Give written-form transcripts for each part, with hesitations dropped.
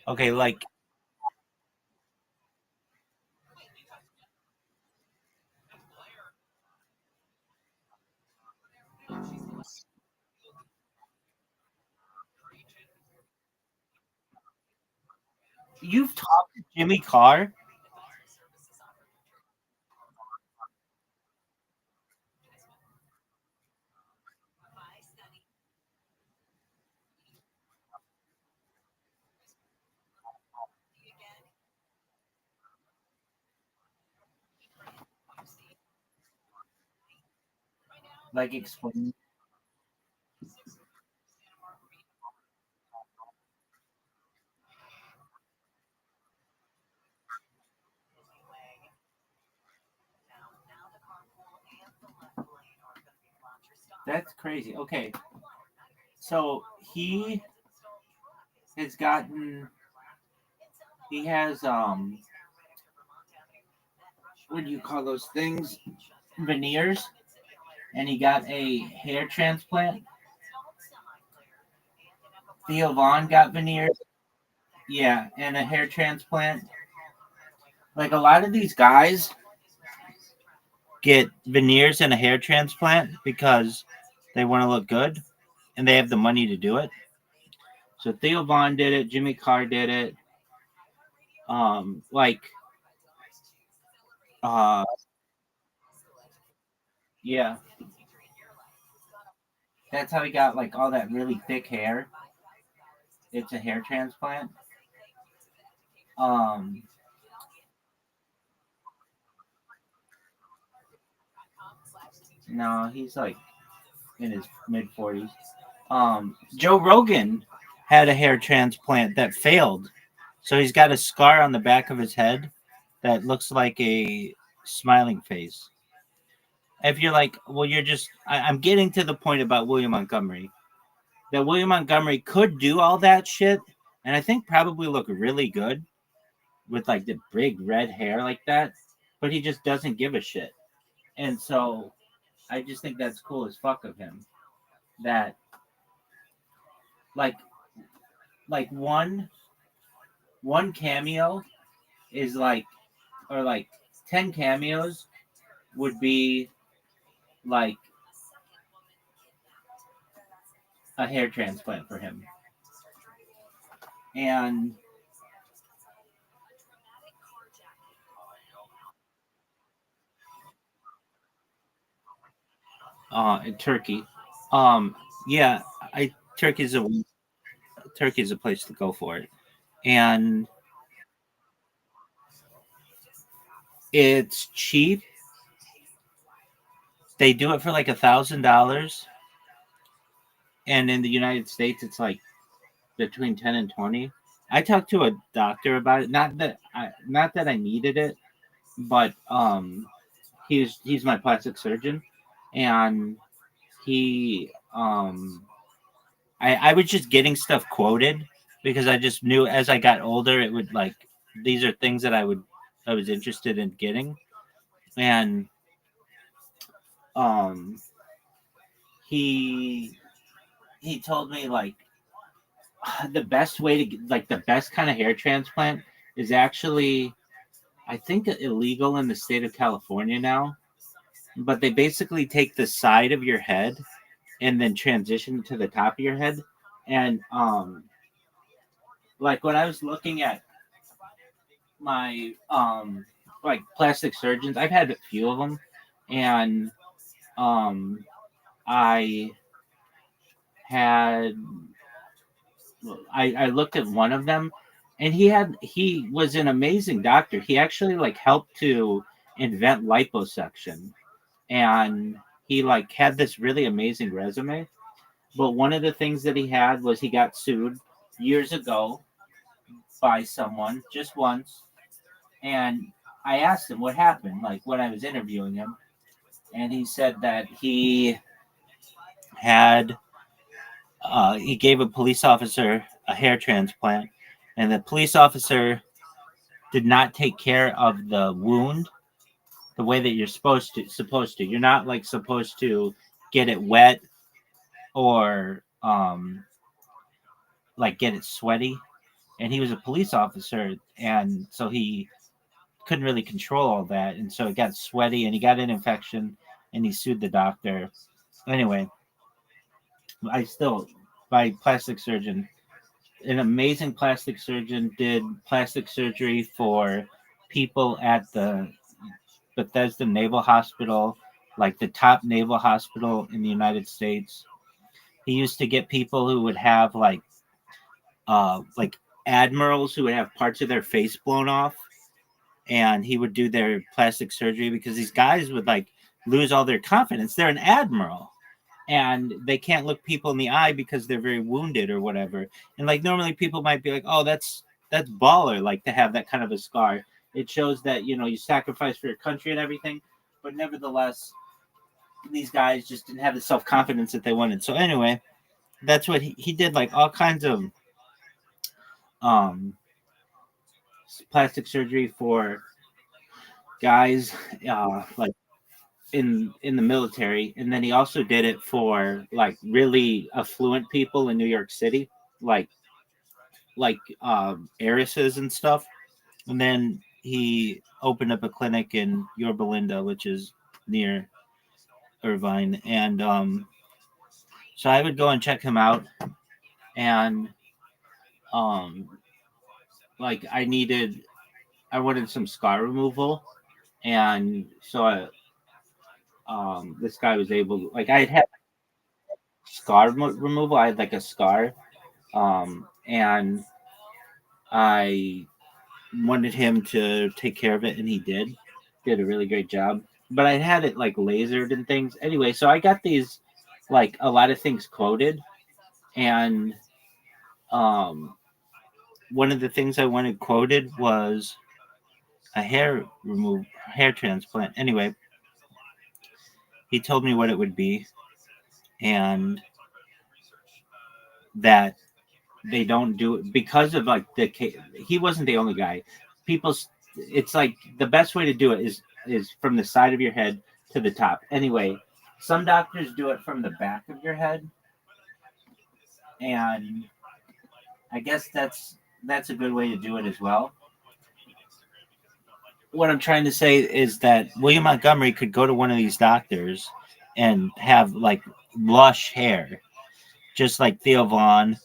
Okay, like you've talked to Jimmy Carr. Like explain. That's crazy. Okay, so has gotten he has what do you call those things? Veneers, and he got a hair transplant. Theo Vaughn got veneers. Yeah, and a hair transplant. Like a lot of these guys get veneers and a hair transplant because they want to look good and they have the money to do it. So Theo Vaughn did it, Jimmy Carr did it. Like uh yeah, that's how he got like all that really thick hair. It's a hair transplant. Um no, he's like in his mid 40s. Joe Rogan had a hair transplant that failed. So he's got a scar on the back of his head that looks like a smiling face. If you're like, well, I'm getting to the point about William Montgomery. That William Montgomery could do all that shit, and I think probably look really good with like the big red hair like that, but he just doesn't give a shit. And so I just think that's cool as fuck of him. That like like one cameo is like or like 10 cameos would be like a hair transplant for him. And in Turkey. Yeah, I Turkey's a Turkey's a place to go for it. And it's cheap. They do it for like $1,000, and in the United States, it's like between 10 and 20. I talked to a doctor about it. Not that I needed it, but he's my plastic surgeon, and he I was just getting stuff quoted because I just knew as I got older it would like these are things that I was interested in getting, and um he he told me like the best way to get, like the best kind of hair transplant is actually I think illegal in the state of California now, but they basically take the side of your head and then transition to the top of your head. And like when I was looking at my like plastic surgeons, I've had a few of them, and um I had I looked at one of them, and he was an amazing doctor. He actually like helped to invent liposuction, and he like had this really amazing resume. But one of the things that he had was he got sued years ago by someone just once, and I asked him what happened, like when I was interviewing him, and he said that had he gave a police officer a hair transplant, and the police officer did not take care of the wound the way that you're supposed to. You're not like supposed to get it wet or like get it sweaty. and he was a police officer, and so he couldn't really control all that, and so it got sweaty, and he got an infection, and he sued the doctor. Anyway, I still my plastic surgeon, an amazing plastic surgeon, did plastic surgery for people at the Bethesda Naval Hospital, like the top naval hospital in the United States. He used to get people who would have like admirals who would have parts of their face blown off, and he would do their plastic surgery because these guys would like lose all their confidence. They're an admiral, and they can't look people in the eye because they're very wounded or whatever. And like normally people might be like, "Oh, that's baller," like to have that kind of a scar. It shows that you sacrifice for your country and everything. But nevertheless, these guys just didn't have the self confidence that they wanted. So anyway, that's what he did. Like all kinds of um plastic surgery for guys, like in the military, and then he also did it for like really affluent people in New York City, like heiresses and stuff. And then he opened up a clinic in Yorba Linda, which is near Irvine, and so I would go and check him out, and um, like I wanted some scar removal, and so this guy was able, like I had scar removal. I had like a scar, and I wanted him to take care of it, and he did. Did a really great job. But I had it like lasered and things. Anyway, so I got these like a lot of things quoted, and um, one of the things I wanted quoted was a hair transplant. Anyway, he told me what it would be, and that they don't do it because of like he wasn't the only guy. People, it's like the best way to do it is from the side of your head to the top. Anyway, some doctors do it from the back of your head, and I guess that's a good way to do it as well. What I'm trying to say is that William Montgomery could go to one of these doctors and have like lush hair, just like Theo Vaughn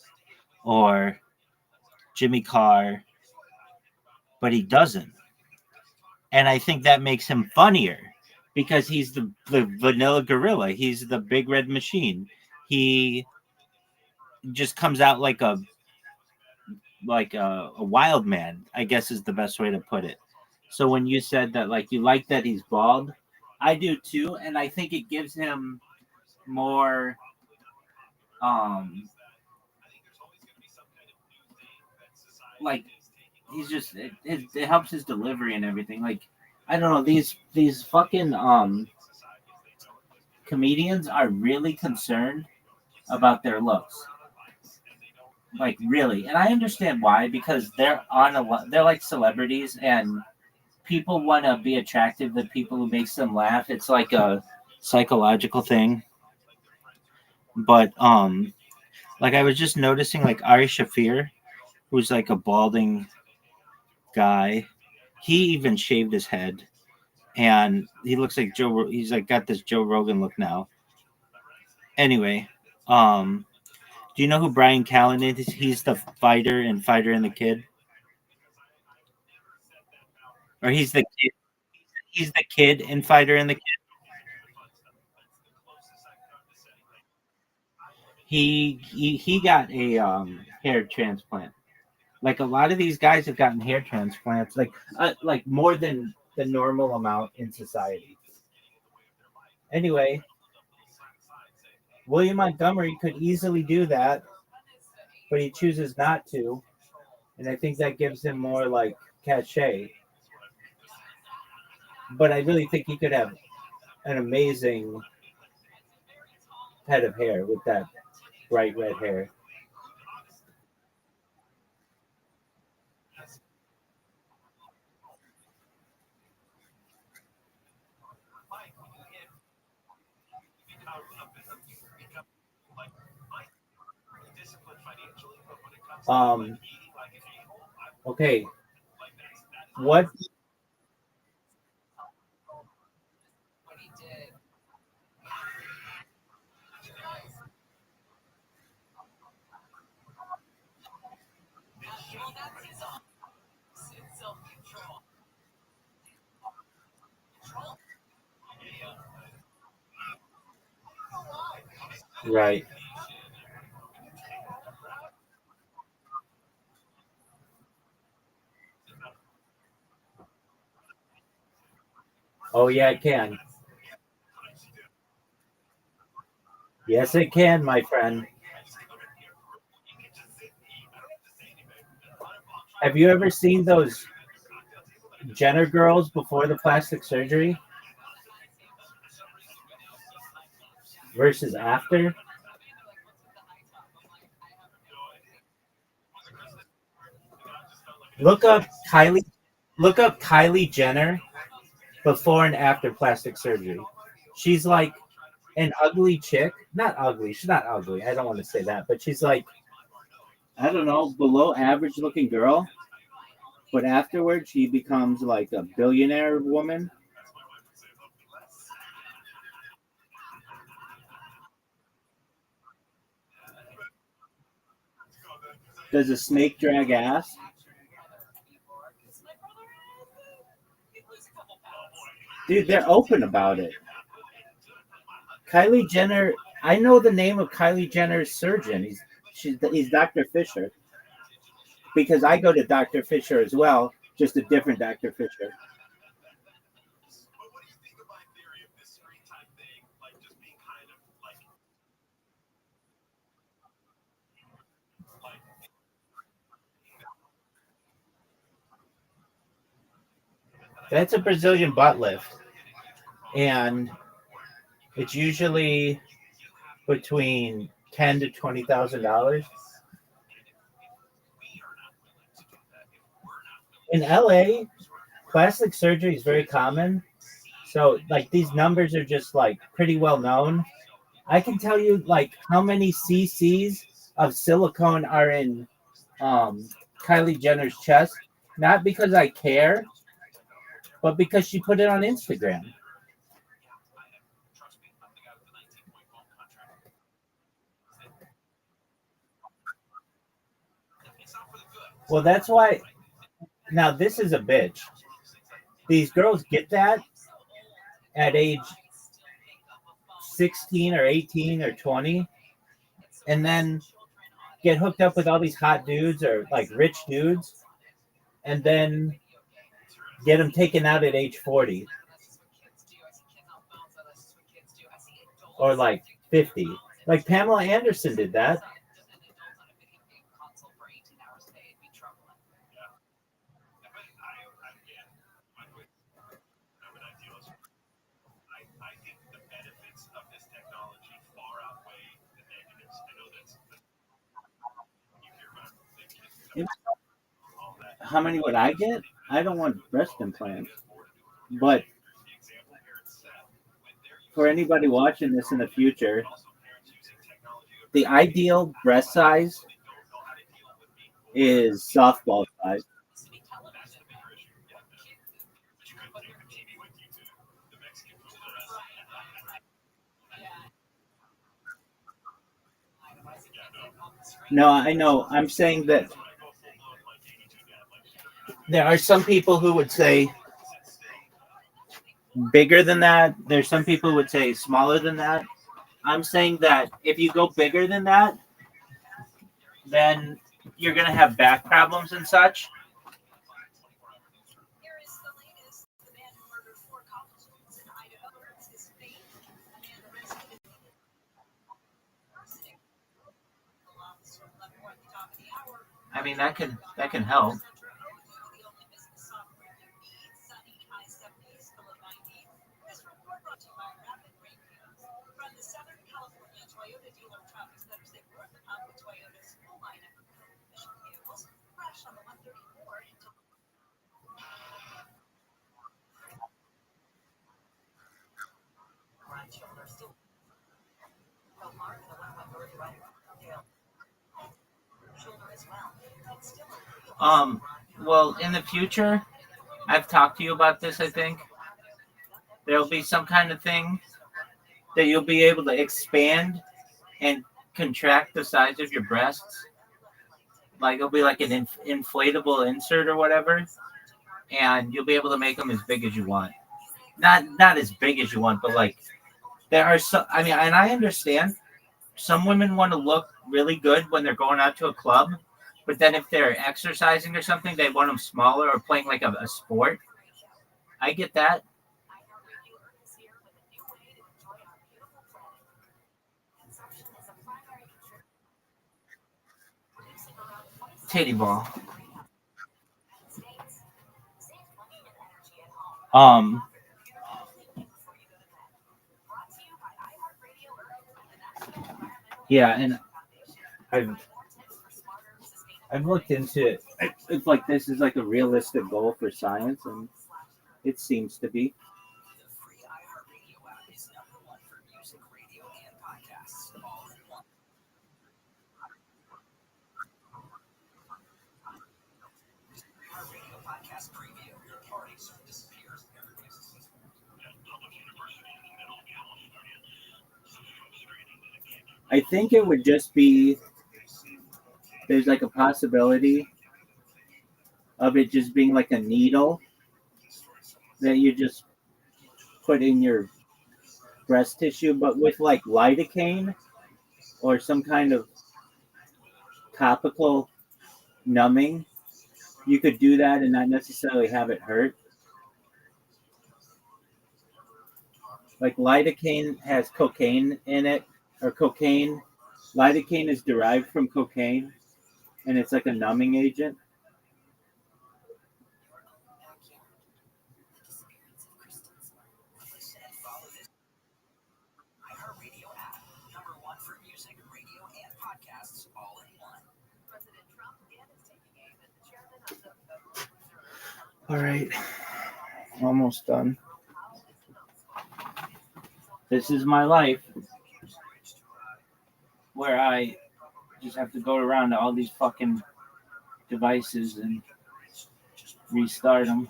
or Jimmy Carr, but he doesn't. And I think that makes him funnier because he's the vanilla gorilla. He's the big red machine. He just comes out like a wild man, I guess is the best way to put it. So when you said that like you like that he's bald, I do too, and I think it gives him more um like he's just it helps his delivery and everything. Like I don't know, these fucking comedians are really concerned about their looks. Like really. And I understand why, because they're like celebrities, and people want to be attractive to people who makes them laugh. It's like a psychological thing. But like I was just noticing like Ari Shafir, who's like a balding guy. He even shaved his head, and he looks like Joe. He's like got this Joe Rogan look now. Anyway, um, do you know who Brian Callen is? He's the fighter in Fighter and the Kid, or he's the kid. He's the kid in Fighter and the Kid. He got a hair transplant. Like a lot of these guys have gotten hair transplants, like more than the normal amount in society. Anyway, William Montgomery could easily do that, but he chooses not to, and I think that gives him more like cachet. But I really think he could have an amazing head of hair with that bright red hair. Um, Okay, what? Right. Oh yeah, it can. Yes, it can, my friend. Have you ever seen those Jenner girls before the plastic surgery versus after? Look up Kylie. Look up Kylie Jenner before and after plastic surgery. She's like an ugly chick. Not ugly. She's not ugly. I don't want to say that, but she's like, I don't know, below average looking girl. But afterwards, she becomes like a billionaire woman. Does a snake drag ass? Dude, they're open about it. Kylie Jenner. I know the name of Kylie Jenner's surgeon. He's Dr. Fisher because I go to Dr. Fisher as well, just a different Dr. Fisher. That's a Brazilian butt lift, and it's usually between $10,000 to $20,000. In LA, plastic surgery is very common. So like these numbers are just like pretty well known. I can tell you like how many cc's of silicone are in um, Kylie Jenner's chest, not because I care, but because she put it on Instagram. Well, that's why now this is a bitch. These girls get that at age 16 or 18 or 20 and then get hooked up with all these hot dudes or like rich dudes and then get them taken out at age 40 or like 50. Like Pamela Anderson did that. How many would I get? I don't want breast implants. But for anybody watching this in the future, the ideal breast size is softball size. No, I know. I'm saying that there are some people who would say bigger than that. There's some people who would say smaller than that. I'm saying that if you go bigger than that, then you're going to have back problems and such. I mean, that can help. Um, Well, in the future, I've talked to you about this. I think there'll be some kind of thing that you'll be able to expand and contract the size of your breasts. Like it'll be like an inflatable insert or whatever, and you'll be able to make them as big as you want. Not as big as you want, but like there are some. I mean, and I understand some women want to look really good when they're going out to a club, but then if they're exercising or something, they want them smaller or playing like a sport. I get that. Titty ball. Um, yeah, and I've I've looked into it. It's like this is like a realistic goal for science, and it seems to be. I think it would just be there's like a possibility of it just being like a needle that you just put in your breast tissue, but with like lidocaine or some kind of topical numbing, you could do that and not necessarily have it hurt. Like lidocaine has cocaine in it, or cocaine. Lidocaine is derived from cocaine, and it's like a numbing agent. All right, almost done. This is my life where I just have to go around to all these fucking devices and restart them.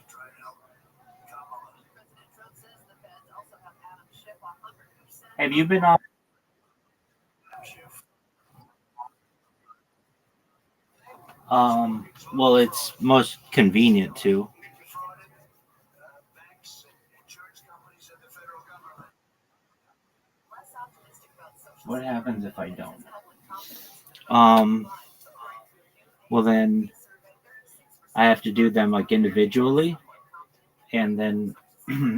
Have you been on? Well, it's most convenient to. What happens if I don't? Um, well then I have to do them like individually, and then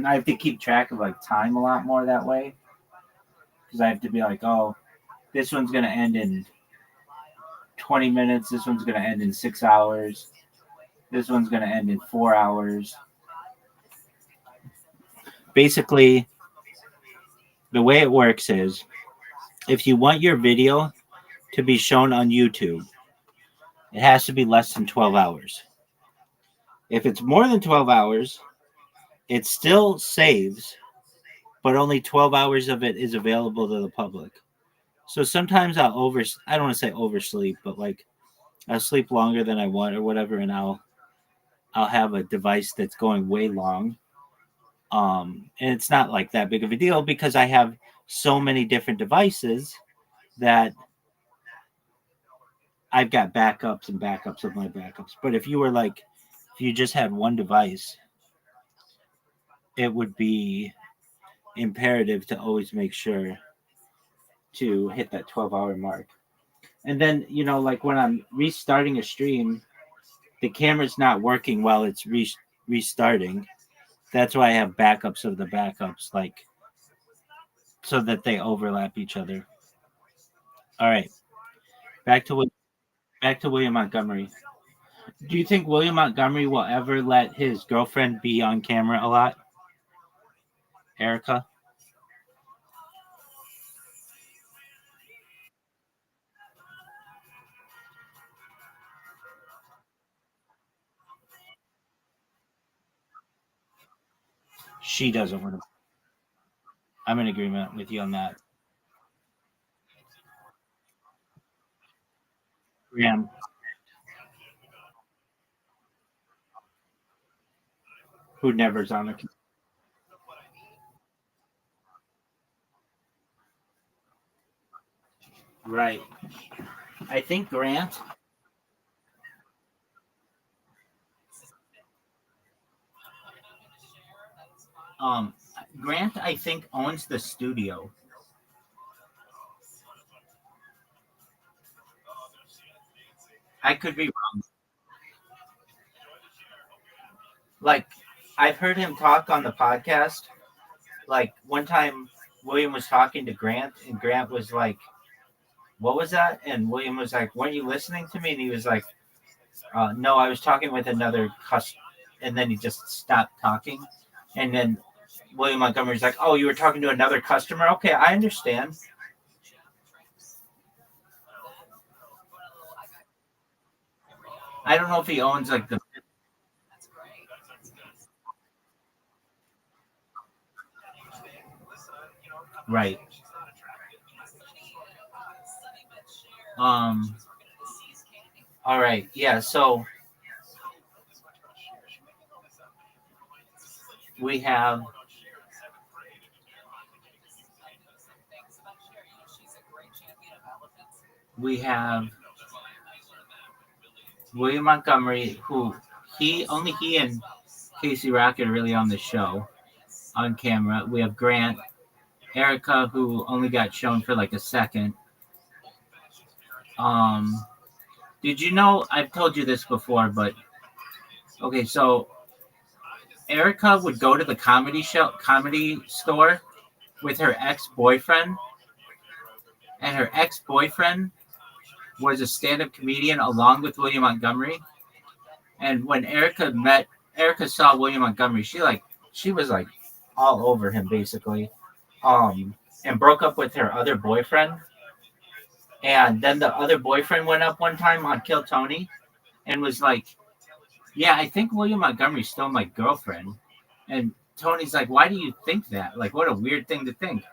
I have to keep track of like time a lot more that way because I have to be like, oh, this one's gonna end in 20 minutes. This one's gonna end in 6 hours. This one's gonna end in 4 hours. Basically, the way it works is if you want your video to be shown on YouTube, it has to be less than 12 hours. If it's more than 12 hours, it still saves, but only 12 hours of it is available to the public. So sometimes I don't want to say oversleep, but like I'll sleep longer than I want or whatever, and I'll have a device that's going way long. And it's not like that big of a deal because I have so many different devices that I've got backups and backups of my backups. But if you just had one device, it would be imperative to always make sure to hit that 12-hour mark. And then, like when I'm restarting a stream, the camera's not working while it's restarting. That's why I have backups of the backups, like so that they overlap each other. All right, back to back to William Montgomery. Do you think William Montgomery will ever let his girlfriend be on camera a lot, Erica? She doesn't want to. I'm in agreement with you on that. Graham. who never's on the. Right. I think Grant. Um, Grant, I think owns the studio. I could be wrong. Like, I've heard him talk on the podcast. Like one time, William was talking to Grant, and Grant was like, "What was that?" And William was like, "Weren't you listening to me?" And he was like, "No, I was talking with another customer." And then he just stopped talking. And then William Montgomery's like, "Oh, you were talking to another customer? Okay, I understand." I don't know if he owns like the right. Um. All right. Yeah. So we have we have William Montgomery, who he and Casey Rocket are really on the show on camera. We have Grant, Erica, who only got shown for like a second. Um, did you know? I've told you this before, but okay. So Erica would go to the comedy store with her ex boyfriend, and her ex boyfriend was a stand up comedian along with William Montgomery. And when Erica saw William Montgomery, she was like all over him basically. And broke up with her other boyfriend. And then the other boyfriend went up one time on Kill Tony and was like, "Yeah, I think William Montgomery's still my girlfriend." And Tony's like, "Why do you think that? Like, what a weird thing to think.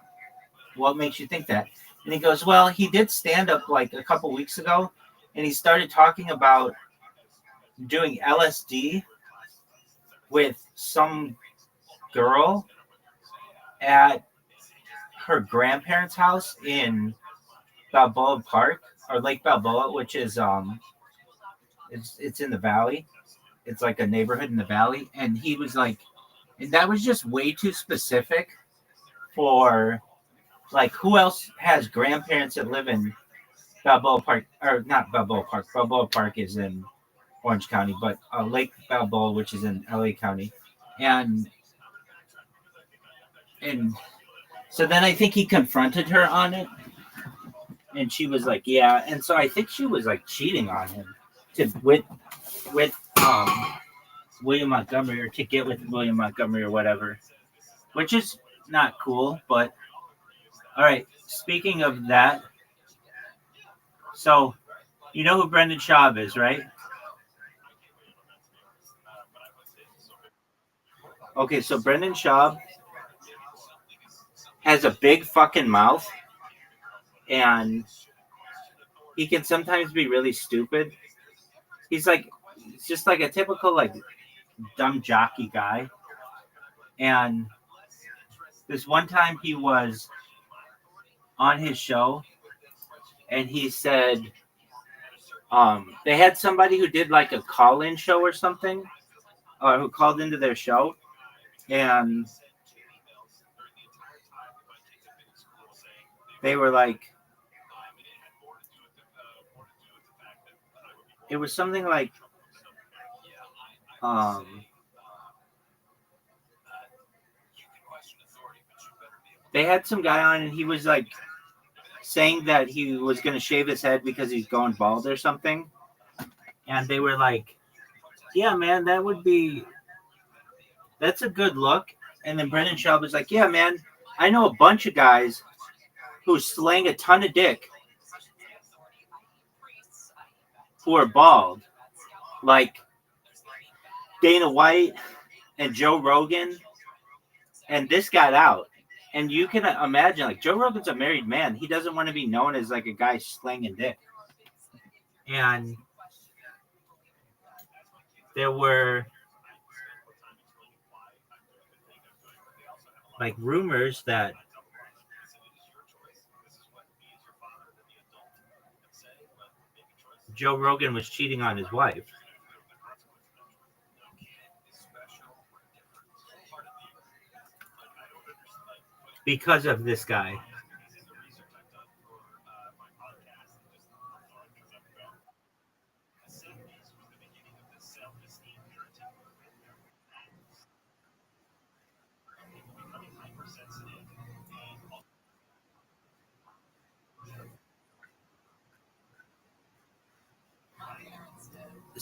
What makes you think that?" And he goes, "Well, he did stand up like a couple weeks ago, and he started talking about doing LSD with some girl at her grandparents' house in Balboa Park or Lake Balboa, which is it's in the valley. It's like a neighborhood in the valley." And he was like, and that was just way too specific for like who else has grandparents that live in Balboa Park or not Balboa Park. Balboa Park is in Orange County, but Lake Balboa, which is in LA County, and and so then I think he confronted her on it, and she was like, "Yeah," and so I think she was like cheating on him to with William Montgomery or to get with William Montgomery or whatever, which is not cool. But all right, speaking of that, so you know who Brendan Schaub is, right? Okay, so Brendan Schaub has a big fucking mouth, and he can sometimes be really stupid. He's like, it's just like a typical like dumb jockey guy. And this one time he was on his show, and he said, they had somebody who did like a call-in show or something, or who called into their show, and they were like, it was something like, um, they had some guy on, and he was like saying that he was going to shave his head because he's going bald or something, and they were like, "Yeah, man, that's a good look." And then Brendan Schaub was like, "Yeah, man, I know a bunch of guys who slang a ton of dick who are bald, like Dana White and Joe Rogan, and this got out." And you can imagine, like, Joe Rogan's a married man. He doesn't want to be known as like a guy slanging dick. And there were like rumors that Joe Rogan was cheating on his wife because of this guy.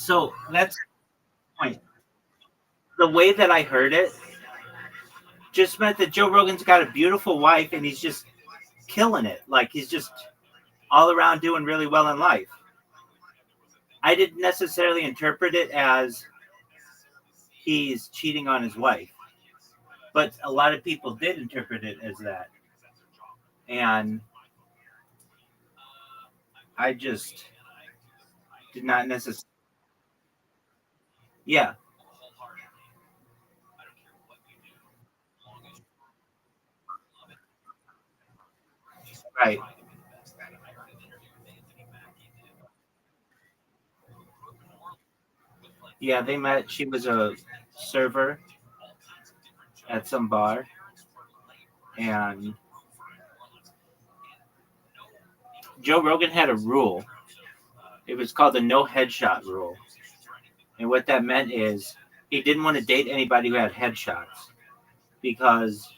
So that's the point. The way that I heard it just meant that Joe Rogan's got a beautiful wife and he's just killing it. Like he's just all around doing really well in life. I didn't necessarily interpret it as he's cheating on his wife, but a lot of people did interpret it as that. And I just did not necessarily. Yeah, right. Yeah, they met. She was a server at some bar, and Joe Rogan had a rule. It was called the no headshot rule. And what that meant is he didn't want to date anybody who had headshots because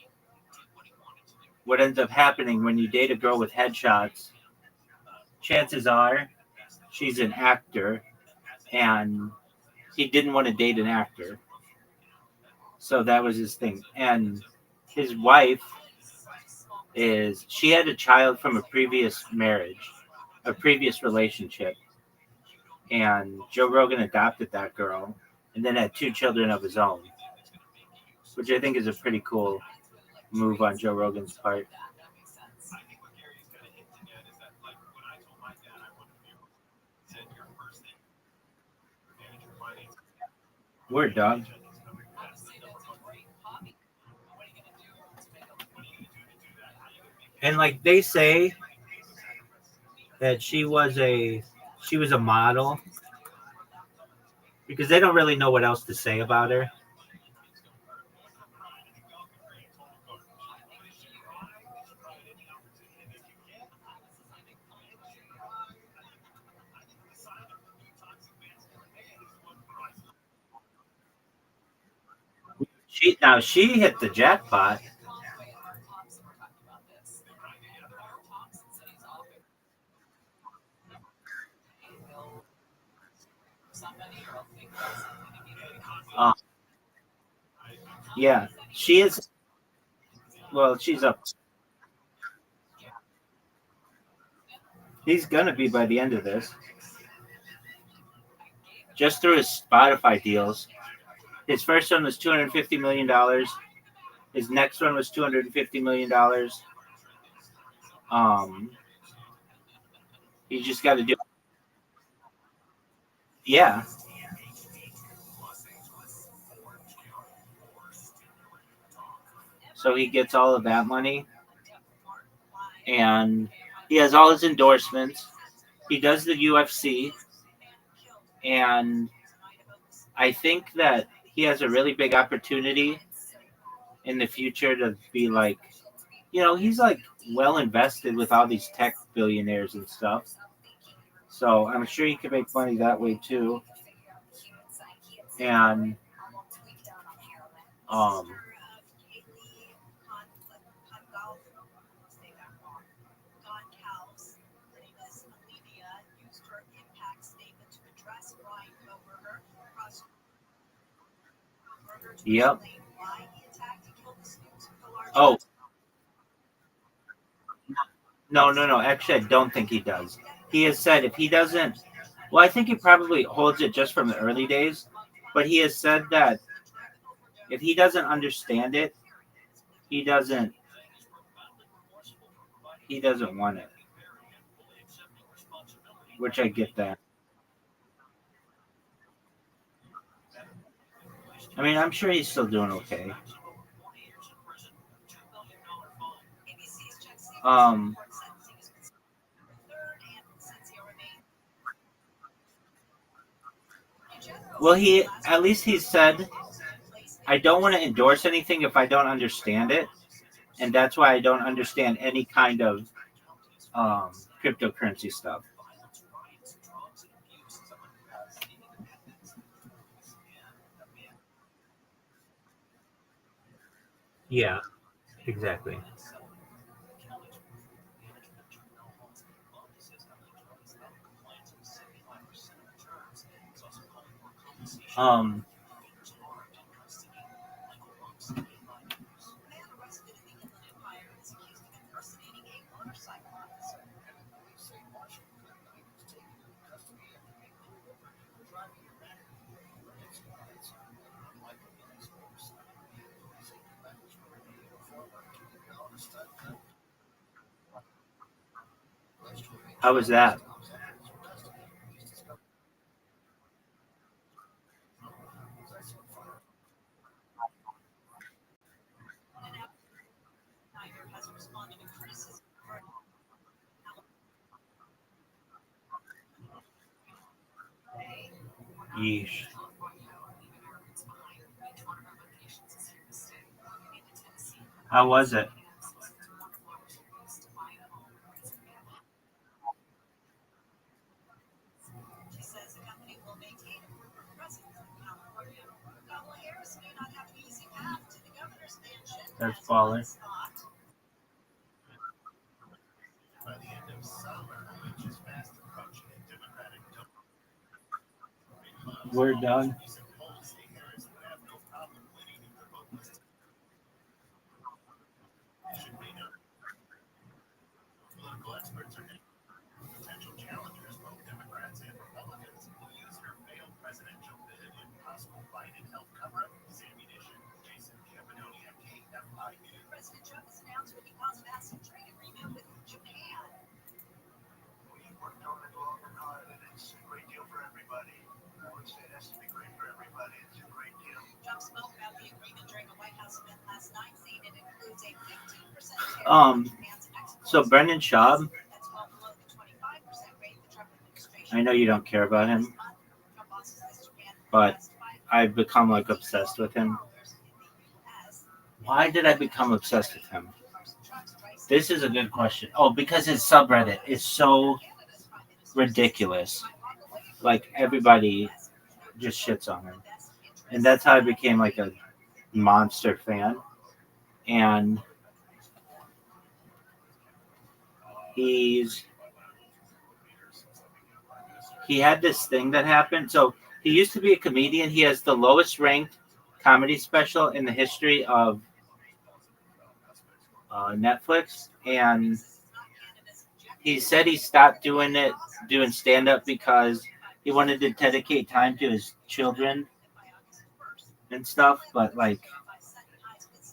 what ends up happening when you date a girl with headshots, chances are she's an actor, and he didn't want to date an actor. So that was his thing. And his wife she had a child from a previous marriage, a previous relationship. And Joe Rogan adopted that girl and then had two children of his own, which I think is a pretty cool move on Joe Rogan's part. Word, dog. And like they say that she was a model because they don't really know what else to say about her. She hit the jackpot. Uh, yeah, she is. Well, she's up. He's gonna be by the end of this, just through his Spotify deals. His first one was $250 million. His next one was $250 million. Um, he just got to do. Yeah, so he gets all of that money, and he has all his endorsements. He does the UFC, and I think that he has a really big opportunity in the future to be like, he's like well invested with all these tech billionaires and stuff. So I'm sure he could make money that way too. And um, yep. Oh, no, no, no. Actually, I don't think he does. He has said if he doesn't, well, I think he probably holds it just from the early days, but he has said that if he doesn't understand it, he doesn't he doesn't want it, which I get that. I mean, I'm sure he's still doing okay. Um, well, he at least he said, I don't want to endorse anything if I don't understand it, and that's why I don't understand any kind of um, cryptocurrency stuff. Yeah, exactly. Um, how was that? Yeesh. How was it? That's baller. We're done. Um, so Brendan Schaub, I know you don't care about him, but I've become like obsessed with him. Why did I become obsessed with him? This is a good question. Oh, because his subreddit is so ridiculous. Like everybody just shits on him, and that's how I became like a monster fan. And he's he had this thing that happened. So he used to be a comedian. He has the lowest ranked comedy special in the history of Netflix, and he said he stopped doing stand up because he wanted to dedicate time to his children and stuff. But like,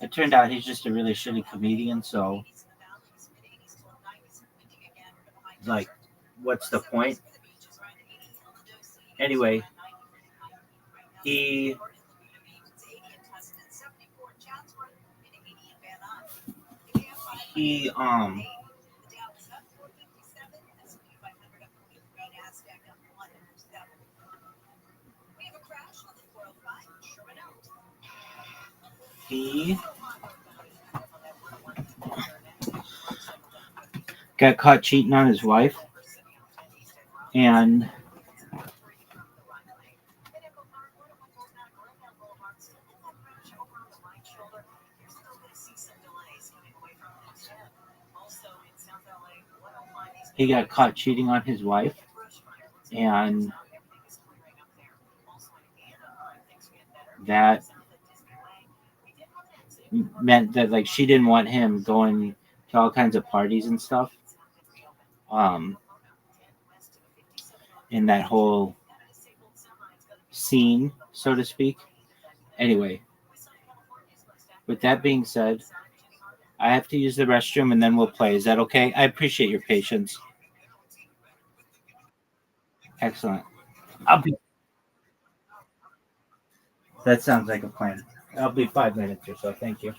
it turned out he's just a really shitty comedian. So, like, what's the point? Anyway, he he he got caught cheating on his wife, and he got caught cheating on his wife, and that meant that like she didn't want him going to all kinds of parties and stuff. Um, in that whole scene, so to speak. Anyway, with that being said, I have to use the restroom and then we'll play. Is that okay? I appreciate your patience. Excellent. I'll be. That sounds like a plan. I'll be 5 minutes or so. Thank you.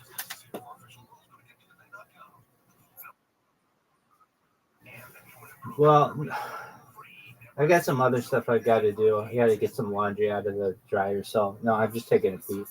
Well, I got some other stuff I got to do. I got to get some laundry out of the dryer. So no, I'm just taking a peek.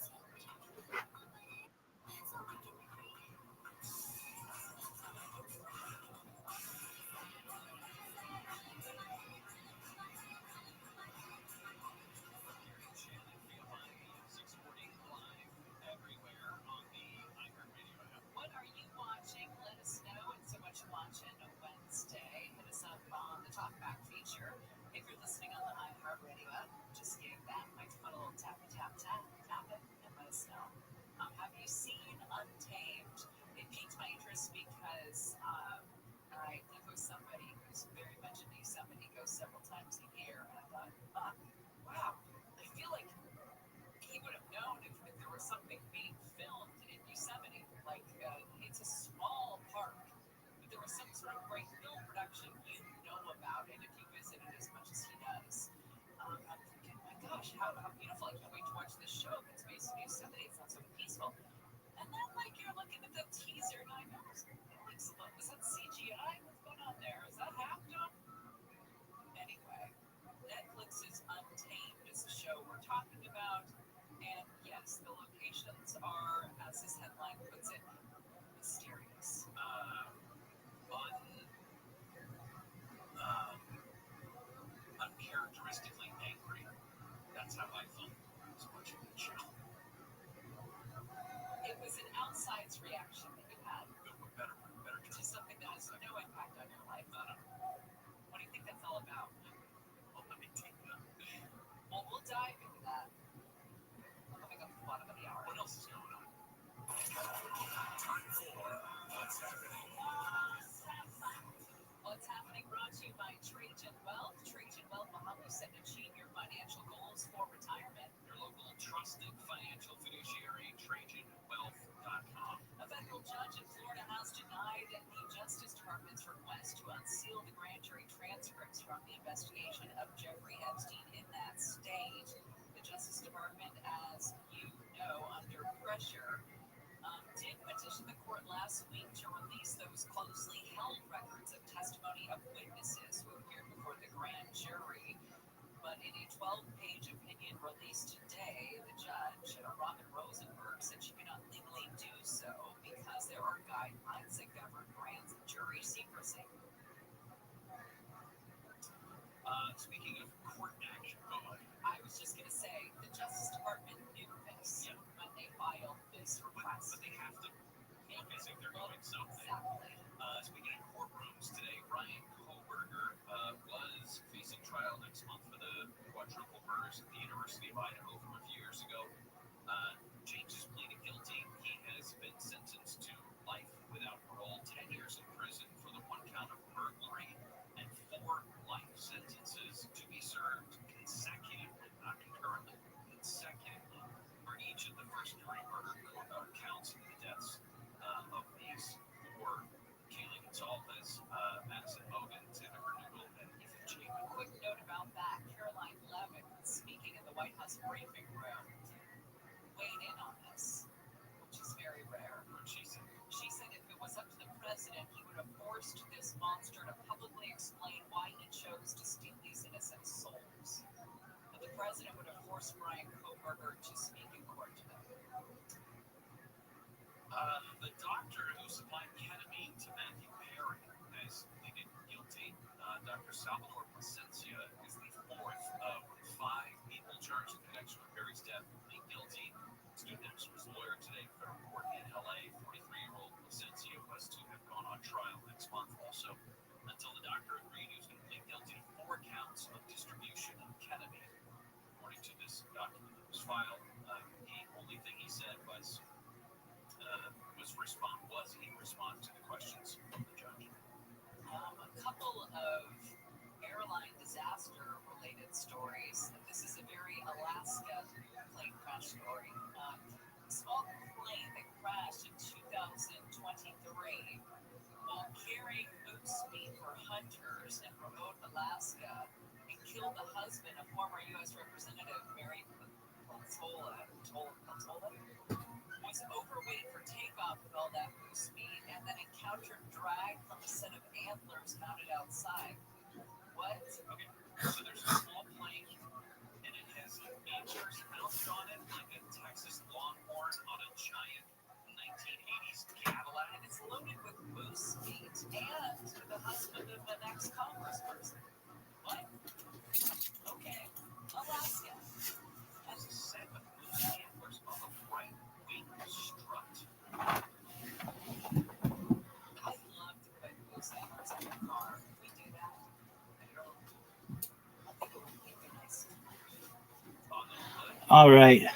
All right.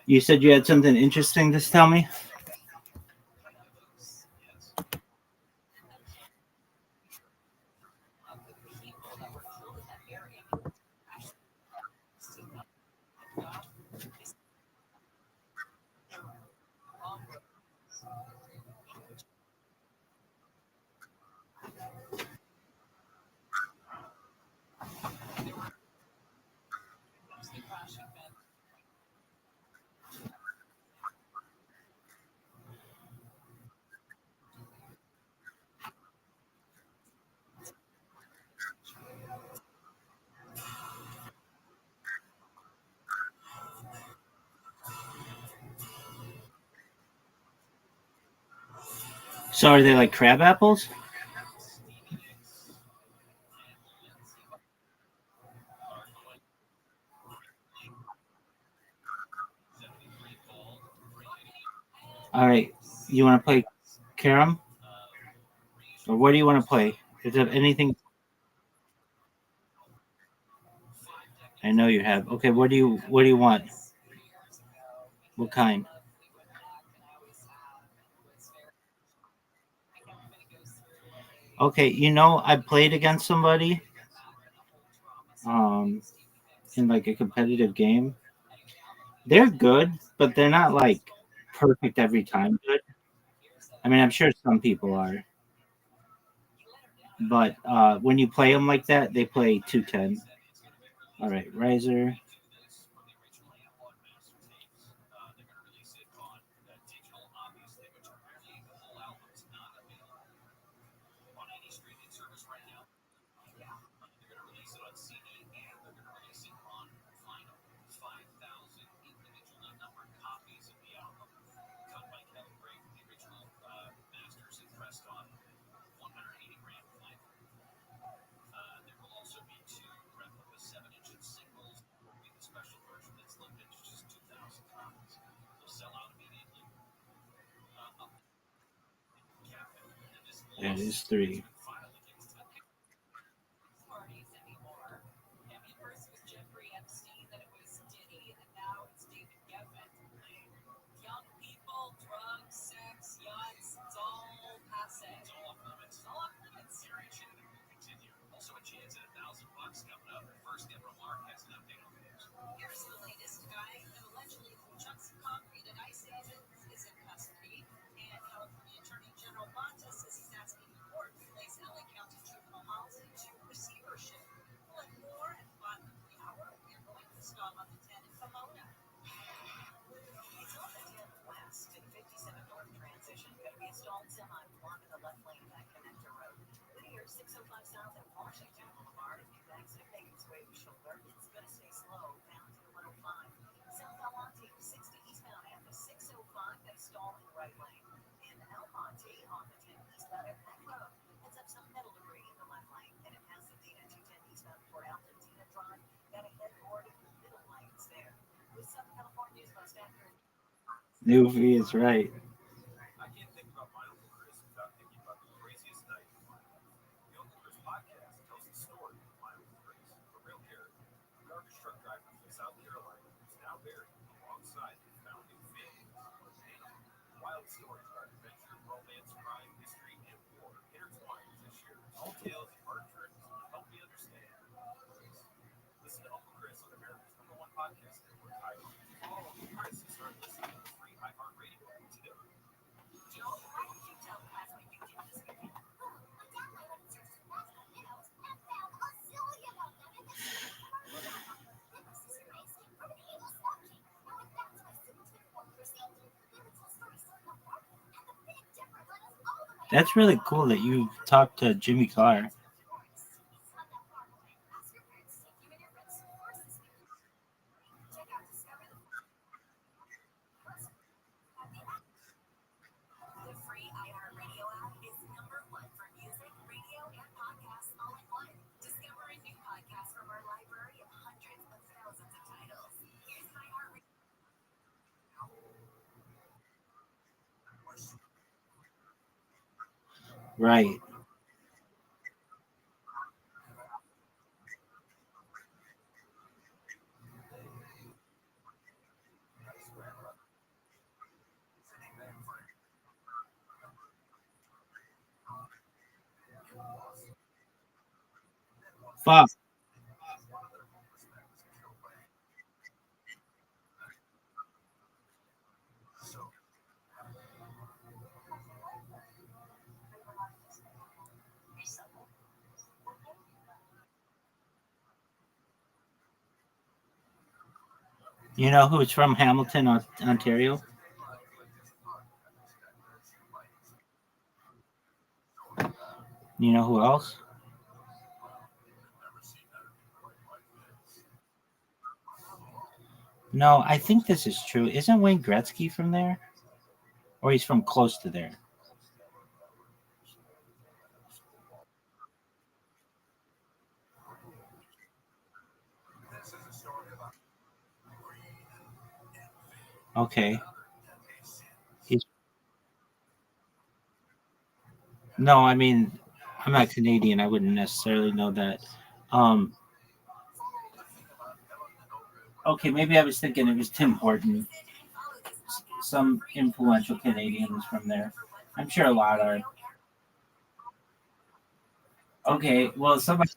You said you had something interesting to tell me? So are they like crab apples? All right. You want to play carom? Or what do you want to play? Is there anything? I know you have. Okay, what do you want? What kind? Okay, I played against somebody um in like a competitive game. They're good, but they're not like perfect every time good. I mean, I'm sure some people are, but when you play them like that, they play 210. All right, riser. That is three. Newfie is right. That's really cool that you talked to Jimmy Carr. Right. Fuck. You know who's from Hamilton, Ontario? You know who else? No, I think this is true. Isn't Wayne Gretzky from there? Or he's from close to there. Okay. He's no, I mean, I'm not Canadian. I wouldn't necessarily know that. Um, okay, maybe I was thinking it was Tim Horton. Some influential Canadians from there. I'm sure a lot are. Okay, well, somebody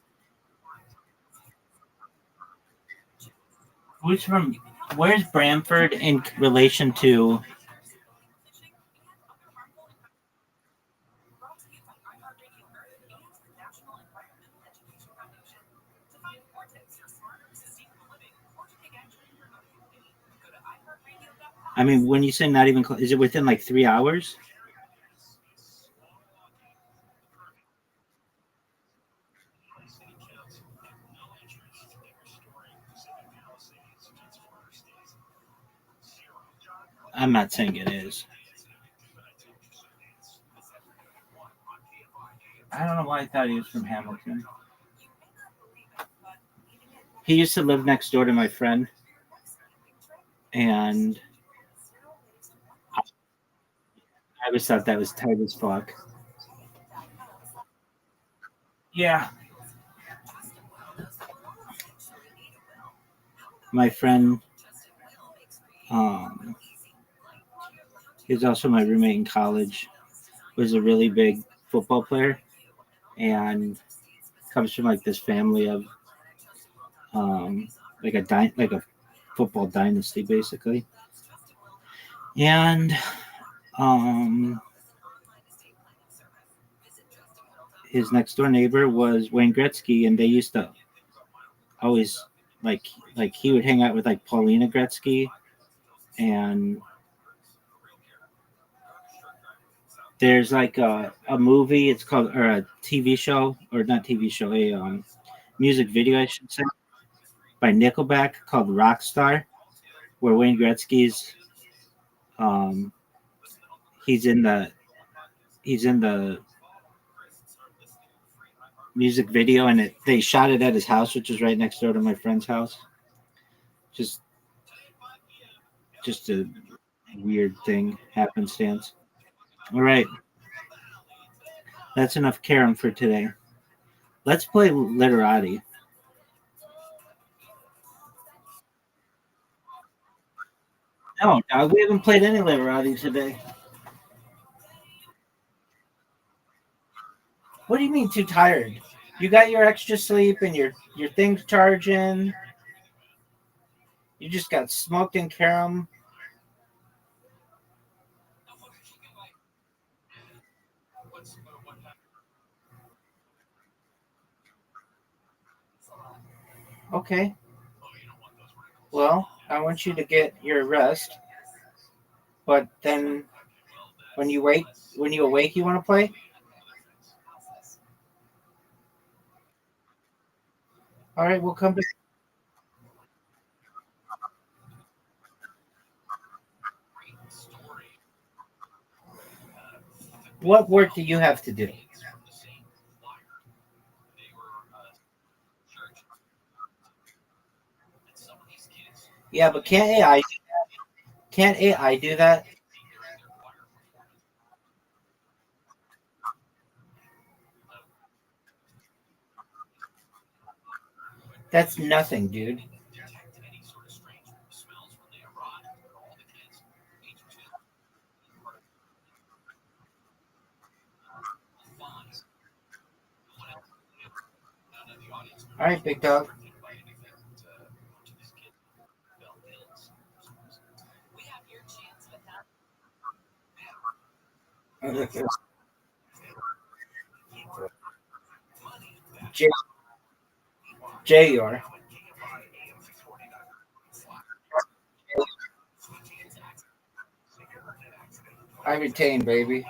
who's from where's Brantford in relation to? I mean, when you say not even close, is it within like 3 hours? I'm not saying it is. I don't know why I thought he was from Hamilton. He used to live next door to my friend, and I always thought that was tight as fuck. Yeah, my friend, um, he was also my roommate in college. Was a really big football player, and comes from like this family of like like a football dynasty basically. And um, his next door neighbor was Wayne Gretzky, and they used to always like he would hang out with like Paulina Gretzky, and there's like a movie. It's called or a TV show or not TV show, a music video I should say by Nickelback called Rockstar, where Wayne Gretzky's um, he's in the he's in the music video, and they shot it at his house, which is right next door to my friend's house. Just just a weird thing, happenstance. All right, that's enough Karen for today. Let's play literati. No, dog, we haven't played any literati today. What do you mean too tired? You got your extra sleep and your thing's charging. You just got smoked in carom. Okay. Well, I want you to get your rest, but then when you wake when you awake you want to play? All right, we'll come back. What work do you have to do? Yeah, but can't AI do that? That's nothing, dude. All right, big dog. J, JR. I retain, baby.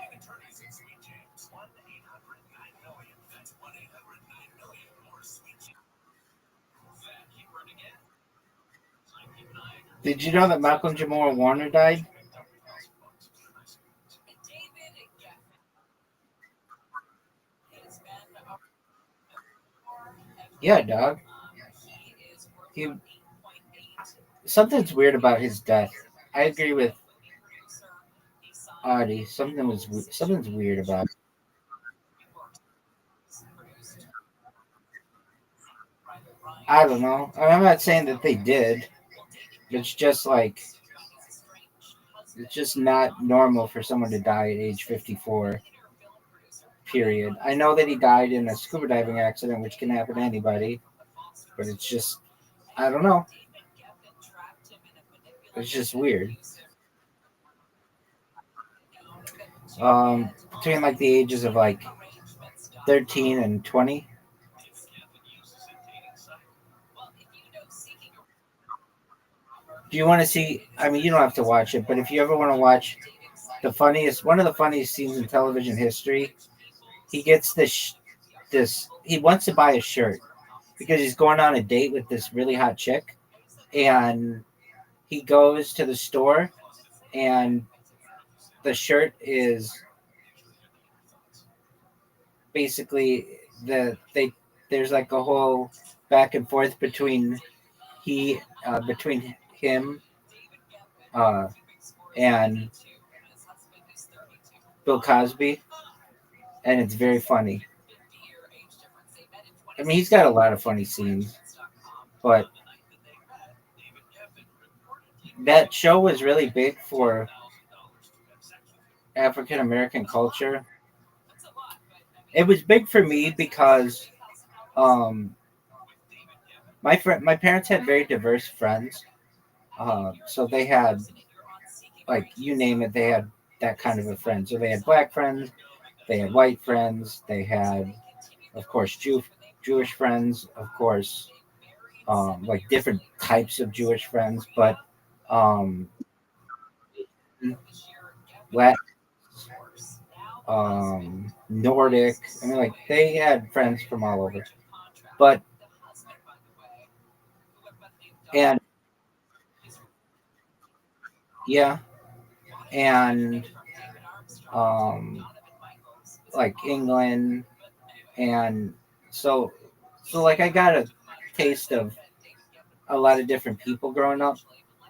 Did you know that Malcolm Jamal Warner died? Yeah, dog. He something's weird about his death. I agree with Audie. Something's weird about it. I don't know. I'm not saying that they did. It's just like it's just not normal for someone to die at age 54. Period. I know that he died in a scuba diving accident, which can happen to anybody, but it's just I don't know. It's just weird. Between like the ages of like 13 and 20. Do you want to see? I mean, you don't have to watch it, but if you ever want to watch one of the funniest scenes in television history, he gets this. He wants to buy a shirt because he's going on a date with this really hot chick, and he goes to the store, and the shirt is basically there's like a whole back and forth between him uh, and Bill Cosby, and it's very funny. I mean, he's got a lot of funny scenes, but that show was really big for African American culture. It was big for me because um, my parents had very diverse friends. So they had like you name it, they had that kind of a friend. So they had black friends, they had white friends, they had, of course, Jewish friends, of course, like different types of Jewish friends, but um, Latin, Nordic. I mean, like they had friends from all over. But and yeah, and um, like England, and so like I got a taste of a lot of different people growing up.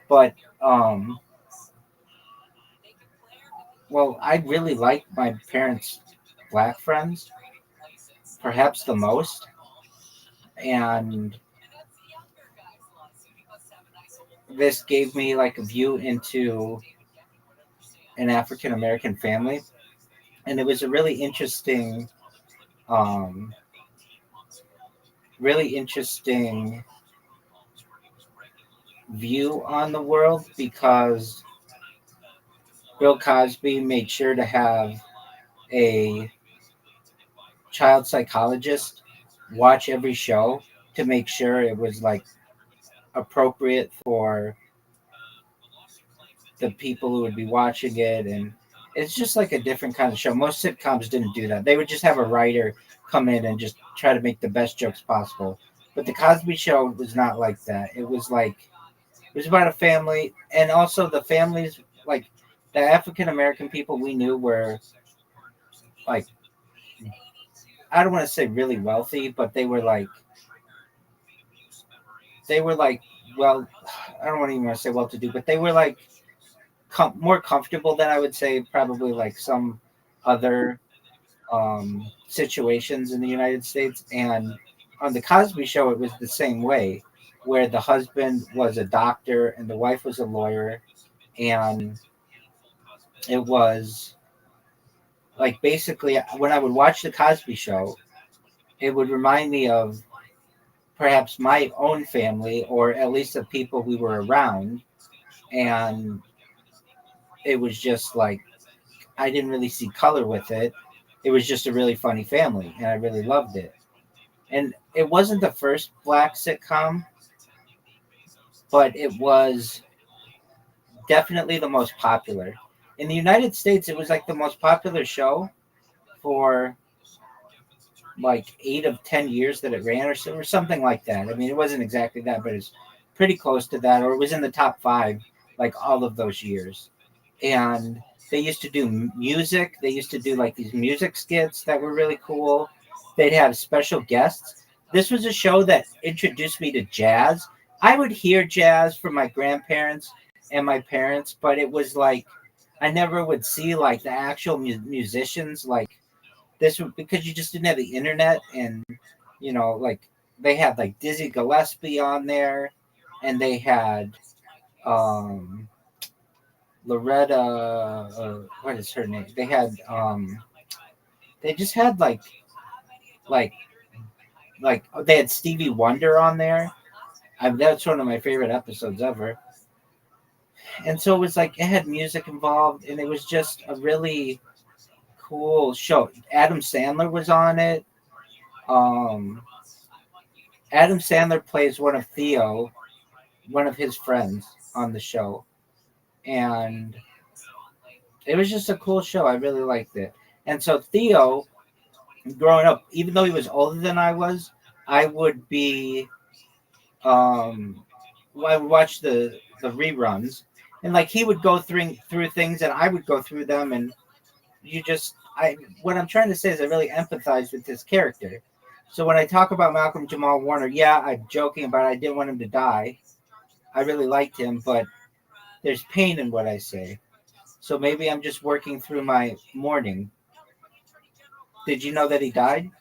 But um, well, I really like my parents' black friends, perhaps the most, and this gave me like a view into an African American family, and it was a um, really interesting view on the world because Bill Cosby made sure to have a child psychologist watch every show to make sure it was like appropriate for the people who would be watching it. And it's just like a different kind of show. Most sitcoms didn't do that. They would just have a writer come in and just try to make the best jokes possible. But the Cosby Show was not like that. It was about a family, and also the families, like the African American people we knew were like, I don't want to say really wealthy, but they were like, well, I don't want to even say well to do, but they were like more comfortable than I would say probably like some other situations in the United States. And on the Cosby Show, it was the same way, where the husband was a doctor and the wife was a lawyer, and it was like basically when I would watch the Cosby Show, it would remind me of perhaps my own family or at least the people we were around, and it was just like I didn't really see color with it. It was just a really funny family, and I really loved it. And it wasn't the first black sitcom, but it was definitely the most popular. In the United States, it was like the most popular show for like 8 of 10 years that it ran, or something like that. I mean, it wasn't exactly that, but it's pretty close to that, or it was in the top five like all of those years. And they used to do music. They used to do like these music skits that were really cool. They'd have special guests. This was a show that introduced me to jazz. I would hear jazz from my grandparents and my parents, but it was like I never would see like the actual musicians like this because you just didn't have the internet. And like they had like Dizzy Gillespie on there, and they had um Loretta, what is her name? They just had like they had Stevie Wonder on there. That's one of my favorite episodes ever. And so it was like it had music involved, and it was just a really cool show. Adam Sandler was on it. Um, Adam Sandler plays one of his friends on the show, and it was just a cool show. I really liked it. And so Theo, growing up, even though he was older than I was, I would be I would watch the reruns, and like he would go through things and I would go through them, and you just I what I'm trying to say is I really empathize with this character. So when I talk about Malcolm Jamal Warner, yeah, I'm joking about it. I didn't want him to die. I really liked him, but there's pain in what I say. So maybe I'm just working through my mourning. Did you know that he died?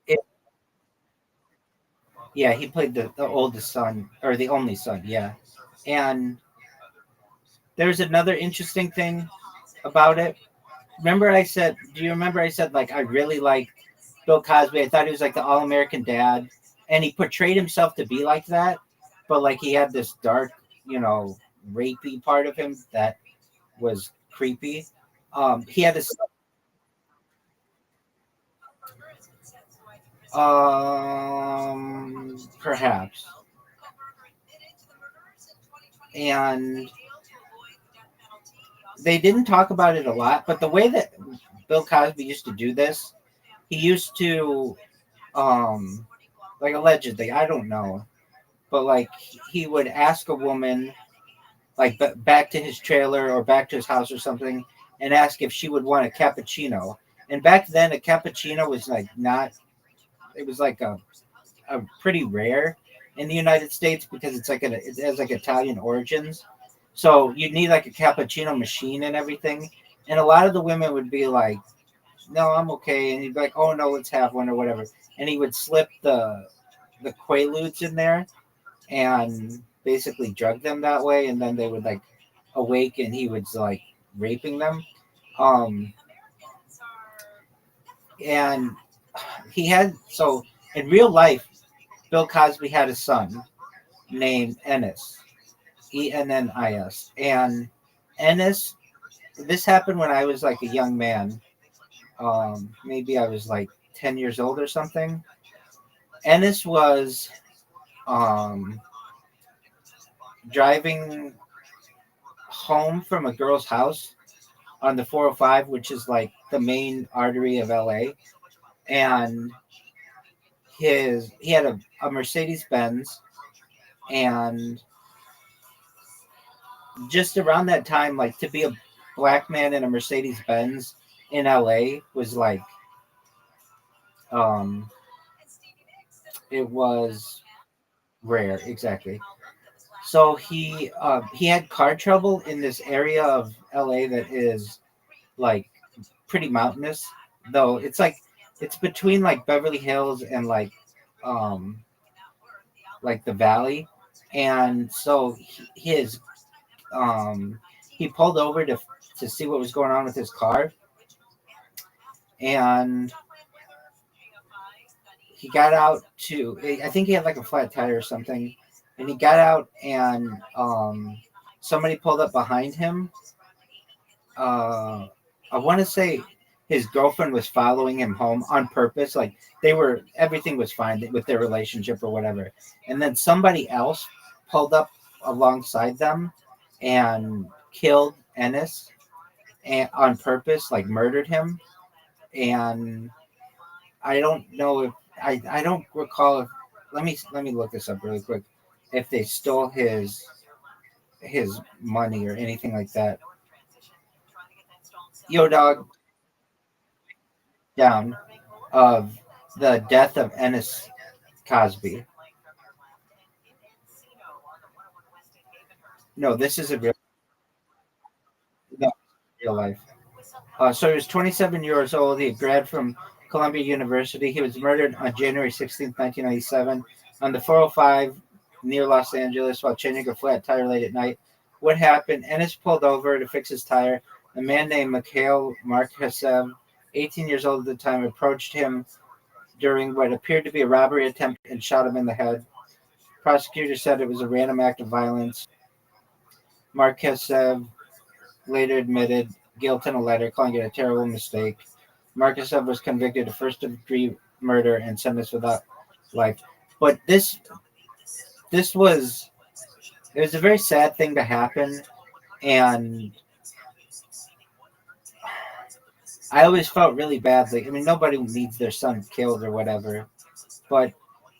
It, yeah, he played the oldest son or the only son. Yeah, and there's another interesting thing about it. Remember, I said, do you remember I said like I really like Bill Cosby? I thought he was like the all American dad, and he portrayed himself to be like that, but like he had this dark, you know, rapey part of him that was creepy. He had this, perhaps, and they didn't talk about it a lot. But the way that Bill Cosby used to do this, he used to, like allegedly, I don't know, but like he would ask a woman like back to his trailer or back to his house or something and ask if she would want a cappuccino. And back then, a cappuccino was like not. It was like a pretty rare in the United States because it has like Italian origins. So you need like a cappuccino machine and everything. And a lot of the women would be like, "No, I'm okay," and he'd be like, "Oh no, let's have one or whatever." And he would slip the quaaludes in there and basically drug them that way, and then they would like awake, and he was like raping them. Um, and he had so in real life, Bill Cosby had a son named Ennis, Ennis, and Ennis. This happened when I was like a young man. Maybe I was like 10 years old or something. Ennis was um, driving home from a girl's house on the 405, which is like the main artery of LA. And he had a Mercedes Benz, and just around that time, like to be a black man in a Mercedes Benz in LA was like um it was rare, exactly. So he had car trouble in this area of LA that is like pretty mountainous, though it's like it's between like Beverly Hills and um like the valley. And so his he pulled over to see what was going on with his car, and he got out to, I think he had like a flat tire or something, and he got out, and somebody pulled up behind him. I want to say his girlfriend was following him home on purpose. Like everything was fine with their relationship or whatever. And then somebody else pulled up alongside them and killed Ennis and on purpose, like murdered him. And I don't know if I don't recall if let me look this up really quick. If they stole his money or anything like that. Yo, dog, down of the death of Ennis Cosby. No, this is a real, no, real life. So he was 27 years old. He graduated from Columbia University. He was murdered on January 16th, 1997, on the 405 near Los Angeles while changing a flat tire late at night. What happened? Ennis pulled over to fix his tire. A man named Mikhail Markasev, 18 years old at the time, approached him during what appeared to be a robbery attempt and shot him in the head. Prosecutors said it was a random act of violence. Markasev later admitted guilt in a letter, calling it a terrible mistake. Markasev was convicted of first-degree murder and sentenced without life. But this was it was a very sad thing to happen, and I always felt really badly. I mean, nobody needs their son killed or whatever, but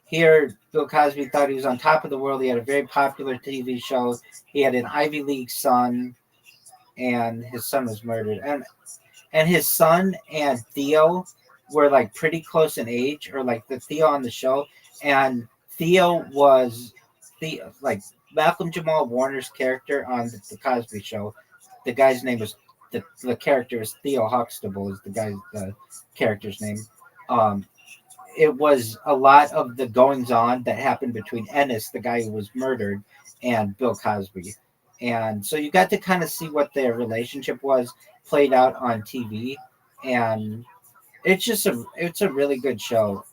here Bill Cosby thought he was on top of the world. He had a very popular TV show. He had an Ivy League son, and his son was murdered. And his son and Theo were like pretty close in age, or like the Theo on the show, and Theo was like Malcolm Jamal Warner's character on the Cosby Show. The guy's name was the character is Theo Huxtable is the character's name. Um, it was a lot of the goings on that happened between Ennis, the guy who was murdered, and Bill Cosby. And so you got to kind of see what their relationship was played out on TV. And it's a really good show.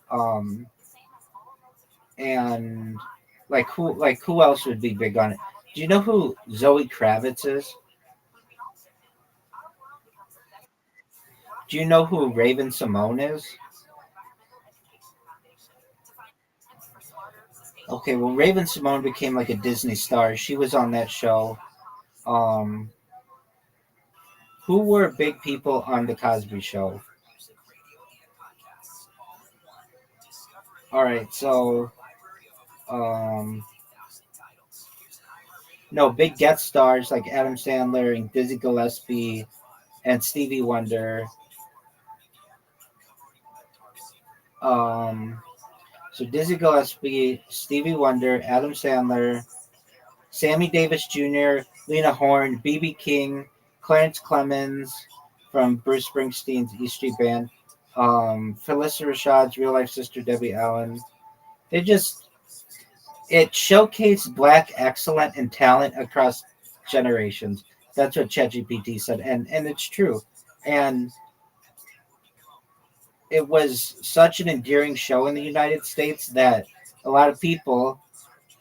And who else would be big on it? Do you know who Zoe Kravitz is? Do you know who Raven Simone is? Okay, well Raven Simone became like a Disney star. She was on that show. Um, who were big people on the Cosby Show? All right, so um, no big guest stars like Adam Sandler and Dizzy Gillespie and Stevie Wonder. Um, so Dizzy Gillespie, Stevie Wonder, Adam Sandler, Sammy Davis Jr., Lena Horne, BB King, Clarence Clemens from Bruce Springsteen's E Street Band, Phyllis Rashad's real life sister Debbie Allen. They just it showcased black excellence and talent across generations. That's what ChatGPT said, and it's true. And it was such an endearing show in the United States that a lot of people,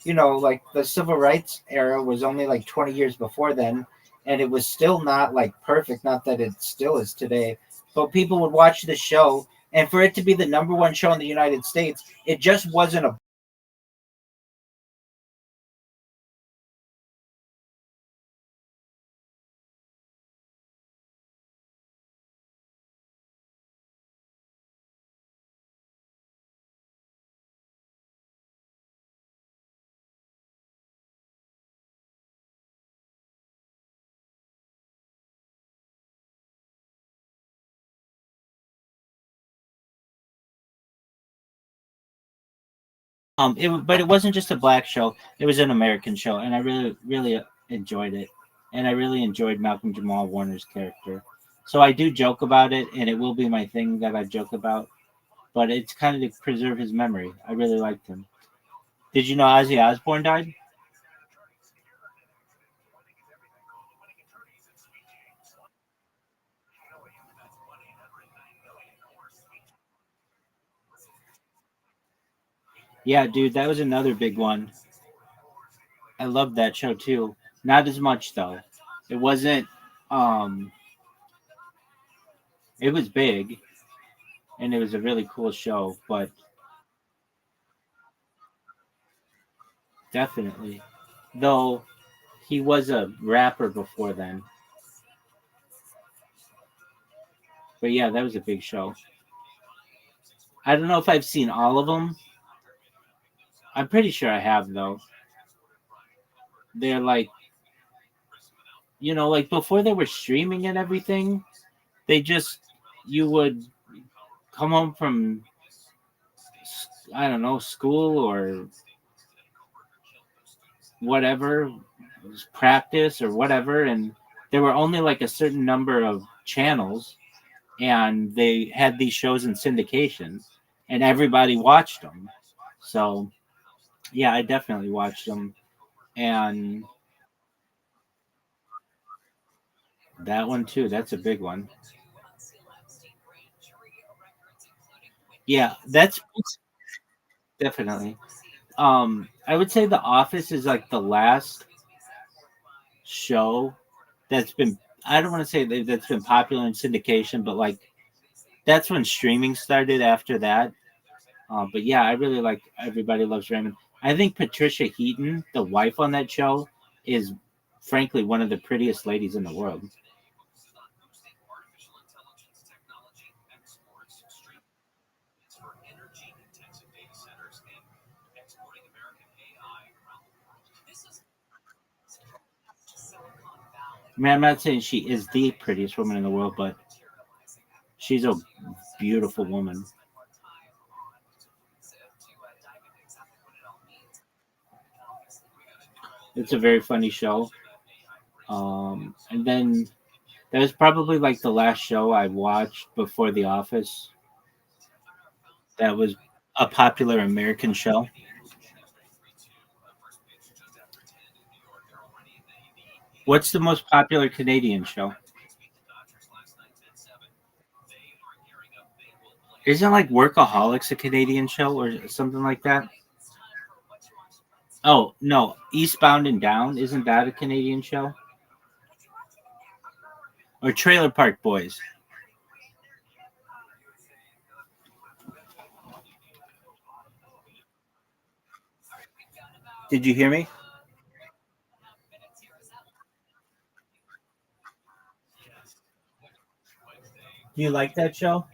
like the civil rights era was only like 20 years before then, and it was still not like perfect. Not that it still is today, but people would watch the show, and for it to be the number one show in the United States, it just wasn't a But it wasn't just a black show; it was an American show, and I really enjoyed it, and I really enjoyed Malcolm Jamal Warner's character. So I do joke about it, and it will be my thing that I joke about. But it's kind of to preserve his memory. I really liked him. Did you know Ozzy Osbourne died? Yeah, dude, that was another big one. I loved that show too. Not as much though. It wasn't. Um, it was big, and it was a really cool show. But definitely, though, he was a rapper before then. But yeah, that was a big show. I don't know if I've seen all of them. I'm pretty sure I have though. They're like, like before they were streaming and everything. They just you would come home from, I don't know, school or whatever, practice or whatever, and there were only like a certain number of channels, and they had these shows in syndication, and everybody watched them. So yeah, I definitely watched them, and that one too. That's a big one. Yeah, that's definitely. I would say The Office is like the last show that's been. I don't want to say that's been popular in syndication, but like that's when streaming started. After that, but yeah, I really like Everybody Loves Raymond. I think Patricia Heaton, the wife on that show, is frankly one of the prettiest ladies in the world. I mean, I'm not saying she is the prettiest woman in the world, but she's a beautiful woman. It's a very funny show. And then that was probably like the last show I watched before The Office. That was a popular American show. What's the most popular Canadian show? Isn't like Workaholics a Canadian show or something like that? Oh no, Eastbound and Down, isn't that a Canadian show? Or Trailer Park Boys? Did you hear me? Do you like that show?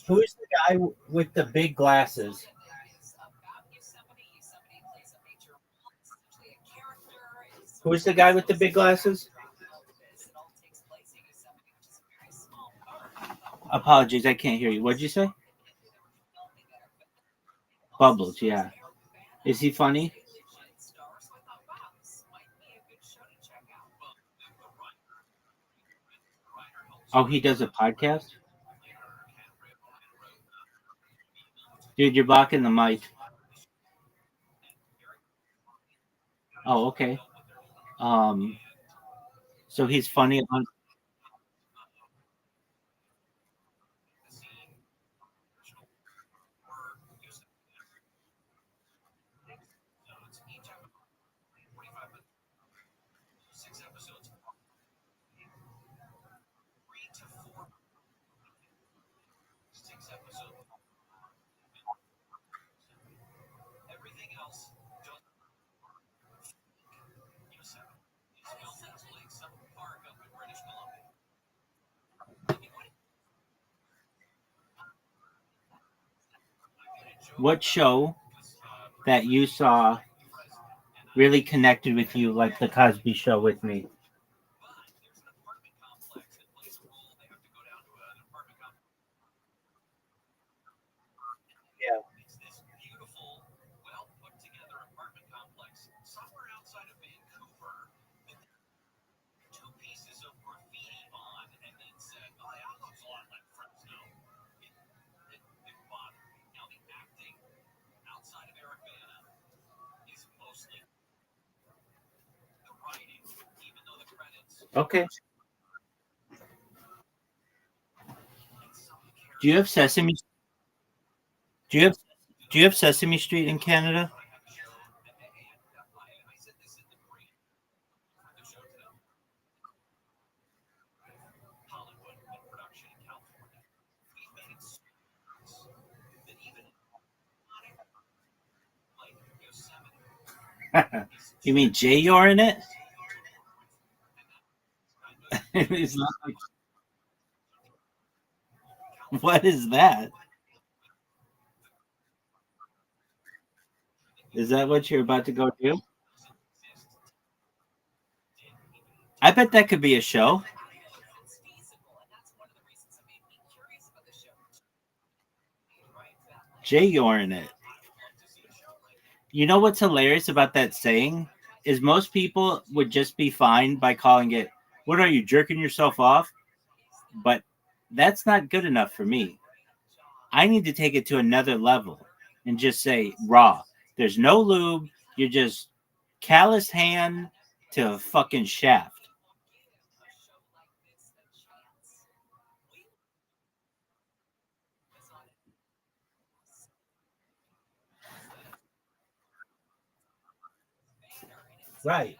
Who's the guy with the big glasses? Who's the guy with the big glasses? Apologies, I can't hear you. What'd you say? Bubbles, yeah. Is he funny? Oh, he does a podcast? Dude, you're blocking the mic. Oh, okay. Um, so he's funny on. What show that you saw really connected with you like the Cosby Show with me. Yeah. Okay. Do you have Sesame? Do you have Do you have Sesame Street in Canada? You mean Jay you're in it? It's not like, what is that? Is that what you're about to go do? I bet that could be a show. Jay you're in it. You know what's hilarious about that saying is most people would just be fine by calling it, "What are you jerking yourself off?" But that's not good enough for me. I need to take it to another level and just say raw. There's no lube. You're just calloused hand to a fucking shaft. Right.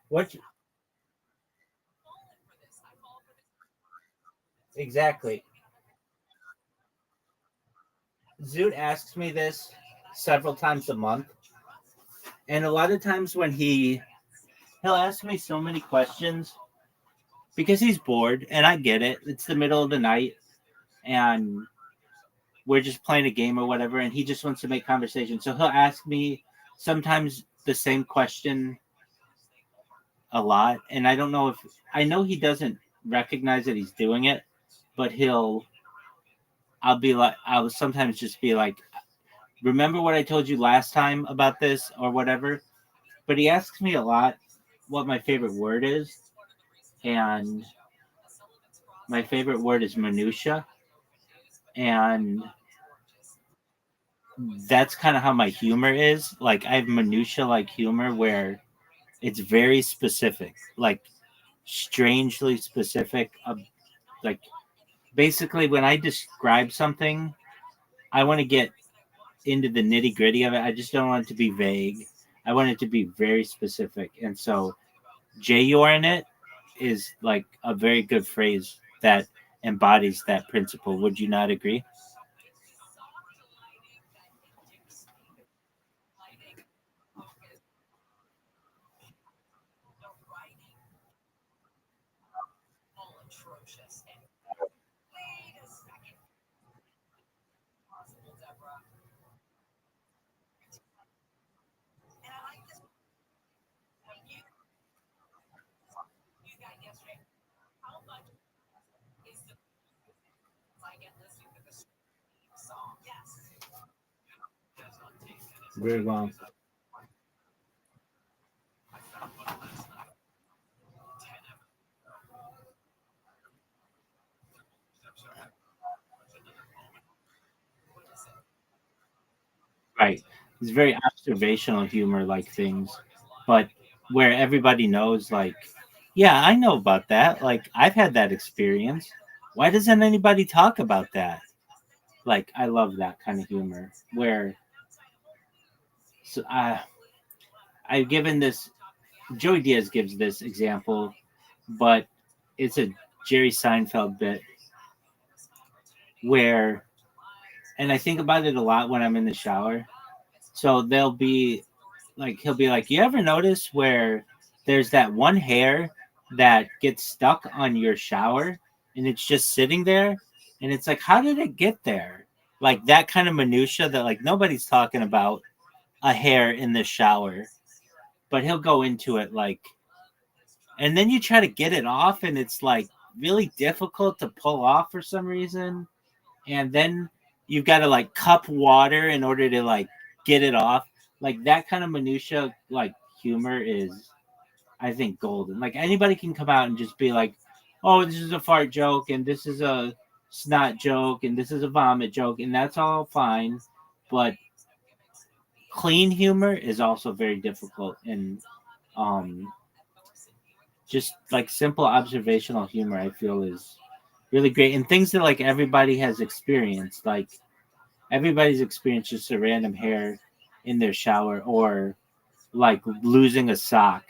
What exactly? Zoot asks me this several times a month, and a lot of times when he'll ask me so many questions because he's bored, and I get it. It's the middle of the night, and we're just playing a game or whatever, and he just wants to make conversation. So he'll ask me sometimes the same question a lot, and I don't know if I know he doesn't recognize that he's doing it, but I'll sometimes just be like, remember what I told you last time about this or whatever. But he asks me a lot what my favorite word is, and my favorite word is minutia, and that's kind of how my humor is. Like I have minutia like humor where it's very specific, like strangely specific. Like basically, when I describe something, I want to get into the nitty gritty of it. I just don't want it to be vague. I want it to be very specific. And so, Jay, you're in it is like a very good phrase that embodies that principle. Would you not agree? Very well. Right. It's very observational humor like things, but where everybody knows, like, yeah, I know about that. Like, I've had that experience. Why doesn't anybody talk about that? Like, I love that kind of humor where so, I've given this, Joey Diaz gives this example, but it's a Jerry Seinfeld bit where, and I think about it a lot when I'm in the shower. So they'll be like, he'll be like, you ever notice where there's that one hair that gets stuck on your shower and it's just sitting there? And it's like, how did it get there? Like that kind of minutia that like nobody's talking about. a hair in the shower, but he'll go into it like, and then you try to get it off, and it's like really difficult to pull off for some reason. And then you've got to like cup water in order to like get it off. Like that kind of minutia, like humor is, I think, golden. Like anybody can come out and just be like, "Oh, this is a fart joke, and this is a snot joke, and this is a vomit joke," and that's all fine. But clean humor is also very difficult, and um, just like simple observational humor, I feel is really great, and things that like everybody has experienced. Like everybody's experienced just a random hair in their shower, or like losing a sock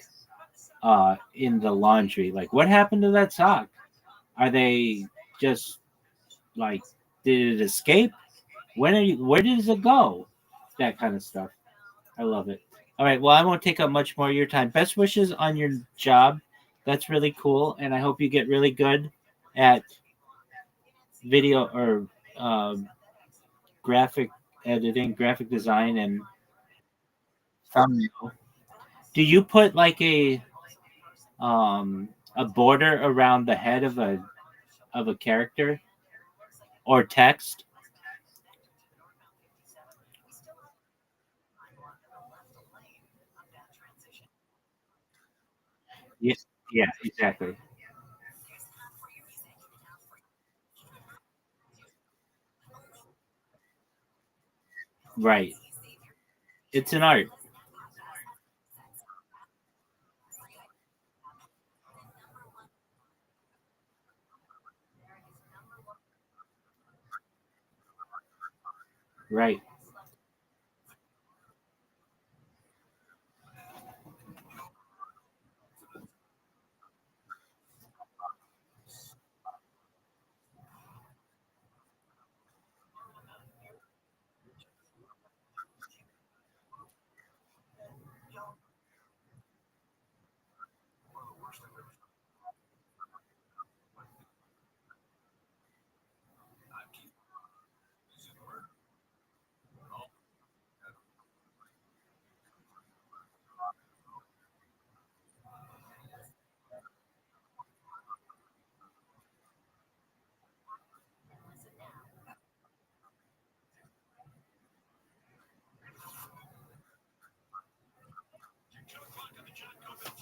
in the laundry. Like, what happened to that sock? Are they just like, did it escape? Where does it go? That kind of stuff. I love it. All right. Well, I won't take up much more of your time. Best wishes on your job. That's really cool. And I hope you get really good at video or graphic editing, graphic design, and thumbnail. Do you put like a border around the head of a character or text? Yes. Yeah. Exactly. Right. It's an art. Right.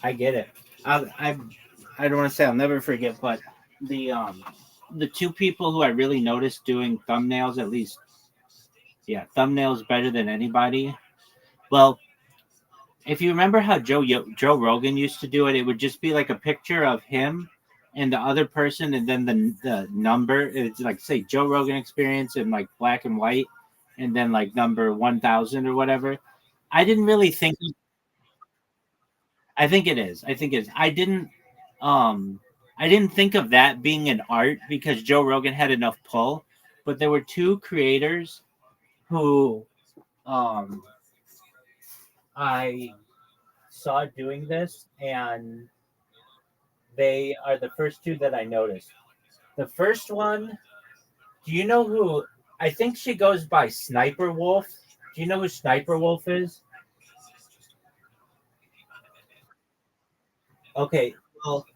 I get it. I don't want to say I'll never forget, but the um the two people who I really noticed doing thumbnails, at least, yeah, thumbnails better than anybody. Well, if you remember how Joe Rogan used to do it, it would just be like a picture of him and the other person, and then the number. It's like, say, Joe Rogan Experience in like black and white, and then like number 1,000 or whatever. I didn't really think. I think it is. I think it is. Um I didn't think of that being an art because Joe Rogan had enough pull, but there were two creators who um I saw doing this, and they are the first two that I noticed. The first one, do you know who? I think she goes by Sniper Wolf. Do you know who Sniper Wolf is? Okay, well,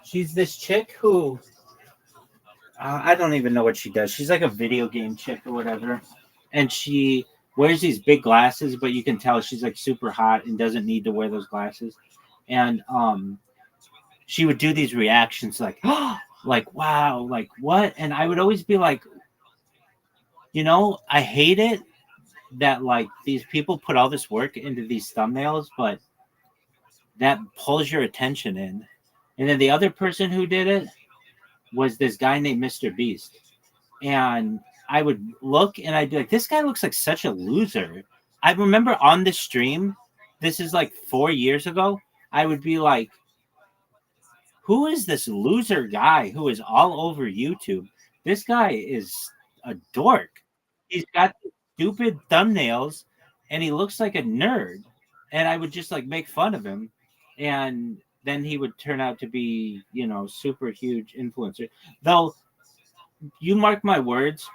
she's this chick who I don't even know what she does. She's like a video game chick or whatever, and she wears these big glasses, but you can tell she's like super hot and doesn't need to wear those glasses. And she would do these reactions like, oh, like wow, like what? And I would always be like, I hate it that like these people put all this work into these thumbnails, but that pulls your attention in. And then the other person who did it was this guy named Mr. Beast. And I would look and I'd be like, this guy looks like such a loser. I remember on the stream, this is like 4 years ago, I would be like, who is this loser guy who is all over YouTube? This guy is a dork. He's got stupid thumbnails and he looks like a nerd. And I would just like make fun of him. And then he would turn out to be, super huge influencer. Though, you mark my words,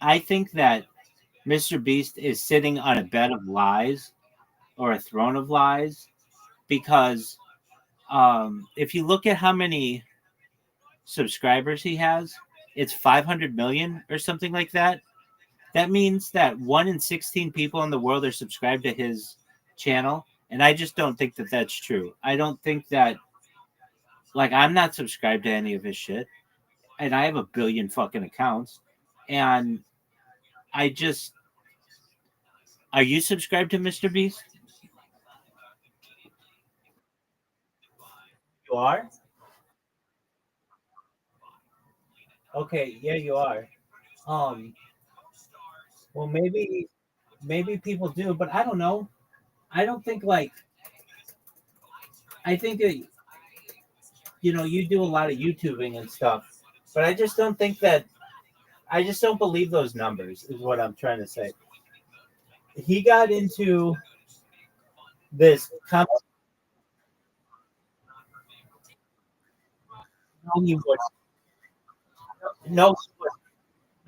I think that Mr. Beast is sitting on a bed of lies or a throne of lies because if you look at how many subscribers he has, it's 500 million or something like that. That means that 1 in 16 people in the world are subscribed to his channel. And I just don't think that that's true. I don't think that, like, I'm not subscribed to any of his shit. And I have a billion fucking accounts. And I just, are you subscribed to Mr. Beast? You are? Okay, yeah, you are. Um, well, maybe people do, but I don't know. I don't think like I think that you do a lot of YouTubing and stuff, but I just don't think that I just don't believe those numbers. Is what I'm trying to say. He got into this. No, he would. No,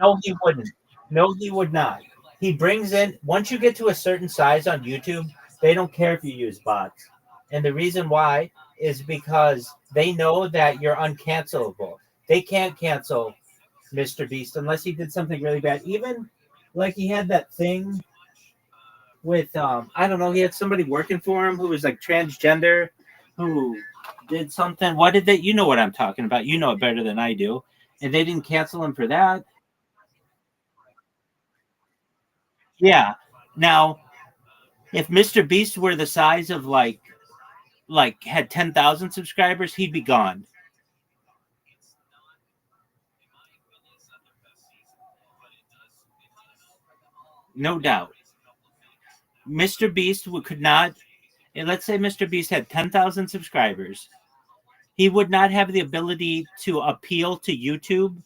no, he wouldn't. No, he would not. He brings in once you get to a certain size on YouTube, they don't care if you use bots. And the reason why is because they know that you're uncancelable. They can't cancel Mr. Beast unless he did something really bad. Even like he had that thing with I don't know, he had somebody working for him who was like transgender who did something. What did they you know what I'm talking about. You know it better than I do. And they didn't cancel him for that. Yeah. Now, if Mr. Beast were the size of like had 10,000 subscribers, he'd be gone. No doubt. Mr. Beast could not and let's say Mr. Beast had 10,000 subscribers. He would not have the ability to appeal to YouTube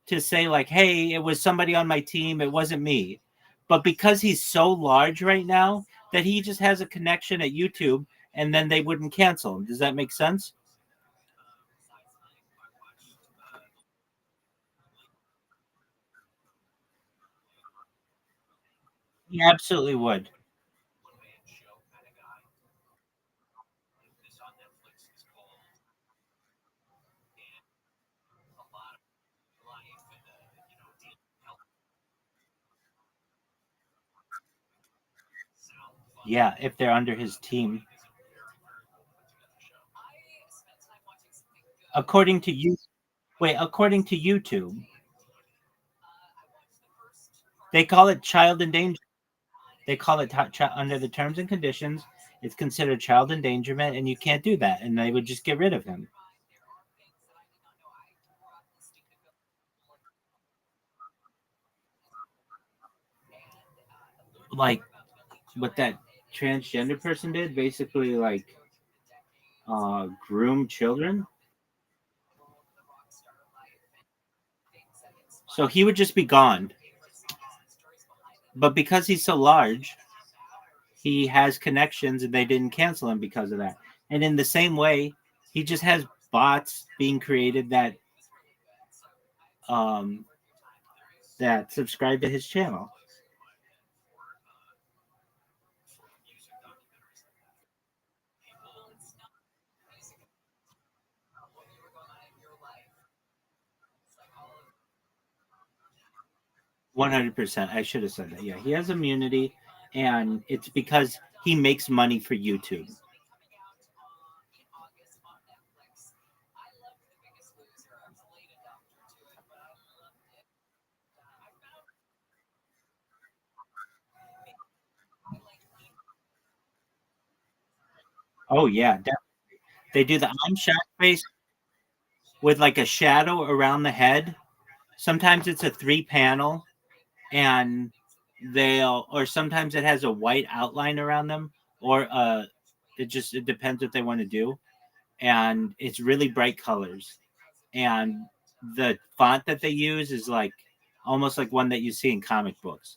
to say like, "Hey, it was somebody on my team, it wasn't me." But because he's so large right now that he just has a connection at YouTube and then they wouldn't cancel him. Does that make sense? He absolutely would. 'Yeah, if they're under his team. According to you according to YouTube, they call it child endangerment. They call it under the terms and conditions, it's considered child endangerment and you can't do that and they would just get rid of him. Like what that transgender person did, basically like groom children. So he would just be gone. But because he's so large, he has connections and they didn't cancel him because of that. And in the same way, he just has bots being created um, that subscribe to his channel. 100%. I should have said that. Yeah, he has immunity, and it's because he makes money for YouTube. Oh yeah, they do the I'm shot face with like a shadow around the head. Sometimes it's a three panel, and or sometimes it has a white outline around them, or it depends what they want to do, and it's really bright colors, and the font that they use is like almost like one that you see in comic books.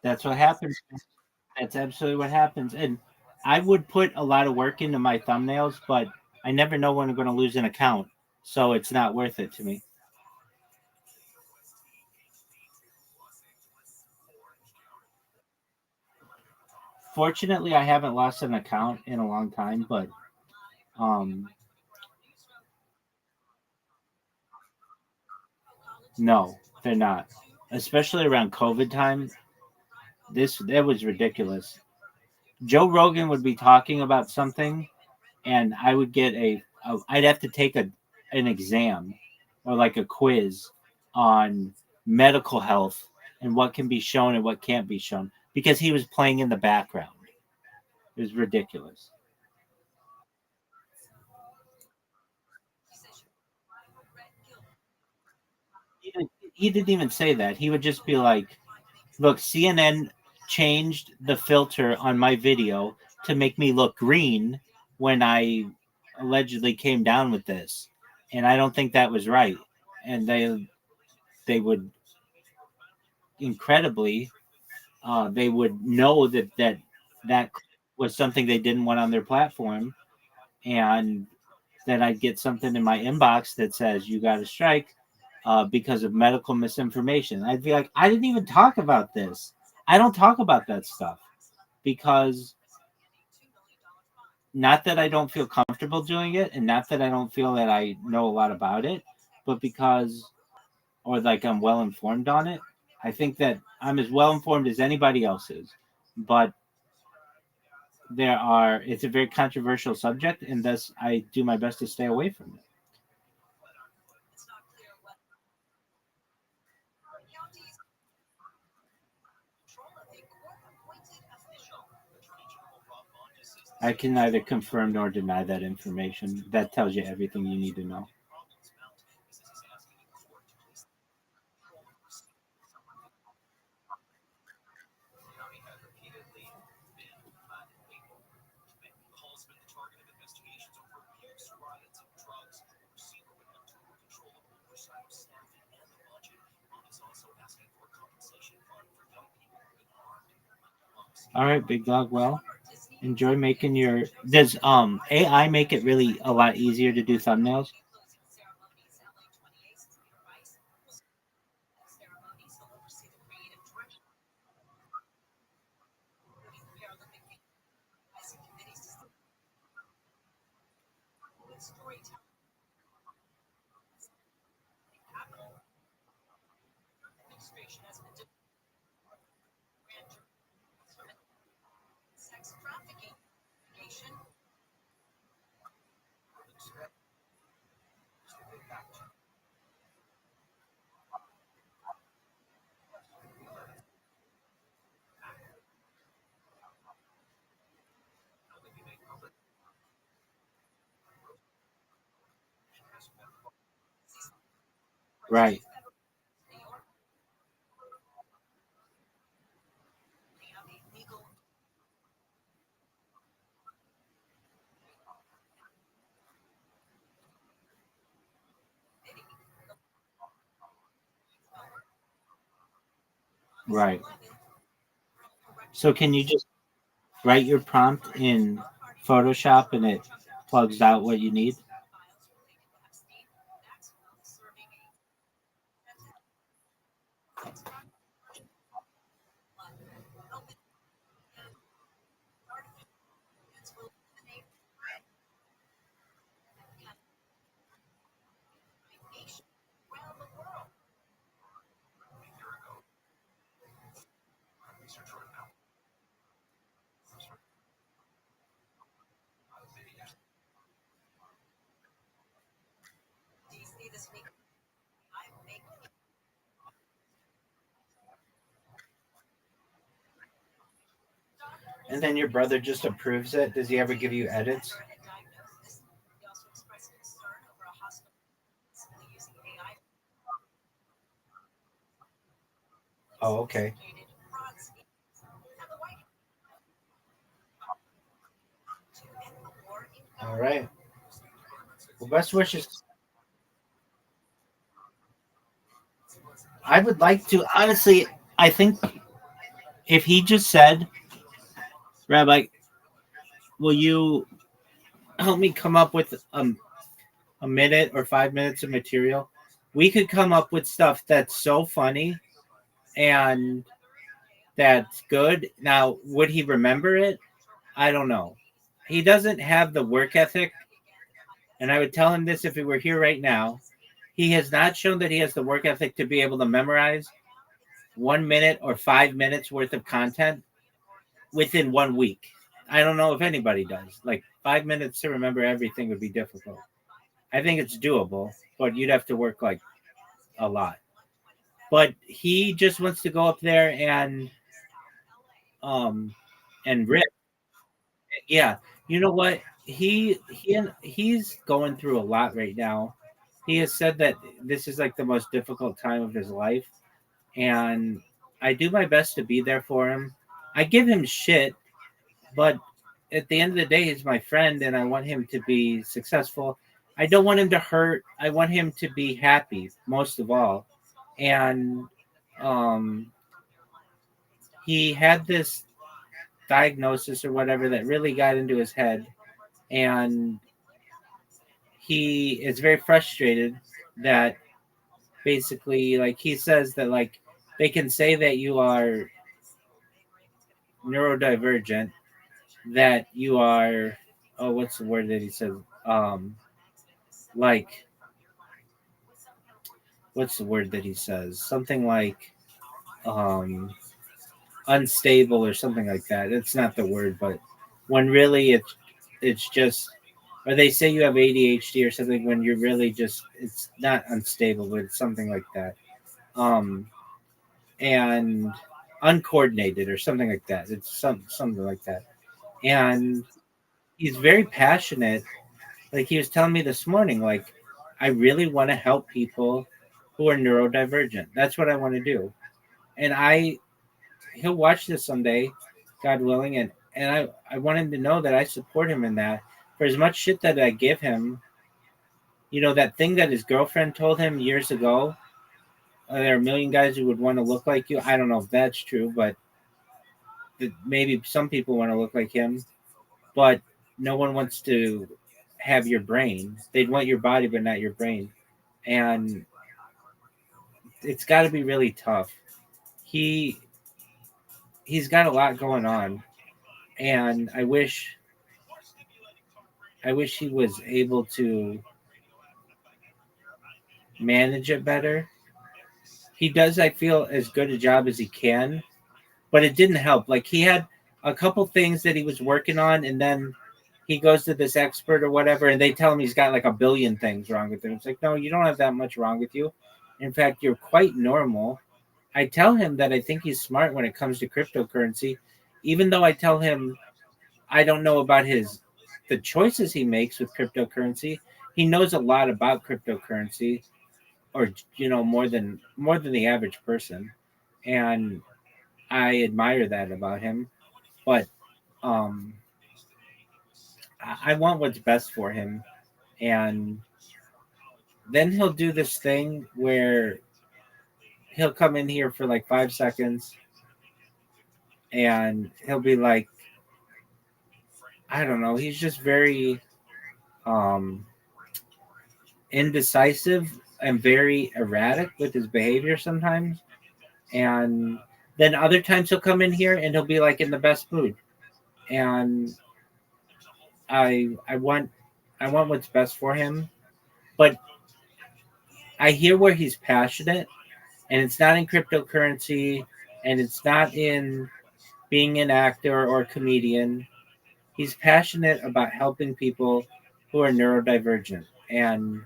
That's what happens. That's absolutely what happens. And I would put a lot of work into my thumbnails, but I never know when I'm going to lose an account, so it's not worth it to me. Fortunately, I haven't lost an account in a long time, but um, no, they're not. Especially around COVID time, this that was ridiculous. Joe Rogan would be talking about something, and I would get I'd have to take an exam or like a quiz on medical health and what can be shown and what can't be shown because he was playing in the background. It was ridiculous. He didn't even say that. He would just be like, "Look, CNN changed the filter on my video to make me look green when I allegedly came down with this, and I don't think that was right." And they would incredibly they would know that was something they didn't want on their platform, and then I'd get something in my inbox that says you got a strike because of medical misinformation. I'd be like, I didn't even talk about this. I don't talk about that stuff because not that I don't feel comfortable doing it, and not that I don't feel that I know a lot about it, but because or like I'm well informed on it. I think that I'm as well informed as anybody else is, but it's a very controversial subject, and thus I do my best to stay away from it. I can neither confirm nor deny that information. That tells you everything you need to know. All right, big dog. Well, enjoy making your. Does AI make it really a lot easier to do thumbnails? Right, right. So can you just write your prompt in Photoshop and it plugs out what you need? And then your brother just approves it. Does he ever give you edits? Oh, okay. All right. Well, best wishes. I would like to honestly. I think If he just said, Rabbi, will you help me come up with a minute or 5 minutes of material? We could come up with stuff that's so funny and that's good. Now, would he remember it? I don't know. He doesn't have the work ethic, and I would tell him this if he were here right now. He has not shown that he has the work ethic to be able to memorize 1 minute or 5 minutes worth of content within 1 week. I don't know if anybody does. Like 5 minutes to remember everything would be difficult. I think it's doable, but you'd have to work like a lot. But he just wants to go up there um and rip. Yeah, you know what? He's going through a lot right now. He has said that this is like the most difficult time of his life, and I do my best to be there for him. I give him shit, but at the end of the day, he's my friend, and I want him to be successful. I don't want him to hurt. I want him to be happy most of all. And um, he had this diagnosis or whatever that really got into his head, and he is very frustrated that basically, like, he says that like they can say that you are neurodivergent, that you are, oh, what's the word that he says, like, what's the word that he says, something like um unstable or something like that. It's not the word, but when really it's just, or they say you have ADHD or something, when you're really just, it's not unstable, but it's something like that. um and uncoordinated or something like that. It's something like that. And he's very passionate. Like he was telling me this morning, like, I really want to help people who are neurodivergent. That's what I want to do. And he'll watch this someday, God willing, and I want him to know that I support him in that. For as much shit that I give him, that thing that his girlfriend told him years ago, there are a million guys who would want to look like you. I don't know if that's true, but maybe some people want to look like him, but no one wants to have your brain. They'd want your body, but not your brain. And it's got to be really tough. He he's got a lot going on, and I wish he was able to manage it better. He does, I feel, as good a job as he can, but it didn't help. Like he had a couple things that he was working on, and then he goes to this expert or whatever, and they tell him he's got like a billion things wrong with him. It's like, no, you don't have that much wrong with you. In fact, you're quite normal. I tell him that I think he's smart when it comes to cryptocurrency, even though I tell him I don't know about the choices he makes with cryptocurrency. He knows a lot about cryptocurrency, or more than the average person, and I admire that about him. But um, I want what's best for him, and then he'll do this thing where he'll come in here for like 5 seconds, and he'll be like, I don't know, he's just very um, indecisive and very erratic with his behavior sometimes. And then other times he'll come in here and he'll be like in the best mood. And I want what's best for him, but I hear where he's passionate, and it's not in cryptocurrency, and it's not in being an actor or a comedian. He's passionate about helping people who are neurodivergent, and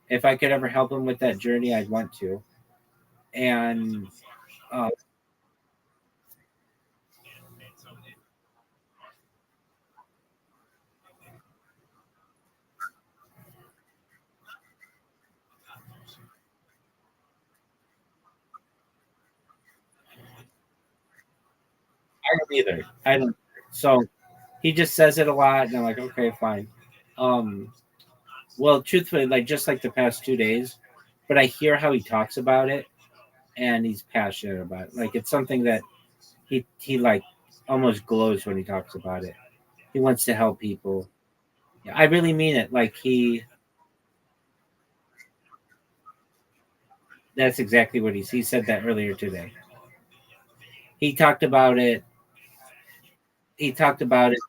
if I could ever help him with that journey, I'd want to. And uh, I don't either. I don't. So he just says it a lot, and I'm like, okay, fine. Um, well, truthfully, like just like the past 2 days, but I hear how he talks about it, and he's passionate about it. Like it's something that he like almost glows when he talks about it. He wants to help people. I really mean it. Like that's exactly what he said that earlier today. He talked about it. He talked about it.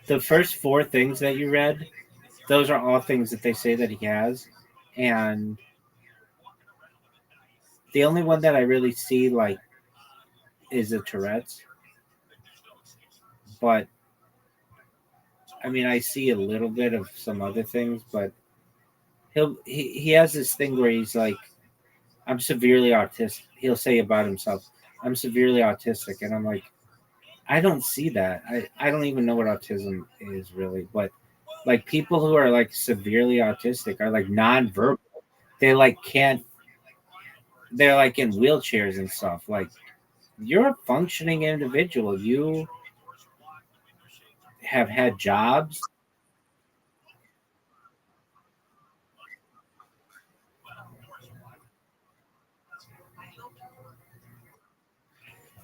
The first four things that you read, those are all things that they say that he has, and the only one that I really see like is the Tourette's. But I mean, I see a little bit of some other things, but he has this thing where he's like, I'm severely autistic. He'll say about himself, I'm severely autistic, and I'm like, I don't see that. I don't even know what autism is really, but like people who are like severely autistic are like nonverbal. They like can't. They're like in wheelchairs and stuff. Like you're a functioning individual. You have had jobs,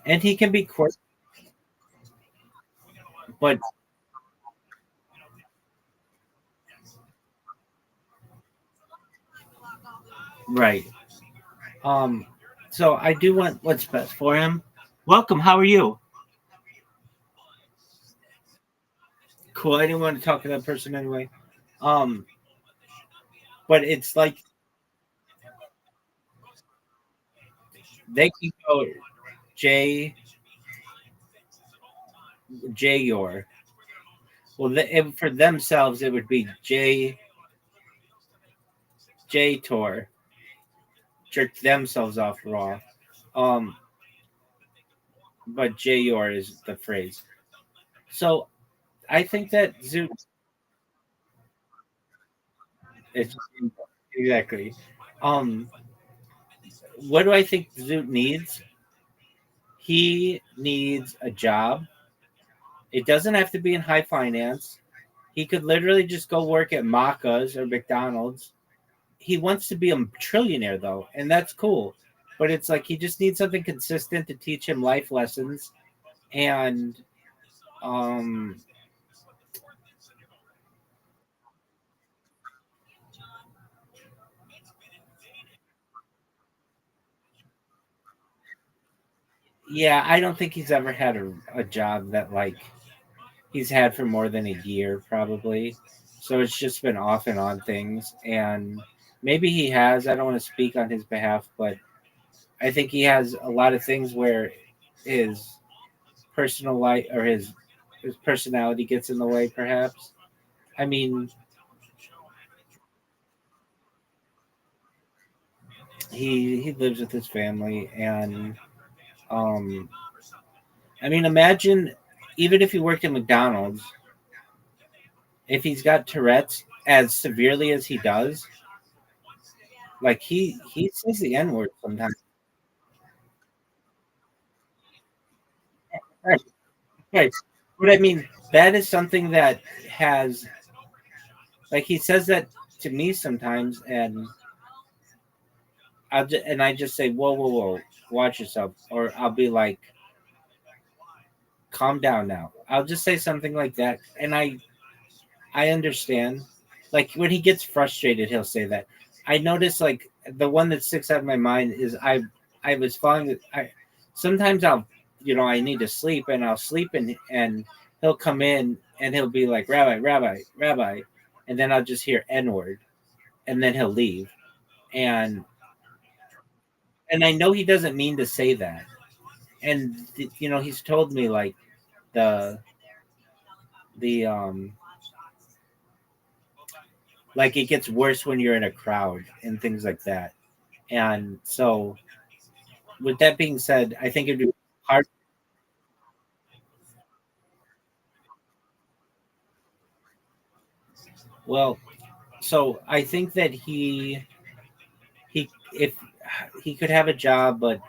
and he can be quirky, but right. Um. So I do want what's best for him. Welcome. How are you? Cool. I didn't want to talk to that person anyway. Um. But it's like they can go J Yor. Well, for themselves, it would be J Tor. Jerk themselves off raw. Um, but Yor is the phrase. So I think that Zoot is exactly. Um, what do I think Zoot needs? He needs a job. It doesn't have to be in high finance. He could literally just go work at Macca's or McDonald's. He wants to be a trillionaire though, and that's cool. But it's like he just needs something consistent to teach him life lessons and um yeah, I don't think he's ever had a job that like he's had for more than a year probably. So it's just been off and on things, and maybe he has. I don't want to speak on his behalf, but I think he has a lot of things where his personal life or his personality gets in the way perhaps. I mean, he lives with his family, and um I mean, imagine even if he worked at McDonald's, if he's got Tourette's as severely as he does, like he says the N word sometimes. Right, right. But I mean, that is something that has like he says that to me sometimes, and I just say, whoa, whoa, whoa, watch yourself, or I'll be like, calm down now. I'll just say something like that, and I understand. Like when he gets frustrated, he'll say that. I notice like the one that sticks out of my mind is I was falling. I sometimes I need to sleep and I'll sleep and he'll come in and he'll be like Rabbi, and then I'll just hear N word and then he'll leave and I know he doesn't mean to say that and he's told me like the the like it gets worse when you're in a crowd and things like that. And so with that being said, I think it'd be hard. Well, so I think that he if he could have a job, but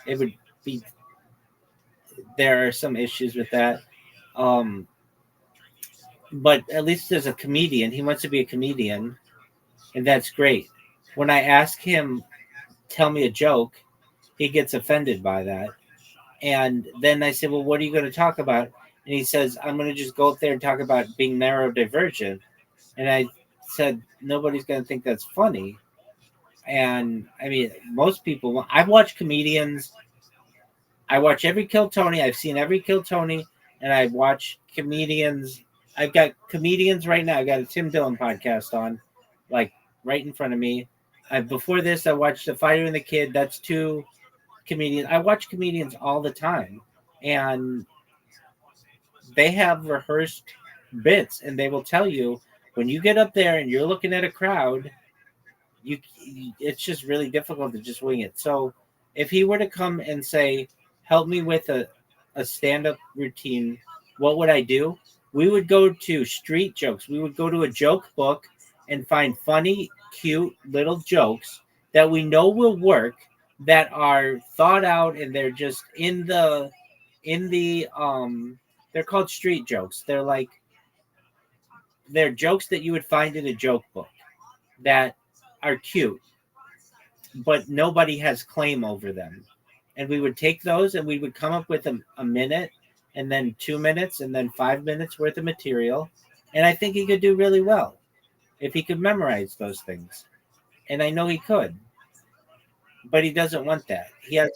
it would be there are some issues with that. Um, but at least as a comedian, he wants to be a comedian, and that's great. When I ask him, tell me a joke, he gets offended by that. And then I say, well, what are you going to talk about? And he says, I'm going to just go up there and talk about being neurodivergent. And I said, nobody's going to think that's funny. And I mean, most people, I've watched comedians. I watch every Kill Tony. I've seen every Kill Tony, and I watch comedians. I've got comedians right now. I got a Tim Dillon podcast on, like right in front of me. Before this, I watched The Fighter and the Kid. That's two comedians. I watch comedians all the time, and they have rehearsed bits, and they will tell you when you get up there and you're looking at a crowd, you it's just really difficult to just wing it. So if he were to come and say, help me with a stand-up routine, what would I do? We would go to street jokes. We would go to a joke book and find funny, cute little jokes that we know will work, that are thought out, and they're just in the they're called street jokes. They're jokes that you would find in a joke book that are cute, but nobody has claim over them. And we would take those and we would come up with a minute, and then 2 minutes, and then 5 minutes worth of material. And I think he could do really well if he could memorize those things. And I know he could, but he doesn't want that. He has,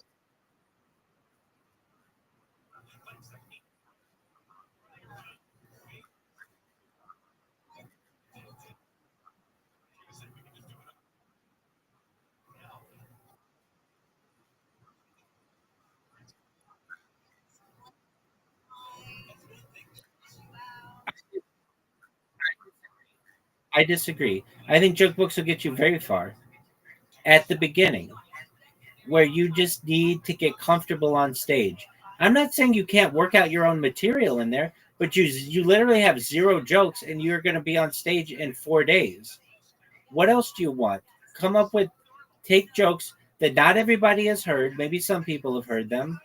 I disagree. I think joke books will get you very far at the beginning, where you just need to get comfortable on stage. I'm not saying you can't work out your own material in there, but you literally have zero jokes and you're going to be on stage in 4 days. What else do you want? Come up with take jokes that not everybody has heard, maybe some people have heard them,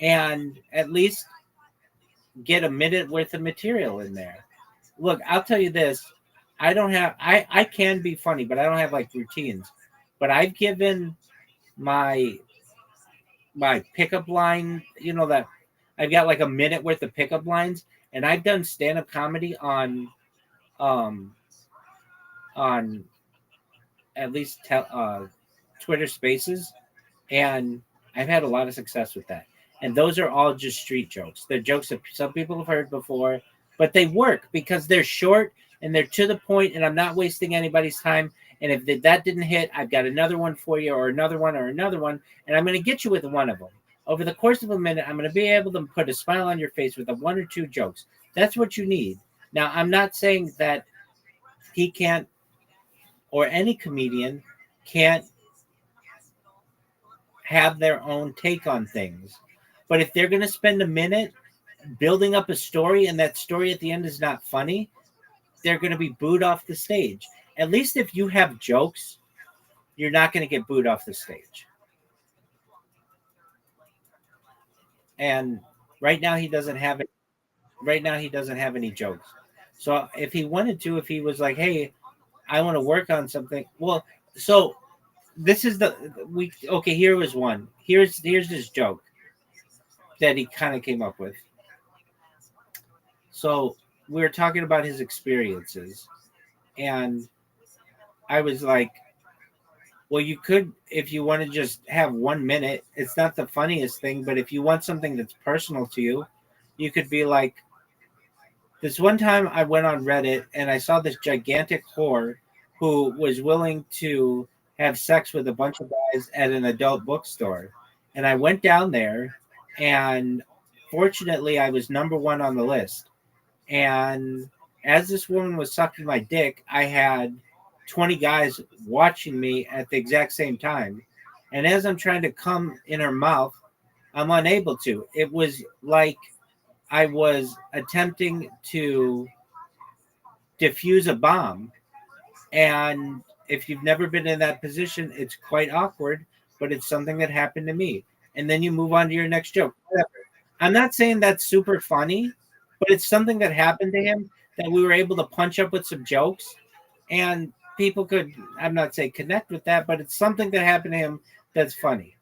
and at least get a minute worth of material in there. Look, I'll tell you this. I can be funny, but I don't have like routines. But I've given my pickup line, that I've got like a minute worth of pickup lines, and I've done stand up comedy um on at least Twitter Spaces, and I've had a lot of success with that. And those are all just street jokes. They're jokes that some people have heard before, but they work because they're short and they're to the point, and I'm not wasting anybody's time. And if that didn't hit, I've got another one for you, or another one, or another one, and I'm going to get you with one of them. Over the course of a minute, I'm going to be able to put a smile on your face with a one or two jokes. That's what you need. Now, I'm not saying that he can't, or any comedian can't have their own take on things. But if they're going to spend a minute building up a story, and that story at the end is not funny, they're going to be booed off the stage. At least if you have jokes, you're not going to get booed off the stage. And right now he doesn't have it. Right now he doesn't have any jokes. So if he wanted to, if he was like, "Hey, I want to work on something," well, so this is the we okay. Here was one. Here's this joke that he kind of came up with. So we were talking about his experiences, and I was like, well, you could, if you want to just have 1 minute, it's not the funniest thing, but if you want something that's personal to you, you could be like, this one time I went on Reddit and I saw this gigantic whore who was willing to have sex with a bunch of guys at an adult bookstore. And I went down there, and fortunately I was number one on the list. And as this woman was sucking my dick, I had 20 guys watching me at the exact same time. and as I'm trying to come in her mouth, I'm unable to. It was like I was attempting to defuse a bomb. And if you've never been in that position, it's quite awkward, but it's something that happened to me. And then you move on to your next joke. Whatever. I'm not saying that's super funny, but it's something that happened to him that we were able to punch up with some jokes, and people could, I'm not saying connect with that, but it's something that happened to him that's funny.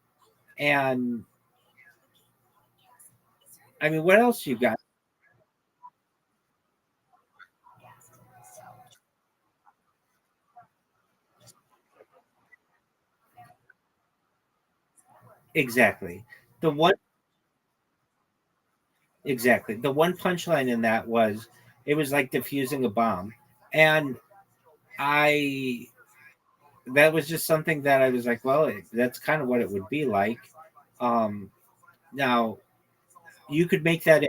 And I mean, what else you got? Exactly. The one Exactly. The one punchline in that was it was like diffusing a bomb. And I that was just something that I was like, well, that's kind of what it would be like. Um Now you could make that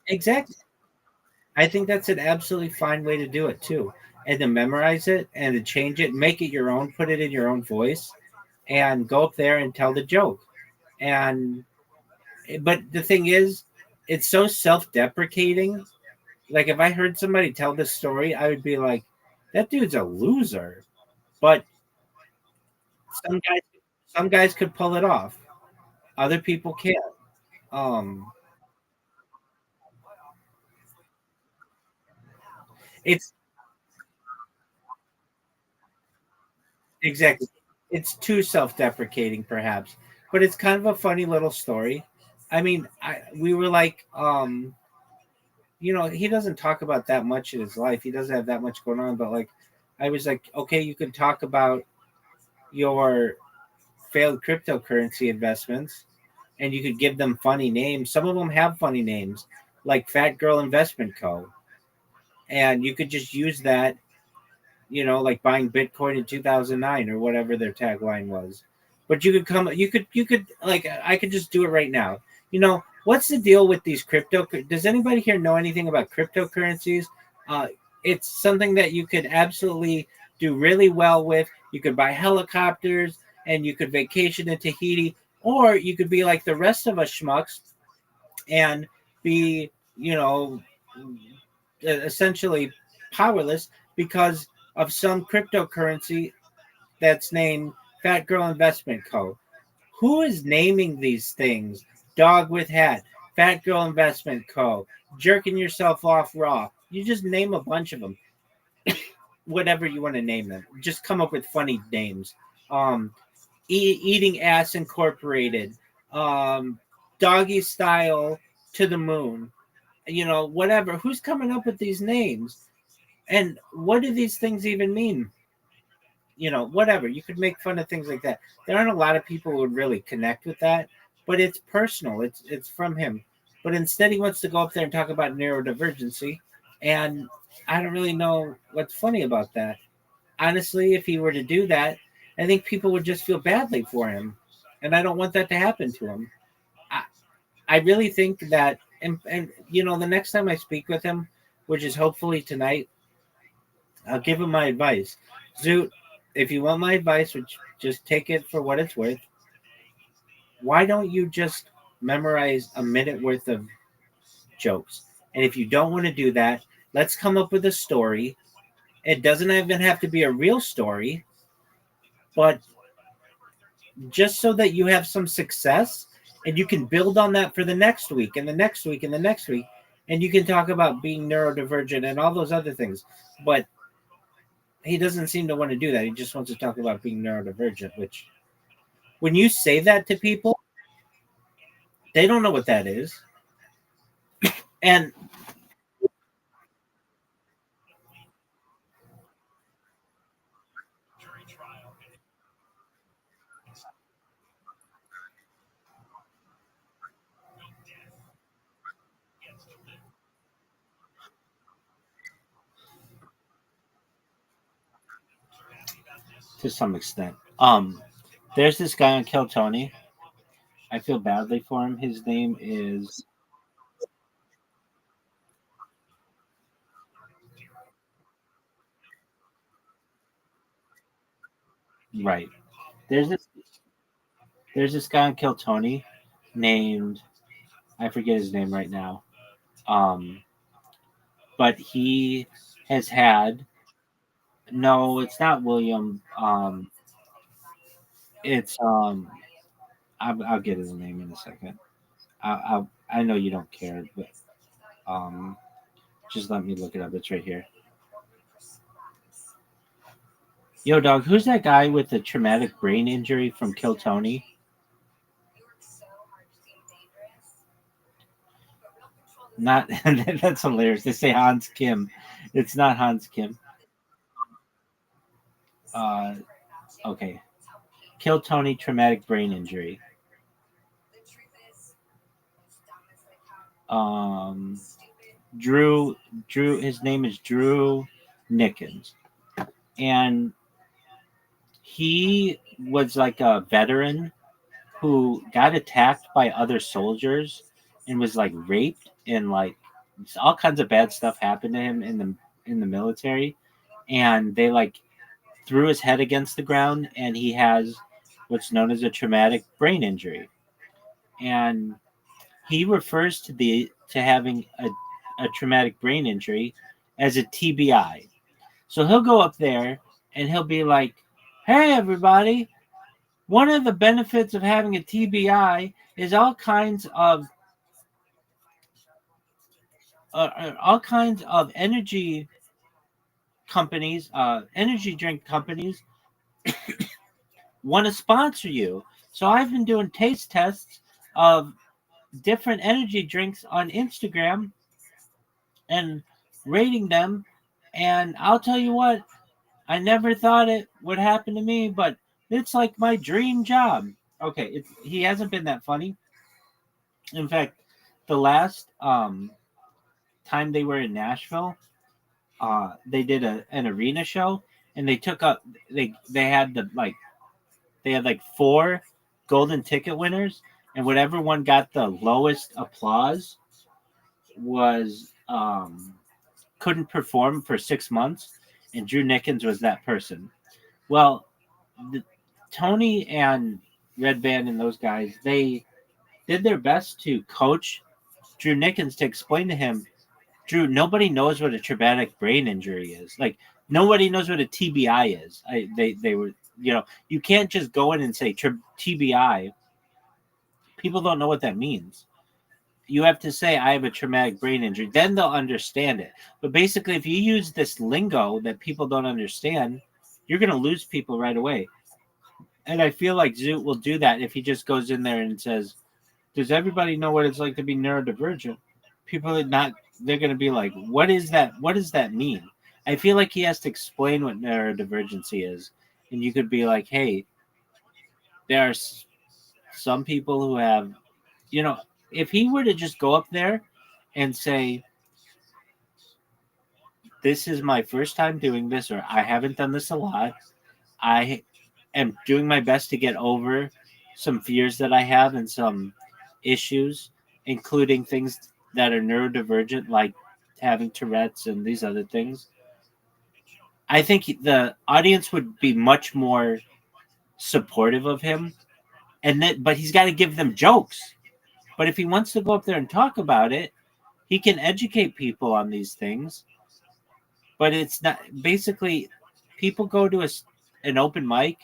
exactly. I think that's an absolutely fine way to do it too. And to memorize it and to change it, make it your own, put it in your own voice, and go up there and tell the joke. And but the thing is, it's so self-deprecating. Like if I heard somebody tell this story, I would be like, that dude's a loser. But some guys some guys could pull it off. Other people can't. Um it's exactly it's too self-deprecating perhaps, but it's kind of a funny little story. I mean, we were like he doesn't talk about that much in his life. He doesn't have that much going on, but like I was like, okay, you can talk about your failed cryptocurrency investments and you could give them funny names. Some of them have funny names, like Fat Girl Investment Co. And you could just use that, like buying Bitcoin in 2009 or whatever their tagline was. But you could like I could just do it right now. What's the deal with these crypto? Does anybody here know anything about cryptocurrencies? Uh, it's something that you could absolutely do really well with. You could buy helicopters and you could vacation in Tahiti, or you could be like the rest of us schmucks and be, essentially powerless because of some cryptocurrency that's named Fat Girl Investment Co. Who is naming these things? Dog with hat, Fat Girl Investment Co., jerking yourself off raw. You just name a bunch of them, whatever you want to name them. Just come up with funny names. Um, Eating Ass Incorporated, Doggy Style to the Moon. Whatever. Who's coming up with these names? And what do these things even mean? Whatever. You could make fun of things like that. There aren't a lot of people who would really connect with that, but it's personal. It's from him. But instead, he wants to go up there and talk about neurodivergency, and I don't really know what's funny about that. Honestly, if he were to do that, I think people would just feel badly for him, and I don't want that to happen to him. I, I really think that, and the next time I speak with him, which is hopefully tonight, I'll give him my advice. Zoot, if you want my advice, which just take it for what it's worth, why don't you just memorize a minute worth of jokes? And if you don't want to do that, let's come up with a story. It doesn't even have to be a real story, but just so that you have some success and you can build on that for the next week and the next week and the next week. And you can talk about being neurodivergent and all those other things. But he doesn't seem to want to do that. He just wants to talk about being neurodivergent, which when you say that to people, they don't know what that is. And to some extent, there's this guy on Kill Tony. I feel badly for him. His name is Right. There's this guy on Kill Tony named, I forget his name right now. But he has had, no, it's not William. It's I'll get his name in a second. I know you don't care, but um, just let me look it up. It's right here. Yo, dog, who's that guy with the traumatic brain injury from Kill Tony? Not that's hilarious. They say Hans Kim. It's not Hans Kim. Uh, okay. Kill Tony traumatic brain injury. Um, Drew. His name is Drew Nickens, and he was like a veteran who got attacked by other soldiers and was like raped, and like all kinds of bad stuff happened to him in the military, and they like threw his head against the ground, and he has what's known as a traumatic brain injury, and he refers to having a traumatic brain injury as a TBI. So he'll go up there and he'll be like, "Hey everybody, one of the benefits of having a TBI is all kinds of energy companies, energy drink companies want to sponsor you. So I've been doing taste tests of different energy drinks on Instagram and rating them. And I'll tell you what, I never thought it would happen to me, but it's like my dream job." Okay, he hasn't been that funny. In fact, the last time they were in Nashville, they did an arena show, and they took up they had like four golden ticket winners, and whatever one got the lowest applause was couldn't perform for 6 months, and Drew Nickens was that person. Well, Tony and Red Band and those guys, they did their best to coach Drew Nickens to explain to him, Drew, nobody knows what a traumatic brain injury is. Like nobody knows what a TBI is. They were, you can't just go in and say TBI. People don't know what that means. You have to say I have a traumatic brain injury, then they'll understand it. But basically, if you use this lingo that people don't understand, you're going to lose people right away. And I feel like Zoot will do that if he just goes in there and says, "Does everybody know what it's like to be neurodivergent?" People are not. They're going to be like, "What is that? What does that mean?" I feel like he has to explain what neurodivergency is, and you could be like, "Hey, there are some people who have, if he were to just go up there and say, 'This is my first time doing this,' or 'I haven't done this a lot. I am doing my best to get over some fears that I have and some issues, including things that are neurodivergent, like having Tourette's and these other things,' I think the audience would be much more supportive of him. But he's got to give them jokes. But if he wants to go up there and talk about it, he can educate people on these things. But it's not, basically, people go to an open mic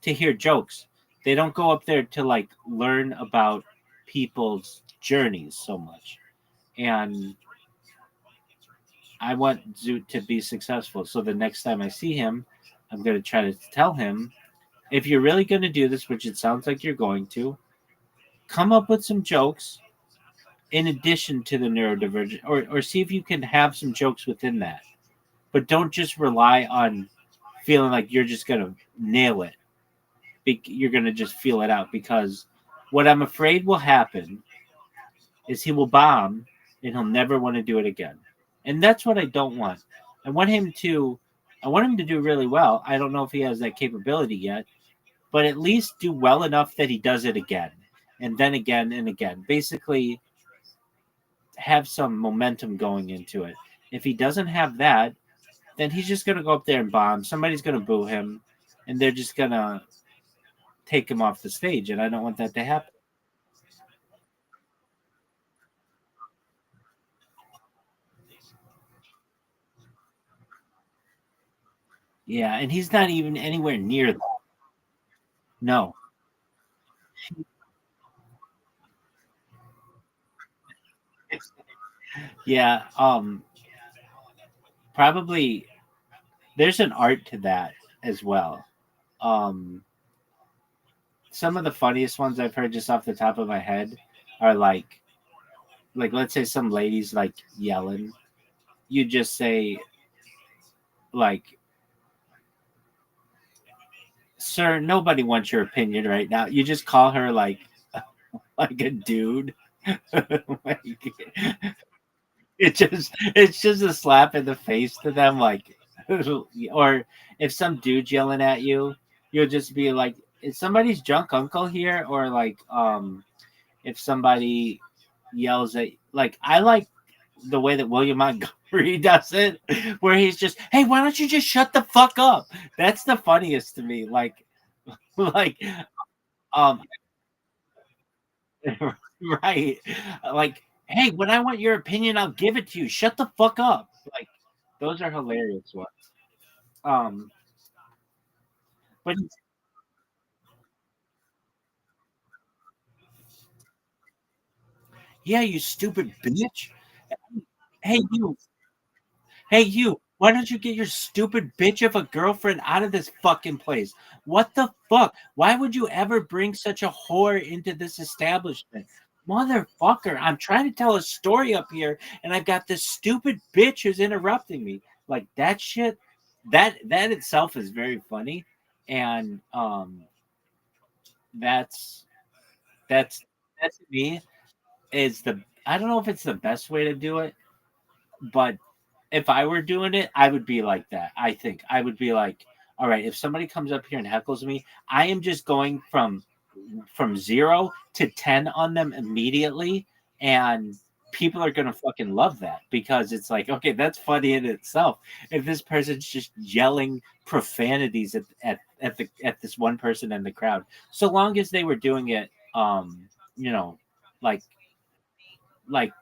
to hear jokes. They don't go up there to like learn about people's journeys so much. And I want Zoot to be successful. So the next time I see him, I'm going to try to tell him, if you're really going to do this, which it sounds like you're going to, come up with some jokes in addition to the neurodivergent, or see if you can have some jokes within that. But don't just rely on feeling like you're just going to nail it. You're going to just feel it out, because what I'm afraid will happen is he will bomb and he'll never want to do it again. And that's what I don't want. I want him to do really well. I don't know if he has that capability yet, but at least do well enough that he does it again and then again and again. Basically have some momentum going into it. If he doesn't have that, then he's just going to go up there and bomb. Somebody's going to boo him. and they're just gonna take him off the stage, and I don't want that to happen. Yeah, and he's not even anywhere near that. No. Yeah, probably there's an art to that as well. Um, some of the funniest ones I've heard just off the top of my head are like let's say some ladies like yelling. You just say like, "Sir, nobody wants your opinion right now." You just call her like a dude. Like, it's just a slap in the face to them, like, or if some dude's yelling at you, you'll just be like, "Is somebody's drunk uncle here?" Or like, if somebody yells at, like, I like the way that William Montgomery does it, where he's just, "Hey, why don't you just shut the fuck up?" That's the funniest to me. Like, um, right, like, "Hey, when I want your opinion, I'll give it to you. Shut the fuck up." Like, those are hilarious ones. Um, but yeah, you stupid bitch. Hey, you. Hey, you. Why don't you get your stupid bitch of a girlfriend out of this fucking place? What the fuck? Why would you ever bring such a whore into this establishment? Motherfucker, I'm trying to tell a story up here, and I've got this stupid bitch who's interrupting me. Like that shit, that itself is very funny. And that's that's that to me is the, I don't know if it's the best way to do it, but if I were doing it, I would be like that. I think I would be like, all right, if somebody comes up here and heckles me, I am just going from 0 to 10 on them immediately, and people are gonna fucking love that because it's like, okay, that's funny in itself. If this person's just yelling profanities at this one person in the crowd, so long as they were doing it, you know, like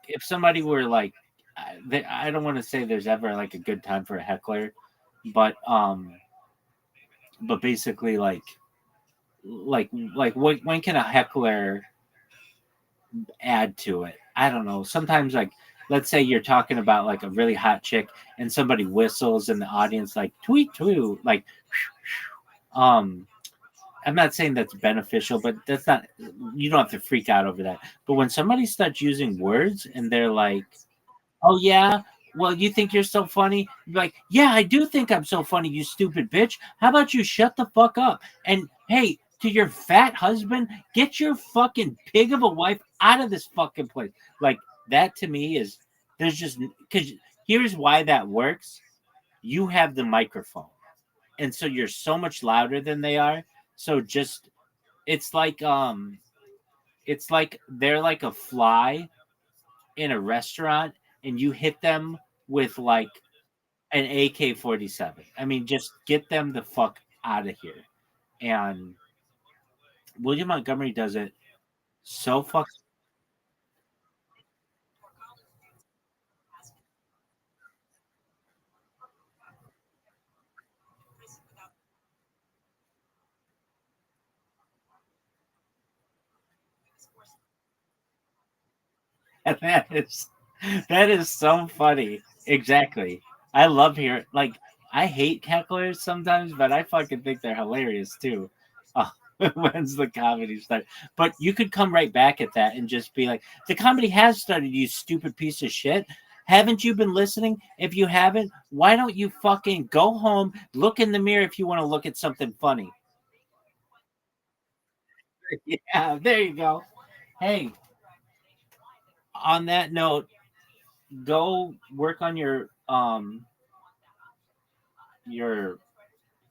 if somebody were like, I don't want to say there's ever like a good time for a heckler, but basically like when can a heckler add to it? I don't know. Sometimes like, let's say you're talking about like a really hot chick and somebody whistles in the audience like tweet tweet, like, um I'm not saying that's beneficial, but that's not, you don't have to freak out over that. But when somebody starts using words and they're like, "Oh yeah, well you think you're so funny?" You're like, "Yeah, I do think I'm so funny, you stupid bitch. How about you shut the fuck up? And hey, to your fat husband, get your fucking pig of a wife out of this fucking place." Like that to me is, there's just, because here's why that works. You have the microphone, and so you're so much louder than they are. So just, it's it's like they're like a fly in a restaurant, and you hit them with like an AK-47. I mean, just get them the fuck out of here. And William Montgomery does it so fuck. That is that is so funny. Exactly. I love hearing, like, I hate hecklers sometimes, but I fucking think they're hilarious too. Uh, when's the comedy start? But you could come right back at that and just be like, the comedy has started, you stupid piece of shit. Haven't you been listening? If you haven't, why don't you fucking go home, look in the mirror if you want to look at something funny? Yeah, there you go. Hey, on that note, go work on your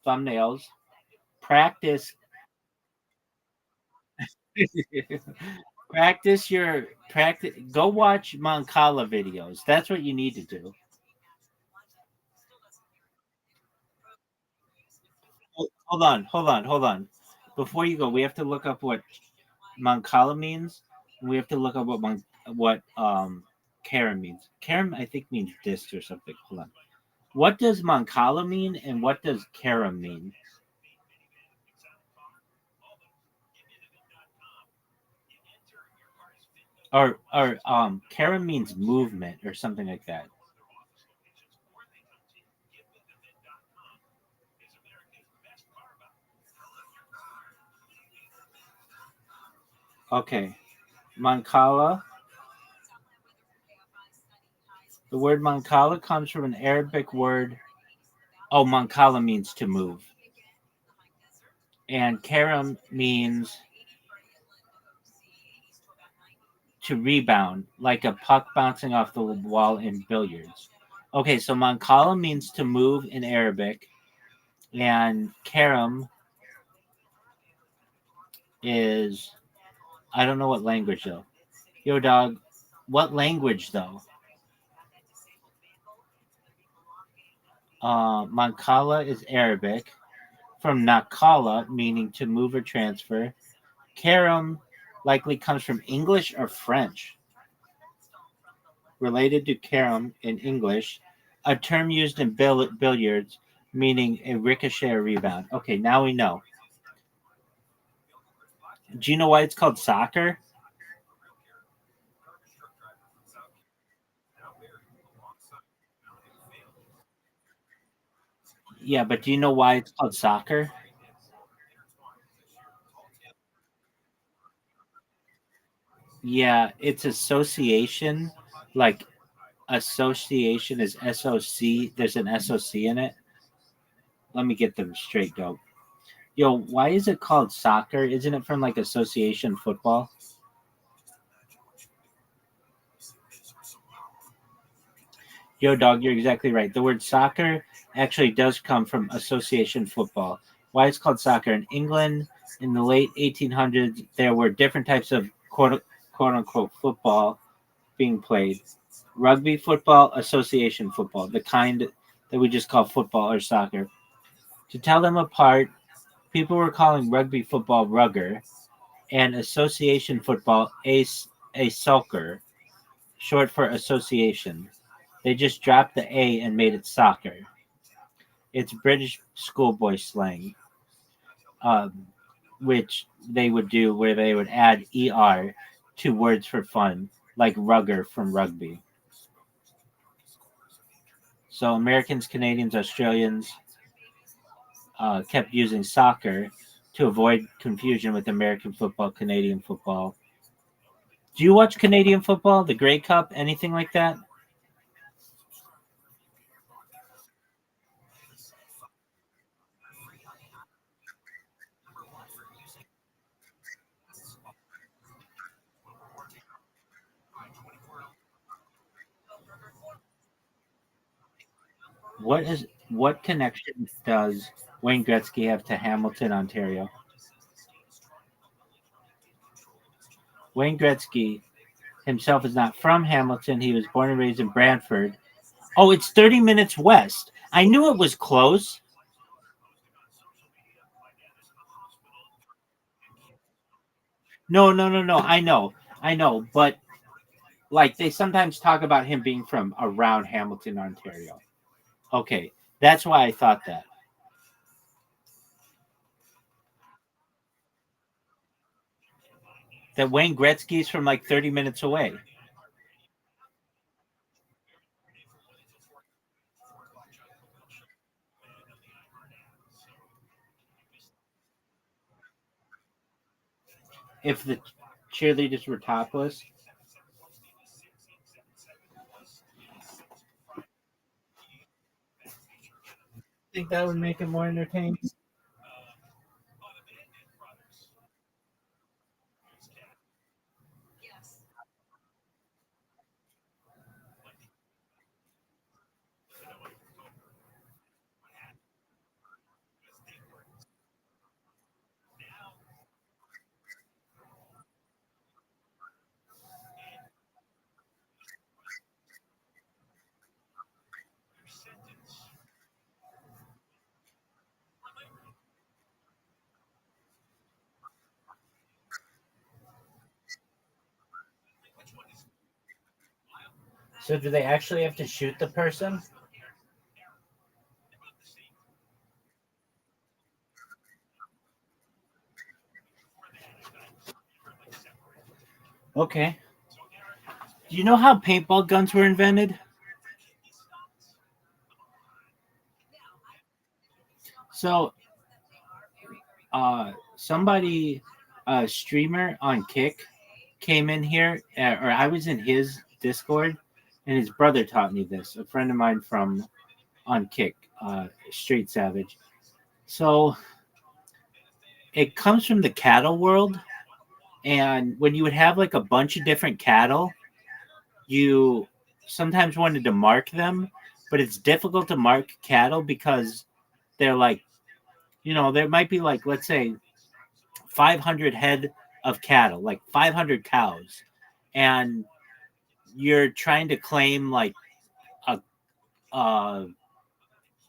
thumbnails. Practice practice. Go watch Mancala videos. That's what you need to do. hold on. Before you go, we have to look up what Mancala means. And we have to look up what Karen means. Karen, I think, means disc or something. Hold on. What does Mancala mean, and what does Karen mean? Or Karen means movement or something like that. Okay, Mancala. The word Mancala comes from an Arabic word. Oh, Mancala means to move, and Karam means to rebound, like a puck bouncing off the wall in billiards. Okay, so Mancala means to move in Arabic, and Karam is, I don't know what language though. Yo, dog, what language though? Mancala is Arabic, from Nakala, meaning to move or transfer. Karam likely comes from English or French, related to carom in English, a term used in billiards, meaning a ricochet or rebound. Okay, now we know. Do you know why it's called soccer? Yeah, but do you know why it's called soccer? Yeah, it's association. Like association is SOC. There's an SOC in it. Let me get them straight, though. Yo, why is it called soccer? Isn't it from like association football? Yo, dog, you're exactly right. The word soccer actually does come from association football. Why it's called soccer in England in the late 1800s, there were different types of quote unquote football being played. Rugby football, association football, the kind that we just call football or soccer. To tell them apart, people were calling rugby football rugger and association football a soccer, short for association. They just dropped the A and made it soccer. It's British schoolboy slang, um, which they would do where they would add ER to words for fun, like rugger from rugby. So Americans, Canadians, Australians kept using soccer to avoid confusion with American football, Canadian football. Do you watch Canadian football, the Grey Cup, anything like that? What connection does Wayne Gretzky have to Hamilton, Ontario? Wayne Gretzky himself is not from Hamilton. He was born and raised in Brantford. Oh, it's 30 minutes west. I knew it was close. No. I know. But like they sometimes talk about him being from around Hamilton, Ontario. Okay, that's why I thought that. That Wayne Gretzky's from like 30 minutes away. If the cheerleaders were topless, I think that would make it more entertaining. So do they actually have to shoot the person? Okay. Do you know how paintball guns were invented? So, somebody, a streamer on Kick, came in here, or I was in his Discord, and his brother taught me this. A friend of mine from on Kick, Street Savage. So it comes from the cattle world, and when you would have like a bunch of different cattle, you sometimes wanted to mark them, but it's difficult to mark cattle because they're like, there might be like, let's say 500 head of cattle, like 500 cows, and you're trying to claim like a, a,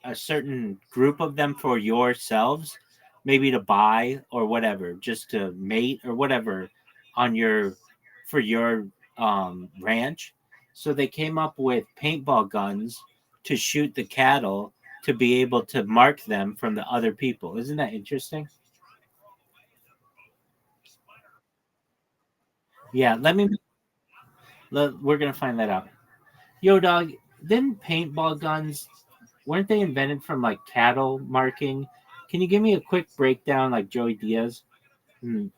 a certain group of them for yourselves, maybe to buy or whatever, just to mate or whatever on your for your ranch. So they came up with paintball guns to shoot the cattle to be able to mark them from the other people. Isn't that interesting? Yeah, we're gonna find that out. Yo, dog, didn't paintball guns weren't they invented from like cattle marking? Can you give me a quick breakdown, like Joey Diaz?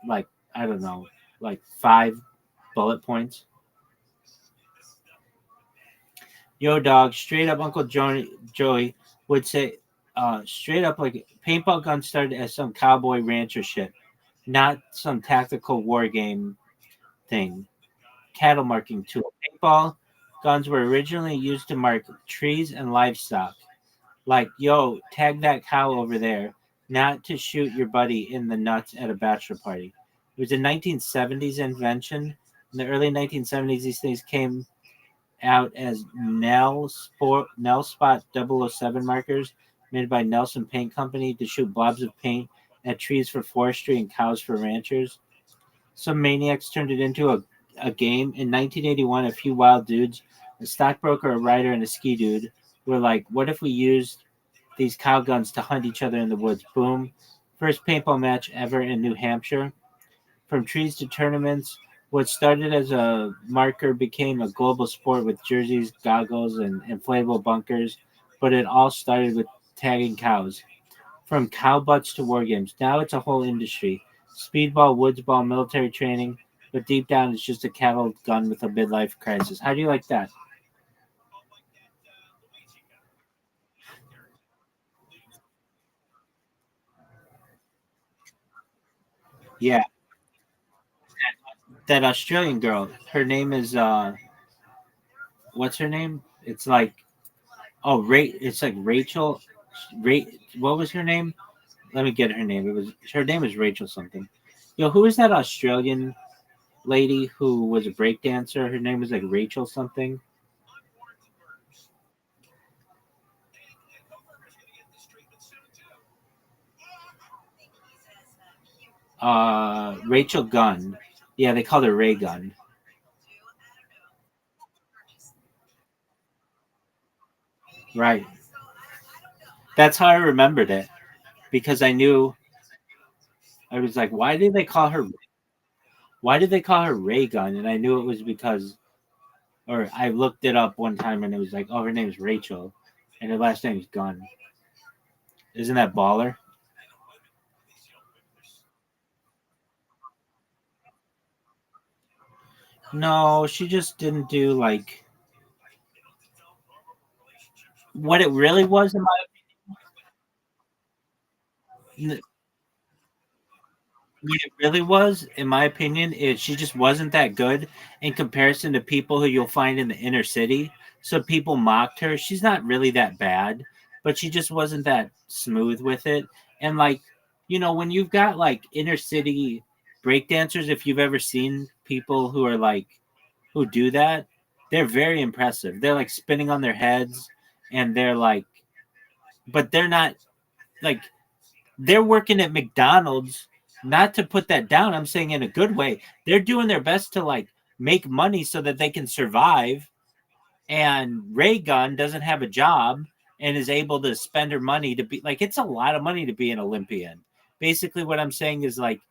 Like I don't know, like 5 bullet points. Yo, dog, straight up, Uncle Joey would say, straight up, like paintball guns started as some cowboy rancher shit, not some tactical war game thing. Cattle marking tool. Paintball guns were originally used to mark trees and livestock. Like, yo, tag that cow over there, not to shoot your buddy in the nuts at a bachelor party. It was a 1970s invention. In the early 1970s, these things came out as Nell Spot 007 markers made by Nelson Paint Company to shoot blobs of paint at trees for forestry and cows for ranchers. Some maniacs turned it into a game. In 1981, a few wild dudes, a stockbroker, a writer, and a ski dude, were like, what if we used these cow guns to hunt each other in the woods? Boom. First paintball match ever in New Hampshire. From trees to tournaments, what started as a marker became a global sport with jerseys, goggles, and inflatable bunkers, but it all started with tagging cows. From cow butts to war games, now it's a whole industry. Speedball, woodsball, military training, but deep down it's just a cattle gun with a midlife crisis. How do you like that? Yeah, that Australian girl. Her name is what's her name? It's like it's like Rachel. What was her name? Let me get her name. Her name is Rachel something. Yo, who is that Australian lady who was a breakdancer? Her name was like Rachel something. Rachel Gunn. Yeah, they called her Ray Gun. Right. That's how I remembered it because I knew I was like, why did they call her Ray Gun? And I knew it was because or I looked it up one time and it was like, oh, her name's Rachel and her last name's Gunn. Isn't that baller? No, she just didn't do like what it really was what it really was, in my opinion, is she just wasn't that good in comparison to people who you'll find in the inner city. So people mocked her. She's not really that bad, but she just wasn't that smooth with it. And like, when you've got like inner city breakdancers, if you've ever seen people who are like who do that, they're very impressive. They're like spinning on their heads and they're like but they're not like they're working at McDonald's, not to put that down. I'm saying in a good way. They're doing their best to like make money so that they can survive. and Ray Gunn doesn't have a job and is able to spend her money to be like, it's a lot of money to be an Olympian. Basically, what I'm saying is like,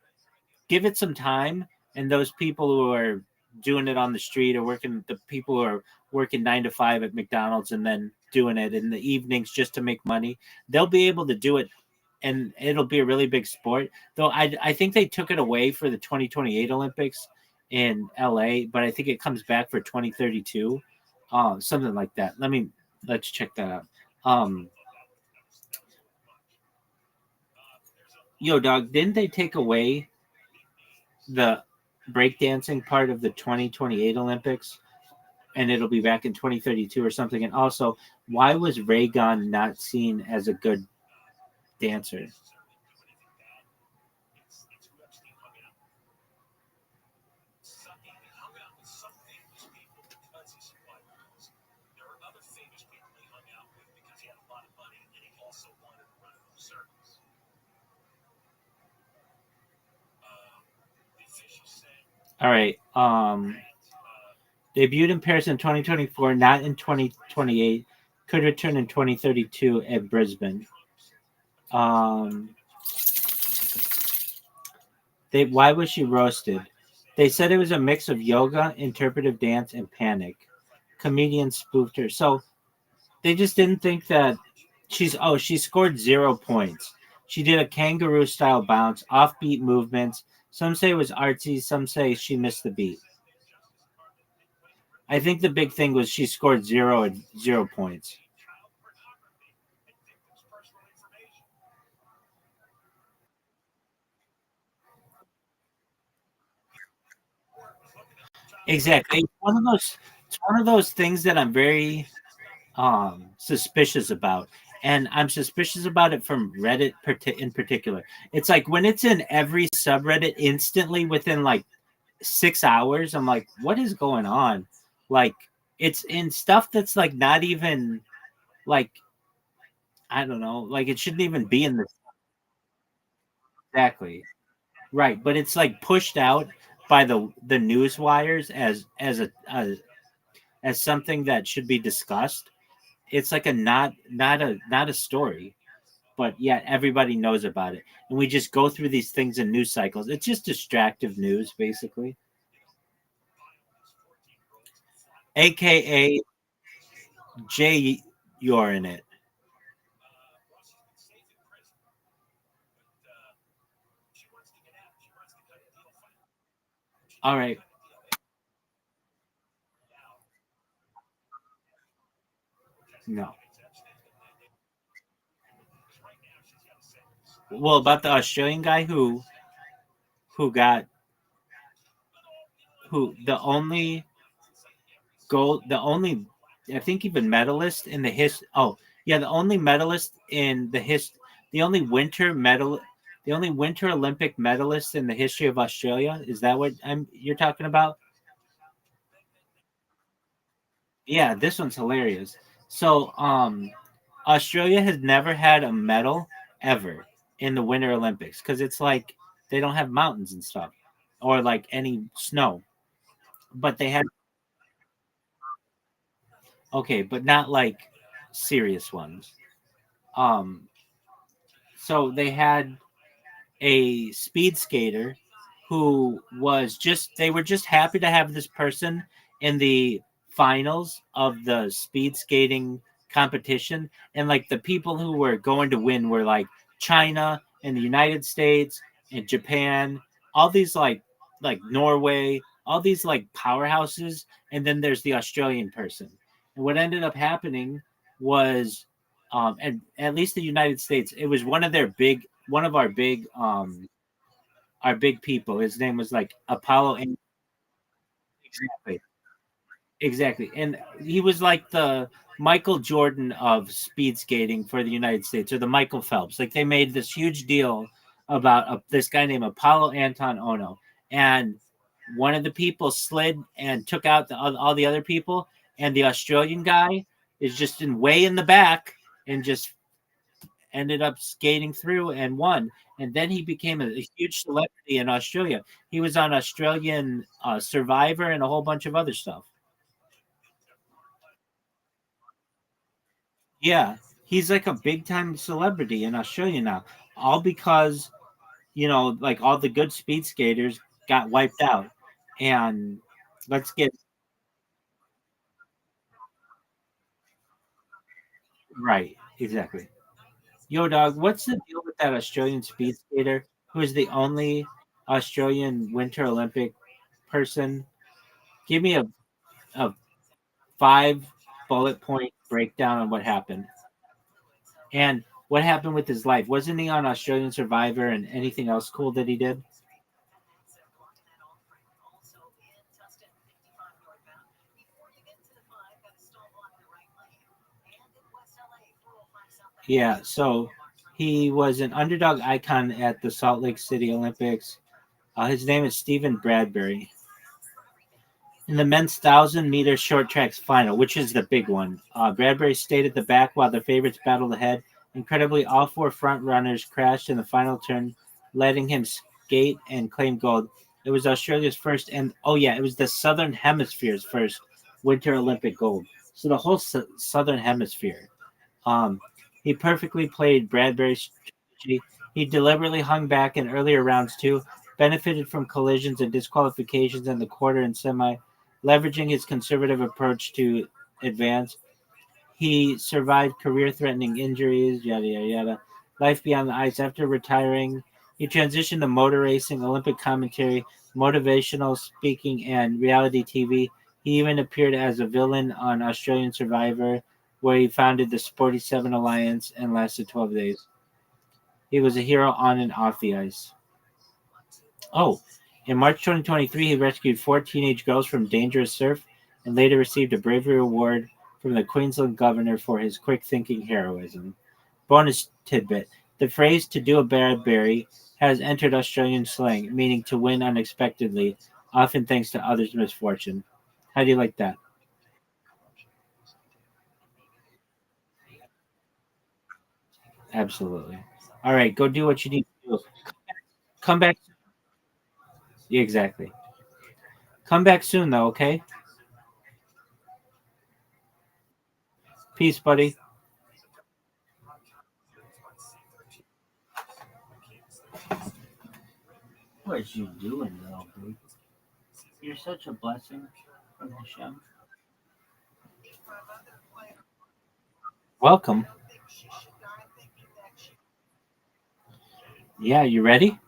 give it some time, and those people who are doing it on the street or working, the people who are working 9 to 5 at McDonald's and then doing it in the evenings just to make money, they'll be able to do it, and it'll be a really big sport. Though I think they took it away for the 2028 Olympics in LA, but I think it comes back for 2032, something like that. Let's check that out. Um, Yo, dog, didn't they take away the breakdancing part of the 2028 Olympics, and it'll be back in 2032 or something? And also, why was Raygon not seen as a good dancer? All right. Debuted in Paris in 2024, not in 2028. Could return in 2032 at Brisbane. Um, why was she roasted? They said it was a mix of yoga, interpretive dance, and panic. Comedians spoofed her. So they just didn't think that she scored 0 points. She did a kangaroo style bounce, offbeat movements. Some say it was artsy, some say she missed the beat. I think the big thing was she scored 0 points. Exactly. It's one of those things that I'm very suspicious about. And I'm suspicious about it from Reddit in particular. It's like when it's in every subreddit instantly within like 6 hours, I'm like, what is going on? Like, it's in stuff that's like not even like, I don't know, like it shouldn't even be in this. Exactly. Right. But it's like pushed out by the news wires as something that should be discussed. It's like a not a story, but yet everybody knows about it, and we just go through these things in news cycles. It's just distractive news, basically, aka Jay, you're in it. All right. No. Well, about the Australian guy who got who the only, I think, even medalist in the oh yeah, the only medalist in the only winter medal the only winter Olympic medalist in the history of Australia. Is that what you're talking about? Yeah, this one's hilarious. So, Australia has never had a medal ever in the Winter Olympics because it's like they don't have mountains and stuff or like any snow. But they had, okay, but not like serious ones. Um, so they had a speed skater who was just they were just happy to have this person in the finals of the speed skating competition, and like the people who were going to win were like China and the United States and Japan, all these like Norway, all these like powerhouses, and then there's the Australian person. And what ended up happening was, and at least the United States, it was one of our big people. His name was like Apollo. Exactly, exactly, and he was like the Michael Jordan of speed skating for the United States, or the Michael Phelps. Like they made this huge deal about this guy named Apollo Anton Ono, and one of the people slid and took out all the other people, and the Australian guy is just way in the back and just ended up skating through and won. And then he became a huge celebrity in Australia. He was on Australian Survivor and a whole bunch of other stuff. Yeah, he's like a big time celebrity in Australia now, all because like all the good speed skaters got wiped out, and let's get right exactly. Yo, dog, what's the deal with that Australian speed skater who is the only Australian Winter Olympic person? Give me a 5 bullet point breakdown on what happened and what happened with his life. Wasn't he on Australian Survivor and anything else cool that he did? Yeah, so he was an underdog icon at the Salt Lake City Olympics. His name is Stephen Bradbury. In the men's 1,000-meter short tracks final, which is the big one, Bradbury stayed at the back while the favorites battled ahead. Incredibly, all four front runners crashed in the final turn, letting him skate and claim gold. It was Australia's first, and oh yeah, it was the Southern Hemisphere's first Winter Olympic gold. So the whole Southern Hemisphere. Um, he perfectly played Bradbury's strategy. He deliberately hung back in earlier rounds too, benefited from collisions and disqualifications in the quarter and semi, leveraging his conservative approach to advance. He survived career-threatening injuries, yada yada yada. Life beyond the ice. After retiring, he transitioned to motor racing, Olympic commentary, motivational speaking, and reality TV. He even appeared as a villain on Australian Survivor, where he founded the Sporty Seven Alliance and lasted 12 days. He was a hero on and off the ice. Oh, in March 2023, he rescued four teenage girls from dangerous surf and later received a bravery award from the Queensland governor for his quick thinking heroism. Bonus tidbit: the phrase "to do a Bradbury" has entered Australian slang, meaning to win unexpectedly, often thanks to others' misfortune. How do you like that? Absolutely. All right, go do what you need to do. Come back. Yeah, exactly. Come back soon, though, okay? Peace, buddy. What is you doing, though, dude? You're such a blessing from Hashem. Welcome. Yeah, you ready?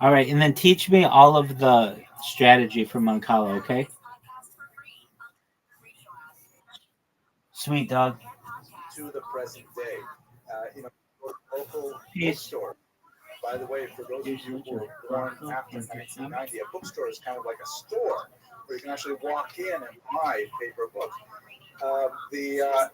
All right, and then teach me all of the strategy for Moncala, okay? Sweet dog. To the present day. Local Peace. bookstore. By the way, for those of You're you such who a were born buckle, after like a chump. 1990, a bookstore is kind of like a store where you can actually walk in and buy paper books. I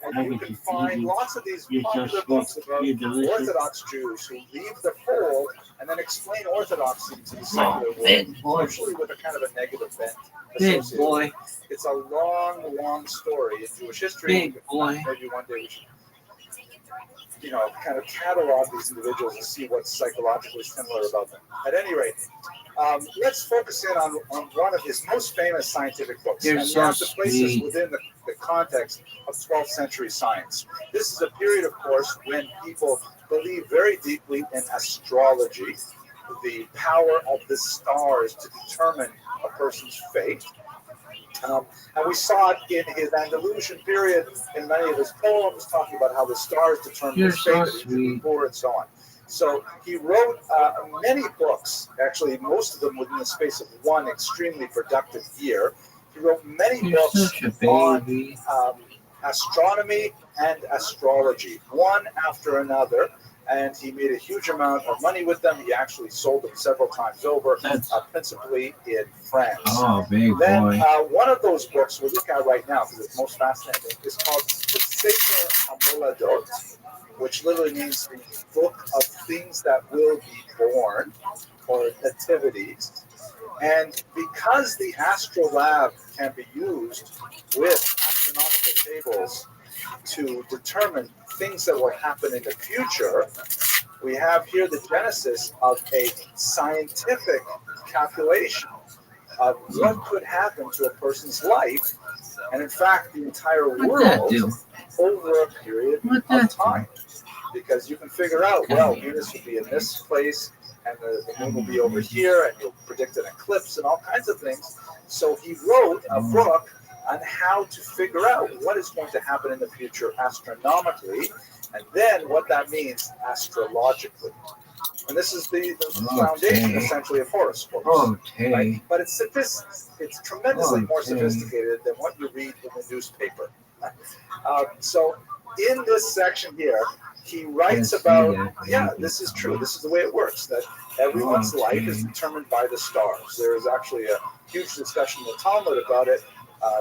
And you would can just eat find you. lots of these You're so popular sweet. books about You're delicious. Orthodox Jews who leave the fold and then explain Orthodoxy to the Oh, secular world, big boy. usually with a kind of a negative bent Big associated. boy. It's a long, long story in Jewish history. Big boy. Maybe one day we should, kind of catalog these individuals and see what's psychologically similar about them. At any rate, let's focus in on one of his most famous scientific books. You're And we so have to place this sweet. within the context of 12th century science. This is a period, of course, when people believe very deeply in astrology, the power of the stars to determine a person's fate. And we saw it in his Andalusian period in many of his poems, talking about how the stars determine You're his fate, so that he should be sweet. poor, and so on. So he wrote many books, actually, most of them within the space of one extremely productive year. He wrote many You're books such a on baby. astronomy and astrology, one after another. And he made a huge amount of money with them. He actually sold them several times over, That's principally in France. oh, big Then boy. one of those books we'll look at right now, because it's most fascinating, is called the Sefer Hamoladot, which literally means the book of things that will be born, or nativities. And because the astrolabe can be used with astronomical tables to determine things that will happen in the future, we have here the genesis of a scientific calculation of what could happen to a person's life, and in fact, the entire world over a period of time. Because you can figure out, well, Venus will be in this place, and the moon will be over here, and you'll predict an eclipse and all kinds of things. So he wrote a book on how to figure out what is going to happen in the future astronomically, and then what that means astrologically. And this is the foundation, essentially, of horoscopes. Right? But it's tremendously more sophisticated than what you read in the newspaper. So in this section here, he writes about, this is true. This is the way it works, that everyone's life is determined by the stars. There is actually a huge discussion in the Talmud about it,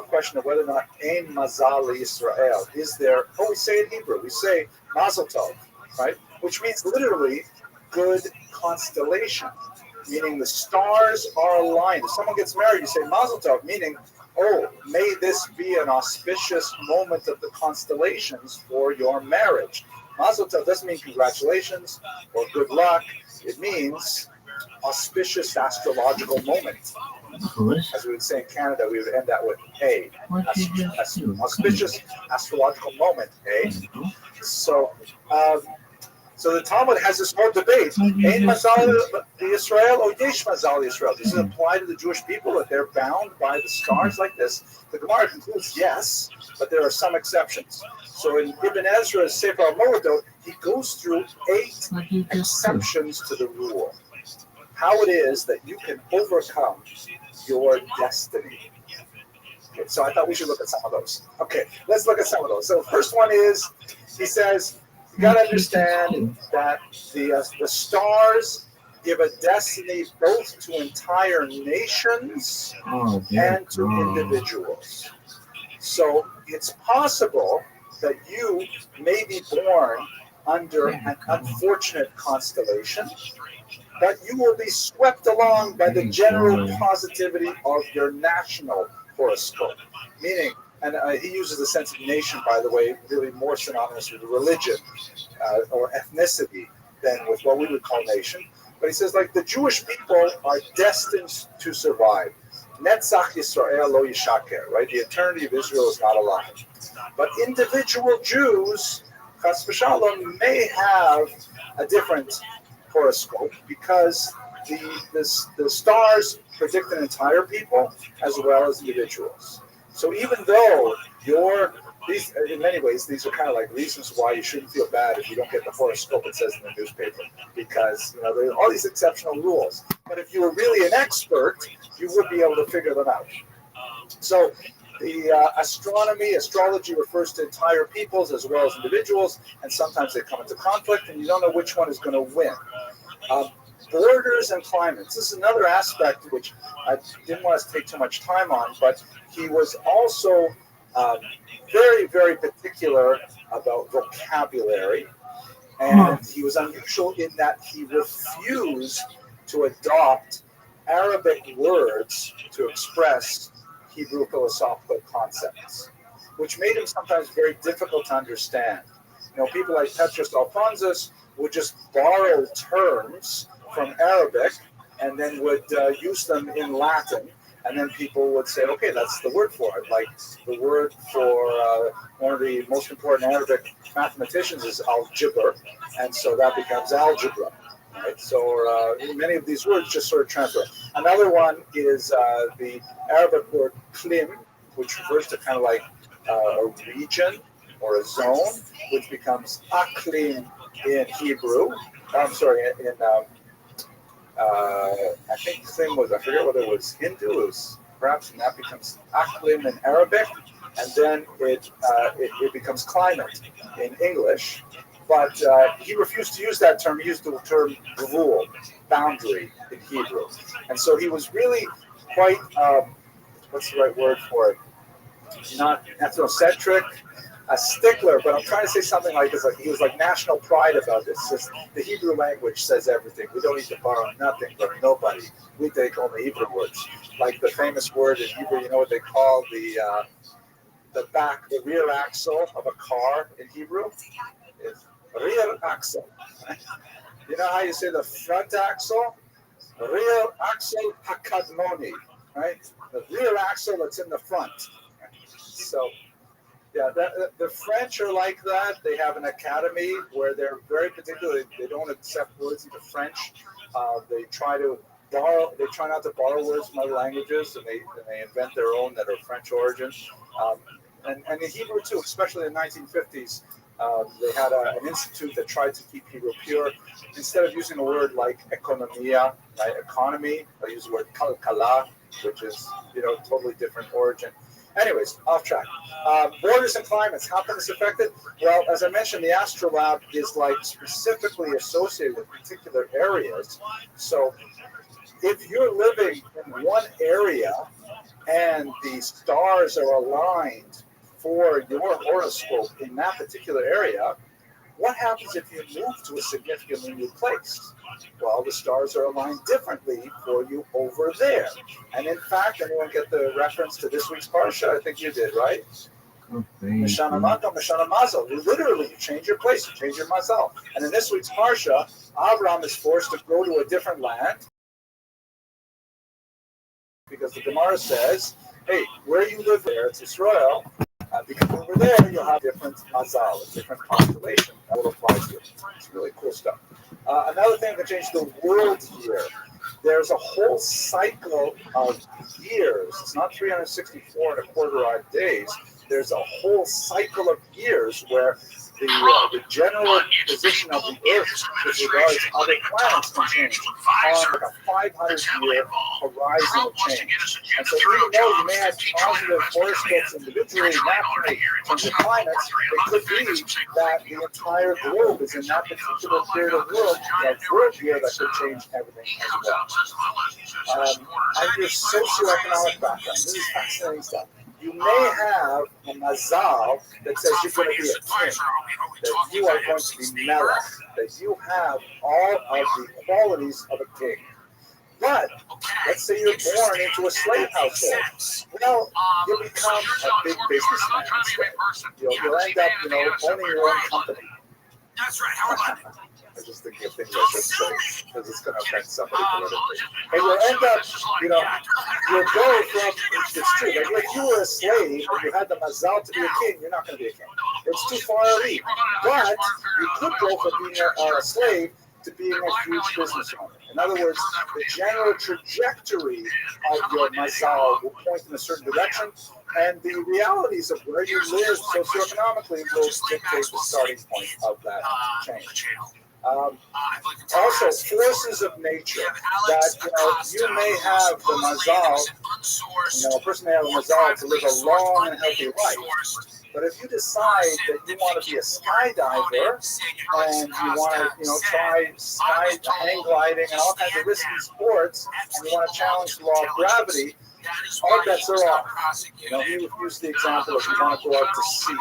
question of whether or not Ein Mazal Yisrael, is there, we say in Hebrew, we say Mazel Tov, right? Which means literally good constellation, meaning the stars are aligned. If someone gets married, you say Mazel Tov, meaning, may this be an auspicious moment of the constellations for your marriage. Mazel Tov doesn't mean congratulations or good luck. It means auspicious astrological moment. As we would say in Canada, we would end that with A. Auspicious astrological moment, A. So the Talmud has this whole debate. Ein Mazal Yisrael or Yesh Mazal Yisrael. Does it apply to the Jewish people that they're bound by the stars like this? The Gemara concludes yes, but there are some exceptions. So in Ibn Ezra's Sefer Moladot, he goes through 8 exceptions to the rule. How it is that you can overcome your destiny. Okay, so I thought we should look at some of those. Okay, let's look at some of those. So the first one is, he says, you got to understand that the stars give a destiny both to entire nations and to individuals. So it's possible that you may be born under an unfortunate constellation, but you will be swept along by the general positivity of your national horoscope. Meaning, and he uses the sense of nation, by the way, really more synonymous with religion or ethnicity than with what we would call nation. But he says, like, the Jewish people are destined to survive. Netzach Yisrael lo yishaker, right? The eternity of Israel is not a lie. But individual Jews, chas v'shalom, may have a different horoscope because the stars predict an entire people as well as individuals. So even though these, in many ways, these are kind of like reasons why you shouldn't feel bad if you don't get the horoscope it says in the newspaper, because there are all these exceptional rules. But if you were really an expert, you would be able to figure them out. So the astrology refers to entire peoples as well as individuals, and sometimes they come into conflict, and you don't know which one is going to win. Borders and climates. This is another aspect which I didn't want us to take too much time on, but he was also very, very particular about vocabulary, and he was unusual in that he refused to adopt Arabic words to express Hebrew philosophical concepts, which made him sometimes very difficult to understand. People like Petrus Alphonsus would just borrow terms from Arabic and then would use them in Latin, and then people would say, okay, that's the word for it. Like the word for one of the most important Arabic mathematicians is algebra, and so that becomes algebra. Right? So many of these words just sort of transfer. Another one is the Arabic word klim, which refers to kind of like a region or a zone, which becomes aklim in Hebrew. I'm sorry, in I think klim was, I forget whether it was Hindu, it was perhaps, and that becomes aklim in Arabic, and then it becomes climate in English. But he refused to use that term. He used the term gvul, boundary, in Hebrew. And so he was really quite, what's the right word for it? Not ethnocentric, a stickler, but I'm trying to say something like this. Like he was like national pride about this. Just, the Hebrew language says everything. We don't need to borrow nothing from nobody. We take only Hebrew words. Like the famous word in Hebrew, you know what they call the rear axle of a car in Hebrew? It's rear axle. You know how you say the front axle? real axle hakadmoni, right? The real axle that's in the front. So, yeah, the French are like that. They have an academy where they're very particular. They don't accept words into French. They try not to borrow words from other languages, and they invent their own that are French origin. And in Hebrew too, especially in the 1950s, they had an institute that tried to keep Hebrew pure. Instead of using a word like economia, right, economy, they use the word kalkala, which is totally different origin. Anyways, off track. Borders and climates, how can this affect it? Well, as I mentioned, the astrolabe is like specifically associated with particular areas. So if you're living in one area and the stars are aligned for your horoscope in that particular area, what happens if you move to a significantly new place? Well, the stars are aligned differently for you over there. And in fact, anyone get the reference to this week's Parsha? I think you did, right? Mishana Mato, Mishana Mazal. Literally, you change your place, you change your mazal. And in this week's Parsha, Abraham is forced to go to a different land because the Gemara says, hey, where you live there, it's Israel. Because over there, you'll have different mazal, a different constellation that will apply to you. It's really cool stuff. Another thing that changed the world year. There's a whole cycle of years. It's not 364 and a quarter odd days. There's a whole cycle of years where the general position of the Earth with regards to other planets can change on like a 500-year horizon of change. And so even though you may have positive horoscopes individually, naturally, in terms of planets, it could be that the entire globe is in that particular period of world year that could change everything as well. And your socioeconomic background. This is fascinating stuff. You may have a mazal that says you're going to be a king, that you are going to be melech, that you have all of the qualities of a king. But let's say you're born into a slave household. Well, you'll become a big businessman instead. You'll end up, owning your own company. That's right. How about it? I just think of things I should say because it's going to affect somebody politically. But you'll end up, you'll go from, it's true, like you were a slave and you had the mazal to be a king, you're not going to be a king. It's too far a leap. But you could go from being a slave to being a huge business owner. In other words, the general trajectory of your mazal will point in a certain direction, and the realities of where you live socioeconomically will dictate the starting point of that change. Also, forces of nature that you may have the mazal, a person may have a mazal to live a long and healthy life. But if you decide that you want to be a skydiver and you want to, try hang gliding and all kinds of risky sports, and you want to challenge the law of gravity, all bets are off. He used the example of you want to go out to sea.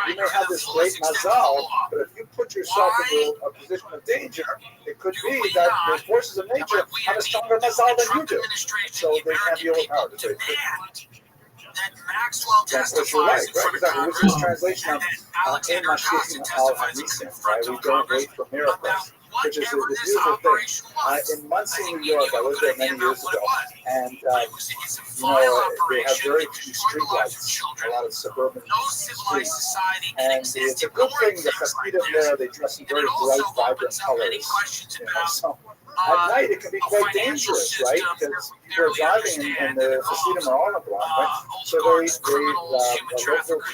You may have this great mazal, but if you put yourself into a position of danger, it could be that the forces of nature have a stronger mazal than you do. So they can't be overpowered. That's what you're right? Exactly. Which is translation of in Mashiach al-Hanisim, right? We don't wait for miracles, which is a beautiful thing. In Muncie, New York, I lived there many years ago, and they have very few street lights, a lot of suburban streets, and it's a good thing the Hasidim there, they dress in very bright, vibrant colors, so at night it can be quite dangerous, right? Because people are driving and the Hasidim are on the block, right? So the local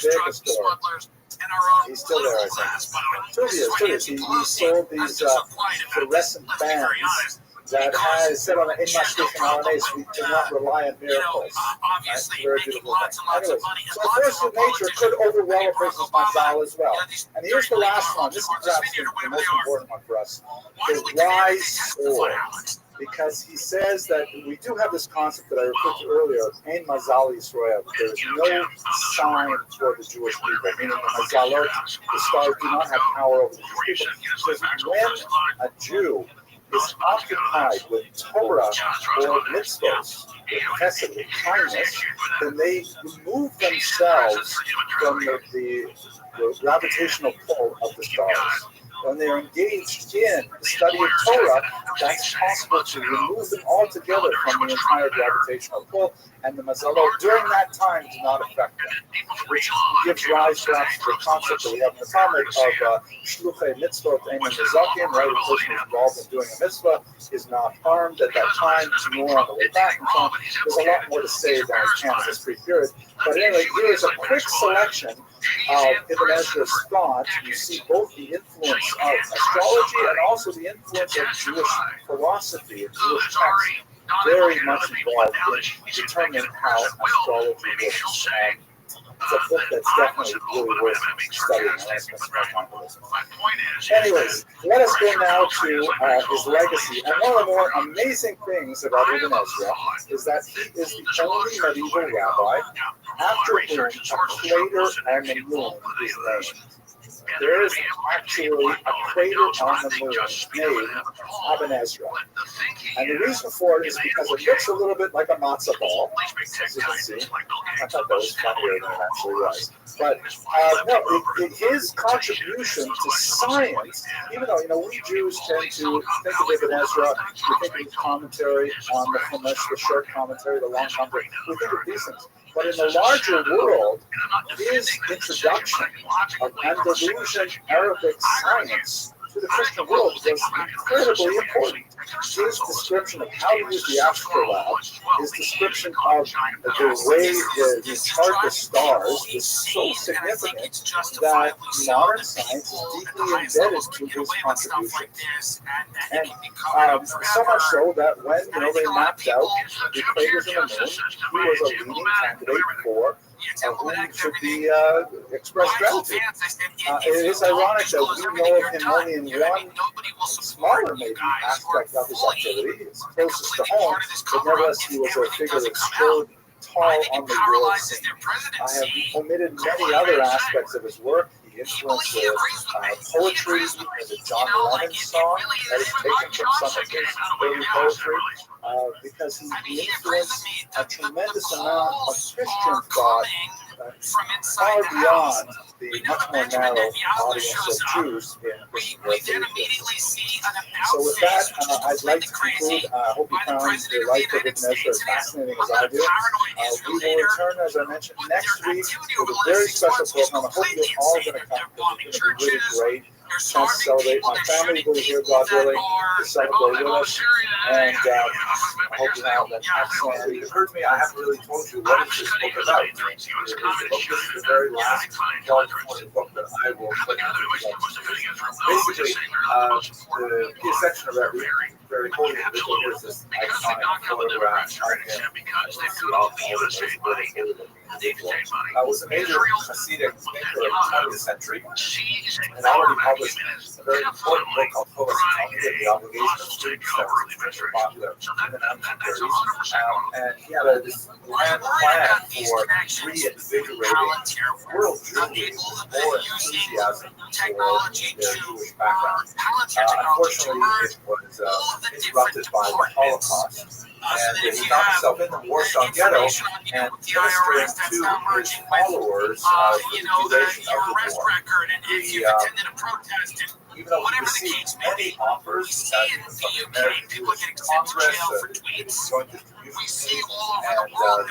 vehicle store, he's still there, I think. Still is. He sold these fluorescent bands that has said on the in Mashiach al-Hanisim, we do not rely on miracles. That's a very beautiful thing. Anyways, so the force of nature could overwhelm a person's mazal as well. And here's the last one. This is perhaps the most important one for us. The wise sword. Because he says that we do have this concept that I referred to earlier, Ein Mazal Yisrael. There is no sign for the Jewish people, meaning the Mazalot, the stars do not have power over the Jewish people. Because when a Jew is occupied with Torah or mitzvos, with chesed, with kindness, then they remove themselves from the gravitational pull of the stars. when they're engaged in the study of Torah, that's possible to remove them altogether from the entire gravitational pull, and the mazalot during that time do not affect them, which gives rise perhaps to the concept that we have in the Talmud of shluchei mitzvot ein mezakim, right? A person who's involved in doing a mitzvah is not harmed at that time, it's more on the way back and so on. There's a lot more to say than I can in this brief period. But anyway, here is a quick selection of Ibn Ezra's thought. You see both the influence of astrology and also the influence of Jewish philosophy and Jewish texts, very much involved in determining how astrology works. It's a book that's definitely really worth studying. Anyways, let us go now to his legacy. And one of the more amazing things about Ibn Ezra is that he is the only medieval rabbi after whom a crater on the moon is named. There is actually a crater on the moon named Ibn Ezra. And the reason for it is because it looks a little bit like a matzo ball, as you can see. I thought that was funnier than it actually was. But his contribution to science, even though we Jews tend to think of Ibn Ezra, we think of his commentary on the Chumash, the short commentary, the long commentary, we think of these things. But in the larger world, his introduction of Andalusian Arabic science to the Christian world was incredibly important. His description of how to use the astrolabe, his description of the way he chart the stars is so significant that modern science is deeply embedded to his contributions. And so much so that when they mapped out the craters in the moon, he was a leading candidate for whom should be expressed gratitude. It is ironic that we know of him only in one smaller maybe aspect of his activity. It's closest to home, but nevertheless he was a figure that stood tall on the world scene. I have omitted many other aspects of his work. He influenced poetry, the John Lennon song that is taken from some of his early poetry, because he influenced a tremendous amount of Christian thought far beyond the much more narrow audience of Jews in Christian religion. So with that, I'd like to conclude. I hope you found the life of Ibn Ezra as fascinating as I do. We will return, as I mentioned, next week with a very special program. I hope you're all going to come. It's going to be really great. Chance to celebrate. My family will be here, God willing, to celebrate with us. And I hope you have an excellent week. It occurred to me, I haven't really told you what is this book about. This is the very last part of the book that I will put on. Basically, the key section of Rabbi, very holy individual, is this iconic photograph of him. Was a major Hasidic thinker of the 20th century, and already published a very important book called Poets the Obligation of Students that was very popular in the 1930s. And he had this grand plan for reinvigorating world Jews with more enthusiasm for their Jewish background. Unfortunately, it was interrupted by the Holocaust. And he found himself in the Warsaw Ghetto and ministering to his followers for the duration of the war. Even though he received many offers from the American Jewish Congress, joint distribution, and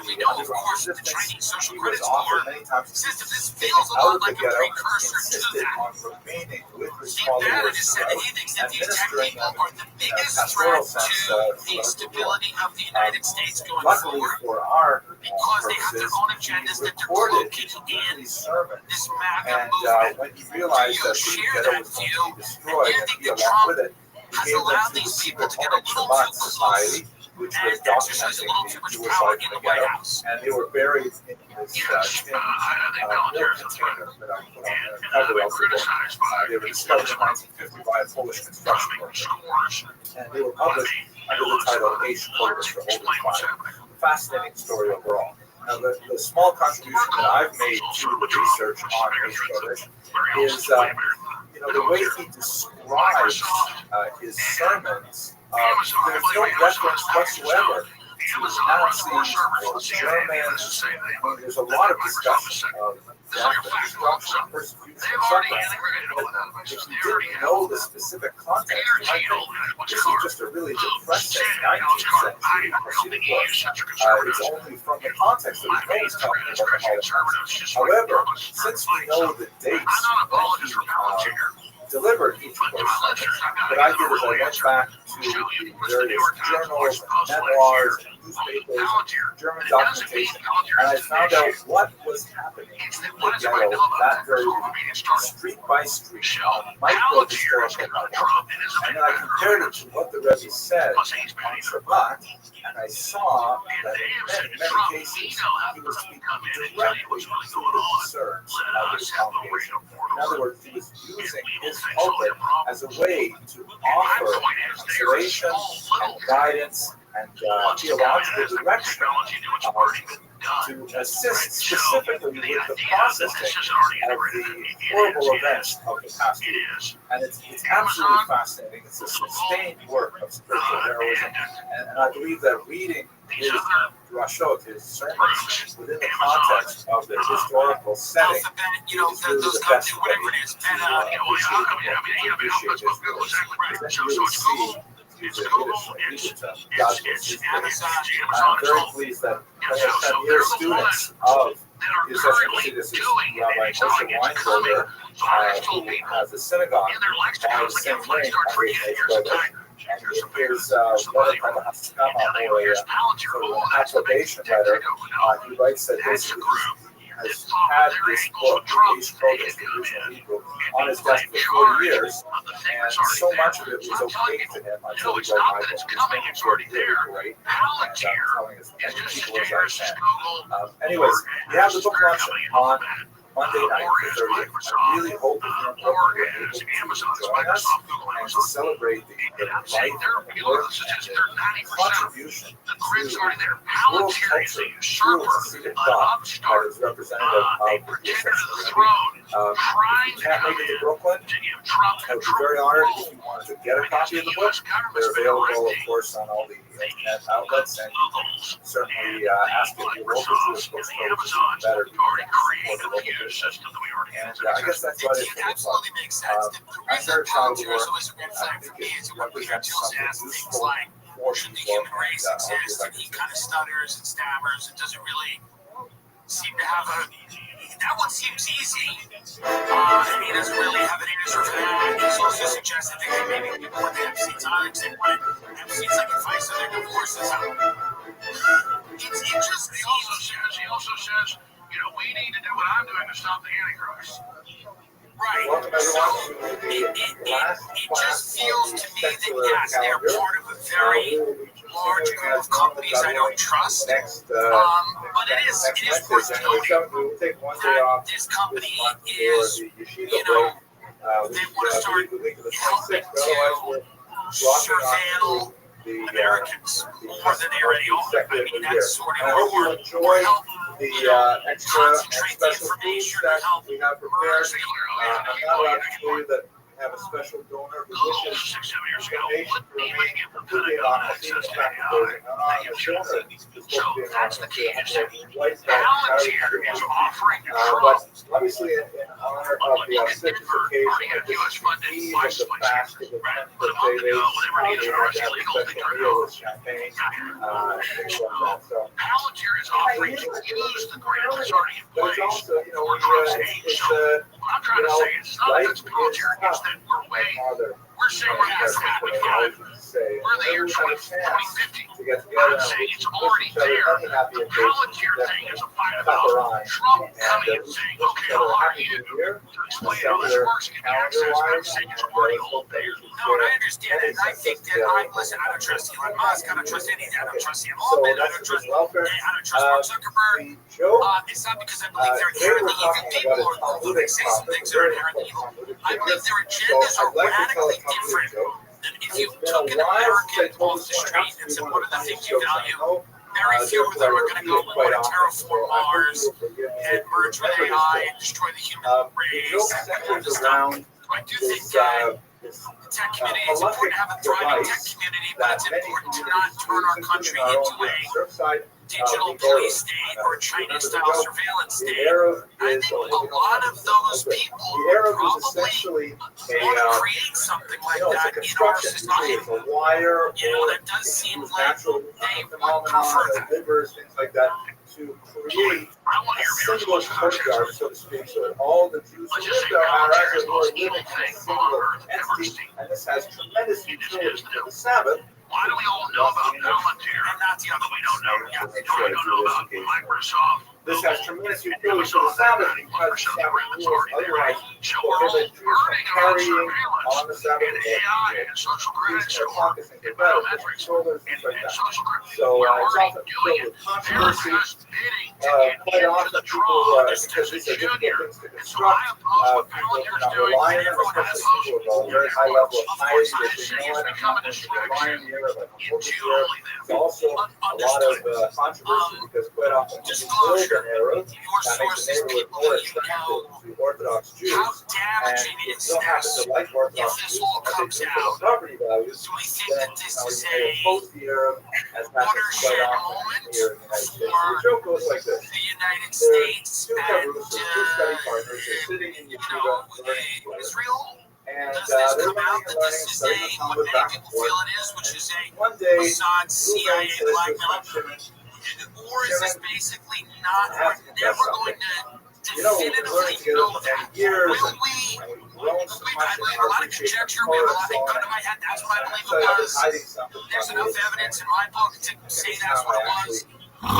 the underground resistance, he was offered many times to stay out of the ghetto. He insisted on remaining with his followers and ministering them in a pastoral sense throughout the war. Luckily for our purposes, he recorded his sermons, and when he realized that the ghetto was going to be destroyed and he along with it, he gave them to the secret Shabbat Society, which was documenting the Jewish life in the ghetto, and they were buried in this tin milk container that I put on the cover of the book. They were discovered in 1950 by a Polish construction worker, and they were published under the title H. Kodesh for Older Fire. Fascinating story overall. Now, the small contribution that I've made to the research on H. Kodesh is, the way he describes his sermons. There's no reference whatsoever to Nazis or Germans. There's a lot of discussion of death and destruction, persecution, and suffering. But if you didn't know the specific context, you might think this is just a really depressing 19th century Hasidic book. It's only from the context that we know he's talking about the Holocaust. However, since we know the dates when he delivered each of those sermons, what I did is I went back to the various journals, memoirs, newspapers, German documentation, and I found out what was happening in the ghetto that very week, street by street, micro-historical level. And then I compared it to what the Rebbe said on Shabbat, and I saw that in many cases he was speaking directly to the concerns of his congregation. In other words, he was using his pulpit as a way to offer consolation and guidance and theological direction to assist specifically with the processing of the horrible events of the past week. And it's absolutely fascinating. It's a sustained work of spiritual heroism. And I believe that reading his drashot, his sermons, within the context of the historical setting, is really the best way to appreciate his work. Because then you really see I'm very pleased that I have 10 year students of his excellency. This is Rabbi Moshe Weinberger, who has a synagogue by the same name, and in his letter called the Haskama, or a sort of an approbation letter, he writes that basically he has had this book, the Eish Kodesh, the original Hebrew, on his desk for 40 years, and so much of it was okay to him until he wrote my book. It's making sure it's really great, and I'm telling as many people as I can. Anyways, we have the book launch on Monday night, the 30th. I really hope that you're able to join us and to celebrate the life and the work and the contribution to world culture through Hasidic thought that is representative of the essential Rebbe. If you can't make it to Brooklyn, I would be very honored if you wanted to get a copy of the book. They're available, of course, on all the internet outlets, and you can certainly ask if your local Jewish bookstore, which is even better, to support the local business. And I guess that's what it is. I'm very proud of the work. I think it represents something useful for people. And he kind of stutters and stammers and doesn't really seem to have a. That one seems easy. He doesn't really have an answer for that. He's also suggested that maybe people with MC times and what MC sacrifice of their divorces. It's interesting. He also says, we need to do what I'm doing to stop the Antichrist. Right. So it just feels to me that yes, they're part of a very large group of companies I don't trust. But it is worth noting that this company is, they want to start helping to surveil Americans more than they already are. I mean, that's sort of or help the extra and special foods that we have prepared. I'm not allowed to tell you that we have a special donor who wishes the donation to remain completely anonymous. The fact that there's an anonymous donor is supposed to be anonymous. Like that, but obviously, in honor of the auspicious occasion, this is the eve of the fast of the 10th birthday, they had to have a special meal with champagne and things like that. So, but it's also, life is tough. We're saying we're past that. We're the year 2050. To get together, I'm saying it's already there. The Palantir thing is a fight about Trump coming and saying, okay, how are you? To explain how this works, give me access. I'm saying it's already all there. No, and I understand it. I think that I don't trust Elon Musk. I don't trust anything. I don't trust Sam Altman. I don't trust Mark Zuckerberg. It's not because I believe they're inherently evil people, although they say some things are inherently evil. I believe their agendas are radically different than if you took an American off the street and said, what are the things you value? Very few of them are going to go and want to terraform Mars and merge with AI and destroy the human race and all this stuff. I do think that the tech community, it's important to have a thriving tech community, but it's important to not turn our country into a digital the police Arab. state or Chinese-style Remember the joke? surveillance The state, Arab I is think a lot of those people the Arab is probably essentially want to create something like it's a that in our construction. society. It's a wire. You know, that does seem like natural they would phenomenon, prefer that. rivers, things like that, to create a single courtyard, so to speak, so that all the Jews who live there are as it were living in a single entity, and this has tremendous utility for the Sabbath. Why do we all know about Palantir and not the other? We don't know. Yeah, we don't know about Microsoft. This has tremendous utility for the Sabbath because the Sabbath rules otherwise prohibit Jews from carrying on the Sabbath AI and social credits, biometrics, things like that. So it's often filled with controversy. Quite often people, because these are difficult things to construct, people not relying on them, especially people with a very high level of piety, that they know it, I'm not going to rely on the Arab, like I'm focused here. It's also a lot of controversy because quite often when you build an Arab, that makes the neighborhood more attractive to Orthodox Jews, and if you don't happen to like Orthodox Jews and they do for the property values, then you may oppose the Arab, as happens quite often here in the United States. So the joke goes like this. the United There's States two and study partners. They're sitting in Yeshiva learning together. Israel. And Does this they're come out learning and that learning, this is studying a the what Talmud many back and people feel forth. it is, which is a One day, Mossad CIA Reuben says to blackmail? Shimon, Or is this basically not, we're never going to you know, we've been learning definitively together know for that? many years, Will and we? we've grown so much I in believe a our lot of appreciation conjecture. for We have a Torah lot and of so gun on. in my head. That's what I believe So it I've been was. hiding something There's from enough you. evidence in my book to say that's what it was.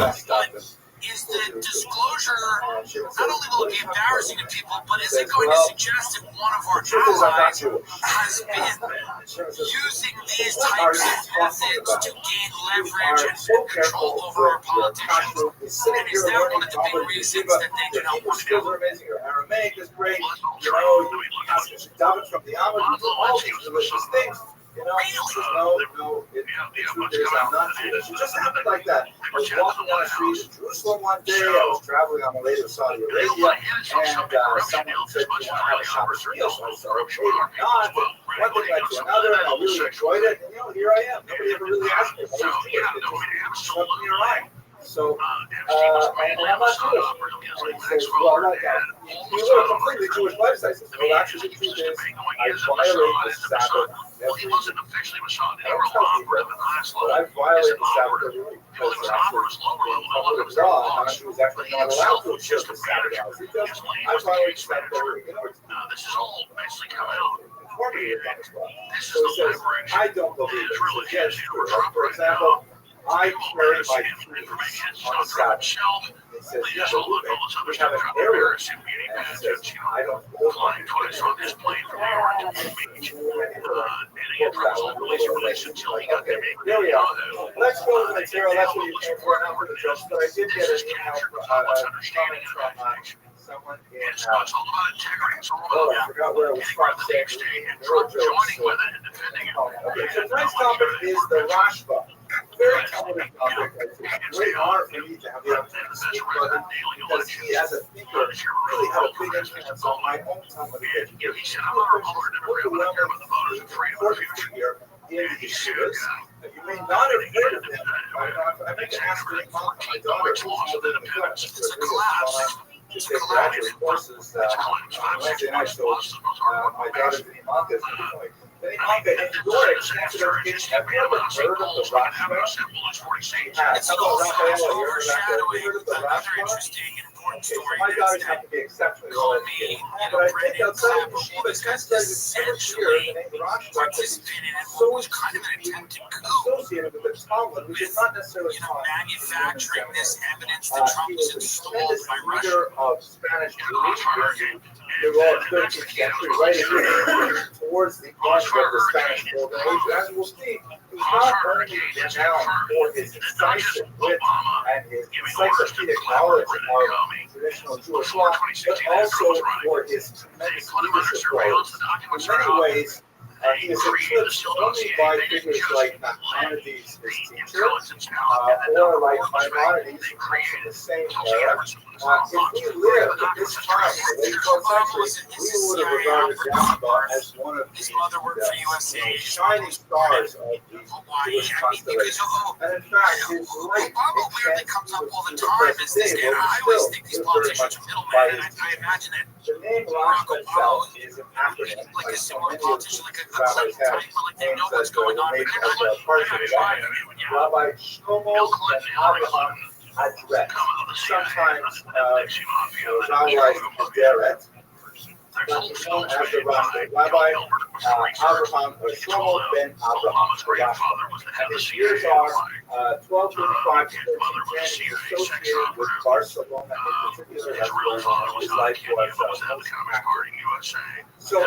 Messed up and Is the disclosure Shimon not says, only will it be embarrassing to people, but is it Says, going to well, suggest that one of our the truth is I'm not allies Jewish. has been Shimon says, using these what are types you of talking methods to about? gain You leverage are and so control careful over our with your politicians? kashrut. You're sitting And is here that learning one of the big Talmud reasons Yeshiva. that they do Your not Hebrew want to skills do? are amazing. Your Aramaic is great. You know, you ask daven from the Amud, you do all these religious things. You know, he says, no, the truth is I'm not Jewish. It just happened like that. I was walking down the street in Jerusalem one day. I was traveling on my way to Saudi Arabia, and someone said, "Do you want to have a Shabbos meal?" So I said, "Okay, why not?" One thing led to another, and I really enjoyed it. And here I am. Nobody ever really asked me if I was Jewish. It just swept me right. So, and I'm not Jewish. And he says, well, like, you live a completely Jewish lifestyle. I says, well, actually, the truth is, I violate the Sabbath every week. I don't tell people, but I violate the Sabbath every week because actually, in Talmudic law, non-Jews actually not allowed to observe the Sabbath hours because I violate the Sabbath every week. In other words, conformity with Talmud law. So he says, I don't believe it. He says, yes, true. Like, for example, I carry my keys on the Sabbath. He says, yeah, but we have an area. And he says, I don't hold my keys on this plane from okay, here we are. Let's go to the material. That's what you came for, not for the jokes. But I did get an email comment from someone in, oh, I forgot where it was from, saying there were jokes. Okay, so tonight's topic is the Rashba. Very Talmudic topic. It's a great honor for me to have the opportunity to speak about him because he, as a thinker, really had a big influence on my own Talmudic education. Here in the yeshivas. You may not have heard of him. I meant to ask my mom, my daughter, who's older than the government, to take graduate courses on Wednesday night. So my daughter's in Imanka is going to be going. Then Imanka and your extensive education. Have you ever heard of the Rothschild? It's also overshadowing another interesting and important So story. my daughters have to be exceptionally well educated. But I think outside of yeshiva, it's kind of started to here in the name Rothschild Participated in so what was kind of an attempted coup. associated with the Talmud, which is not necessarily Manufacturing this evidence that Trump he was was a installed tremendous by Russia. leader of Spanish Jews. They were all 13th century, right towards the end of the Spanish Golden Age. As we'll see, he was not only renowned for his incisive wit and his encyclopedic knowledge of traditional Jewish law, but also for his tremendous leadership roles. In many ways, He is eclipsed only by figures like Maimonides, his teacher, or like Maimonides, who comes from the same era. If we lived at this time, in the late 12th century, we would have regarded Rambam as one of the shining stars of the Jewish constellation. And in fact, his light comes up all the time is this, and I always think these politicians are middlemen, and I imagine that The name Rothschild itself is an acronym, like like so a many politician, of like a the rabbis Clinton have type, like they names know what's that going on, made but they're as not part of the trying to Rabbi Shlomo ben Abraham Adret, sometimes Rabbi Adret, known as the Rabbi Abraham Shlomo ben Abraham, and his years are 1235 to 1310. He's associated with Barcelona in particular. That's where his life was most active. So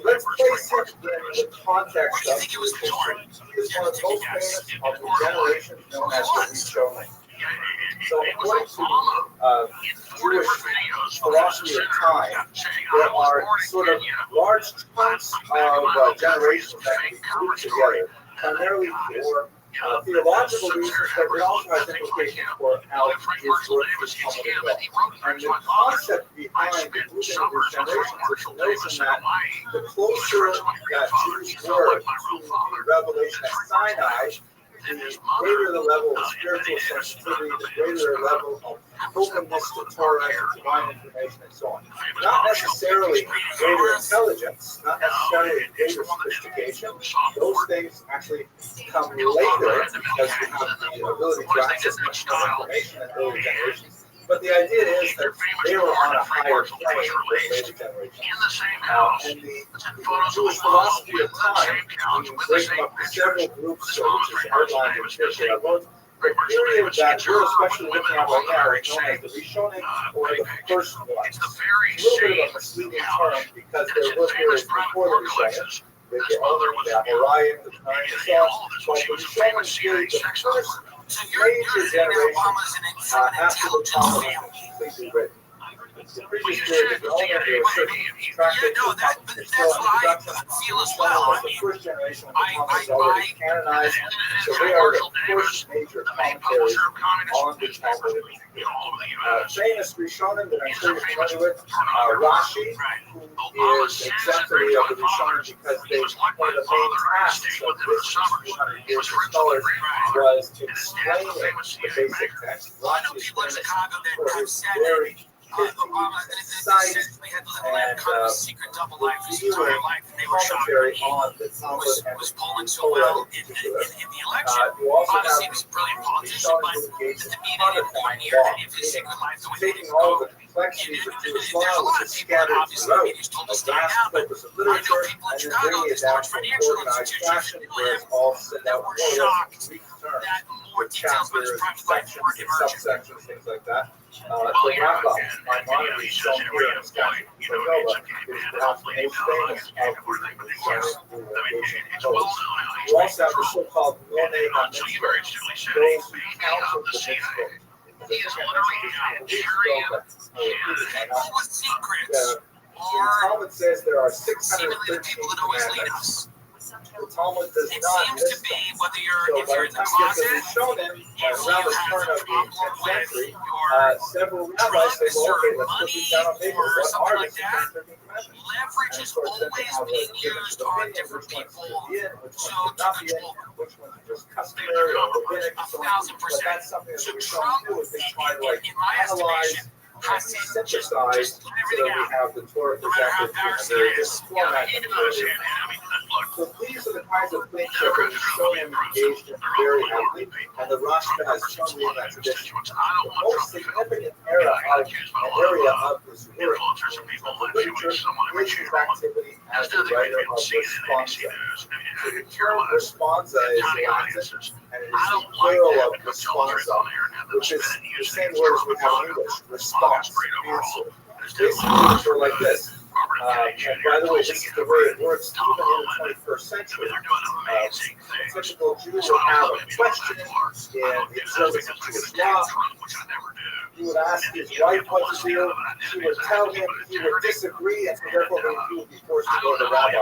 let's place it in the context of Jewish history. He is one of the most famous of the generation known as the Rishonim. So according to Jewish philosophy of time, there are sort of large chunks of generations that can be grouped together, primarily for theological reasons, but it also has implications for how his work was come about. And the concept behind the grouping of these generations is the notion that the closer that Jews were to the revelation at Sinai, the greater the level of spiritual sensitivity, the greater level of openness to Torah and divine information and so on. Not necessarily greater intelligence, not necessarily greater sophistication. Those things actually come later because we have the ability to access much more information in early generations. But the idea is that they were on a higher plane than later generations. And the Jewish philosophy of time, when you break them up into several groups, which is outlined in Scripture, the period that we're especially looking at right now is known as the Rishonim, or the first ones. It's a little bit of a misleading term because their work here is before the Rishonim. The Amorayim, the Tanai, and so on. But the Rishonim is really the first major generation after the Talmud is completely written. The previous period is only under a certain traction. That's what I feel as well. The first generation of the Talmud is already canonized, so they are the first major commentaries on the Talmud. Famous Rishonim that I'm sure you're familiar with, Rashi, who is exemplary of the Rishonim because one of the main tasks of this 300 years of scholars was explaining the basic text. Rashi is famous for his very concise and revealing commentary on the Talmud and was polling so well in the election. Obviously, he was a brilliant politician, but the media didn't want near any of his secret life the way they taking all the complexities of Jewish law, which is scattered throughout a vast corpus of literature, and then bringing it down to an organized fashion where it's all set out more or less in Greek terms, with chapters, sections, and subsections, things like that. The Rabbi, Maimonides, shown here in a statue of Nova, is perhaps the most famous of the poets. You also have the so-called None HaMitzvot, those who counsel the mitzvot. He is literally a jury of secrets, the Talmud says there are seemingly the 613 people that always lead commandments. us. The Talmud does It not seems to list be them. whether So if by you're the in the time you get to closet, Rishonim, around the turn of the 10th century, several rabbis drugs say, well, okay, or let's put money these down on paper. or What something are like the that, 613 commandments? leverage And of is course, then they always have being a difference used of on opinion, different which ones people should be in, which to ones should not be in, control them. which ones are just customary or rabbinic and so on. But that's something that the Rishonim do, is they try to like in my analyze estimation, and has to synthesize so that we have the Torah presented in a very different format than the earlier. So these are the kinds of things that the Rishonim engaged in very heavily, and the Rashba has shown me in that tradition. The most significant area of his work in literature is his activity as a writer of responsa. So the term responsa is Latin, and it is the plural of responsa, which is the same word as we have in English, response, answer. Basically, they're like this. And by the way, this is the way it works even in the 21st century. A typical Jew will have a question in the observance of Jewish law. He would ask his wife what to do. She would tell him, he would disagree, and so therefore he would be forced to go to the rabbi to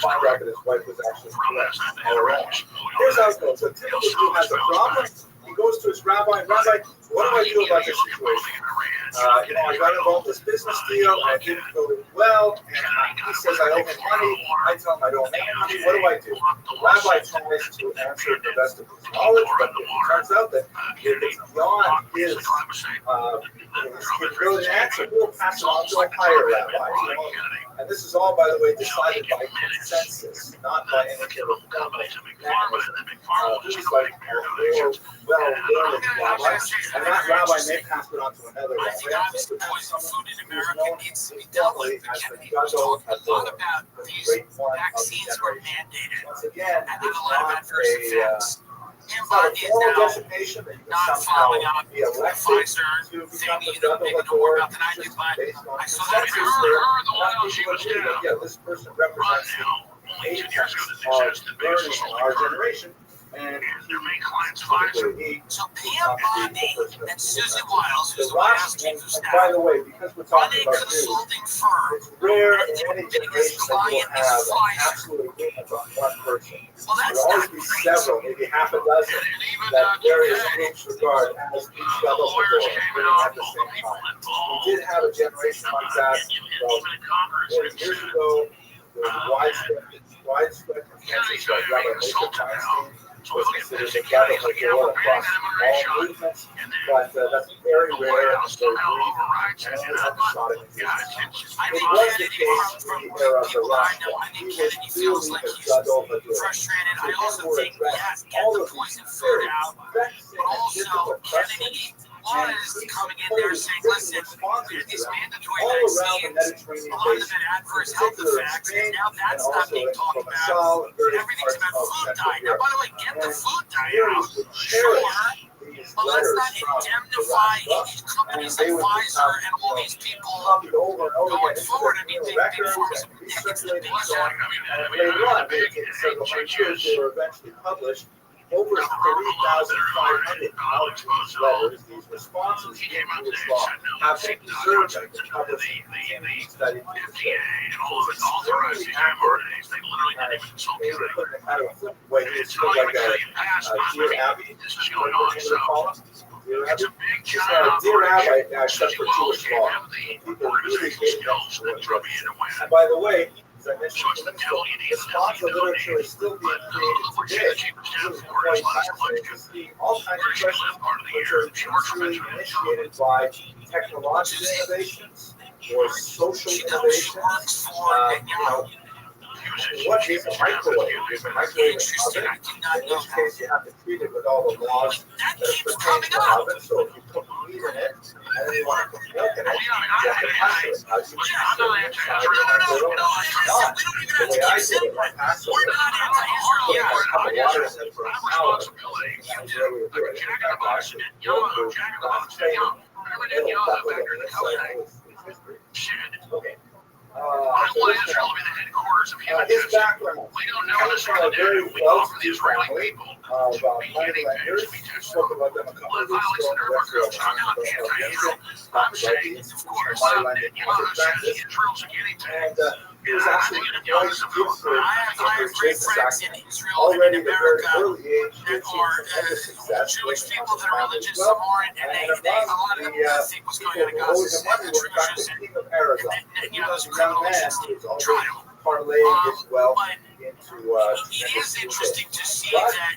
find out that his wife was actually correct or wrong. Here's how it goes. A typical Jew has a problem. He goes to his rabbi, Rabbi, what do I do about this situation? I got involved in this business deal, and it didn't go well, and he says I owe him money. I tell him I don't owe him money. What do I do? The rabbi tries to answer the best of his knowledge, but it turns out that it's beyond his capability to answer. He will pass it on to a higher rabbi. And this is all, by the way, decided by consensus, not by any sort of mechanism. Just like more well-learned rabbi, and that rabbi may pass it on to another rabbi. Obviously, poison food in America needs to be dealt with. A lot about these vaccines were mandated, Once again, and there's a lot of adverse effects. It's not a formal designation that you can Not somehow following up be the elected Pfizer to thing, become the you know, maybe government know more or about than I do, just but based on I saw that consensus there. Yeah, this person represents the apex of learning in our generation. And their main client's Pfizer. So Pam Bondi and Susie Wiles, who's the White House chief of staff, by the way, because we're run talking a about news, consulting firm, it's rare and in their any biggest generation that client you'll have is an Pfizer. absolute agreement on one person. Well, that's There'll always not be great. several, maybe half a dozen, that various groups regard as each other at the same time. We did have a generation like that about 40 years ago. There was widespread consensus that Rabbi Moshe Feinstein was considered the Rabbi Hagor across all movements, but that's very rare and very brief, and only episodic existence. It was the case in the era of the Rothschild. He was clearly a Gadol Hagor. Frustrated. I So also him were think, yes, get all the of these poison food very out, vexing but and also difficult Kennedy questions. was coming in there saying, listen, these mandatory all around the vaccines, Mediterranean a lot of basin, them had adverse health particularly effects, Spain, and now and that's not also being in talked about. Rothschild and various Everything's parts about of food Central diet. Now, Europe. by the way, get the And food diet here out. is the Sure. these But let's letters not from the indemnify Rothschild, companies and like they would Pfizer and all these people copied over and over going again into forward. I their mean, big records pharma, and it's the recirculated big and so on. And later on, they take several hundred years, they were eventually published. Over 3,500 of these letters, these responses to Jewish law, have been preserved and been published in the study to this day. So it's extremely accurate. They were put in a kind of flip way. It's sort of like a Dear Abby, Dear Abby. It's Dear Rabbi, except for Jewish law. People really pay attention to what it is. And by the way, as I mentioned, the sponsor literature is still being created today. It is quite fascinating to see all kinds of questions which are usually initiated by technological innovations or social innovations. What is a microwave? Is a microwave an oven? In which case, you have to treat it with all the laws that pertain to the oven. So if you put meat in it, and then you want to put milk in it, you have to pass it. How do you pass it inside? Not the way I did it. I passed it. Put a cup of water in it for an hour. And that's the way we do it. In fact, actually, okay. His background comes from a very wealthy family of moneylenders. We spoke about them a couple of weeks ago in the Restream and he was actually quite gifted with business acumen. Already at a very early age, he achieved tremendous success. Jewish people that are religious, some aren't, and they a lot of them think what's going on in Gaza is atrocious. King of Arizona. And you know, those Young man criminals who's always trial. parlaying his wealth into It is interesting to see but, that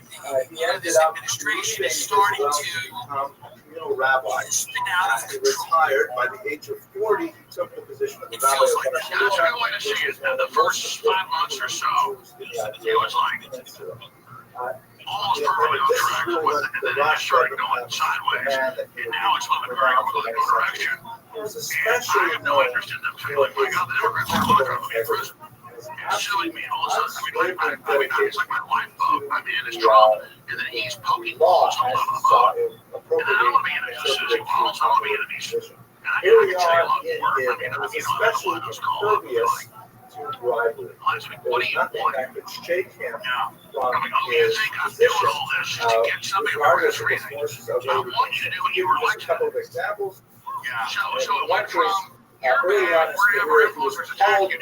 he ended this up administration is using starting his wealth to become a communal rabbi. spin out of He control. retired by the age of 40. He took the position of the rabbi feels of like that. Barcelona, That's a good way to which see is it. one of The the most first 5 months or so, it was like almost perfectly on track with it, and then it just started going sideways. And now it's moving very quickly in the direction. It was And I especially have no interest in them feeling like, oh, the Democrats are really trying to be in prison. It's silly me and all this stuff. I mean, it's like my lifeboat. I'm in his drum, and then he's poking holes all over the boat. And I don't want to be in a position. I don't want to be in a position. And early on in him, and was especially impervious to rivalry. There was nothing that could shake him from his position, regardless of the forces of labor. To give you just a couple of examples, in one case, early on in his career, he was called to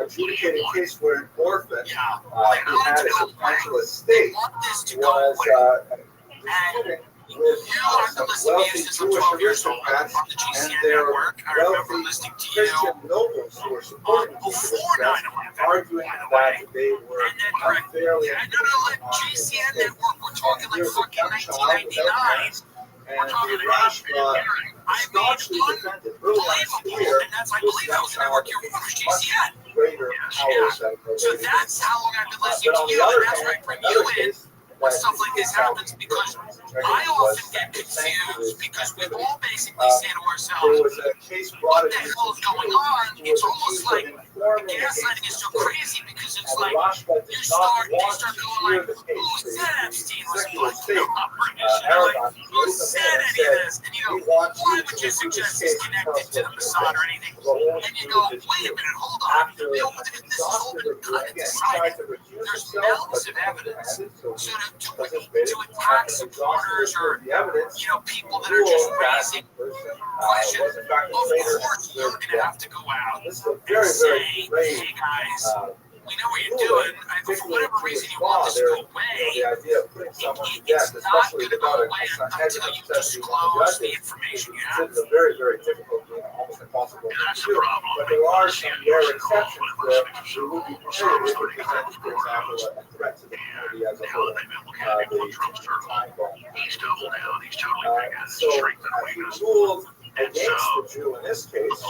adjudicate a case where an orphan who had a substantial estate was disputing with some wealthy Jewish aristocrats and their wealthy Christian nobles who were supporting the aristocrats, arguing that they were unfairly GCN network, we're talking like fucking 1999. and the Rothschild staunchly defended early on his career this young child much greater powers than the So that's how long I've been listening to you, and that's why I bring you in when stuff like this happens, because I often get confused because we all basically say to ourselves, there was a case brought what the hell is going on? It's almost like gaslighting is so crazy because it's like they start going like, who said Epstein was fucking up? Who said any of this? And you go, why would you suggest he's connected to the Mossad or anything? And you go, wait a minute, hold on. This has all been cut and decided. There's mountains of evidence. So to attack supporters or people that are just raising questions, of course you're going to have to go out and say, hey guys, we know what you're doing. For whatever reason you want this to go away, it's not going to go away until you disclose the information you have. It's a very, very difficult, almost impossible thing to do. But there are some rare exceptions where we will be permitted if it presents, for example, a threat to the community as a whole. So he ruled against the Jew in this case. The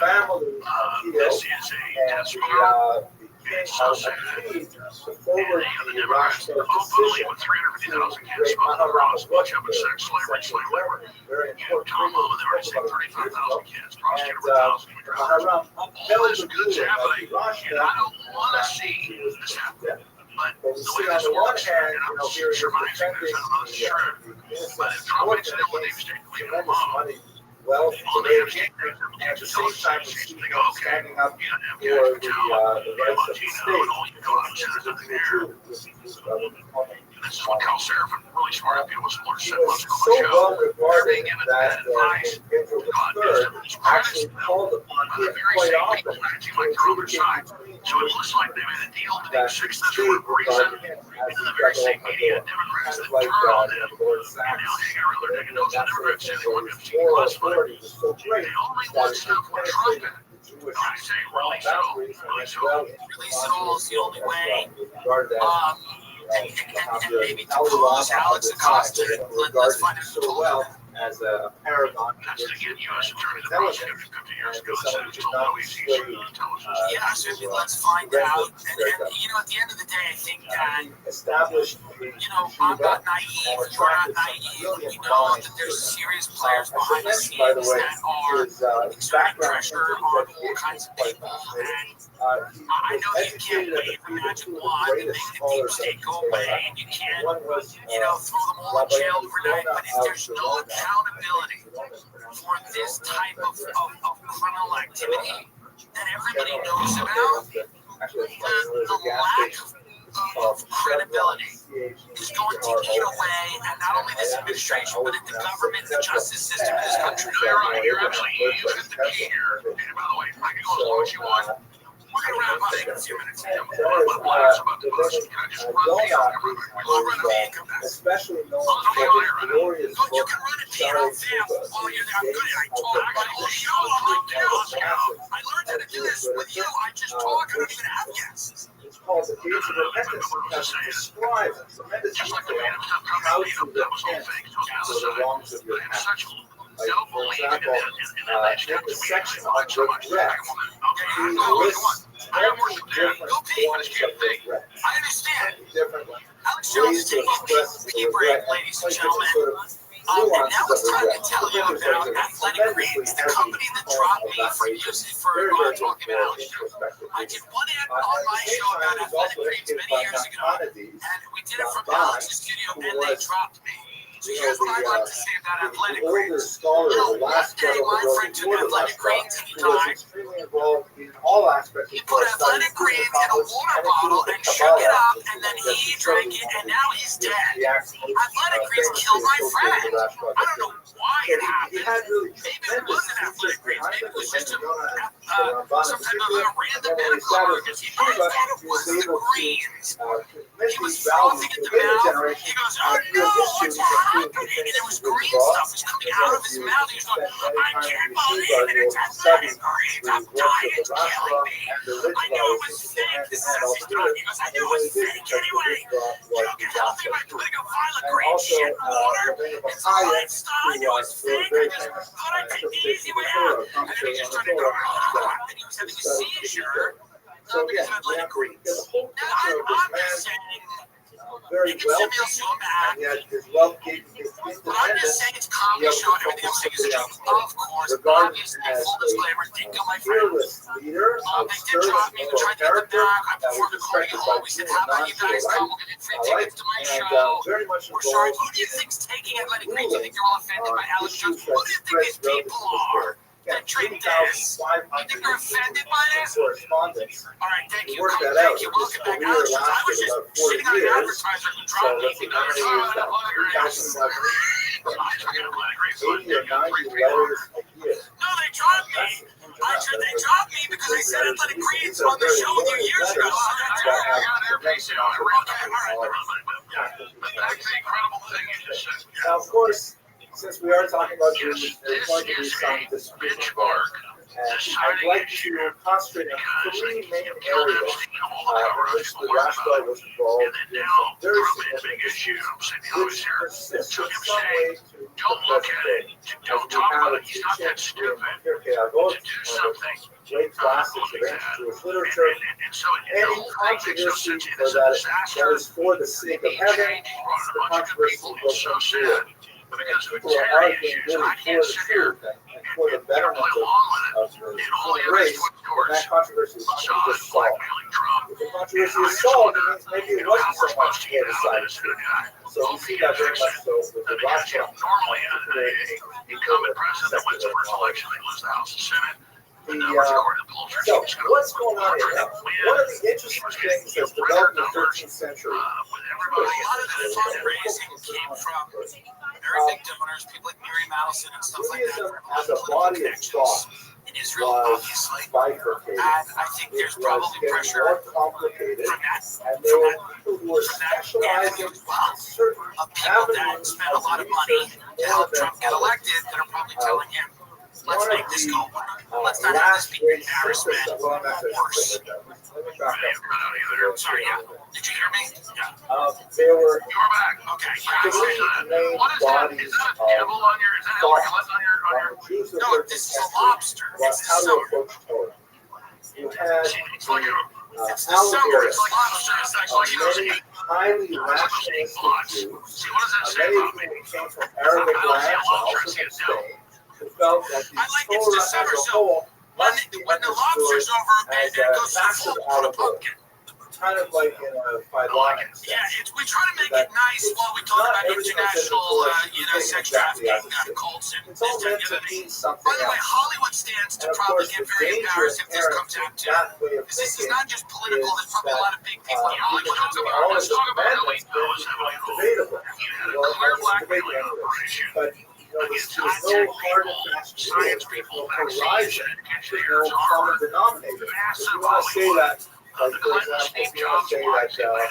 family appealed, and the king agreed to forward the Rothschild decision to great Maharaj Rothschild, very important and Maharaj upheld the ruling of the Rothschild. But we see on the one hand, here is defending the innocent orphan against tremendous money, wealth, and at the same time, we see him standing up for the rights of the state. This is what Cal Seraphin, really smart people, was he was so well regarded that Pedro III actually called upon him quite often to adjudicate between so it looks like they made a deal to that make the state regarded him as the very same media, kind of like Lord Sachs. Moral authority was so great that it penetrated the Jewish boundaries as well. Release it all is the only way. Regarded as And maybe to pose Alex Acosta, let's find out so well as a paragon of U.S. Attorney intelligence, and someone who did not sway yeah, so let's find out. And at the end of the day, I think that established I'm not naive. We're not naive. We know that there's serious players behind the scenes that are exerting pressure on all kinds of people. And I know you can't wave a magic wand and make the deep state go away, and you can't, throw them all in jail overnight. But if there's no accountability for this type of criminal activity that everybody knows about, the lack of credibility is going to eat away at not only this administration, but at the government, the justice system in this country. No, you're right. You're absolutely good to be here. And by the way, I can go as long as you want. We're going to wrap up in a few minutes. Especially known for the glorious book, you can run it, Pete. I'm while you're there. I'm good. I told I learned how to do this with you. I just talk. I don't even have guests. It's called the Gates of Repentance because it describes in tremendous detail how to repent for the wrongs of your past. Like, for example, in the section on regret, he lists every different forms of regret. I understand. Different Alex Jones is taking a key break, ladies and gentlemen. And now it's time to tell you about Athletic Greens, the company that dropped me for talking about Alex Jones. I did one ad on my show about Athletic Greens many years ago, and we did it from Alex's studio, and they dropped me. So here's what I'd like to say about athletic older greens. scholar, You know, the one last day brother my who friend wrote took before the athletic last greens and he who was died. extremely involved in all aspects He of put our studies, athletic greens in a college, water and bottle including and shook it Kabbalah, up, and then he drank it, and now he's dead. Athletic greens famously killed my associated friend. with Rothschild. I don't know why So it he happened. had really Maybe it tremendous wasn't athletic teachers greens. behind Maybe him, it was the just Ramban some type of a random medical emergency. I thought it was the greens. He was frothing at the mouth. He goes, oh no, what's happening? And there was green stuff was coming out of his mouth. He was going, I can't believe it. It's athletic greens. I'm dying. It's killing me. I knew it was fake. This is as he's talking. He goes, I knew it was fake anyway. You don't get healthy by putting a vial of green shit in water. It's a lifestyle. I knew it was fake. I just thought I'd take the easy way out. And then he just started going, and he was having a seizure. Because of athletic greens. Now, I'm just saying, very you can send me wealthy, else so mad. and yet his wealth gave him his But I'm just independence. saying it's comedy show and everything I'm saying is a joke. Of course, Regarded obviously, as full disclaimer, did kill my friend. fearless leader, They did drop me, we tried to get them back. I performed a Carnegie Hall. We said, how about you guys come? We'll give you free tickets to my show. very much We're sorry. involved Who do you think's taking athletic greens? You think they're all offended by Alex Jones? Who do you think these people are that drink this? You think they're offended by this? correspondence. All right, thank you. Work that Thank out. you. Welcome back, Alex Jones. I was just sitting on an advertiser who So dropped me. let's see how many years that 80 or 90 letters a year. No, they dropped me. I said they dropped me because I said athletic greens on the show with you years ago. So that's why I got everything. Okay, all right. That's the incredible thing you just said. Now, of course, since we are talking about dreams, there's going to be some dispute involved. And I'd like to concentrate on three main areas in which the Rashba was involved in some very significant issues, which persist in some way to the present day. As we have a teaching in Pirkei Avot, great classics of ancient Jewish literature, any controversy that is for the sake of heaven, the controversy will come through. Because People are arguing really for the truth and for the betterment of the race, and that controversy is not going to get solved. If the controversy is solved, it means maybe it wasn't so much for the side of truth. So we see that very much so with the Rothschild. Normally, incumbent president wins the first election, they lose the House and Senate. So what's going on here? One of the interesting things that's developed in the 13th century. A lot of the fundraising came from very big donors, people like Mary Madison and stuff like that. Judaism as a body of thought In Israel, was obviously. bifurcated. And I think there's probably Getting pressure more complicated, from that, and there were people who were specializing in certain of people that avenues spent a lot of money to help Trump get elected that are probably telling him, let's make this go. Let's not have this be an embarrassment or worse. Sorry, yeah. Did you hear me? Yeah. There were You're back. Okay. three main What is that? bodies Is that a of devil on your? Is that a thought skeleton on your? on the Jews of No, the this 13th is a century lobster. about It's the how to summer. approach Torah. You had It's like a. It's the allegories summer. It's like lobster. It's like of you know. many highly rationalistic Jews. See, what does that say Many about of me? whom came from Arabic lands and also from Spain, who felt that the I like it's Torah December, as a so whole When must be the lobster's understood over and as it a goes to the massive full, put a allegory, pumpkin. kind of like in a phylonic Yeah, sense. we try to make it nice while we talk about international, sex trafficking, cults, and It's this, all that, meant the to other thing. mean something By the way, else. Hollywood stands to And of probably course, get the very danger embarrassed if this inherent comes out in too. that way of Because this is thinking not just political, there's probably a lot of big people in Hollywood. all of Let's the talk about what we commandments know then is how become we debatable. You had a Well, clear it's blackmailing debatable anyway. operation. But there's no hard and fast rule, Science there's people, no vaccines, horizon, there's no common denominator. If you want to say that, like for example, if you want to say that,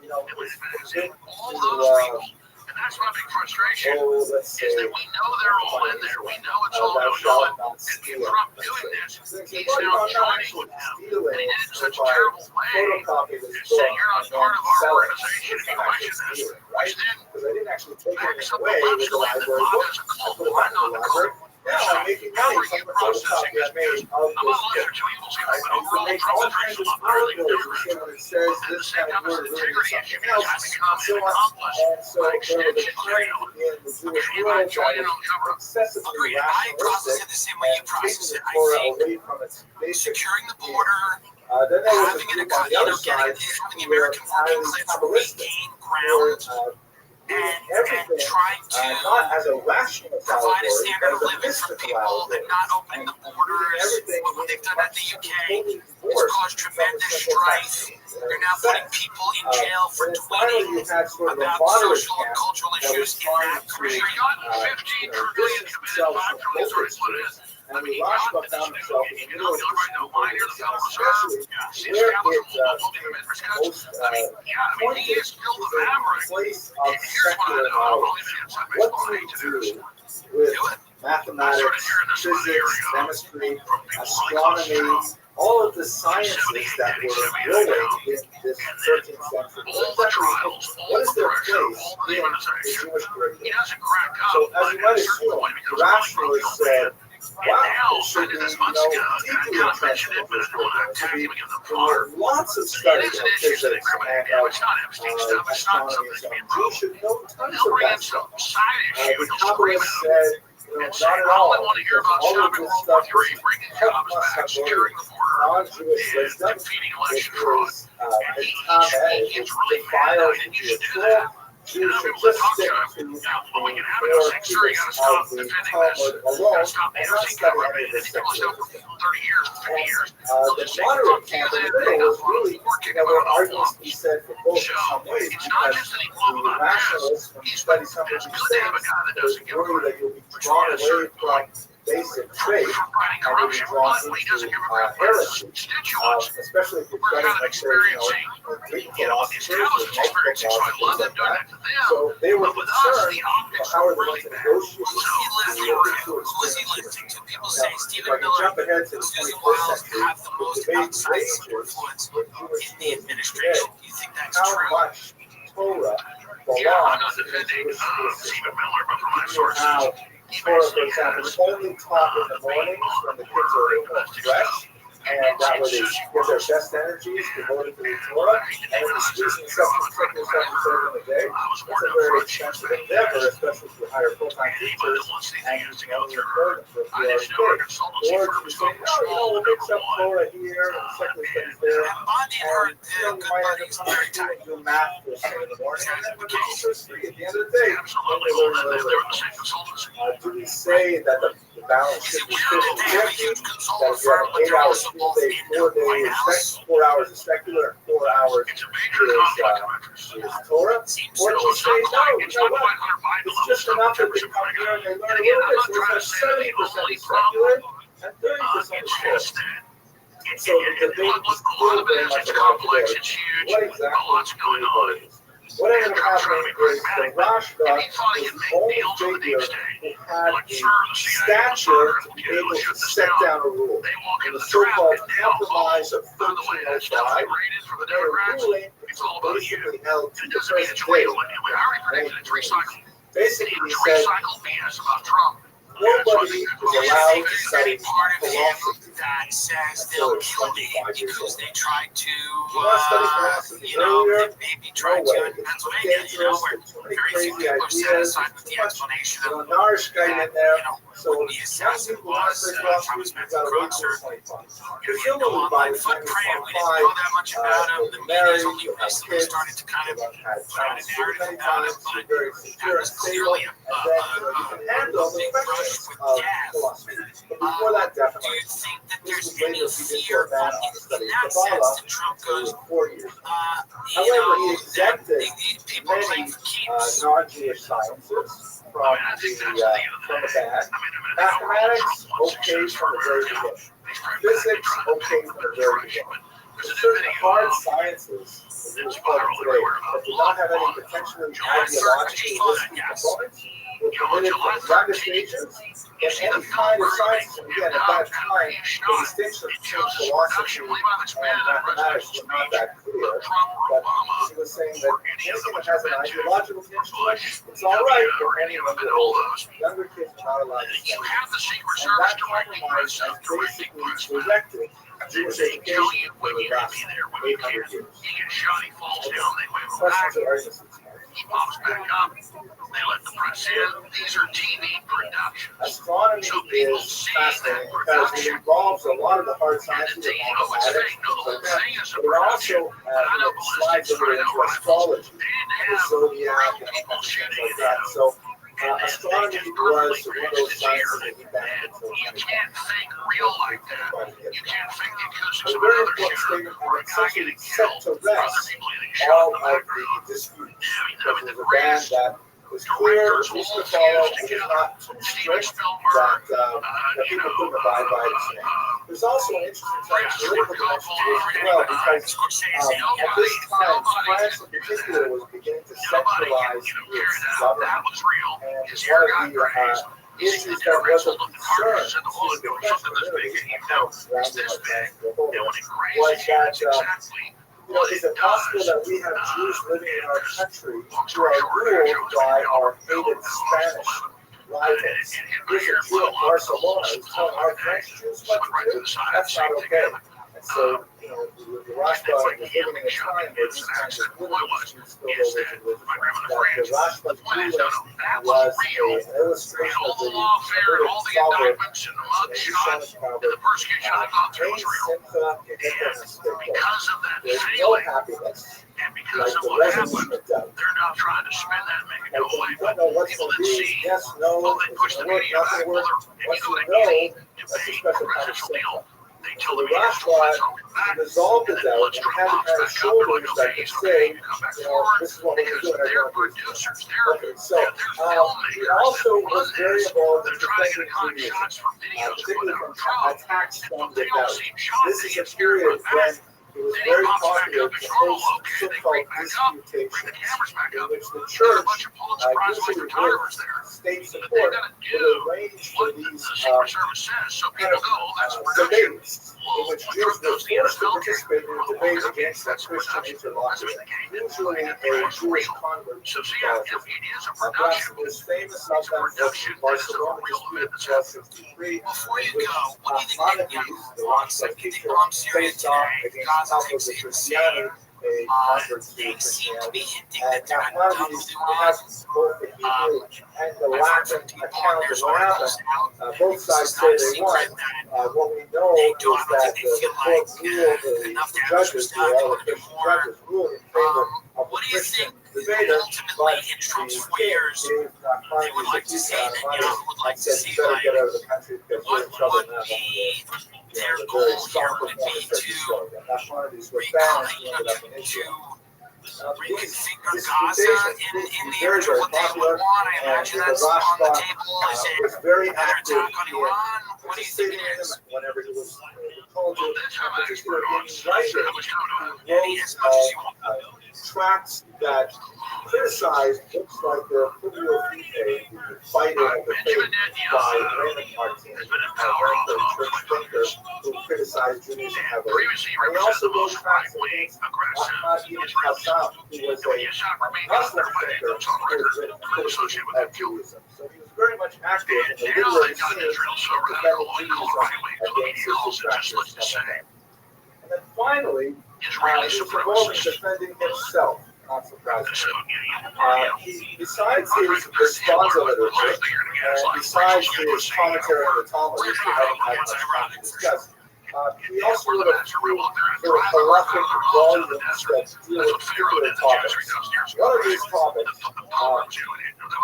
you know, it's good all to, those people. And that's my big frustration. let's say, Is that we know they're all in there. We know it's all thou going shalt on. not And steal. Trump doing this, he's now joining with them. Stealing, And he did it in such a if I terrible way. photocopy this You're book saying you're not and part then of our sell it, organization if you I'm question actually this. stealing, right? Which then Because I didn't actually take backs it up away the with the left claim that library Bob book. has a I cult. put it Well, back I'm in the not a cult. library. Now I'm making money from the photocopy I made of I'm this not book. lesser to evil, I can make all kinds of allegories. You see when it says this kind of word really means something else, and so on. And so there was a time in the Jewish world that was excessively I process rationalistic it the same way you and process taking it. the I Torah think away from its basic securing the border, then there was a having an group on the other getting side having the who were American working highly class Kabbalistic, regain who were ground. everything trying to not as a rational provide a allegory, standard of but as a living for mystical people allegory. and not opening the borders. Everything What they've done at the UK totally has divorced caused from tremendous simple strife. vaccines. They're now putting people in jail for And then finally, tweeting you had sort of a about moderate social and camp cultural that was issues in trying that to country. distance themselves from both extremes. And the Rothschild found himself in the middle of this, especially where it most pointed is a place of secular knowledge. What to do with mathematics, physics, chemistry, astronomy, all of the sciences that were growing in this 13th century. What is their place in the Jewish curriculum? So as you might assume, the rationalists said, wow, it should be, deeply entrenched in this curriculum. It should be lots of study of physics and of astronomy and so on. You should know tons of that stuff. The Kabbalists said, not at all. Because all of this stuff must have learned non-Jewish wisdom. It was it defiles the Jewish soul. Jews should just stick to the core teachings of the Talmud alone and not study any of this secular wisdom. And the moderate camp in the middle was really, there were arguments to be said for both in some ways, because the rationalists, when you study some of these things, they worry that you'll be drawn away from basic faith and you'll be drawn into heresy, especially if you're studying, like, say, Greek philosophers or multiple philosophers like that. So they were concerned, how are they going to negotiate the two extremes? Now, if I can jump ahead to the 21st century, the debate rages in Jewish today, how much Torah belongs in the Jewish school system. How Torah, for example, is only taught in the mornings when the kids are fresh, and that way they get their best energies devoted to the Torah, and then the squeezing stuff in the day. That's a very expensive endeavor, especially if you hire full-time teachers and you only record them for a few hours a day. Or you say, no, we'll make some Torah here and secular studies there, and you might end up having to do math first thing in the morning, and then when the teacher's free at the end of the day, then they learn a little bit. Do we say that the balance should be 50-50, that if you have an 8-hour school day, 4 days, 4 hours of secular, and 4 hours is Torah? Or do we say, no, you know what? It's just enough that they come here and they learn a little bit, so it's like 70% secular and 30% Torah. So the debate is still very much about today. What exactly is? What ended up happening is the Rothschild was the only figure who had the stature to be able to set down a rule. In the so-called Compromise of 1305, their ruling basically held to the present day. Basically, he said, nobody is allowed to study philosophy that says they'll kill me because they tried to, maybe tried to in Pennsylvania, where very few people are satisfied with the explanation of, Narish guy in there. So the assassin was Thomas Matthew Crutzer. Presumably by the time We didn't know that much about him. The media's only recently started to kind of put out a narrative about him, but that was clearly a big brush with death. Before that, Do you think that there's any fear in that sense that Trump goes, however, he exempted people playing many for keeps? non-Jewish sciences from the ban. Mathematics, okay from the very beginning. Physics, okay from the very beginning. Certain hard sciences, which we'll call them today, that do not have any potentially ideologically risky components, were permitted from youngest ages. And any kind of sciences, and again, at that time, the distinction between philosophy and mathematics was not that clear. But he was saying that anything that has an ideological tinge to it, it's all right for anyone to hold. Younger kids are not allowed to study. And that compromise has basically directed Jewish education for the last 800 years. Questions or arguments? They let the press in. These are TV productions. Astronomy is fascinating because it involves a lot of the hard sciences and mathematics, things like that. But it also slides over into astrology. the zodiac and all kinds of things like that. So astronomy was one of those sciences that he banned until You can't think real like that. You can't think the acoustics a of very another important shooter statement, or a and guy essentially getting set killed to or other rest people getting shot all in the of the background. disputes. I mean, Because the it was a ban greatest that was clear, directors easy all to follow, fused it was together. not too Steven strict Spielberg, that people couldn't abide by its name. There's also an interesting sort of political dimension to this as well, because at this time, France in particular was beginning to centralize its government. That was real. And His one hair of got the grazed. issues that was of concern In the to woods, the there was French something this big community hanging and down. surrounding It's this our big. France as a whole And when it was grazes you, that it's exactly is it possible that we have Jews living in our country who are ruled by our hated Spanish rivals? Here's a Jew in Barcelona who's telling our French Jews what to do. That's not okay. And so, the Rothschild was living in a time where these kinds of political disputes spilled over to religion. That the Rothschild ruling was an illustration of the proverb, the persecution I've gone through is real. Because of that feeling, and because of what happened, they're now trying to spin that and make it go away. But people didn't see, they pushed the media back. And you know what I mean? To make a presidential deal, they tell the media to resolved the doubt and had box back up. They're like, okay, he's okay, you come back forward. this is what we're Because doing. they're producers, they're He filmmakers. also was very involved in They're trying to defending get shots from videos put particularly out from of Trump. attacks from They the don't doubt. seem shocked. This They is a get scared period of when that. it was Then very he pops back popular up to as normal. host Okay, they so-called bring back up, bring the disputations, cameras back in up. which the There's a church bunch of Pulitzer Prize winning usually photographers with there. state They're support going to would do arrange for what these the Secret Service says, so people go, oh, that's production. debates in which Jews were forced to participate in a debate against a Christian interlocutor, usually a Jewish convert to So see, it Catholicism. is a Perhaps production. the most famous of them was the Barcelona dispute in 1263, Before you in which go, what do you think Maimonides, the Rothschild teacher, faced off against Pablo de Cristiano, a convert to they seem to be Christianity. hinting that they're And not Maimonides totally has wrong. both the Hebrew and the I've heard Latin from people on account their of what happened. articles now. Both sides It's say not a they won. secret that What we know they is don't that think they the feel court like ruled, enough the damage judges, was the done. They all want to do Christian more. judges, ruled in favor of What the do you Christian think debater, ultimately but in Trump's the 4 king years gave they would like to see, Netanyahu would like to said, see, you better like, get out of the country because we're what in trouble would now. be their The goal very here? strong Would it be performance that to he showed. And Maimonides was banned, he ended up in to Israel. reconfigure Gaza in the image of what they would want? I imagine that's on the table. Is it was very another active attack on Iran? What do you think it is? Whenever he was told to, particularly in writing, Yeah, as much as you want. tracts that criticized books like the Fulvio Vitae, the Fighter of the Faith by Raymond Martinez, the church thinker who criticized Judaism heavily. And he also wrote tracts against Ahmad ibn Qassam, who was a Muslim thinker who was written criticism of Judaism. So he was very much active in the literary scene, defending Judaism against his detractors. And then finally, he was involved in defending himself, not surprisingly. Besides his responsa literature, and besides his commentary on the Talmud, which we haven't had much time to discuss, he also wrote a few sort of prolific volumes that deal with particular topics. One of these topics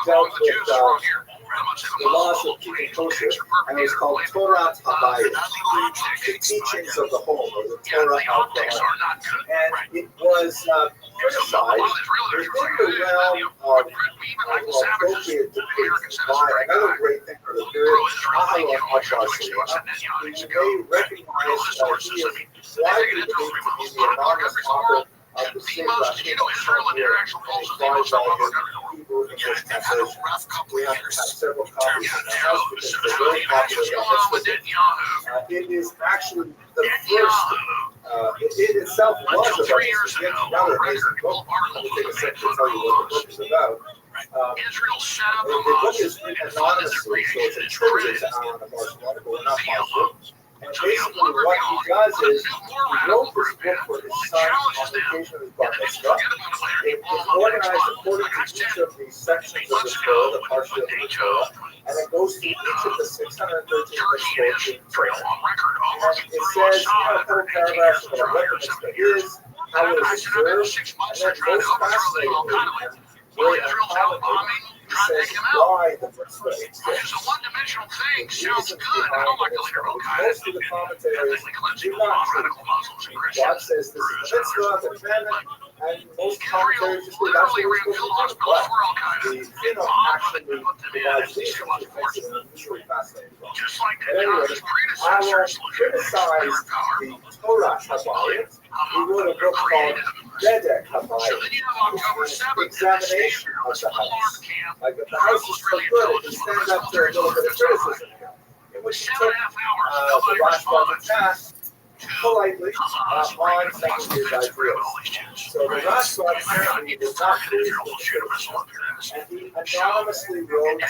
dealt with the laws of keeping kosher, and it was called Torah Habayit, the teachings of the home, or the Torah of the home. And it was criticized within the realm of appropriate debate by another great thinker of the period, Aharon Abbasi. You may recognize he is widely believed to be the anonymous author of the Sefer Israel and their actual polls is the most Hebrew English translation. We have several copies in the house because they're very popular. It is actually the first, it itself was about 3 years ago, another amazing book. Let me take a second to tell you what the book is about. The book is written anonymously, so it's a tribute to Aharon Abbasi, but we're not positive. And basically what he does is he wrote this book for his son on the occasion of his bar mitzvah. It is organized according to each of the sections of the Torah, the parsha of the Torah, and it goes through each of the 613 mitzvot in Torah. And it says, a couple paragraphs about what the mitzvah is, how it I was said, I've been observed, 6 months and I tried to most overthrow the Al-Qaeda. fascinating, Well, very Israel's out bombing, trying to says take him out. why the Muslim It's a one-dimensional thing. Sounds good. I don't like the leader of Al-Qaeda. most of the commentaries Ethnically cleansing do all not non-radical Muslims and God Christians. says this is the mitzvah, the commandment, and most Israel commentaries just say that's literally what ran we're field supposed to do. hospitals for But Al-Qaeda. the film Bombed actually them and put them in provides as these reasons was to make it an unusually fascinating book. just like But anyway, his I predecessors will criticize the Torah Habayit. He wrote a book called Zedek So Habayit. then you have October 7th, Examination and of the little arm house. camp. Like if the house is so good, it can stand up to a little bit of criticism. In which he took 7.5 hours, the nobody Rothschild responds. task politely on some of his ideas. So the Rothschild apparently was not pleased with the criticism, and he anonymously wrote a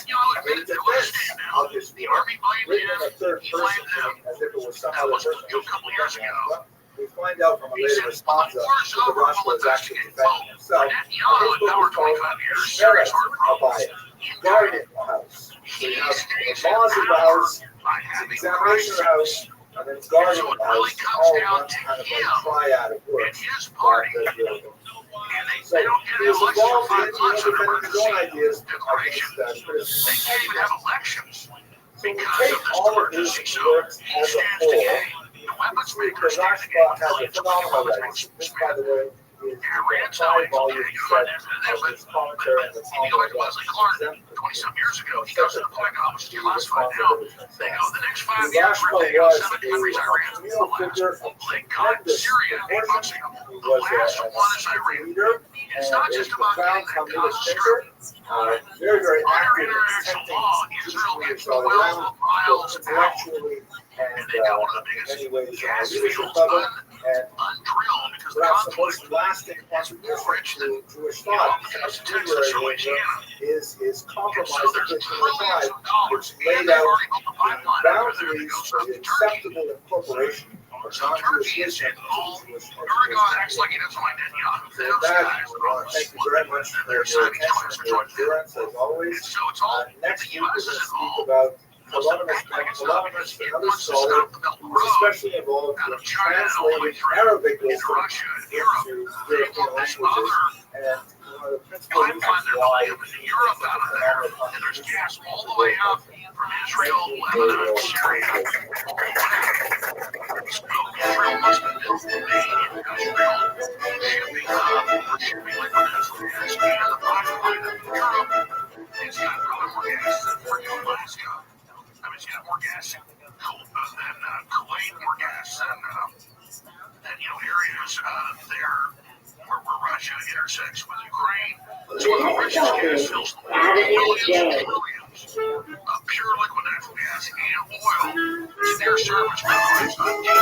defense of his work, written in a third person, as if it was some other person who was defending him. But we find out from a later response that the Rothschild was actually defending himself. And his book is called Sheret Habayit, Guarding the House. So you have the laws of the house, the examination of the house, and then guarding the house, all one kind of like triad of work. So he was involved in defending his own ideas against criticism. They can't even have elections. So we take all of these works as a whole. The Rothschild has a phenomenal writing. This, by the way, is a 5-volume set of his commentary on the Talmud. 20-some years ago, he goes to the Pentagon, which is classified now. They go, the next 5 years, Rothschild we're taking out was 7 countries I ran a real figure of They got tremendous Syria 8 months ago. He The was last one is a Iran. leader, It's and not a just about profound getting that communist Gaza thinker. Strip. Very, very Under active in international protecting law, Jewish Israel leaders gets all 12 around, miles both out. intellectually And they got one of the in biggest many ways gas leadership fields level, and undrilled because the perhaps the conflict most lasting contribution to Jewish you know, thought Texas, contemporary Louisiana. is his And compromise so of there's 1505, trillions of dollars, which laid and they've out already built the pipeline the over there that boundaries goes for up the to Turkey. acceptable incorporation of So non-Jewish Turkey is Islam involved. into Jewish Erdogan acts like he doesn't like Netanyahu. So Those that, guys are always thank you very much for your attention and your endurance as always. So it's all Next the week we're U.S. going is to speak involved. about Most of the Columnist, it another wants to scholar, stop the Belt and who's Road especially involved out in of China and all the way translating through Arabic into wisdom Russia and Europe. into They European want this languages. other And one of the principal reasons pipeline they're why building up into Europe out of there. And there's gas all the way up from Israel, Lebanon, Syria. So Israel must have built the main industrial shipping hub for shipping liquid natural gas and the pipeline up to Europe. It's got probably more gas than freaking Alaska. I mean, it's got more gas than Kuwait, more gas than areas there where Russia intersects with Ukraine. It's one of the richest gas fields in the world. Billions of pure liquid natural gas and oil. It's near surface, by the way, it's not deep.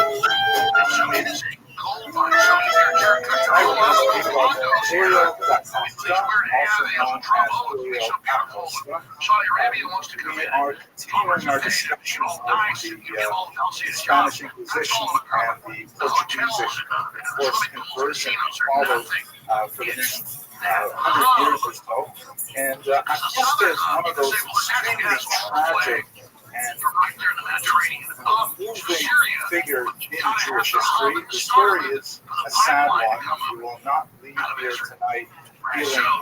And so it is a gold mine. So you hear Jared Kushner roll out of the condos here. He's wearing a hat, he has a Trump it's so beautiful. Saudi Arabia wants to come in. Farmers are paid to be all nice. You get all the Palestinian jobs. That's all in the common. The hotels and swimming pools, casinos are nothing. For the next 100 years or so. And I guess there's one of those extremely tragic and moving figure in Jewish history. The story is a sad one. You will not leave here tonight feeling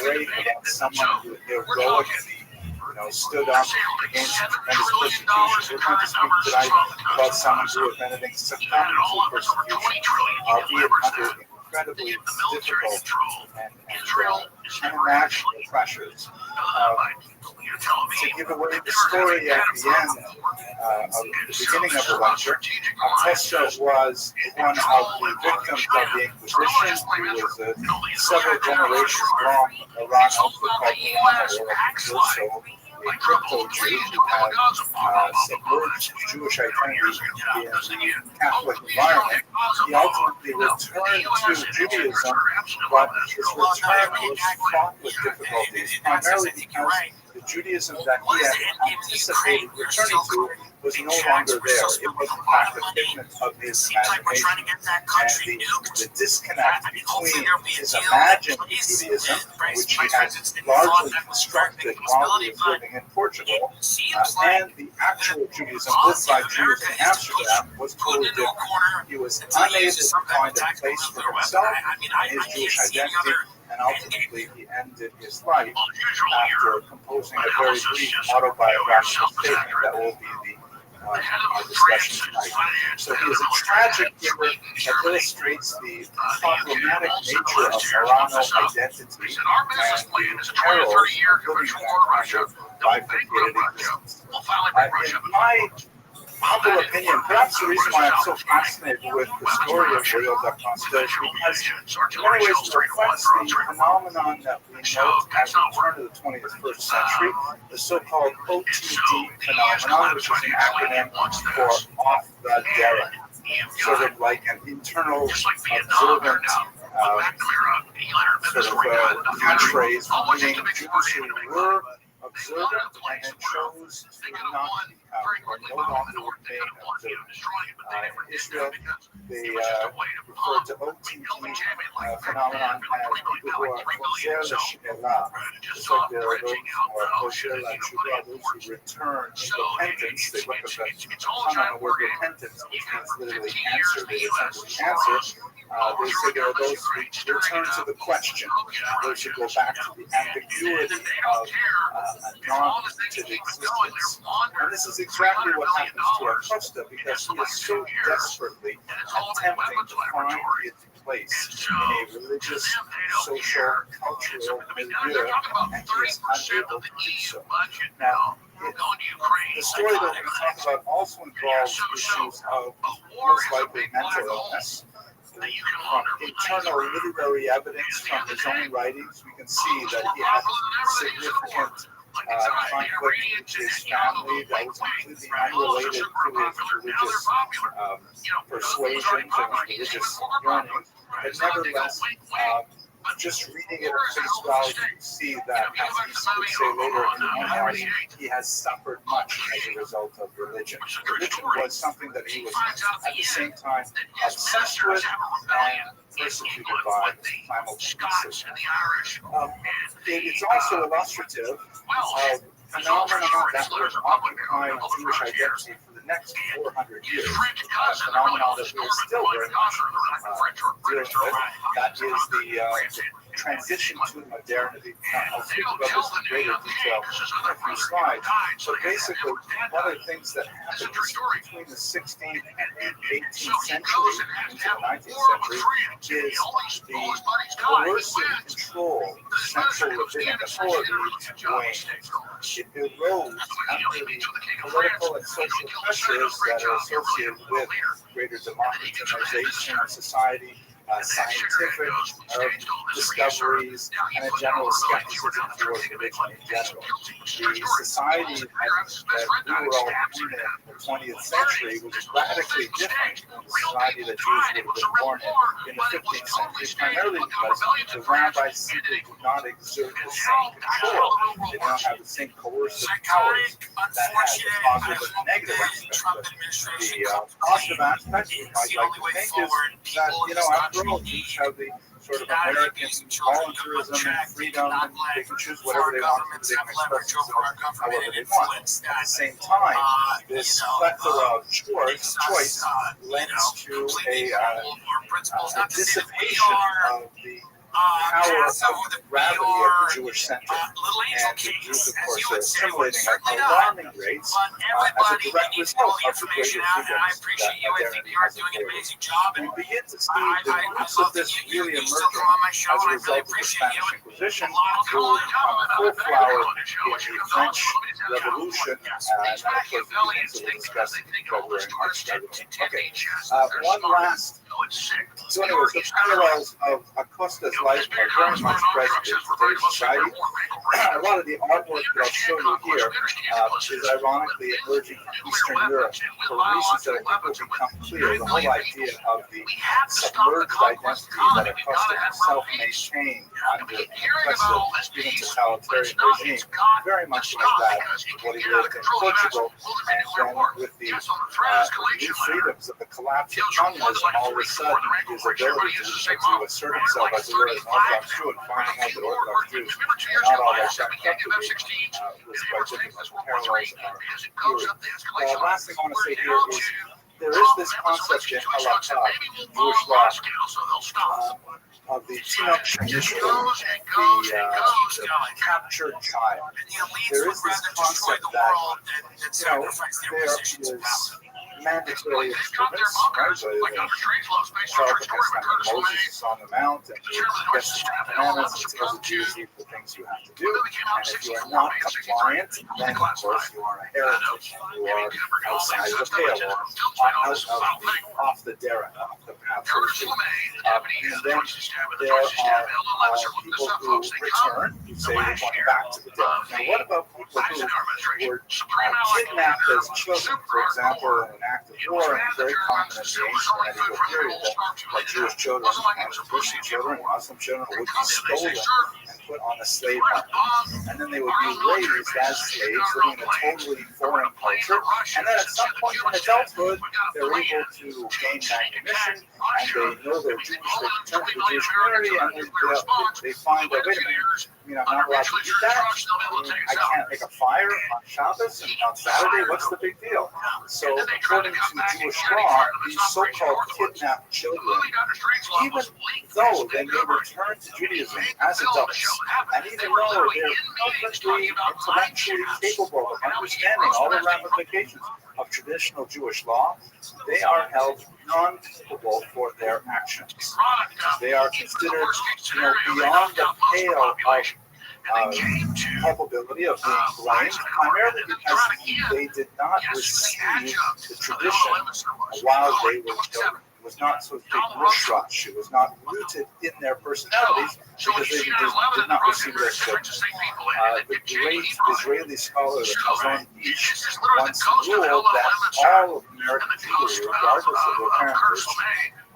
great about someone who heroically stood up against tremendous persecution. We're going to speak tonight about someone who, if anything, succumbed to persecution, albeit under incredibly difficult and unimaginable pressures. To give away the story at the end of the beginning of the lecture, Tesla was one of the victims of the Inquisition. He was a several generations long Iran outfit called Muhammad, or also a crypto Jew who had submerged Jewish identity in the Catholic environment. He ultimately returned to Judaism, but his return was fraught with difficulties, primarily because the Judaism that he had anticipated returning to was no longer there. It was in fact a figment of his imagination. And the disconnect between his imagined Judaism, which he had largely constructed while he was living in Portugal, and the actual Judaism lived by Jews in Amsterdam was totally different. He was unable to find a place for himself in his Jewish identity, and ultimately he ended his life after composing a very brief autobiographical statement that will be our discussion tonight. So he is a tragic figure that illustrates the problematic nature of Marano identity and the perils of living that kind of bifurcated existence. In my humble opinion, perhaps the reason why I'm so fascinated with the story of Leo da Costa is because in many ways it reflects the phenomenon that we note as we turn to the 21st century, the so-called OTD phenomenon, which is an acronym for off the derech, sort of like an internal observant sort of catchphrase, meaning Jews who were observant and then chose to not become or no longer remain observant. In Israel, they refer to OTD phenomenon as people who are kosher l'shivela, just like there are those who are kosher l'tshuva, those who return in repentance. They look at the pun on the word repentance, which means literally answer. They essentially answer. They say there are those who return to the question, those who go back to the ambiguity of a non-limited existence. And this is exactly what happens to our Costa, because he is so desperately attempting to find its place in a religious, social, cultural milieu, and he is unable to do so. Now, the story that we talk about also involves issues of most likely mental illness. From internal literary evidence from his own writings, we can see that he had significant conflict with his family that was completely unrelated to his religious persuasions and religious yearnings. But nevertheless, just reading it at face value, you see that, as he would say later in the memoirs, he has suffered much as a result of religion. Religion was something that he was at the same time obsessed with and persecuted by simultaneously. It's also illustrative of phenomena that would occupy Jewish identity for the next 400 years. A phenomenon that we are still very much dealing with. That is the transition to modernity. Now, I'll speak about this in greater detail in a few slides. But basically, one of the things that happened between the 16th and 18th century into the 19th century is the coercive control, central rabbinic authority waned. It arose under the political and social pressures that are associated with greater democratization of society, scientific discoveries, and a general skepticism towards religion in general. The society that we were all in the 20th century was radically different from the society that Jews would have been born in the 15th century, primarily because the rabbis simply did not exert the same control. They don't have the same coercive powers that had the positive and negative aspects. The positive aspect, I'd like to think, is that, after all, Jews have the sort of American voluntarism and freedom, and they can choose whatever they want, they can express themselves however they want. At the same time, this plethora of choice lends to a dissipation of the power of gravity of the Jewish center. And the Jews, of course, are assimilating at alarming rates as a direct result of the greater freedoms that modernity has afforded. We begin to see the roots of this really emerging as a result of the Spanish Inquisition, who full flower in the French Revolution, and of course the things that we'll discuss in February and March. Okay, one last So anyways, the parallels of Acosta's life are very much present in today's society. A lot of the artwork that I'll show you here is ironically emerging from Eastern Europe for reasons that I think will become clear. The whole idea of the submerged identity that Acosta himself maintained under an oppressive, even totalitarian regime, very much like that, what he lived in Portugal, and then with the new freedoms of the collapse of communism, all of a sudden his ability to assert himself as a Orthodox Jew and finding out that Orthodox Jews are not all that shut up to was quite difficult. Parallels are clear. Last thing I want to say here is there is this concept in halakha, Jewish law, of the Tinoch initiative, the captured child. There is this concept that, there is mandatory instruments, right? Moses is on the mount and he gets the commandments and tells the Jews the things you have to do. And if you are not compliant, then of course you are a heretic. You are outside of the pale or off the derech, off the path. And then there are people who return, who say we're going back to the derech. Now what about people who were kidnapped as children, for example, in an act of war, and very common in the ancient medieval period that Jewish children and Christian children, Muslim children would be stolen and put on a slave market. And then they would be raised as slaves living in a totally foreign culture. And then at some point in adulthood, they're able to gain manumission and they know they're Jewish, they return to the Jewish community and they find that, wait a minute, I'm not allowed to do that. I can't make a fire on Shabbos and on Saturday. What's the big deal? So according to Jewish law, these so-called kidnapped children, even though they may return to Judaism as adults, and even though they're perfectly intellectually capable of understanding all the ramifications of traditional Jewish law, they are held non-culpable for their actions. They are considered, beyond the pale of culpability of being blamed, primarily because they did not receive the tradition while they were children. It was not so big rush. It was not rooted in their personalities because they did not receive it as children. The great Israeli scholar Hazon Ish once ruled that all of American Jewry, regardless of their parentage,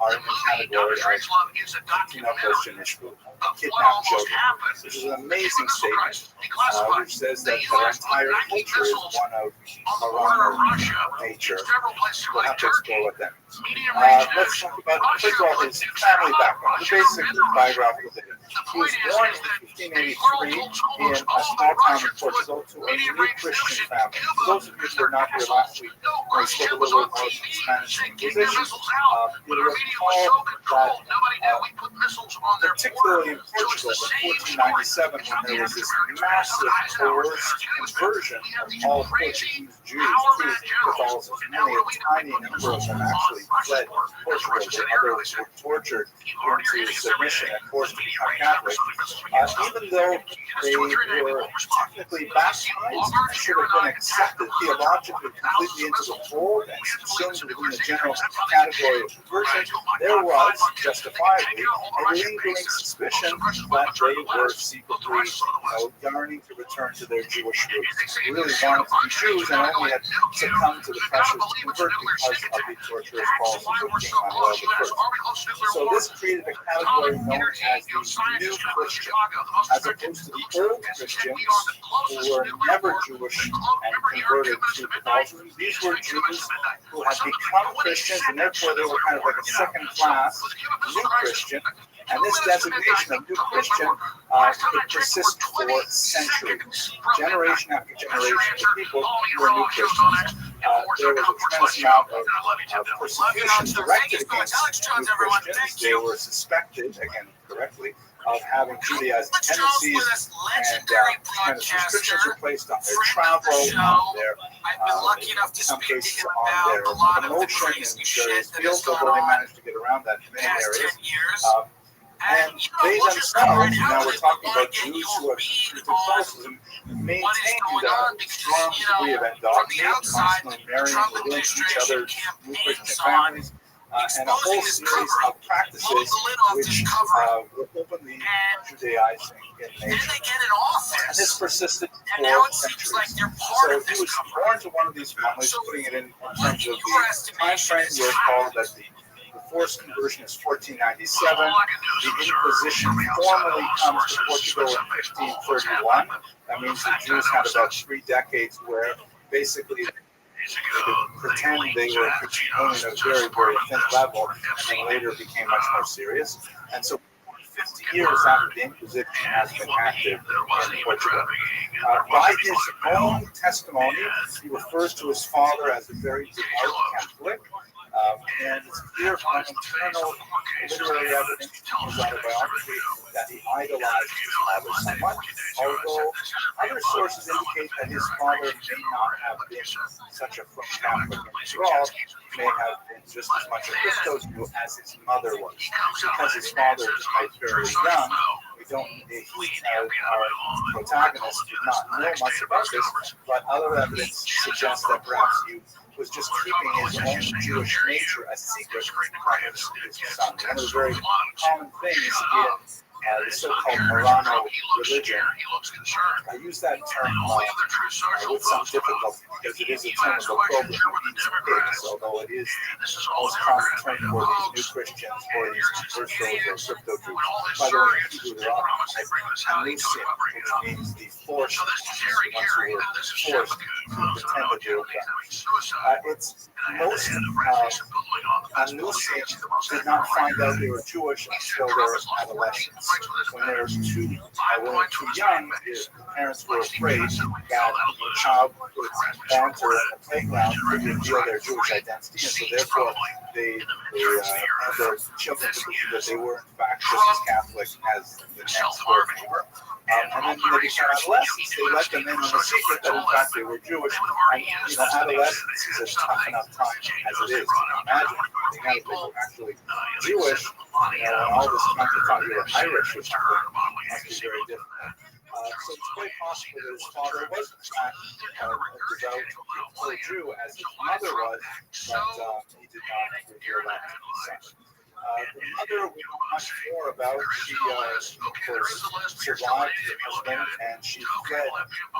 are in the category of Christian Ishmael, kidnapped children, which is an amazing statement, which says that their entire culture is one of Iran nature. We'll have to explore what that means. Let's talk about, first of all, his family background, the basic biographical data. He was born in 1583 in a small town in Portugal to a new Christian family. For those of you who were not here last week, I spoke a little bit more Spanish and English. You'll recall that, particularly in Portugal in 1497, when there was this massive coerced conversion of all Portuguese Jews to Catholicism, many a tiny number of them actually fled Portugal, the others were tortured into submission and forced to become Catholic. Even though they were technically baptized and should have been accepted theologically completely into the fold and subsumed within the general category of conversion, there was, justifiably, a lingering suspicion that they were secretly yearning to return to their Jewish roots. They really wanted to be Jews and only had succumbed to the pressures to convert because of the torturous policies of King Manuel I. So this created a category known as the New Christian, as opposed to the old Christians who were never Jewish and converted to Catholicism. These were Jews who had become Christians, and therefore they were kind of like a second-class New Christian. And this designation of New Christian could persist for centuries, generation after generation of people who were New Christians. There was a tremendous amount of persecution directed against New Christians. They were suspected, again correctly, of having Judaizing tendencies, and tremendous restrictions were placed on their travel, on their, in some cases, on their promotion in various fields, although they managed to get around that in many areas. And they themselves, now we're talking about Jews who have converted to Catholicism, maintained a strong degree of endogamy, constantly marrying within each other's New Christian families. and a whole series of practices which were openly Judaizing in nature. And this persisted for centuries. So he was born to one of these families, putting it in terms of the time frame, we're called that the forced conversion is 1497. The Inquisition formally comes to Portugal in 1531. That means the Jews had about 3 decades where basically they could pretend they were preaching only at a very, very thin level, and then later became much more serious. And so 50 years after the Inquisition has been active in Portugal. By his own testimony, he refers to his father as a very devout Catholic. And it's clear from internal literary evidence in his autobiography that he idolized his father somewhat, although other sources indicate that his father may not have been such a firm Catholic after all, may have been just as much a Christo Jew as his mother was. Because his father died very young, our protagonist did not know much about this, but other evidence suggests that perhaps he was just keeping his own Jewish nature a secret from his son. One of the very common things in the so-called Marano religion, I use that term with some difficulty because it is a term of appropriate pigs, although it is the most common term for these new Christians or these conversos or crypto Jews. By the way, in Hebrew, there are anusim, which means the forced, the ones who were forced to pretend that they were God. It's most anusim did not find out they were Jewish until they were adolescents. When they were too young, their parents were afraid that a child would enter a playground and reveal their Jewish identity, and so therefore they had their children to believe that they were in fact just as Catholic as the next door neighbor. And then when they became adolescents, they let them in on a secret that in fact they were Jewish. And adolescence is a tough enough time as it is. Imagine if they were actually Jewish, and all this time they thought you were Irish or something. Must be very difficult. So it's quite possible that his father was in fact a devout full Jew as his mother was, but he did not reveal that to his son. The mother we know much more about. She, of course, survived her husband, and she fled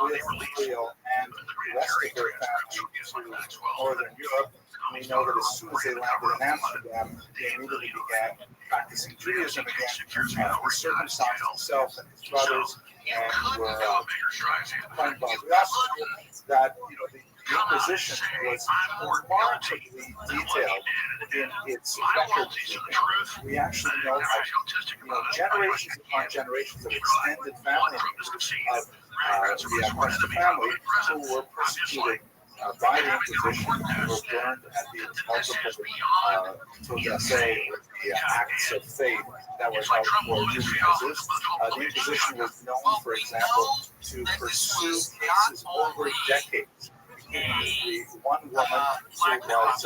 with Leo and the rest of her family to Northern Europe. We know that as soon as they landed in Amsterdam, they immediately began practicing Judaism again. He circumcised himself and his brothers, and were playing by. We also know that the Inquisition was remarkably detailed in its record keeping. We actually know that generations upon generations of extended family members of the Acosta family who were persecuted by the Inquisition and were burned at the multiple the acts of faith that were held for Judaizers. The Inquisition was known, for example, to pursue cases over decades. One woman who was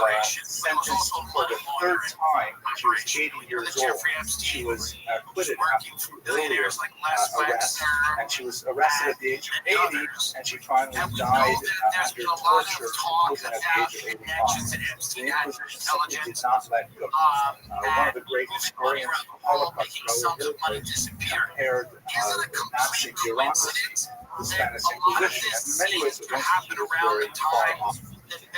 sentenced for the 3rd time. She was 80 years old. She was acquitted after 2 earlier arrests, and she was arrested at the age of 80, and she finally died under torture in prison at the age of 85. The Inquisition simply did not let go. One of the great historians of the Holocaust, compared the Nazi bureaucracy, the Spanish Inquisition, and in many ways it wasn't very far off.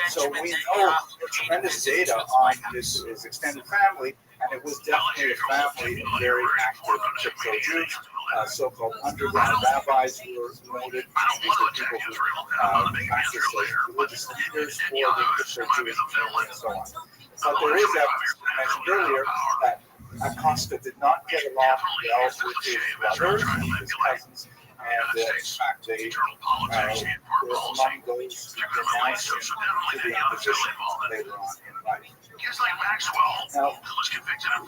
So we know tremendous data on his extended family, and it was definitely a family of very active crypto Jews, so-called underground rabbis who were noted. These were people who practiced as religious leaders for the crypto Jewish community and so on. But there is evidence, I mentioned earlier, that Acosta did not get along well with his brothers and his cousins, and in fact they were among those who denounced him to the Inquisition later on in life. Now,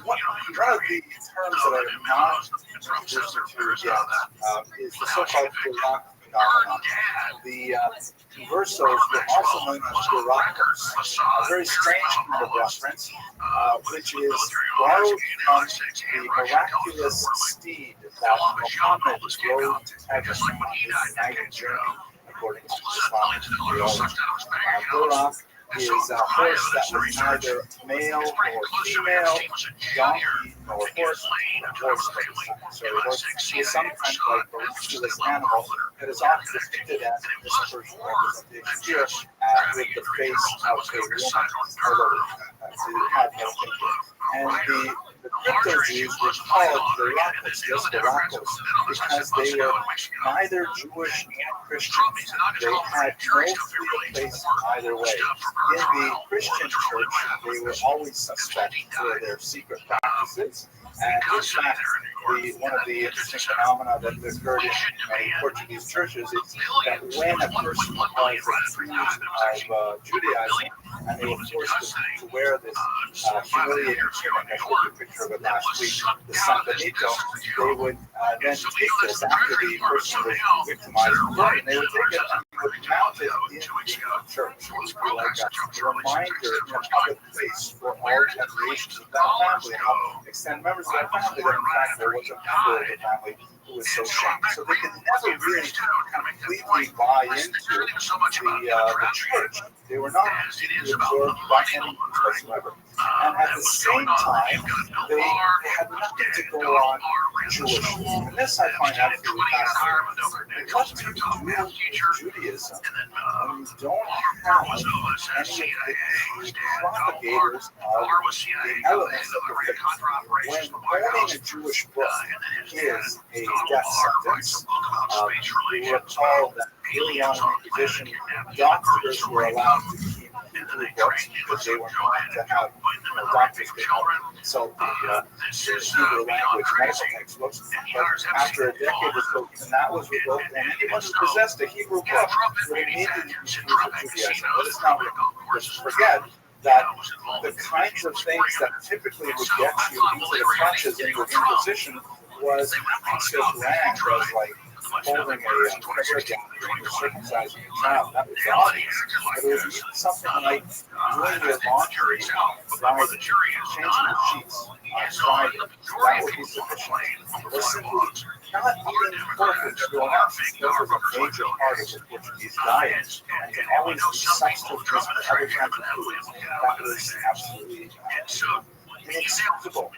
one of the terms that I have not introduced to yet is the so-called Iraq phenomenon. The conversos were also known as Iraqers, a very strange kind of reference, which is borrowed from the miraculous steed that Muhammad rode to Tagus on his united journey, according to Islamic theology. Iraq is a horse that was neither male nor female, donkey nor horse, so the horse is sometimes like a ridiculous animal that is often depicted as a misperson representation here with the face of a woman, although it had no thinking. And the crypto-Jews were called the Rothschilds, just the Rothschilds, because they were neither Jewish nor Christian. They had no free place either way. In the Christian church, they were always suspect for their secret practices. And in fact, one of the interesting phenomena that occurred in many Portuguese churches is that when a person was accused of Judaism, and they were forced to wear this humiliating tunic, I showed you a picture of it last week, the San Benito, they would then take this after the person was victimized and they would take it and would mount it in the church. It would be like a reminder in a public place for all generations of that family, and I'll extend members of that family that in fact there was a member of the family who was so shamed. So they could never really completely buy into the church. They were not completely absorbed by any means whatsoever. And at the same time, they had nothing to go on Jewish. And this I find absolutely fascinating. What do you do with Judaism when you don't have any of the propagators of the elements of the faith? When owning a Jewish book is a death sentence, you recall that early on in the Inquisition, doctors were allowed to keep Hebrew books because they were not to have doctors could consult the Hebrew language medical textbooks. But after a decade or so, even that was revoked, and anyone who possessed a Hebrew book would immediately be accused of Judaism. Let us not forget that the kinds of things that typically would get you into the clutches in the Inquisition was acts of land, as like holding a prayer gathering or circumcising a child. That was obvious. But it was something like doing your laundry Friday, changing the sheets on Friday. That would be sufficient. Or simply not eating pork growing up. This was a major part of the Portuguese diet. And to always be substitute for other kinds of foods, that was absolutely inexcusable.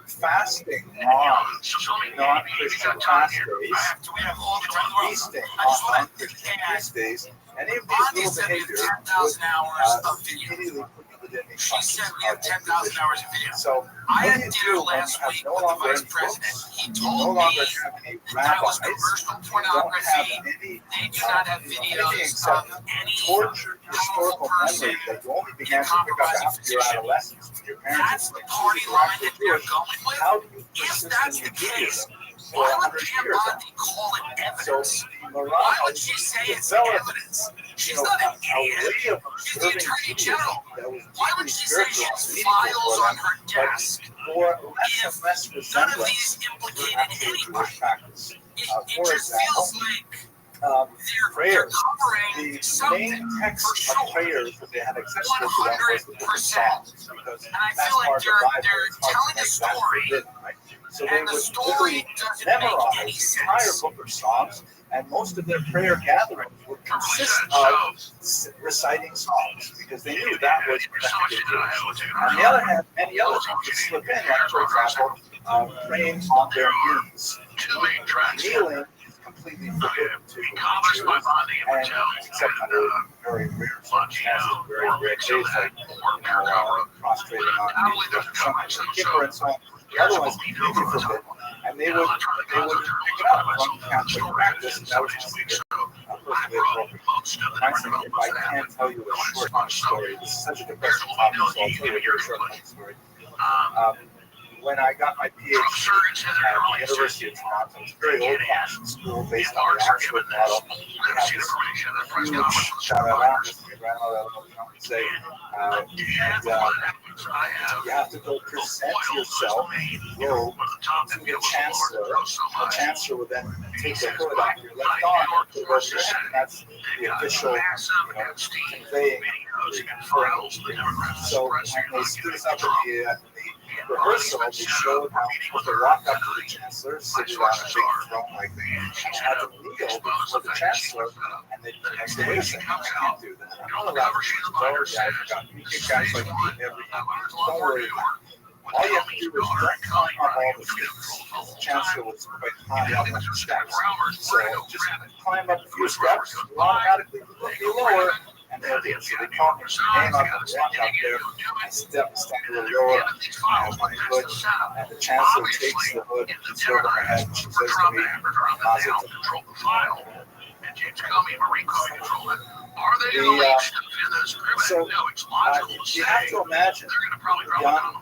Fasting on non-Christian fast days, feasting on non-Christian feast days, any of these little behaviors would immediately put you within the She sent me 10,000 hours of video. So I had dinner last week with the vice president. He told me that I was commercial pornography. They do not have videos of any tortured historical memory that you only began to pick up after your adolescence with your parents. That's the party line that they're going with. How do you If that's the case, why would Pamela call it evidence? Why would she say it's evidence? She's not an idiot. She's the Attorney General. Why would she say she has files on her desk? If none of these implicated anybody. It just feels like prayers. They're The covering main something text for of sure. prayers that they had accessible to them was the book of 100%. Psalms, because And I that's feel like part of the Bible. they're It's hard telling to a make that story, forbidden, right? So they and the would story literally doesn't make memorize any the entire sense. book of Psalms, and most of their prayer gatherings would consist of reciting Psalms, because they knew that was effective. On the other hand, many other things would slip in, like, for example, praying on their knees. Kneeling is completely forbidden to Jews, and except under very rare circumstances, very rare cases, like prostrating on knees, kippur and so on. The other one's completely forbidden, and they would pick it up from Catholic practice, and that was considered perfectly appropriate. If I can't tell you a short story, this is such a depressing topic, so I'll tell you a very short story. When I got my PhD at the University of Toronto, it's a very old-fashioned school based on the Oxford model. We have this huge shout-out to my grandmother, I don't know if you want to say, and you have to go present yourself robe to the chancellor. The chancellor would then take the hood off your left arm and put it over your head, and that's the official, conveying the pearls. So when they stood us up at the rehearsal, they showed how to walk up to the chancellor, sit on a big throne like that, and had to kneel before the chancellor, and then say, wait a second, I can't do that. I'm not allowed to do that. Oh, yeah, I forgot. You get guys like me every time. Don't worry about it. All you have to do is don't climb up all the steps. The chancellor was quite high up on the steps. So just climb up a few steps, you automatically be lower, and they'll do it. So they call me name up and walk up there. I step a little lower, I have my hood, and the chancellor takes the hood, puts it over my head, and she says to me, Mazel tov. So you have to imagine young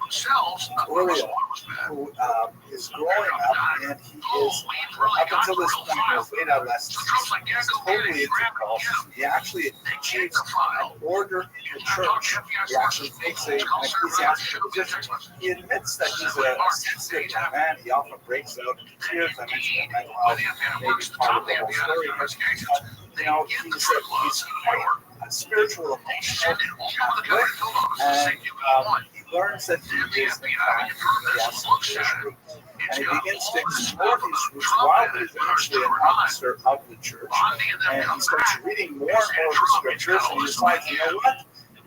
Uriel, who is growing up, and he is, up until this point, in his late adolescence, he's totally into Catholicism. He actually achieves an order in the church. He actually takes an ecclesiastical position. He admits that he's a sensitive young man. He often breaks out in tears. I mentioned that mental health, maybe part of the whole story. You know, he's quite a spiritual, emotional, and he learns that he is in fact and he begins to explore these roots while he's actually an officer of the church, and he starts reading more and more of the scriptures, and he decides, you know what?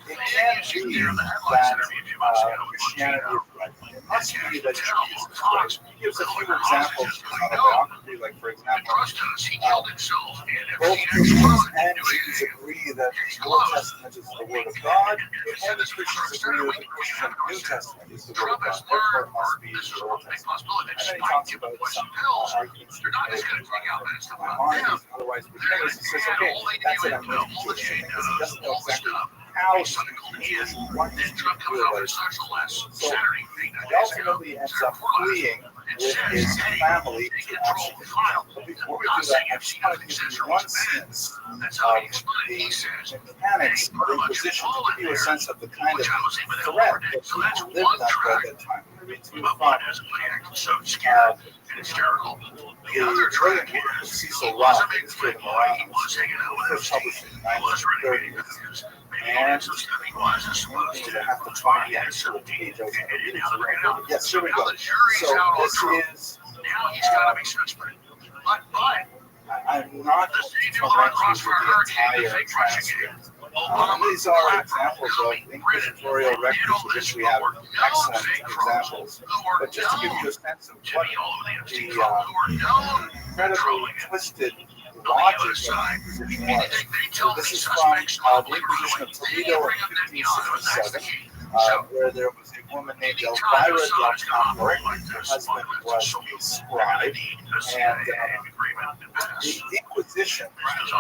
It can't be that Christianity is right. It must be that Jesus is right. He gives a few examples of autobiography, like, for example, both Christians and Jews agree that the Old Testament is the Word of God, and the Christians agree that the New Testament is the Word of God. Therefore, it must be the Old Testament. And then he talks about some arguments in my mind, otherwise beginners. He says, okay, that's it, I'm going to do it. Because he doesn't know exactly how he's going to do it, what he's going to do about it. So he ultimately ends up fleeing with his family to actually. But before we do that, I just want to give you one sense of the mechanics of Inquisition to give you a sense of the kind of threat that people lived under at that time. I'm going to read to you from the brilliant work of Cecil Roth, History of the Morales, first published in the 1930s. And I have to find the actual page. Yes, here we go. So this is. I'm not going to run through the entire transcript. These are examples of inquisitorial records for which we have excellent examples. But just to give you a sense of what the incredibly twisted logic of the Inquisition was. So this is from the Inquisition of Toledo in 1567, where there was a woman named Elvira del Campo. Her husband was a scribe, and the Inquisition was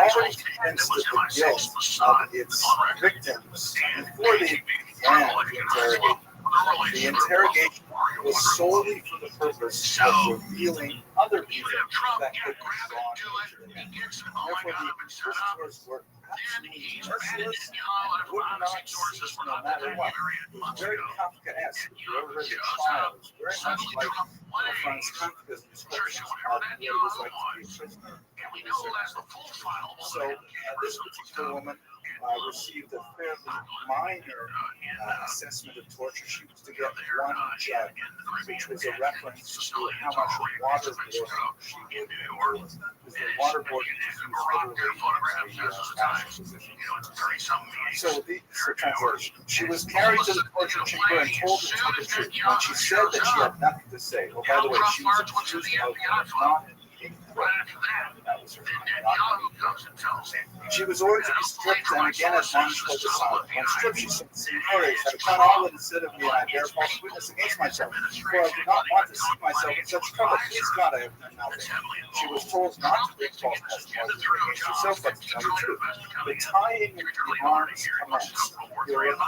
already convinced of the guilt of its victims before they began the interrogation. The interrogation was solely for the purpose of revealing other people that could be wrong to them. Therefore, the inquisitors were absolutely merciless and would not cease no matter what. It was very Kafkaesque. If you ever read the trial, it was very much like Franz Kafka's description of what it was like to be a prisoner. So, this particular woman received a fairly minor assessment of torture. She was to get one jug, which was a reference to how much waterboarding she would endure. Because the waterboarding is used literally in the Spanish position. So the translation. She was carried to the torture chamber and told to tell the truth. When she said that she had nothing to say, oh, by the way, she was accused of not eating bread. That was her She was ordered to be stripped and again admonished by the silent. When stripped, she said, Senores, I have done all that is said of me, and I bear false witness against myself. For I do not want to see myself in such trouble. Please God, I have done nothing. She was told not to bring false testimony against herself, but to tell the truth. The tying of the arms commenced. There were on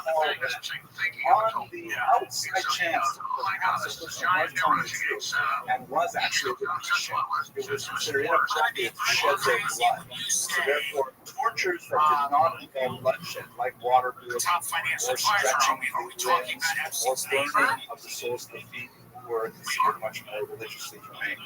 the outside chance that the constitution was telling the truth and was actually a good Christian. It was considered inappropriate to shed their blood. So therefore, tortures that did not involve bloodshed, like water boarding, or stretching of limbs, or burning of the soles of the feet, were considered much more religiously humane.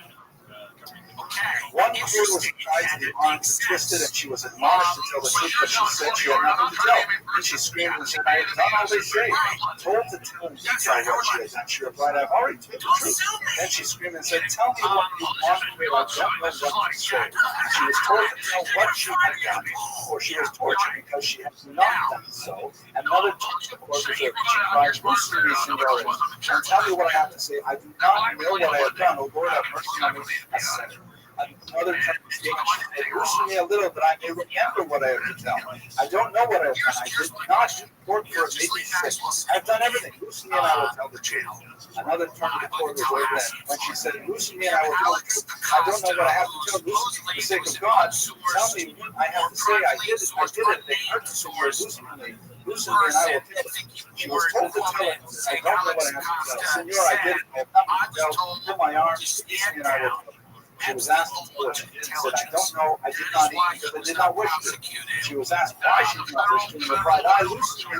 One cord was tied to the arms and twisted, and she was admonished to tell the truth, but she said she had nothing to tell. And she screamed and said, I have done all they say. Told to tell in detail what she had done. She replied, I've already told the truth. Then she screamed and said, tell me what you want me to. I don't know what to say. She was told to tell what she had done, for she was tortured because she had not done so. Another touch the cord was her. She cried, loosen me, Senora, and tell me what I have to say. I do not know what I have done. Oh Lord, have mercy on me, a sinner. Another time she said, loosen me a little that I may remember what I have to tell. I don't know what I have done. I did not work for it, make me sick. I've done everything. Loosen me and I will tell the truth. Another turn to the cord was over then. When she said, loosen me and I will tell the truth. I don't know what I have to tell. Loosen me for the sake of God. Tell me what I have to say. I did it. I did it. They hurt me so much. Loosen me. Loosen me and I will tell it. She was told to tell it. I don't know what I have to tell. Senor, I did it. I have nothing to tell. Pull my arms. Loosen me and I will tell it. She was asked to tell what she did and said, I don't know, I did not eat because I did not wish to. She was asked why she did not wish to and replied, I loosen me,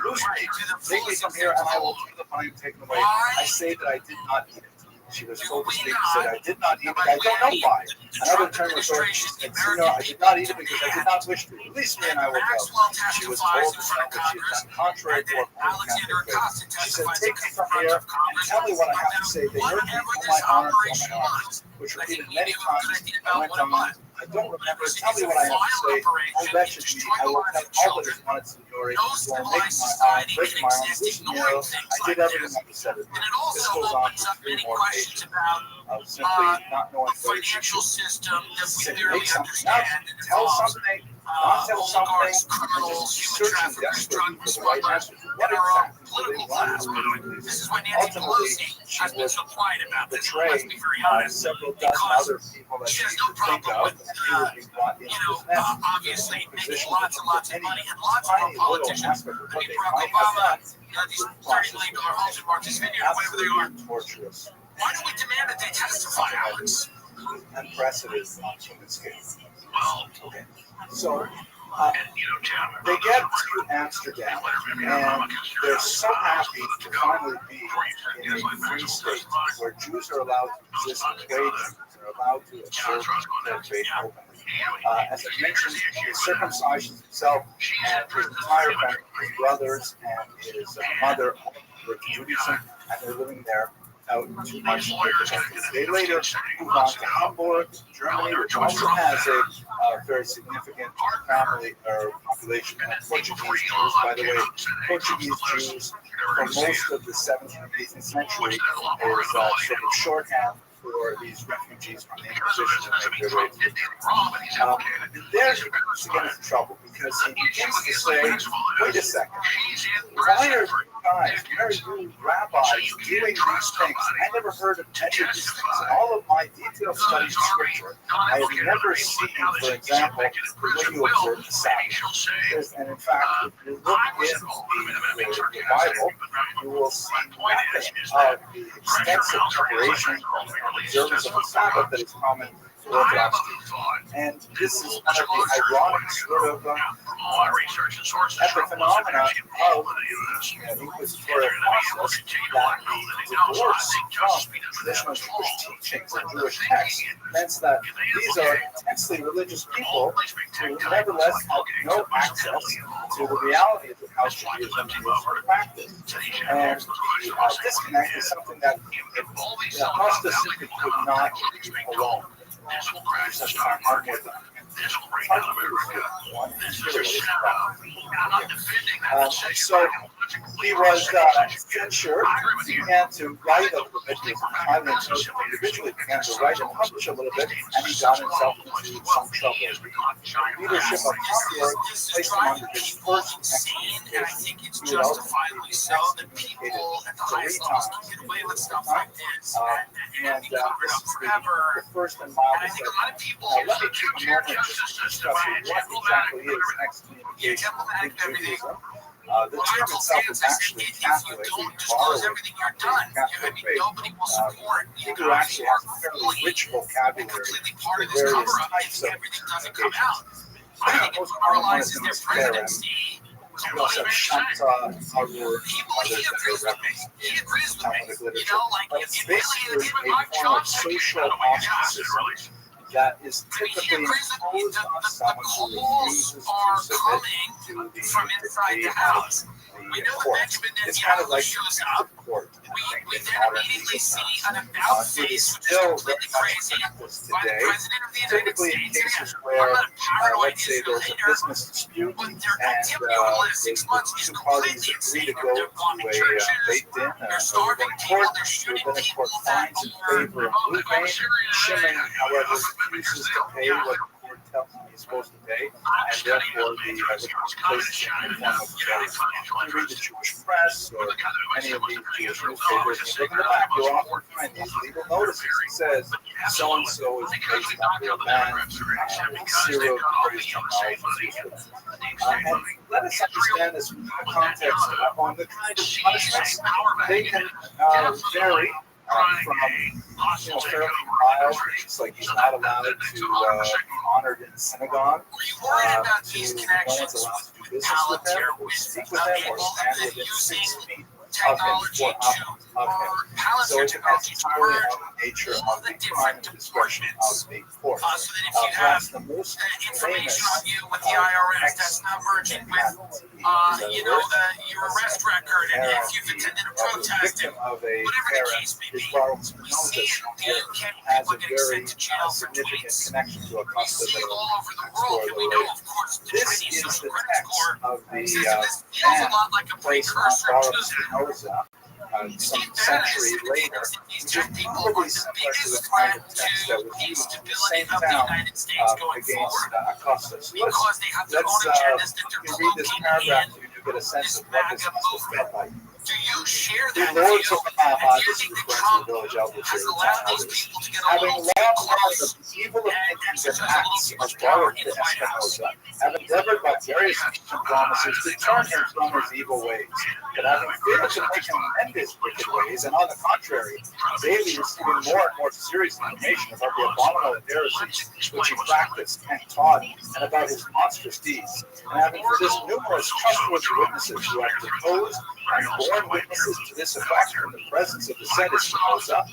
take me from here and I will take the money taken away. I say that I did not eat it. She was told to speak and said, I did not eat it, I don't know why. Another turn was over, she said, Senor, I did not eat it because I did not wish to. Release me and I will go. She was told to tell what she had done contrary to what Holy Catholic faith. She said, take me from here and tell me what I have to say. They hurt me on my arms, which repeated many times. I went on. I don't remember. Tell me what I have to say. Oh, wretched me. I will tell all that is wanted, Signore. So I'll make my arm, break my arm, loosen me out. I did everything I said. This goes on for 3 more pages of simply not knowing what she should say. Make something up, tell something, not tell something, and just searching desperately for the right answer. What exactly do they want? Ultimately, she was betrayed by several dozen other people that she could think of, and he would be brought into this mess. Obviously, making lots of money, and lots of our politicians, Barack Obama, these $30 million homes in Martha's Vineyard, whatever they are. Torturous. Why do we demand that they testify, Alex? Unprecedented on human scale. Well, okay. So they get to Amsterdam, and they're so happy to finally be in a free state where Jews are allowed to exist and trade, and are allowed to observe their faith openly. As I mentioned, he circumcises himself and his entire family, his brothers and his mother, were Judaism, and they're living there out too much difficulty. They later move on to Hamburg, Germany, which also has a very significant family or population of Portuguese Jews. By the way, Portuguese Jews for most of the 17th and 18th century is sort of shorthand for these refugees from the Inquisition and make their way to there he begins to get into trouble because he begins to say, wait a second, why are you guys, why are you rabbis doing these things? I never heard of any of these things. In all of my detailed studies of scripture, I have never seen, for example, the way you observe the Sabbath. And in fact, if you look in the Bible, you will see nothing of the extensive preparation and observance of the Sabbath that is common to Orthodox Jews. And this is one of the ironic sort of epiphenomena of the inquisitorial process that the divorce from traditional Jewish teachings and Jewish texts meant that these are intensely religious people who nevertheless have no access to the realities of how Judaism is practiced. And the disconnect is something that Costa simply could not leave alone. So he was censured. He began to write a little bit. He was highly intelligent individual. He began to write and publish a little bit, and he got himself into some trouble. The leadership of Hamburg placed him under his first excommunication. And I think it's justifiably so that people at the highest levels can get away with stuff like this and be covered up forever. The first and And I think a lot of people let me take a moment just to discuss what exactly is excommunication in Judaism. The term itself is actually Catholic. If you don't disclose everything you're done, nobody will support the Hebrew actually has a fairly rich vocabulary completely part of for this various cover-up. types of Everything doesn't come out. communications. I think it Most common one is demoralizes known their as Karen. presidency. We also have Shanta, Harur, He agrees with me. He agrees with me. Catholic You literature. know, like But if it's you really basically even a Mark form of Johnson, social ostracism. that is typically imposed on someone who refuses to submit to the from inside the house. We know court. that Benjamin It's kind of Netanyahu like shows the up. court. We then immediately see an about It face, is which is still completely very crazy, much practiced by the today, President of the United typically in States. cases I'm where, not a paranoid let's say Israel there's a hater, business dispute but and their activity over the last 6 months is two parties completely agree insane. to go They're bombing to a churches, bait din, they're a starving rabbinic people, court, they're the shooting rabbinic people court that finds in are favor of Blue Vein. Shimon, however, refuses to pay what the court tells him he's supposed to pay, and therefore the places in the form of jail. You read the Jewish press or any of these Jewish newspapers, and you look in the back, you'll often find these legal notices. It says so-and-so is placed under a ban, zero various technologies. And let us understand this in the context on the kind of punishments they can vary from fairly mild things like he's not allowed to be honored in synagogue, to no one's allowed to do business with him, or speak with him, or stand within 6 feet of him, 4 hours of him. So it depends entirely on the nature of the crime and discretion of the court. Perhaps the most information on famous you with the IRS that's not merging with, your arrest record, and if you've attended a protest, and of a whatever the case may be, we see it in the UK, has people a getting very sent to jail for significant tweets. connection to a We see custom it all over the world, and we know, of course, the This Chinese is social the credit text score of the says that this feels a lot like a placed on precursor Baruch to Spinoza some deep century data later, these which is tech people probably are the similar to the biggest kind threat of text that to was the used in the stability same of the town United States going against forward, Acosta. So because they have their own agendas that they're you read this cloaking paragraph in and you get a sense this of what this MAGA must have felt like. Do you share The that Lords view? of And do you this is think that referring to Trump the village elders has here, allowed town these elders. people to get a Having little long too learned close of the evil opinions and exercise a little acts too of much power Baruch in to the White House? Espinoza, have endeavored by various Christian promises to turn him from his evil ways, but having failed to make him mend his wicked ways, and on the contrary, daily receiving more and more serious information about the abominable heresies which he practiced and taught, and about his monstrous deeds, and having possessed numerous trustworthy witnesses who have deposed and borne witnesses to this effect in the presence of the said Espinoza,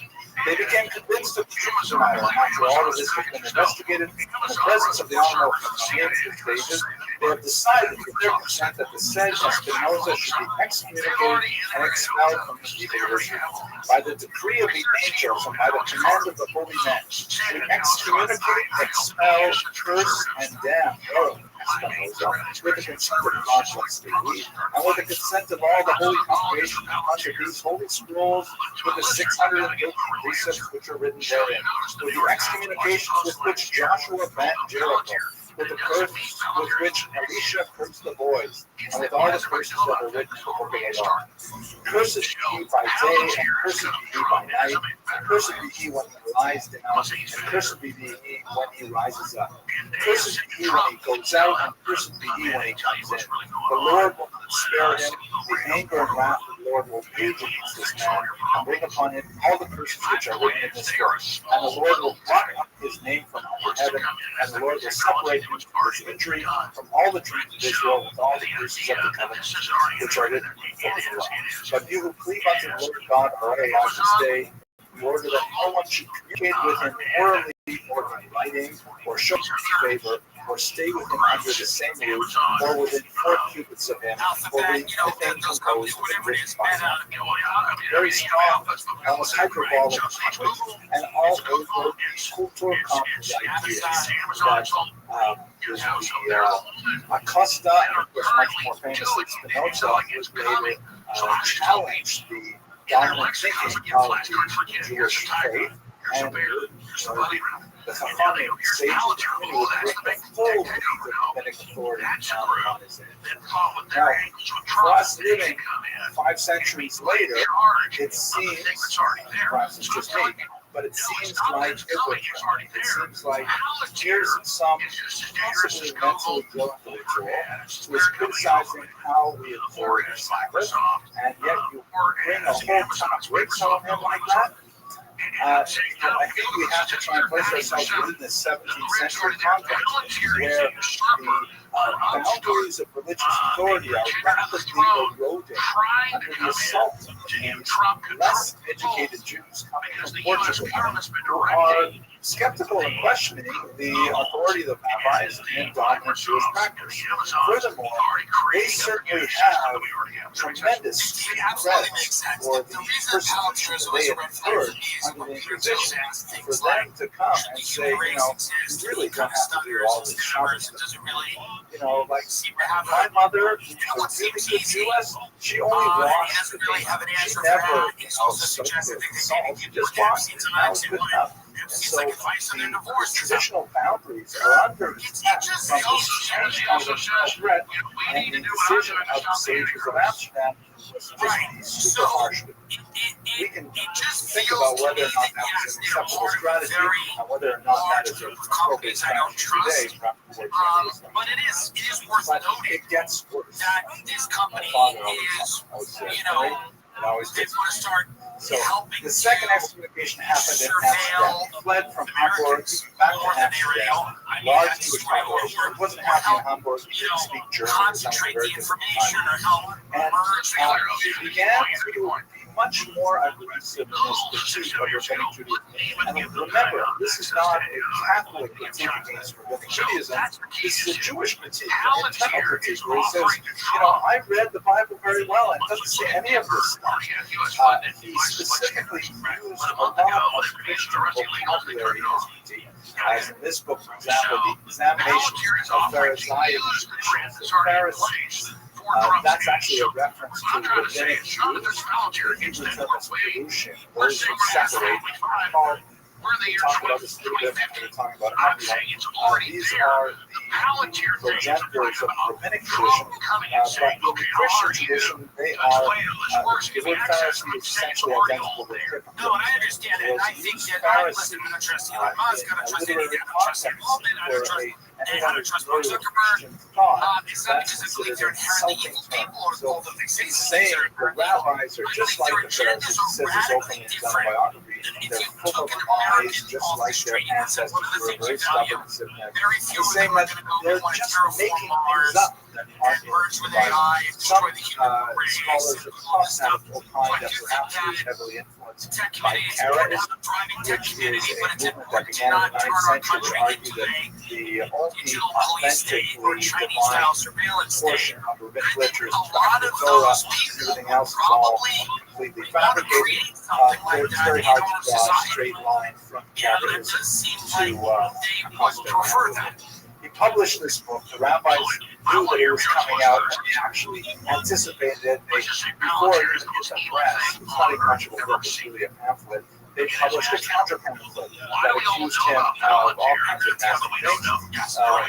they became convinced of the truth of the matter, and after all of this has been investigated in the presence of the honorable stages, they have decided with their consent that the said Espinoza should be excommunicated and expelled from the people of Israel. By the decree of the angels and by the command of the holy men, we excommunicate, expel, curse, and damn Espinoza with the consent of conscience, and with the consent of all the holy congregation under these holy scrolls with the 613 precepts which are written therein, with the excommunications with which Joshua banned Jericho, with the curse with which Elisha cursed the boys, and with all the curses that are written in the book of the law. Cursed be he by day, and cursed be he by night, and cursed be he when he lies down, and cursed be he when he rises up. Cursed be he when he goes out, and cursed be he when he comes in. The Lord will not spare him. The anger and wrath of the Lord will rage against this man, and bring upon him all the curses which are written in this book. And the Lord will blot out his name from under heaven, and the Lord will separate him from his injury from all the tribes of Israel with all the curses of the covenant which are written in the law. But you who cleave unto the Lord God are allowed to stay, in order that no one should communicate with him orally or in writing, or show him favor, or stay with him under the same roof, or within 4 cubits of him, or read anything composed and written by him. Very strong, almost hyperbolic language, and all over cultural complex ideas that Acosta, and of course much more famously Spinoza, was later challenged the dominant thinking of the Jewish faith, and the Chachamim, sages, community would bring the full weight of rabbinic authority down upon his head. Now, for us living 5 centuries later, it seems, perhaps it's just me, but it seems like it seems like here's some possibly mentally ill individual who is criticizing how we observe the Sabbath, and yet you bring a whole contradiction on him like that. I think we have to try and place ourselves within this 17th century context where the boundaries of religious authority are rapidly eroding under the assault of less educated Jews coming from Portugal who are skeptical and questioning the authority of the rabbis and dominant Jewish practice. Furthermore, they certainly have tremendous credit for the persecution that they endured under the Inquisition. For them to come and say, you really don't have to do all this Shabbos. Like my mother, who was really good Jewess, she only washed the meat. She never, soaked it in salt. She just washed it. That was good enough. And so the traditional boundaries are under attack from the exchange of the threat and the decision of the sages of Amsterdam was just be super harsh. We can think about whether or not that was an acceptable strategy and whether or not that is an appropriate strategy today. But it is worth noting it gets worse. That this company is, they want to start helping. The second excommunication happened in Amsterdam. He fled from Hamburg back to Amsterdam. Large Jewish population. It wasn't happening in Hamburg. He didn't speak German. Concentrate the information or help and he began to be much more aggressive in his pursuit of rabbinic Judaism. And remember, this is not a Catholic critique against rabbinic Judaism. This is a Jewish critique, an internal critique, where he says, I read the Bible very well, and it doesn't say any of this stuff. He specifically used a lot of Christian vocabulary in his critique. As in this book, for example, the examination of Pharisaeans, the Pharisees. That's actually a reference to rabbinic Jews. Hebrew term is Kedushin, those who separate. We talk about this a little bit when we're talking about Abraham. These are the progenitors of the rabbinic tradition, but in the Christian tradition, they are, the word Pharisee is essentially identical with Christian. No, and I understand it. And I think that I listen, I don't trust Elon Musk, I don't trust anything, I don't trust Pullman, I don't trust... And I don't trust Mark Zuckerberg. It's not because I believe they're inherently evil people or both of these things. Saying the rabbis are just like the Pharisees, says this openly in his biography. They're full of lies, just like their ancestors were very stubborn and stiff-necked. He's saying that they're just making things up that aren't in the Bible. Some scholars of thought have opined that perhaps he was heavily influenced by Karaism, which is a movement that began in the 9th century to argue that the only authentically divine portion of rabbinic literature is the Torah. Everything else is all completely fabricated. It's very hard to draw a straight line from Karaism to custom. He published this book. The rabbis knew that it was coming out, and they actually anticipated it. Before it even hit the press, it's not even much of a book, it's really a pamphlet. They published a counter pamphlet that accused him of all kinds of nasty things.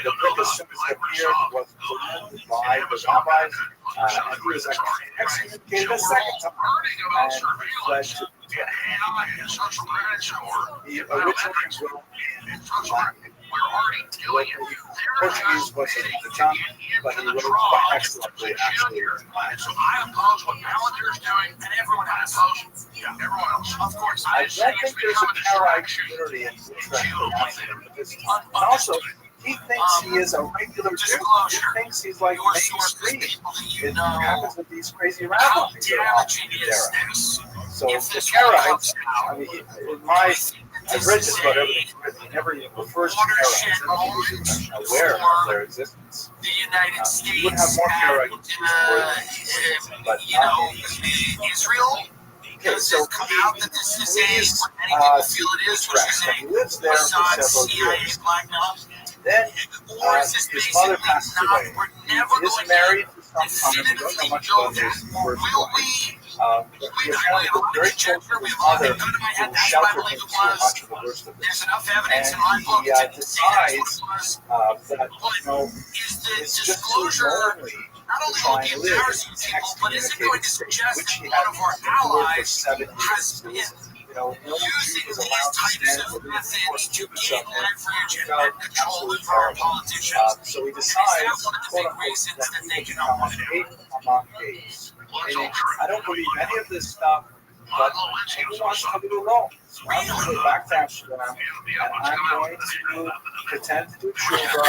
The book, as soon as it appeared, was burned by the rabbis, and he was excommunicated a second time, and he fled to he originally wrote Portuguese was the tongue, but he wrote quite excellently, actually. So I oppose what Palantir is doing, and everyone else. Everyone else. Of course, I don't think there's a Karaite community in Utrecht. And also, he thinks he is a regular Jew. He thinks he's like mainstream. It happens with these crazy rabbis. So the Karaites, I mean, I've read just about everything. He never even refers to Karaites. I don't think he's even aware of their existence. The United States, he would have more Karaites, but not Israel. Okay, so come out that this is a many people feel it is, which is he lives there for several years. Then his mother passes away. He is married for some time. We don't know much about his first wife. He apparently was very close to his mother, who sheltered him so much of the worst of this. And he decides that, it's just too lonely to try and live in an excommunicated state, which he had endured for 7 years. Using these types of methods to gain leverage and control over politicians. So he decides, quote unquote, that he can become an ape among apes. I don't believe any of this stuff, but he wants to live alone. So I'm going to go back to Amsterdam, and I'm going to pretend to do tshuva,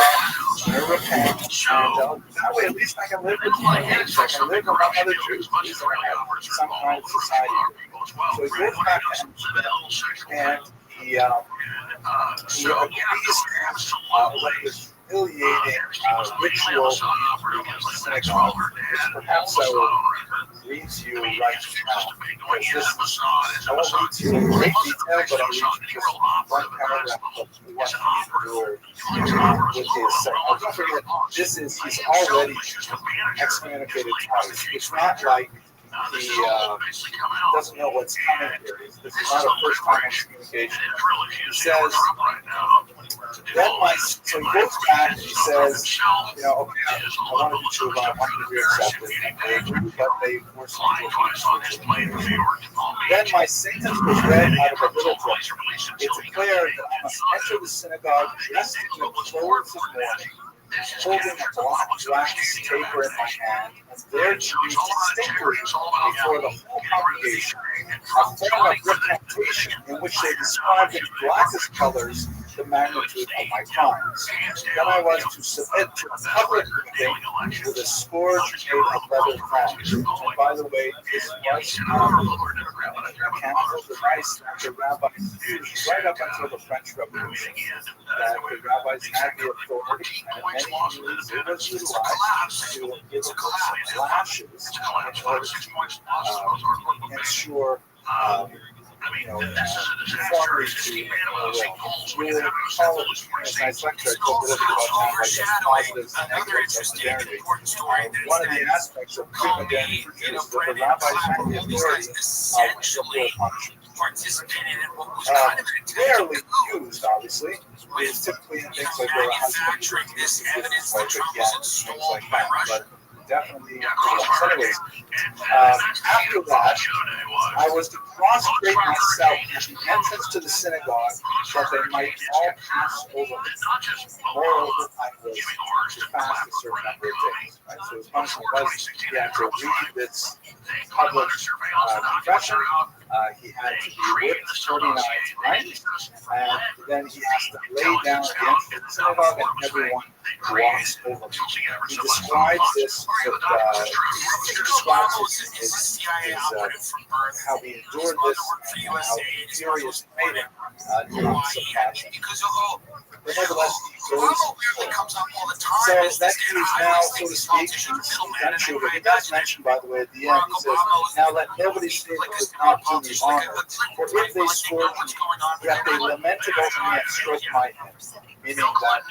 to repent, and that way at least I can live with my apes. I can live among other Jews. These are some kind of society. So he goes back to Amsterdam, and he agrees with this humiliating ritual in the synagogue, which perhaps I will read to you right now. Because this is, I won't read to you in great detail, but I'll read you just one paragraph of what he endured with his second. Don't forget, he's already excommunicated twice. It's not like he doesn't know what's coming here. This is not a first time excommunication. He says, so he goes back and he says, okay, I want to be true, but I want to be accepted. And they agree, but they force me to be. Then my sentence was read out of a little book. It declared that I must enter the synagogue dressed in the clothes of mourning, holding a black wax taper in my hand, and there to be distinctly before the whole congregation a form of recantation in which they described in blackest colors the magnitude of my crimes. Then I was to submit to a public meeting with a scourge made of leather thongs. And by the way, this was mechanical device that the rabbis used right up until the French Revolution. That the rabbis had the authority, and in many years it was utilized to give them some lashes in order to ensure conformity to we'll call it a nice lecture. I told a little bit about that, like positives and negatives of modernity. One of the aspects of pre-modernity is that the rabbis had the authority of punishment. Rarely used, obviously. It's typically in things like where a husband is like again, things like that. But definitely. So anyways, after that, I was to prostrate myself at the entrance to the synagogue that they might all pass over me. Moreover, I was to fast a certain number of days. Right? So his punishment was he had to read this public confession. He had to be whipped 49 times, and then he has to lay down at the entrance of the synagogue, and everyone walks over him. He describes this with, how he endured this, and how furious it made him during some passion. But nevertheless, he goes so that he is now, so to speak, eventually, he does mention, by the way, at the end, he says, now let nobody say that does not do me honor, for if they scourge me, yet they lamented over me and stroked my head. Meaning that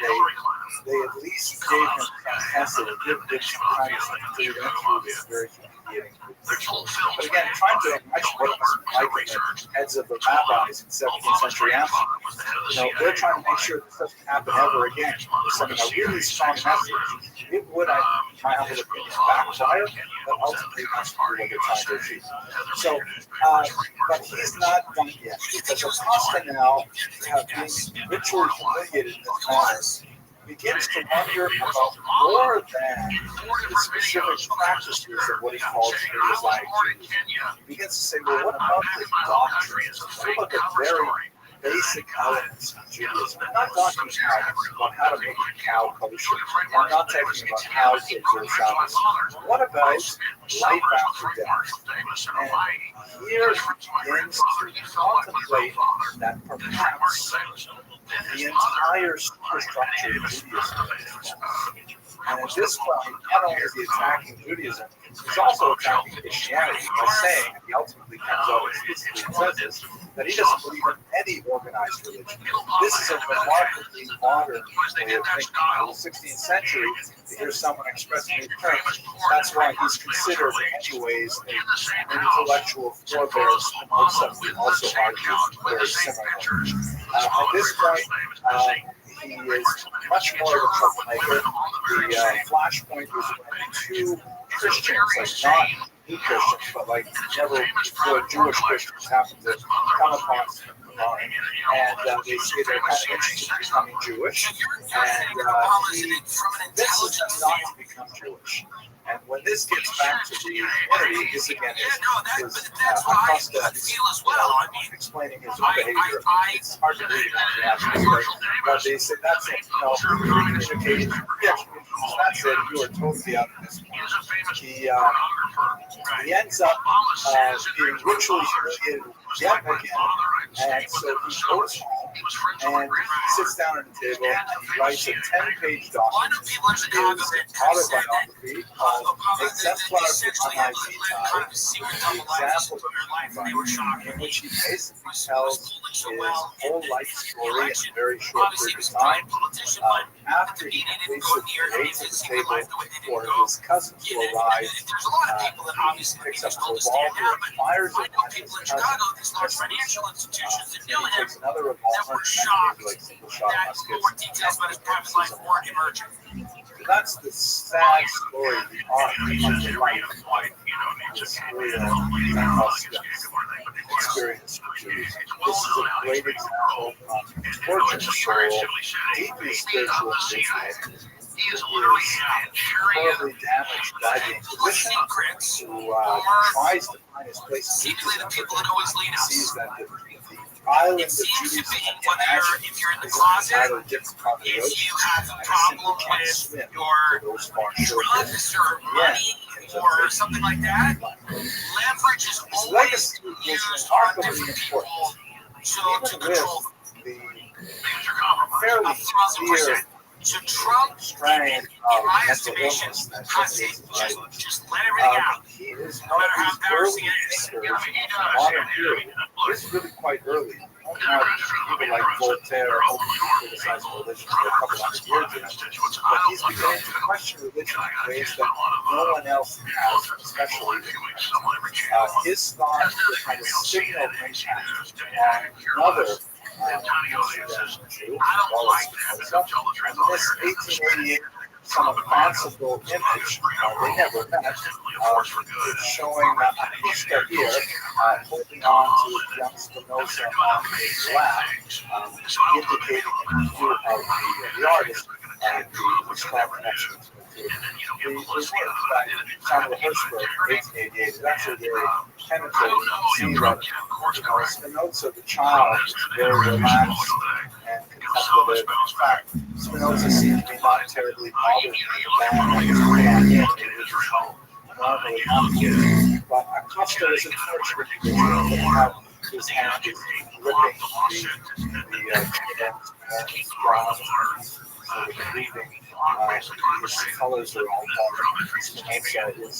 they at least gave him some hesed, and did some kindness until he went through this very humiliating ritual. But again, trying to imagine what it must be like the heads of the rabbis in 17th century Amsterdam. They're trying to make sure this doesn't happen ever again. They're sending a really strong message. It would, in my humble opinion, backfire, but ultimately that's what they're trying to achieve. So, but he's not done yet, because Acosta now, being ritually humiliated in this manner, begins to wonder about more than the specific practices of what he calls Islamic Judaism. He begins to say, well, what about the doctrines? What about the very basic elements of Judaism? I'm not talking about how to make a cow kosher. I'm not talking about how to observe Shabbos. What about life after death? And here he begins to contemplate that perhaps the entire superstructure of Judaism. And at this point, not only is he attacking Judaism, he's also attacking Christianity by saying, and he ultimately comes out explicitly and says this, that he doesn't believe in any organized religion. This is a remarkably modern way of thinking. In the 16th century, to hear someone expressing these terms, that's why he's considered in many ways an intellectual forebears and also argues very similar. At this point, he is much more of a troublemaker. The flashpoint was when two Christians, like not new Christians, but like never before Jewish Christians happened to come upon him. And they say they're kind of interested in becoming Jewish, and he convinces them not to become Jewish. And when this gets back to the unity, this again is Acosta explaining his own behavior. It's hard to read it, but they say that's it. Communication. That's it. You are totally out of this point. He ends up being ritually humiliated yet again And so he goes home and sits down at the table and he writes a 10-page document. His autobiography called Exemplar for NIV Time, the example of in which he basically tells his whole life story in a very short period of time. After he completes the creates the table for his cousins to arrive, he picks up a revolver and fires it at his cousin. He takes another revolver and like single shot muskets. That's the sad story of the art of the life. It's real experience. This is a great example of tortured soul, deeply spiritual individual. He is horribly damaged by the Inquisition, who tries to find his place in the sees that the island of Judaism if you're in the closet, if you have a problem with your drugs or money or something like that, leverage is always used for different people to control the fairly severe so Trump, in my estimation, has just let everything out. No matter how embarrassing it is. This is really quite early. People like Voltaire criticizing religion for a couple hundred years ago. But he's beginning to question religion in ways that no one else has, especially his thought had a signal impact on another Jew, this 1888 some fanciful image they never met, showing a pista here holding on to young Spinoza on his lap, indicating the view of the artist and the strong connection to the work by Samuel Hirschberg in 1888 is actually very penetrating. See that Spinoza, the child, is very relaxed and contemplative. In fact, Spinoza seemed to be not terribly bothered with the band but Acosta is unfortunate because he had his hand gripping the breathing. His colors are all dark. Spinoza is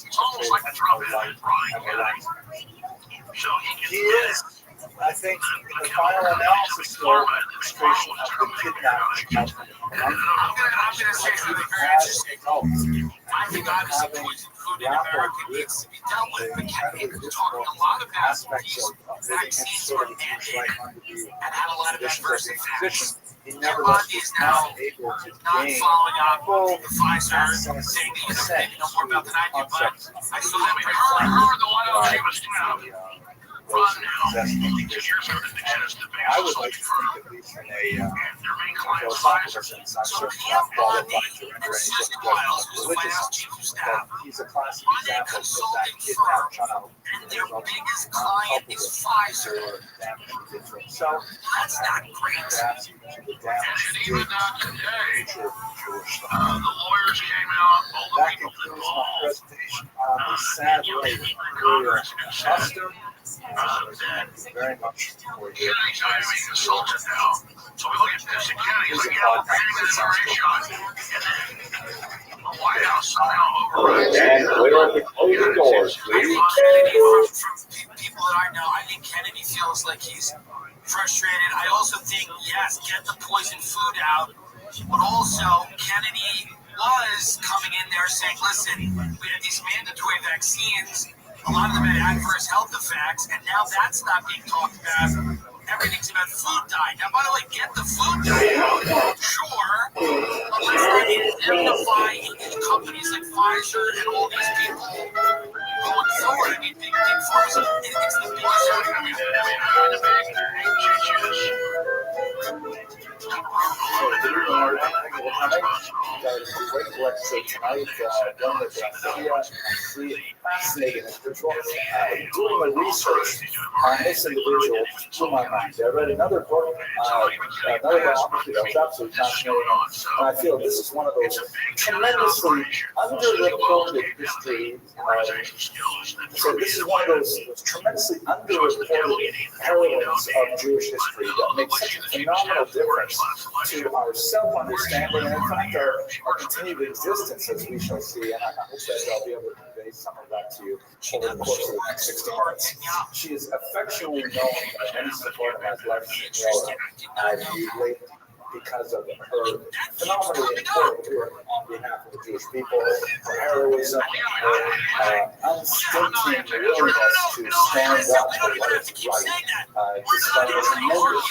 he is, I think, in the final analysis, still an illustration of the kidnapping of I'm going to say something very interesting. I think obviously poison food in America needs to be dealt with, but Kennedy was talking a lot about these vaccines were mandated and had a lot of adverse effects. Rabbi is now not following up with Pfizer, saying that you know more about than I do, but I still haven't heard the one on I would like to think, at least in a philosophical sense, I'm certainly not qualified to render any sort of religious, but he's a classic example of that kidnapped child. And their biggest client is Pfizer. So that's not great. And even today, the lawyers came out. That concludes my presentation on the sad life of custom. Very much for you. Kennedy's being insulted now. So we look at this, and Kennedy's like, yeah, we're getting this information. And then the White House somehow overrides it. And we don't close the doors, I please. think Kennedy, from people that I know, I think Kennedy feels like he's frustrated. I also think, yes, get the poison food out, but also Kennedy was coming in there saying, listen, we had these mandatory vaccines. A lot of them had adverse health effects, and now that's not being talked about. Everything's about food diet. Now, by the way, get the food diet out. Sure, but let's not indemnify companies like Pfizer and all these people going forward. I mean, big pharma, it's the biggest. fascinating individual. Doing the research on this individual blew my mind. I read another book, another biography that was absolutely fascinating, and I feel this is one of those tremendously underreported histories. So this is one of those tremendously underreported heroines of Jewish history that makes such a phenomenal difference to our self-understanding and, in fact, our continued existence, as we shall see. And I hope that I'll be able to convey some of that to you over the course of the next 60 minutes. She is affectionately known by many supporters as Restream because of her phenomenally important work on behalf of the Jewish people, her heroism, her unstinting willingness to stand up for what is right, despite a tremendous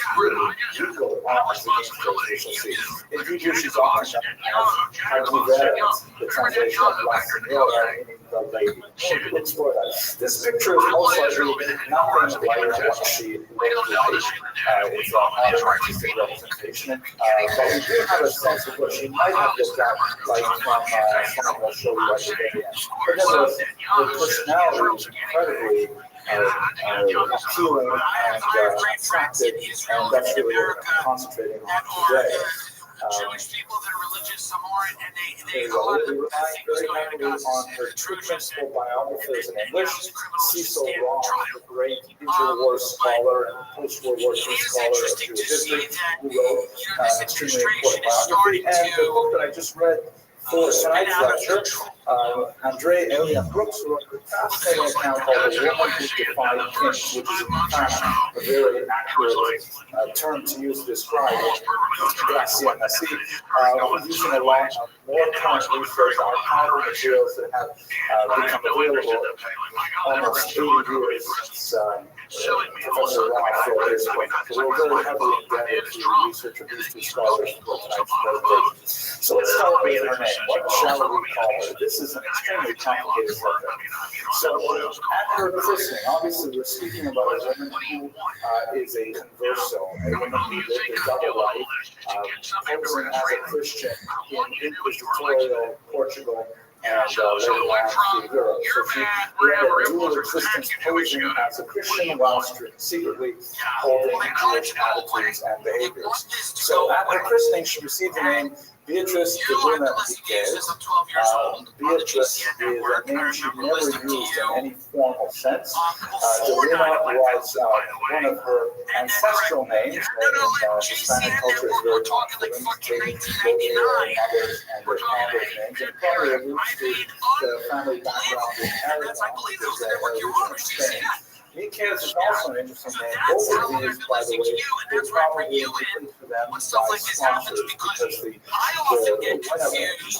legal odds against those we shall see. In Hebrew, she's often known as the translation of La Senora, meaning the lady. We'll explore that. This picture is most likely nothing like what she looked like. It's not an artistic representation. But we do have a sense of what she might have looked at, like from something I'll show you at the very end. But nevertheless, her personality is incredibly appealing and attractive, and that's really what I'm concentrating on today. Jewish people that are religious, some are, and they We rely very heavily on her two principal biographers in English, Cecil Roth, the great interwar scholar and post-World War II scholar of Jewish history, who wrote an extremely important biography, and the book that I just read for tonight's lecture, Andre Elian Brooks wrote a fascinating account called The Woman Who Defied Kings, which is in fact a very accurate term to use to describe Gracia Nasi, using a lot of more current research, archival materials that have become available almost 80 years since Professor Roth wrote his book. So we're very heavily indebted to the research of these two scholars for tonight's presentation. So let's start with her name. What shall we call her? This is an extremely complicated subject. So at her christening, obviously we're speaking about a woman who is a converso, a woman who lived a double life, posing as a Christian in inquisitorial Portugal and later on to Europe. So she had a dual existence, posing as a Christian while secretly holding Jewish attitudes and behaviors. So at her christening, she received the name Beatrice de Luna Diquez. Beatrice is a name she never used in any formal sense. De Luna was one of her ancestral names. In Hispanic culture is very common to take both their mothers and their father's names. And probably alludes to the family background in Aragon, because they were in Spain. Nikkei is also an interesting name. Both of these, by the way, were probably written for them by sponsors, because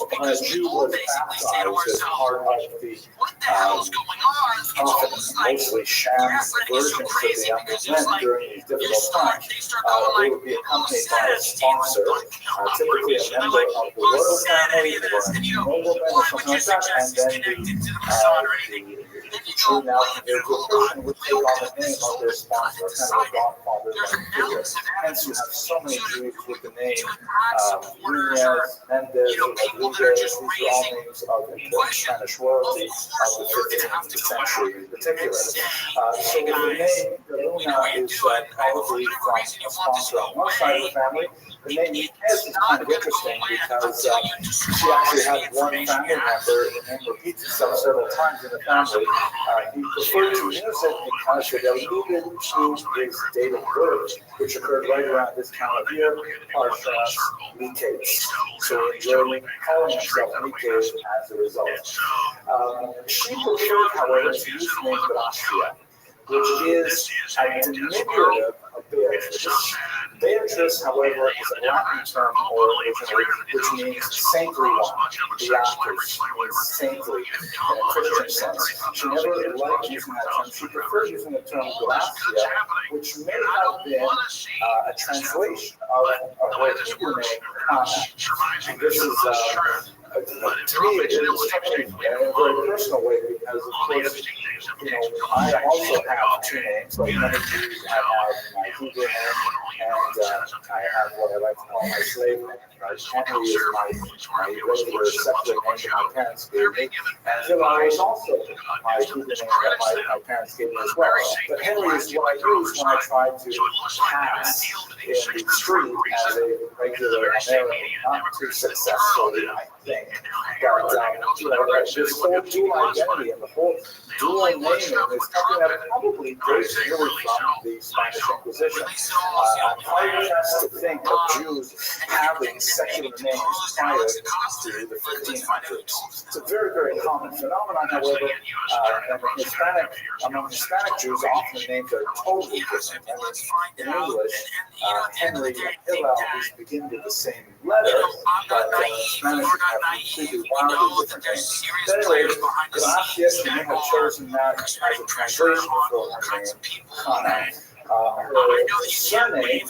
when a Jew was baptized as part of the often mostly sham versions that they underwent during these difficult times, they would be accompanied by a sponsor, typically a member of the royal family or a nobleman or something like that, and then the Jew now converted to a Christian would take on the name of their sponsor, kind of a godfather-like figure. Hence, you have so many Jews with the name Nunez, Mendez, Rodriguez. These are all names of important Spanish royalty of the 15th century in particular. So the name De Luna is probably from a sponsor on one side of the family. The name Niquez is kind of interesting because she actually had one family member. The name repeats itself several times in the family. He preferred to use it because it alluded to his date of birth, which occurred right around this time of year, Parshas Miketz. So he enjoyed calling himself Miketz as a result. She preferred, however, to use the name Gracia, which is a diminutive of Beatrice. Beatrice, however, is a Latin term originally, which means saintly one. Beatrice means saintly in a Christian sense. She never liked using that term. She preferred using the term Gracia, which may have been a translation of her Hebrew name, Hannah. And this is to me, it is touching in a very personal way because, of course, I also have two names. Like many Jews, I have my Hebrew name and I have what I like to call my slave name. Henry is my regular secular name that my parents gave me. And Hillel is also my Hebrew name that my parents gave me as well. But Henry is what I use when I try to pass in the street as a regular American, not too successfully, I think. But this whole dual identity and the whole dual naming is something that probably dates really from the Spanish Inquisition. I'm hard-pressed to think of Jews having secular names prior to the 1500s. It's a very, very common phenomenon, however, among Hispanic Jews, often the names are totally different. In English, Henry and Hillel begin with the same letter, but Spanish have completely wildly different names. But anyway, Gracia, she may have chosen that as a translation for her name, Hannah. Her surname,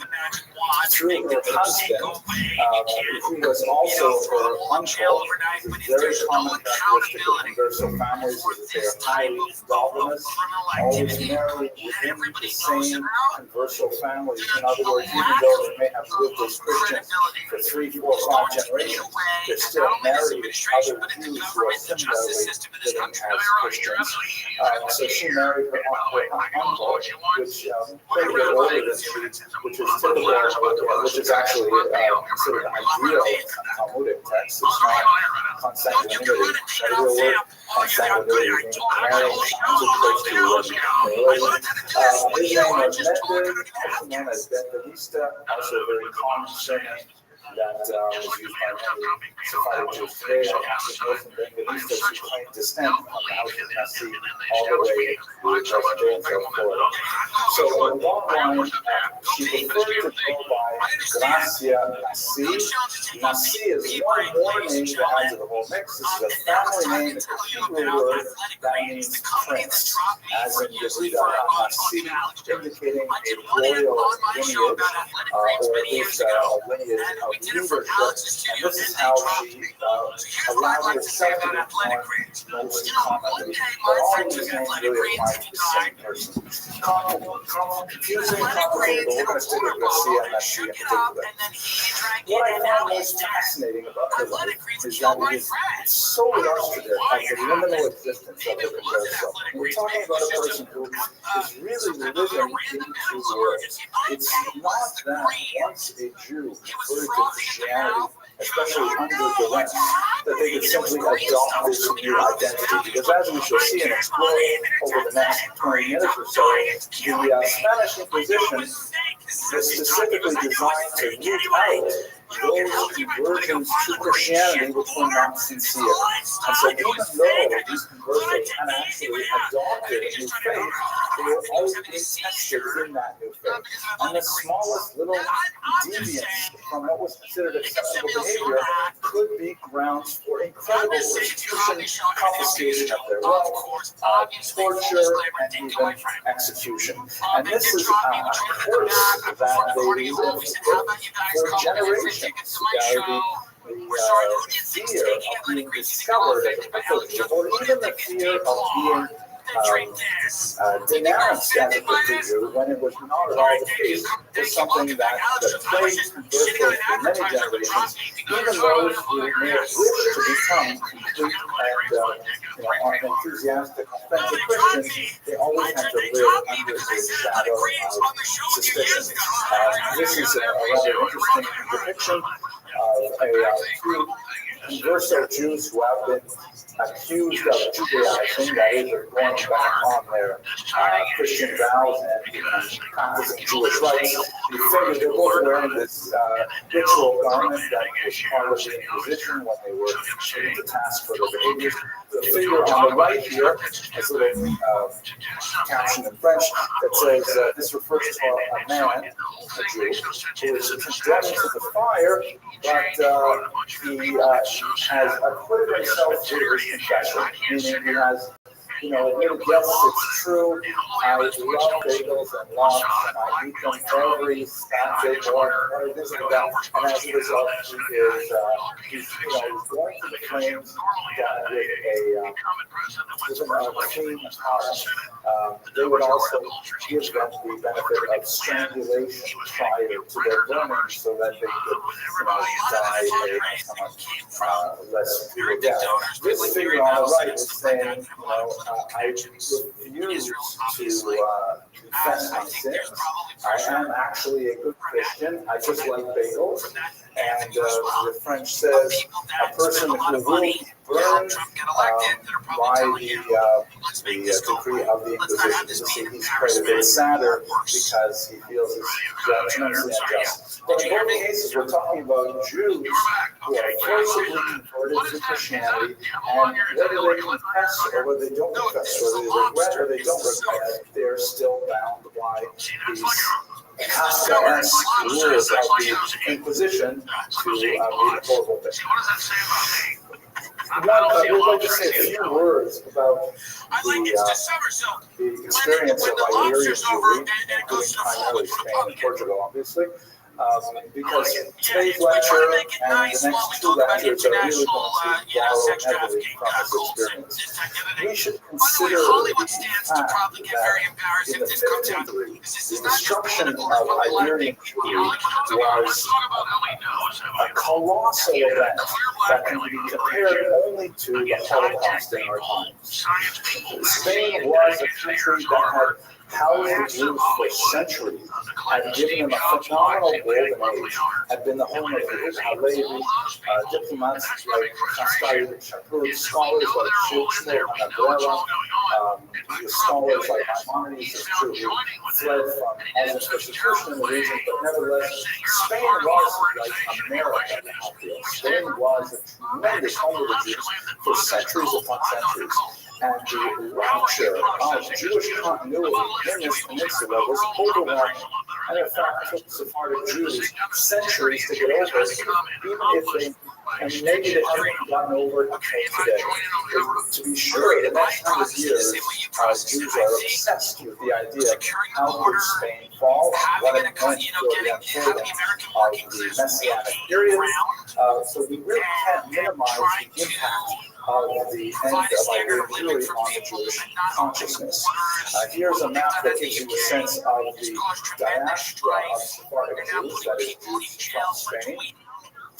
through her husband, who was also her uncle, is a very common characteristic of converso families, is that they are highly monogamous, always married within the same converso family. In other words, even though they may have lived as Christians for 3, 4, 5 generations, they're still married other Jews who are similarly living as Christians. So she married her uncle, which quite a bit older than she, which is typical, which is actually considered ideal Talmudic text. It's not consanguinity, but real word consanguinity means marrying sounds as close to religion. His name was Mendel, also known as Benvenista, also a very common surname that was used by many Sephardic Jews today. Most of Benvenistas who claim descent from the house of Nasi all the way to Jacksonville, Florida. So in the long line, she preferred to go by Gracia Nasi. Nasi is one more name to add to the whole mix. This is a family name. It's a Hebrew word that means prince, as in Yehuda Nasi, indicating a royal lineage, or at least a lineage of leadership, and this is how she allowed herself to be born most commonly. But all of these names really apply to the same person. Confusing, complicated, but we're going to stick with Garcia and Messi in particular. What I found most fascinating about her life is that it is so illustrative of the liminal existence of the converso. We're talking about a person who is really living in two worlds. It's not that once a Jew converted to Christianity, especially under duress, that they could simply adopt this new identity. Because as we shall see and explore over the next 20 minutes or so, the Spanish Inquisition is specifically designed to root out those conversions to Christianity which were not sincere. And so even though these conversions had actually adopted a new faith, they were always being tested in that new faith. And the smallest little deviance from what was considered acceptable behavior could be grounds for incredible persecution, confiscation of their wealth, torture, and even execution. And this is a course that they lived for generations. The fear of being discovered as a privilege, or even the fear of being denounced as a privilege when it was not at all the case, was something that plagued conversos for many generations. Even those who may have wished to become complete and enthusiastic, authentic Christians, they always had to live under the shadow of suspicion. This is a rather interesting depiction of a few converso Jews who have been accused of Judaizing, that is, of going back on their Christian vows and practicing Jewish rites. You figure they're both wearing this ritual garment that was part of the Inquisition when they were put to task for their behaviors. The figure on the right here has a little caption in French that says this refers to a man, a Jew, who is condemned to the fire, but he has acquitted himself through his confession, meaning he has, admitted, yes, it's true, I love bagels and lunch, and I eat them every Saturday morning, or this and that, and as a result, he's going to the flames with a clean heart, they would also give them the benefit of strangulation prior to their burning so that they could die a somewhat less brutal death. This figure on the right is saying, I refuse to confess my sins. I am actually a good Christian. I just like bagels. And the French says a person who will be burned by the decree of the Inquisition. He's credited sadder because he feels his judgments unjust. But in both cases, we're talking about Jews who are forcibly converted to Christianity, and whether they confess or whether they don't confess, whether they regret or they don't regret, they're still bound by these Kafkaesque rules of the Inquisition to lead horrible things. We'd like to say a few words about the experience of Iberian Jewry, including primarily Spain and Portugal, obviously. Because today's lecture and the next two lectures are really going to borrow heavily from this experience. We should consider the fact that in the 15th, the destruction of Iberian Jewry was a colossal event that can be compared only to the Holocaust in our times. Spain was a country that had housed Jews for centuries, had given them a phenomenal golden age, had been the home of Rabbi, diplomats like Rostchild, scholars like Schultzler and Abrela, scholars like Maimonides who fled from Muslim persecution in the region, but nevertheless, Spain was like America in the field. Spain was a tremendous home of the Jews for centuries upon centuries. And the rupture of Jewish continuity in this peninsula was overwhelming. And in fact, it took Sephardic Jews centuries to get over it, even if they, and maybe they haven't gotten over it until today. To be sure, in the next 100 years, Jews are obsessed with the idea of how could Spain fall, what it meant for the unfolding of the Messianic period. So we really can't minimize the impact of the end of Iberian Jewry on the Jewish consciousness. Here's a map that gives you a sense of the diaspora of Sephardic Jews, that is, Jews from Spain.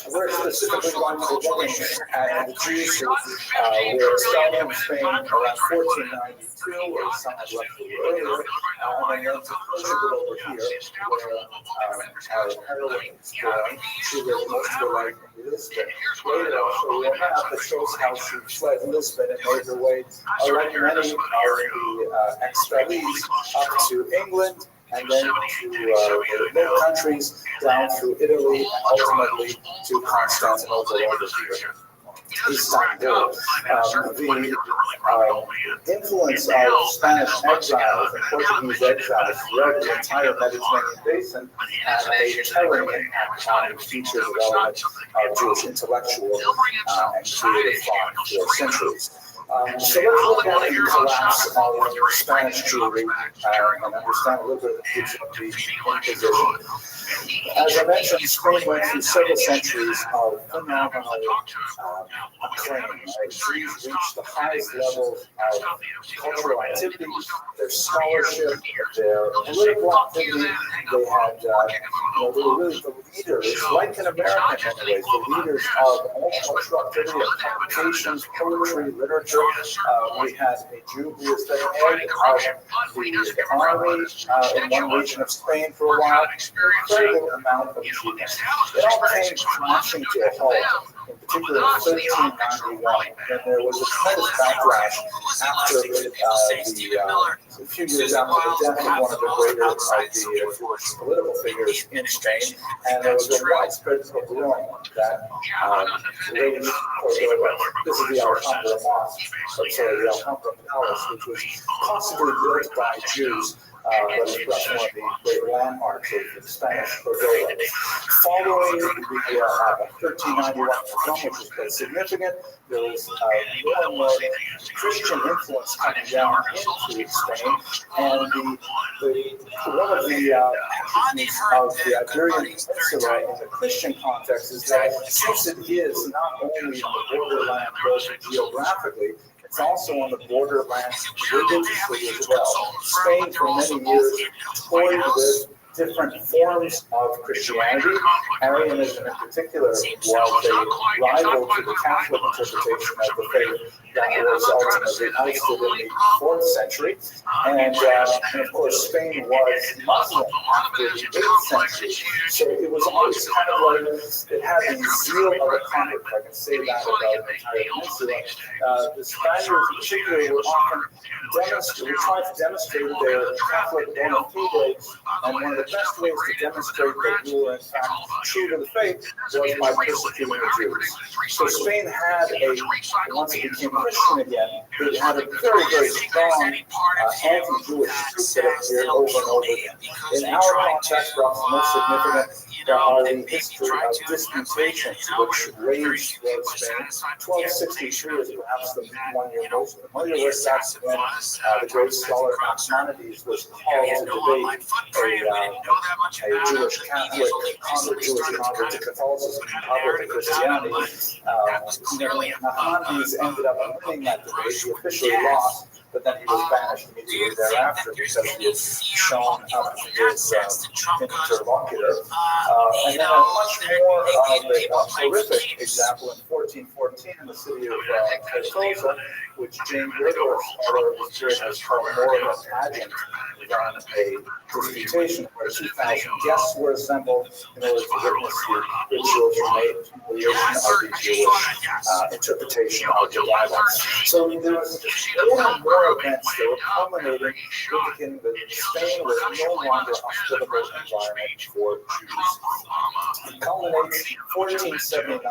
We're specifically going to be looking at the Jews who were expelled from Spain around 1492, or some had left a little earlier, and then to Portugal over here, where our heroine is born. She lived most of her life in Lisbon. Later, I'll show you a map that shows how she fled Lisbon and made her way, like many of the expellees, up to England, and then to the Low Countries, down through Italy, and ultimately to Constantinople over here. Istanbul. The influence of Spanish exiles and Portuguese exiles throughout the entire Mediterranean basin had a telling impact on the future development of Jewish intellectual and creative thought for centuries. So let's look at the collapse of Spanish Jewry and understand a little bit of the future of the Inquisition. As I mentioned, Spain went through several centuries of phenomenal acclaim. Jews reached the highest levels of cultural activity, their scholarship, their political activity. They had, they were really the leaders, like in America in many ways, the leaders of all cultural activity, of publications, poetry, literature. We had a Jew who was the head of the army in one region of Spain for a while. Incredible amount of achievement. It all came crashing to a halt, in particular in 1391, when there was a tremendous backlash after a few years after the death of one of the greater of the political figures in Spain, and there was a widespread pogrom that raged Cordoba. This is the Alhambra Mosque, the Alhambra Palace, which was possibly built by Jews. But it's perhaps one of the great landmarks of Spanish Cordoba. Following the 1391 pogrom, which was quite significant, there was more and more Christian influence coming down into Spain, and one of the attributes of the Iberian Peninsula in the Christian context is that since it is not only in the borderland both geographically, It's also on the borderlands religiously as well. Spain for many years toyed with different forms of Christianity. Arianism in particular was a rival to the Catholic interpretation of the faith that was ultimately ousted in the 4th century. And of course, Spain was Muslim after the 8th century. So it was always kind of like it had the zeal of a convert, if I can say that about the entire peninsula. The Spaniards in particular would often try to demonstrate their Catholic bona fides, and one of the best ways to demonstrate that you were in fact true to the faith was by persecuting the Jews. So Spain had once it became Christian again, it had a very, very strong anti-Jewish group that appeared over and over again. In our context, perhaps the most significant are the history of disputations which raged throughout Spain. 1263 is perhaps the one you're most familiar with. That's when the great scholar Maimonides was called to debate a Jewish Catholic convert, Jewish convert to Catholicism and convert to Christianity. Maimonides ended up winning that debate. He officially lost, but then he was banished immediately thereafter because he had shown up his interlocutor. And then a much more of a horrific example in 1414 in the city of Tortosa, which Jane Gregory's period has called more of a pageant than a disputation, where 2,000 guests were assembled in order to witness the rituals of the Jewish interpretation of the Bible. So there was more and more events that were culminating, indicating that Spain was no longer a hospitable environment for Jews. It culminates in 1479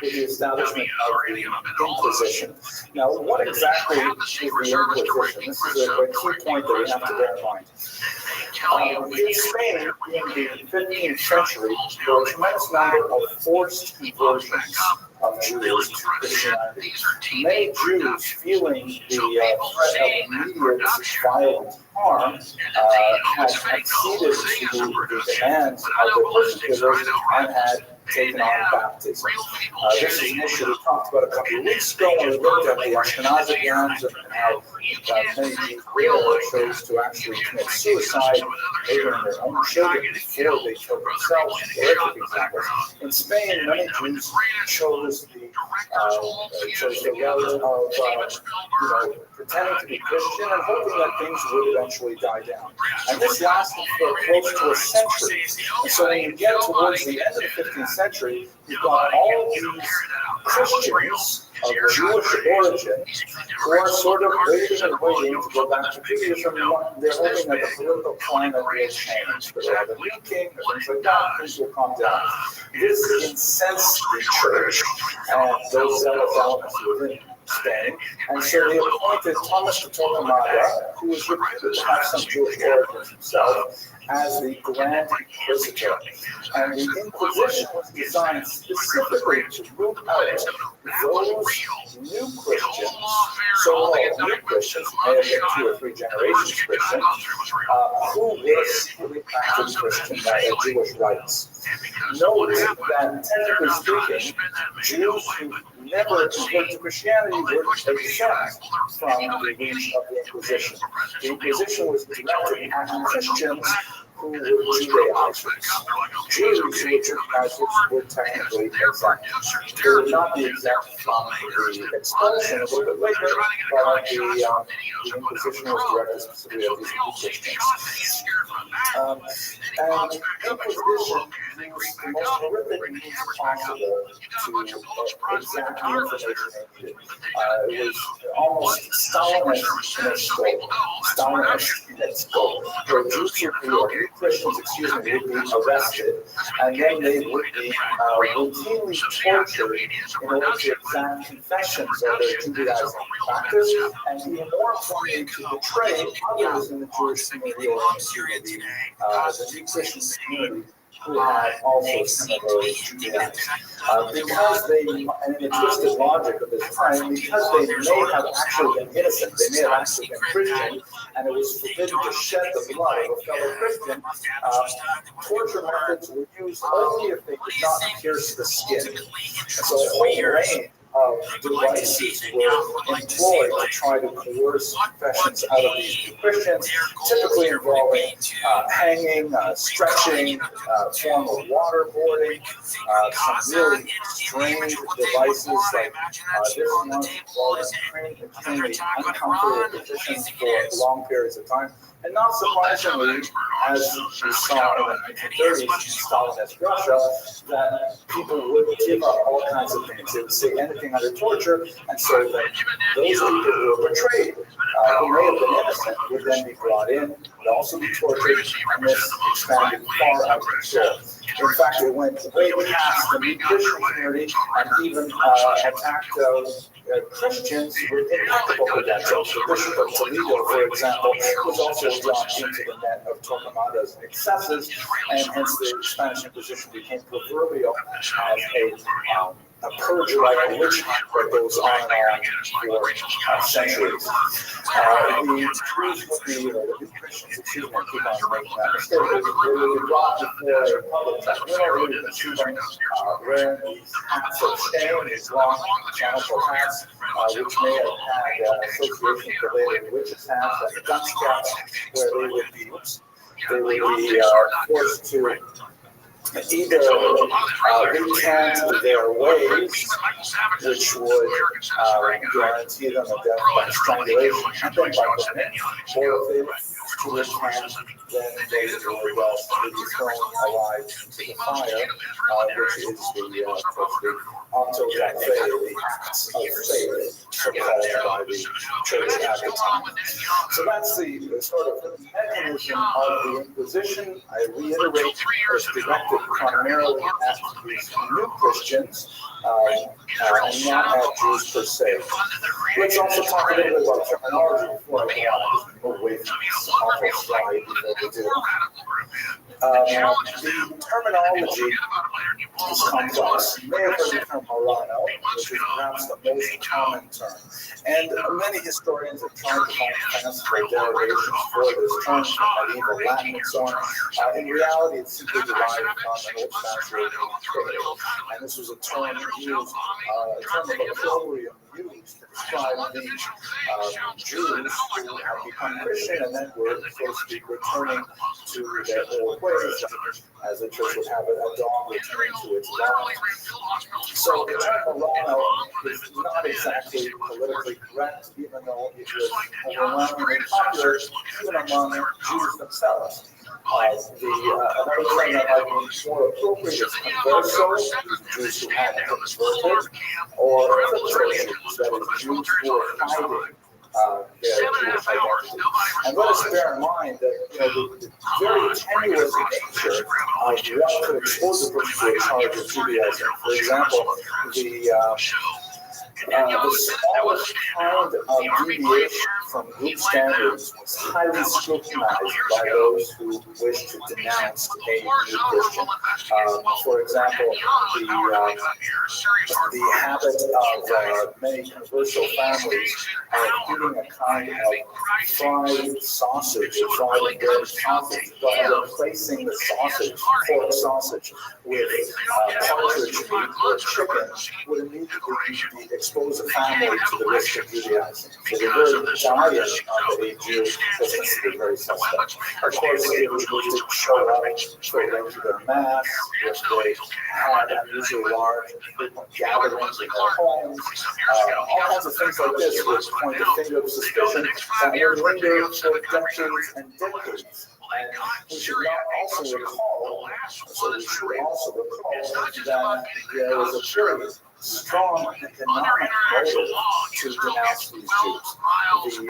with the establishment of the Inquisition. Now, what exactly is the Inquisition? This is a key point that we have to bear in mind. In Spain, in the 15th century, there were a tremendous number of forced conversions of Jews to Christianity. Many Jews, feeling the threat of immediate violent harm, had acceded to the demands of the persecutors and had taken on baptism. This is an issue we talked about a couple of weeks ago when we looked at the Ashkenazic Jews and how many Jews chose to actually commit suicide, murdering their own children before they killed themselves. Horrific examples. In Spain, many Jews chose the route of pretending to be Christian and hoping that things would eventually die down. And this lasted for close to a century. And so when you get towards the end of the 15th century, you've got all of these Christians of Jewish origin who are sort of waiting to go back to Judaism. They're hoping that the political climate will change. They'll have a new king, or things like that, things will calm down. This incensed the church and those zealous elements within Spain, and so they appointed Thomas de Torquemada, who was reputed to have some Jewish origins himself, as the Grand Inquisitor. And the Inquisition was designed specifically to root out those new Christians, so-called new Christians, may have been 2 or 3 generations Christian, who were secretly practicing Christian Jewish rites. Note that, technically speaking, Jews who never converted to Christianity were exempt from the reach of the Inquisition. The Inquisition was directed at Christians who were Judaizers. Jews who were Judaizers were technically exempt. They would not be exempt from the expulsion a little bit later, but the Inquisition was directed specifically at these Christians. And the Inquisition used the most horrific means possible to exact the information they needed. It was almost Stalinist in its scope, where Jews would be Christians, would be arrested, and then they would be routinely tortured in order to exact confessions of their Judaizing practice, and even more importantly, to betray others in the Jewish community or the new Christian community who had also similar Judaizing. Because they, and in the twisted logic of this time, because they may have actually been innocent, they may have actually been Christian, and it was forbidden to shed the blood of a fellow Christian, torture methods were used only if they did not pierce the skin. And so a whole range devices were employed to try to coerce confessions out of these new Christians, typically involving hanging, stretching, formal waterboarding, some really strange devices like this one involving extremely uncomfortable positions for long periods of time. And not surprisingly, as we saw in the 1930s in Stalinist Russia, that people would give up all kinds of things. They would say anything under torture, and so that those people who were betrayed, who may have been innocent, would then be brought in, would also be tortured, and this expanded far out of control. In fact, it went way past the new Christian community and even attacked Christians with impeccable credentials. The Bishop of Toledo, for example, was also drawn into the net of Torquemada's excesses, and hence the Spanish Inquisition became proverbial as a purge like a witch hunt that goes on and on for centuries. The Christians, excuse me, I keep on making that mistake, they would be brought before a public tribunal. You can see them wearing these hats of stain, these long mechanical hats, which may have had association related witches' hats and dunce caps, where they would be forced to either recant their ways, which would guarantee them a death by strangulation and then by burning, or if they recant, then they were to be thrown alive into the fire, which is the auto da fe, the acts of faith, so-called by the church at the time. So that's the sort of mechanism of the Inquisition. I reiterate, it was directed primarily at these new Christians, and not at Jews per se. Let's also talk a little bit about terminology before I move away from this awful slide before we do. The terminology is complex. You may have heard the term Morano, which is perhaps the most common term. And many historians have tried to find fanciful derivations for this term from medieval Latin and so on. In reality, it's simply derived from an old Spanish word called, and this was a term used, a term of opprobrium used to describe the Jews who had become Christian and then were, so to speak, returning to their old ways, as the church would have it, a dog returning to its vomit. So the term Morano is not exactly politically correct, even though it was overwhelmingly popular even among Jews themselves. Another term that might be more appropriate is conversos, Jews who had converted, or Jews, that is, Jews who were hiding their Jewish identity. And let us bear in mind that the very tenuous nature of what could expose a person to a charge of Judaism. For example, the smallest kind of deviation from group standards was highly scrutinized by those who wished to denounce a new Christian. For example, the habit of many converso families of eating a kind of fried sausage, fried bread sausage, but replacing the sausage, pork sausage, with partridge meat or chicken would immediately expose a family to the risk of Judaizing. So the very diet of a Jew was considered very suspect. Of course, it was used to show up for regular mass, if they had unusually large and frequent gatherings in their homes. All kinds of things like this would point the finger of suspicion that would linger for decades and decades. And we should also recall that there was a very strong economic motive to denounce these Jews. The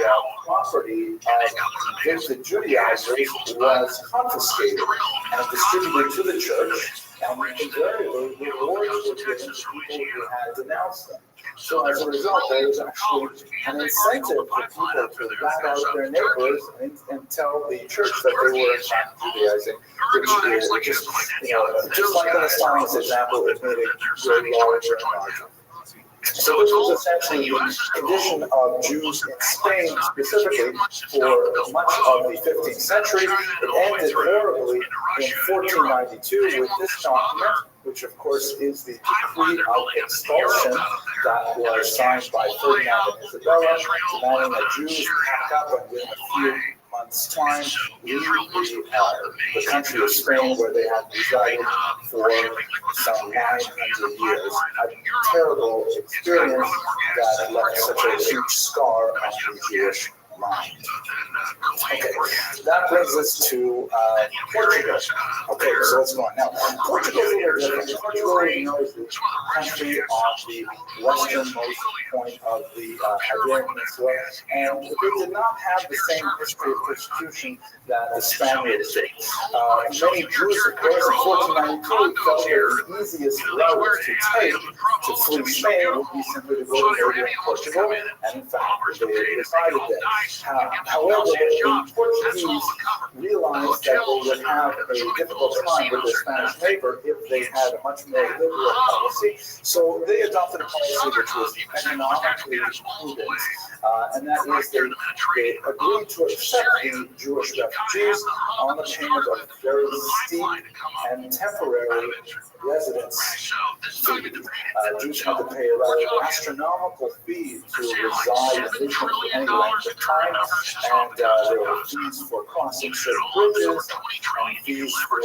property of the Judaizers was confiscated and distributed to the church, and invariably rewards were given to people who had denounced them. So as a result, there was actually an incentive for people to rat out their neighbors and tell the church that they were in fact Judaizing, which is, just like in the Stalinist example, it made it very larger and larger. So this was essentially the condition of Jews in Spain specifically for much of the 15th century. It ended horribly in 1492 with this document, which of course is the decree of expulsion that was signed by Ferdinand and Isabella, demanding that Jews pack up and within a few months' time leave the country of Spain, where they had resided for some 900 years. A terrible experience that left such a huge scar on the Jewish mind. Okay, that brings us to Portugal. Okay, so let's go on now. Portugal is a little different. Portugal, you know, is the country on the westernmost point of the Iberian Peninsula, and they did not have the same history of persecution that the Spaniards did. Many Jews, of course, in 1492 felt that the easiest route to take to flee Spain would be simply to go to neighboring Portugal, and in fact, they decided that. However, the Portuguese realized that they would have a difficult time with their Spanish neighbor if they had a much more liberal policy. So they adopted a policy which was economically prudent, and that is they agreed to accept the Jewish refugees on the payment of very steep and temporary residence fee. Jews had to pay a rather astronomical fee to reside in Israel for any length of time, and there were fees for crossing certain bridges, and fees for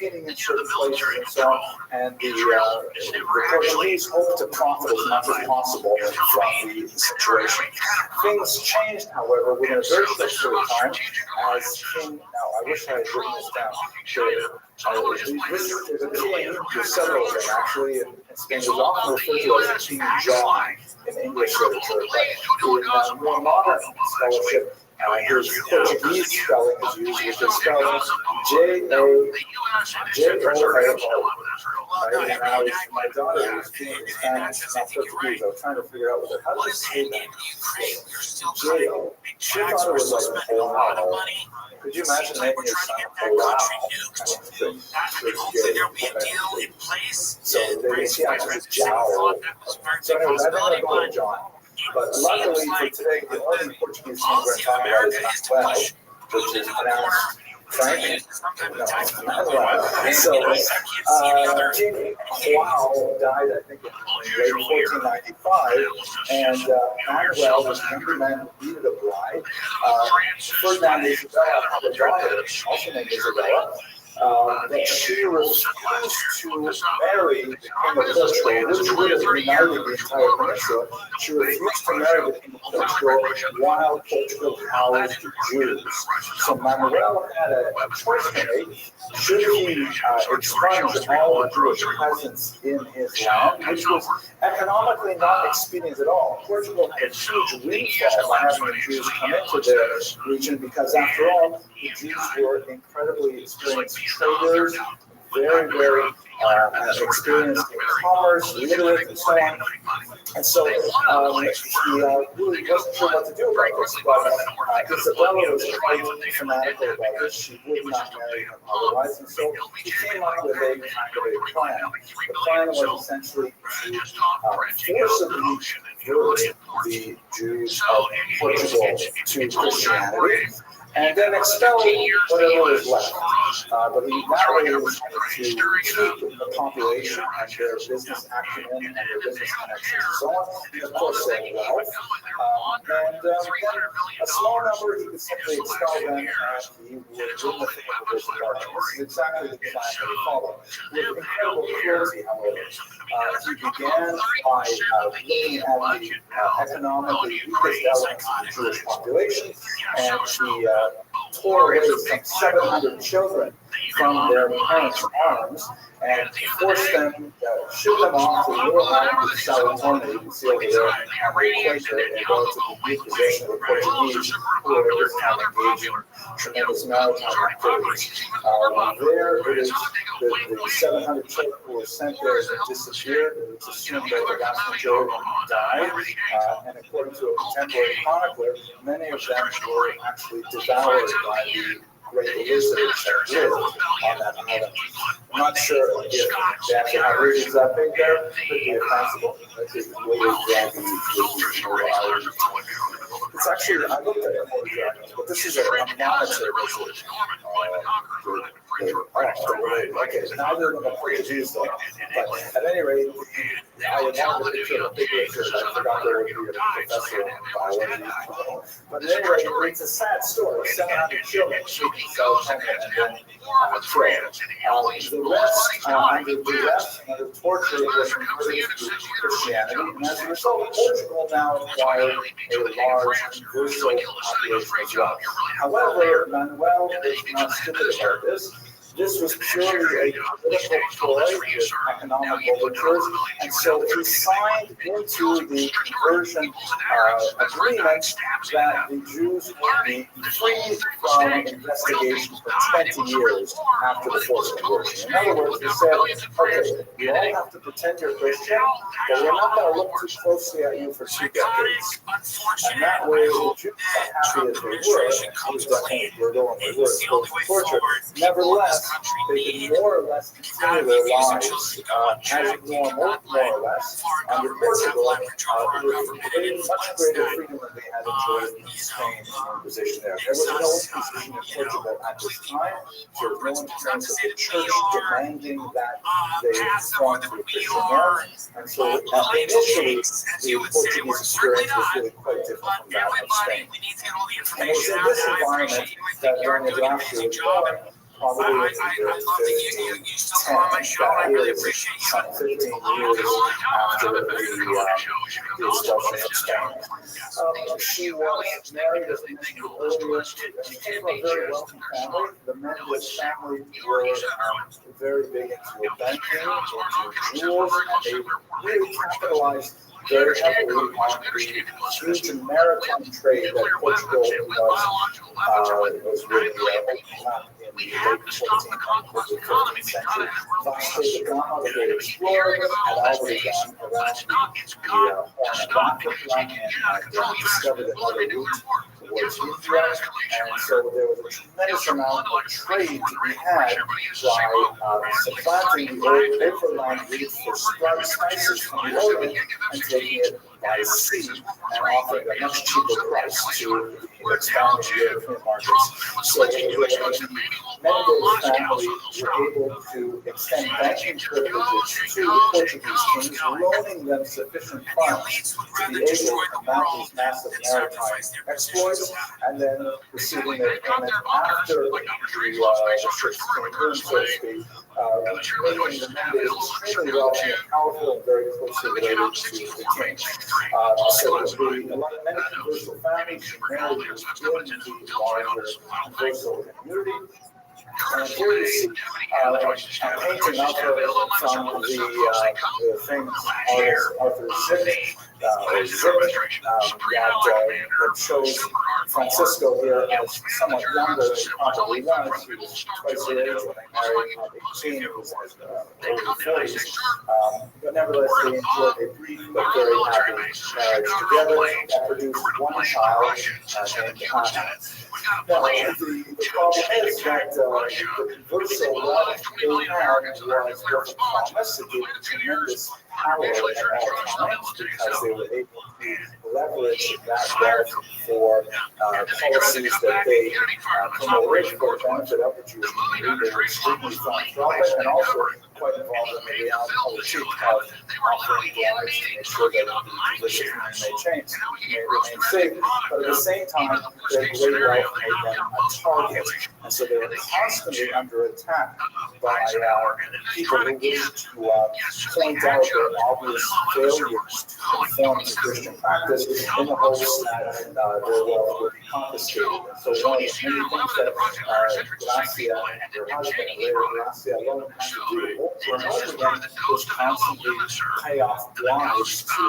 remaining in certain places, and so on. And the Portuguese hoped to profit as much as possible from the situation. Things changed, however, within a very short period of time, as King. Now, I wish I had written this down. There's a king, there's several of them actually, in Spain. There's often referred to as King John in English literature, but in more modern scholarship, here's Portuguese spelling is used, which is spelled J-O-O-O. Right? And my daughter was doing Spanish, not Portuguese. I was trying to figure out how do I say that? J-O. She thought it was like wow. Could you imagine making your son wow? So they see how it's jowl. So anyways, I think I'm going to John. But luckily for today, the only Portuguese thing we're talking about is Manuel, which is pronounced Frank. No, so King Wow died, I think, in late 1495, and Manuel was the younger man who needed a bride. Ferdinand Isabella had a daughter, also named Isabella. That she refused to marry the King of Portugal, which would have united the entire peninsula. She refused to marry the King of Portugal while Portugal housed Jews. So Manuel had a choice to make. Should he expunge all the Jewish presence in his land, which was economically not expedient at all? Portugal had a huge windfall by having the Jews come into their region because, after all, the Jews were incredibly experienced traders, very, very experienced in commerce, literate, and so on. And so he really wasn't sure what to do about this. But Isabella was quite fanatical about this. She would not marry him otherwise. And so he came up with a kind of a plan. The plan was essentially to forcibly convert the Jews of Portugal to Christianity, and then expel whatever was left. But that way was to keep the population and their business acumen and their business connections and so on, and of course their wealth. And then a small number, he would simply expel them, and he would win the thing of his department. This is exactly the plan that he followed. With incredible cruelty, however, he began by looking at the economically weakest elements of the Jewish population, and he tore away some 700 children from their parents' arms and forced them, shipped them off to little island of California. You can see over there on the equator, a relatively weak position of the Portuguese who are at this time engaged in tremendous maritime activities. There it is the 700 children who were sent there and disappeared. It's assumed that the vast majority of them died, and according to a contemporary chronicler, many of them were actually devoured by the great lizards that lived on that island. I'm not sure if they actually have regions that big there. Could be possible. That's a ViralRabbi. It's actually, I looked at it, but this is a monitor lizard. Okay, neither of them are Portuguese though. But at any rate, I wanted to picture a big lizard. I forgot there would be a professor in biology. But at any rate, it's a sad story. 700 children sleep in California and then killed. The rest, under duress and under torture, were converted to Christianity. And as a result, Portugal now acquired a large universal population as well. However, Manuel is not stupid about this. This was purely a political ploy with economic overtures, and so he signed into the conversion agreement that the Jews would be freed from investigation for 20 years after the forced conversion. In other words, he said, okay, you all have to pretend you're Christian, but we're not going to look too closely at you for 2 decades. And that way, the Jews, happy as they were, it was definitely brutal and they were exposed to torture. Nevertheless, they could more or less continue their lives as normal, more or less, under Portugal, with much greater freedom than they had enjoyed in Spain and position there. There was no position in Portugal at this time. There was no influence of the church demanding that they conform to the Christian norms. And so initially, the Portuguese experience was really quite different from that of Spain. And it was in this environment that during the last year was born, probably in the 10 years, some 15 years after the expulsion of Spain. She was married, as I mentioned earlier, she came from a very wealthy family. The men of this family were very big into banking, into jewels, and they really capitalized very heavily on the huge maritime trade that Portugal was really up in the late 14th and 15th century. Vasco da Gama, the great explorer, had already gone around the Horn of Africa and discovered another route towards India, and so there was a tremendous amount of trade to be had by supplanting the old overland route for spices from the Orient and taking it by sea and offering a much cheaper price to expanding European markets. So the Mendes family were able to extend banking privileges to Portuguese kings, loaning them sufficient funds to be able to mount these massive maritime exploits, and then receiving their payment after the ships came in, so to speak, making the Mendes extremely wealthy and powerful and very closely related to the king. So many conversal families married within the larger conversal community. And here you see a painting of her from the famous artist Arthur Zick, that shows Francisco here as somewhat younger than he probably was. He was twice her age when they married, about 18, he was in his early 40s. But nevertheless, they enjoyed a brief but very happy marriage together that produced one child named Hannah. Now, the problem is that the conversal wealth they had was both a promise, it gave tremendous power at all times because they were able to leverage that wealth for policies that they promoted for the benefit of the Jewish community. They were extremely philanthropic and also quite involved in the realpolitik of offering bribes to make sure that the Jewish community may remain safe, but at the same time, their great wealth made them a target. And so they were constantly under attack by people who wished to point out their obvious failures to conform to Christian practice in the hopes that their wealth would be confiscated. And so one of the many things that Gracia and her husband, and later Gracia alone, had to do over and over again was constantly pay off bribes to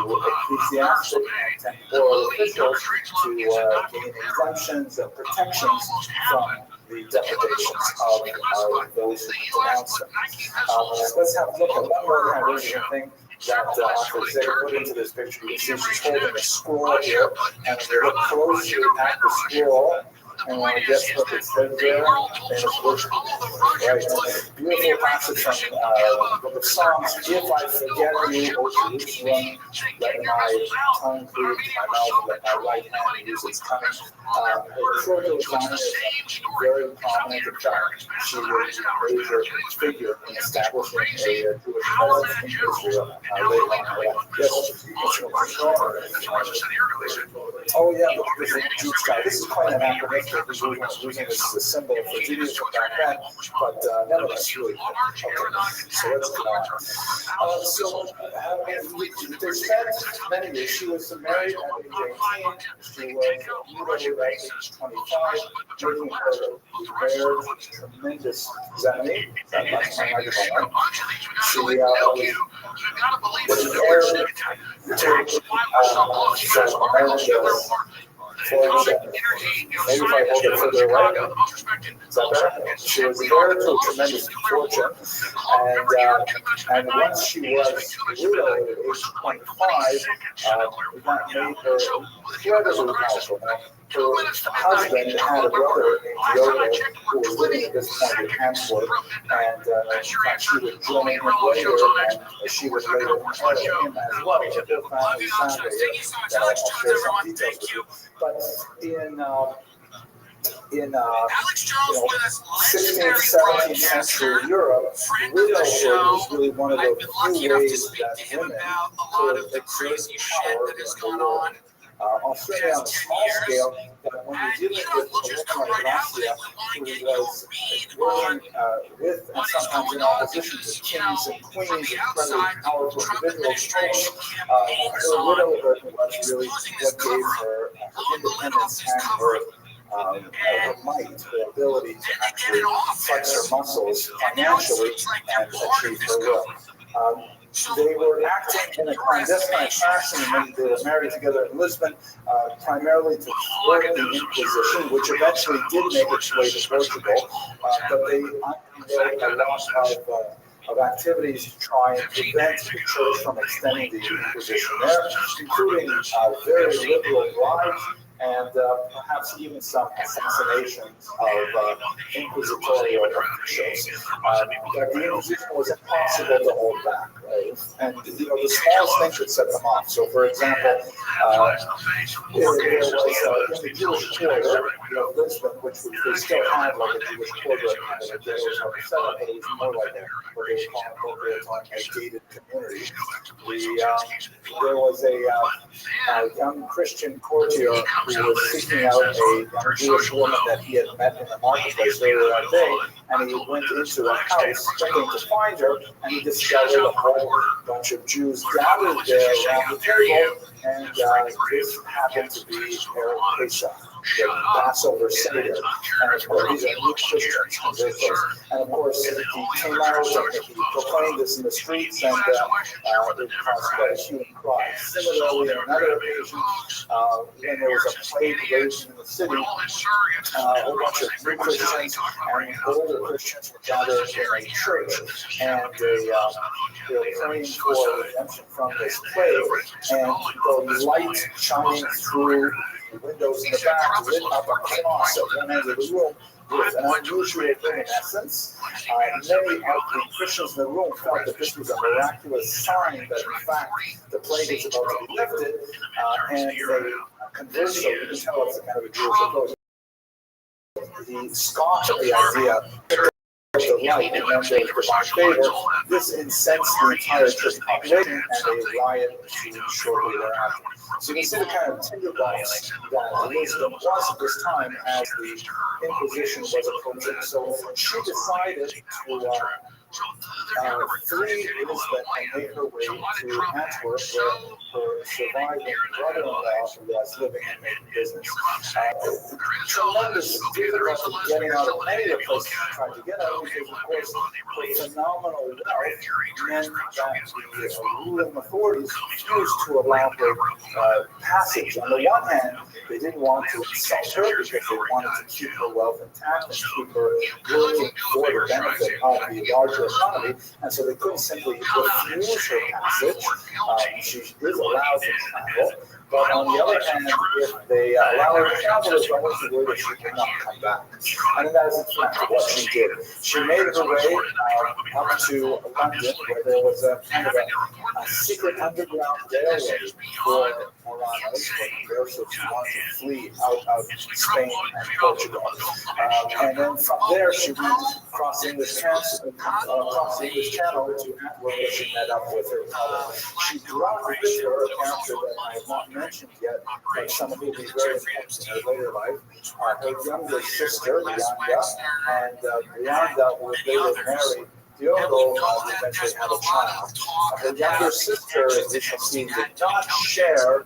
ecclesiastic and temporal officials to gain exemptions and protections from the depredations of those who denounce them. Let's have a look at one more kind of interesting thing that Arthur Zick put into this picture. You can see she's holding a scroll here, and if you look closely at the scroll, And when I guess what it says there, famous worship. Right, beautiful passage from the book of Psalms. If I forget you, O Jerusalem, let my tongue cleave to my mouth, let my right hand use its tongue. Proto-Zionism, very prominent. In fact, she was a major figure in establishing a Jewish presence in Israel later on. Yes. Oh yeah, look at this Jewish guy. This is quite anachronistic because we weren't using this as a symbol for Judaism back then, but nevertheless, really cool. Okay, so let's go on. They spent many years. She was married at age 18. She was widowed at age 25. Making her repaired tremendous. Is that me? That's my microphone, right? She was married maybe if I hold it further away, is that better? She was married to a tremendous fortune, and once she was widowed at age 25, that made her incredibly powerful. Her husband had a brother named Yogo who was living at this point in Antwerp, and she would join him later, and she would later inherit him as well. Their family Sunday, that I'll share some details with you. But in 16th, 17th century Europe, widowhood was really one of the few ways that women could exert power in the world. Australia on a small scale, but when you're dealing with a woman like Russia, who was working with and sometimes in opposition to kings and queens, incredibly powerful individuals, her widowhood was really what gave her independence and her might, her ability to actually flex her muscles financially and achieve her will. They were acting in a clandestine fashion when they were married together in Lisbon, primarily to thwart the Inquisition, which eventually did make its way to Portugal, but they underwent a lot of activities to try and prevent the church from extending the Inquisition there, including very liberal bribes, and perhaps even some assassinations of inquisitorial officials. But the Inquisition was impossible to hold back, right? And the smallest thing could set them off. So, for example, there was in the Jewish quarter of Lisbon, which they still had like a Jewish quarter kind of a ghetto setup, but it was more like what they were calling a gated community. There was a young Christian courtier who was seeking out a young Jewish woman that he had met in the marketplace earlier that day, and he went into a house thinking to find her, and he discovered a whole bunch of Jews gathered there around the table, and this happened to be Erev Pesach, the Passover Seder, and of course these are new Christians converted. And of course he came out and he proclaimed this in the streets, and it caused quite a hue and cry. Similarly, on another occasion, when there was a plague raging in the city, a whole bunch of new Christians and older Christians were gathered in a church, and they were praying for redemption from this plague, and the light shining through the windows in the back lit up a cross at one end of the room with an unusual luminescence. Many of the Christians in the room thought that this was a miraculous sign that in fact the plague is about to be lifted, and they converted. So you can tell it's a kind of a Jewish approach. He scoffed at the idea the light, and then there was divine favor. This incensed the entire church population, and a riot ensued shortly thereafter. So you can see the kind of tinderbox that wisdom was at this time as the Inquisition was approaching. So she decided to flee Lisbon and make her way to Antwerp, where her surviving brother-in-law was living and making business. Tremendous difficulty getting out of any of the places she tried to get out, because of course her phenomenal wealth meant that the ruling authorities refused to allow her passage. On the one hand, they didn't want to insult her because they wanted to keep her wealth intact and keep her working for the benefit of the larger economy, and so they couldn't simply refuse her passage. She is allowed to travel, But on the other hand, if they allow her to travel, there's always the word that she will not come back. And that is in fact what she did. She made her way up to London, where there was a kind of a secret underground railway for Moranas, but therefore she wanted to flee out of Spain and Portugal. And then from there, she went across the English Channel to Antwerp, where she met up with her mother. She brought with her a character that I have not mentioned yet, but someone who will be very important in her later life, her younger sister, Yanda, and Yanda will later marry Diogo, eventually have a child. Her younger sister, as we shall see, did not share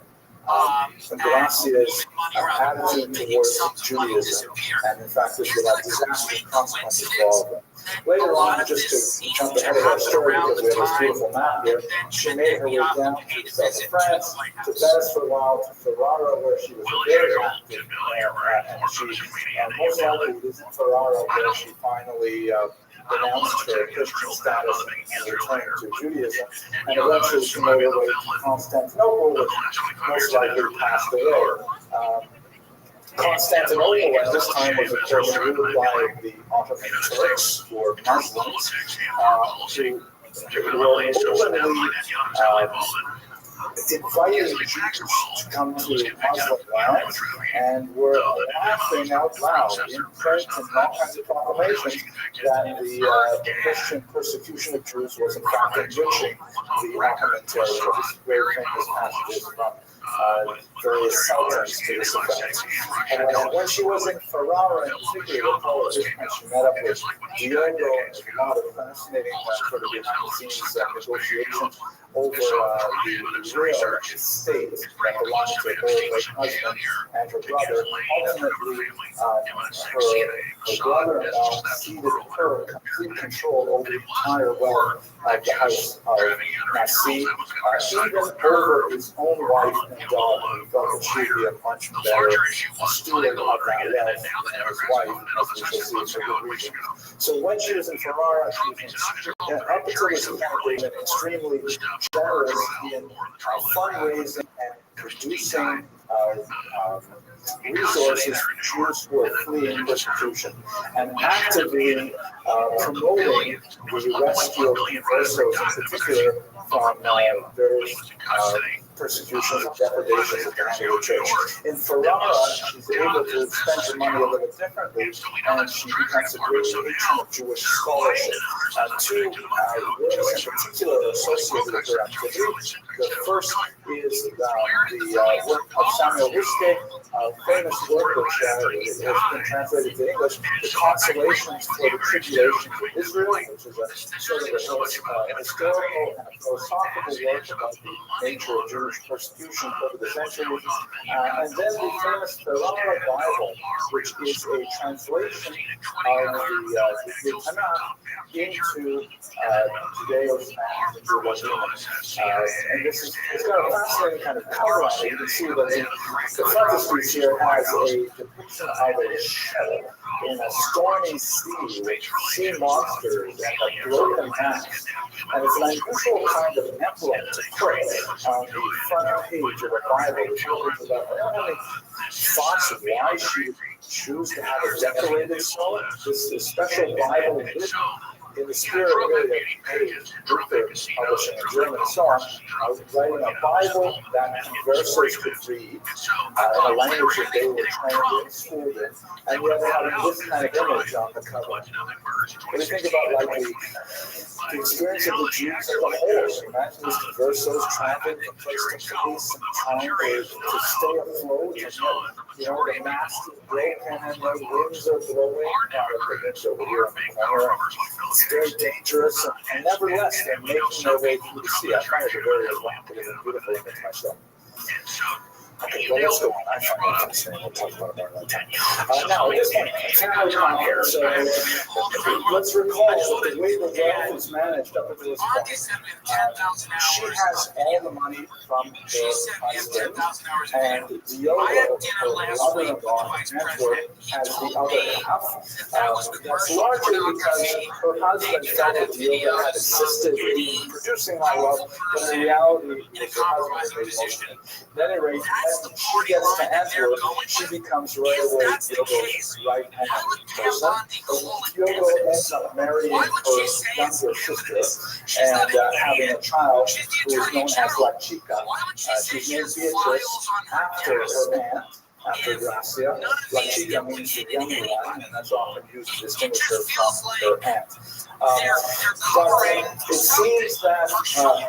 Gracia's attitude towards Judaism, and in fact, this would have disastrous consequences for all of them. Later on, just to jump ahead of our story, because we have this beautiful map here, she made her way down to south of France, to Venice for a while, to Ferrara, where she was very active, and she most likely was in Ferrara, where she finally renounced her Christian status and returned to Judaism, and eventually she made her way to Constantinople, which most likely passed away. Constantinople at this time was, of course, ruled by the Ottoman Turks, who were Muslims, who were openly invited Jews to come to Muslim lands and were laughing out loud in print and all kinds of proclamations that the Christian persecution of Jews was in fact enriching the Ottoman territories. Very famous passages from various sultans to this effect. And when she was in Ferrara, in particular, she met up with Diogo, and a lot of fascinating sort of behind-the-scenes negotiations over the real estate that belonged to her late husband and her brother. Ultimately, her brother-in-law ceded her complete control over the entire wealth of the house of Nassi, even over his own wife and daughter. He felt that she would be a much better steward of that wealth than his wife, as we shall see for good reason. So when she was in Ferrara, she was up until this point, they've been extremely generous in fundraising and producing resources for Jews who are fleeing persecution, and actively promoting the rescue of conversos, in particular from various persecutions and depredations of the Anglo Church. In Ferrara, she's able to spend her money a little differently, and she becomes a great patron of Jewish scholarship. Two works in particular are associated with her activity. The first is the work of Samuel Huske, a famous work which has been translated to English, The Consolations for the Tribulations of Israel, which is a sort of a historical and philosophical work about the nature of Jewish persecution over the centuries. And then the famous Ferrara Bible, which is a translation of the Tanakh into Judeo-Spanish, into Ladino. And this is, it's got a fascinating kind of cover on it. You can see that the frontispiece here has a depiction of a shell in a stormy sea with sea monsters and a broken axe. And it's an unusual kind of emblem to put on the front page of a Bible, which opens about not only thoughts of why she would choose to have it decorated so. This special Bible in the spirit really of Luther publishing in German and so on, writing a Bible that conversos could read in a language that they were trained in, schooled in, and yet having this kind of image on the cover. When you think about like the experience of the Jews as a whole, imagine these conversos traveling from place to place and trying to stay afloat, and yet, the mast is broken and the winds are blowing. The winds over here it's very dangerous, and nevertheless, they're making their way through the sea. I find it a very evocative and beautiful image myself. Okay, well, let's go on. I find that fascinating. We'll talk about it more another time. Now, at this point, family conflict. So let's recall that the way the wealth was managed up until this point, she has all the money from her husband, and Diogo, her mother-in-law, Antwerp, has the other half. That's largely because her husband felt that Diogo had assisted in producing that wealth, but in reality, it was her husband who made most of it. At any rate, when she gets to Antwerp, she becomes right away Diogo's right-hand person. Diogo ends up marrying her younger sister and having a child who is known as La Chica. She's named Beatrice after her aunt, after Gracia. La Chica means the young one, and that's often used to distinguish her from her aunt. But it seems that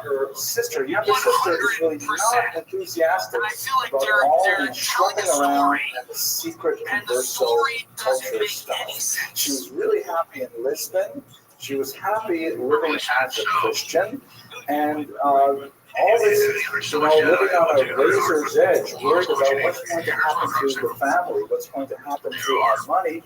her sister, younger sister, is really not enthusiastic about all the schlepping around and the secret converso culture stuff. She was really happy in Lisbon. She was happy living as a Christian, and all this, living on a razor's edge, worried about what's going to happen to the family, what's going to happen to our money.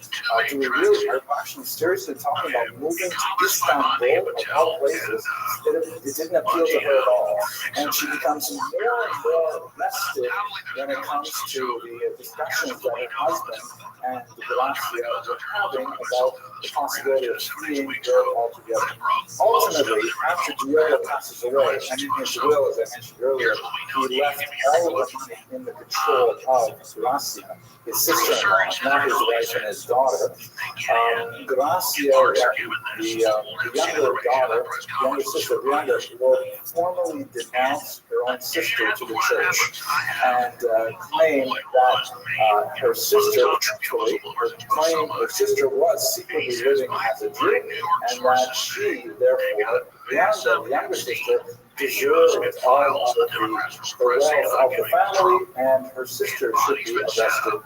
Do we really, are actually seriously talking about moving to Istanbul, of all places? It didn't appeal to her at all. And she becomes more and more restive when it comes to the discussions that her husband and Gracia were having about the possibility of freeing her altogether. Ultimately, after Diogo passes away, and in his will, as I mentioned earlier, he left all of the money in the control of Gracia, his sister-in-law, not his wife and his daughter. Gracia, the younger sister, will formally denounce her own sister to the church and claim that her sister, her sister was secretly living as a Jew, and that she, therefore, the younger sister, deserved all of the wealth of the family, and her sister should be arrested,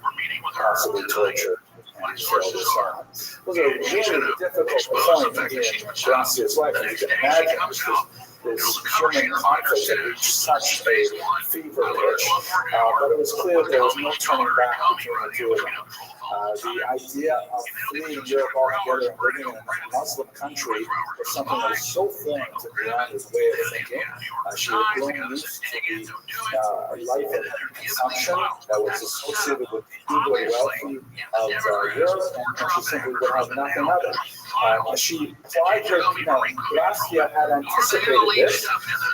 possibly tortured, and so on. It was a really difficult point in Gracia's life, and you can imagine this human conflict that reached such a fever pitch, but it was clear that there was no turning back between the two of them. The idea of fleeing Europe altogether and living in a Muslim country was something that was so foreign to Miranda's way of thinking. She had grown used to the life of consumption that was associated with the uber wealthy of Europe, and she simply would have nothing of it. She applied her, Gracia had anticipated this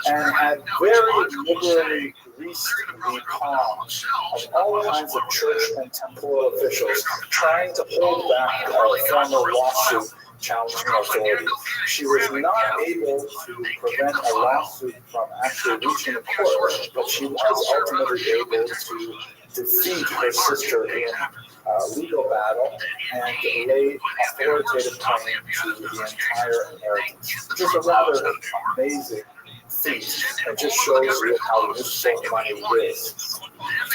and had very liberally greased the palms of all kinds of church and temporal officials trying to hold back a formal lawsuit challenging authority. She was not able to prevent a lawsuit from actually reaching the court, but she was ultimately able to defeat her sister in legal battle and lay authoritative claim to the entire inheritance, which is a rather amazing feat. It just shows you how useful money is.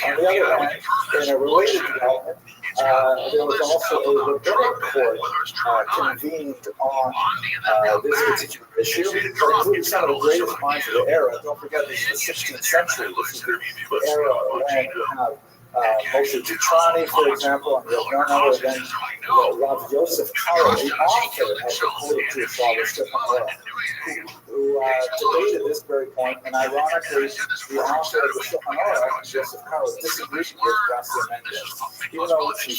On the other hand, in a related development, there was also a rabbinic court convened on this particular issue, that included some of the greatest minds of the era. Don't forget, this is the 16th century. This is the era when you have Moshe Vitrani, for example, and none other than Rav Yosef Karo, the author of the Code of Jewish Law, who debated this very point, and ironically, the author of the Shulchan Aruch, Yosef Karo, disagreed with Gracia Mendez. Even though he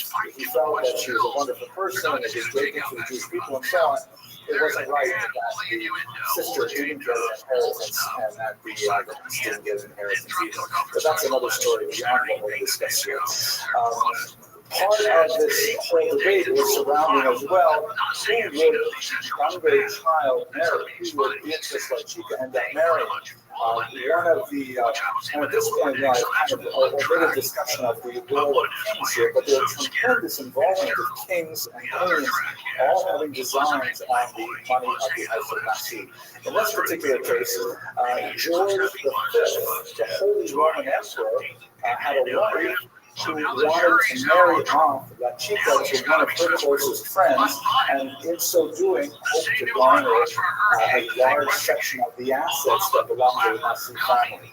felt that she was a wonderful person and it was great thing for the Jewish people and so on, it wasn't right that the sister didn't get an inheritance and that the rest didn't get an inheritance either. But that's another story beyond what we'll discuss here. Part of this whole debate was surrounding as well who would younger child marry, who would Beatrice La Chica end up marrying. One of the, and at this point, I kind of omitted discussion of the role of kings here, but there was tremendous involvement of kings and queens, all having designs on the money of the House of Nassi. In this particular case, George V, the Holy Roman Emperor, had a wife who wanted to marry off La Chica to one of her closest friends, and in so doing, hoped to garner a large section of the assets that belonged to the Nasi family.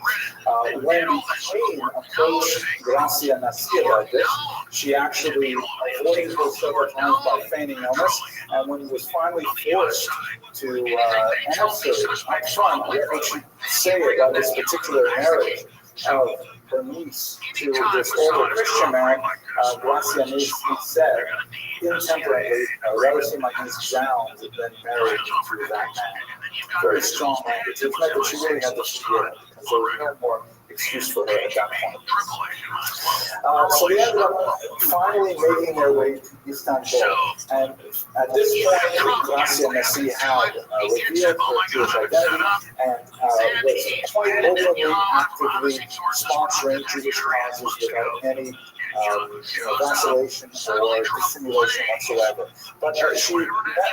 When Cain approached Gracia Nasi about this, she actually avoided her several times by feigning illness, and when he was finally forced to answer up front what would she say about this particular marriage of her niece to this older Christian man, Gracia Nisi said intemperately, rather see my niece drowned than married to that man. Very strong language. It meant that she really had to forgive because there was no more excuse for her at that point. So they ended up finally making their way to Istanbul, and at this point, Gracia Nasi had revealed her Jewish identity and was quite openly, actively sponsoring Jewish causes without any vacillation or dissimulation whatsoever. But she met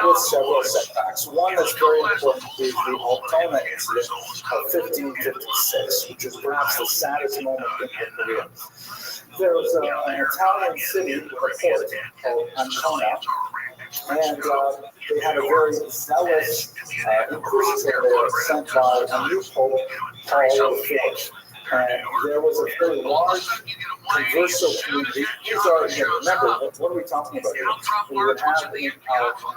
with several setbacks. One that's very important is the Altona incident of 1556, which is perhaps the saddest moment in her career. There was an Italian city with a port called Ancona, and they had a very zealous inquisitor there sent by a new pope, Paul IV. And there was a very large converso community. These are, remember, what are we talking about here? We would have in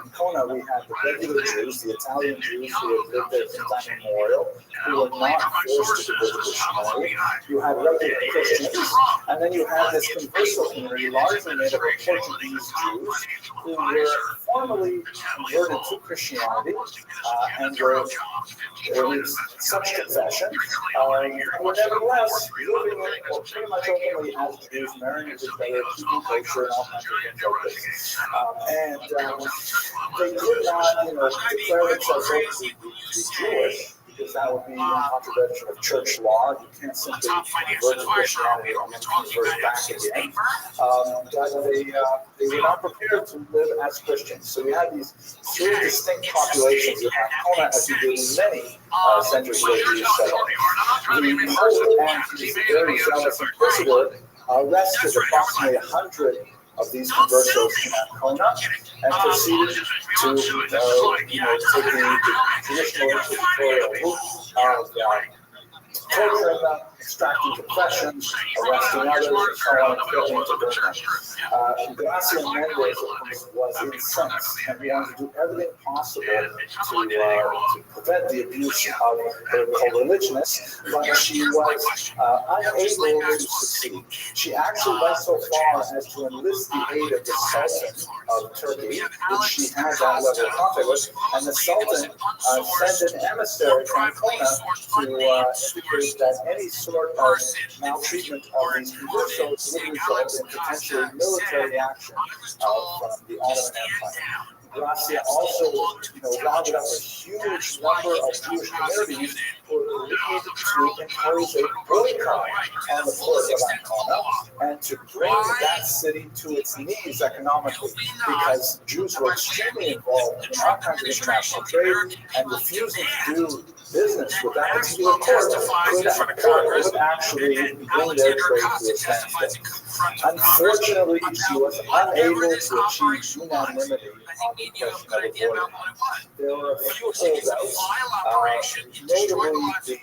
Ancona, we had the regular Jews, the Italian Jews who had lived there from time immemorial, who were not forced to convert to Christianity. You had regular Christians, and then you had this converso community, largely made up of Portuguese Jews, who were formally converted to Christianity and were in such confession, were nevertheless living pretty much openly as Jews, marrying each other, keeping kosher, and all kinds of things like this. And they did not, declare themselves openly Jewish, because that would be in contravention of church law. You can't simply convert to Christianity and then convert back again. But they were not prepared to live as Christians. So we had these three distinct populations in Ancona, as we did in many centers where Jews settled. The Pope and his very zealous inquisitor arrested approximately 100 of these conversos in Ancona and proceeded to take the traditional inquisitorial route of torturing them, extracting confessions, arresting others, and so on, and threatening to burn them. Gracia Mendez, of course, was incensed and wanted to do everything possible to prevent the abuse of her co-religionists, but she was unable to succeed. She actually went so far as to enlist the aid of the Sultan of Turkey, which she had that level of contact with, and the Sultan sent an emissary from Ancona to indicate that any sort of maltreatment of these conversos would result in potentially military action from the Ottoman Empire. Gracia also, rounded up a huge number of Jewish communities who agreed to impose a boycott on the port of Ancona and to bring that city to its knees economically, because Jews were extremely involved in all kinds of international trade, and refusing to do business with that particular port would actually bring their trade to a standstill. Unfortunately, she was unable to achieve unanimity on the question of avoidance. There were a few holdouts, notably the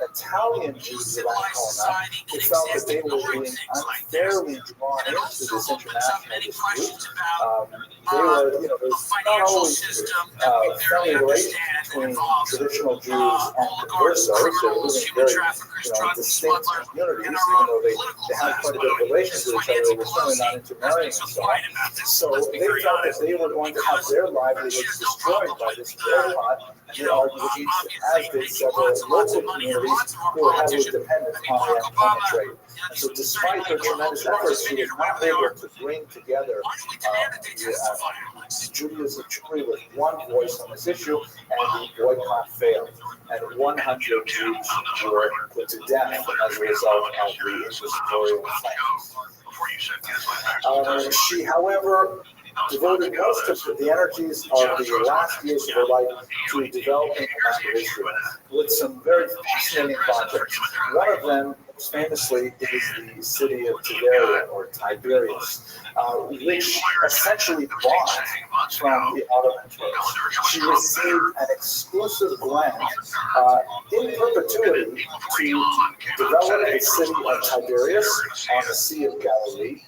Italian Jews of Ancona, who felt that they were being unfairly drawn into this international dispute. There was not always friendly relations between traditional Jews and conversos. They were living very, distinct communities, even though they had quite a bit of relations with each other. They were certainly not intermarrying and so on. So they felt that they were going to have their livelihoods destroyed by this boycott, and they argued against it, as did several local communities who were heavily dependent on the Ancona trade. And so despite her tremendous efforts, she was not able to bring together Judaism truly with one voice on this issue, and the boycott failed. And 100 Jews were put to death as a result of the inquisitorial claims. She, however, devoted most of the energies of the last years of her life to developing the land of Israel with some very fascinating projects. One of them, most famously, is the city of Tiberias, which essentially bought from the Ottoman Turks. She received an exclusive grant in perpetuity to develop the city of Tiberias on the Sea of Galilee,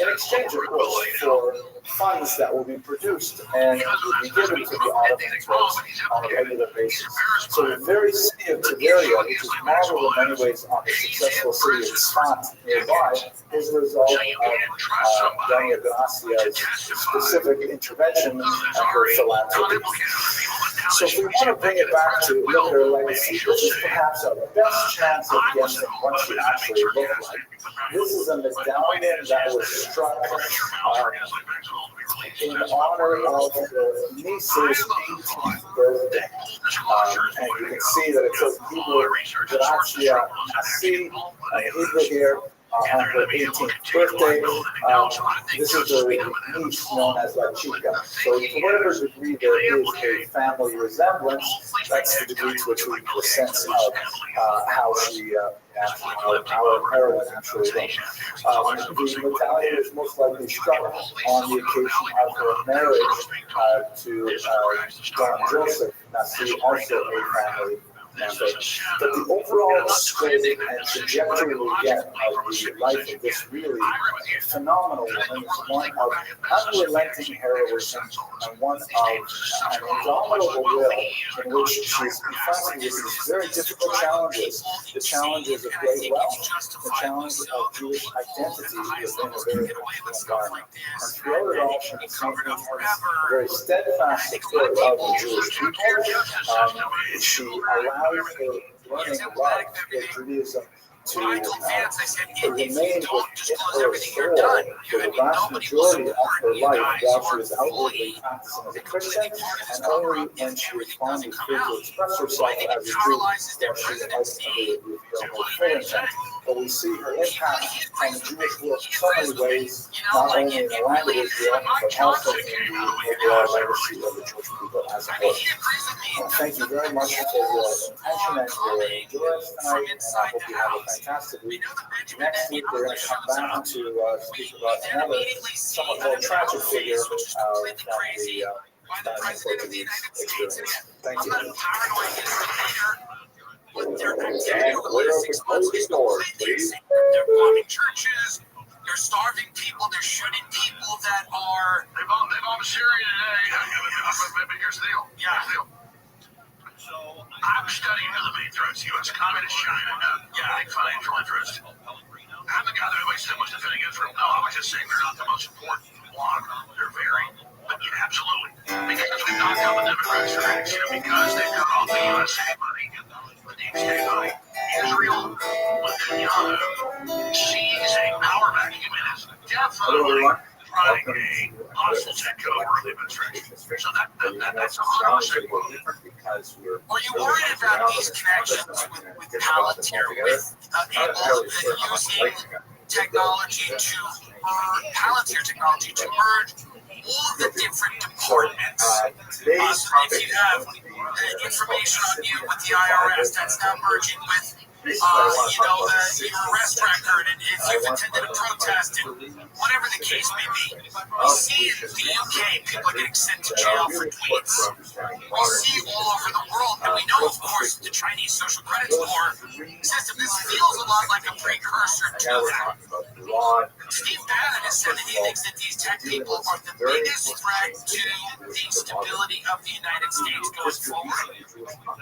in exchange, of course, for funds that will be produced and will be given to the Ottoman Turks on a regular basis. So the very city of Tiberia, which is modeled in many ways on the successful city of Sfat nearby, is a result of Doña Gracia's specific intervention and her philanthropy. So if we want to bring it back to look at her legacy, this is perhaps our best chance of guessing what she actually looked like. This is a medallion that was struck in honor of the niece's 18th birthday. And you can see that it says Hebrew Gracia Nasi, Hebrew here, on her 18th birthday. This is a niece known as La Chica. So to whatever degree there is a family resemblance, that's the degree to which we get a sense of how she our heroine actually looked. The medallion is most likely struck on the occasion of her marriage to Don Joseph Nasi, also a family member. But the overall scope and trajectory we get of the life of this really phenomenal woman is one of unrelenting heroism and one of an indomitable will in which she's confronted with these very difficult challenges, the challenges of great wealth, the challenge of Jewish identity within a very difficult environment. And throughout it all, she maintains a very steadfast support of the Jewish people. She allows her learning love of Judaism to remain within her soul for the vast majority of her life while she was outwardly practicing as a Christian, and only when she was finally free to express herself as a Jew that she ultimately revealed her full intent. But we see her impact on the Jewish world in so many ways, not only in the land of Israel, but also in the overall legacy of the Jewish people as a whole. Thank you very much for your attention and your endurance tonight, and I hope you have a fantastic week. Next week, we're going to come back to speak about another somewhat more tragic figure from the Portuguese experience. Thank you. With their activity over the last 6 months is completely insane. They're bombing churches, they're starving people, they're shooting people that are... They bombed Syria today. But here's the deal. So I was studying the main threats, U.S. Communist China, big financial interest. I'm the guy that everybody said was defending Israel. No, I was just saying they're not the most important one. They're very, but yeah, absolutely. Because we've knocked out the Democrats, because they've got all the USA money. State money. Israel, Netanyahu, sees a power vacuum and is definitely trying a hostile takeover of the administration. So that's a hostile. Are you worried about these connections with Palantir, with able using technology to Palantir technology to merge all of the different departments? So if you have information on you with the IRS that's now merging with your arrest record, and if you've attended a protest, and whatever the case may be. We see in the UK people are getting sent to jail for tweets. We see all over the world, and we know, of course, the Chinese social credit score system. This feels a lot like a precursor to that. Steve Bannon has said that he thinks that these tech people are the biggest threat to the stability of the United States going forward,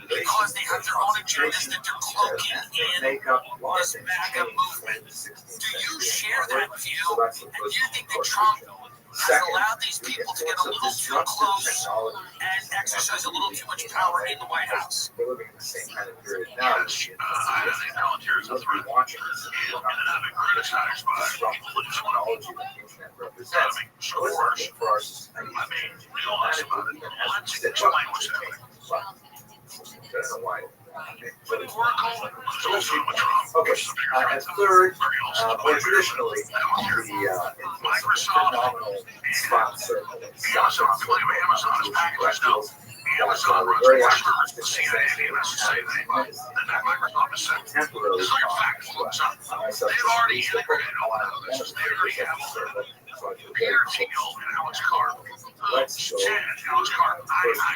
because they have their own agendas that they're cloaking in this MAGA movement. Do you share that view? And do you think that Trump has allowed these people to get a little too close and exercise a little too much power in the White House? We're living in the same kind of period now. I think Palantir is a threat. And I've been criticized by technology that the internet represents. I mean, realize about it. Let's explain what's happening. I don't know why Okay, at third, more traditionally, the phenomenal sponsor of Amazon runs very more active servers than CNN and MSNBC. That Microsoft is saying. temporary These are your facts. They've already integrated all of this. They already have Peter Thiel and Alex Carr. Let's go. Alex Carr, I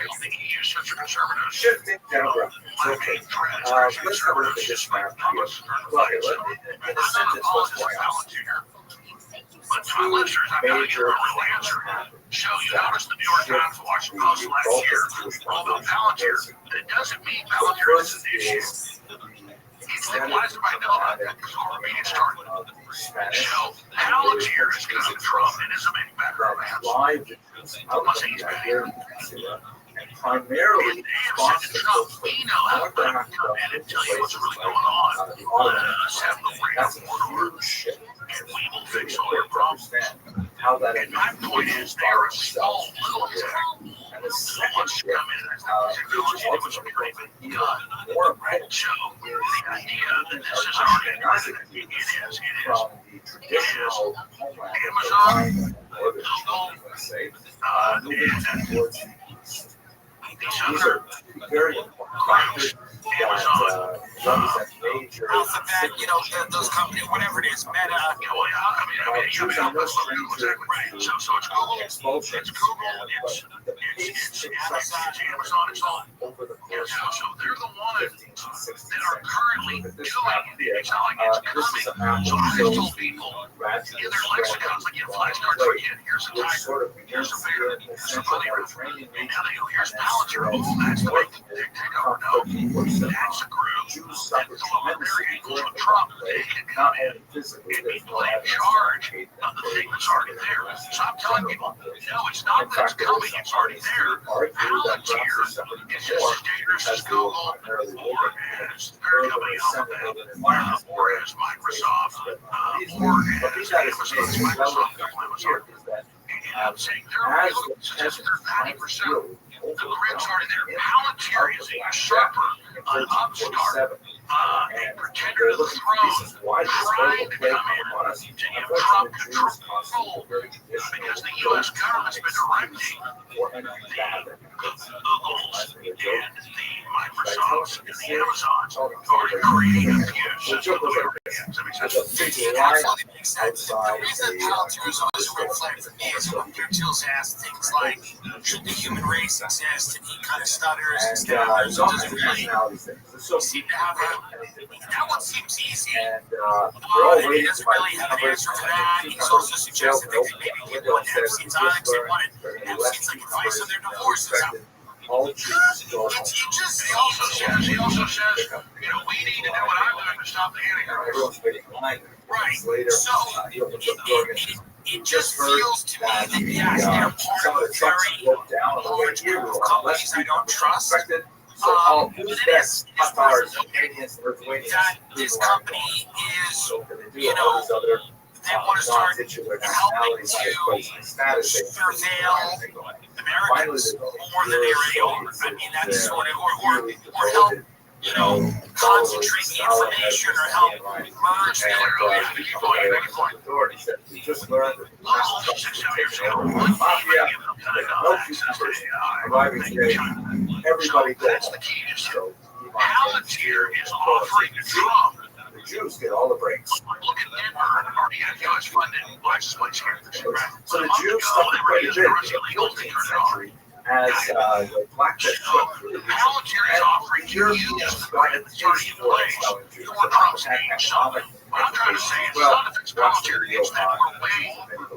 don't think he is such a conservative. Shifting demographics. Okay. Let's have a look at this map here. Well, in a sentence, what's going on? But my listeners, I've got to give a real answer. So you notice the New York Times and Washington Post last year wrote about Palantir. That doesn't mean Palantir is an issue. It's like, why does everybody know about that? Because our media started. So Palantir is coming from and is a manufacturer of ants. I'm not saying he's bad. And primarily, We know how to come in and tell you what's really going on. Let's have the that's freedom a order. huge shift. And we will fix all your problems. How that And my point is, they are a small little town. and the So second much shift, come in and technology that was pretty done. more important So the idea that this is already done, it is. from the traditional homeland Amazon, or the let's say, moving towards the east. These These other are very important factors that represent major Alphabet, those companies, whatever it is, Meta. I mean, so it's Google, it's expulsion. Google, it's Amazon, it's all. Over the Yeah, course so they're the ones 15 to 16 that are currently doing it. It's not like it's this is a coming. map So I that told shows people, gradually in their lexicons, like flashcards, here's a which tiger, sort of here's a begins bear, here in the here's a central bear. Mediterranean And region. now they go, here's And Palantir. then Oh, that's the way they take over. No, that's a group. Jews That's suffered the one tremendously very equals during with the Trump. conflict, They can not come in only physically, and there's be no in evidence charge to indicate of that the thing they that's already there. So I'm telling people, no, it's not that it's coming, it's already there. Palantir is just as dangerous as Google, or as Alphabet, or as Microsoft, or as Amazon's Microsoft, Amazon. And I'm saying they're 90%. The grid's already there. Palantir is a usurper, an upstart, a pretender to the throne, trying to come in to give Trump control because the U.S. government's been directing the Googles and the Microsofts and the Amazons are creating a fuse. It absolutely makes sense. The reason Palantir is always a red flag for me is when Peter Thiel's asked things like, should the human race exist? And he kind of stutters and stammers and doesn't really seem to have that one seems easy. And He doesn't really have an answer for that. He's also suggested that maybe people in Epstein's islands, they wanted Epstein's like advice on their divorces. All Jews go home. He also says, we need to do what I'm doing to stop the Everyone's Antichrist. waiting in line. Right. Later, So he opens up the door again. it just feels to me that yes, they're some part of of the a trucks very broke down on the way large here. group of companies I don't trust. Expected. So, But who's it best? is worth Hot bars, noting Canadians, Lithuanians. that this company is, So can they do you all know, these other they want to start non-titular helping nationalities to status? surveil Americans more than they already are. I mean, that's sort of, or help, concentrate the information or help merge the authorities that we just learned that the national mafia, no future arriving today. Everybody that's goes. the key. So Palantir is offering Trump. the Jews get all the breaks. Look at Denver, already had U.S. funded license plates here. So the Jews suffered quite a bit in the 14th century as the black men took through the region. Palantir is offering to use the brand that's already in place. You want Trump's name, economic. What I'm trying to say is not if it's Palantir, it's that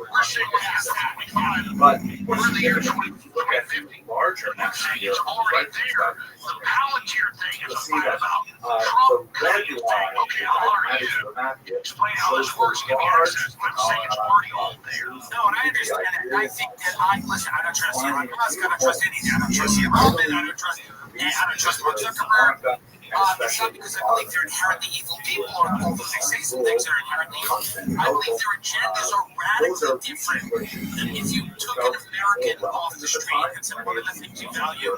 we're saying we have to 25. But We're in the year 2050. look at the larger I'm saying it's already there. The Palantir thing is a see fight that about the Trump red doing his thing. line Okay, I'll that already is the map here explain how this works, give me access. But I'm saying it's already all there. No, and I understand that. And I think that listen, I don't trust Elon Musk, I don't trust anything. I don't trust Ian Roman, I don't trust Mark Zuckerberg. It's not because I believe they're inherently evil people or although they say some things that are inherently evil. I believe their agendas are radically different than if you took an American off the street and said, what are the things you value?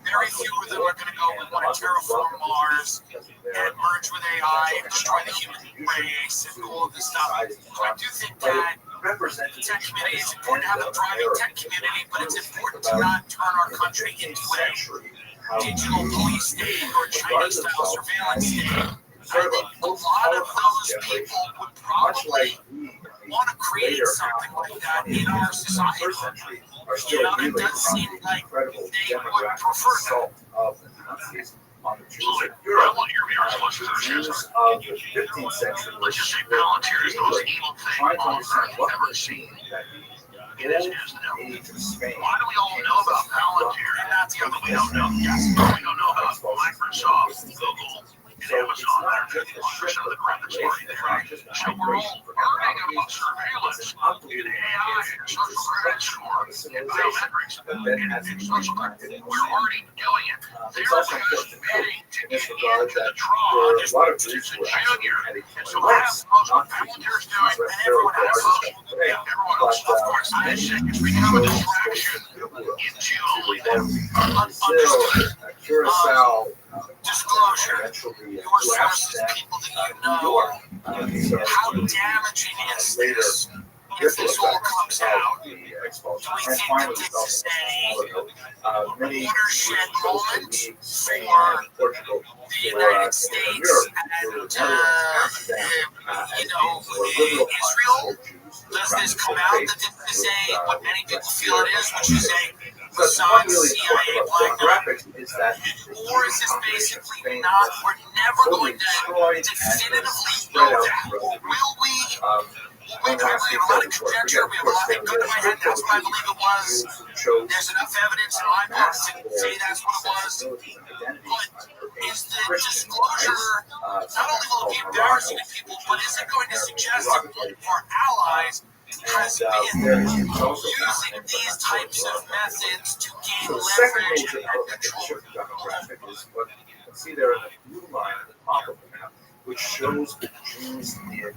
Very few of them are going to go, we want to terraform Mars and merge with AI and destroy the human race and all of this stuff. So I do think that the tech community, it's important to have a thriving tech community, but it's important to not turn our country into a digital police state or Chinese-style surveillance state. I think a lot of those people would probably want to create something like that in our society. It does seem like they would prefer that. On the Jews of Europe, Jews of the 15th century, Let's just say Palantir is the most evil thing trying to on understand earth what ever was seen. that It is the news now. age of Spain. Why do we all know about Palantir? And that's the other we don't know. Yes, we don't know about Microsoft, Google, and Amazon. They're 51% of the crime that's already there. So we're all learning about surveillance in AI and social credit score and biometrics and social credit. We're already doing it. They're just bidding to get into the draw just as a junior. And so I have what Palantir's doing, and everyone has social media. Everyone else, of course, it's become a distraction into understood Curacao, disclosure. eventually Your sources, people that you know. How damaging is this if this all comes out? Do we think that this is a watershed moment for the United States and Israel? Does this come out that this is what many people feel it is, which is a Mossad CIA black graphic? Or is this basically not, we're never going to definitively know that? Or will we? We have a lot of conjecture, we have a lot of good in my head, that's what I believe it was. There's enough evidence in my book to say that's what it was. But is the disclosure, not only will it be embarrassing to people, but is it going to suggest that one of our allies has been using these types of methods to gain leverage and control? See there in the blue line at the top of the map, which shows the Jews in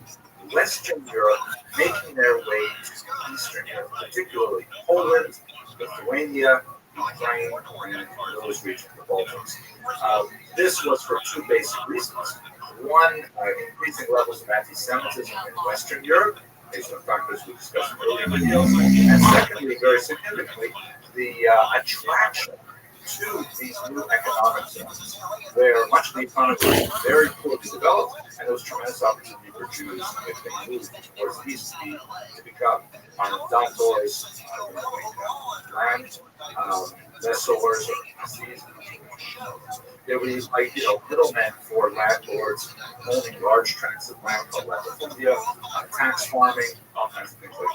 Western Europe making their way to Eastern Europe, particularly Poland, Lithuania, Ukraine, and those regions, the Baltics. This was for two basic reasons. One, increasing levels of anti-Semitism in Western Europe, based on factors we discussed in earlier videos, and secondly, very significantly, the attraction to these new economic zones, where much of the economy was very poorly developed, and there was tremendous opportunity for Jews if they moved towards the east to become arrendators, land lessors, there were these middlemen for landlords owning large tracts of land called latifundia, tax farming, all kinds of things like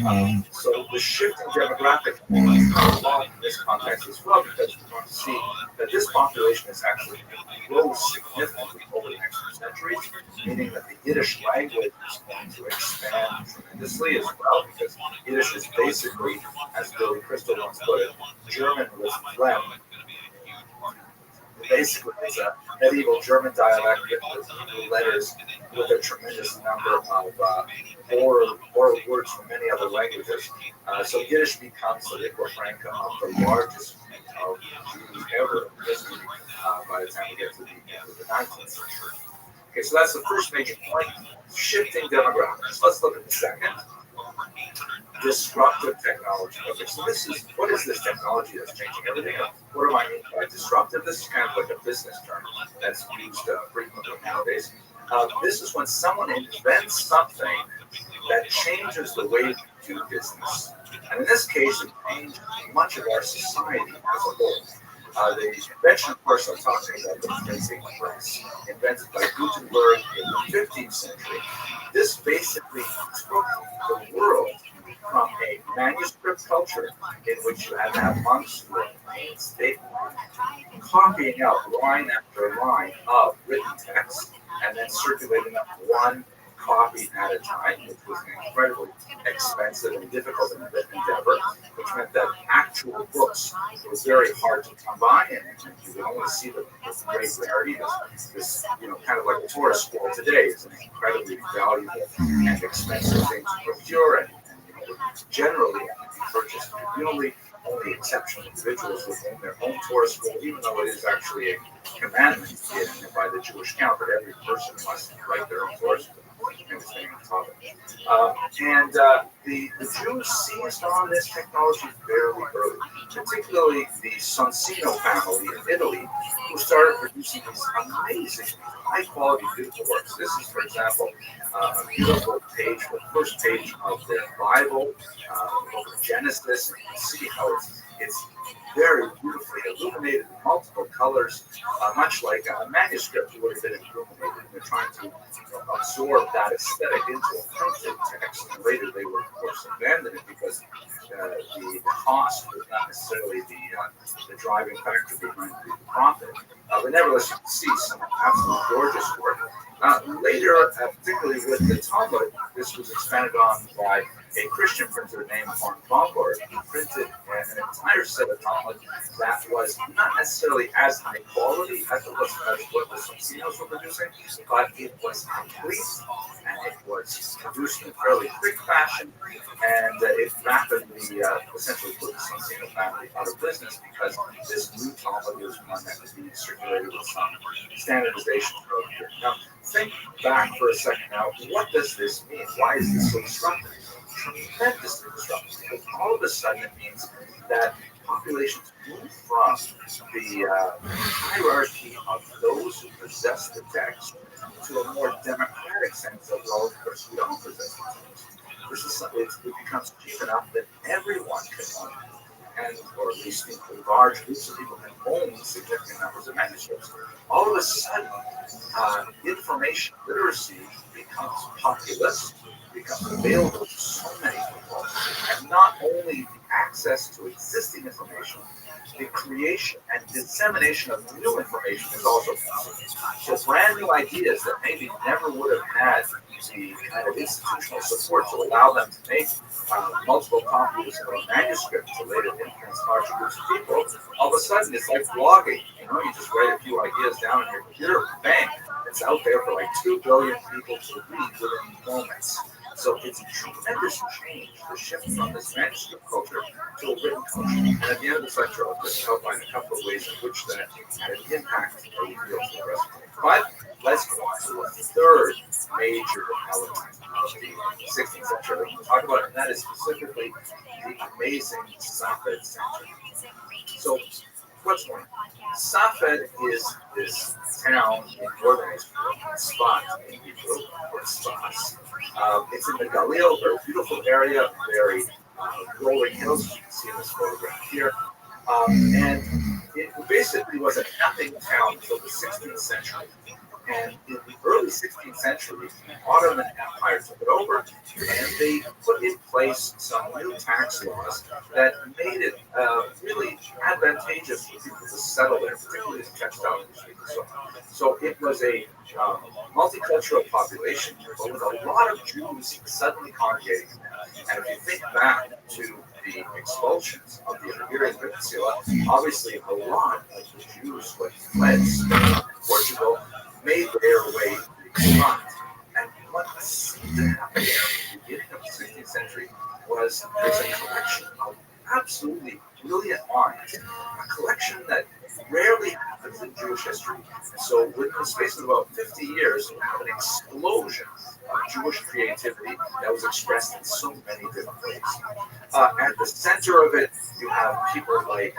that. So the shift in demographic along in this context as well, because we want to see that this population is actually grow significantly over the next few centuries, meaning that the Yiddish language is going to expand tremendously as well, because Yiddish is basically, as Billy Crystal once put it, German with phlegm. Basically, it's a medieval German dialect with letters with a tremendous number of oral words from many other languages. So Yiddish becomes the lingua franca of the largest of Jews ever in history by the time we get to the 19th century. Okay, so that's the first major point, shifting demographics. Let's look at the second. Disruptive technology. Okay, so what is this technology that's changing everything? What do I mean by disruptive? This is kind of like a business term that's used frequently nowadays. This is when someone invents something that changes the way we do business. And in this case, it changed much of our society as a whole. The invention, of course, I'm talking about the printing press, invented by Gutenberg in the 15th century. This basically took the world from a manuscript culture in which you had to have monks who were painstaking, copying out line after line of written text and then circulating them one copy at a time, which was an incredibly expensive and difficult endeavor, which meant that actual books were very hard to come by, and you would only see the great rarity. This kind of like a tourist school today is an incredibly valuable and expensive thing to procure, and generally purchased. Only exceptional individuals would own their own Torah scroll, even though it is actually a commandment given by the Jewish count that every person must write their own Torah scroll. The Jews seized on this technology fairly early, particularly the Sonsino family in Italy, who started producing these amazing, high-quality, beautiful works. This is, for example, a beautiful page, the first page of their Bible, the book of Genesis. And you can see how it's very beautifully illuminated in multiple colors, much like a manuscript would have been illuminated. They're trying to absorb that aesthetic into a printed text. And later they would, of course, abandon it because the cost was not necessarily the driving factor behind the profit. But nevertheless, you can see some absolutely gorgeous work. Later, particularly with the Talmud, this was expanded on by a Christian printer named von Baumgarten, who printed an entire set of Talmud that was not necessarily as high quality as what the Socinos were producing, but it was complete and it was produced in a fairly quick fashion, and it rapidly essentially put the Socino family out of business because this new Talmud was one that was being circulated with some standardization throughout here. Now, think back for a second now. What does this mean? Why is this so disruptive? Tremendously disruptive. Because all of a sudden it means that populations move from the hierarchy of those who possess the text to a more democratic sense of, well, of course, we don't possess the text. It becomes cheap enough that everyone can own it. And, or at least large groups of people can own significant numbers of manuscripts. All of a sudden, information literacy becomes populist, becomes available to so many people, and not only the access to existing information, the creation and dissemination of new information is also possible. So brand new ideas that maybe never would have had the kind of institutional support to allow them to make multiple copies of a manuscript to later influence large groups of people, all of a sudden it's like blogging. You just write a few ideas down in your computer, bang, it's out there for like 2 billion people to read within moments. So it's a tremendous change, the shift from this manuscript culture to a written culture. And at the end of this lecture, I'll just outline a couple of ways in which that had an impact that we feel to the rest of it. But let's go on to the third major element of the 16th century we'll talk about, and that is specifically the amazing Safed Center. So what's going on? Safed is this town in northern Israel, Sfat in Hebrew, or Sfas. It's in the Galil, very beautiful area, very rolling hills, as you can see in this photograph here. And it basically was a nothing town until the 16th century. And in the early 16th century, the Ottoman Empire took it over, and they put in place some new tax laws that made it really advantageous for people to settle there, particularly the textile industry. So it was a multicultural population, but with a lot of Jews suddenly congregating there. And if you think back to the expulsions of the Iberian Peninsula, obviously a lot of the Jews who had fled Spain and Portugal made their way to the front. And what seemed to happen there at the beginning of the 16th century was there's a collection of absolutely brilliant minds, a collection that rarely happens in Jewish history. So within the space of about 50 years, we have an explosion of Jewish creativity that was expressed in so many different ways. At the center of it, you have people like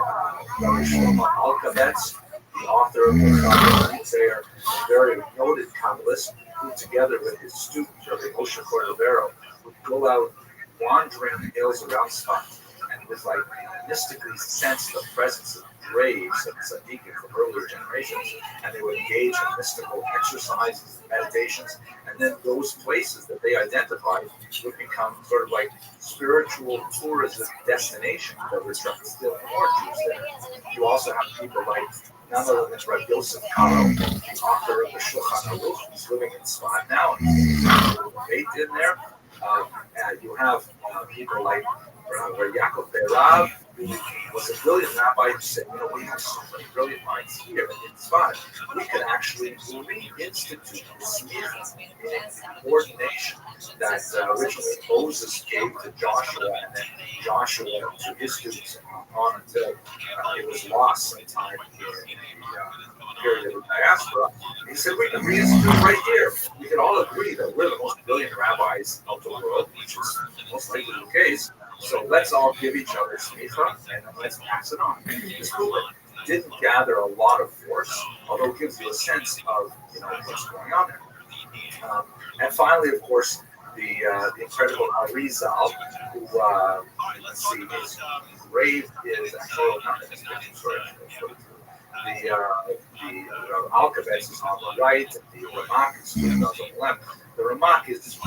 Rabbi Shlomo Alkabetz, the author of the Kabbalah, a very noted Kabbalist, who together with his student, Rabbi Moshe Cordovero, would go out wandering the hills around Sfat and would like mystically sense the presence of graves of tzaddikim from earlier generations, and they would engage in mystical exercises and meditations, and then those places that they identified would become sort of like spiritual tourism destinations that would attract still more Jews there. You also have people like none other than Rabbi Yosef Karo, the author of the Shulchan Aruch, who's living in Sfat now, and he's baked in there. You have people like Rabbi Yaakov Berav, was a brilliant rabbi who said, we have so many brilliant minds here in Tzfat. We could actually reinstitute this ordination that originally Moses gave to Joshua, and then Joshua to his students on until it was lost sometime in the period of diaspora. He said, we can reinstitute it right here. We can all agree that we're the most brilliant rabbis of the world, which is most likely the case. So let's all give each other smicha and let's pass it on. This movement didn't gather a lot of force, although it gives you a sense of what's going on there. And finally, of course, the incredible Arizal, who let's see, his grave is actually not in this picture. Sorry, the Alphabets is on the right, and the Ramak is on the left. The Ramak is the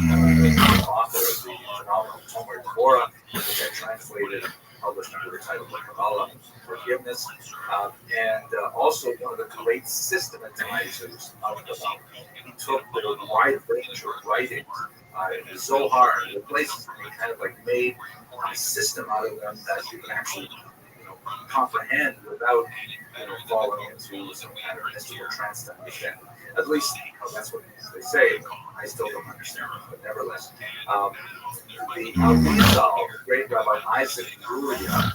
author of the phenomenal Tomer Devorah, which I translated and published under the title of Kabbalah Forgiveness, and also one of the great systematizers of Kabbalah. He took the wide range of writings in the Zohar and the places, and he kind of like made a system out of them that you can actually comprehend without falling into some kind of mystical trance to understand. At least that's what they say. I still don't understand it, but nevertheless. The Arizal, the great Rabbi Isaac Luria,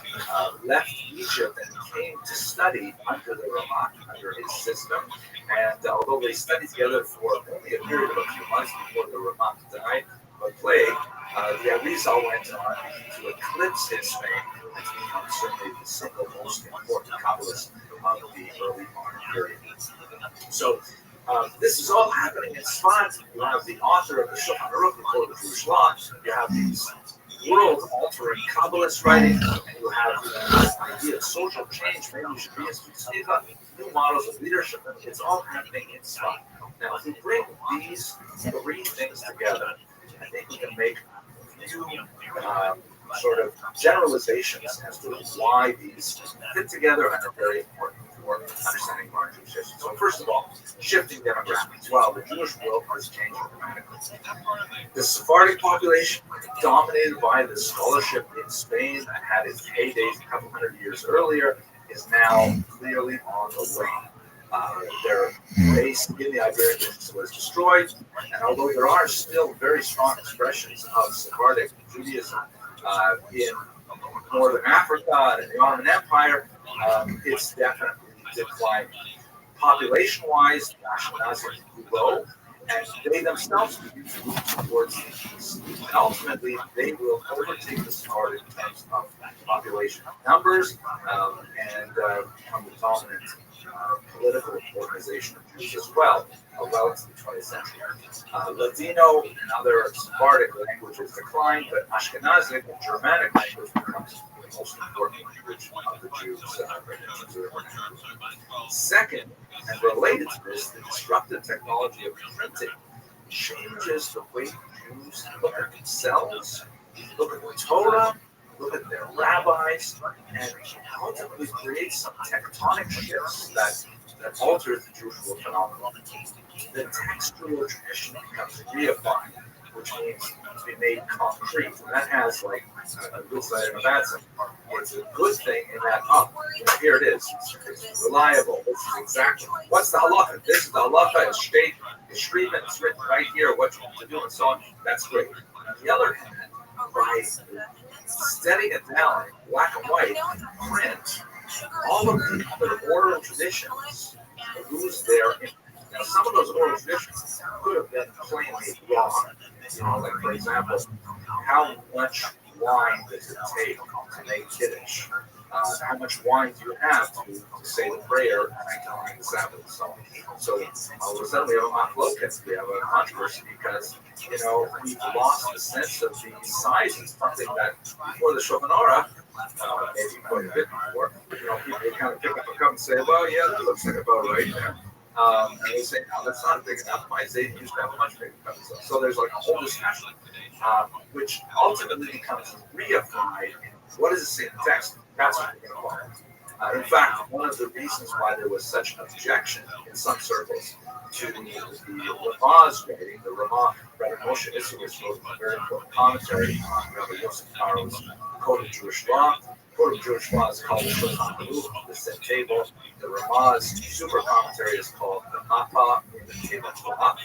left Egypt and came to study under the Ramak, under his system. And although they studied together for only a period of a few months before the Ramak died of a plague, the Arizal went on to eclipse his fame and to become certainly the single most important Kabbalist of the early modern period. So this is all happening in Tzfat. You have the author of the Shulchan Aruch, the Jewish law. You have these world-altering Kabbalist writings, and you have this idea of social change. Maybe we should reinstitute new models of leadership. And it's all happening in Tzfat. Now, if we bring these three things together, I think we can make two sort of generalizations as to why these fit together and are very important for understanding modern Jewish history. So first of all, shifting demographics. Well, the Jewish world has changed dramatically. The Sephardic population, dominated by the scholarship in Spain that had its heydays a couple hundred years earlier, is now clearly on the wane. Their base in the Iberian Peninsula was destroyed, and although there are still very strong expressions of Sephardic Judaism in northern Africa and in the Ottoman Empire, it's definitely declining. Population-wise, the Ashkenazim grow, and they themselves begin to move towards the east. And ultimately, they will overtake the Sephardic in terms of population numbers and become the dominant political organization of Jews as well into the 20th century. Ladino and other Sephardic languages decline, but Ashkenazic and Germanic language becomes the most important language of the Jews. Second, and related to this, the disruptive technology of printing changes the way Jews look at themselves, look at the Torah, look at their rabbis, and ultimately create some tectonic shifts that alter the Jewish world phenomenon. The textual tradition becomes reified, which means to be made concrete. And that has like a good side and a bad side. It's a good thing in that, here it is. It's reliable. This is exactly what's the halacha. This is the halacha. It's state, it's Restream, it's written right here what you want to do and so on. That's great. On the other hand, by setting it down in black and white, print, all of the other oral traditions lose their impact. Now, some of those oral traditions could have been plainly wrong. Like, for example, how much wine does it take to make Kiddush? How much wine do you have to say the prayer on the Sabbath? So all of a sudden we have a machloket, we have a controversy because, we've lost the sense of the size of something that before the Shulchan Aruch, maybe quite a bit before, people kind of pick up a cup and say, well, yeah, that looks like about right there. And they say, no, that's not big enough. My Zayden used to have a much bigger cup. So there's like a whole discussion, which ultimately becomes reified in what does it say in the text? That's what we're going to follow. In fact, one of the reasons why there was such an objection in some circles to the Ramah's writing, the Ramah, Rabbi Moshe Isserowitz wrote a very important commentary on Rabbi Yosef Karo's Code of Jewish Law, Code of Jewish Law is called the Shulchan Aruch, the Set Table. The Ramah's super commentary is called the Mappa, the Table Torah.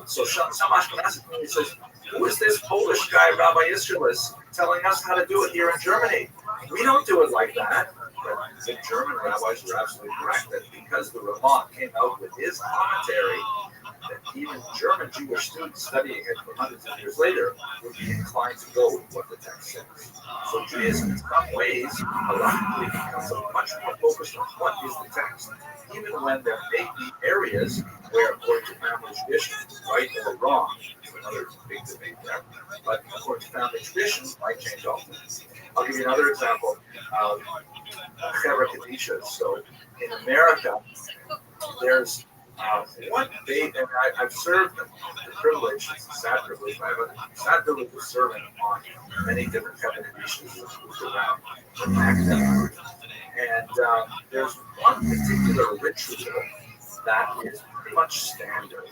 So some Ashkenazi community says, who is this Polish guy, Rabbi Yisraelis, telling us how to do it here in Germany? We don't do it like that. But the German rabbis were absolutely correct that because the Ramah came out with his commentary, that even German Jewish students studying it for hundreds of years later would be inclined to go with what the text says. So Judaism, in some ways, halachically becomes much more focused on what is the text, even when there may be areas where, according to family tradition, right or wrong, is another big debate there, but according to family tradition, might change all things. I'll give you another example. Chevra Kadisha. So in America, there's one big, and I've served the privilege, it's a sad privilege, I have a sad privilege of serving on many different Chevra Kadishas around the academic. And there's one particular ritual that is pretty much standard.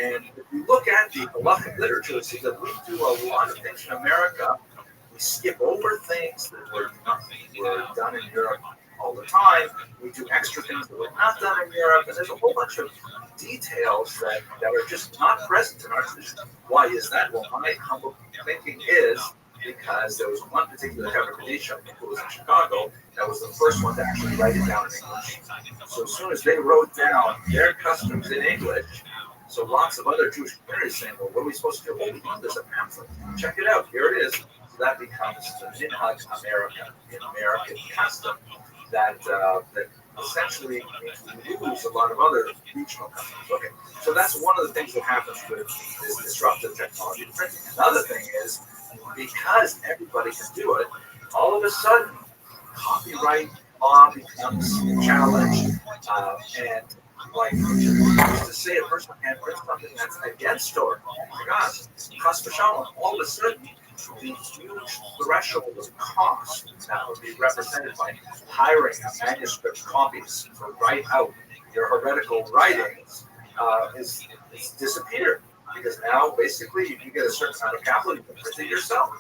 And if you look at the halachic literature, you see that we do a lot of things in America. We skip over things that were done in Europe all the time. We do extra things that were not done in Europe. And there's a whole bunch of details that are just not present in our tradition. Why is that? Well, my humble thinking is because there was one particular Hebrew Kadisha, who was in Chicago, that was the first one to actually write it down in English. So as soon as they wrote down their customs in English, so lots of other Jewish communities saying, well, what are we supposed to do? Well, we found this a pamphlet. Check it out. Here it is. So that becomes the Minhag America, an American custom that essentially means we lose a lot of other regional customs. Okay, so that's one of the things that happens with this disruptive technology of printing. Another thing is, because everybody can do it, all of a sudden, copyright law becomes challenged, and like to say a person can't print something that's against Torah. Oh my gosh, chas v'shalom, all of a sudden, the huge threshold of cost that would be represented by hiring a manuscript copies to write out your heretical writings is disappeared. Because now, basically, you get a certain amount of capital, you can print it yourself.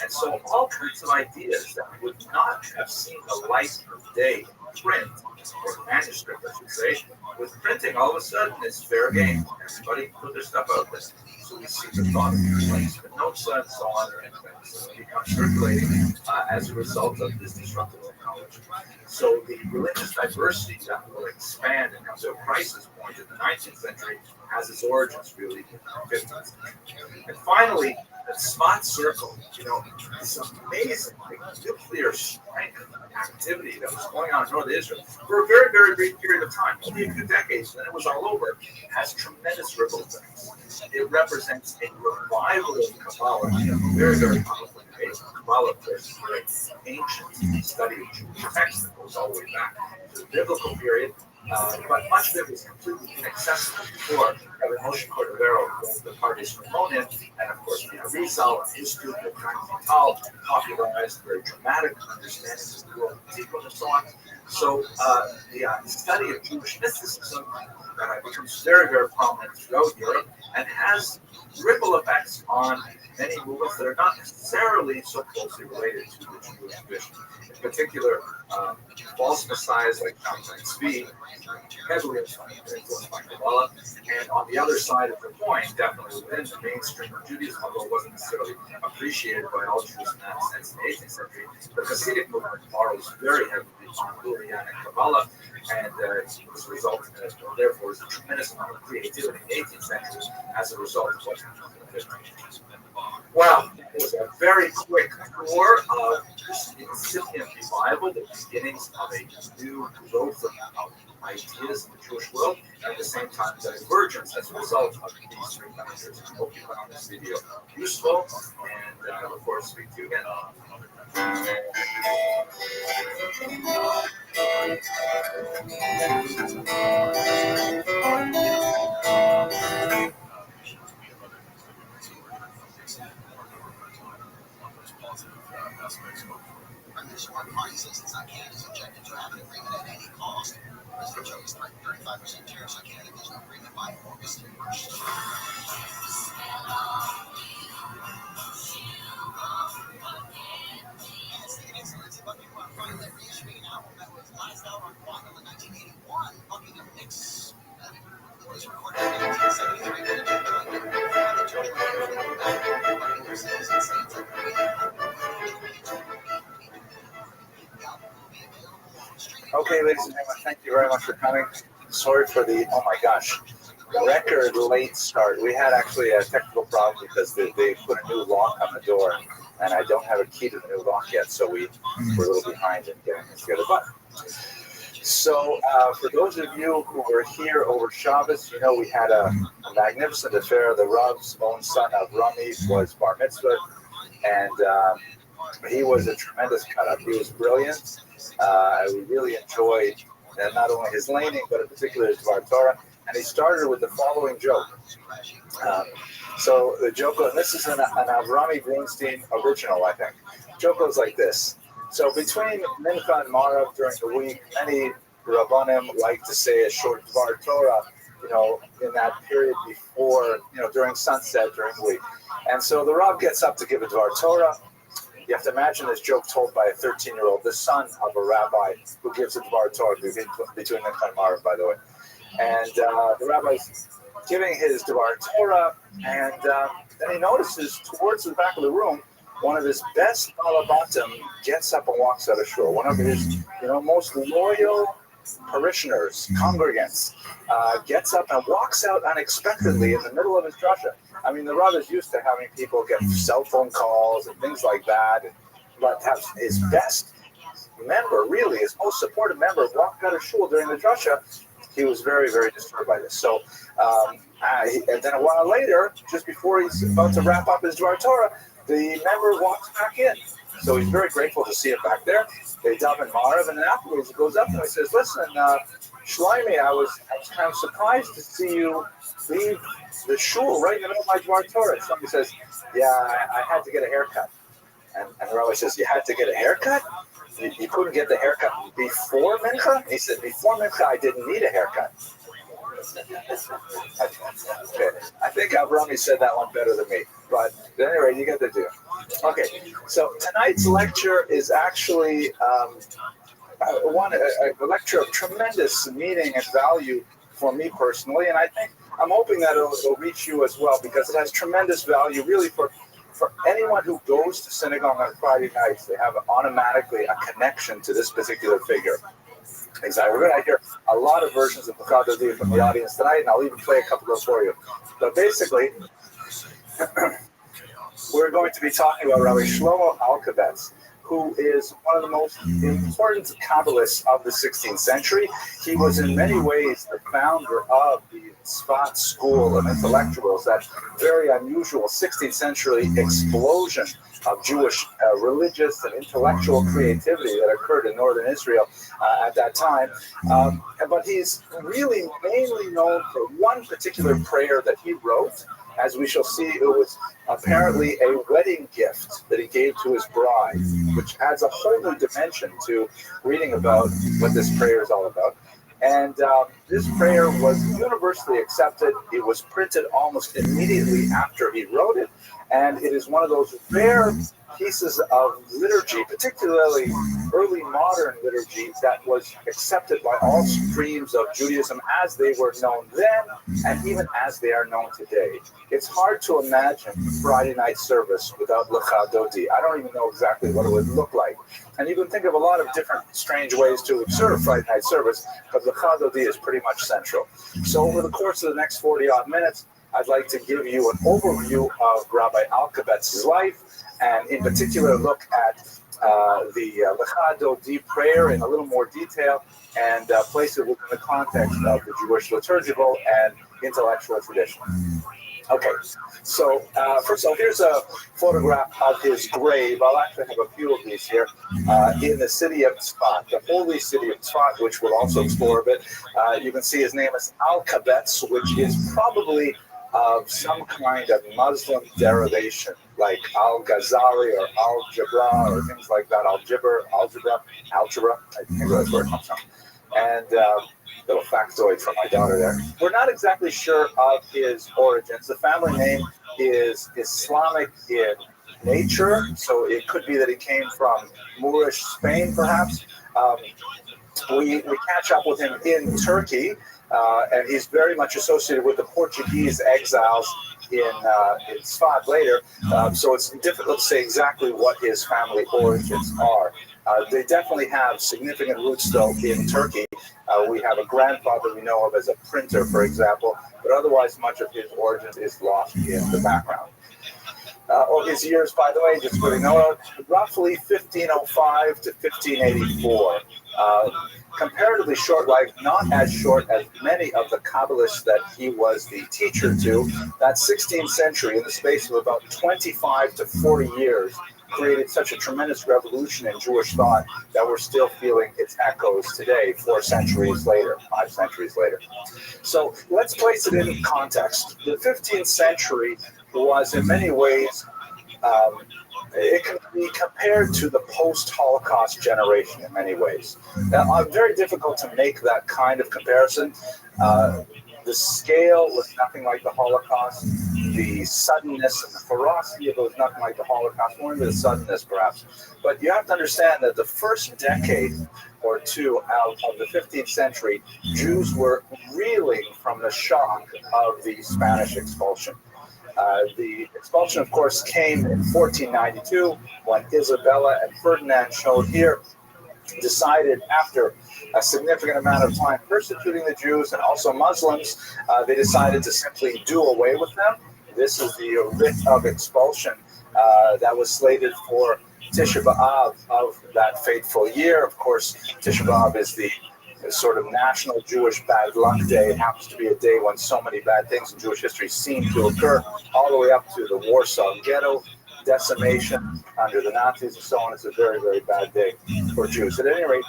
And so all kinds of ideas that would not have seen the light of day in print, or manuscript, I should say, with printing, all of a sudden, it's fair game. Everybody put their stuff out there. So we see the thought of the notes and so on, and so it becomes circulating as a result of this disruptive technology. So the religious diversity that will expand and come to a crisis point in the 19th century has its origins really in the 15th century. And finally, the spot circle, this amazing nuclear strength activity that was going on in northern Israel for a very, very brief period of time, only a few decades, and then it was all over, has tremendous ripple effects. It represents a revival of Kabbalah, a very, very powerful debate. Kabbalah, of course, is a very ancient study of Jewish text that goes all the way back to the biblical period. But much of it was completely inaccessible before Rabbi Moshe Cordovero, the parties from Monin, and of course the Arizal and his student of Vital popularized very dramatic understandings of the world of Tikkun and so on. So the study of Jewish mysticism becomes very, very prominent throughout Europe and has ripple effects on many movements that are not necessarily so closely related to the Jewish tradition. In particular, false messiahs like Jonathan Zvi, heavily influenced by Kabbalah, and on the other side of the coin, definitely within the mainstream of Judaism, although it wasn't necessarily appreciated by all Jews in that sense in the 18th century, the Hasidic movement borrows very heavily on Lurianic Kabbalah, and as a result, therefore, there's a tremendous amount of creativity in the 18th century as a result of what's happening in the 15th. Well, it was a very quick tour of this incipient revival, the beginnings of a new growth of ideas in the Jewish world, and at the same time, divergence as a result of these three factors. I hope you found this video useful, and I look forward to speaking to you again. Okay, ladies and gentlemen, thank you very much for coming. Sorry for the, oh my gosh, record late start. We had actually a technical problem because they put a new lock on the door, and I don't have a key to the new lock yet, so we were a little behind in getting it together. But so for those of you who were here over Shabbos, you know we had a magnificent affair. The Rav's own son of Rabbi was bar mitzvah, and he was a tremendous cut-up. He was brilliant. We really enjoyed not only his laning, but in particular his Dvar Torah. And he started with the following joke. So the joke, and this is an Avrami Greenstein original, I think. Joke goes like this. So between Mincha and Marav during the week, many Rabbanim like to say a short Dvar Torah, in that period before, during sunset during the week. And so the Rav gets up to give a Dvar Torah. You have to imagine this joke told by a 13-year-old, the son of a rabbi who gives a Dvar Torah between Mincha and Marav, by the way. And the rabbi's giving his Dvar Torah, and then he notices towards the back of the room, one of his best balabatim gets up and walks out of shul. One of his, most loyal parishioners, congregants, gets up and walks out unexpectedly in the middle of his drasha. I mean, the Rav is used to having people get cell phone calls and things like that, but have his best member, really, his most supportive member, walk out of shul during the drasha. He was very, very disturbed by this. So, and then a while later, just before he's about to wrap up his Dvar Torah, the member walks back in. So he's very grateful to see him back there. They daven Marav, and then afterwards he goes up and he says, "Listen, Shlomi, I was kind of surprised to see you leave the shul right in the middle of my Dvar Torah." Somebody says, "Yeah, I had to get a haircut." And the rabbi says, "You had to get a haircut? You couldn't get the haircut before Mincha?" He said, "Before Mincha, I didn't need a haircut." Okay. I think Avrami said that one better than me. But at any rate, you get the deal. Okay, so tonight's lecture is actually a lecture of tremendous meaning and value for me personally, and I'm hoping that it'll reach you as well, because it has tremendous value really for anyone who goes to synagogue on Friday nights. They have automatically a connection to this particular figure. Exactly. We're going to hear a lot of versions of Lecha Dodi from the audience tonight, and I'll even play a couple of those for you. But basically, we're going to be talking about Rabbi Shlomo Alkabetz, who is one of the most important Kabbalists of the 16th century. He was in many ways the founder of the Tzfat school of intellectuals, that very unusual 16th century explosion of Jewish religious and intellectual creativity that occurred in northern Israel at that time. But he's really mainly known for one particular prayer that he wrote. As we shall see, it was apparently a wedding gift that he gave to his bride, which adds a whole new dimension to reading about what this prayer is all about. And this prayer was universally accepted. It was printed almost immediately after he wrote it. And it is one of those rare pieces of liturgy, particularly early modern liturgy, that was accepted by all streams of Judaism as they were known then and even as they are known today. It's hard to imagine Friday night service without Lecha Dodi. I don't even know exactly what it would look like. And you can think of a lot of different strange ways to observe Friday night service, but Lecha Dodi is pretty much central. So over the course of the next 40-odd minutes, I'd like to give you an overview of Rabbi Alkabetz's life, and in particular look at the Lecha Dodi prayer in a little more detail, and place it within the context of the Jewish liturgical and intellectual tradition. Okay, so first of all, here's a photograph of his grave. I'll actually have a few of these here in the city of Tzfat, the holy city of Tzfat, which we'll also explore a bit. You can see his name is Alkabetz, which is probably of some kind of Muslim derivation, like Al-Ghazali or Al-Jabra or things like that, algebra, I think that's where it comes from. And little factoid from my daughter there. We're not exactly sure of his origins. The family name is Islamic in nature, so it could be that he came from Moorish Spain, perhaps. We catch up with him in Turkey, and he's very much associated with the Portuguese exiles in Sfat later. So it's difficult to say exactly what his family origins are. They definitely have significant roots, though, in Turkey. We have a grandfather we know of as a printer, for example, but otherwise much of his origins is lost in the background. His years, by the way, just so you know, roughly 1505 to 1584. Comparatively short life, not as short as many of the Kabbalists that he was the teacher to. That 16th century, in the space of about 25 to 40 years, created such a tremendous revolution in Jewish thought that we're still feeling its echoes today, 4 centuries later, 5 centuries later. So let's place it in context. The 15th century was in many ways, it can be compared to the post-Holocaust generation in many ways. Now, very difficult to make that kind of comparison. The scale was nothing like the Holocaust. The suddenness and the ferocity of it was nothing like the Holocaust, more into the suddenness perhaps. But you have to understand that the first decade or two out of the 15th century, Jews were reeling from the shock of the Spanish expulsion. The expulsion, of course, came in 1492 when Isabella and Ferdinand showed here decided after a significant amount of time persecuting the Jews and also Muslims, they decided to simply do away with them. This is the writ of expulsion that was slated for Tisha B'Av of that fateful year. Of course, Tisha B'Av is the sort of national Jewish bad luck day. It happens to be a day when so many bad things in Jewish history seem to occur, all the way up to the Warsaw Ghetto decimation under the Nazis and so on. It's a very, very bad day for Jews. At any rate,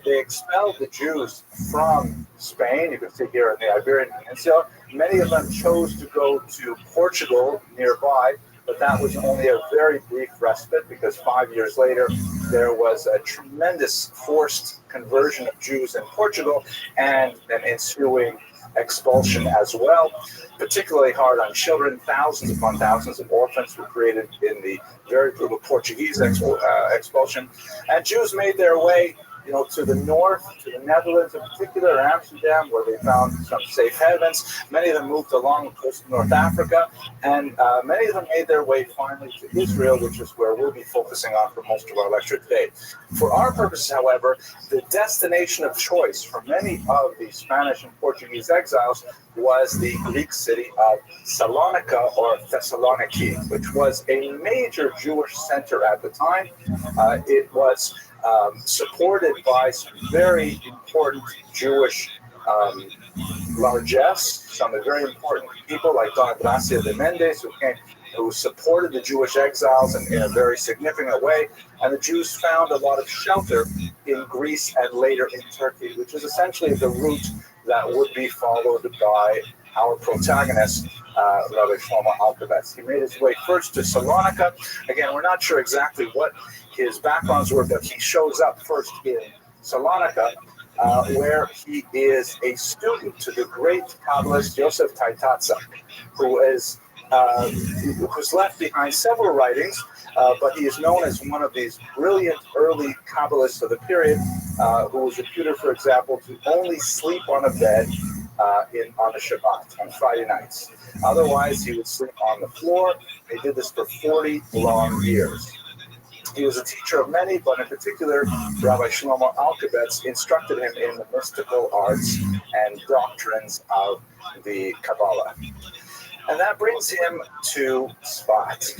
they expelled the Jews from Spain. You can see here in the Iberian Peninsula. Many of them chose to go to Portugal nearby, but that was only a very brief respite because 5 years later, there was a tremendous forced conversion of Jews in Portugal and an ensuing expulsion as well, particularly hard on children. Thousands upon thousands of orphans were created in the very brutal Portuguese expulsion. And Jews made their way to the north, to the Netherlands in particular, Amsterdam, where they found some safe havens. Many of them moved along the coast of North Africa, and many of them made their way finally to Israel, which is where we'll be focusing on for most of our lecture today. For our purposes, however, the destination of choice for many of the Spanish and Portuguese exiles was the Greek city of Salonika or Thessaloniki, which was a major Jewish center at the time. It was supported by some very important Jewish largesse, some very important people like Dona Gracia de Mendes, who supported the Jewish exiles in a very significant way. And the Jews found a lot of shelter in Greece and later in Turkey, which is essentially the route that would be followed by our protagonist, Rabbi Shlomo Alkabetz. He made his way first to Salonika. Again, we're not sure exactly what his backgrounds were, but he shows up first in Salonika, where he is a student to the great Kabbalist Yosef Taitatza, who's left behind several writings, but he is known as one of these brilliant early Kabbalists of the period, who was reputed, for example, to only sleep on a bed on the Shabbat, on Friday nights. Otherwise, he would sleep on the floor. He did this for 40 long years. He was a teacher of many, but in particular, Rabbi Shlomo Alkabetz instructed him in the mystical arts and doctrines of the Kabbalah. And that brings him to Tzfat.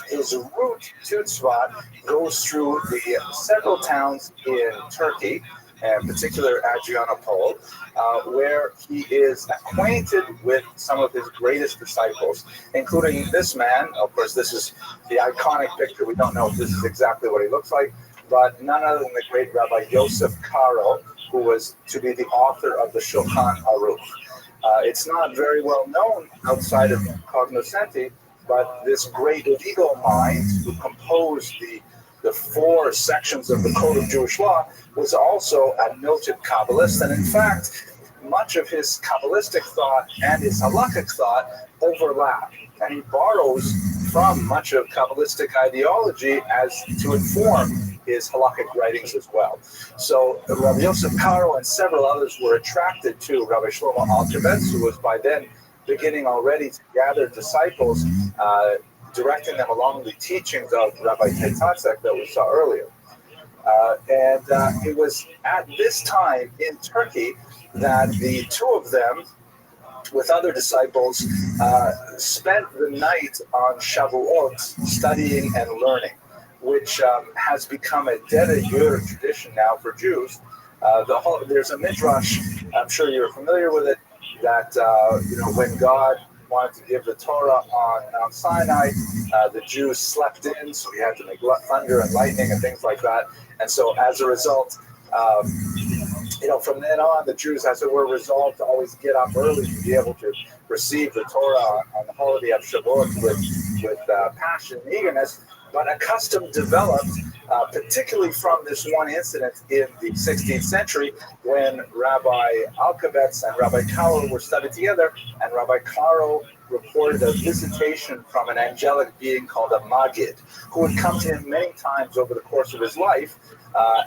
His route to Tzfat goes through the several towns in Turkey, in particular Adrianople, where he is acquainted with some of his greatest disciples, including this man. Of course, this is the iconic picture. We don't know if this is exactly what he looks like, but none other than the great Rabbi Yosef Karo, who was to be the author of the Shulchan Aruch. It's not very well known outside of cognoscenti, but this great legal mind who composed the 4 sections of the Code of Jewish Law was also a noted Kabbalist. And in fact, much of his Kabbalistic thought and his halakhic thought overlap, and he borrows from much of Kabbalistic ideology as to inform his halakhic writings as well. So Rabbi Yosef Karo and several others were attracted to Rabbi Shlomo Alkabetz, who was by then beginning already to gather disciples, directing them along the teachings of Rabbi Teitatzek that we saw earlier. It was at this time in Turkey that the two of them, with other disciples, spent the night on Shavuot studying and learning, which has become a de jure tradition now for Jews. There's a midrash, I'm sure you're familiar with it, that when God wanted to give the Torah on Mount Sinai, the Jews slept in, so he had to make thunder and lightning and things like that. And so as a result, from then on, the Jews, as it were, resolved to always get up early to be able to receive the Torah on the holiday of Shavuot with passion and eagerness. But a custom developed, particularly from this one incident in the 16th century when Rabbi Alkabetz and Rabbi Karo were studied together, and Rabbi Karo reported a visitation from an angelic being called a Magid, who would come to him many times over the course of his life.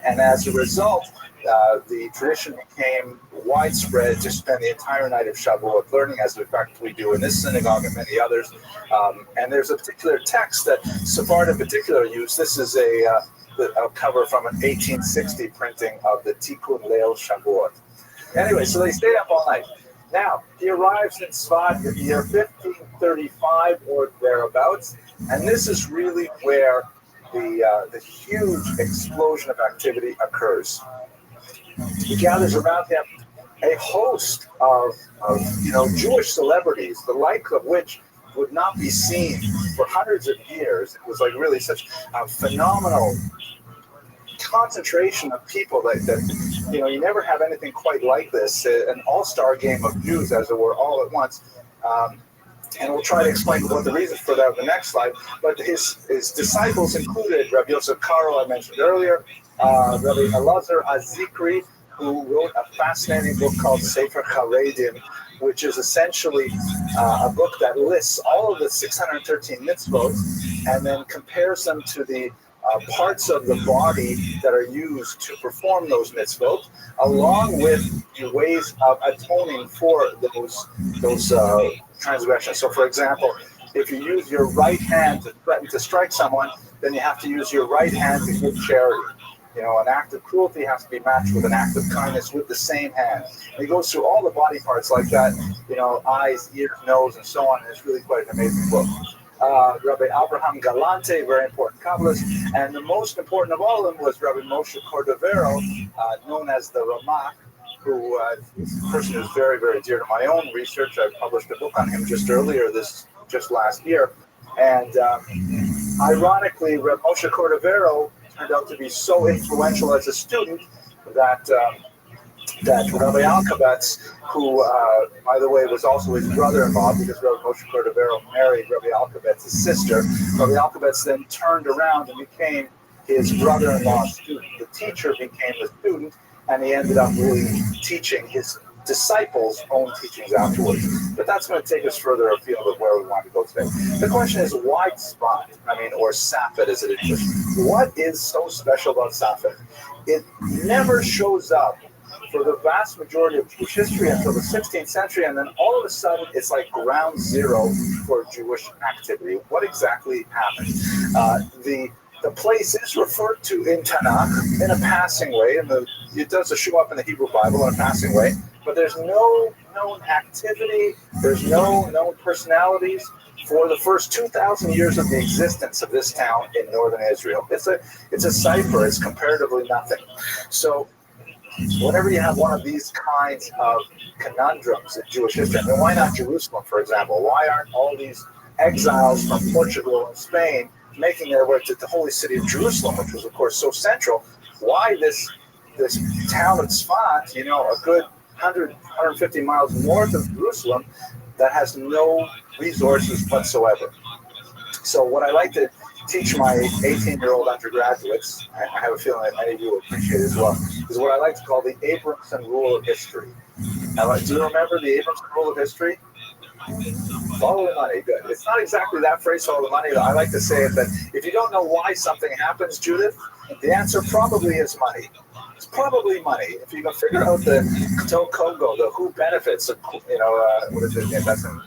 And as a result, the tradition became widespread to spend the entire night of Shavuot learning, as in fact we do in this synagogue and many others. And there's a particular text that Sephardim in particular use. This is a cover from an 1860 printing of the Tikkun Leil Shavuot. Anyway, so they stayed up all night. Now, he arrives in Tzfat in the year 1535 or thereabouts, and this is really where the huge explosion of activity occurs. He gathers around him a host of Jewish celebrities, the like of which would not be seen for hundreds of years. It was like really such a phenomenal concentration of people that you never have anything quite like this, an all-star game of Jews, as it were, all at once. And we'll try to explain what the reasons for that in the next slide. But his disciples included Rabbi Yosef Karo, I mentioned earlier, Rabbi Elazar Azikri, who wrote a fascinating book called Sefer Charedim, which is essentially a book that lists all of the 613 mitzvot and then compares them to the parts of the body that are used to perform those mitzvot, along with the ways of atoning for those transgressions. So, for example, if you use your right hand to threaten to strike someone, then you have to use your right hand to give charity. An act of cruelty has to be matched with an act of kindness with the same hand. And he goes through all the body parts like that, eyes, ears, nose, and so on. And it's really quite an amazing book. Rabbi Abraham Galante, very important Kabbalist, and the most important of all of them was Rabbi Moshe Cordovero, known as the Ramak, who is a person who's very, very dear to my own research. I published a book on him just last year. And ironically, Rabbi Moshe Cordovero turned out to be so influential as a student that Rabbi Alkabetz, who, by the way, was also his brother-in-law, because Rabbi Moshe Cordovero married Rabbi Alkabetz's sister. Rabbi Alkabetz then turned around and became his brother-in-law's student. The teacher became the student, and he ended up really teaching his disciples' own teachings afterwards. But that's going to take us further afield of where we want to go today. The question is, why Tzfat? Or Safed as it is English. What is so special about Safed? It never shows up for the vast majority of Jewish history until the 16th century, and then all of a sudden it's like ground zero for Jewish activity. What exactly happened? The place is referred to in Tanakh in a passing way, and it does show up in the Hebrew Bible in a passing way, but there's no known activity, there's no known personalities for the first 2,000 years of the existence of this town in northern Israel. It's a cipher, it's comparatively nothing. So whenever you have one of these kinds of conundrums in Jewish history, why not Jerusalem, for example? Why aren't all these exiles from Portugal and Spain making their way to the holy city of Jerusalem, which was, of course, so central? Why this town of Tzfat, a good 150 miles north of Jerusalem, that has no resources whatsoever? So what I like to teach my 18-year-old undergraduates, I have a feeling that many of you will appreciate it as well, is what I like to call the Abramson rule of history. Now, do you remember the Abrams rule of history? Follow the money. Good. It's not exactly that phrase, follow the money. I like to say it that if you don't know why something happens, Judith, the answer probably is money. It's probably money. If you can figure out the to Congo, the who benefits, what is it? That's in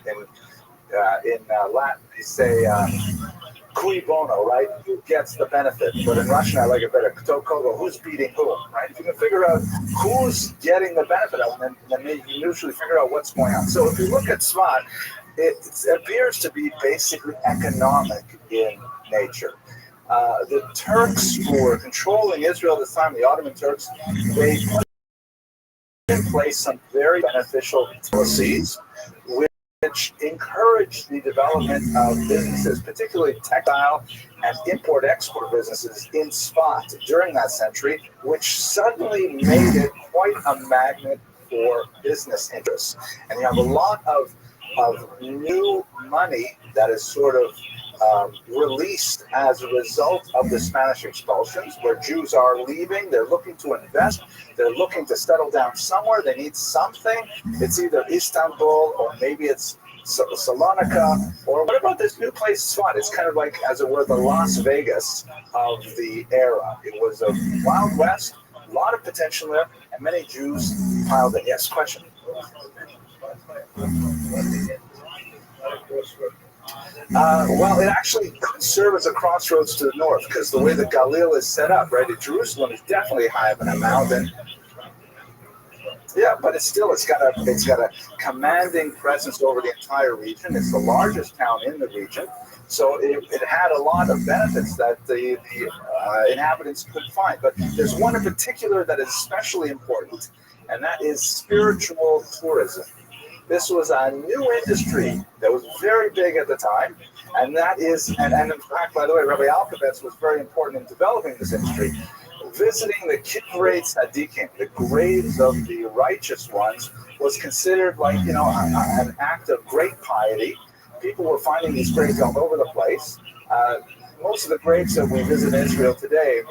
Latin. They say cui bono, right? Who gets the benefit? But in Russian, I like it better. To Congo, who's beating who, right? If you can figure out who's getting the benefit of it, then you usually figure out what's going on. So if you look at SWOT, it appears to be basically economic in nature. The Turks who were controlling Israel at the time, the Ottoman Turks, they put in place some very beneficial policies which encouraged the development of businesses, particularly textile and import-export businesses in SPOT during that century, which suddenly made it quite a magnet for business interests. And you have a lot of new money that is sort of released as a result of the Spanish expulsions, where Jews are leaving, they're looking to invest, they're looking to settle down somewhere, they need something. It's either Istanbul or maybe it's Salonika, or what about this new place, SWAT? It's kind of like, as it were, the Las Vegas of the era. It was a Wild West, a lot of potential there, and many Jews piled in. Yes, question? Well, it actually could serve as a crossroads to the north, because the way the Galil is set up, right? Jerusalem is definitely high up in a mountain. Yeah, but it's got a commanding presence over the entire region. It's the largest town in the region, so it had a lot of benefits that the inhabitants could find. But there's one in particular that is especially important, and that is spiritual tourism. This was a new industry that was very big at the time, and that is, and in fact, by the way, Rabbi Alkabetz was very important in developing this industry. Visiting the Kivrei Tzadikim, the graves of the righteous ones, was considered like, an act of great piety. People were finding these graves all over the place. Most of the graves that we visit in Israel today,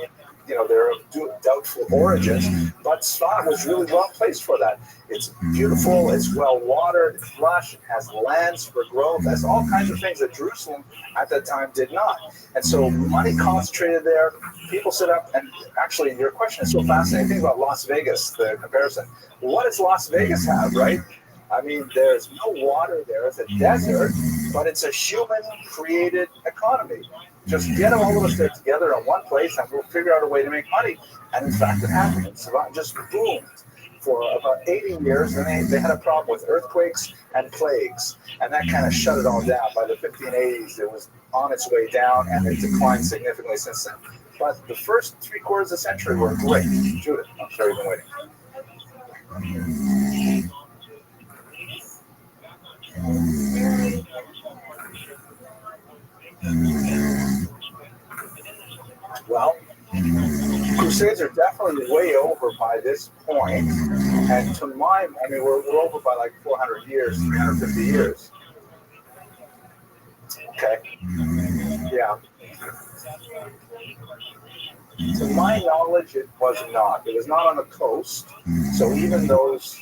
they're of doubtful origins, but Sfat was really well placed for that. It's beautiful, it's well watered, it's lush, it has lands for growth, it has all kinds of things that Jerusalem at that time did not. And so money concentrated there, people sit up, and actually your question is so fascinating. Think about Las Vegas, the comparison. What does Las Vegas have, right? I mean, there's no water there, it's a desert, but it's a human-created economy. Just get all of us there together in one place, and we'll figure out a way to make money. And in fact, it happened. It's just boomed for about 80 years, and they had a problem with earthquakes and plagues, and that kind of shut it all down. By the 1580s, it was on its way down, and it declined significantly since then. But the first 3/4 of the century were great. Judith, I'm sorry you've been waiting. Well, Crusades are definitely way over by this point, and we're over by like 400 years, 350 years. Okay. Yeah. To my knowledge, it was not. It was not on the coast, so even those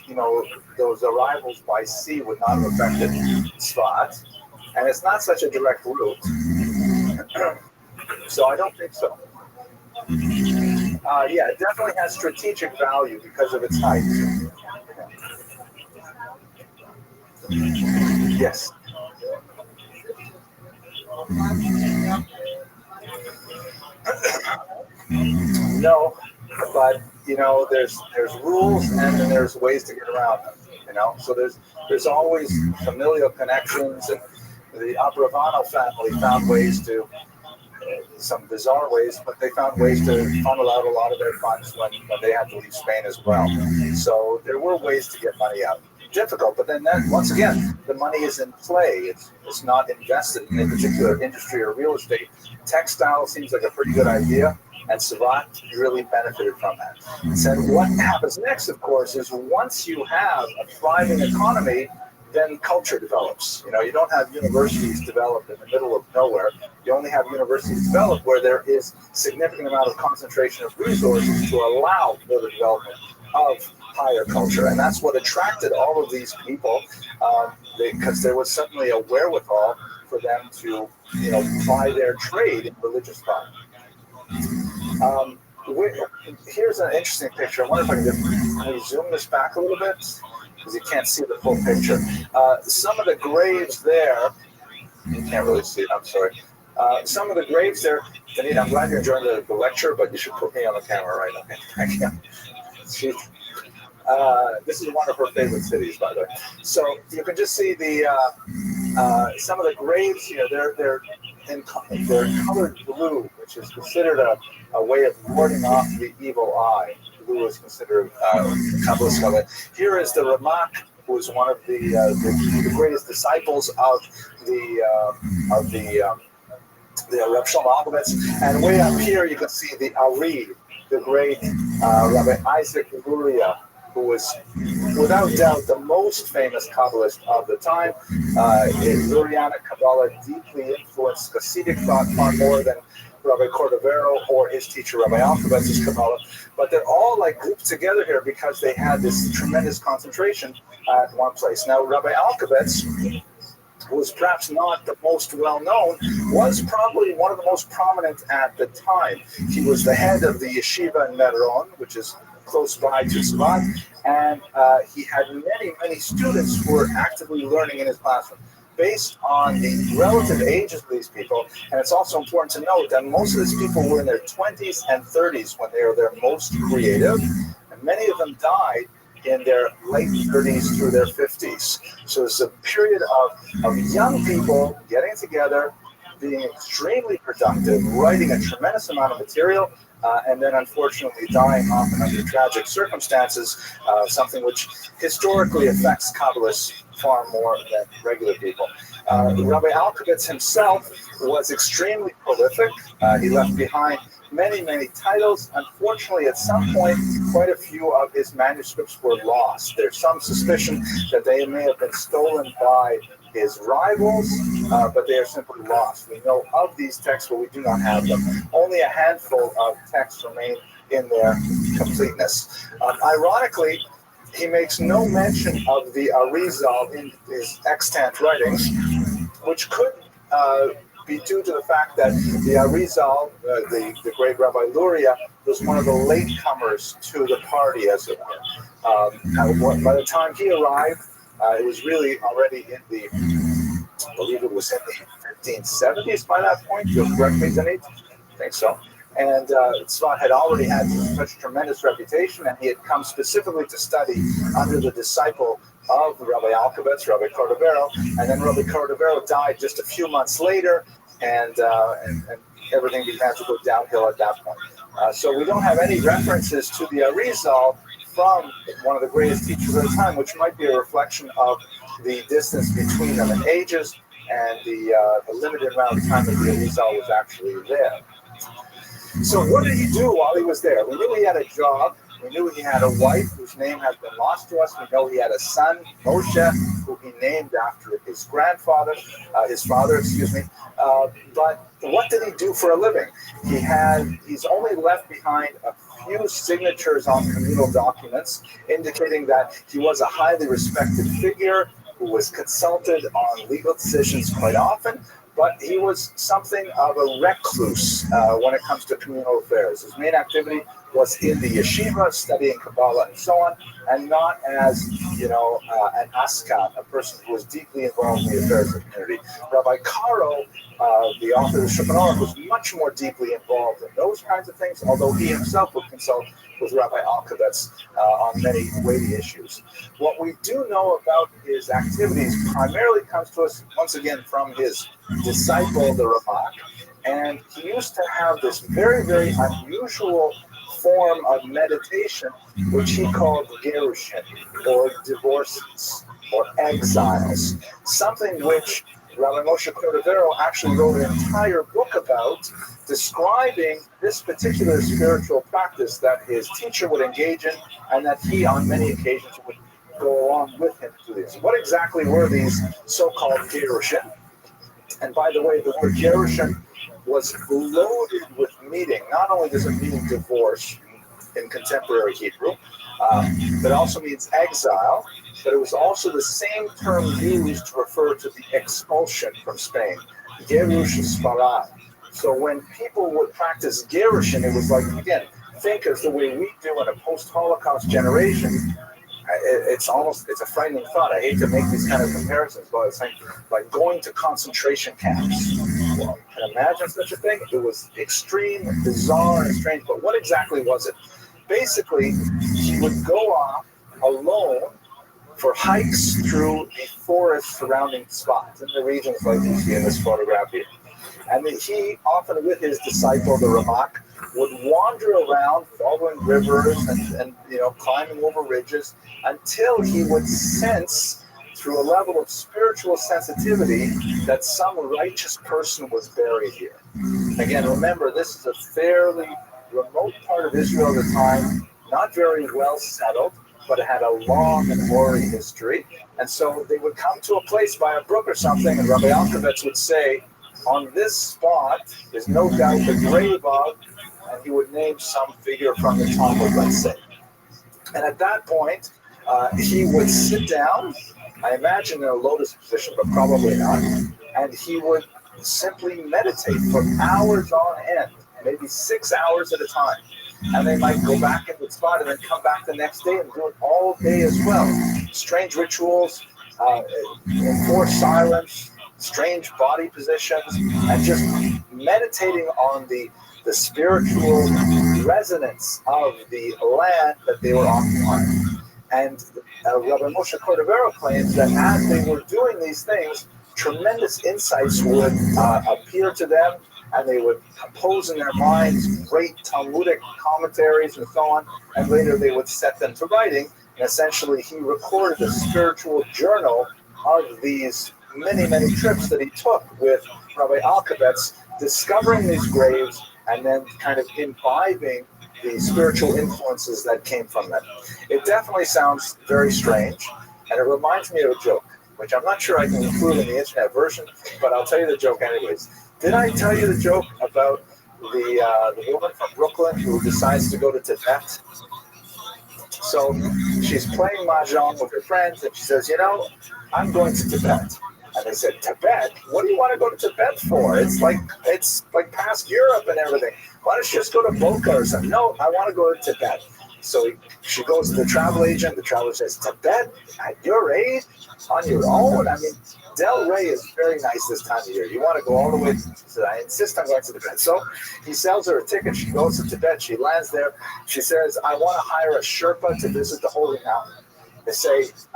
arrivals by sea would not have affected Sfat, and it's not such a direct route. So I don't think so. Yeah, it definitely has strategic value because of its height. Yes. No, but there's rules, and then there's ways to get around them. So there's always familial connections, and the Abravanel family found ways to, some bizarre ways, but they found ways to funnel out a lot of their funds when they had to leave Spain as well. So there were ways to get money out. Difficult, but then once again, the money is in play. It's not invested in a particular industry or real estate. Textile seems like a pretty good idea, and Savat really benefited from that. So what happens next, of course, is once you have a thriving economy, then culture develops. You don't have universities developed in the middle of nowhere. You only have universities developed where there is significant amount of concentration of resources to allow for the development of higher culture. And that's what attracted all of these people, because there was suddenly a wherewithal for them to, ply their trade in religious thought. Here's an interesting picture. I wonder if I can just zoom this back a little bit, because you can't see the full picture. Some of the graves there, you can't really see it, I'm sorry. Some of the graves there, Danita, I'm glad you're enjoying the lecture, but you should put me on the camera, right? Okay, thank you. This is one of her favorite cities, by the way. So you can just see the some of the graves here. They're colored blue, which is considered a way of warding off the evil eye. Blue is considered Kabbalist color. Here is the Ramak, who is one of the greatest disciples of the Reb Shlomo Alkovitz. And way up here, you can see the Ari, the great Rabbi Isaac Luria, who was, without doubt, the most famous Kabbalist of the time. In Lurianic Kabbalah deeply influenced Hasidic thought far more than Rabbi Cordovero or his teacher Rabbi Alkovitz's Kabbalah. But they're all like grouped together here because they had this tremendous concentration at one place. Now, Rabbi Alkovitz, who was perhaps not the most well-known, was probably one of the most prominent at the time. He was the head of the yeshiva in Meron, which is close by to Tzvat, and he had many students who were actively learning in his classroom. Based on the relative ages of these people, and it's also important to note that most of these people were in their 20s and 30s when they were their most creative, and many of them died in their late 30s through their 50s. So it's a period of young people getting together, being extremely productive, writing a tremendous amount of material, and then unfortunately dying often under tragic circumstances, something which historically affects Kabbalists far more than regular people. Rabbi Alkovitz himself was extremely prolific. He left behind many titles. Unfortunately, at some point, quite a few of his manuscripts were lost. There's some suspicion that they may have been stolen by his rivals, but they are simply lost. We know of these texts, but we do not have them. Only a handful of texts remain in their completeness. Ironically, he makes no mention of the Arizal in his extant writings, which could be due to the fact that the Arizal, the great Rabbi Luria, was one of the latecomers to the party, as it were. By the time he arrived, it was really already in the, I believe it was in the 1570s by that point. You'll correct me, Denise? I think so. And Tzvat had already had such a tremendous reputation, and he had come specifically to study under the disciple of Rabbi Alkovitz, Rabbi Cordovero, and then Rabbi Cordovero died just a few months later, and everything began to go downhill at that point. So we don't have any references to the Arizal from one of the greatest teachers of the time, which might be a reflection of the distance between them in ages and the limited amount of time that the Arizal was actually there. So what did he do while he was there? We knew he had a job. We knew he had a wife whose name has been lost to us. We know he had a son, Moshe, who he named after his father. But what did he do for a living? He's only left behind a few signatures on communal documents, indicating that he was a highly respected figure who was consulted on legal decisions quite often. But he was something of a recluse when it comes to communal affairs. His main activity was in the yeshiva, studying Kabbalah and so on, and not as, an askan, a person who was deeply involved in the affairs of the community. Rabbi Caro, the author of Shulchan Aruch, was much more deeply involved in those kinds of things, although he himself would consult with Rabbi Alkovitz on many weighty issues. What we do know about his activities primarily comes to us, once again, from his disciple, the Ramak, and he used to have this very unusual form of meditation, which he called gerushin, or divorces, or exiles, something which Rabbi Moshe Cordovero actually wrote an entire book about, describing this particular spiritual practice that his teacher would engage in, and that he, on many occasions, would go along with him to this. What exactly were these so-called gerushin? And by the way, the word gerushin was loaded with meaning. Not only does it mean divorce in contemporary Hebrew, that also means exile, but it was also the same term used to refer to the expulsion from Spain, Gerush Sfarad. So when people would practice Gerushin, it was like, again, think of the way we do in a post-Holocaust generation. It's a frightening thought. I hate to make these kind of comparisons, but it's like going to concentration camps. Well, can you imagine such a thing? It was extreme, bizarre, and strange. But what exactly was it? Basically, he would go off alone for hikes through the forest surrounding spots in the regions like you see in this photograph here. And he, often with his disciple, the Ramak, would wander around following rivers and climbing over ridges until he would sense through a level of spiritual sensitivity that some righteous person was buried here. Again, remember, this is a fairly remote part of Israel at the time, not very well settled, but it had a long and hoary history. And so they would come to a place by a brook or something, and Rabbi Alkovitz would say, on this spot is no doubt the grave of, and he would name some figure from the Talmud, let's say. And at that point, he would sit down, I imagine in a lotus position, but probably not, and he would simply meditate for hours on end, maybe 6 hours at a time. And they might go back in the spot and then come back the next day and do it all day as well. Strange rituals, enforced silence, strange body positions, and just meditating on the spiritual resonance of the land that they were occupying. And Rabbi Moshe Cordovero claims that as they were doing these things, tremendous insights would appear to them, and they would compose in their minds great Talmudic commentaries and so on, and later they would set them to writing. And essentially, he recorded a spiritual journal of these many, many trips that he took with Rabbi Alkovitz, discovering these graves and then kind of imbibing the spiritual influences that came from them. It definitely sounds very strange, and it reminds me of a joke, which I'm not sure I can include in the internet version, but I'll tell you the joke anyways. Did I tell you the joke about the woman from Brooklyn who decides to go to Tibet? So she's playing mahjong with her friends, and she says, I'm going to Tibet. And they said, Tibet? What do you want to go to Tibet for? It's like past Europe and everything. Why don't you just go to Boca or something? No, I want to go to Tibet. So she goes to the travel agent. The traveler says, Tibet? At your age? On your own? I mean, Del Rey is very nice this time of year. You want to go all the way? She said, I insist on going to Tibet. So he sells her a ticket. She goes to Tibet. She lands there. She says, I want to hire a Sherpa to visit the Holy Mountain. They say, it's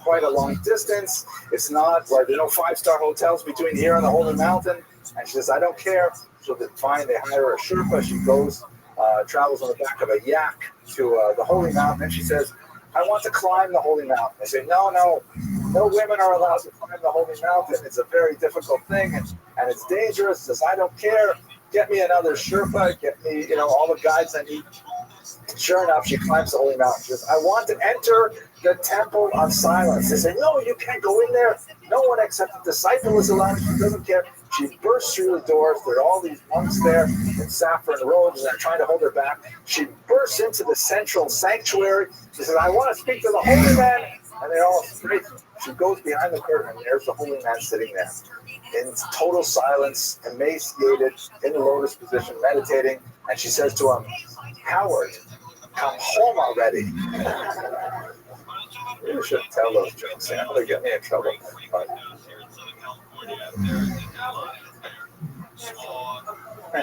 quite a long distance. It's not, like there's no 5-star hotels between here and the Holy Mountain. And she says, I don't care. So they hire her a Sherpa. She goes, travels on the back of a yak to the Holy Mountain. And she says, I want to climb the Holy Mountain. They say, no women are allowed to climb the Holy Mountain. It's a very difficult thing, and it's dangerous. She says, I don't care. Get me another Sherpa. Get me, all the guides I need. Sure enough, she climbs the Holy Mountain. She says, I want to enter the temple of silence. They say, no, you can't go in there. No one except the disciple is allowed. She doesn't care. She bursts through the doors. There are all these monks there in saffron robes, and they're trying to hold her back. She bursts into the central sanctuary. She says, I want to speak to the holy man. And they're all straight. She goes behind the curtain, and there's the holy man sitting there in total silence, emaciated, in the lotus position, meditating. And she says to him, Howard, come home already. Really shouldn't tell those jokes. They get me in trouble. But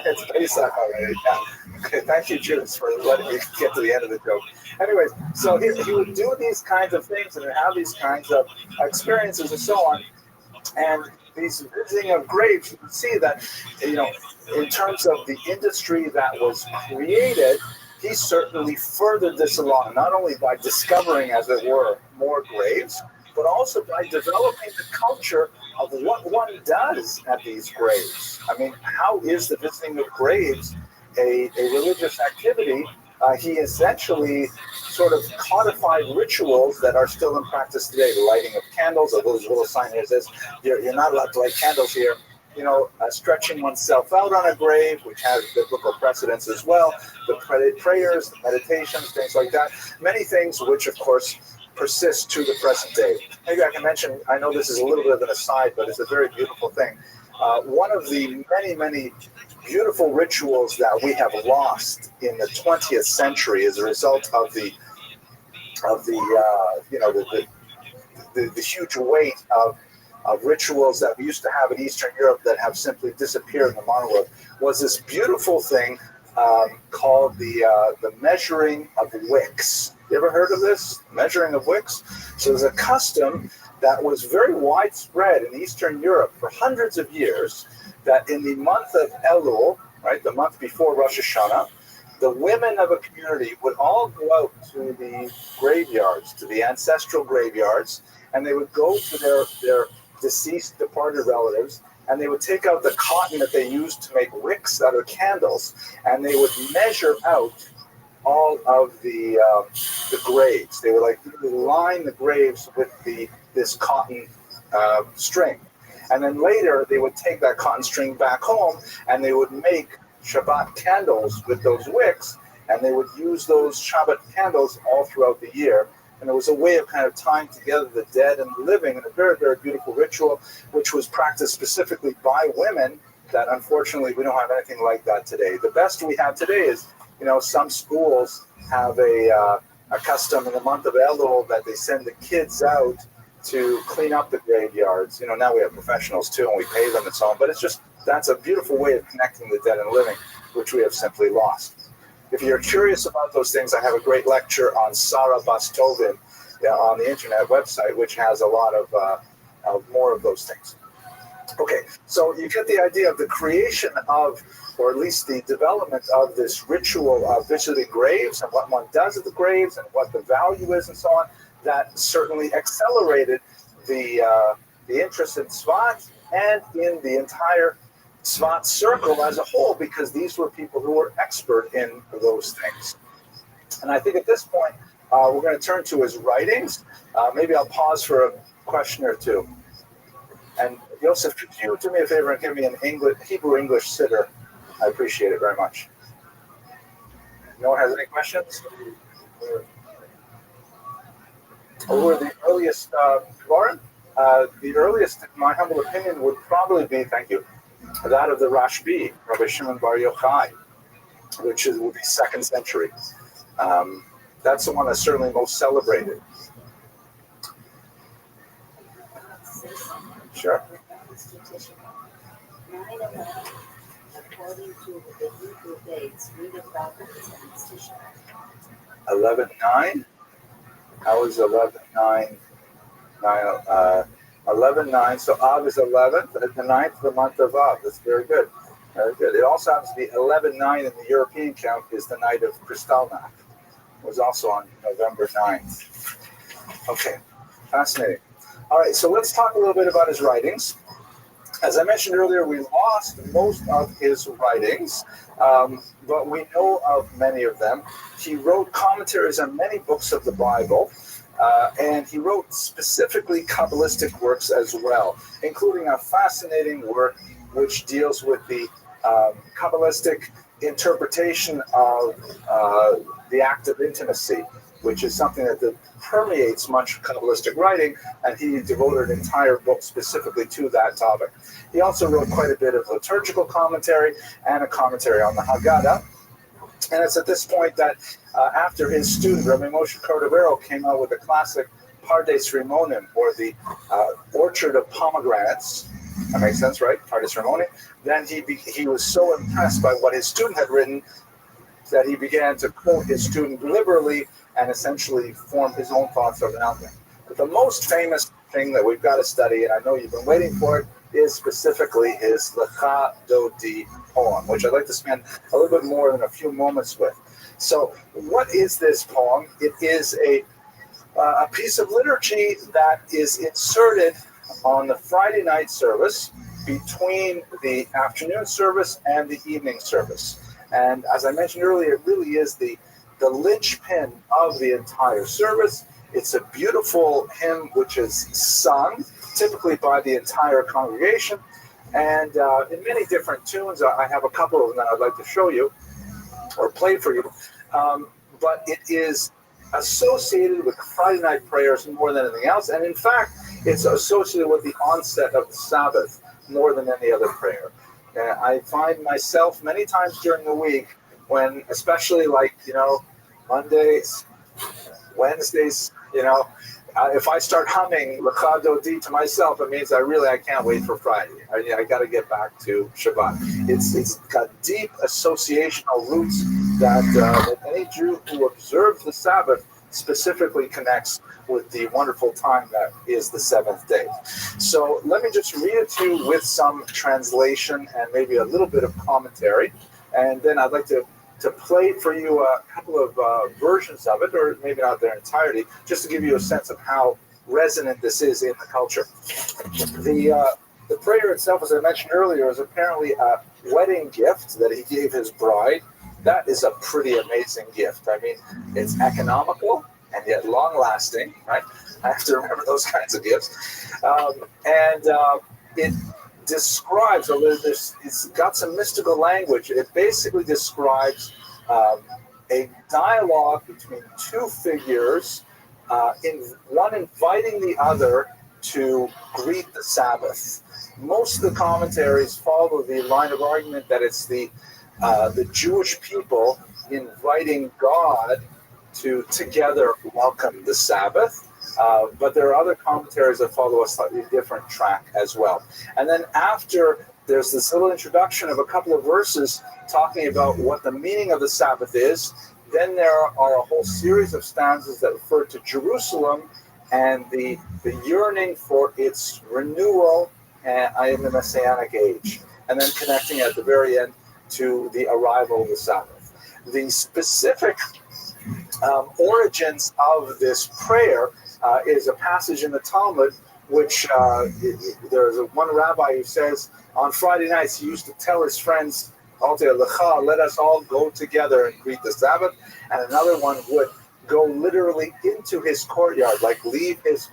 it's Pesach already. Yeah. Okay, thank you, Judas, for letting me get to the end of the joke. Anyways, so he would do these kinds of things and have these kinds of experiences and so on. And these visiting of graves, you can see that, in terms of the industry that was created, he certainly furthered this along, not only by discovering, as it were, more graves, but also by developing the culture of what one does at these graves. I mean, how is the visiting of graves a religious activity? He essentially sort of codified rituals that are still in practice today. The lighting of candles, a little sign here says, you're not allowed to light candles here. stretching oneself out on a grave, which has biblical precedence as well, the prayers, the meditations, things like that. Many things which, of course, persist to the present day. Maybe I can mention, I know this is a little bit of an aside, but it's a very beautiful thing. One of the many, many beautiful rituals that we have lost in the 20th century as a result of the huge weight of rituals that we used to have in Eastern Europe that have simply disappeared in the modern world was this beautiful thing called the measuring of wicks. You ever heard of this? Measuring of wicks? So there's a custom that was very widespread in Eastern Europe for hundreds of years, that in the month of Elul, right, the month before Rosh Hashanah, the women of a community would all go out to the graveyards, to the ancestral graveyards, and they would go to their deceased, departed relatives, and they would take out the cotton that they used to make wicks out of candles, and they would measure out all of the graves. They would literally line the graves with this cotton string. And then later they would take that cotton string back home and they would make Shabbat candles with those wicks, and they would use those Shabbat candles all throughout the year. And it was a way of kind of tying together the dead and the living in a very, very beautiful ritual, which was practiced specifically by women that unfortunately we don't have anything like that today. The best we have today is, some schools have a custom in the month of Elul that they send the kids out to clean up the graveyards. Now we have professionals too, and we pay them and so on. But that's a beautiful way of connecting the dead and living, which we have simply lost. If you're curious about those things, I have a great lecture on Sarah Bastovin on the internet website, which has a lot of more of those things. Okay, so you get the idea of the creation of, or at least the development of this ritual of visiting graves and what one does at the graves and what the value is and so on. That certainly accelerated the interest in Tzvat and in the entire Tzvat circle as a whole, because these were people who were expert in those things. And I think at this point, we're going to turn to his writings. Maybe I'll pause for a question or two. And Yosef, could you do me a favor and give me an Hebrew-English siddur? I appreciate it very much. No one has any questions? Who are the earliest, Lauren? The earliest, in my humble opinion, would probably be, thank you, that of the Rashbi, Rabbi Shimon Bar Yochai, which would be 2nd century. That's the one that's certainly most celebrated. Sure. According to the Hebrew dates, read about the 11/9. How is 11/9? 11/9. So Av is 11th, the 9th of the month of Av. That's very good. Very good. It also happens to be 11/9 in the European count is the night of Kristallnacht. It was also on November 9th. Okay, fascinating. All right, so let's talk a little bit about his writings. As I mentioned earlier, we lost most of his writings, but we know of many of them. He wrote commentaries on many books of the Bible, and he wrote specifically Kabbalistic works as well, including a fascinating work which deals with the Kabbalistic interpretation of the act of intimacy, which is something that permeates much Kabbalistic writing, and he devoted an entire book specifically to that topic. He also wrote quite a bit of liturgical commentary and a commentary on the Haggadah. And it's at this point that after his student, Rabbi Moshe Cordovero, came out with the classic Pardes Rimonim, or the Orchard of Pomegranates. That makes sense, right? Pardes Rimonim. Then he was so impressed by what his student had written that he began to quote his student liberally and essentially form his own thoughts around them. But the most famous thing that we've got to study, and I know you've been waiting for it, is specifically his Lecha Dodi poem, which I'd like to spend a little bit more than a few moments with. So what is this poem? It is a piece of liturgy that is inserted on the Friday night service between the afternoon service and the evening service. And as I mentioned earlier, it really is the linchpin of the entire service. It's a beautiful hymn which is sung, typically by the entire congregation, And in many different tunes. I have a couple of them that I'd like to show you or play for you. But it is associated with Friday night prayers more than anything else. And in fact, it's associated with the onset of the Sabbath more than any other prayer. I find myself many times during the week when, especially like, Mondays, Wednesdays, if I start humming Lecha Dodi to myself, it means I can't wait for Friday. I got to get back to Shabbat. It's got deep associational roots that any Jew who observes the Sabbath specifically connects with the wonderful time that is the seventh day. So let me just read it to you with some translation and maybe a little bit of commentary. And then I'd like to play for you a couple of versions of it, or maybe not their entirety, just to give you a sense of how resonant this is in the culture. The prayer itself, as I mentioned earlier, is apparently a wedding gift that he gave his bride. That is a pretty amazing gift. I mean, it's economical and yet long-lasting, right? I have to remember those kinds of gifts. It describes, it's got some mystical language. It basically describes a dialogue between two figures, one inviting the other to greet the Sabbath. Most of the commentaries follow the line of argument that it's the Jewish people inviting God to together welcome the Sabbath. But there are other commentaries that follow a slightly different track as well. And then after, there's this little introduction of a couple of verses talking about what the meaning of the Sabbath is. Then there are a whole series of stanzas that refer to Jerusalem and the yearning for its renewal in the Messianic age. And then connecting at the very end to the arrival of the Sabbath. The specific origins of this prayer is a passage in the Talmud, which there's one rabbi who says on Friday nights he used to tell his friends, let us all go together and greet the Sabbath. And another one would go literally into his courtyard, like leave his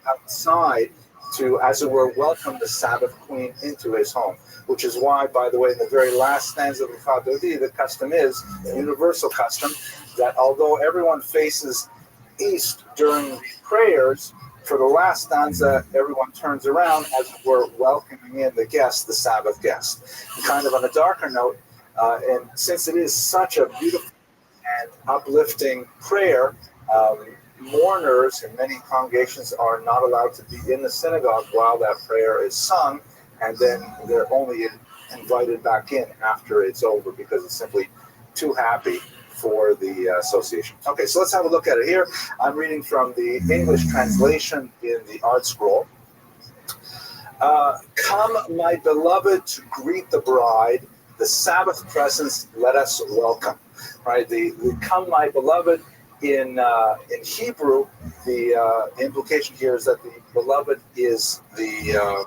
outside to, as it were, welcome the Sabbath queen into his home. Which is why, by the way, in the very last stanza of Lecha Dodi, the custom is, a universal custom, that although everyone faces east during prayers, for the last stanza, everyone turns around as it were welcoming in the guest, the Sabbath guest. Kind of on a darker note, and since it is such a beautiful and uplifting prayer, mourners in many congregations are not allowed to be in the synagogue while that prayer is sung, and then they're only invited back in after it's over because it's simply too happy for the association. Okay, so let's have a look at it here. I'm reading from the English translation in the Art Scroll. Come, my beloved, to greet the bride, the Sabbath presence let us welcome. Right, the come, my beloved, in Hebrew, the implication here is that the beloved is the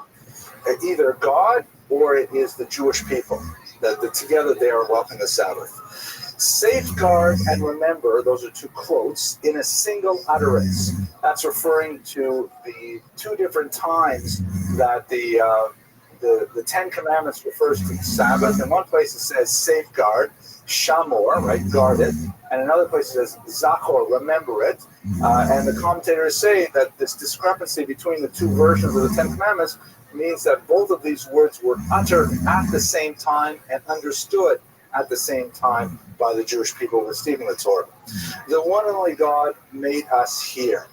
either God or it is the Jewish people. That together they are welcoming the Sabbath. Safeguard and remember, those are two quotes, in a single utterance. That's referring to the two different times that the Ten Commandments refers to the Sabbath. In one place it says safeguard, shamor, right, guard it. And another place it says zachor, remember it. And the commentators say that this discrepancy between the two versions of the Ten Commandments means that both of these words were uttered at the same time and understood at the same time by the Jewish people receiving the Torah. The one and only God made us hear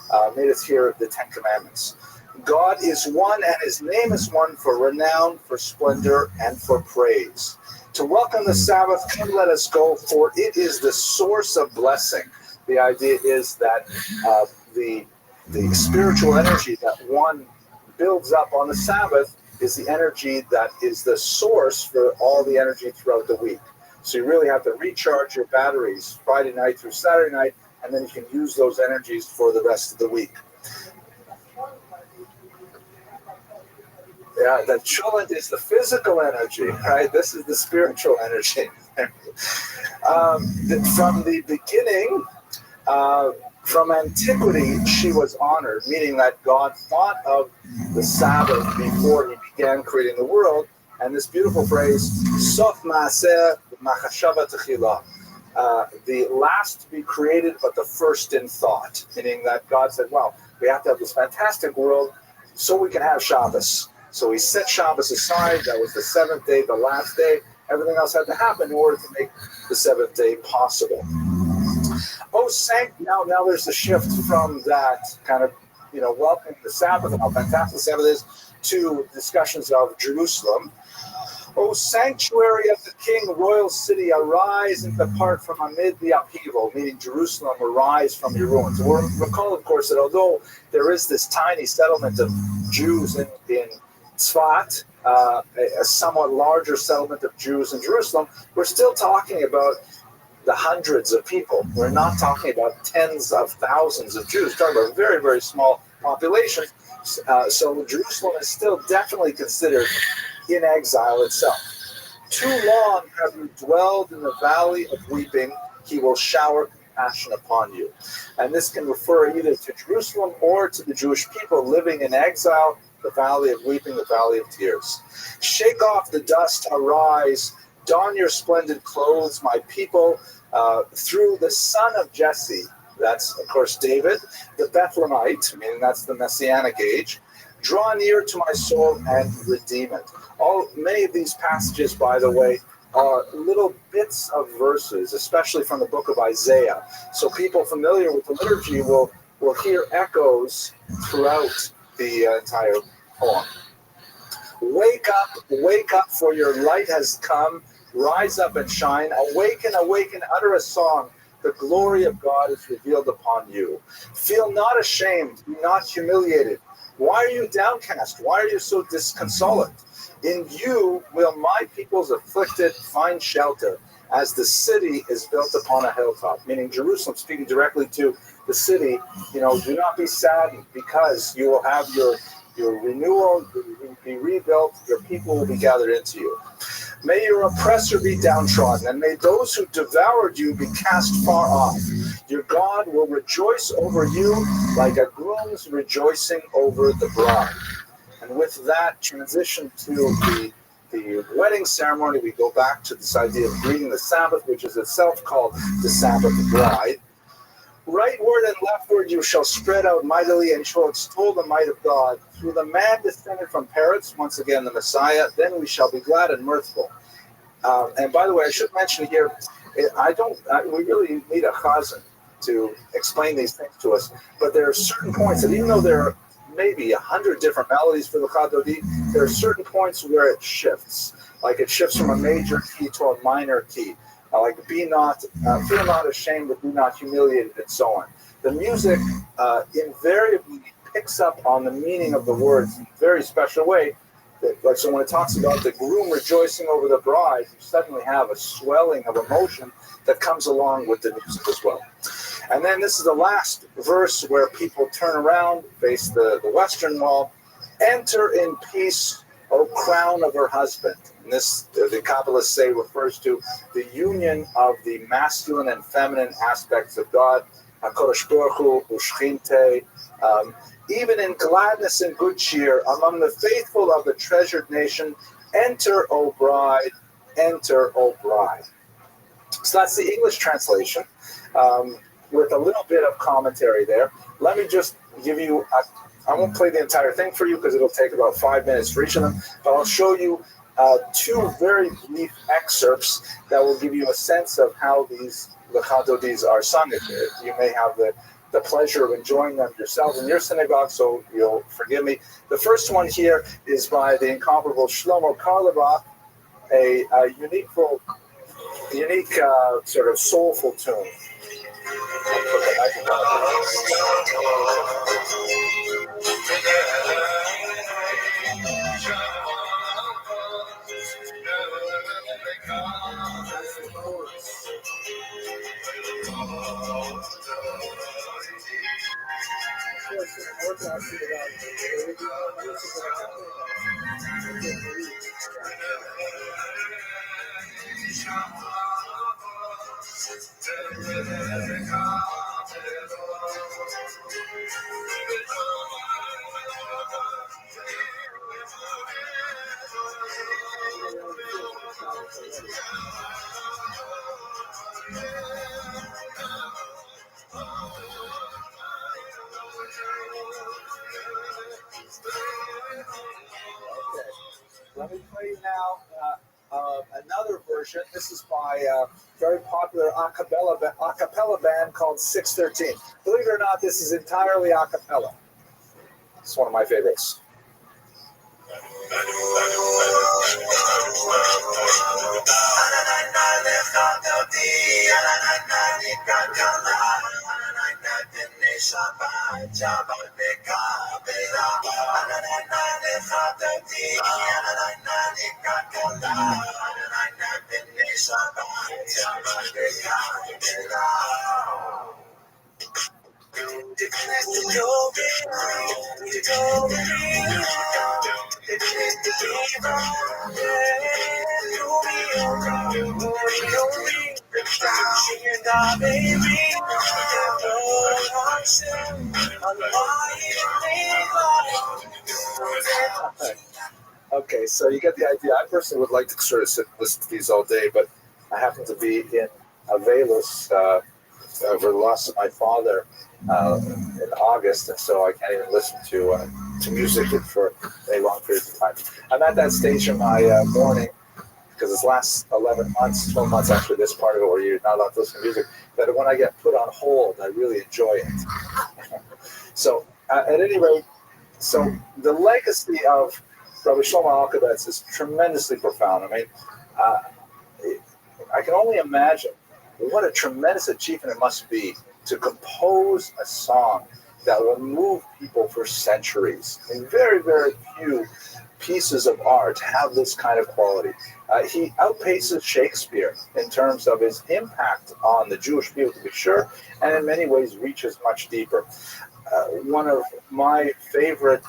the Ten Commandments. God is one and his name is one for renown, for splendor, and for praise. To welcome the Sabbath, come let us go, for it is the source of blessing. The idea is that the spiritual energy that one builds up on the Sabbath is the energy that is the source for all the energy throughout the week. So you really have to recharge your batteries Friday night through Saturday night, and then you can use those energies for the rest of the week. Yeah, the chulent is the physical energy, right? This is the spiritual energy. From the beginning, From antiquity, she was honored, meaning that God thought of the Sabbath before he began creating the world. And this beautiful phrase, Sof Maaseh Machashava Techila, the last to be created, but the first in thought, meaning that God said, wow, we have to have this fantastic world so we can have Shabbos. So he set Shabbos aside. That was the seventh day, the last day. Everything else had to happen in order to make the seventh day possible. Oh, now there's a shift from that kind of, welcoming the Sabbath and how fantastic the Sabbath is to discussions of Jerusalem. O sanctuary of the king, royal city, arise and depart from amid the upheaval, meaning Jerusalem, arise from your ruins. We'll recall, of course, that although there is this tiny settlement of Jews in Tzfat, a somewhat larger settlement of Jews in Jerusalem, we're still talking about the hundreds of people. We're not talking about tens of thousands of Jews. We're talking about a very, very small population. So Jerusalem is still definitely considered in exile itself. Too long have you dwelled in the valley of weeping. He will shower compassion upon you. And this can refer either to Jerusalem or to the Jewish people living in exile, the valley of weeping, the valley of tears. Shake off the dust, arise, don your splendid clothes, my people, through the son of Jesse. That's, of course, David, the Bethlehemite, meaning that's the Messianic age. Draw near to my soul and redeem it. Many of these passages, by the way, are little bits of verses, especially from the book of Isaiah. So people familiar with the liturgy will hear echoes throughout the entire poem. Wake up, for your light has come. Rise up and shine. Awaken, awaken, utter a song. The glory of God is revealed upon you. Feel not ashamed, be not humiliated. Why are you downcast? Why are you so disconsolate? In you will my peoples afflicted find shelter, as the city is built upon a hilltop. Meaning Jerusalem, speaking directly to the city, do not be saddened, because you will have your renewal, you will be rebuilt, your people will be gathered into you. May your oppressor be downtrodden, and may those who devoured you be cast far off. Your God will rejoice over you like a groom's rejoicing over the bride. And with that transition to the wedding ceremony, we go back to this idea of greeting the Sabbath, which is itself called the Sabbath bride. Rightward and leftward you shall spread out mightily, and shall extol the might of God. Through the man descended from Peretz, once again the Messiah, then we shall be glad and mirthful. And by the way, I should mention here, we really need a chazan to explain these things to us. But there are certain points that, even though there are maybe 100 different melodies for the Chadodi, there are certain points where it shifts. Like it shifts from a major key to a minor key. Like feel not ashamed, but be not humiliated, and so on. The music invariably picks up on the meaning of the words in a very special way. So when it talks about the groom rejoicing over the bride, you suddenly have a swelling of emotion that comes along with the music as well. And then this is the last verse where people turn around, face the western wall. Enter in peace, O crown of her husband. And this, the Kabbalists say, refers to the union of the masculine and feminine aspects of God. HaKadosh Baruch Hu, Ushchinte. Even in gladness and good cheer, among the faithful of the treasured nation, enter, O bride, enter, O bride. So that's the English translation, with a little bit of commentary there. Let me just give you, I won't play the entire thing for you because it'll take about 5 minutes for each of them, but I'll show you two very brief excerpts that will give you a sense of how these Lechadodis are sung. You may have the pleasure of enjoying them yourselves in your synagogue, so you'll forgive me. The first one here is by the incomparable Shlomo Karlebach, a unique sort of soulful tune. Let me play you now another version. This is by a very popular a cappella band called 613. Believe it or not, this is entirely a cappella. It's one of my favorites. Okay, so you get the idea. I personally would like to sort of sit and listen to these all day, but I happen to be in Avelis over the loss of my father in August, and so I can't even listen to music for a long period of time. I'm at that stage in my mourning, because this last 11 months, 12 months actually, this part of it where you're not allowed to listen to music, that when I get put on hold, I really enjoy it. So at any rate, so the legacy of Rabbi Shlomo Alkabetz is tremendously profound. I mean, I can only imagine what a tremendous achievement it must be to compose a song that will move people for centuries. I mean, very, very few pieces of art have this kind of quality. He outpaces Shakespeare in terms of his impact on the Jewish people, to be sure, and in many ways reaches much deeper. One of my favorite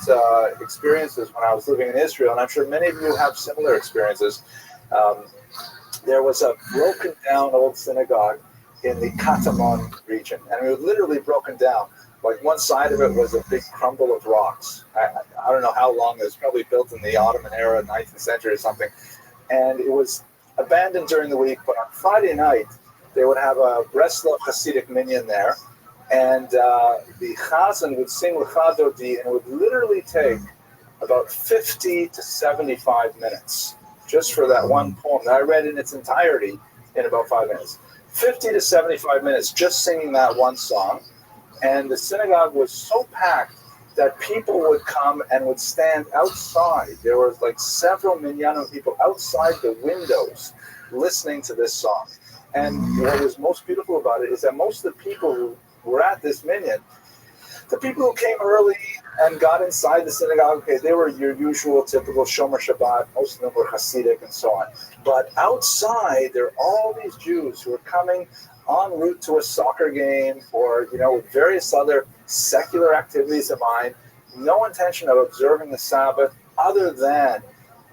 experiences when I was living in Israel, and I'm sure many of you have similar experiences, there was a broken down old synagogue in the Katamon region, and it was literally broken down. Like one side of it was a big crumble of rocks. I don't know how long it was, probably built in the Ottoman era, 19th century or something. And it was abandoned during the week, but on Friday night, they would have a Breslov Hasidic minyan there, and the Chazan would sing L'cha Dodi, and it would literally take about 50 to 75 minutes just for that one poem that I read in its entirety in about 5 minutes. 50 to 75 minutes just singing that one song. And the synagogue was so packed that people would come and would stand outside. There was like several minyanim people outside the windows listening to this song. And what was most beautiful about it is that most of the people who were at this minyan, the people who came early and got inside the synagogue, okay, they were your usual typical Shomer Shabbat, most of them were Hasidic and so on. But outside, there are all these Jews who are coming en route to a soccer game or, various other secular activities of mine, no intention of observing the Sabbath other than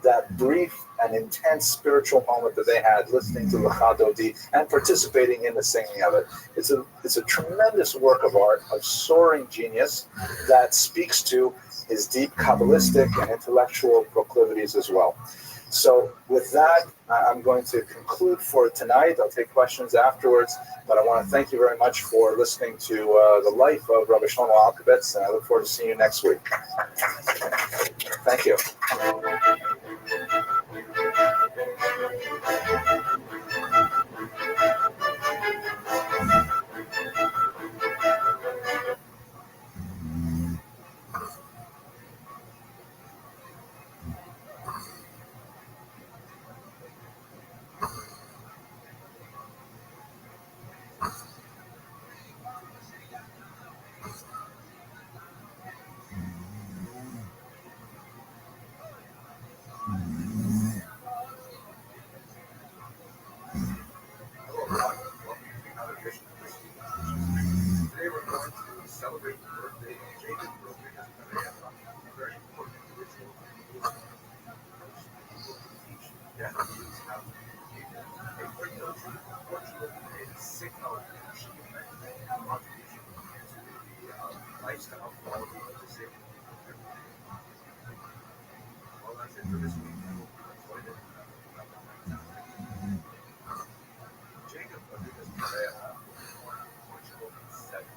that brief and intense spiritual moment that they had listening to L'cha Dodi and participating in the singing of it. It's a tremendous work of art, of soaring genius that speaks to his deep Kabbalistic and intellectual proclivities as well. So with that, I'm going to conclude for tonight. I'll take questions afterwards, but I want to thank you very much for listening to the life of Rabbi Shlomo Alkabetz, and I look forward to seeing you next week. Thank you. Today we're going to celebrate the birthday of Jacob Rodriguez Pereira, a very important individual who teach Japanese how to communicate. A great notion, unfortunately, a signal contribution to the lifestyle quality of the city. Well, that's it for this week. I hope you enjoyed it. Jacob Rodriguez Pereira was born in Portugal in 17.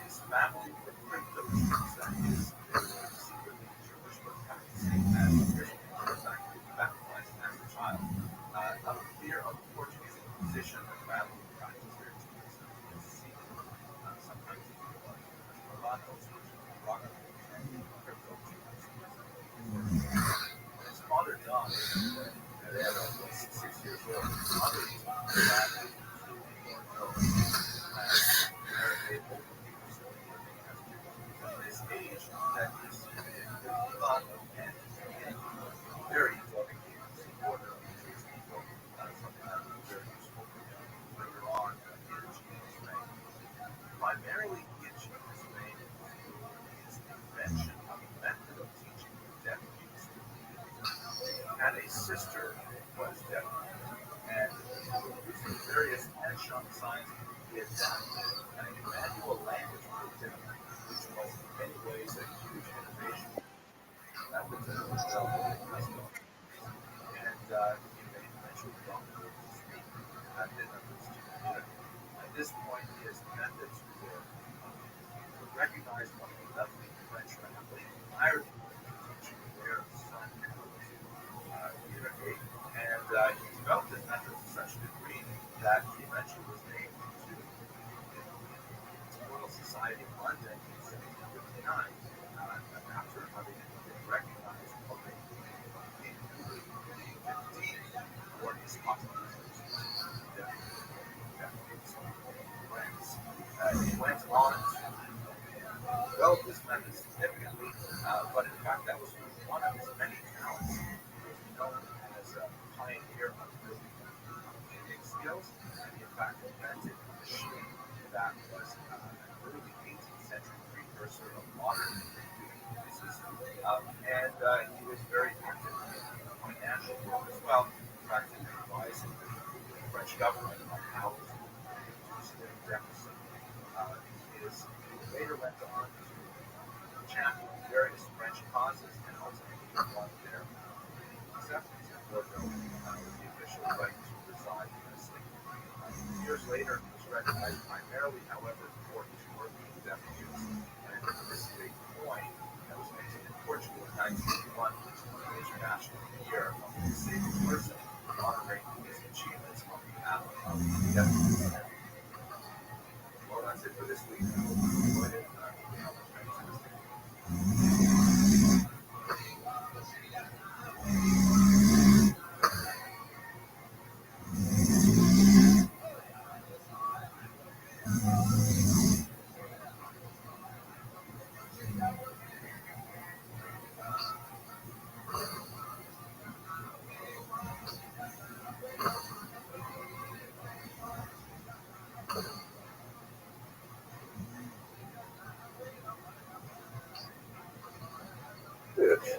His family were privileged that his secretly Jewish but Catholic. sister was deaf. And using various hands-on signs, he adapted an manual language program, which was in many ways a huge innovation. That was developed in custom. And he made eventually doctors speak that didn't understand. At this point, his methods were recognized by the lovely French family, hired him to teach their son communicate, and he developed his methods to such a degree that he eventually was named to the Royal Society of London in 1759 after having been recognized in 1815 for his contributions to France. He went on to develop this method significantly, but in fact that was one of his many talents. He was known as a pioneer of building skills, and he in fact invented a machine that was an early 18th century precursor of modern computing devices. And he was very active in the financial world as well, in fact, in advising the French government on how to reduce their deficit. He later went on to champion various French causes and ultimately won their acceptance in Bordeaux with the official right to reside in the state. Years later, he was recognized primarily, however, for his work with deaf youth, and this is a coin that was minted in Portugal in 1981, which was the International Year of the Disabled Person, honoring his achievements on behalf of the deaf community. Well, that's it for this week. Go ahead.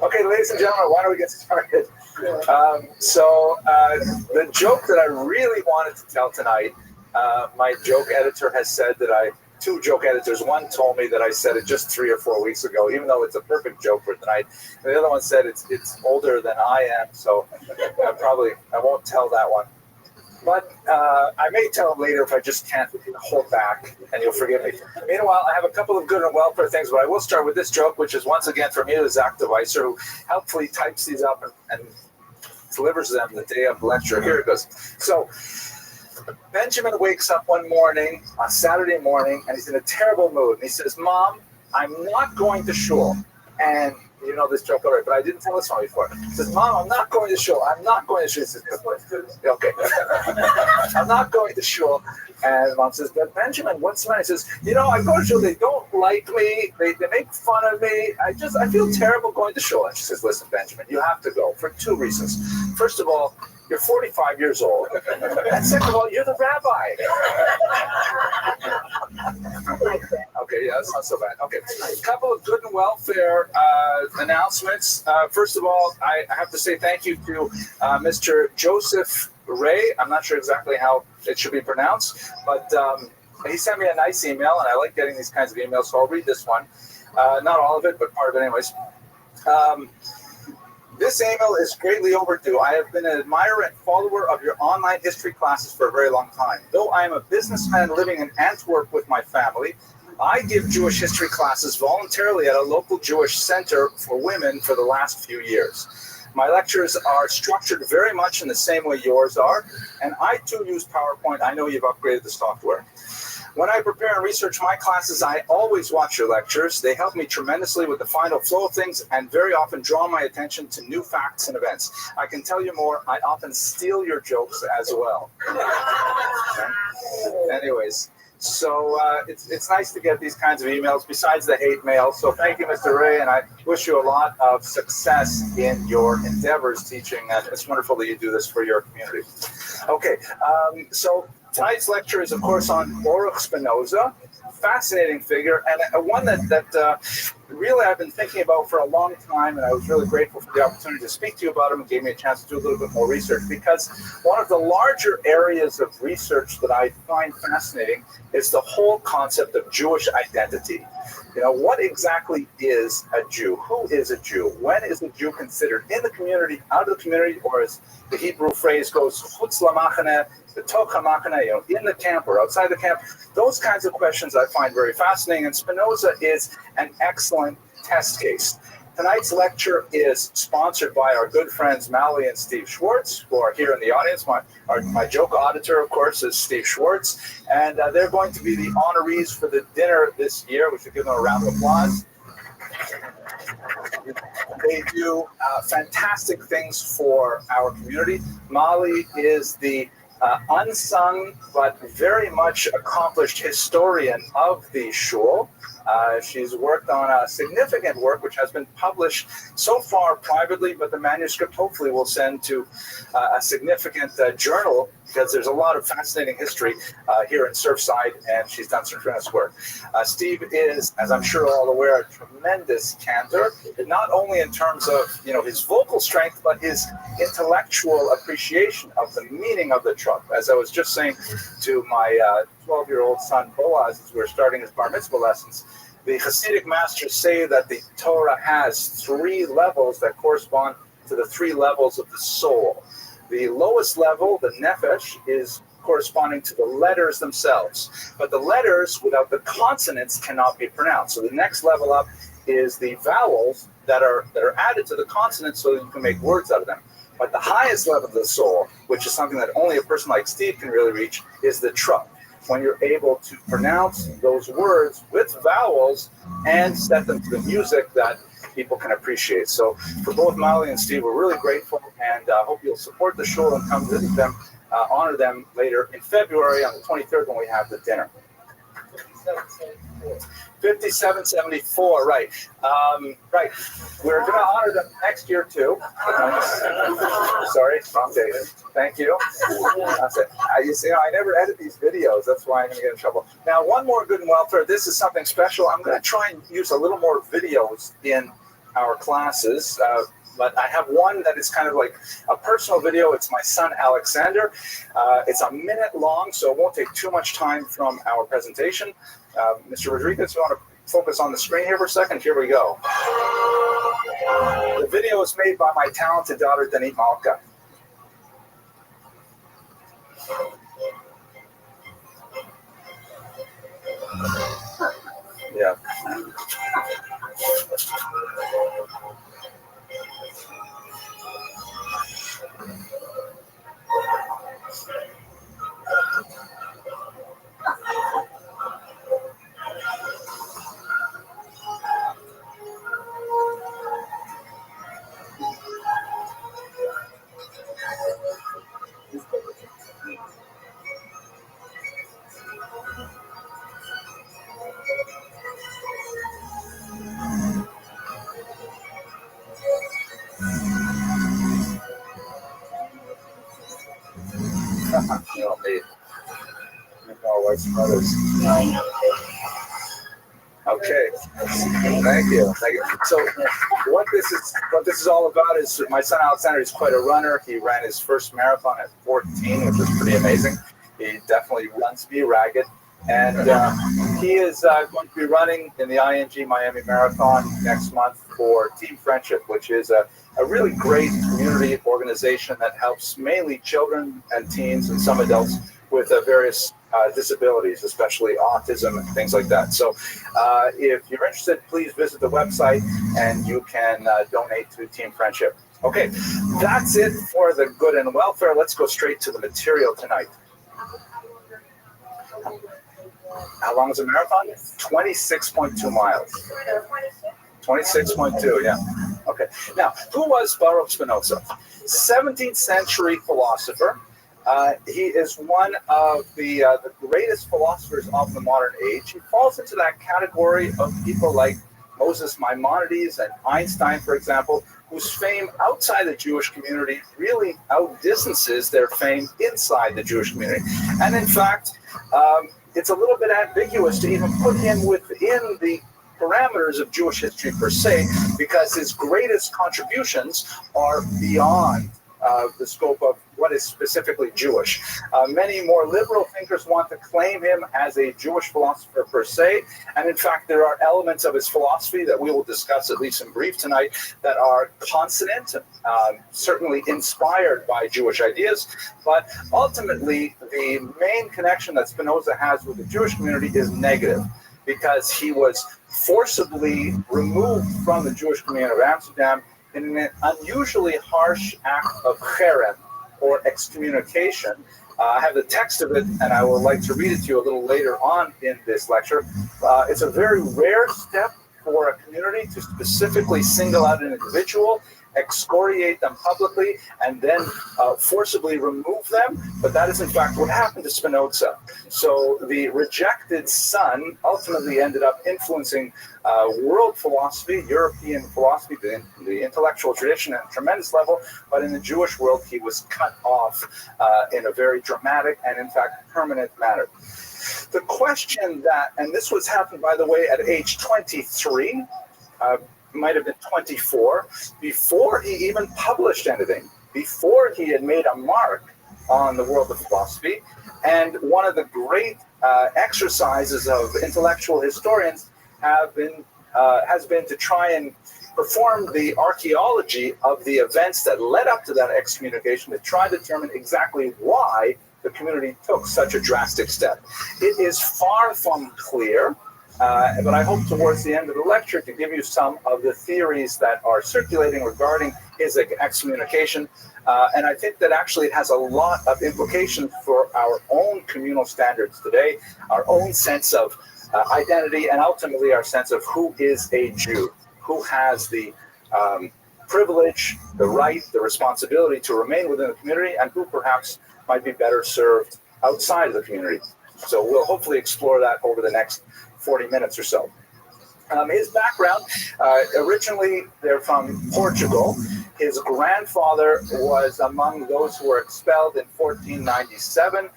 Okay, ladies and gentlemen, why don't we get started? The joke that I really wanted to tell tonight, my joke editor has said that two joke editors, one told me that I said it just 3 or 4 weeks ago, even though it's a perfect joke for tonight. And the other one said it's older than I am, so I won't tell that one. But I may tell them later if I just can't hold back, and you'll forgive me. Meanwhile, I have a couple of good and welfare things, but I will start with this joke, which is once again from you, Zach Devicer, who helpfully types these up and delivers them the day of the lecture. Here it goes. So, Benjamin wakes up one morning, on Saturday morning, and he's in a terrible mood. And he says, "Mom, I'm not going to shul." And you know this joke already, but I didn't tell this one before. He says, "Mom, I'm not going to shul. I'm not going to shul." He says, "Okay." "I'm not going to shul." And Mom says, "But Benjamin, what's the matter?" He says, "I go to shul. They don't like me. They make fun of me. I feel terrible going to shul." And she says, "Listen, Benjamin, you have to go for 2 reasons. First of all, you're 45 years old. And second of all, you're the rabbi." Okay, yeah, that's not so bad. Okay, a couple of good and welfare announcements. First of all, I have to say thank you to Mr. Joseph Ray. I'm not sure exactly how it should be pronounced, but he sent me a nice email, and I like getting these kinds of emails, so I'll read this one. Not all of it, but part of it anyways. This email is greatly overdue. I have been an admirer and follower of your online history classes for a very long time. Though I am a businessman living in Antwerp with my family, I give Jewish history classes voluntarily at a local Jewish center for women for the last few years. My lectures are structured very much in the same way yours are, and I too use PowerPoint. I know you've upgraded the software. When I prepare and research my classes, I always watch your lectures. They help me tremendously with the final flow of things and very often draw my attention to new facts and events. I can tell you more. I often steal your jokes as well. Anyways, so it's nice to get these kinds of emails besides the hate mail. So thank you, Mr. Ray, and I wish you a lot of success in your endeavors teaching. It's wonderful that you do this for your community. Okay, so tonight's lecture is, of course, on Baruch Spinoza, fascinating figure, and one that really I've been thinking about for a long time, and I was really grateful for the opportunity to speak to you about them and gave me a chance to do a little bit more research, because one of the larger areas of research that I find fascinating is the whole concept of Jewish identity. You know, what exactly is a Jew? Who is a Jew? When is a Jew considered in the community, out of the community, or as the Hebrew phrase goes, chutz lamachane, b'toch hamachane, you know, in the camp or outside the camp? Those kinds of questions I find very fascinating, and Spinoza is an excellent test case. Tonight's lecture is sponsored by our good friends Mally and Steve Schwartz, who are here in the audience. My joke auditor, of course, is Steve Schwartz, and they're going to be the honorees for the dinner this year. We should give them a round of applause. They do fantastic things for our community. Mally is the unsung but very much accomplished historian of the shul. She's worked on significant work which has been published so far privately, but the manuscript hopefully will send to a significant journal, because there's a lot of fascinating history here in Surfside, and she's done some tremendous work. Steve is, as I'm sure all aware, a tremendous cantor, not only in terms of his vocal strength, but his intellectual appreciation of the meaning of the truck. As I was just saying to my 12-year-old son Boaz as we were starting his bar mitzvah lessons, the Hasidic masters say that the Torah has 3 levels that correspond to the 3 levels of the soul. The lowest level, the nefesh, is corresponding to the letters themselves. But the letters without the consonants cannot be pronounced. So the next level up is the vowels that are added to the consonants so that you can make words out of them. But the highest level of the soul, which is something that only a person like Steve can really reach, is the truck. When you're able to pronounce those words with vowels and set them to the music that people can appreciate. So for both Molly and Steve, we're really grateful, and hope you'll support the show and come visit them, honor them later in February on the 23rd when we have the dinner. 5774, right. Right. We're going to honor them next year too. Sorry, wrong day. Thank you. You see, I never edit these videos. That's why I'm going to get in trouble. Now, one more good and welfare. This is something special. I'm going to try and use a little more videos in our classes. But I have one that is kind of like a personal video. It's my son, Alexander. It's a minute long, so it won't take too much time from our presentation. Mr. Rodriguez, you want to focus on the screen here for a second? Here we go. The video is made by my talented daughter, Danit Malka. Yeah. Okay, thank you. So what this is all about is my son Alexander is quite a runner. He ran his first marathon at 14, which was pretty amazing. He definitely runs me ragged. And he is going to be running in the ING Miami Marathon next month for Team Friendship, which is a really great community organization that helps mainly children and teens and some adults with various disabilities, especially autism and things like that. So if you're interested, please visit the website and you can donate to Team Friendship. Okay, that's it for the good and welfare. Let's go straight to the material tonight. How long is a marathon? 26.2 miles. 26.2, yeah. Okay. Now, who was Baruch Spinoza? 17th century philosopher. He is one of the greatest philosophers of the modern age. He falls into that category of people like Moses Maimonides and Einstein, for example, whose fame outside the Jewish community really outdistances their fame inside the Jewish community. And in fact, it's a little bit ambiguous to even put him within the parameters of Jewish history per se, because his greatest contributions are beyond the scope of what is specifically Jewish. Many more liberal thinkers want to claim him as a Jewish philosopher per se, and in fact there are elements of his philosophy that we will discuss at least in brief tonight that are consonant, certainly inspired by Jewish ideas, but ultimately the main connection that Spinoza has with the Jewish community is negative, because he was forcibly removed from the Jewish community of Amsterdam in an unusually harsh act of cherem, or excommunication. I have the text of it, and I would like to read it to you a little later on in this lecture. It's a very rare step for a community to specifically single out an individual, excoriate them publicly, and then forcibly remove them. But that is in fact what happened to Spinoza. So the rejected son ultimately ended up influencing world philosophy, European philosophy, the intellectual tradition at a tremendous level. But in the Jewish world, he was cut off in a very dramatic and in fact permanent manner. The question that, and this was happened by the way at age 23, might have been 24, before he even published anything, before he had made a mark on the world of philosophy. And one of the great exercises of intellectual historians has been to try and perform the archaeology of the events that led up to that excommunication, to try to determine exactly why the community took such a drastic step. It is far from clear. But I hope towards the end of the lecture to give you some of the theories that are circulating regarding his excommunication. And I think that actually it has a lot of implications for our own communal standards today, our own sense of identity, and ultimately our sense of who is a Jew, who has the privilege, the right, the responsibility to remain within the community, and who perhaps might be better served outside of the community. So we'll hopefully explore that over the next 40 minutes or so. His background, originally they're from Portugal. His grandfather was among those who were expelled in 1497,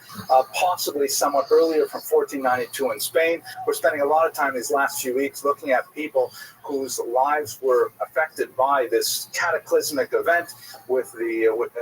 possibly somewhat earlier from 1492 in Spain. We're spending a lot of time these last few weeks looking at people whose lives were affected by this cataclysmic event with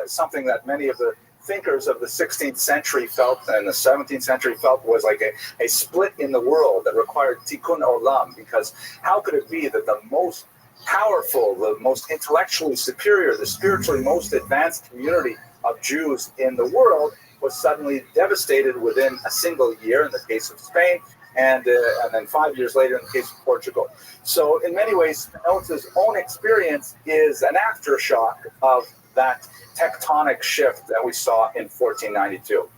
something that many of the thinkers of the 16th century felt and the 17th century felt was like a split in the world that required tikkun olam, because how could it be that the most powerful, the most intellectually superior, the spiritually most advanced community of Jews in the world was suddenly devastated within a single year in the case of Spain, and then 5 years later in the case of Portugal. So in many ways, Spinoza's own experience is an aftershock of that tectonic shift that we saw in 1492.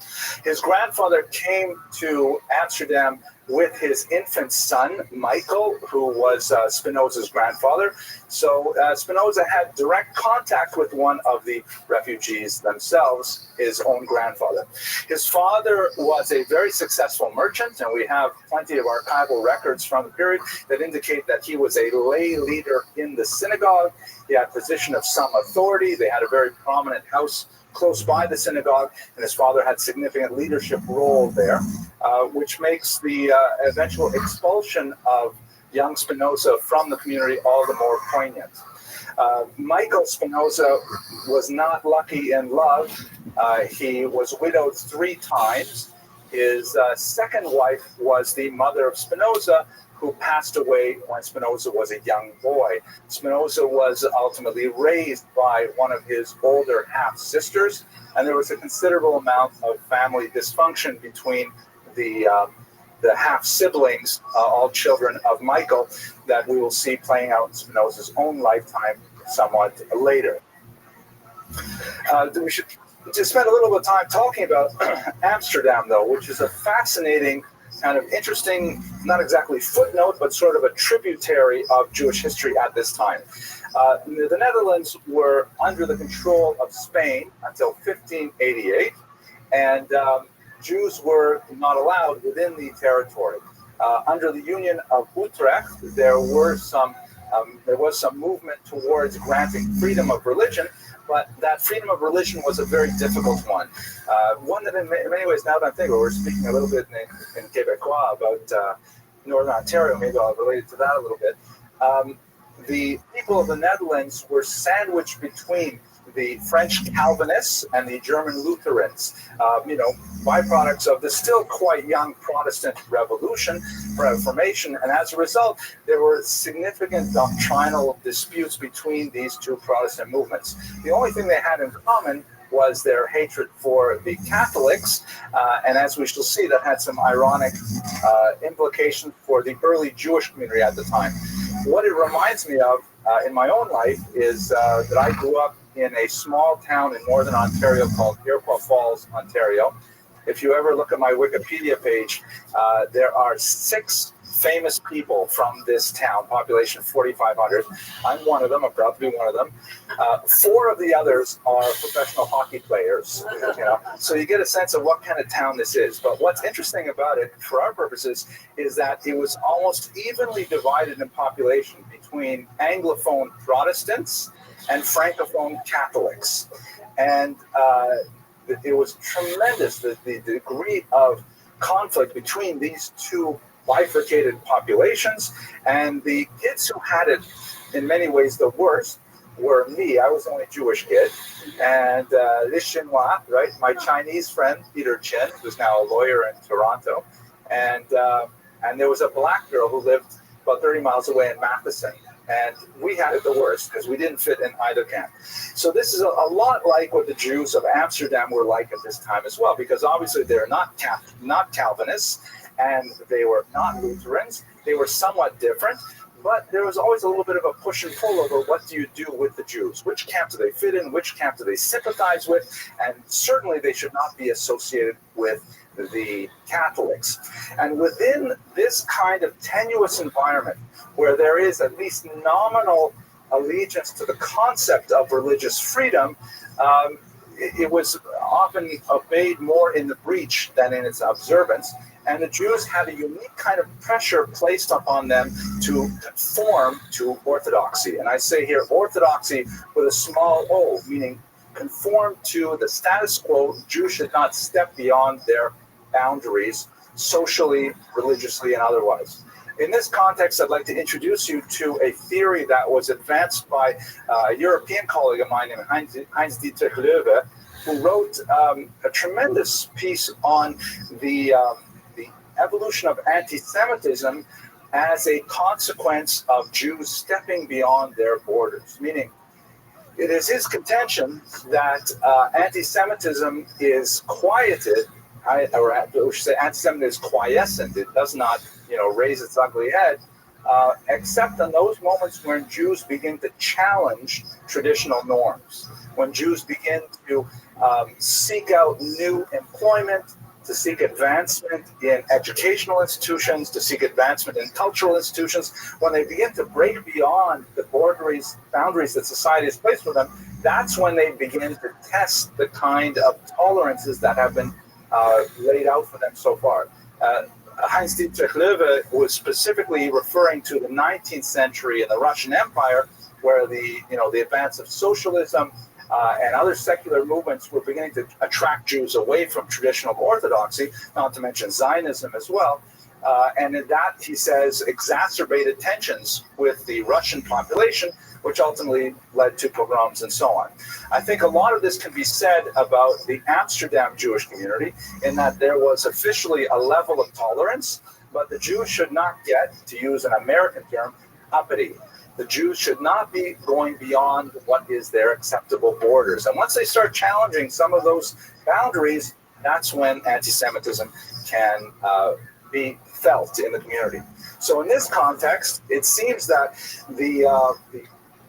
His grandfather came to Amsterdam with his infant son, Michael, who was Spinoza's grandfather. So Spinoza had direct contact with one of the refugees themselves, his own grandfather. His father was a very successful merchant, and we have plenty of archival records from the period that indicate that he was a lay leader in the synagogue. He had a position of some authority. They had a very prominent house close by the synagogue, and his father had significant leadership role there, which makes the eventual expulsion of young Spinoza from the community all the more poignant. Michael Spinoza was not lucky in love. He was widowed 3 times. His second wife was the mother of Spinoza, who passed away when Spinoza was a young boy. Spinoza was ultimately raised by one of his older half-sisters, and there was a considerable amount of family dysfunction between the half-siblings, all children of Michael, that we will see playing out in Spinoza's own lifetime somewhat later. We should just spend a little bit of time talking about Amsterdam, though, which is a fascinating kind of interesting, not exactly footnote, but sort of a tributary of Jewish history at this time. The Netherlands were under the control of Spain until 1588, and Jews were not allowed within the territory. Under the Union of Utrecht, there was some movement towards granting freedom of religion, but that freedom of religion was a very difficult one. One that in many ways, now that I'm thinking, we're speaking a little bit in Quebecois about Northern Ontario, maybe I'll relate it to that a little bit. The people of the Netherlands were sandwiched between the French Calvinists and the German Lutherans, byproducts of the still quite young Protestant Reformation. And as a result, there were significant doctrinal disputes between these two Protestant movements. The only thing they had in common was their hatred for the Catholics, and as we shall see, that had some ironic implications for the early Jewish community at the time. What it reminds me of in my own life is that I grew up in a small town in northern Ontario called Iroquois Falls, Ontario. If you ever look at my Wikipedia page, there are 6 famous people from this town, population 4,500. I'm one of them. I'm proud to be one of them. 4 of the others are professional hockey players. So you get a sense of what kind of town this is. But what's interesting about it, for our purposes, is that it was almost evenly divided in population between Anglophone Protestants and Francophone Catholics. And it was tremendous, the degree of conflict between these two bifurcated populations, and the kids who had it in many ways the worst were me. I was the only Jewish kid, and this Chinois, right, my Chinese friend Peter Chin, who's now a lawyer in Toronto, and there was a black girl who lived about 30 miles away in Matheson, and we had it the worst because we didn't fit in either camp. So this is a lot like what the Jews of Amsterdam were like at this time as well, because obviously they're not Calvinists, and they were not Lutherans. They were somewhat different, but there was always a little bit of a push and pull over what do you do with the Jews? Which camp do they fit in? Which camp do they sympathize with? And certainly they should not be associated with the Catholics. And within this kind of tenuous environment, where there is at least nominal allegiance to the concept of religious freedom, it was often obeyed more in the breach than in its observance. And the Jews had a unique kind of pressure placed upon them to conform to orthodoxy. And I say here orthodoxy with a small o, meaning conform to the status quo. Jews should not step beyond their boundaries, socially, religiously, and otherwise. In this context, I'd like to introduce you to a theory that was advanced by a European colleague of mine named Heinz-Dietrich Löwe, who wrote a tremendous piece on the evolution of anti-Semitism as a consequence of Jews stepping beyond their borders. Meaning, it is his contention that anti-Semitism is quieted, or we should say anti-Semitism is quiescent. It does not, raise its ugly head, except in those moments when Jews begin to challenge traditional norms, when Jews begin to seek out new employment, to seek advancement in educational institutions, to seek advancement in cultural institutions. When they begin to break beyond the boundaries that society has placed for them, that's when they begin to test the kind of tolerances that have been laid out for them so far. Heinz-Dietrich Löwe was specifically referring to the 19th century and the Russian Empire, where the advance of socialism and other secular movements were beginning to attract Jews away from traditional orthodoxy, not to mention Zionism as well. And in that, he says, exacerbated tensions with the Russian population, which ultimately led to pogroms and so on. I think a lot of this can be said about the Amsterdam Jewish community, in that there was officially a level of tolerance, but the Jews should not get, to use an American term, uppity. The Jews should not be going beyond what is their acceptable borders. And once they start challenging some of those boundaries, that's when anti-Semitism can be felt in the community. So in this context, it seems that the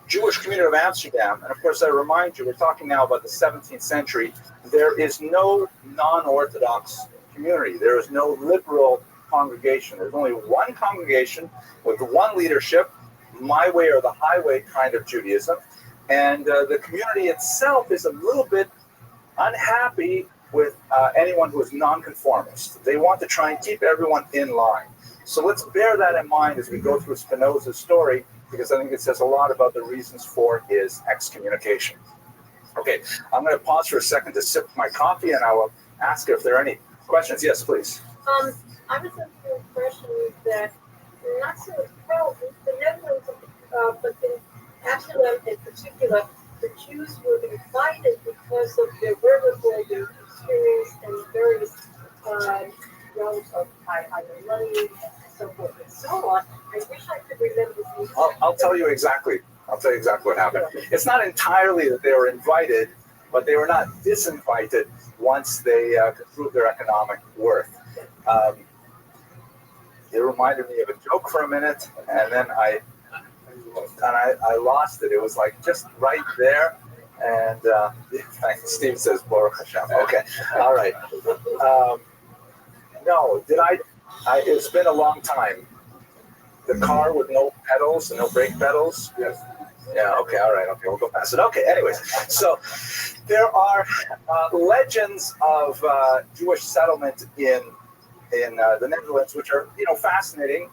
Jewish community of Amsterdam, and of course I remind you, we're talking now about the 17th century, there is no non-Orthodox community. There is no liberal congregation. There's only one congregation with one leadership, my way or the highway kind of Judaism. And the community itself is a little bit unhappy with anyone who is nonconformist. They want to try and keep everyone in line. So let's bear that in mind as we go through Spinoza's story, because I think it says a lot about the reasons for his excommunication. Okay, I'm going to pause for a second to sip my coffee, and I will ask if there are any questions. Yes, please. I was under the impression that not so well, the Netherlands, but in Amsterdam in particular, the Jews were invited because of their wherewithal, their experience, and various realms of either money and so forth and so on. I wish I could remember these. I'll tell you exactly. I'll tell you exactly what happened. It's not entirely that they were invited, but they were not disinvited once they could prove their economic worth. It reminded me of a joke for a minute, and then I lost it. It was like just right there. And thanks. Steve says, Baruch Hashem. Okay. All right. No, did I? It's been a long time. The car with no pedals and no brake pedals? Yes. Yeah, okay, all right, okay, we'll go past it. Okay, anyways, so there are legends of Jewish settlement in the Netherlands, which are, fascinating.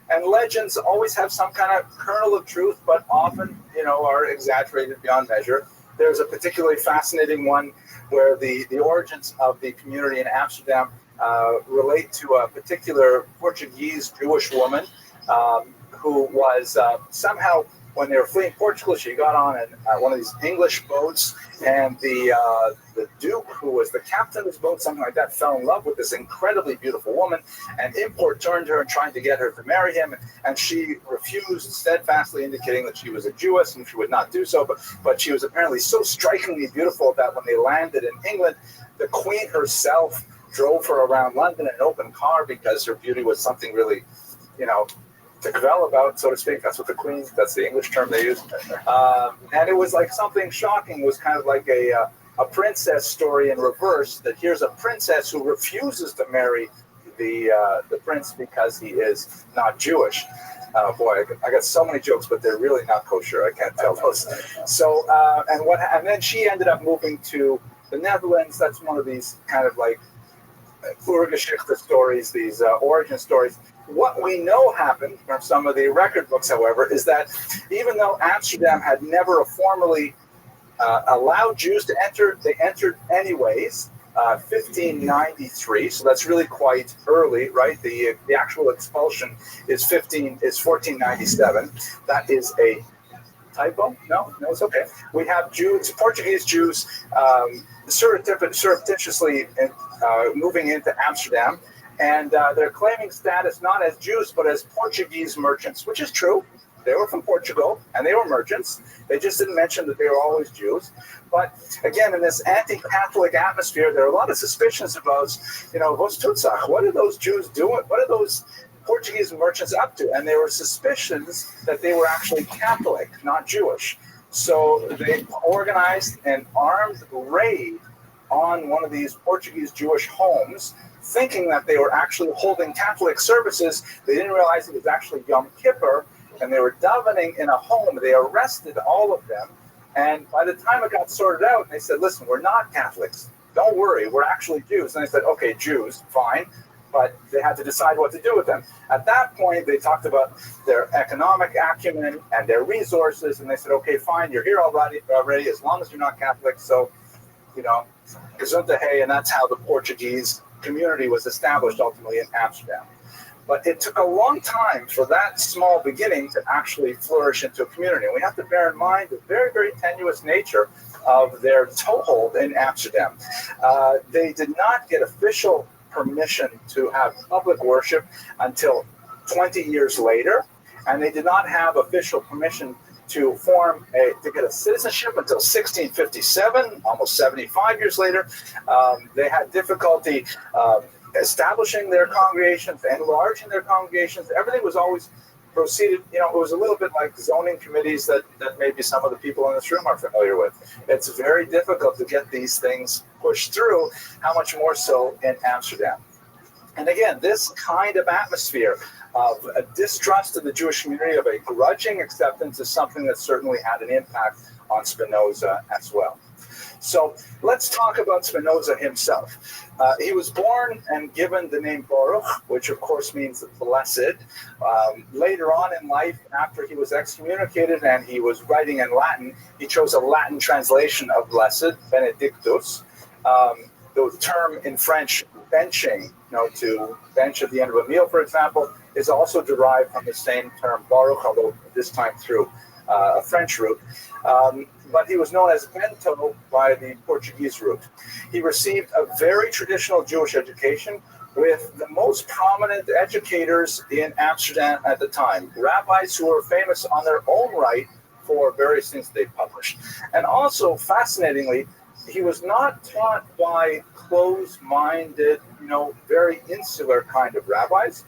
And legends always have some kind of kernel of truth, but often, are exaggerated beyond measure. There's a particularly fascinating one where the origins of the community in Amsterdam relate to a particular Portuguese Jewish woman who was somehow, when they were fleeing Portugal, she got on one of these English boats, and the Duke, who was the captain of this boat, something like that, fell in love with this incredibly beautiful woman, and import turned her and trying to get her to marry him, and she refused, steadfastly indicating that she was a Jewess and she would not do so, but she was apparently so strikingly beautiful that when they landed in England, the Queen herself drove her around London in an open car because her beauty was something really, to cavil about, so to speak. That's what that's the English term they use. And it was like something shocking. It was kind of like a princess story in reverse, that here's a princess who refuses to marry the prince because he is not Jewish. Boy, I got so many jokes, but they're really not kosher. I can't tell those. So, and then she ended up moving to the Netherlands. That's one of these kind of like Urgeschichte stories, these origin stories. What we know happened from some of the record books, however, is that even though Amsterdam had never formally allowed Jews to enter, they entered anyways. 1593, so that's really quite early, right? The actual expulsion is 1497. That is a typo? No, it's okay. We have Jews, Portuguese Jews, surreptitiously moving into Amsterdam, and they're claiming status not as Jews but as Portuguese merchants, which is true. They were from Portugal and they were merchants. They just didn't mention that they were always Jews. But again, in this anti-Catholic atmosphere, there are a lot of suspicions about, what's Tutsach? What are those Jews doing? What are those Portuguese merchants up to? And there were suspicions that they were actually Catholic, not Jewish. So they organized an armed raid on one of these Portuguese Jewish homes, thinking that they were actually holding Catholic services. They didn't realize it was actually Yom Kippur, and they were davening in a home. They arrested all of them, and by the time it got sorted out, they said, listen, we're not Catholics. Don't worry, we're actually Jews. And they said, okay, Jews, fine. But they had to decide what to do with them. At that point, they talked about their economic acumen and their resources, and they said, okay, fine, you're here already as long as you're not Catholic. So, Gesundheit, and that's how the Portuguese community was established ultimately in Amsterdam. But it took a long time for that small beginning to actually flourish into a community. And we have to bear in mind the very, very tenuous nature of their toehold in Amsterdam. They did not get official permission to have public worship until 20 years later, and they did not have official permission to get a citizenship until 1657, almost 75 years later. They had difficulty establishing their congregations, enlarging their congregations. Everything was always proceeded, it was a little bit like zoning committees that maybe some of the people in this room are familiar with. It's very difficult to get these things pushed through, how much more so in Amsterdam. And again, this kind of atmosphere of a distrust of the Jewish community, of a grudging acceptance, is something that certainly had an impact on Spinoza as well. So let's talk about Spinoza himself. He was born and given the name Baruch, which of course means blessed. Later on in life, after he was excommunicated and he was writing in Latin, he chose a Latin translation of blessed, Benedictus. The term in French, benching, to bench at the end of a meal, for example, is also derived from the same term Baruch, although this time through a French root. But he was known as Bento by the Portuguese root. He received a very traditional Jewish education with the most prominent educators in Amsterdam at the time, rabbis who were famous on their own right for various things they published. And also, fascinatingly, he was not taught by closed-minded, very insular kind of rabbis.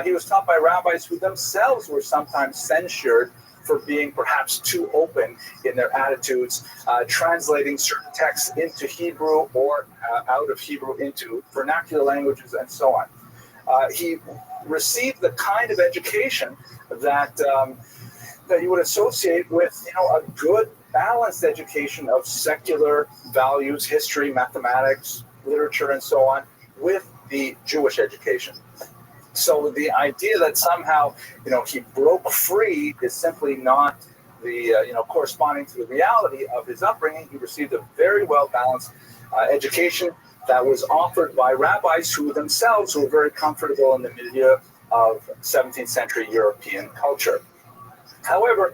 He was taught by rabbis who themselves were sometimes censured for being perhaps too open in their attitudes, translating certain texts into Hebrew or out of Hebrew into vernacular languages and so on. He received the kind of education that you would associate with, a good, balanced education of secular values, history, mathematics, literature, and so on, with the Jewish education. So the idea that somehow, he broke free is simply not the, corresponding to the reality of his upbringing. He received a very well-balanced education that was offered by rabbis who themselves were very comfortable in the milieu of 17th century European culture. However,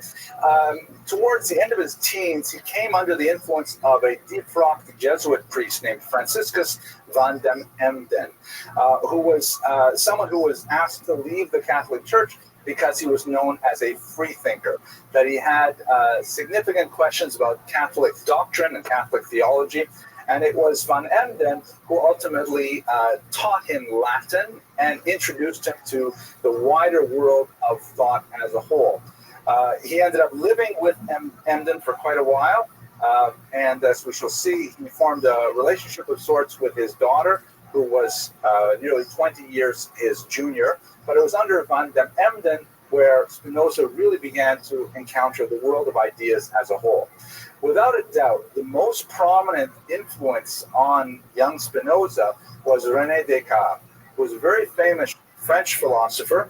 towards the end of his teens, he came under the influence of a deep-frocked Jesuit priest named Franciscus van den Emden, who was someone who was asked to leave the Catholic Church because he was known as a freethinker, that he had significant questions about Catholic doctrine and Catholic theology. And it was van Emden who ultimately taught him Latin and introduced him to the wider world of thought as a whole. He ended up living with Emden for quite a while, and as we shall see, he formed a relationship of sorts with his daughter, who was nearly 20 years his junior. But it was under van den Emden where Spinoza really began to encounter the world of ideas as a whole. Without a doubt, the most prominent influence on young Spinoza was René Descartes, who was a very famous French philosopher,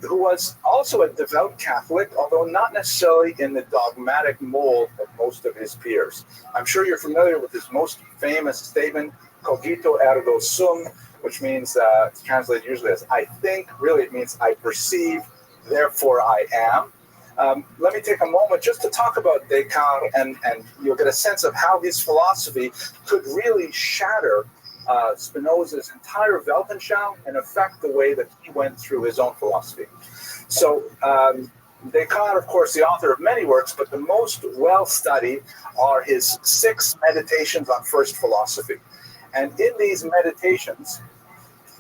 who was also a devout Catholic, although not necessarily in the dogmatic mold of most of his peers. I'm sure you're familiar with his most famous statement, cogito ergo sum, which means, it's translated usually as I think. Really, it means I perceive, therefore I am. Let me take a moment just to talk about Descartes, and you'll get a sense of how his philosophy could really shatter Spinoza's entire Weltanschauung and affect the way that he went through his own philosophy. So Descartes, of course, the author of many works, but the most well-studied are his 6 meditations on first philosophy. And in these meditations,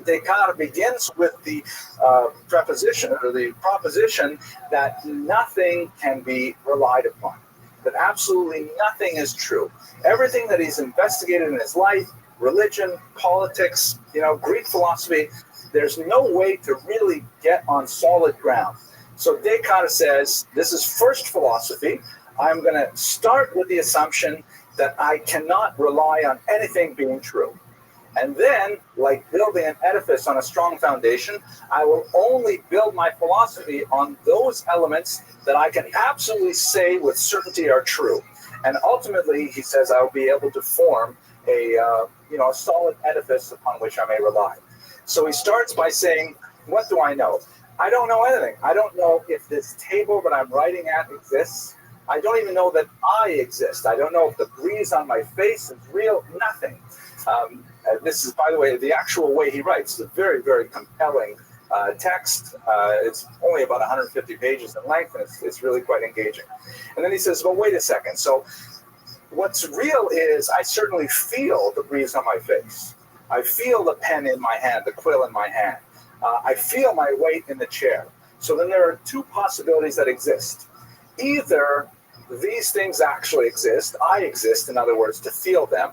Descartes begins with the proposition that nothing can be relied upon, that absolutely nothing is true. Everything that he's investigated in his life, religion, politics, Greek philosophy, there's no way to really get on solid ground. So Descartes says, this is first philosophy. I'm going to start with the assumption that I cannot rely on anything being true. And then, like building an edifice on a strong foundation, I will only build my philosophy on those elements that I can absolutely say with certainty are true. And ultimately, he says, I will be able to form a solid edifice upon which I may rely. So he starts by saying, what do I know? I don't know anything. I don't know if this table that I'm writing at exists. I don't even know that I exist. I don't know if the breeze on my face is real. Nothing. This is, by the way, the actual way he writes. It's a very, very compelling text. It's only about 150 pages in length, and it's really quite engaging. And then he says, well, wait a second. So what's real is I certainly feel the breeze on my face. I feel the pen in my hand, the quill in my hand. I feel my weight in the chair. So then there are 2 possibilities that exist. Either these things actually exist, I exist, in other words, to feel them.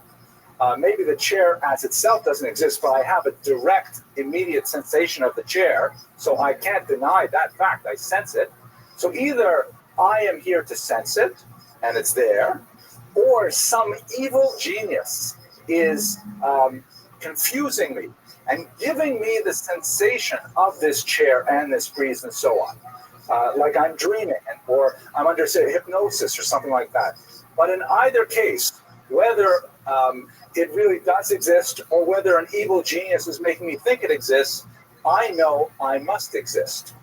Maybe the chair as itself doesn't exist, but I have a direct, immediate sensation of the chair, so I can't deny that fact. I sense it. So either I am here to sense it, and it's there, or some evil genius is confusing me and giving me the sensation of this chair and this breeze and so on. Like I'm dreaming, or I'm under, say, hypnosis or something like that. But in either case, whether it really does exist or whether an evil genius is making me think it exists, I know I must exist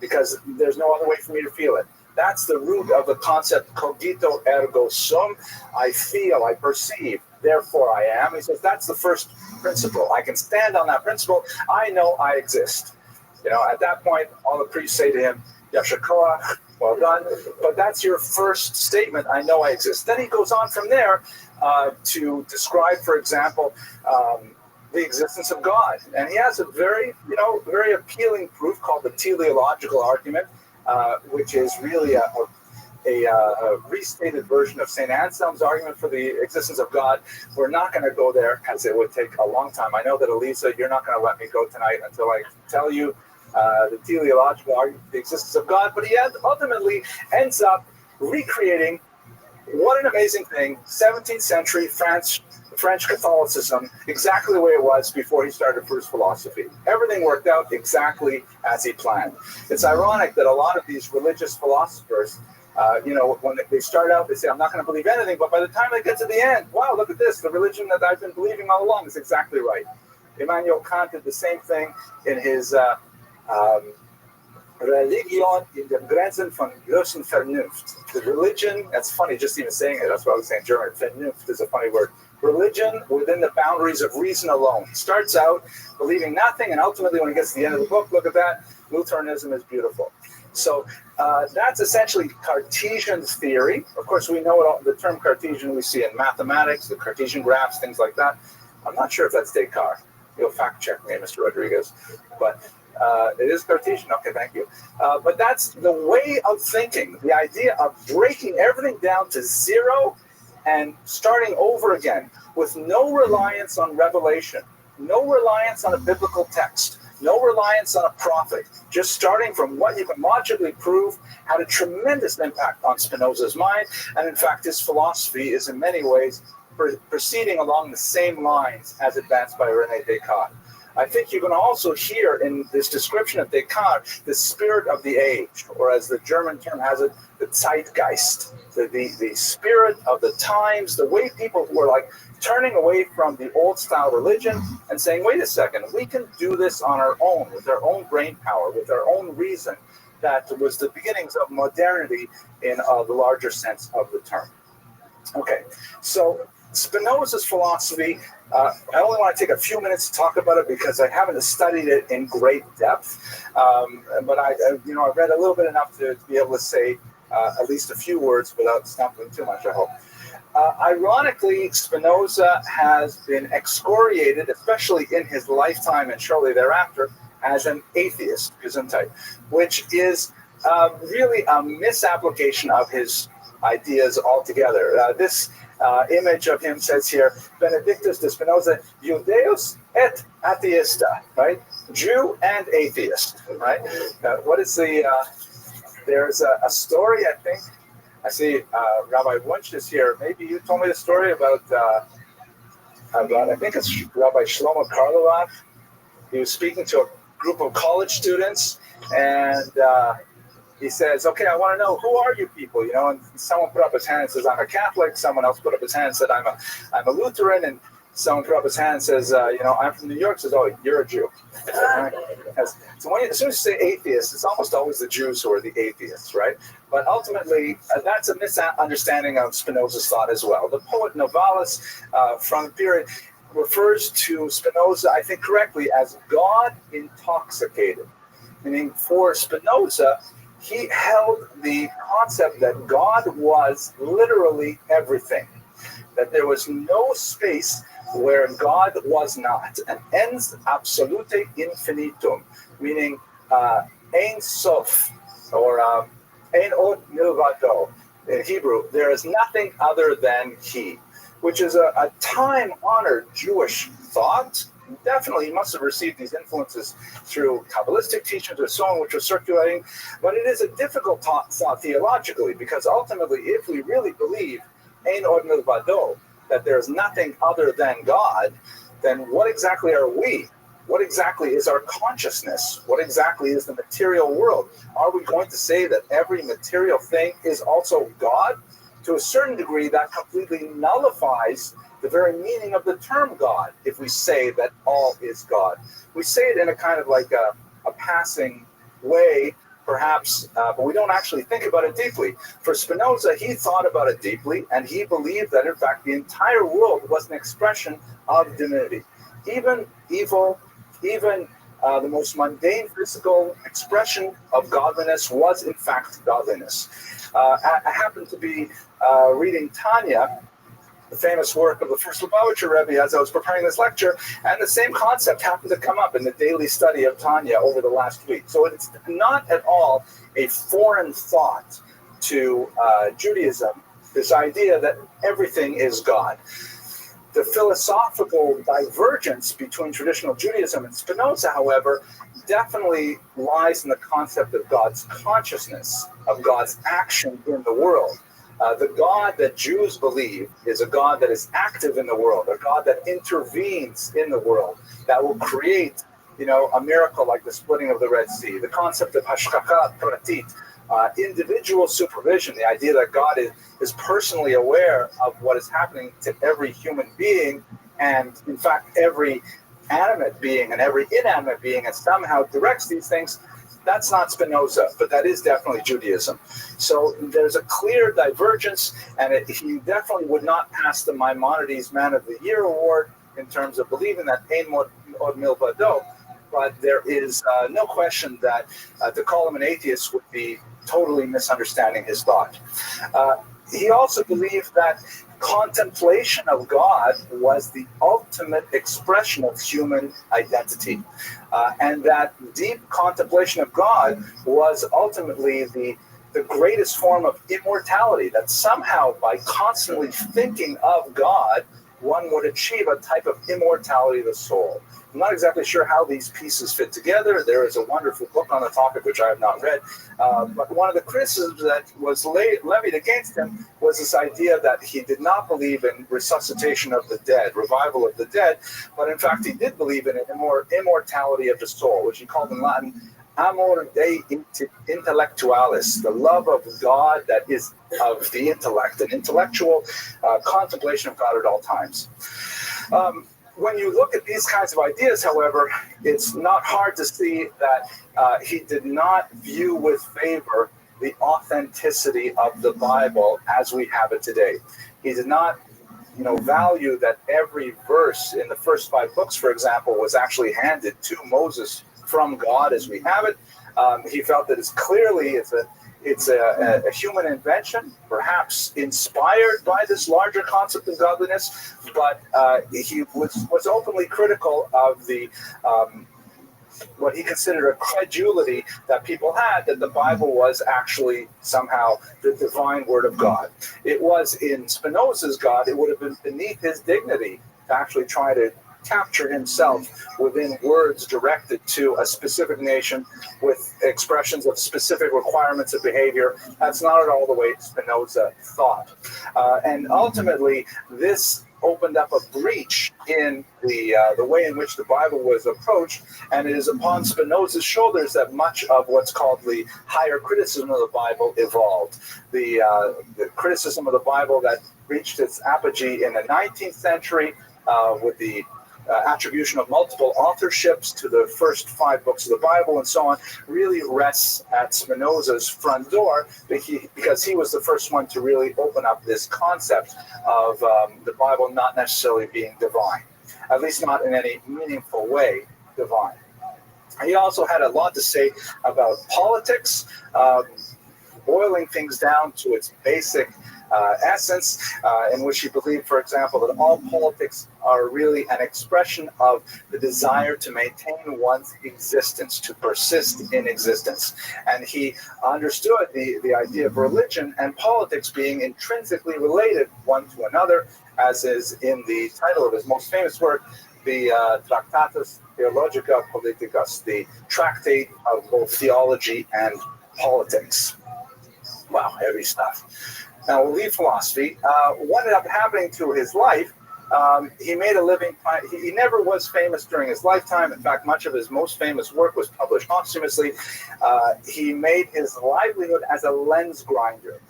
because there's no other way for me to feel it. That's the root of the concept cogito ergo sum. I feel, I perceive, therefore I am. He says that's the first principle. I can stand on that principle. I know I exist. At that point, all the priests say to him, Yasher koach, well done. But that's your first statement, I know I exist. Then he goes on from there to describe, for example, the existence of God. And he has a very appealing proof called the teleological argument, which is really a restated version of St. Anselm's argument for the existence of God. We're not going to go there because it would take a long time. I know that, Elisa, you're not going to let me go tonight until I tell you the teleological argument for the existence of God. But he ultimately ends up recreating, what an amazing thing, 17th century French Catholicism, exactly the way it was before he started first philosophy. Everything worked out exactly as he planned. It's ironic that a lot of these religious philosophers, when they start out, they say, I'm not going to believe anything, but by the time they get to the end, wow, look at this, the religion that I've been believing all along is exactly right. Immanuel Kant did the same thing in his Religion in den Grenzen von bloßen Vernunft. The religion, that's funny just even saying it, that's what I was saying in German. Vernunft is a funny word. Religion within the boundaries of reason alone. He starts out believing nothing, and ultimately when he gets to the end of the book, look at that, Lutheranism is beautiful. So that's essentially Cartesian theory. Of course, we know the term Cartesian we see in mathematics, the Cartesian graphs, things like that. I'm not sure if that's Descartes. You'll fact check me, Mr. Rodriguez. But it is Cartesian. Okay, thank you. But that's the way of thinking, the idea of breaking everything down to zero and starting over again with no reliance on revelation, no reliance on a biblical text, no reliance on a prophet, just starting from what you can logically prove had a tremendous impact on Spinoza's mind. And in fact, his philosophy is in many ways proceeding along the same lines as advanced by René Descartes. I think you can also hear in this description of Descartes the spirit of the age, or as the German term has it, the Zeitgeist, the spirit of the times, the way people were like turning away from the old style religion and saying, wait a second, we can do this on our own, with our own brain power, with our own reason. That was the beginnings of modernity in the larger sense of the term. Okay, so Spinoza's philosophy, I only want to take a few minutes to talk about it because I haven't studied it in great depth. But I've read a little bit enough to be able to say at least a few words without stumbling too much, I hope. Ironically, Spinoza has been excoriated, especially in his lifetime and shortly thereafter, as an atheist, Gesundheit, which is really a misapplication of his ideas altogether. This image of him says here, Benedictus de Spinoza, Judeus et atheista, right? Jew and atheist, right? What is the, there's a story, I think. I see Rabbi Wunsch is here. Maybe you told me the story about I think it's Rabbi Shlomo Karloff. He was speaking to a group of college students, and he says, okay, I want to know, who are you people? And someone put up his hand and says, I'm a Catholic. Someone else put up his hand and said, I'm a Lutheran. And someone put up his hand and says, I'm from New York. Says, oh, you're a Jew. So as soon as you say atheist, it's almost always the Jews who are the atheists, right? But ultimately, that's a misunderstanding of Spinoza's thought as well. The poet Novalis from the period refers to Spinoza, I think correctly, as God intoxicated. Meaning for Spinoza, he held the concept that God was literally everything, that there was no space where God was not, an ens absolute infinitum, meaning ein sof, or ein od milvado. In Hebrew, there is nothing other than he, which is a time-honored Jewish thought. Definitely, he must have received these influences through Kabbalistic teachings or so on, which was circulating. But it is a difficult thought theologically, because ultimately, if we really believe ein od milvado, that there is nothing other than God, then what exactly are we? What exactly is our consciousness? What exactly is the material world? Are we going to say that every material thing is also God? to a certain degree, that completely nullifies the very meaning of the term God if we say that all is God. We say it in a kind of like a passing way, perhaps, but we don't actually think about it deeply. For Spinoza, he thought about it deeply, and he believed that, in fact, the entire world was an expression of divinity. Even evil, even the most mundane physical expression of godliness was, in fact, godliness. I happened to be reading Tanya, the famous work of the first Lubavitcher Rebbe, as I was preparing this lecture, and the same concept happened to come up in the daily study of Tanya over the last week. So it's not at all a foreign thought to Judaism, this idea that everything is God. The philosophical divergence between traditional Judaism and Spinoza, however, definitely lies in the concept of God's consciousness, of God's action in the world. The God that Jews believe is a God that is active in the world, a God that intervenes in the world, that will create, a miracle like the splitting of the Red Sea. The concept of hashkakat pratit, individual supervision, the idea that God is personally aware of what is happening to every human being, and in fact every animate being and every inanimate being, and somehow directs these things. That's not Spinoza, but that is definitely Judaism. So there's a clear divergence, and he definitely would not pass the Maimonides Man of the Year award in terms of believing that Ein Mod Milvado, but there is no question that to call him an atheist would be totally misunderstanding his thought. He also believed that contemplation of God was the ultimate expression of human identity, and that deep contemplation of God was ultimately the greatest form of immortality, that somehow by constantly thinking of God, one would achieve a type of immortality of the soul. I'm not exactly sure how these pieces fit together. There is a wonderful book on the topic, which I have not read. But one of the criticisms that was levied against him was this idea that he did not believe in resuscitation of the dead, revival of the dead, but in fact he did believe in immortality of the soul, which he called in Latin amor Dei intellectualis, the love of God that is of the intellect, an intellectual contemplation of God at all times. When you look at these kinds of ideas, however, it's not hard to see that he did not view with favor the authenticity of the Bible as we have it today. He did not, value that every verse in the first 5 books, for example, was actually handed to Moses from God as we have it. He felt that it's a human invention, perhaps inspired by this larger concept of godliness, but he was openly critical of the what he considered a credulity that people had, that the Bible was actually somehow the divine word of God. It was in Spinoza's God, it would have been beneath his dignity to actually try to capture himself within words directed to a specific nation with expressions of specific requirements of behavior. That's not at all the way Spinoza thought. And ultimately, this opened up a breach in the way in which the Bible was approached, and it is upon Spinoza's shoulders that much of what's called the higher criticism of the Bible evolved. The criticism of the Bible that reached its apogee in the 19th century with the attribution of multiple authorships to the first 5 books of the Bible and so on, really rests at Spinoza's front door, because he was the first one to really open up this concept of the Bible not necessarily being divine, at least not in any meaningful way divine. He also had a lot to say about politics, boiling things down to its basic essence, in which he believed, for example, that all politics are really an expression of the desire to maintain one's existence, to persist in existence. And he understood the idea of religion and politics being intrinsically related one to another, as is in the title of his most famous work, the Tractatus Theologica Politicus, the tractate of both theology and politics. Wow, heavy stuff. Now, we'll leave philosophy. What ended up happening to his life, he made a living. He never was famous during his lifetime. In fact, much of his most famous work was published posthumously. He made his livelihood as a lens grinder.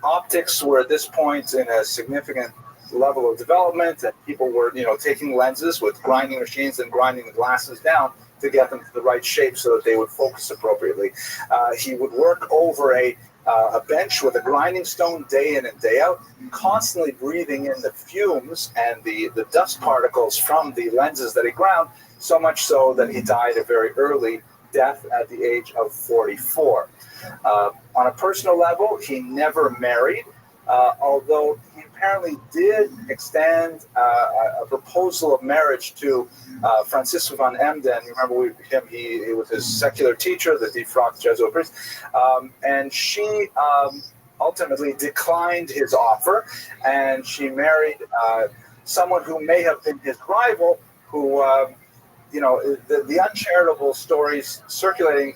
Optics were at this point in a significant level of development, and people were, taking lenses with grinding machines and grinding the glasses down to get them to the right shape so that they would focus appropriately. He would work over a bench with a grinding stone day in and day out, constantly breathing in the fumes and the dust particles from the lenses that he ground, so much so that he died a very early death at the age of 44. On a personal level, he never married, although he apparently did extend a proposal of marriage to Francisco van Emden. You remember him? He was his secular teacher, the defrocked Jesuit priest, and she ultimately declined his offer, and she married someone who may have been his rival, who, the uncharitable stories circulating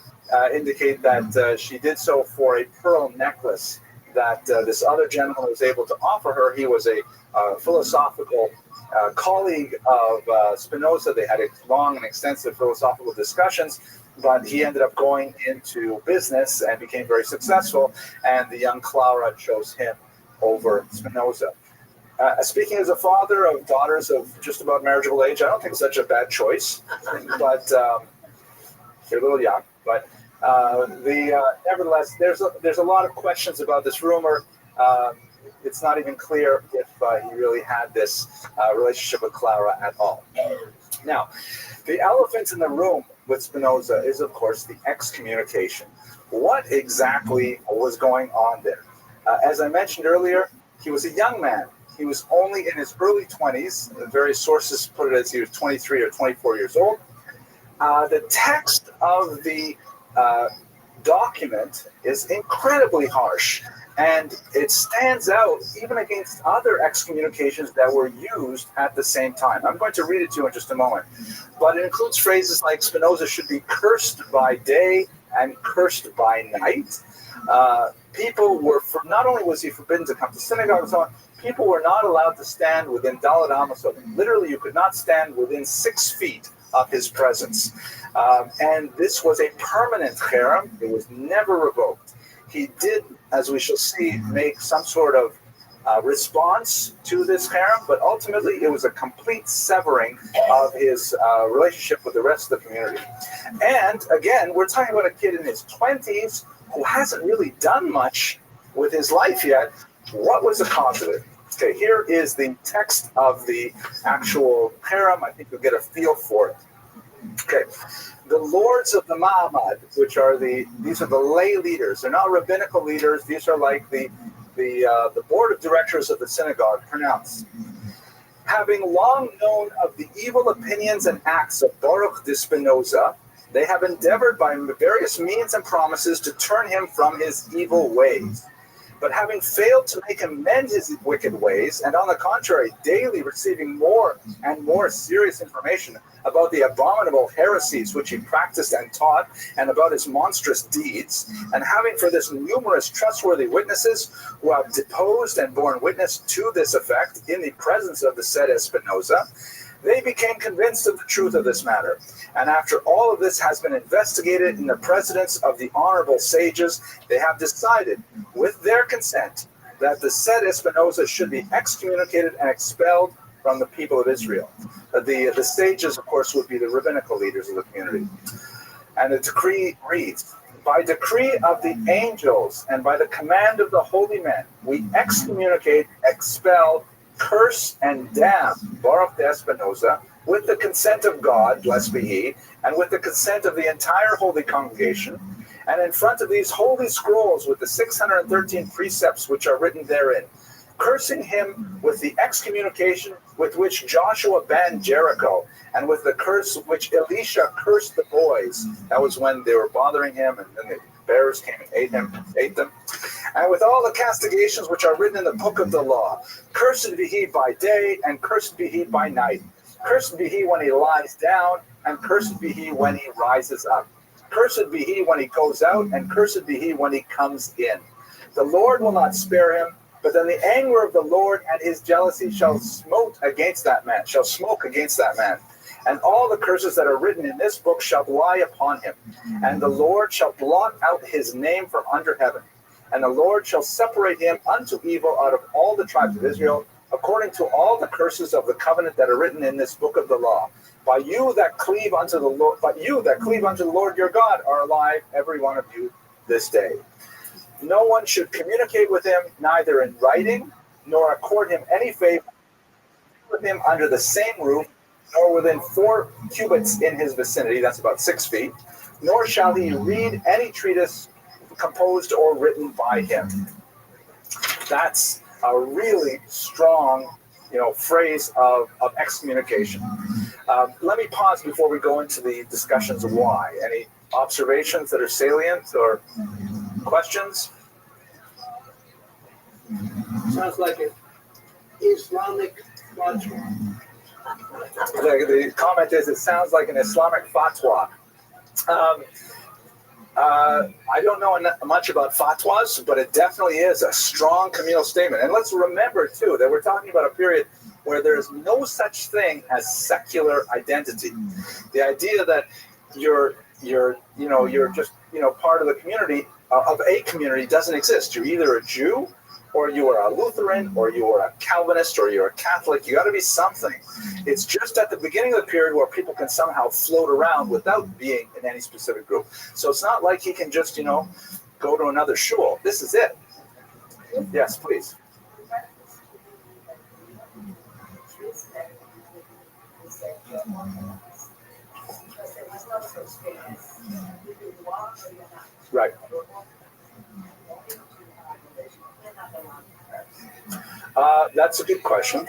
indicate that she did so for a pearl necklace that this other gentleman was able to offer her. He was a philosophical colleague of Spinoza. They had long and extensive philosophical discussions, but he ended up going into business and became very successful, and the young Clara chose him over Spinoza. Speaking as a father of daughters of just about marriageable age, I don't think it's such a bad choice, but they're a little young. But nevertheless, there's a lot of questions about this rumor. It's not even clear if he really had this relationship with Clara at all. Now, the elephant in the room with Spinoza is, of course, the excommunication. What exactly was going on there? As I mentioned earlier, he was a young man. He was only in his early 20s. Various sources put it as he was 23 or 24 years old. The text of the document is incredibly harsh, and it stands out even against other excommunications that were used at the same time. I'm going to read it to you in just a moment, but it includes phrases like Spinoza should be cursed by day and cursed by night. People were, not only was he forbidden to come to synagogue and so on, people were not allowed to stand within Dalet Amos. Literally, you could not stand within 6 feet of his presence. And this was a permanent cherem. It was never revoked. He did, as we shall see, make some sort of response to this cherem, but ultimately it was a complete severing of his relationship with the rest of the community. And again, we're talking about a kid in his 20s who hasn't really done much with his life yet. What was the cause of it? Okay, here is the text of the actual cherem. I think you'll get a feel for it. Okay, the lords of the Ma'amad, which are these are the lay leaders. They're not rabbinical leaders. These are like the board of directors of the synagogue, pronounce. Having long known of the evil opinions and acts of Baruch de Spinoza, they have endeavored by various means and promises to turn him from his evil ways. But having failed to make him mend his wicked ways, and on the contrary, daily receiving more and more serious information about the abominable heresies which he practiced and taught, and about his monstrous deeds, and having for this numerous trustworthy witnesses who have deposed and borne witness to this effect in the presence of the said Spinoza, they became convinced of the truth of this matter. And after all of this has been investigated in the presence of the honorable sages, they have decided, with their consent, that the said Spinoza should be excommunicated and expelled from the people of Israel. The sages, of course, would be the rabbinical leaders of the community. And the decree reads, by decree of the angels and by the command of the holy men, we excommunicate, expel, curse, and damn Baruch de Spinoza with the consent of God, blessed be he, and with the consent of the entire holy congregation, and in front of these holy scrolls with the 613 precepts which are written therein, cursing him with the excommunication with which Joshua banned Jericho, and with the curse which Elisha cursed the boys. That was when they were bothering him, and then the bears came and ate them. And with all the castigations which are written in the book of the law, cursed be he by day, and cursed be he by night. Cursed be he when he lies down, and cursed be he when he rises up. Cursed be he when he goes out, and cursed be he when he comes in. The Lord will not spare him, but then the anger of the Lord and his jealousy shall smoke against that man. And all the curses that are written in this book shall lie upon him. And the Lord shall blot out his name from under heaven. And the Lord shall separate him unto evil out of all the tribes of Israel, according to all the curses of the covenant that are written in this book of the law. By you that cleave unto the Lord, but you that cleave unto the Lord your God are alive, every one of you, this day. No one should communicate with him, neither in writing, nor accord him any favor with him under the same roof, nor within 4 cubits in his vicinity, that's about 6 feet, nor shall he read any treatise composed or written by him. That's a really strong, phrase of excommunication. Let me pause before we go into the discussions of why. Any observations that are salient or questions? Sounds like an Islamic fatwa. The comment is, it sounds like an Islamic fatwa. I don't know much about fatwas, but it definitely is a strong communal statement. And let's remember, too, that we're talking about a period where there is no such thing as secular identity. The idea that you're just, part of the community, of a community, doesn't exist. You're either a Jew, or you are a Lutheran, or you are a Calvinist, or you're a Catholic. You got to be something. It's just at the beginning of the period where people can somehow float around without being in any specific group. So it's not like he can just, go to another shul. This is it. Yes, please. Right. That's a good question.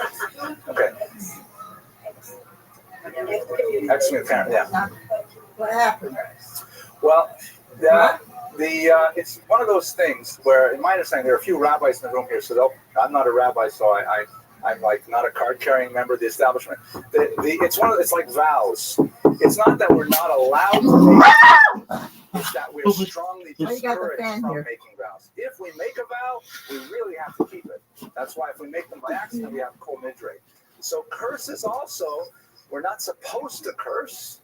Okay. Excommunicate, yeah. What happened? Well, it's one of those things where, in my understanding, there are a few rabbis in the room here, so I'm not a rabbi, so I'm like not a card-carrying member of the establishment. It's like vows. It's not that we're not allowed to make, it's that we're strongly discouraged from making vows. If we make a vow, we really have to keep it. That's why if we make them by accident, we have kol nidre. So curses also, we're not supposed to curse,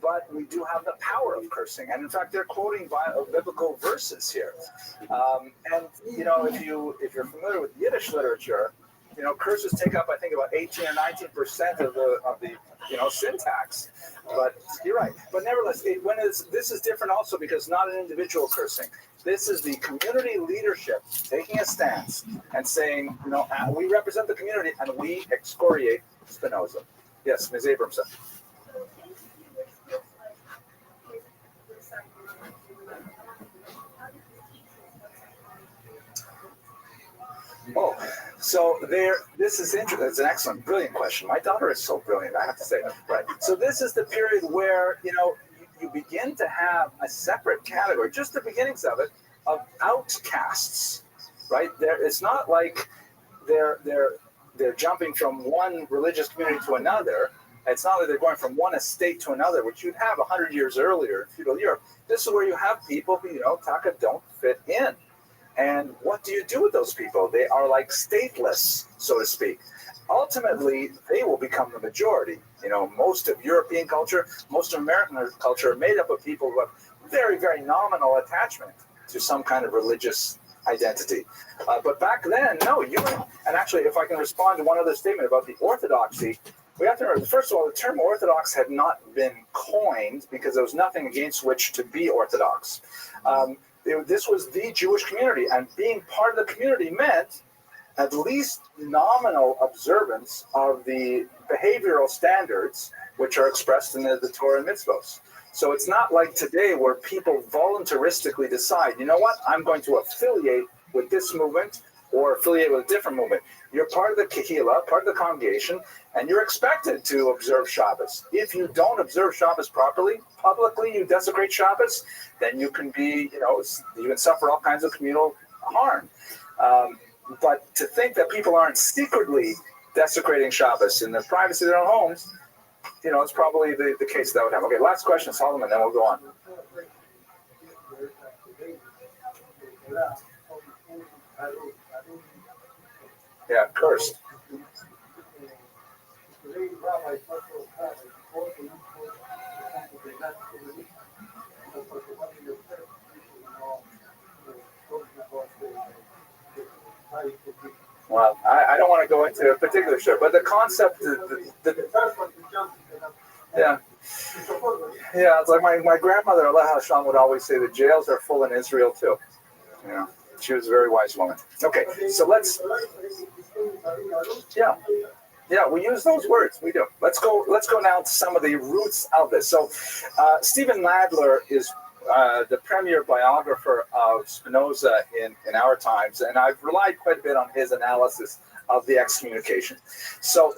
but we do have the power of cursing. And in fact, they're quoting biblical verses here. And if you're familiar with Yiddish literature, curses take up, I think, about 18 or 19% of the syntax. But you're right. But nevertheless, this is different also because not an individual cursing. This is the community leadership taking a stance and saying, we represent the community and we excoriate Spinoza. Yes, Ms. Abramson. Oh, so this is interesting. It's an excellent, brilliant question. My daughter is so brilliant, I have to say. Right. So this is the period where, you begin to have a separate category, just the beginnings of it, of outcasts, right? It's not like they're jumping from one religious community to another. It's not like they're going from one estate to another, which you'd have 100 years earlier in feudal Europe. This is where you have people who, Taka don't fit in. And what do you do with those people? They are like stateless, so to speak. Ultimately, they will become the majority. Most of European culture, most of American culture are made up of people who have very, very nominal attachment to some kind of religious identity. But back then, no, and actually, if I can respond to one other statement about the orthodoxy, we have to remember, first of all, the term orthodox had not been coined because there was nothing against which to be orthodox. This was the Jewish community, and being part of the community meant at least nominal observance of the behavioral standards which are expressed in the Torah and mitzvos. So it's not like today where people voluntaristically decide, I'm going to affiliate with this movement or affiliate with a different movement. You're part of the kehillah, part of the congregation, and you're expected to observe Shabbos. If you don't observe Shabbos properly, publicly you desecrate Shabbos, then you can be, you can suffer all kinds of communal harm. But to think that people aren't secretly desecrating Shabbos in the privacy of their own homes, it's probably the case that would happen. Okay, last question, Solomon, then we'll go on. Yeah, cursed. Well, I don't want to go into a particular story, but the concept, yeah. Yeah, it's like my grandmother, Allah Hashem, would always say the jails are full in Israel too. You know, she was a very wise woman. Okay, so yeah, we use those words. We do. Let's go now to some of the roots of this. So, Stephen Nadler is the premier biographer of Spinoza in our times, and I've relied quite a bit on his analysis of the excommunication. So,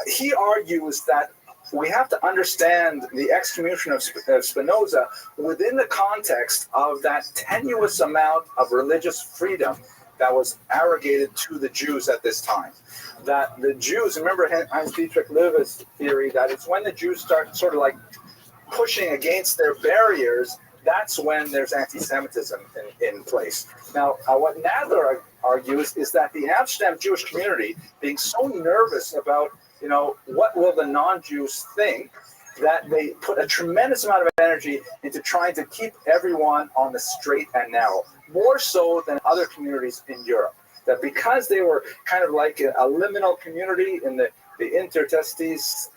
he argues that we have to understand the excommunication of Spinoza within the context of that tenuous amount of religious freedom that was arrogated to the Jews at this time. That the Jews, remember Heinz Dietrich Löwe's theory that it's when the Jews start sort of like pushing against their barriers, that's when there's anti-Semitism in place. Now, what Nadler argues is that the Amsterdam Jewish community, being so nervous about, what will the non-Jews think, that they put a tremendous amount of energy into trying to keep everyone on the straight and narrow, more so than other communities in Europe. That because they were kind of like a liminal community in the interstices,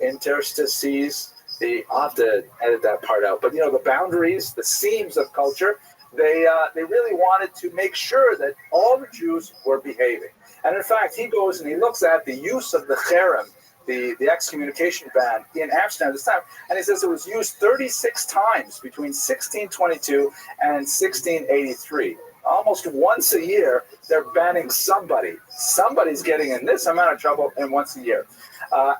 I'll have to edit that part out, but the boundaries, the seams of culture, they really wanted to make sure that all the Jews were behaving. And in fact, he goes and he looks at the use of the cherem, the excommunication ban in Amsterdam at this time, and he says it was used 36 times between 1622 and 1683. Almost once a year, they're banning somebody. Somebody's getting in this amount of trouble, and once a year.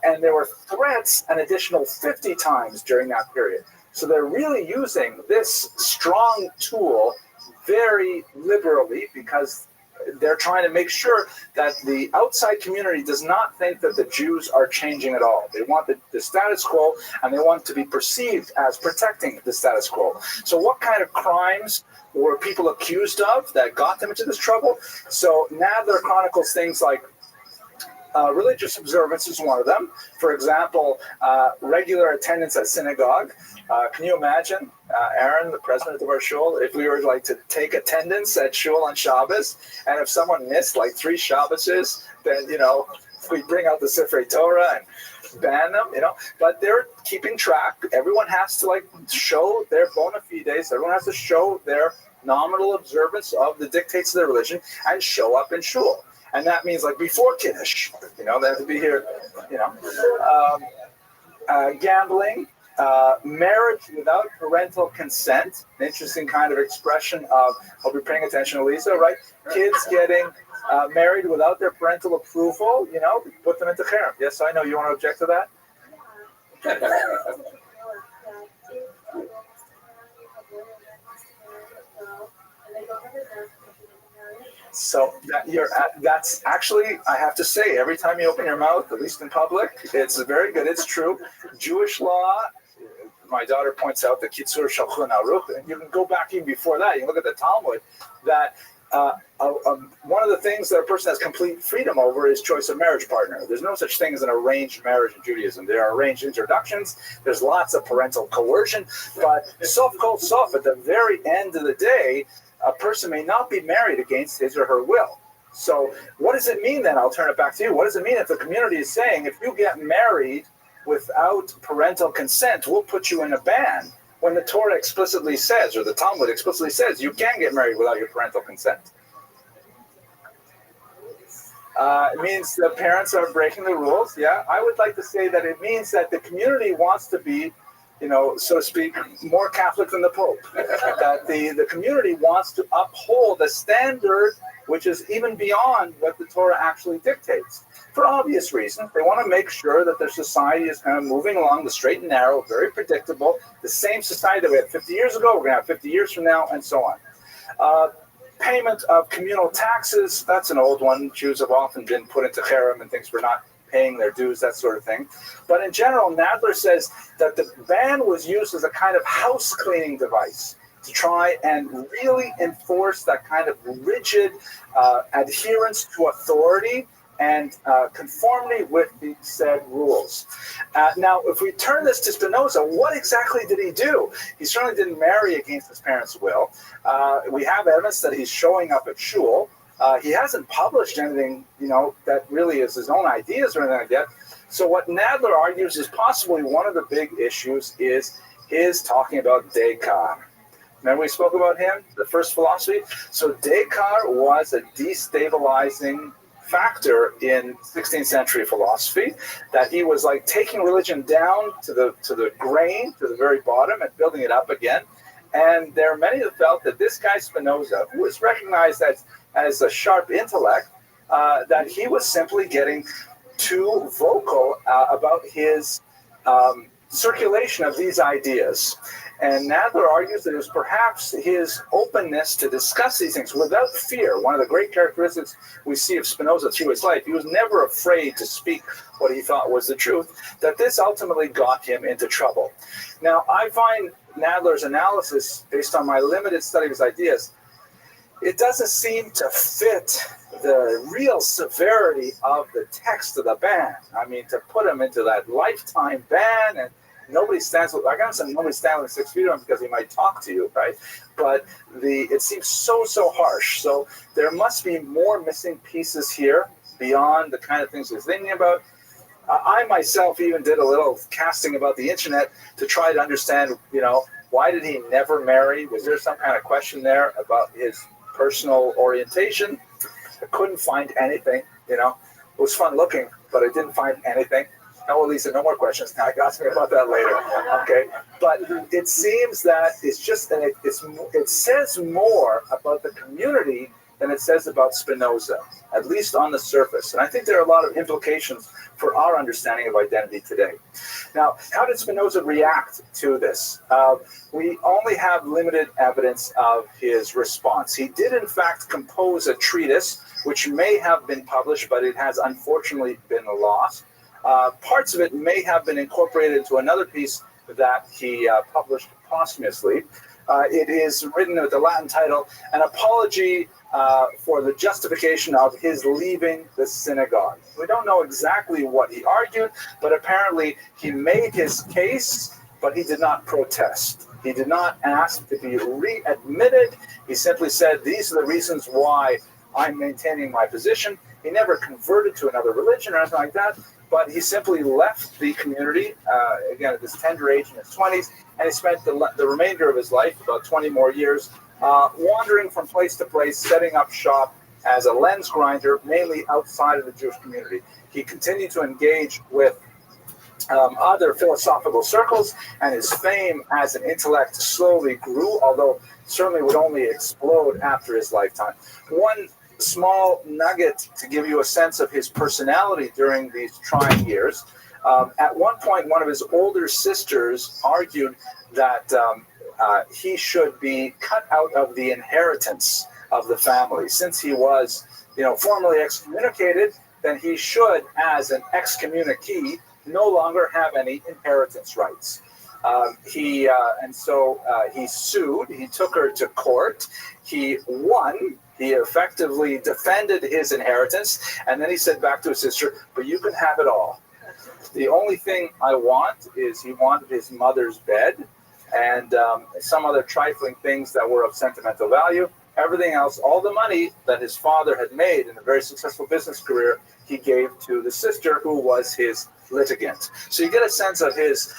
And there were threats an additional 50 times during that period. So they're really using this strong tool very liberally because they're trying to make sure that the outside community does not think that the Jews are changing at all. They want the status quo, and they want to be perceived as protecting the status quo. So what kind of crimes were people accused of that got them into this trouble? So Nadler chronicles things like religious observance is one of them. For example, regular attendance at synagogue. Can you imagine, Aaron, the president of our shul, if we were like to take attendance at shul on Shabbos, and if someone missed like 3 Shabbases, then we bring out the Sifrei Torah and ban them, But they're keeping track. Everyone has to show their bona fides. Everyone has to show their nominal observance of the dictates of their religion and show up in shul. And that means before Kiddush, they have to be here, gambling, marriage without parental consent, an interesting kind of expression of, hope you're paying attention, Elisa, right? Kids getting married without their parental approval, put them into cherem. Yes, I know. You want to object to that? So that's actually, I have to say, every time you open your mouth, at least in public, it's very good. It's true. Jewish law, my daughter points out the Kitzur Shulchan Aruch, and you can go back even before that. You can look at the Talmud, that one of the things that a person has complete freedom over is choice of marriage partner. There's no such thing as an arranged marriage in Judaism. There are arranged introductions. There's lots of parental coercion, but sof kol sof, at the very end of the day, a person may not be married against his or her will. So what does it mean then? I'll turn it back to you. What does it mean if the community is saying, if you get married without parental consent, we'll put you in a ban, when the Torah explicitly says, or the Talmud explicitly says, you can get married without your parental consent? It means the parents are breaking the rules. Yeah, I would like to say that it means that the community wants to be, so to speak, more Catholic than the Pope. That the community wants to uphold a standard which is even beyond what the Torah actually dictates. For obvious reasons, they want to make sure that their society is kind of moving along the straight and narrow, very predictable, the same society that we had 50 years ago, we're going to have 50 years from now, and so on. Payment of communal taxes, that's an old one. Jews have often been put into cherem and things for not paying their dues, that sort of thing. But in general, Nadler says that the ban was used as a kind of house cleaning device to try and really enforce that kind of rigid adherence to authority and conformity with the said rules. Now, if we turn this to Spinoza, what exactly did he do? He certainly didn't marry against his parents' will. We have evidence that he's showing up at shul. He hasn't published anything, that really is his own ideas or anything like that. So what Nadler argues is possibly one of the big issues is talking about Descartes. Remember we spoke about him, the first philosophy? So Descartes was a destabilizing factor in 16th century philosophy, that he was like taking religion down to the grain, to the very bottom, and building it up again. And there are many that felt that this guy Spinoza, who was recognized as a sharp intellect, that he was simply getting too vocal about his circulation of these ideas. And Nadler argues that it was perhaps his openness to discuss these things without fear. One of the great characteristics we see of Spinoza through his life, he was never afraid to speak what he thought was the truth, that this ultimately got him into trouble. Now, I find Nadler's analysis, based on my limited study of his ideas, it doesn't seem to fit the real severity of the text of the ban. I mean, to put him into that lifetime ban, and nobody stands with, I got some nobody stands with 6 feet of him because he might talk to you, right? But it seems so harsh. So there must be more missing pieces here beyond the kind of things he's thinking about. I myself even did a little casting about the internet to try to understand, why did he never marry? Was there some kind of question there about his personal orientation? I couldn't find anything, It was fun looking, but I didn't find anything. Oh, Lisa, no more questions. Now, ask me about that later. Okay. But it seems that it says more about the community than it says about Spinoza, at least on the surface. And I think there are a lot of implications for our understanding of identity today. Now, how did Spinoza react to this? We only have limited evidence of his response. He did, in fact, compose a treatise, which may have been published, but it has unfortunately been lost. Parts of it may have been incorporated into another piece that he published posthumously. It is written with the Latin title, An Apology for the Justification of His Leaving the Synagogue. We don't know exactly what he argued, but apparently he made his case, but he did not protest. He did not ask to be readmitted. He simply said, these are the reasons why I'm maintaining my position. He never converted to another religion or anything like that, but he simply left the community, again, at this tender age in his 20s, and he spent the remainder of his life, about 20 more years, wandering from place to place, setting up shop as a lens grinder, mainly outside of the Jewish community. He continued to engage with other philosophical circles, and his fame as an intellect slowly grew, although certainly would only explode after his lifetime. One small nugget to give you a sense of his personality during these trying years. At one point, one of his older sisters argued that he should be cut out of the inheritance of the family. Since he was, formally excommunicated, then he should, as an excommunicee, no longer have any inheritance rights. He sued. He took her to court. He won. He effectively defended his inheritance, and then he said back to his sister, but you can have it all. The only thing I want is he wanted his mother's bed and some other trifling things that were of sentimental value. Everything else, all the money that his father had made in a very successful business career, he gave to the sister who was his litigant. So you get a sense of his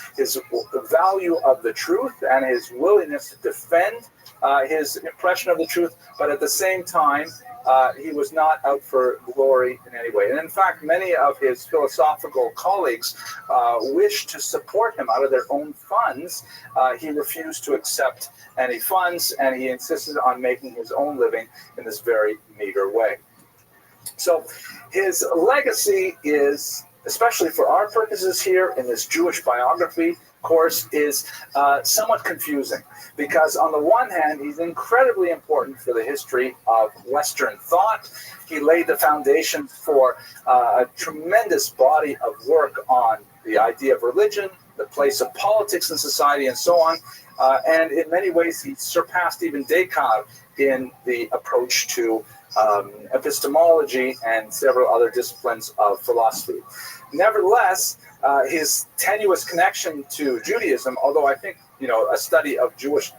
value of the truth and his willingness to defend his impression of the truth, but at the same time, he was not out for glory in any way. And in fact, many of his philosophical colleagues wished to support him out of their own funds. He refused to accept any funds, and he insisted on making his own living in this very meager way. So his legacy is, especially for our purposes here in this Jewish biography course, is somewhat confusing, because on the one hand, he's incredibly important for the history of Western thought. He laid the foundation for a tremendous body of work on the idea of religion, the place of politics in society, and so on. And in many ways, he surpassed even Descartes in the approach to epistemology and several other disciplines of philosophy. Nevertheless, his tenuous connection to Judaism, although I think a study of Jewish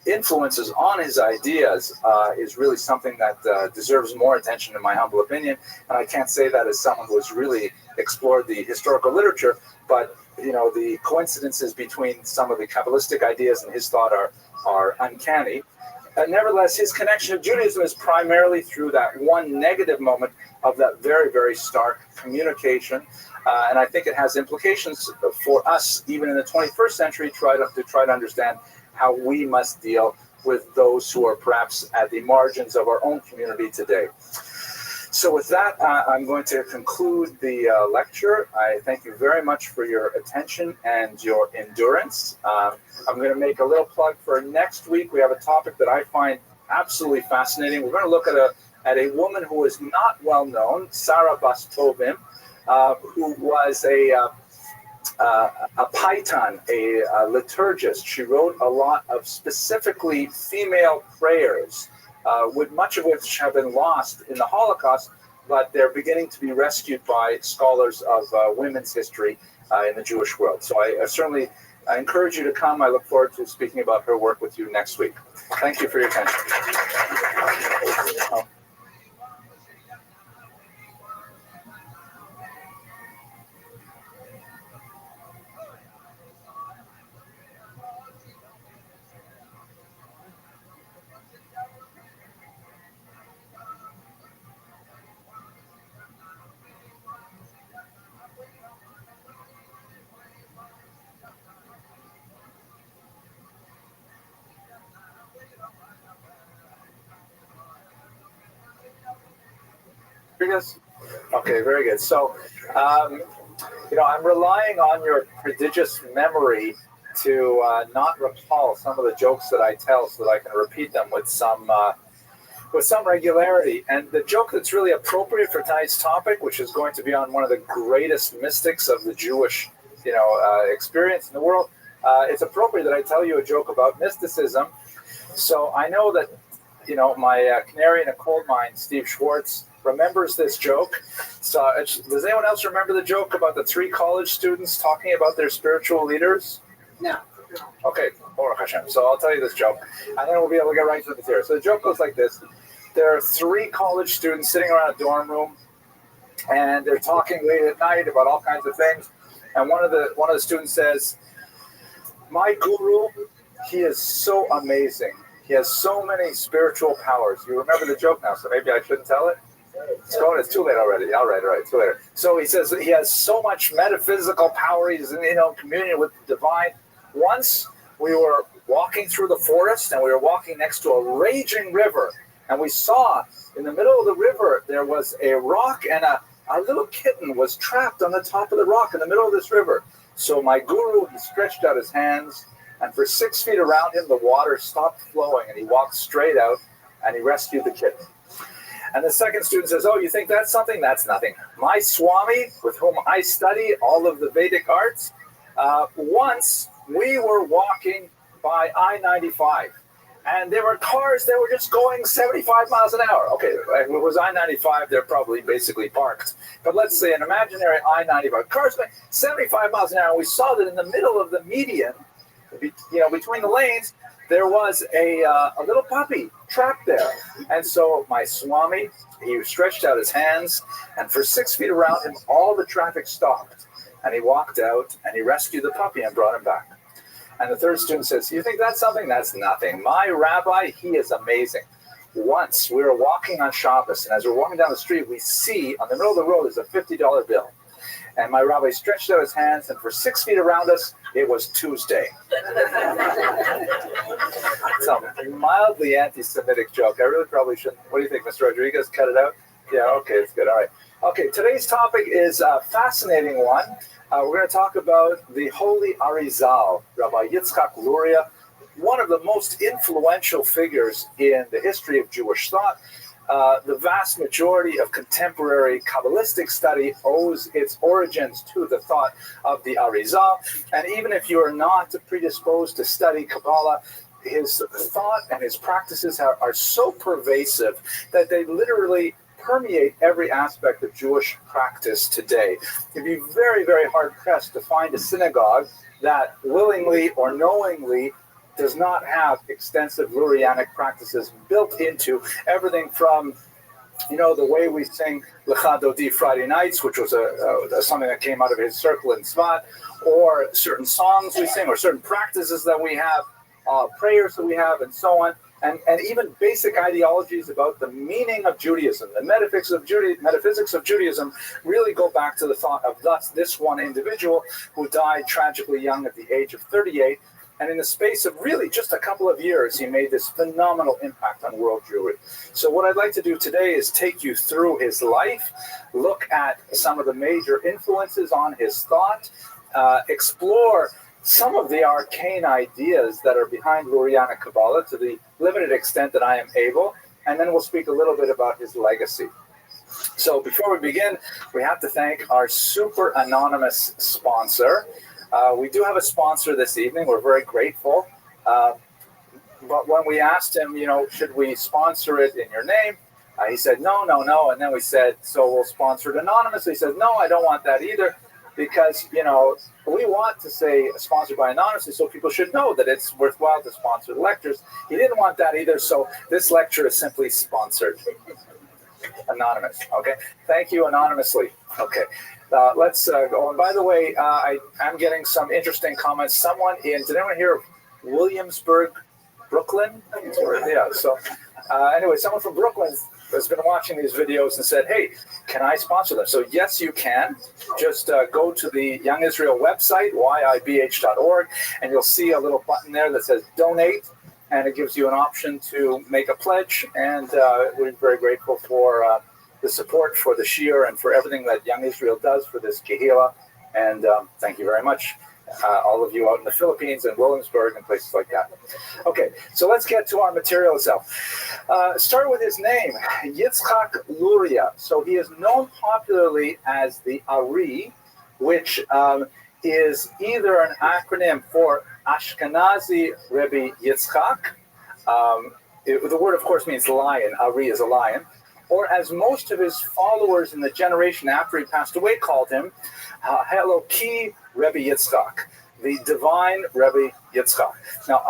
influences on his ideas is really something that deserves more attention, in my humble opinion. And I can't say that as someone who has really explored the historical literature, but the coincidences between some of the Kabbalistic ideas and his thought are uncanny. Nevertheless, his connection to Judaism is primarily through that one negative moment of that very, very stark communication. And I think it has implications for us, even in the 21st century, to try to understand how we must deal with those who are perhaps at the margins of our own community today. So with that, I'm going to conclude the lecture. I thank you very much for your attention and your endurance. I'm going to make a little plug for next week. We have a topic that I find absolutely fascinating. We're going to look at a woman who is not well known, Sarah Bas Tovim, who was a paitan, a liturgist. She wrote a lot of specifically female prayers, with much of which have been lost in the Holocaust, but they're beginning to be rescued by scholars of women's history in the Jewish world. So I certainly encourage you to come. I look forward to speaking about her work with you next week. Thank you for your attention. Okay, very good. So, I'm relying on your prodigious memory to not recall some of the jokes that I tell, so that I can repeat them with some regularity. And the joke that's really appropriate for tonight's topic, which is going to be on one of the greatest mystics of the Jewish, experience in the world, it's appropriate that I tell you a joke about mysticism. So I know that, my canary in a coal mine, Steve Schwartz, remembers this joke. So does anyone else remember the joke about the 3 college students talking about their spiritual leaders? No. Okay, Baruch Hashem. So I'll tell you this joke, and then we'll be able to get right to the material. So the joke goes like this. There are 3 college students sitting around a dorm room, and they're talking late at night about all kinds of things. And one of the students says, "My guru, he is so amazing. He has so many spiritual powers." You remember the joke now, so maybe I shouldn't tell it? It's too late already. All right, too late. So he says he has so much metaphysical power. He's in communion with the divine. Once we were walking through the forest, and we were walking next to a raging river, and we saw in the middle of the river there was a rock, and a little kitten was trapped on the top of the rock in the middle of this river. So my guru, he stretched out his hands, and for 6 feet around him the water stopped flowing, and he walked straight out, and he rescued the kitten. And the second student says, "Oh, you think that's something? That's nothing. My Swami, with whom I study all of the Vedic arts, once we were walking by I-95, and there were cars that were just going 75 miles an hour. Okay, if it was I-95, they're probably basically parked. But let's say an imaginary I-95. Cars going 75 miles an hour. We saw that in the middle of the median, between the lanes, there was a little puppy trapped there. And so my Swami, he stretched out his hands, and for 6 feet around him, all the traffic stopped. And he walked out, and he rescued the puppy and brought him back." And the third student says, "You think that's something? That's nothing. My rabbi, he is amazing. Once we were walking on Shabbos, and as we're walking down the street, we see on the middle of the road is a $50 bill. And my rabbi stretched out his hands, and for 6 feet around us, it was Tuesday." It's a mildly anti-Semitic joke. I really probably shouldn't. What do you think, Mr. Rodriguez? Cut it out? Yeah, okay, it's good. All right. Okay, today's topic is a fascinating one. We're going to talk about the Holy Arizal, Rabbi Yitzchak Luria, one of the most influential figures in the history of Jewish thought. The vast majority of contemporary Kabbalistic study owes its origins to the thought of the Arizal. And even if you are not predisposed to study Kabbalah, his thought and his practices are so pervasive that they literally permeate every aspect of Jewish practice today. You'd be very, very hard-pressed to find a synagogue that willingly or knowingly does not have extensive Lurianic practices built into everything from, the way we sing Lecha Dodi Friday nights, which was something that came out of his circle in Tzvat, or certain songs we sing, or certain practices that we have, prayers that we have, and so on, and even basic ideologies about the meaning of Judaism, the metaphysics of Judaism, really go back to the thought of this one individual who died tragically young at the age of 38. And in the space of really just a couple of years, he made this phenomenal impact on world Jewry. So what I'd like to do today is take you through his life, look at some of the major influences on his thought, explore some of the arcane ideas that are behind Lurianic Kabbalah to the limited extent that I am able, and then we'll speak a little bit about his legacy. So before we begin, we have to thank our super anonymous sponsor. We do have a sponsor this evening. We're very grateful. But when we asked him, should we sponsor it in your name? He said, no. And then we said, so we'll sponsor it anonymously. He said, no, I don't want that either. Because, we want to say sponsored by anonymously so people should know that it's worthwhile to sponsor the lectures. He didn't want that either. So this lecture is simply sponsored. Anonymous. Okay. Thank you anonymously. Okay. Let's go. And by the way, I'm getting some interesting comments. Did anyone hear of Williamsburg, Brooklyn? Yeah. So anyway, someone from Brooklyn has been watching these videos and said, hey, can I sponsor them? So yes, you can. Just go to the Young Israel website, yibh.org, and you'll see a little button there that says donate. And it gives you an option to make a pledge. And we're very grateful for the support for the Shiur and for everything that Young Israel does for this Kehillah. And thank you very much, all of you out in the Philippines and Williamsburg and places like that. Okay, so let's get to our material itself. Start with his name, Yitzchak Luria. So he is known popularly as the Ari, which is either an acronym for Ashkenazi Rebbe Yitzchak. The word, of course, means lion. Ari is a lion. Or as most of his followers in the generation after he passed away called him, Eloki Rebbe Yitzchak, the divine Rebbe Yitzchak. Now,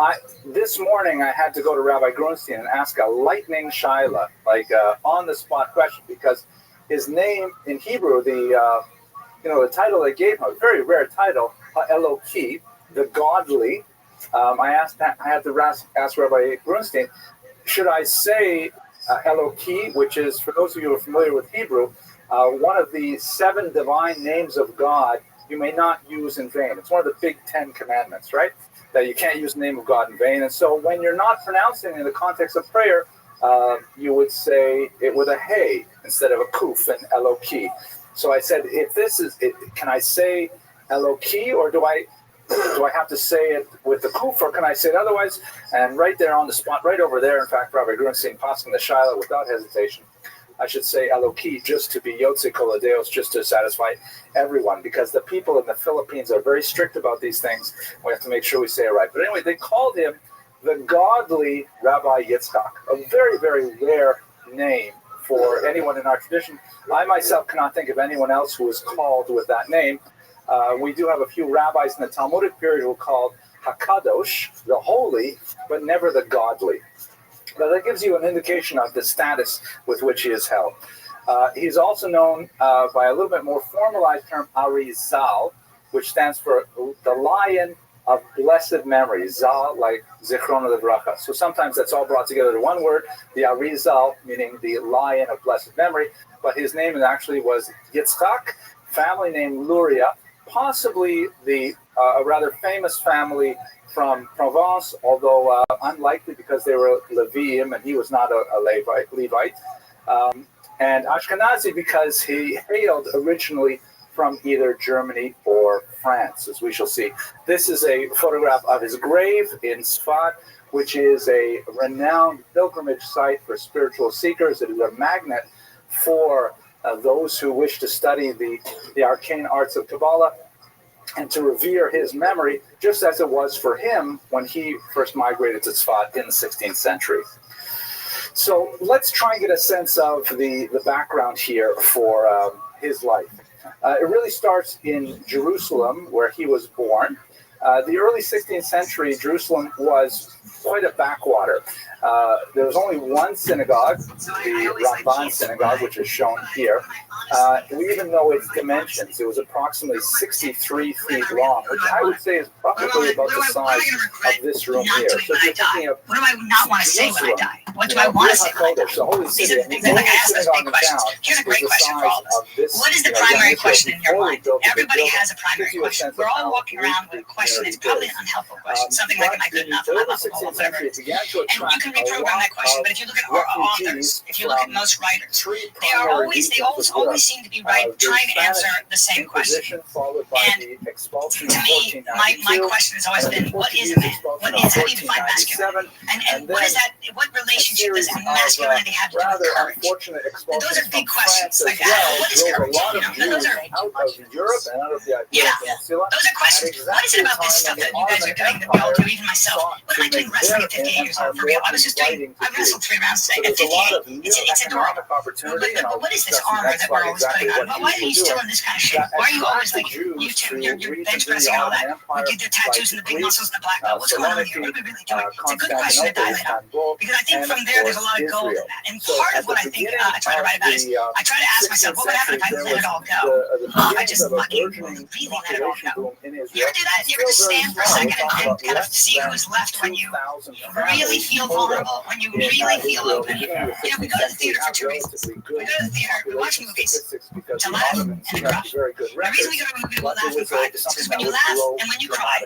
this morning I had to go to Rabbi Grunstein and ask a lightning shaila, like on-the-spot question, because his name in Hebrew, the title they gave him, a very rare title, Eloki, the godly. I had to ask Rabbi Grunstein, should I say Eloki, which is, for those of you who are familiar with Hebrew, one of the 7 divine names of God you may not use in vain. It's one of the big 10 commandments, right? That you can't use the name of God in vain. And so when you're not pronouncing it in the context of prayer, you would say it with a hey instead of a kuf and Eloki. So I said, if this is it, can I say Eloki, or do I have to say it with the kuf, or can I say it otherwise? And right there on the spot, right over there, in fact, Rabbi Grunstein passing the shaila without hesitation, I should say Eloki just to be Yotze Kol Hadeos, just to satisfy everyone, because the people in the Philippines are very strict about these things. We have to make sure we say it right. But anyway, they called him the godly Rabbi Yitzchak, a very, very rare name for anyone in our tradition. I myself cannot think of anyone else who is called with that name. We do have a few rabbis in the Talmudic period who are called Hakadosh, the holy, but never the godly. But that gives you an indication of the status with which he is held. He's also known by a little bit more formalized term, Arizal, which stands for the lion of blessed memory. Zal, like Zichron Livracha. So sometimes that's all brought together to one word, the Arizal, meaning the lion of blessed memory. But his name actually was Yitzchak, family name Luria, possibly a rather famous family from Provence, although unlikely because they were Leviim and he was not a Levite. And Ashkenazi because he hailed originally from either Germany or France, as we shall see. This is a photograph of his grave in Sfat, which is a renowned pilgrimage site for spiritual seekers. It is a magnet for those who wish to study the arcane arts of Kabbalah and to revere his memory, just as it was for him when he first migrated to Tzfat in the 16th century. So let's try and get a sense of the background here for his life. It really starts in Jerusalem, where he was born. The early 16th century, Jerusalem was quite a backwater. There was only one synagogue, the Rabbi synagogue, which is shown here. We even know its dimensions. It was approximately 63 feet long, which I would say is probably about the size of this room here. So if you're thinking of what do I not want to say when I die? What do I want to say when I die? These are the things that, like, I ask those big questions. Here's a great question for all of us. What is the primary question in your mind? Everybody has a primary question. We're all walking around with a question that's probably an unhelpful question. Something like, am I good enough? Am I lovable? Whatever it is. And you can reprogram that question, but if you look at our authors, if you look at most writers, they always seem to be right, trying to answer the same question. And to me, my question has always been, what is a man? How do you define masculinity? And what is that? What relationship does masculinity have to do with courage? And those are big questions. Like, what is courage? Those are those are questions. What is it about this stuff that you guys are doing that we all do, even myself? What am I doing wrestling at 58 years old? For real, I wrestled 3 rounds today at 58. It's adorable. But what is this armor that we're always putting on? Why are you still in this kind of shape? Why are you always like, you two, you're bench pressing and all that? We get the tattoos and the big muscles and the black belt. What's going on here? What are we really doing? It's a good question to dive in. Because I think from there, there's a lot of gold in that. And part of what I think I try to write about is, I try to ask myself, what would happen if I let it all go? I just fucking really let it all go. You ever do that? You ever just stand for a second and kind of see who's left when you really feel vulnerable, when you really feel open? We go to the theater for 2 reasons. We go to the theater, we watch movies to laugh and to cry. The reason we go to a movie to laugh and cry is because when you laugh and when you cry,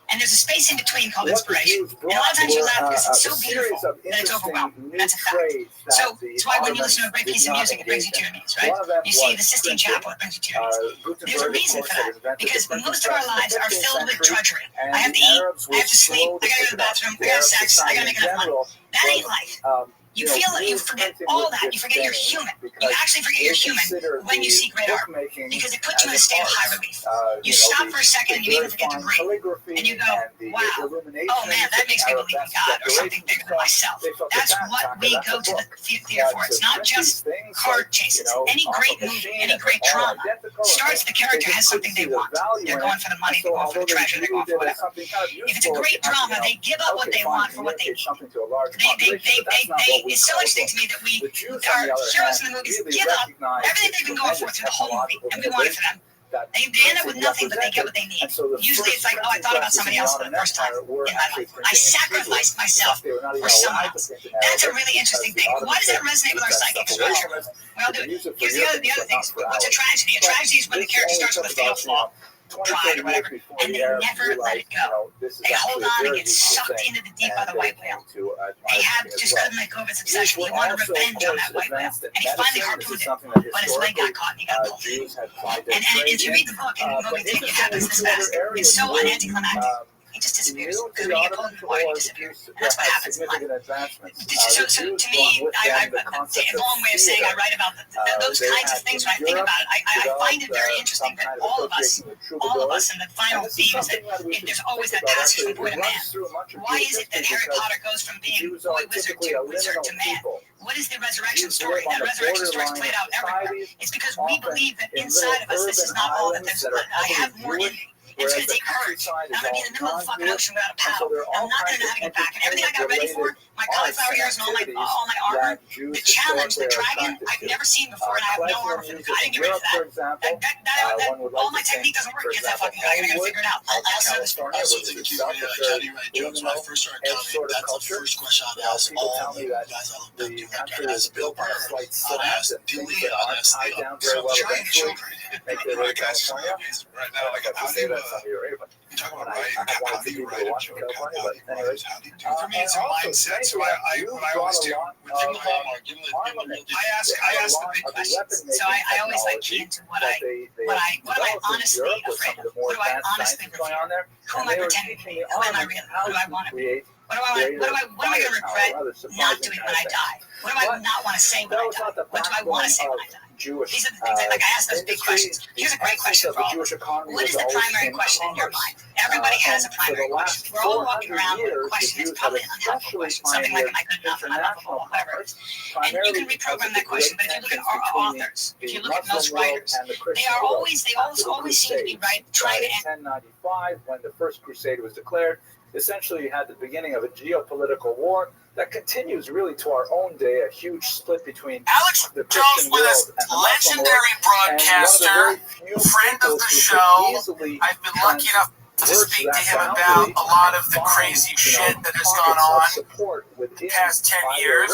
and there's a space in between called inspiration. And a lot of times you laugh because it's so beautiful that it's overwhelming. That's a fact. So it's why when you listen to a great piece of music, it brings you to your knees, right? You see the Sistine Chapel, it brings you to your knees. There's a reason for that. Because most of our lives are filled with drudgery. I have to eat, I have to sleep, I gotta go to the bathroom, I gotta have sex, I gotta make enough money. That ain't life. You feel that you forget all that. You forget you're human. You actually forget you're human when you see great art because it puts you in a state of high relief. You stop for a second and you even forget to breathe. And you go, wow, oh man, that makes me believe in God or something bigger than myself. That's what we go to the theater for. It's not just card chases. Any great movie, any great drama starts the character has something they want. They're going for the money, they're going for the treasure, they're going for whatever. If it's a great drama, they give up what they want for what they need. It's so interesting to me that our heroes in the movies give up everything they've been going for through the whole movie, and we want it for them. They end up with nothing, but they get what they need. Usually it's like, oh, I thought about somebody else for the first time in my life. I sacrificed myself for someone else. That's a really interesting thing. Why does that resonate with our psychic structure? Well, here's the other things. What's a tragedy? A tragedy is when the character starts with a fatal flaw, pride or whatever, and they never let it go. They hold on and get sucked into the deep by the white whale. Ahab just couldn't let go of his obsession. He wanted revenge on that white whale, and he finally harpooned it, but his leg got caught and he got pulled in. And if you read the book and the movie, it happens this fast. It's so anticlimactic. He just disappears. Because when you get pulled in the water, he disappears. And that's what happens in life. So to me, a long way of saying I write about those kinds of things when I think about it. I find it very interesting that all of us, and the final theme is that there's always that passage from boy to man. Why is it that Harry Potter goes from being boy wizard to man? What is the resurrection story? That resurrection story is played out everywhere. It's because we believe that inside of us, this is not all that there's. I have more in me. It's going to take courage. I'm going to be in the middle of the fucking ocean without a paddle. I'm not going to know how to get back. And everything I got ready for, my cauliflower ears and all my armor, the challenge, the dragon, I've never seen before, and I have no armor for it. I didn't get ready for that. All my technique doesn't work against that fucking guy. I got to figure it out. I also know this for also think you, Johnny Ray Jones, when I first started comedy, that's the first question I'd ask all the guys I looked up to. As Bill Burr, I'd ask Dilly, I'd ask giant children. Right, guys, right now, like, how do you, you talk about writing, how do you write a joke? For me, it's a mindset. So what I always do, give them the homework, give them the I ask the big questions. So I always like key into what am I honestly afraid of? What do I honestly revere? Who am I pretending to be? Who am I really? Who do I want to be? What am I going to regret not doing when I die? What do I not want to say when I die? What do I want to say when I die? These are the things I ask those big questions. Here's a great question for all of us. What is the primary question in your mind? Everybody has a and for primary the last question. We're all walking 400 around with a years, the question. It's Jews have probably an unhelpful especially question. Something like, am I good enough? Am I international lovable? Whatever. commerce, And you primarily can because reprogram of that the question. great But if you look at tensions our between authors, if the you look at most Muslim world writers, and the they Christian are world. always, After the always seem to be Crusades, trying to in 1095, when the First Crusade was declared, essentially you had the beginning of a geopolitical war that continues really to our own day, a huge split between Alex the Jones Christian with world us, and the Muslim world. legendary broadcaster, friend of the show. I've been lucky enough to speak to him about a lot of the crazy shit that has gone on the past 10 years.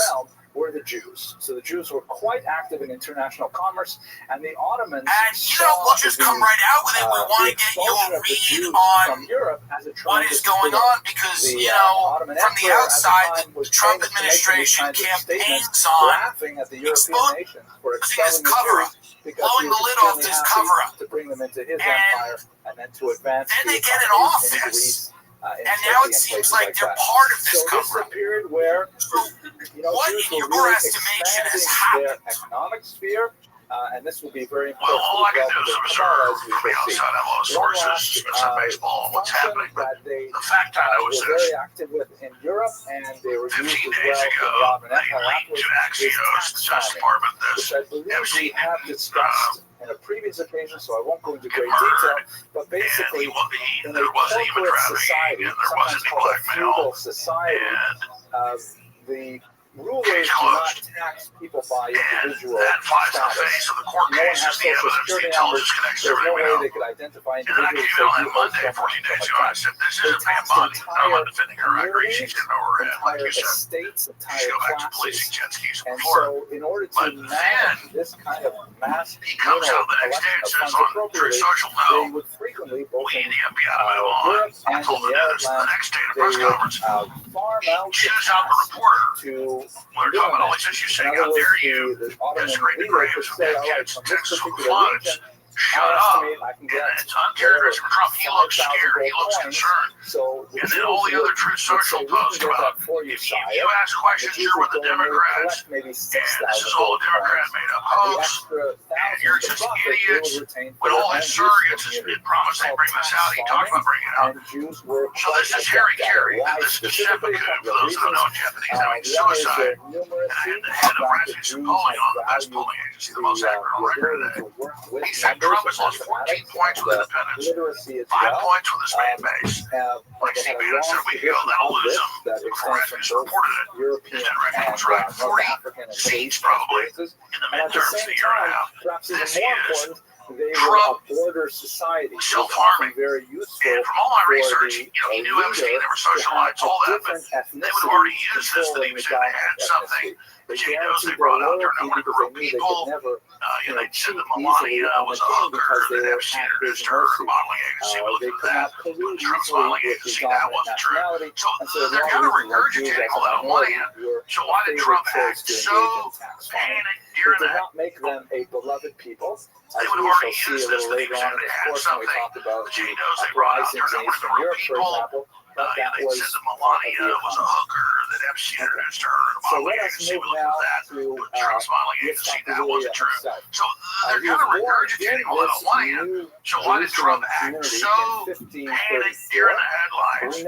Were the Jews. So the Jews were quite active in international commerce, and the Ottomans and we'll just come right out with it. We want to get you a read on Europe as a what is going on, because from the outside, the Trump administration campaigns on exposing his cover-up, blowing the lid off this cover-up, to bring them into his empire and then to advance. Then they get in office. And now it seems like they're part of this cover-up. So this is a period where, what Jews in were your really estimation has expanding their happened? economic sphere, and this will be very important. Well, all I can do is observe from the outside. I have a lot of sources, spend some baseball on what's happening. But the fact I know is were this. very active with in Europe, and they were 15 used as days well ago, in the Ottoman the Empire. elite Axios, the Justice Department, Which I believe we MC have discussed in a previous occasion, so I won't go into great detail. But basically, in a there wasn't even corporate trafficking, society, and there sometimes wasn't any called a blackmail. feudal society, And the rulers do not tax people by individual that flies in the status. face of the court No one cases, has the social evidence, the security intelligence numbers. connections, There's no everything we way know. they could identify And then I individuals. came out on Monday, 14 days ago, and I said, this isn't Pam Bondi. I'm not defending her. I agree she's getting over her head, like entire you said. estates, She entire go back to policing classes. jet skis in And Florida. so, in order to But manage this kind of mass He comes out the next day and says on Truth Social, they no, would frequently, both we in need the FBI to move on. Europe I and told in him the to Arab do this the lands, next day at a they press would conference. farm out the Choose out the task reporter. to When they're talking about all these issues, in saying, other how words, dare you the Ottoman desecrate the leader graves could of say, dead all right, kids from in this Texas over the particular floods. region, Shut I up. estimate I can And get it's uncharacteristic for Trump. He looks scared. He looks concerned. So And then all the other Truth Social posts about, if you ask questions, you're with the Democrats, and this is all a Democrat made-up hoax, and you're just idiots. When all his surrogates had promised they'd bring this out, he talked about bringing it out. So this is Harry Carey, and this is Stephanie, for those that don't know in Japanese, that means suicide. And the head of Restream polling on the best polling agency, the most accurate on record today. He said Trump has lost 14 points with independents, 5 points with his fan base. Like CBN said a week ago, that'll lose him before Restream reported it. His net record was right. 40 seats probably in the midterms in a year and a half. This is Trump self-harming. And from all my research, he knew Epstein, there were socialites, all that, but they would have already used this that he was saying they had something. The Jay knows they brought out there no number of people. They said that Melania was a hooker, that Epstein introduced her modeling agency. We looked at that. But the Trump's modeling agency, that wasn't true. So they're kind of regurgitating all that money. So why did Trump act so panicked during did that? not make them a beloved people. They would have already used this that he was saying they had something. The Jay knows they brought out there no number of people. They said that Melania was a hooker, that Epstein introduced her in a modeling agency. We looked at that. But Trump's modeling agency, that wasn't true. So they're kind of regurgitating all that on one hand. So why did Trump act so panicked during the headlines?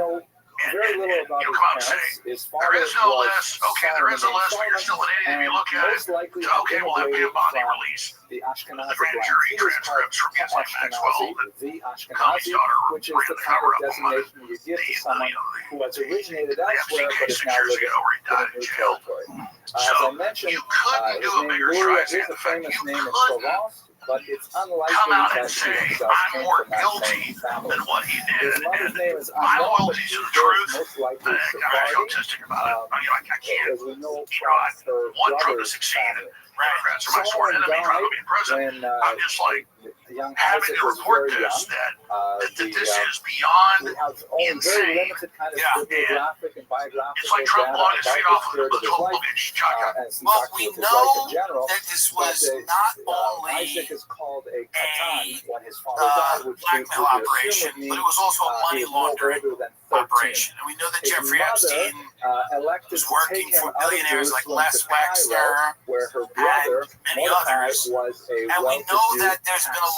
Very little about come out and say, there is no list. Okay, there is a list, but you're still an idiot if you look at it. Okay, we'll have Pam Bondi release the Ashkenazi grand jury transcripts from Ghislaine Maxwell, the Comey's Ashkenazi, daughter, which is ran the the kind cover of up on the designation you give to someone who has originated elsewhere but is 6 now years living ago where he in died a in new jail. territory. As So I mentioned, you couldn't do his a name bigger Luria Streisand is a effect. famous You name in couldn't Provence, but it's unlikely come out and that he say, himself I'm came more from that guilty same family. than what he His did. mother's And name is my unknown, but loyalty he to the is truth, most likely I'm Sephardi. egotistic about it. I can't. As we know, I her want Trump to brother's succeed. family. Democrats are my sworn enemy trying to be president. When I'm just like young having Isaac to was report very this, young, that this is we beyond have only very insane. limited kind of Yeah, bibliographic and biographical It's like Trump data blowing his about feet the off of spirit the of his life, and some Well, facts we with his life know in general. that this was But, not Isaac only is called a katan when his father died, which blackmail operation, but it was also a money laundering operation. And we know that His Jeffrey mother, Epstein elected was to working take him for out of billionaires like Jerusalem Les to Cairo, Wexner where her brother and many Mordecai others. was a And we know well-to-do that there's been a tax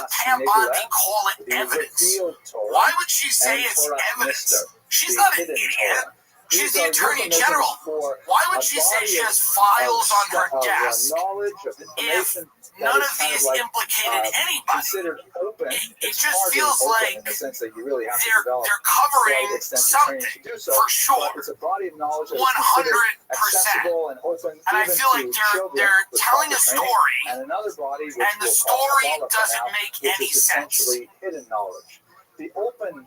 would Pam Bondi call it evidence? Why would she say it's evidence? She's not an idiot. She's the Attorney General. Why would she say she has files on her desk if none of these implicated anybody? It just feels like they're covering something for sure, 100%. And I feel like they're telling a story, and the story doesn't make any sense. The open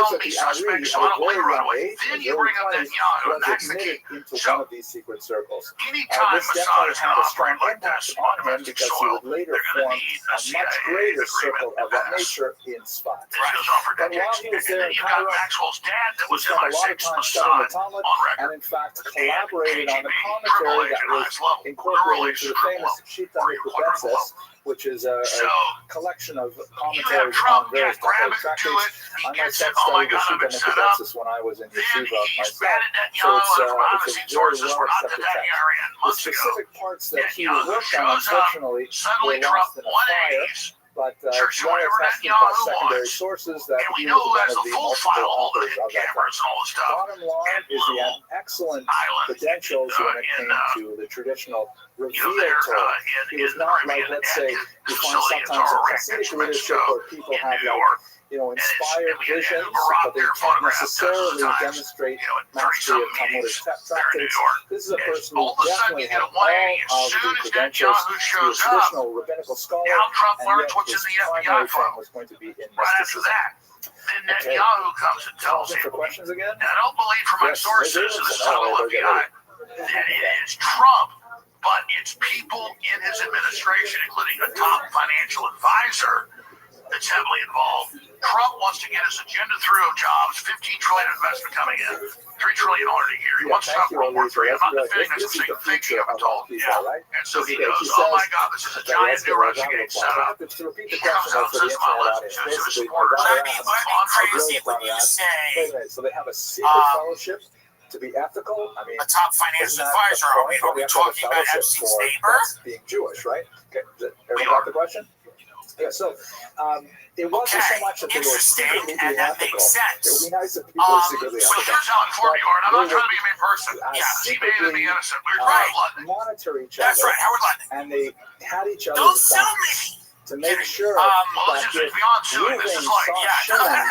show me suspects on a way runway, then you bring up Netanyahu, and that's the key. Into So, one of these secret circles. anytime This Mossad definitely is had going to a strong operate like impact this on on him domestic because he soil, would later they're going to form need a a much CIA greater agreement circle to of that pass. nature in Sfat. This goes on for But while decades. he was And there then in you've got Cairo, Maxwell's dad that he was spent a lot of MI6, time studying the Mossad, Talmud, on and record. in fact And collaborated on the KGB, commentary that triple was agent level, incorporated into the triple famous level, Shita or your quadruple Mekubetzes, level. which is a So, collection of you have commentaries Trump on various grab Talmudic it, do tractates. it, he I gets myself it, oh my studied the God, I've Shita been set up. Mekubetzes when I was in Then yeshiva he's myself. bad at So Netanyahu, it's and from a honest very sources well were not to accepted that text. area The months ago. specific parts that he Netanyahu worked on, shows up, unfortunately, suddenly were Trump lost in a fire. 180s, But search well whatever attested by Netanyahu secondary wants, sources that and we he know was who one has of the the full multiple file, all the authors of that cameras and all the stuff. Bottom line And is he had little excellent island credentials when it in, came to the traditional reveal there Torah. He was in not like, Caribbean, let's say, and you his find facilities sometimes in are Hasidic in literature Mexico, where people in have New like York. inspire visions, but they can't necessarily demonstrate mastery of Talmudic tractates. This is a person who definitely had all of the credentials to be a traditional rabbinical scholar, and yet his primary thing was going to be in mysticism. Then Netanyahu comes and tells him, for questions again? I don't believe from my sources, this is how the FBI, that it is Trump, but it's people in his administration, including a top financial advisor, that's heavily involved. Trump wants to get his agenda through of jobs, $15 trillion investment coming in, $3 trillion a year. He wants to stop World War III. I'm not defending this. I'm saying the things you haven't told. Yeah. And so he goes, oh my God, this is a giant new Russiagate setup. He comes out and says, to his supporters, That'd be crazy when you say So they have a secret fellowship to be ethical. I mean, a top financial advisor. Are we talking about Epstein's neighbor? Being Jewish, right? Okay. Everyone got the question? Yeah, so it wasn't so much that they were secretly and that makes sense. It would be nice if people were secretly so here's how informed you are, and I'm not trying to be a mean person. He may have been innocent. We were trying to London. Monitor each other. That's right, Howard London. And they had each other Don't sell me. to make sure well, that this is beyond suing. This is like, you're gonna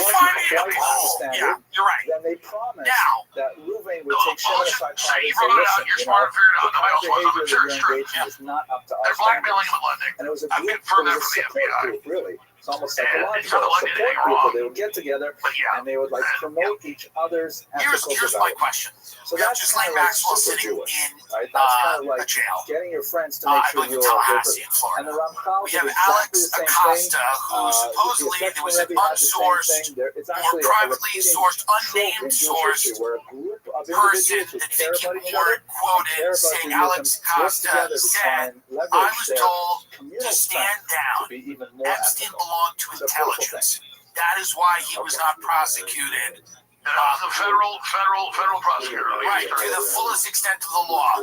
find me a hole. Yeah, you're right. Then they promised Now, that Ruvain would take Shimon aside say and you say, wrote it out, listen, you're smart and figured it out, nobody else was. I'm behavior sure that it's you're true. engaged in is not up to our They're blackmailing standards. him in London. And it was a I've group, confirmed it that was a from the support FBI. group, really. It's almost And psychological it's not support London anything group wrong. where they would get together But yeah, and they would like promote each other's ethical here's my development. question. So We have that's Ghislaine kind of like Maxwell super sitting Jewish, in right? That's kind of a like jail. getting your friends to make I sure believe you're in a good Tallahassee, person. Florida. And the Ramchal We did have exactly Alex the same Acosta, thing. who supposedly there was an unsourced It's or actually privately a sourced, trope unnamed in Jewish sourced history where a group of person individuals who that care about people each other weren't quoted care about saying Judaism Alex work Acosta together to try said, and leverage I was their told communal to stand strength down. to be even more Epstein ethical. belonged to It's a beautiful intelligence. That is why he was not prosecuted. The federal prosecutor. Right, to the fullest extent of the law.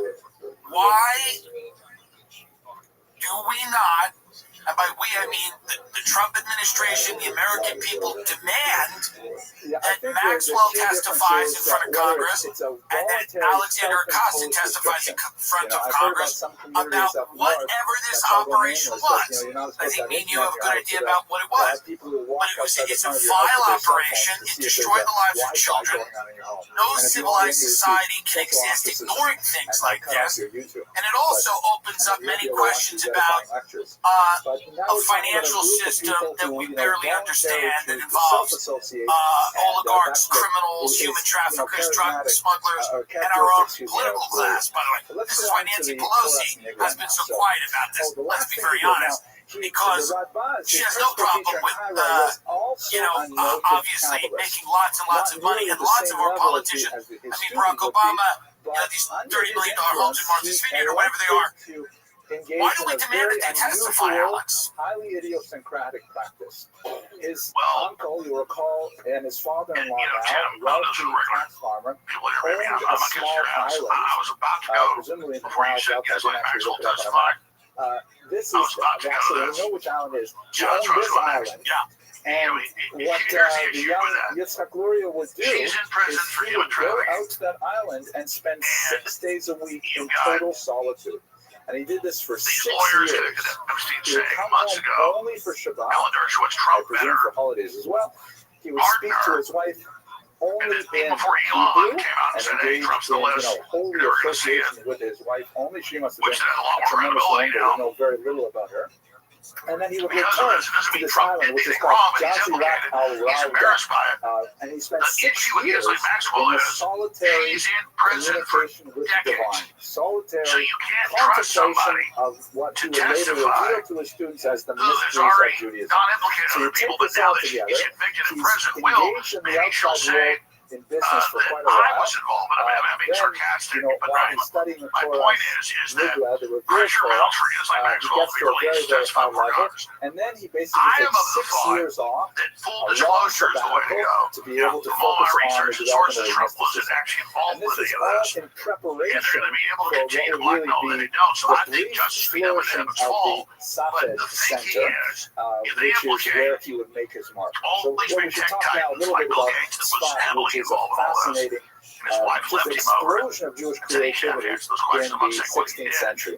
Why do we not, and by we I mean the Trump administration, the American people, demand that Maxwell testifies in front of Congress and that Alexander Acosta testifies in front of Congress about whatever this operation was. I think me and you have a good idea about what it was. But it's a vile operation. It destroyed the lives of children. No civilized society can exist ignoring things like this. And it also opens up many questions about a financial system that we barely understand that involves oligarchs, criminals, human traffickers, drug smugglers, and our own political class, by the way. This is why Nancy Pelosi has been so quiet about this. Let's be very honest. Because she has no problem with, obviously making lots and lots of money, and lots of our politicians, Barack Obama, these $30 million homes in Martha's Vineyard, or whatever they are. Why do we demand that they testify, Alex? Highly idiosyncratic practice. His uncle, you recall, and his father-in-law now, wealthy tax farmer, owned a small island, presumably in the clouds outside. I didn't actually look it up on a map. This is actually, I know which island it is. He owned this island. And what the young Yitzhak Luria would do is he would go out to that island and spend 6 days a week in total solitude. And he did this for 6 years. He would come home only for Shabbat, I presume for holidays as well. He would speak to his wife only in Hebrew and engage in holy association with his wife only. She must have been a tremendous woman, but we know very little about her. And then he would return to this island, which is called Jazirat al-Rawda. And he spent 6 years in this solitary communication with the divine, solitary contemplation of what he would later reveal to his students as the mysteries of Judaism. So you take this all together, he's engaged in the outside world in business for quite a while. I was involved, but I'm being sarcastic. While he's studying the my Torah, point is that the revealed pressure Torah, mounts for guys like he Maxwell gets to a very, very high level, and then he basically I am takes of the 6 thought years off, that full a long disclosure is the way to sabbatical, go. to be able to From all focus my on the research, the development sources of Trump wasn't mysticism. actually And involved this with is any of all this. in And preparation they're going to be able to for what continue to would really blackmail that be they don't. So the I think brief Justice Freedom and flourishing Evans of fall. the But Safed the thinking Center, is, if they which is implicate where he would make his mark. So all what these we big should tech talk now a titans little like bit Bill about Gates was Spot, heavily which is a involved in all this. fascinating His wife just left him over. explosion of Jewish And he can't creativity answer those in questions. I'm the saying what he 16th did. century.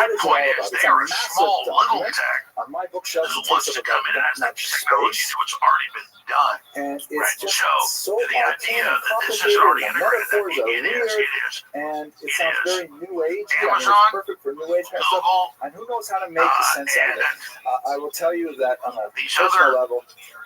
what is it all point is, about? It's they a are a massive small little document. tech On my bookshelf, who it wants takes to up come in and about add that that much technology space. to what's already been done. And it's Right. just So so the idea arcane and that this is complicated, already and the integrated, metaphors are it is, weird, and it sounds is. very new age. I mean, Amazon, it's perfect for new age kind of stuff. Google, And who knows how to make sense out of and it? I will tell you that on a these personal other level,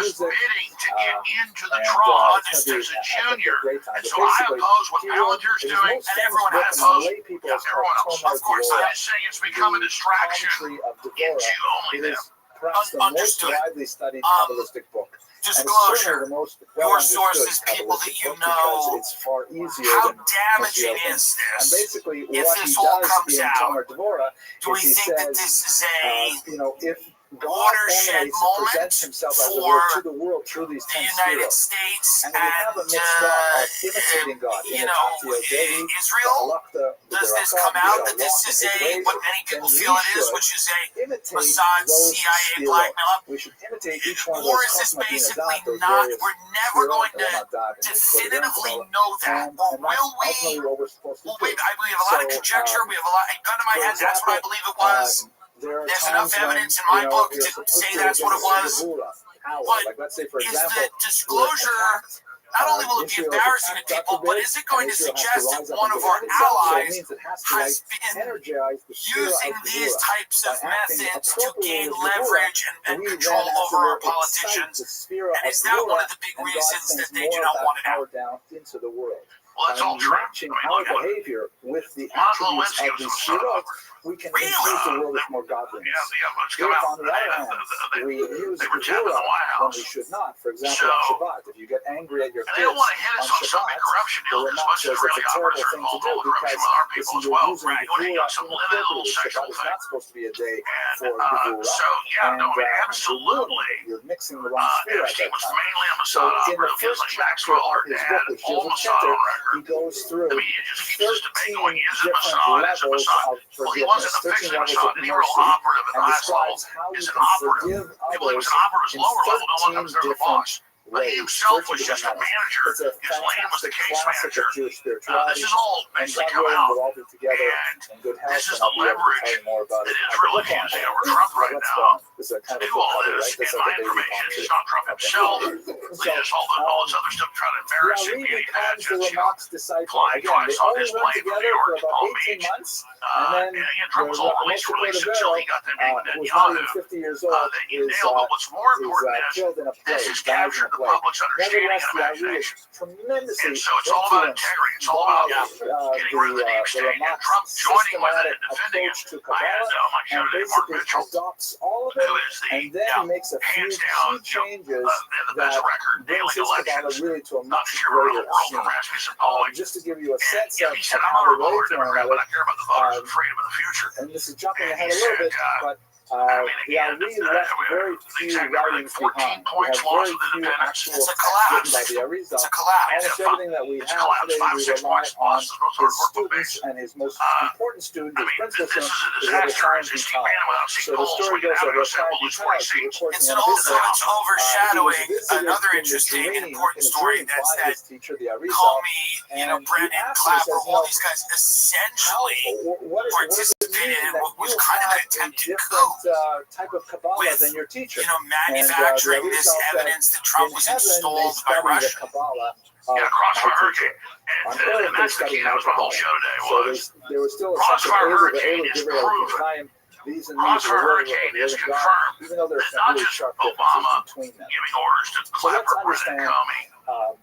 music. bidding to get into the And, draw it's as gonna there's be, a I think, junior. great time. And But so I basically, oppose what he will- Palantir's his doing, most and famous everyone book has among opposed. lay people Yeah, is called everyone else. Tomer Of course, Dvorah, I'm just saying it's become a the distraction Commentary of in Dvorah. Jew only It now. is perhaps the most Understood. widely studied Kabbalistic book. And it's Disclosure. certainly the most Your well-understood sources, people that Kabbalistic you book because know. it's far easier How than damaging most of the other is things. And this? basically, If what this he all does comes in out, Tomer Dvorah do we is he think that says, this is a you know, if watershed moment himself as for to the world through these the 10 United spheros. States And we have a mixed God of imitating God. Israel. Does this come out that this is what many people feel it is, which is a Mossad CIA blackmail? We should imitate each one of Or those is this basically those not, various we're never going to spheros, definitively know that? Or will we? Well, we have a lot of conjecture, we have a lot, a gun to my head, that's what I believe it was. There's enough evidence in my book to say that's what it was. But let's say, for is example, the disclosure, not only will it be embarrassing to people, but is it going to suggest that one of our allies has been using these types of methods to gain leverage and control over our politicians? And is that one of the big reasons that they do not want it out? Well, that's all true. Matching our behavior with the attributes of these spheros, we can influence the world with more godliness. If, on the other hand, we use the Gevurah when we should not, for example, on Shabbat, if you get angry at your kids don't want to hit us on some big Shabbat, corruption deal the as much as Ramah really says operators it's are a terrible thing to involved do in all the corruption because with our people as well. Right? You want to get some limited little sexual Shabbat is thing. not supposed to be a day for And Gevurah. so, yeah, no, I mean, absolutely. You're mixing the wrong sphere at Epstein that was time. mainly a So Mossad in the operative. He was first like chapter Maxwell of or his Dad, book, which all is a Mossad center, on record. he goes through The media just keeps this debate 13 going, is it different Mossad, is it levels Mossad? of Well, he wasn't forgiveness, 13 a fiction levels Mossad, of he was mercy, an operative at the and highest level. describes how you He's an can operative. forgive People think others an operative is in lower level, no one comes 13 there a different boss. But he himself was just a manager. It's a His lane was the fantastic case classic manager. of Jewish spirituality. This is all And basically God come willing, out. we'll all be together And in good health. this is and the I'll be able to tell leverage you more about that it. Israel is using over Trump right now This is a kind to of do all cover, this. right? And my information is it's not Trump himself. They just all this other stuff trying to embarrass him. Rabbi He had becomes the just, Ramach's disciple. flying Again, twice they on only his went plane from New together York for to about Palm 18 Beach. months. And Trump was all police released until he got them meeting with who's not even Netanyahu. 50 years old, That you nailed, but what's more important is killed in a this plague, has dies in captured a the plague. public's understanding Nevertheless, and the Rabbi imagination. is tremendously And so it's all about influenced integrity. It's all by about getting rid of the deep state. And Trump joining with it and defending it. to I had my show and today, Mark basically Mitchell, adopts all of who it, is the and then makes a few hands down, key changes the best that record brings daily his Kabbalah elections. really to a Not much the hero of greater the world for scene. Rasmussen polling. Just to give you a And, sense you know, of he said, I'm how not a they relate Republican to one Democrat, but another, I care about the voters and freedom of the future. and this is jumping And ahead he a little said, bit, but I mean, the again, Ari left very few writings 14 behind. We points have lost very with few independence. actual It's a texts collapse. written by the Arizal. It's a collapse. Almost everything that we It's have collapsed today, 5, we 6 rely points on lost. Those are his work students, base. and his most important student, I his mean, principal this is student, a is Rabbi disaster. Chaim It's Vital. man without seat So the goals. story We goes can have that it ourselves. Chaim We'll lose Vital, 20 he seats. reports It's in an one of his also books, it's overshadowing he was visited another in the interesting and dream, important in a story. dream That's by that his teacher, the Arizal. Comey, And Brennan, he asked him, Clapper, says, all these guys essentially what does it participated mean in that what was you kind of have an a attempted coup different type of Kabbalah with, than your teacher? manufacturing And, this Arizal said, evidence that Trump in was heaven, they installed by study the Russia. Kabbalah Yeah, of Crossfire my Hurricane. teacher. And, On earth, and they that's the study key. my That was my whole Kabbalah. show today So was there was still a Crossfire sense of Hurricane is proven. these and these Crossfire are really Hurricane is God, confirmed even though there's that some not really just sharp Obama differences between them. giving orders to So let's Clapper, Brennan, understand Comey,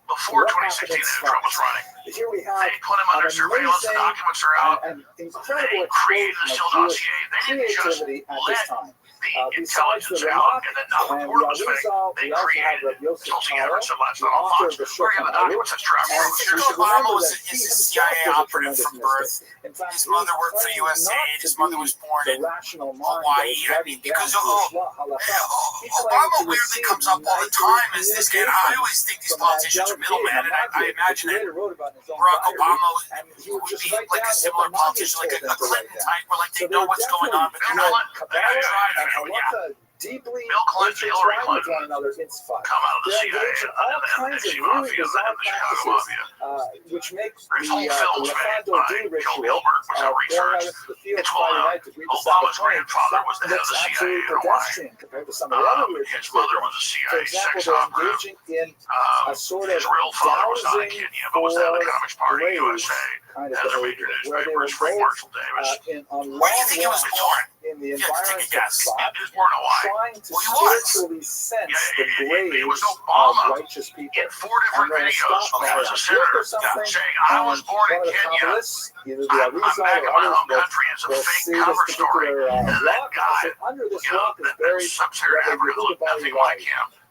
before what 2016 happened in that Trump was running. Here we have They put him under an surveillance. The amazing documents are out. and incredible They created the explosion Steele of Jewish dossier. They didn't just creativity at this let time. the Besides the intelligence Ramach out and then not and report it was fake. Arizal, They we also have created Rabbi it. Yosef Tulsi Karo, Everett said last the night on author Fox. of the We're getting the documents. That's true. And Sure, we should Obama remember was that he a himself CIA was a operative tremendous from birth. mystic. In fact, His he mother worked for claimed USAID. not His to mother be was born the in rational mind Hawaii. that was I writing mean, because down Jewish halakha. He claimed Obama to weirdly receive comes up all the nightly time as this guy. And I always think these from an politicians are angelic being, middlemen, and a I Magid, imagine which he that later wrote about in his own Barack diary, Obama and he would would just be write like down a similar what the Magid politician, like told him a to write Clinton down. type, where like So they know what's going on, but they're Bill not Clinton, driving and it. Yeah. halakha deeply Bill Clinton, Hillary intertwined with Clinton one another in Sfat. come out of the They're CIA engaged in all kinds of and really the bizarre Chicago practices, Mafia. which make There's whole films the made Lefado by D Joe ritual Gilbert, of was that going out research. into the field It's Friday well night to greet the Obama's Sabbath morning. grandfather was the head of Looks the CIA. absolutely You know why? pedestrian compared to some of the other weird His things they're mother doing. was a For CIA example, sex they're operative. engaging in a sort of His real father was not in dowsing Kenya, but was the head of the for Communist Party raves USA. kind of As a major behavior, where they newspaper, were Frank both Marshall Davis. on Where do you long think he was walks born? in the You have to take a environment of guess. Sfat, He was born in Hawaii. trying to Well, he was. spiritually sense Yeah, the it was graves Obama of righteous people. In 4 different And they'll videos stop when he was by a a senator or something, saying, I was born one in of the Kenya. Kabbalists, either the I'm Arizal back or in my others, home will country. It's a fake see this cover story. particular And that rock, and guy, say, under this you know, rock is that buried sub-Saharan Rabbi Africa Yehuda looked Bar nothing Levi. like him.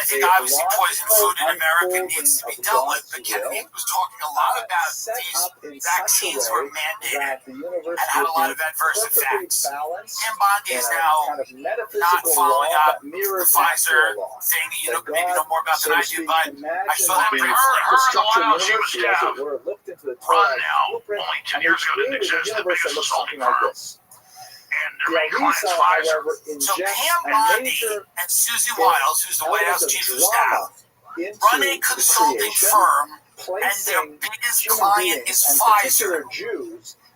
I think obviously poison food in America needs to be dealt with, but Kennedy was talking a lot about these vaccines were mandated and had a lot of adverse effects. Tim Bondi is now not following up the Pfizer thing. You know, maybe know more about than I do, but I saw that pretty her in the White House, she was run now. Only 10 years ago didn't exist. The biggest assaulting firm. And their main client's Pfizer. So Pam Bondi and Susie Wiles, who's the White House chief of staff, run a consulting firm, and their biggest client is Pfizer.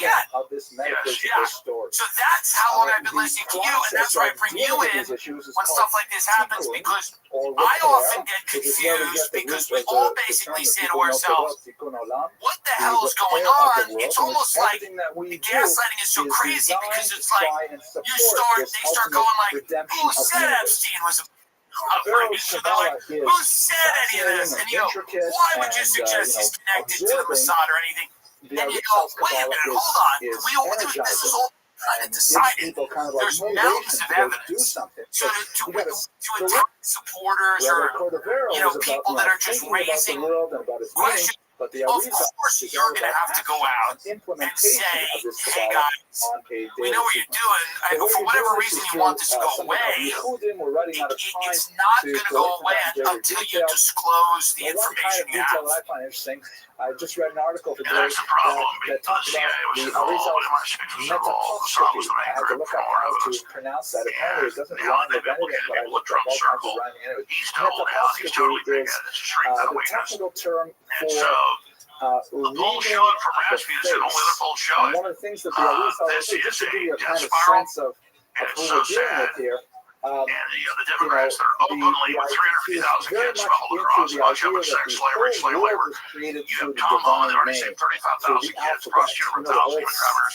can. of this metaphysical story. So that's how long I've been listening to you, and that's why I bring you in when stuff like this happens, because I often get confused because we all basically say to ourselves, what the hell is going on? It's almost like the gaslighting is so crazy because it's like they start going like, who said Epstein was a who said any of this? And you go, why would you suggest he's connected to the Mossad or anything? And you go, wait a minute, hold on. This is all kind of decided. There's mountains of evidence. So to attack supporters or people that are just raising questions But the Of Arizal course, is you're all going to about have to go action out and and implementation say, of this hey Kabbalah guys, on a we daily know what you're sequence. doing. So what For you're whatever doing reason is you through want this to go something called away, Yichudim. We're running out of time it's not to going to go go into away that in greater until you detail. disclose the Well, one kind information of you detail have. that I find interesting, I just read an article And today that's the problem. that The talked CIA about was the involved, Arizal MI6 was involved, Mossad was the I main had to group look for up more how to evidence. pronounce that. Apparently, it doesn't Yeah, rhyme they've with anything, implicated but I people with looked up Trump all kinds of Circle. rhyming anyway. He's told out. He's totally big at it. It's a straight the weakness. technical term And for so the reading polls showed from the Rasmussen, and only the polls show And it. one of the things that the Arizal This just is to give you a a kind death of spiral, sense of and who it's we're so dealing sad. with here. And the Democrats that are openly with 350,000 very kids much smuggled into across, the bunch of idea them that sex, the slavery, whole slave world labor. was created You through have the Tom Holland that divine already name, saved 35,000 through the kids, alphabet, prosecuted you over know, the thousands of whole recovers.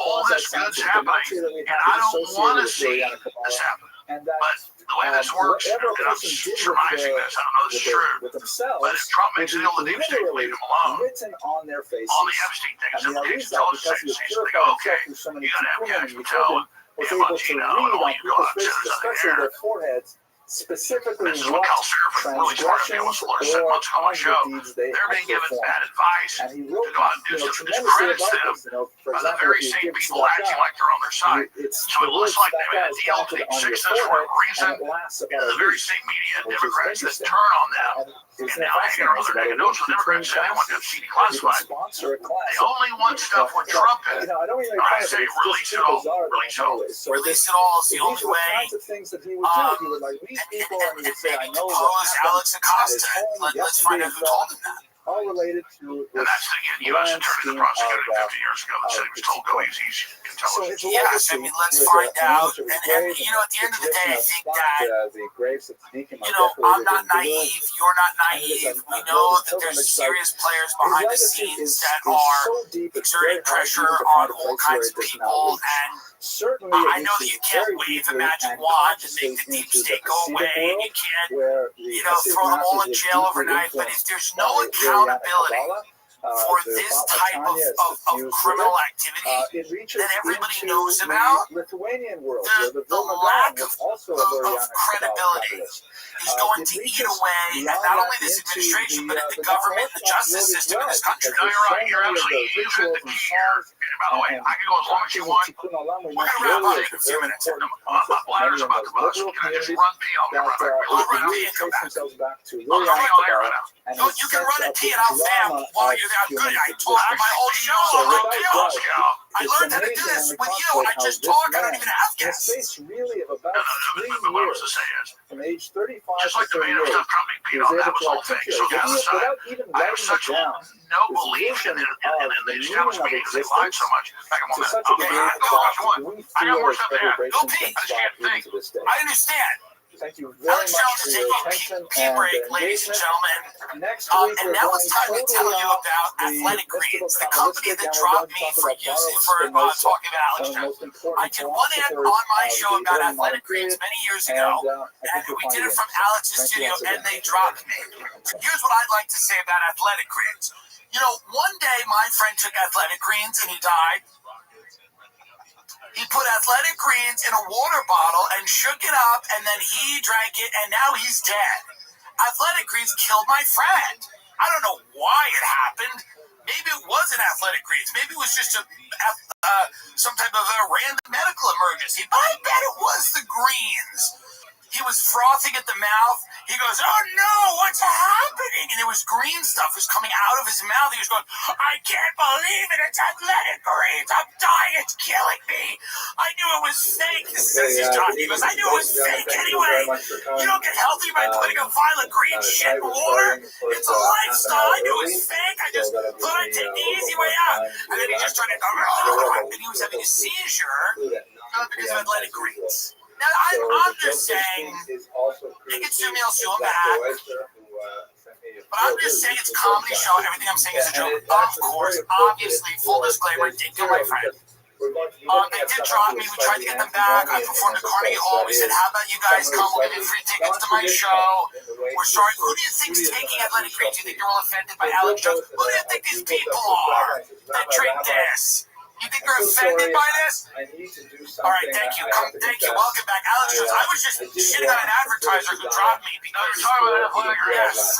All this good's happening, and I don't want to see this happen. And that But the way this works, and whatever a I'm person did surmising this, I don't know this is true, with themselves, but if Trump makes a would deal with be the deep state, leave him alone. written on their faces. All the Epstein things, And the implications, Arizal, all the because he was agencies, they purified go, himself okay, through so many you got to have Tikkunim Cash and Patel, Yichudim, was and able to Bongino, read and all on you people's go, faces, especially here. their foreheads, specifically This is what what Cal Serafin, really smart man, was transgressions said or months ago on my show. deeds they They're had being given performed. bad advice And he to wrote, go out and do something that tremendously discredits about them this. For by the example, very if you same give people tzedakah, acting like they're on their side. So it looks like they made a deal to keep on your 6 for a forehead, reason, and it lasts and about a the very week, same media which is Democrats that interesting. turn on them. And And now you're going to other negatives, the Democrats say they want to have CD you can classified. sponsor a class. They only want stuff with Trump in it. I don't really When I find say it, it's release just it all, bizarre release it all. anyway. So Release it all is the these only are the way. kinds of things that he would do. He would like meet people and he would say, I Maybe know what depose happened Alex at his Acosta. home Let's find out who told him that. all related to And this that's the U.S. grand attorney scheme that prosecuted of, 50 years ago that said he was told go easy. He can tell so us. his Yes, I legacy mean, let's was find an out. image of his And, grave you know, at the end of the day, I tradition think of that, the graves of Tzaddikim are you know, I'm decorated not in blue. naive. You're not naive. We know that there's serious players behind the scenes that are so deep, exerting pressure on all kinds of people. And certainly I know that you can't wave a magic wand and make the deep state go away, and you can't, you know, throw them all in jail overnight. But if there's no accountability for this type of criminal activity that everybody knows about, Lithuanian world, the lack of credibility is going to eat away at not only this administration, but at the government and the justice system in this country. No, you're right. You're absolutely. You hit the key here. And by the way, I can go as long as you want. We're going to wrap up in a few minutes. My bladder's about to bust. Can I just run pee? I'll be right back. I'll run pee and come back. I'm coming on air right now. No, you can run a pee and I'll fan while you're there. I'm good. I talk my whole show on my couch. I learned how to do this with you. I just talk. I don't even have guests. Really of about 3 But what I was years, to say is, from age 35 just like to the main 38, stuff Trump being he peed was on, that able was to all fake. So articulate the other side, without even I have writing it such down. no belief in the established media because they lied so much. Back in 1 minute. Such a Okay, degree I go off one. we I got feel more as stuff to add. federal Go basis pee. I just can't even think. to this day. I understand. Thank you very Alex much Jones for is your taking attention a pee and break, ladies and engagement. gentlemen. Next week, And we're now going it's time to tell totally you off about the Athletic Greens, mystical the company Kabbalistic, that and we're dropped going to me talk for about using Baruch for talking about Alex one of the Jones. most important I did one ad philosophers on my of show the about early Athletic modern Greens period. many years And ago, I and think we you'll did find it it from interesting. Alex's Thank you studio, once and again. they dropped me. Here's what I'd like to say about Athletic Greens. You know, one day my friend took Athletic Greens and he died. He put Athletic Greens in a water bottle and shook it up, and then he drank it, and now he's dead. Athletic Greens killed my friend. I don't know why it happened. Maybe it wasn't Athletic Greens. Maybe it was just some type of a random medical emergency. But I bet it was the greens. He was frothing at the mouth. He goes, "Oh no, what's happening?" And it was green stuff was coming out of his mouth. He was going, "I can't believe it. It's Athletic Greens. I'm dying. It's killing me. I knew it was fake." This is his job. He goes, "I knew it was fake anyway. You don't get healthy by putting a vial of green shit in water. It's a lifestyle. I knew it was fake. I just thought I'd take the easy way out." And then he just started, and he was having a seizure because of Athletic Greens. Now, I'm just saying, you can sue me, I'll sue him back. But I'm just saying it's a comedy show. Everything I'm saying is a joke. Of course, obviously, full disclaimer, did kill my friend. They did drop me. We tried to get them back. I performed at Carnegie Hall. We said, "How about you guys come? We'll give you free tickets to my show. We're sorry." Who do you think's taking Athletic Greens? Do you think you're all offended by Alex Jones? Who do you think these people are that drink this? You think they're offended by this? All right, thank you. Thank you. Welcome back, Alex Jones. I was just shitting on an advertiser who dropped me because you're talking about Athletic Greens. Yes.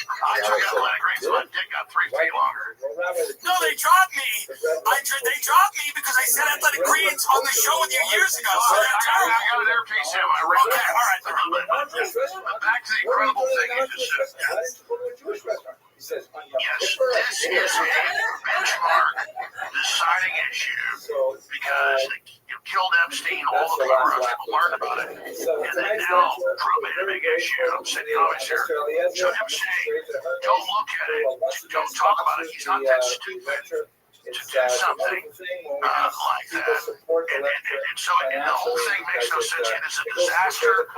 I took athletic greens, so my dick got 3 feet longer. No, they dropped me. They dropped me because I said athletic greens on the show with you years ago. So I got an earpiece in my ring. Okay, all right. But back to the incredible thing you just said. Yes, this is a benchmark deciding issue because you killed Epstein, all the clever people learned about it. And then now Trump made a big issue. I'm sitting in the office here. So him saying, don't look at it, don't talk about it. He's not that stupid to do something like that. And so the whole thing makes no sense. It is a disaster.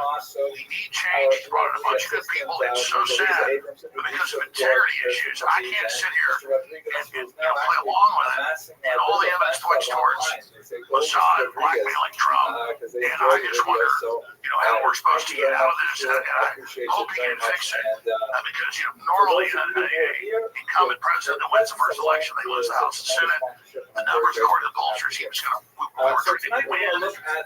We need change. He's brought in a bunch of good people. It's so sad. But because of integrity issues, I can't sit here and play along with it. And all the evidence points towards Mossad blackmailing Trump. And I just wonder, how we're supposed to get out of this. And I hope he can fix it. Because, normally an incumbent president that wins the first election, they lose the House and Senate. The numbers according to the pollsters, he was going to win.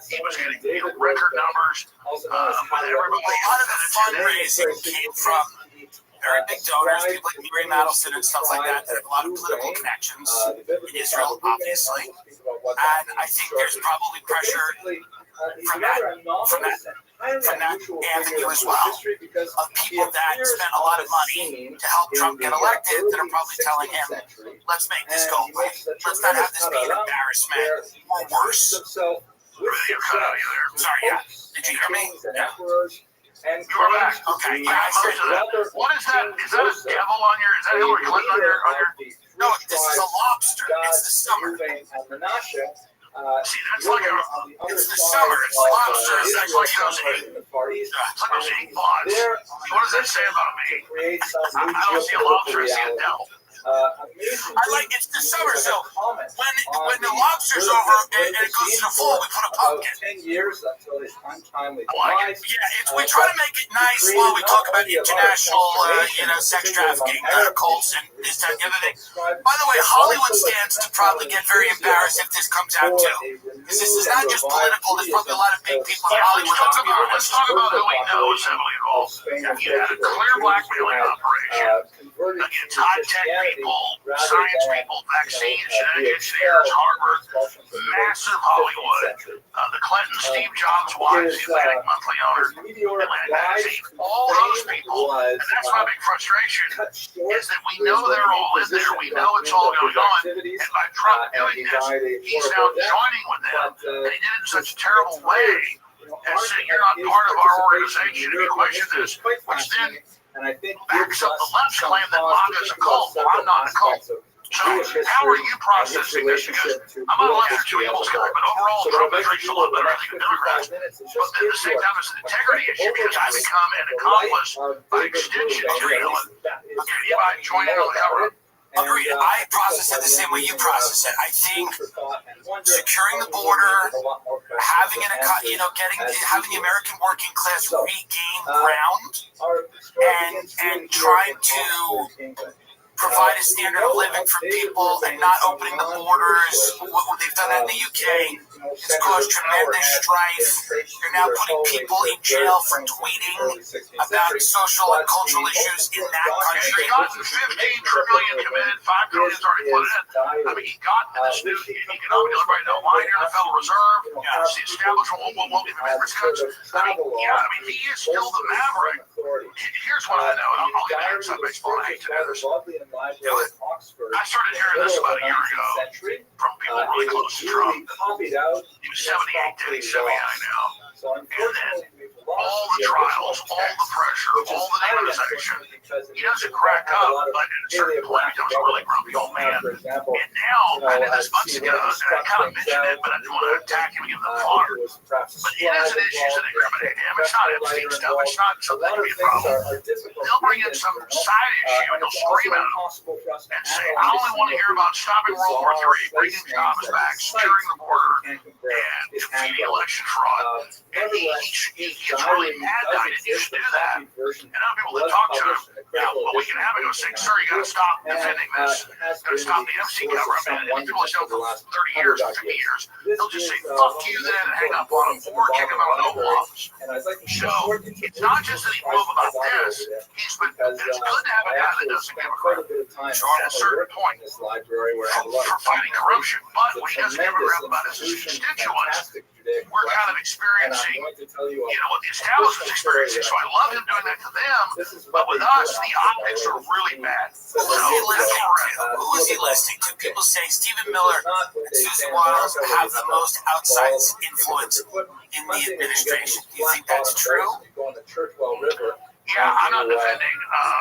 He was going to get record numbers. Everybody, A lot of the fundraising came from very big donors, people like Mary Madelson and stuff like that have a lot of political connections in Israel, obviously. And I think there's probably pressure from that avenue as well, of people that spent a lot of money to help Trump get elected that are probably telling him, let's make this go away. Let's not have this be an embarrassment or worse. you're cut out of there. Sorry, yeah. Did you hear me? Yeah. You are back. Okay, yeah, I said that. What is that? Is that a devil on your? Is that Hillary Clinton on your? No, this is a lobster. It's the summer. See, that's like It's the summer. It's the lobster. It's like those 8 bonds. What does that say about me? I don't see a lobster. I see a devil. I like it's the summer, so when the lobster's over and it goes to the fall, we put a pumpkin. 10 years until his untimely demise. Yeah, we try to make it nice while we talk about international, sex trafficking, cults, and this, that, and the other thing. By the way, Hollywood stands to probably get very embarrassed if this comes out too. Because this is not just political. There's probably a lot of big people in Hollywood. Let's talk about who we know is heavily involved. You had a clear blackmailing operation against high-tech people, science people, vaccines, genetic engineers, Harvard, massive Hollywood, the Clinton, Steve Jobs wives, the Atlantic Monthly owner, Atlantic Magazine, all those people, and that's my big frustration, is that we know they're all in there, we know it's all going on, and by Trump doing this, he's now joining with them, and he did it in such a terrible way, and saying you're not part of our organization, if you question this, which then backs up the left's claim that MAGA is a cult. Well, I'm not a cult. So how are you processing this? Because I'm not a left or two evils guy, but overall, Trump is reached a lot better, I think, than Democrats. But at the same time, it's an integrity issue because I become an accomplice by extension to you. Okay, by joining the government. Agreed. I process it the same way you process it. I think securing the border, having having the American working class regain ground, and trying to provide a standard of living for people and not opening the borders. They've done that in the UK. It's caused tremendous strife. They're now putting people in jail for tweeting about social and cultural issues in that country. He's gotten 15 trillion committed, 5 trillion is already put in. I mean, he got this new economic, everybody know, line here, the Federal Reserve, it's the establishment won't give him his cuts. He is still the maverick. Here's what I know, and I'll get here inside baseball. I hate to do this. I started hearing this about a year ago from people really close to Trump. He was 78, then he's 79 now. And then all the trials, all the pressure, all the demonization, he doesn't crack up, but at a certain point he becomes a really grumpy old man. And now, I did this months ago, and I kind of mentioned it, but I didn't want to attack him and give him the fodder. But it is an issue that incriminate him. It's not Epstein stuff. It's not something that can be a problem. They'll bring in some side issue and they'll scream at him and say, I only want to hear about stopping World War III, bringing jobs back, securing the border, can't compare and is defeating handle. election fraud. And Nevertheless, he's his really diary mad that does he used exist. to The do that. copied version And other people that was talk to him, published in a critical well, we can have it go say, sir, you got to stop defending this. has Got to been stop the the MC source of cover. I some mean, if people wonderment show for the for last 30 years or 50 years, they'll just say, fuck you then and hang up on him or kick him out of the Oval Office. And I'd like to So it's not just that he blew up about this. He's been, it's good to have a guy that doesn't give a crap. At a certain point, in this library where I have a lot for of fighting corruption, but It's what a he doesn't give a crap about is his institution, constituents. fantastic Judaic We're kind of collection, and I'm experiencing, going to tell you what the establishment's experiencing, so I love him doing that to them, this is but what with they do us, in the Africa, optics where are it's really seen bad. so Who is he listening to? Who is he listening to? People say Stephen Miller and Susan Wiles have the most outsized influence in the administration. Do you think that's true? Yeah, I'm not defending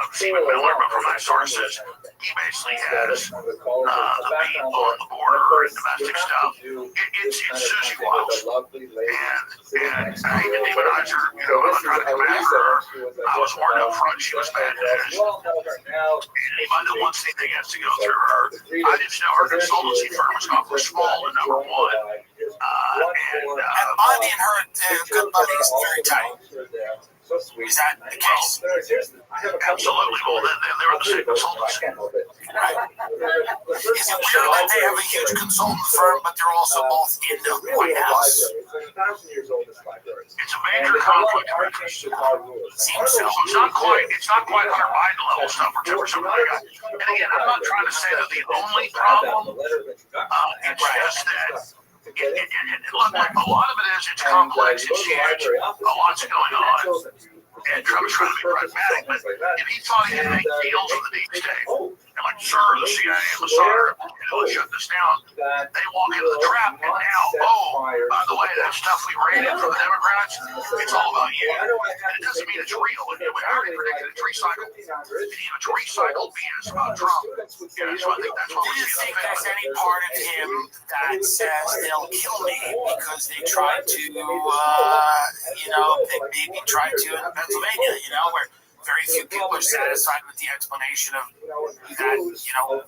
Stephen Miller, but from my sources, he basically has the beat on the border and domestic stuff. It's Susie Wiles. And I hate to demonize her, I'm not trying to come after her. I was warned up front she was bad news. Anybody that wants anything has to go through her. I just know her consultancy firm has gone from small to number one. And Bonnie and her good buddies, very tight. Is that the case? Absolutely. Well, they were the same consultancy. Right. Is it weird that they have a huge consultant firm, but they're also both in the White House? It's a major conflict of interest. Seems so. It's not quite Hunter Biden level stuff or Timber some other guy. And again, I'm not trying to say that the only problem. It's just that. Look, a lot of it is it's complex, it's huge, a lot's going on, and Trump's trying to be pragmatic, but if he thought he could make deals with the deep state, and like, sir, the CIA and Mossad, let's shut this down, they walk into the trap, and now, by the way, that stuff we raided for the Democrats, it's all about you, and it doesn't mean it's real, and we already predicted it's recycled, and if it's recycled, means it's about Trump, so I think that's what we're seeing. Do you think there's any part of him that says they'll kill me because they tried to, they maybe tried to in Pennsylvania, where very few people are satisfied with the explanation of that,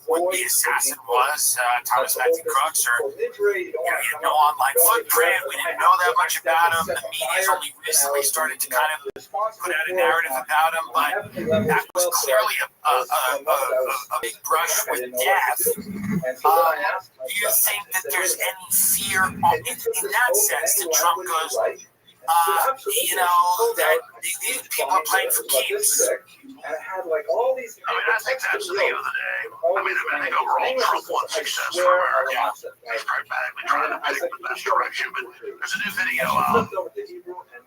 what the assassin was, Thomas Matthew Crooks, or he had no online footprint. We didn't know that much about him. The media's only recently started to kind of put out a narrative about him, but that was clearly a big brush with death. Do you think that there's any fear in that sense that Trump goes, that these people are playing for keeps? I think that's the end of the day. I think overall Trump wants success for America. He's pragmatically trying to pick the best direction, but there's a new video out.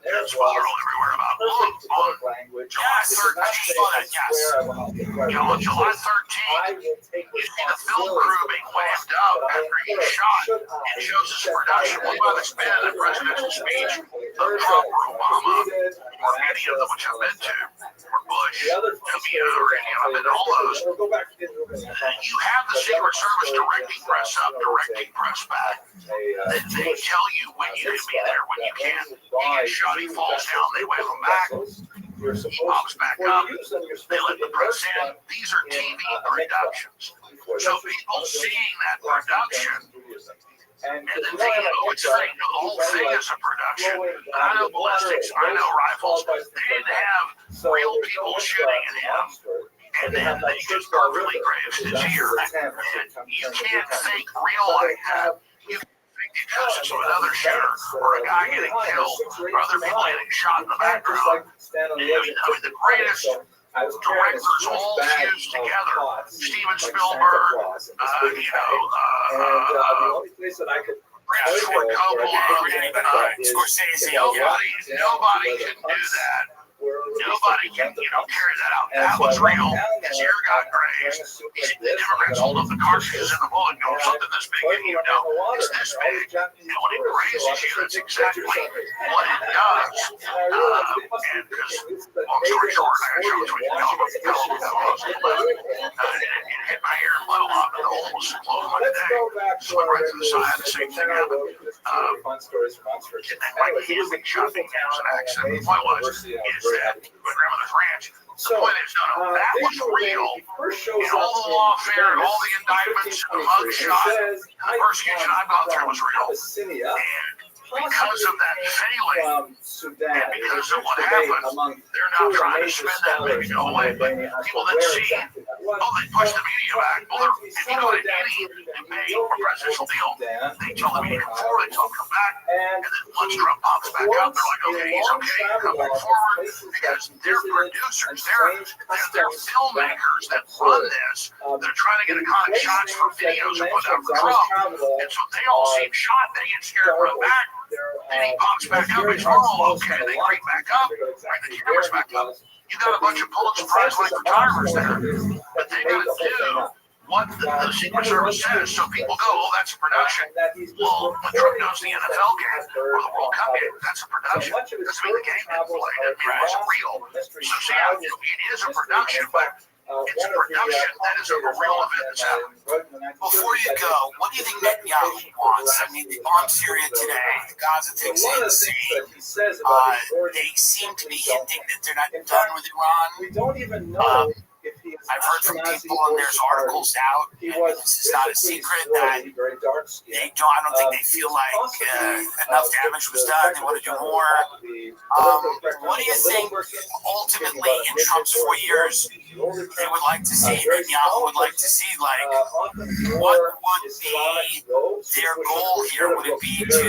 It's well everywhere about on July 13th. On July 13th, you see the film crew being waved up after he's shot. It shows his production. What about this been a presidential speech of Trump or Obama or any of them, which I've been to, or Bush, W, or I've been to all those. You have the Secret Service directing press up, directing press back. They tell you when you can be there, when you can. He gets shot, he falls down, they wave him back. He pops back up. They let the press in. These are TV productions. So people seeing that production, and then thinking, it's fake. The whole thing is a production. I know ballistics, I know rifles. They didn't have real people shooting at him. And then they just perfectly grazed his ear. And you can't fake real like that. You can fake the existence of another shooter, or a guy getting killed, or other people getting shot in the background. The greatest directors all fused together. Steven Spielberg, Ford Coppola, Scorsese. Nobody can do that. Nobody can, carry that out. That was real. His ear got grazed. The Democrats hold up the cartridges in the bullet and go, something this big, and it's this big. And when it grazes you, that's exactly what it does. And because, long story short, I show it to you, it hit my ear and bled a lot, but the hole was closed like a day. So went right to the side, the same thing happened. My hand being shot was an accident. The point was, is that my grandmother's ranch. The So, point is, no, that was visually, real. he first shows And all up the in lawfare and all the Venice, indictments and the 1523, mugshot, and it says, the persecution I've gone through was real. Abyssinia, And because of that failing, from Sudan, and because of what debate happened, among they're now two trying to major spin that maybe scholars go away. in But Albania as to people that where see, exactly that was. oh, they pushed the media back. Well, if you go to any debate or presidential deal, they tell the media before, they tell them come back. And And then once Trump pops back up, they're like, okay, he's okay, come back forward, because they're producers, they're filmmakers that run this. They're trying to get iconic shots for videos and put out for Trump. And so they all seem shot, they get scared and run back. And he pops back up, he's normal, okay, they creep back up, bring the cameras back up. You got a bunch of Pulitzer Prize-winning photographers there, but they gotta do what the Secret Service says. So people go, oh, that's a production. Well, when Trump goes to the NFL game or the World Cup game, that's a production. Doesn't mean the game didn't play. That mean it wasn't real. So yeah, it is a production, but it's a production that is a real event that's happening. Before you go, what do you think Netanyahu wants? I mean, on Syria today, the Gaza thing's insane. They seem to be hinting that they're not done with Iran. We don't even know if he is I've heard from people, and there's articles out, and this is not a secret, that they don't, I don't think they feel like enough damage was done. They want to do more. What do you think ultimately in Trump's 4 years they would like to see, Netanyahu would like to see? Like, what would be their goal here? Would it be to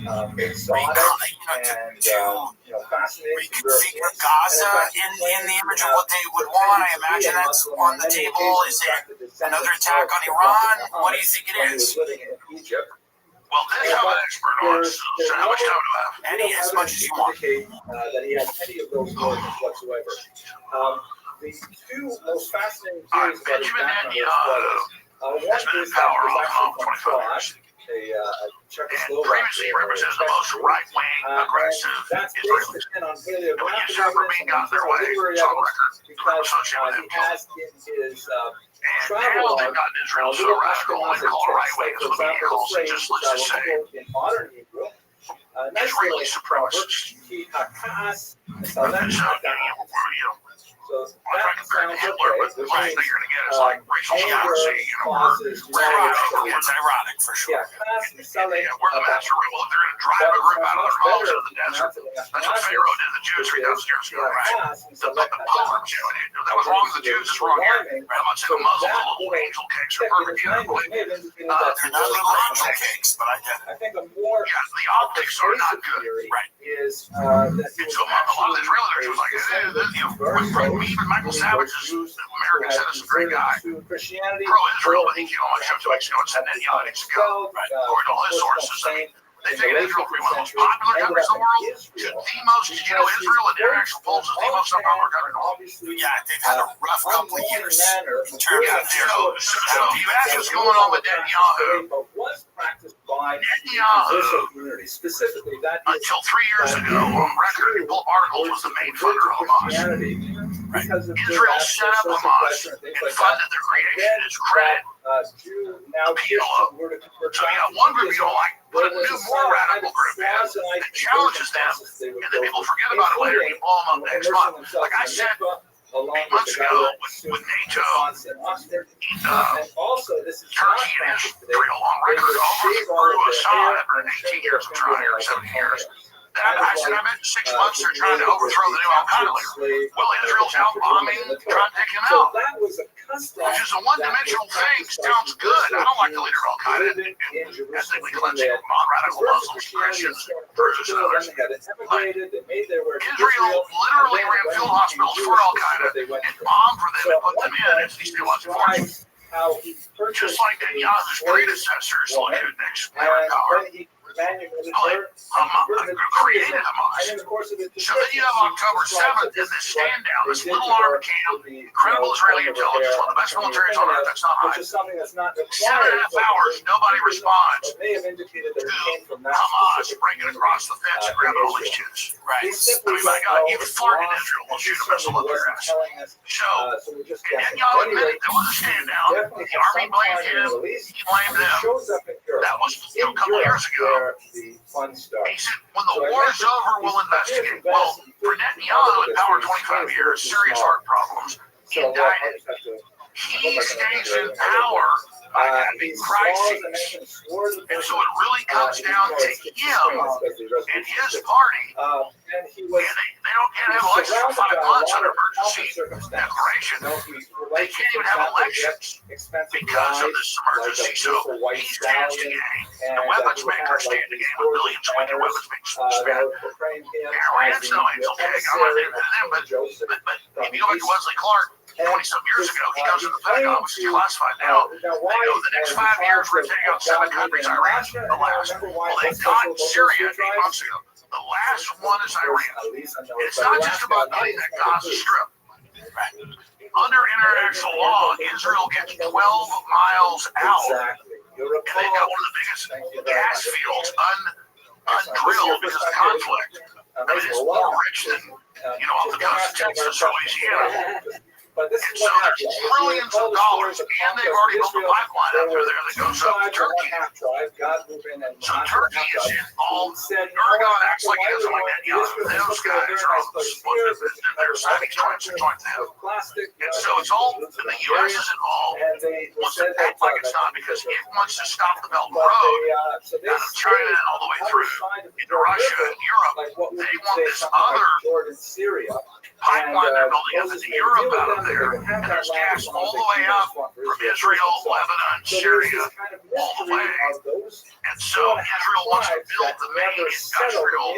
reconfigure Gaza in the image of what they would want? I imagine that's on the table. Is it another attack on Iran? What do you think it is? Well, there's no expert on it, so how much time do I have? Any, as much as you want. That he has any of those motives whatsoever. The two most fascinating theories about his Benjamin background Netanyahu has been in power off and on 25 years. And previously he represented the most right-wing, aggressive Israelis. And when you see Rabin got their way, it's on record, associated with him. And now they've gotten Israel so radical, they call it right-wing, as the media calls it, just let's just say, Israeli supremacists. So, I try to compare to Hitler, but the last thing you're going to get is like racial supremacy, It's ironic for sure. we're the master race. Well, if they're going to drive a group out of their homes into the desert, that's what Pharaoh did to the Jews 3,000 years ago, right? The pilgrims, that was wrong with the Jews, it's wrong here. I'm not saying the Muslims are little angel cakes are perfect either, believe me. They're not little angel cakes, but I get it. The optics are not good. Right. And so a lot of the Israelis was like, even Michael Savage is an American citizen, great guy. Pro-Israel, but he came on my show 2 weeks ago and said Netanyahu needs to go. According to all his sources, I mean, they think Israel will be one of the most popular countries in the world. Israel in international polls is the most unpopular country in the world. Yeah, they've had a rough couple of years in terms of their. So you ask what's going on with Netanyahu. Netanyahu, until 3 years ago, on record, he pulled articles, was the main funder of Hamas. Israel set up Hamas and funded their creation. His credit, the PLO. So you got one group you don't like, but a new, more radical group that challenges them, and then people forget about it later and you blow them up next month. Like I said 8 months ago with NATO, Turkey and Israel on record overthrew Assad after 18 years of trying, or 17 years. I said, I bet in 6 months they're trying to overthrow the new Al-Qaeda leader. Well, Israel's out bombing, trying to take him out. Which is a one-dimensional thing. Sounds good. I don't like the leader of Al-Qaeda and ethnically cleansing non-radical Muslims, Christians, Druze, and others. But Israel literally ran field hospitals for Al-Qaeda and bombed for them and put them in as theological forces. Just like Netanyahu's predecessors look at next power. Created Hamas. So then you have October 7th in this stand down, this little armed camp, incredible Israeli intelligence, one of the best militaries on earth, that's not high. 7.5 hours, nobody responds to Hamas breaking across the fence and grabbing all these Jews. Right. I mean, my God, you flirted Israel, we'll shoot a missile up their ass. So, and Netanyahu admitted there was a stand down. The army blamed him, he blamed them. That was a couple of years ago. where the fun starts. He said, when the war is over, we'll investigate. Well, for Netanyahu, in power 25 years, serious heart problems, indicted. He stays in power by having crises. And so it really comes down to him and his party. And they don't can't have elections for 5 months under emergency declaration. They can't even have elections because of this emergency. So he stands to gain. The weapons makers stand to gain with billions when their weapons being spent. Iran's knowing it's okay. I'm not into them, but if you go back to Wesley Clark, 20-some years ago, he goes to the Pentagon, which is classified now. They know the next 5 years we're taking out 7 countries. Iran's the last. Well, they caught Syria 8 months ago. The last one is Iran. It's not just about getting that Gaza Strip. Under international law, Israel gets 12 miles out, and they've got one of the biggest gas fields undrilled because of the conflict. I mean, it's more rich than, off the coast of Texas or Louisiana. And so there's trillions of dollars, and they've already built a pipeline up through there that goes up to Turkey. So Turkey is involved. Erdogan acts like he doesn't like Netanyahu. Those guys are all supposed to be their savings joints to join them. And so it's all, and the U.S. is involved. Wants to act like it's not because it wants to stop the Belt and Road out of China and all the way through into Russia and Europe. They want this other pipeline they're building up into Europe out of there, and there's gas all the way up from Israel, Lebanon, Syria, all the way. And so Israel wants to build the main industrial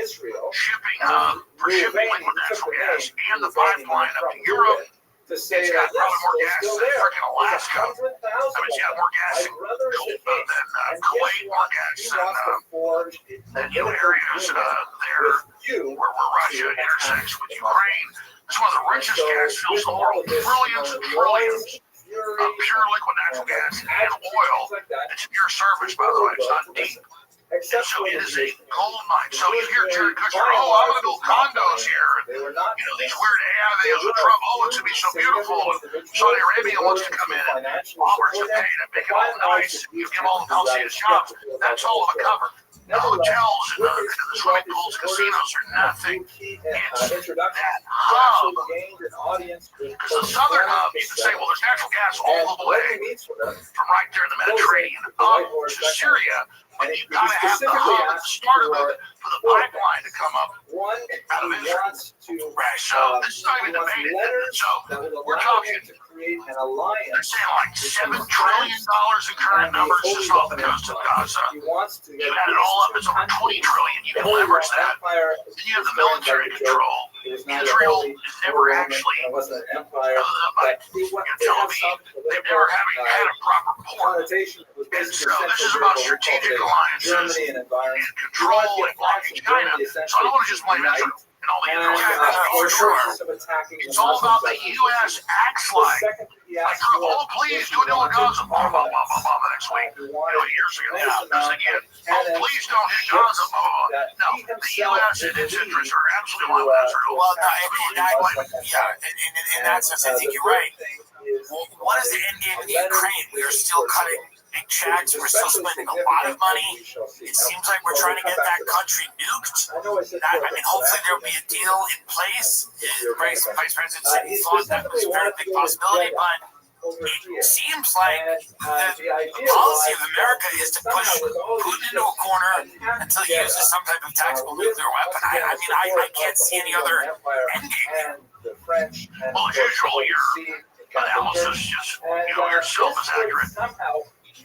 shipping hub for shipping liquid natural gas and the pipeline up to Europe. It's got probably more gas than freaking Alaska. I mean, it's got more gas than Kuwait, more gas than areas there where Russia intersects with Ukraine. It's one of the richest gas fields in the world. Trillions and trillions of pure liquid natural gas and oil. It's pure surface, by the way. It's not deep. And so it is a gold mine. So you hear Jared Kushner, I'm going to build condos here. These weird AI videos with Trump. It's going to be so beautiful. And Saudi Arabia wants to come in and offer to pay to make it all nice. You give all the Palestinian jobs. That's all of a cover. The hotels and the swimming pools, casinos are nothing. It's that hub. Because the southern hub, you can say, well, there's natural gas all the way from right there in the Mediterranean up to Syria. But you've got to have the hub at the start of it for the pipeline to come up out of Israel. Right, so this is not even debated. So we're talking, they're saying like $7 trillion in current numbers just off the coast of Gaza. You add it all up, it's over $20 trillion. You can leverage that. Then you have the military control. Israel is never actually, you tell me, they've never had a proper port. And so this is about strategic alliances and control and blocking China. So I don't want to just blame Israel and all the Israel for sure. It's all about the U.S. acts like oh, please do a deal with Gaza. Blah, blah, blah, blah, blah, the next week. Years ago now. Because again, please don't hit Gaza. Blah, blah, blah. No, the U.S. and its interests are absolutely aligned with Israel. Well, in that sense, I think you're right. Well, what is the end game in Ukraine? We are still cutting big checks. We're still spending a lot of money. It seems like we're trying to get that country nuked. I mean, hopefully there'll be a deal in place. Vice President said he thought that was a very big possibility, but it seems like the policy of America is to push Putin into a corner until he uses some type of tactical nuclear weapon. I mean, I can't see any other end game. Well, as usual, your analysis just, yourself is accurate.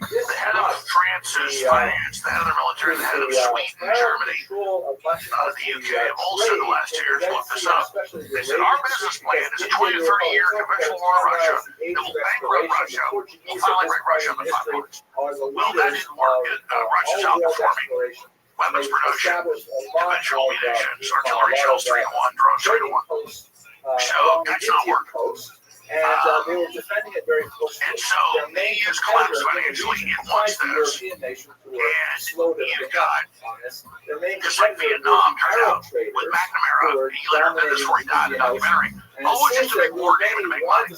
The head of France's finance, the head of the military, the head of Sweden, Germany, the UK have all said the last 2 years, look this up. They said our business plan is a 20 to 30 year conventional war in Russia. It will bankrupt Russia. We'll finally break Russia into 5 parts. Well, that didn't work. Russia's outperforming weapons production, conventional munitions, artillery shells 3 to 1, drones 3 to 1. So that's not working. And they were defending it very closely. And so they use collapse financially in wants this. And you've got, just like Vietnam turned out with McNamara, he later admitted this before he died in the documentary. Oh, it's just a big war game to make money.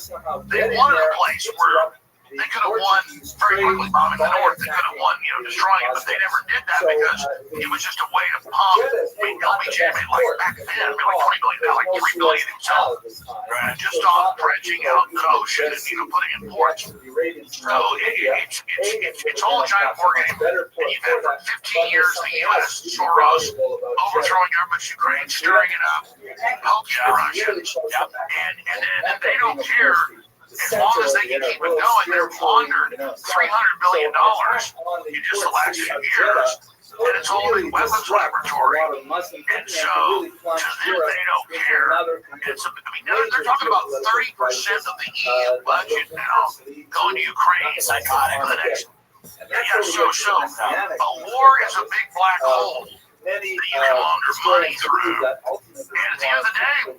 They wanted a place where they could have won very quickly bombing the north. They could have won, destroying it, but they never did that because it was just a way to pump. LBJ made like back then, made like $20 billion, like $3 billion himself, right? Just off dredging out the ocean and putting in ports. So it's all a giant war game. And you've had for 15 years the U.S. Soros overthrowing governments, Ukraine stirring it up, poking the Russians, and then they don't care. As long as they can keep it going, they've laundered $300 billion in just the last few years. And it's all in weapons laboratory. And so, to them, they don't care. And so, they're talking about 30% of the EU budget now going to Ukraine psychotic for the next. A war is a big black hole that you can launder money through. And at the end of the day,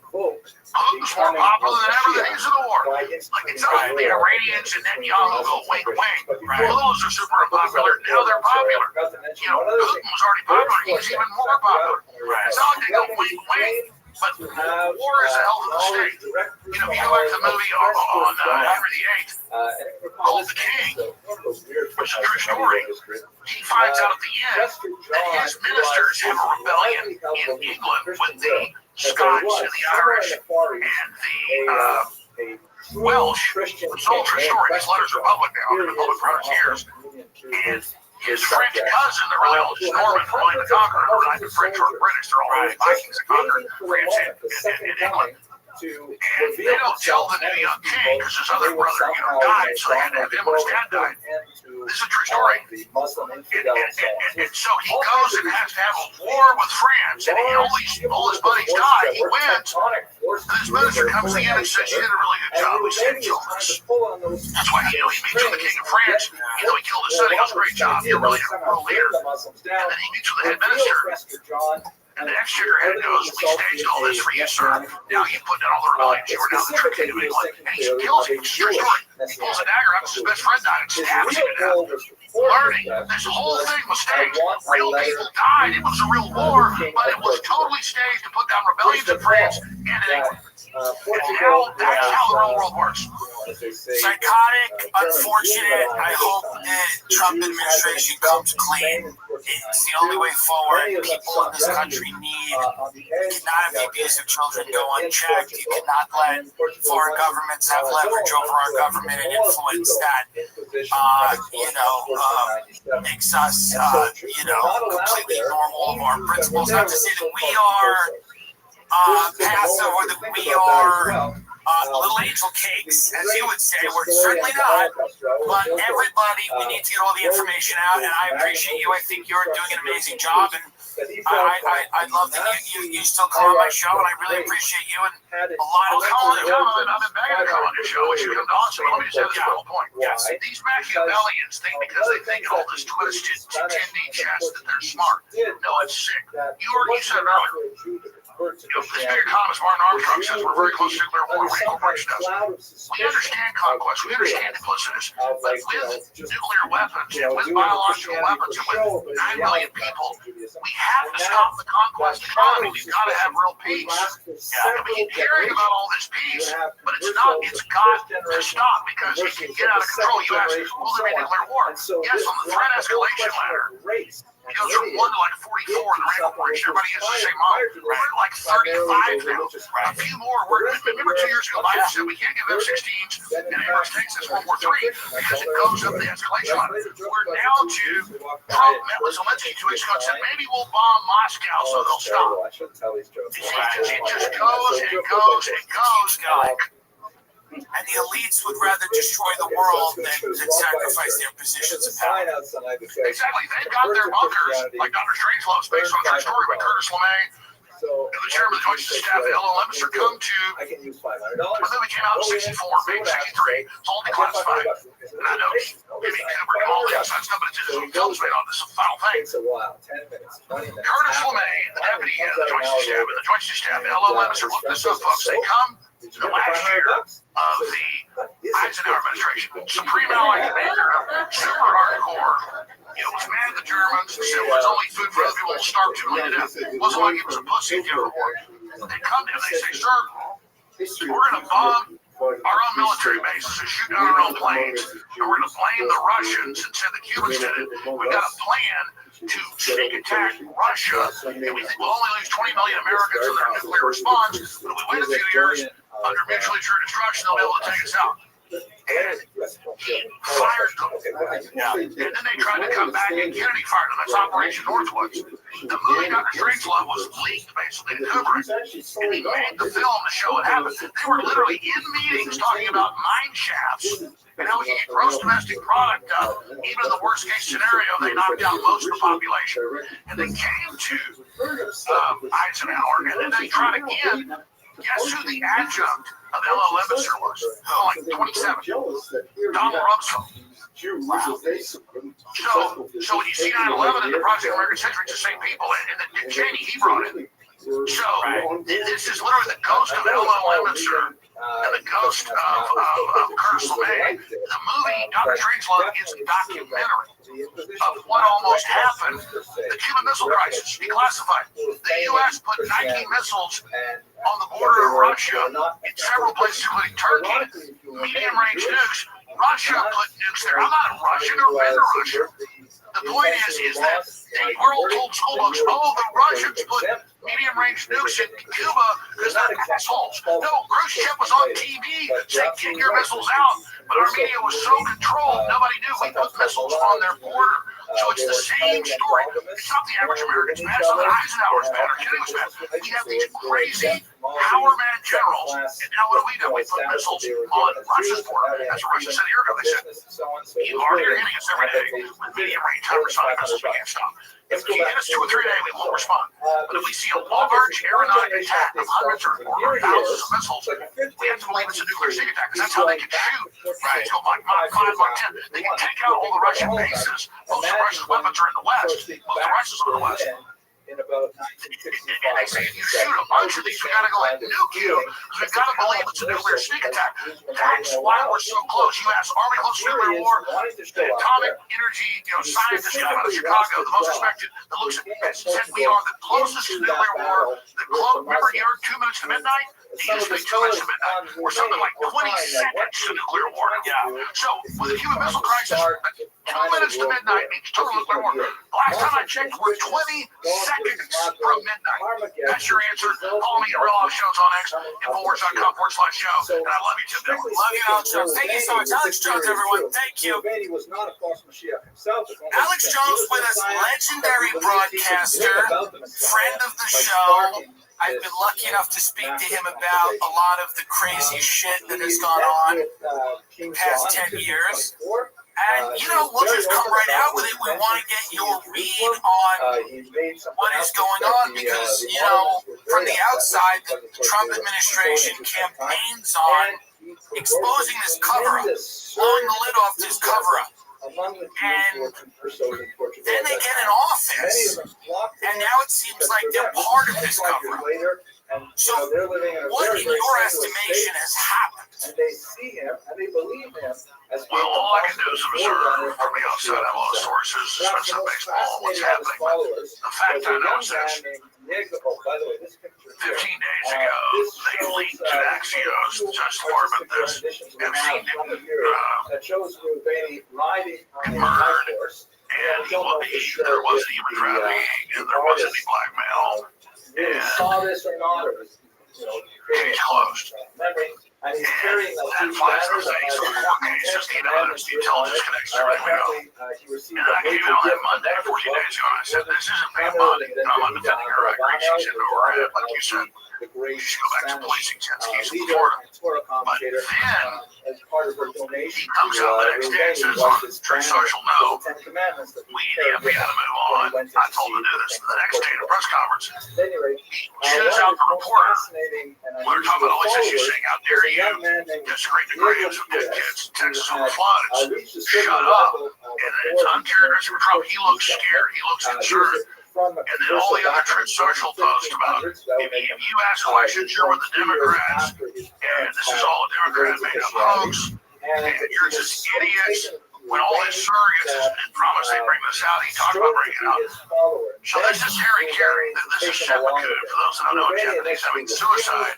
Putin's more popular than ever than he's in the war. Like it's not the Iranians and Netanyahu go wink wink. Those are super unpopular. Now they're popular. Putin was already popular. He's even more popular. It's not like they go wink wink. But war is a hell of a state. If you go back to the movie on Henry VIII called The King, which is a true story, he finds out at the end that his ministers have a rebellion in England with the Scots and the Irish and the Welsh. It's all true story. His letters are public now. They've been public for 100 years. And his French cousin, the really old Norman from William the Conqueror, who are not the French or the British, they're all Vikings that conquered France and England. And they don't tell the new young king because his other brother, died, so they had to have him when his dad died. This is a true story. And so he goes and has to have a war with France, and all his buddies die. He wins, and his minister comes in and says, "You did a really good job. We saved children." That's why he made you the king of France. He killed his son. He goes, "Great job. You're really a world leader." And then he meets with the head minister. And the executor head goes, "We staged all this for you, sir. Now you put down all the rebellions. You were now the true king of England." And he kills him. It's a true story. He pulls a dagger out because his best friend died and stabs him to death. Learning this whole thing was staged. Real people died. It was a real war, but it was totally staged to put down rebellions in France and in England. That's how the real world works. Psychotic, unfortunate. I hope the Trump administration comes clean. It's the only way forward. People in this country need. You cannot have the abuse of children go unchecked. You cannot let foreign governments have leverage over our government and influence that, makes us, completely normal of our principles. Not to say that we are passive or that we are little angel cakes, as you would say. We're certainly not. But everybody, we need to get all the information out, and I appreciate you. I think you're doing an amazing job, and I love that you still come on my show, and I really appreciate you. And a lot of I've been begging to come on your show. We should come to Austin. Let me just have this whole point. Yes. These Machiavellians think because they think all this twisted, tindy chess that they're smart. No, it's sick. You said earlier. This big economist Martin Armstrong says we're very close to nuclear war. We understand conquest. We understand duplicitous. But with nuclear weapons and with biological weapons and with 9 million people, we have to stop the conquest economy. We've got to have real peace. And we keep hearing about all this peace, but it's not. It's got to stop because it can get out of control. You ask, will there be nuclear war? Yes, on the threat escalation ladder. It goes from 1 to like 44 in the Rand Corporation. Everybody gets the same model. We're at like 35 now. A few more. Remember 2 years ago, Biden said we can't give F-16s and Abrams tanks as World War III because it goes up the escalation line. We're now to Trump met with Zelensky 2 weeks ago and said maybe we'll bomb Moscow so they'll stop. It just goes and goes and goes. And the elites would rather destroy the world than sacrifice their positions of power. Exactly. They've got their bunkers, like Dr. Strangelove's based on a true story by Curtis LeMay. And the chairman of the Joint Staff, Ellen Lemonster, come to when the movie came out in 64, maybe 63. It's all declassified. And I know maybe you can bring all the outside stuff, but it's just a film's made on this final thing. Curtis LeMay, the deputy head of the Joint Staff, and the Joint Staff, Ellen Lemonster, look this up, folks. They come to the last year of the Eisenhower administration. Supreme Allied commander, super hardcore. Was mad at the Germans. Said it was only food for other people to starve 2 million to death. It wasn't like it was a pussy to give a war. They come to him and they say, "Sir, we're going to bomb our own military bases and shoot down our own planes, and we're going to blame the Russians and say the Cubans did it. We've got a plan to sneak attack Russia, and we think we'll only lose 20 million Americans in their nuclear response, but if we wait a few years, under mutually assured destruction, they'll be able to take us out. And he fired them. And then they tried to come back, and Kennedy fired them. That's Operation Northwoods. The movie Dr. Strangelove was leaked, basically, to Kubrick, and he made the film to show what happened. They were literally in meetings talking about mine shafts and how we can get gross domestic product up. Even in the worst case scenario, they knocked out most of the population. And they came to Eisenhower, and then they tried again. Guess who the adjunct of LL Lemonster was? Oh, like 27. Donald Rumsfeld. Wow. So when you see 9/11 in the Project American Century, it's the same people, and Dick Cheney, he brought it. So this is literally the ghost of LL Lemonster and the ghost of Curtis LeMay. The movie Dr. Strangelove is a documentary of what almost happened. The Cuban Missile Crisis, declassified. The U.S. put 19 missiles on the border of Russia in several places, including Turkey, medium-range nukes. Russia put nukes there. I'm not a Russian or been to Russia. The point is that we're all told school books, oh, the Russians put medium-range nukes in Cuba because they're assholes. No, Khrushchev was on TV saying, get your missiles out. But our media was so controlled, nobody knew we put missiles on their border. So it's the same story. It's not the average American's bad. It's not that Eisenhower's bad or Kennedy was bad. We have these crazy power-mad generals. And now what do? We put missiles on Russia's border. That's what Russia said a year ago. They said, you are here hitting us every day with medium-range hypersonic missiles. We can't stop. If you hit us 2 or 3 a day, we won't respond. But if we see a large aeronautic attack of hundreds or thousands of missiles, we have to believe it's a nuclear sneak attack, because that's how they can shoot. Right? So Mach 5, Mach 10. They can take out all the Russian bases. Most of Russia's weapons are in the West. Most of Russia's in the West. And they say, if you shoot a bunch of these, we got to go and nuke you, because we've got to believe it's a nuclear sneak attack. That's why we're so close. You ask, are we close to nuclear war? The atomic energy scientist guy out of Chicago, the most respected, that looks at it, said we are the closest to nuclear war. Remember, you heard 2 minutes to midnight? He used to be 2 minutes to midnight, or something like 20 seconds to nuclear war. Yeah. So with the Cuban Missile Crisis, 2 minutes to midnight means total nuclear war. The last time I checked, we're 20 seconds from midnight. That's your answer. Follow me at Real Life Shows on X, Infowars.com/show. And I love you, Tim Dillon. Love you, Alex Jones. Thank you so much. Alex Jones, everyone. Thank you. Alex Jones with us, legendary broadcaster, friend of the show. I've been lucky enough to speak to him about a lot of the crazy shit that has gone on the past 10 years. And, we'll just come right out with it. We want to get your read on what is going on because, from the outside, the Trump administration campaigns on exposing this cover-up, blowing the lid off this cover-up. And then they get in office, and now it seems like they're part of this cover-up. So, what in your estimation has happened? And they see him, and they believe him. Well, all I can do is observe from the outside. I have a lot of sources, especially baseball, what's happening. But the fact I know is this. 15 days ago, they leaked to Axios, the Justice Department, this Epstein get murdered, and there wasn't even trafficking, and there wasn't any blackmail, and case closed. And that flies those things for court cases, the evidence, the intelligence connections, everything we know. And I came out that Monday, 14 days ago, and I said, this isn't bad money. And I'm not defending her. I agree. She's in overhead, like you said. She should go back to policing jet skis in Florida. But then he comes out the next day and says, on True Social, no, we got to move on. I told him to do this. The next day at a press conference, he chews out the reporter. We're talking about all these issues, saying, how dare you desecrate the graves of dead kids in Texas on the floods. Shut up. And it's uncharacteristic for Trump. He looks scared. He looks concerned. And then all the other Truth Social posts about if you ask questions, you're with the Democrats, and this is all a Democrat made up hoax, and you're just idiots. When all his surrogates and promise they bring this out, he talked about bringing it out. So this is Harry Carey. This is Seppuku. For those that don't know, Japanese, I mean suicide.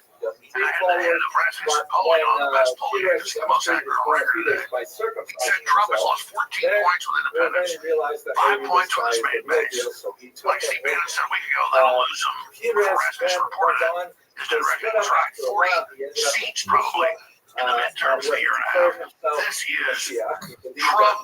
big the head followers. of Restream But polling when on the best poll Peter agency, the most accurate on record today. by He said circumcising Trump has himself, lost 14 then points with independents, he realized that 5 maybe points this with guy his is the main real base. deal, so he took Like him Steve with Bannon him. said a week ago, that'll lose him. Peter Restream reported it. on. His net record was right. 40 seats probably in the midterms in a year and a half. This is Trump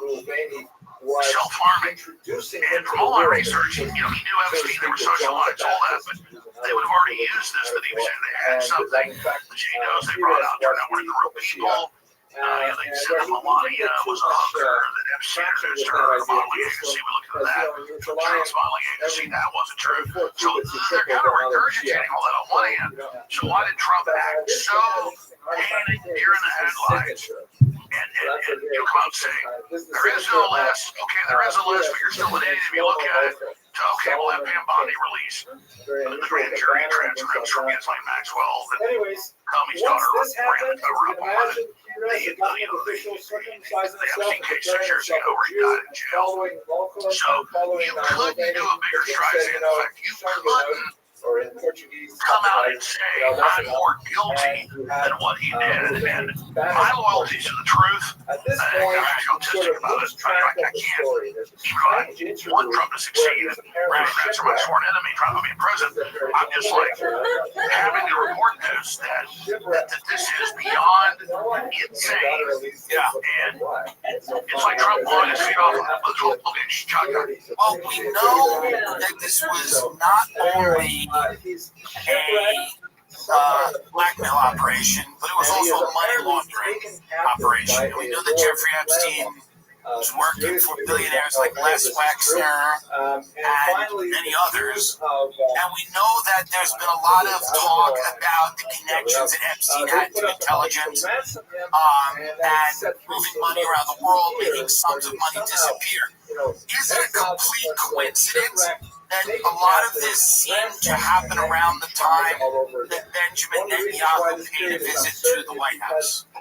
self-harming. And from all my research, he knew Epstein, there were socialites, all that, but they would have already used this, but he was saying they had something. The Genos they brought out turned out one of the real people. They said that Melania was a hooker, that Epstein introduced her, the modeling agency, we looked into that. Trump's modeling agency, that wasn't true. So they're kind of regurgitating all that on one hand. So why did Trump act so painted deer in the headlights? And you'll come out and say, there is no list. Okay, there is a list, but you're still an idiot if you look at it. So, okay, we'll have Pam Bondi release the grand jury transcripts from Ghislaine Maxwell that Comey's daughter ran the cover up on it. The Epstein case 6 years ago where he died in jail. So you couldn't do a bigger Streisand effect. You couldn't come out and say I'm more guilty than what he did, and my loyalty to the truth. I'm autistic about it. I can't. Even though I want Trump to succeed, and Democrats are my sworn enemy, trying to put me in prison. I'm just like having to report this that this is beyond insane. Yeah, and it's like Trump blowing his feet off with a shotgun. Well, we know that this was not only a blackmail operation, but it was also a money laundering operation. And we know that Jeffrey Epstein was working for billionaires like Les Wexner and many others. And we know that there's been a lot of talk about the connections that Epstein had to intelligence and moving money around the world, making sums of money disappear. Is it a complete coincidence that a lot of this seemed to happen around the time that Benjamin Netanyahu paid a visit to the White House?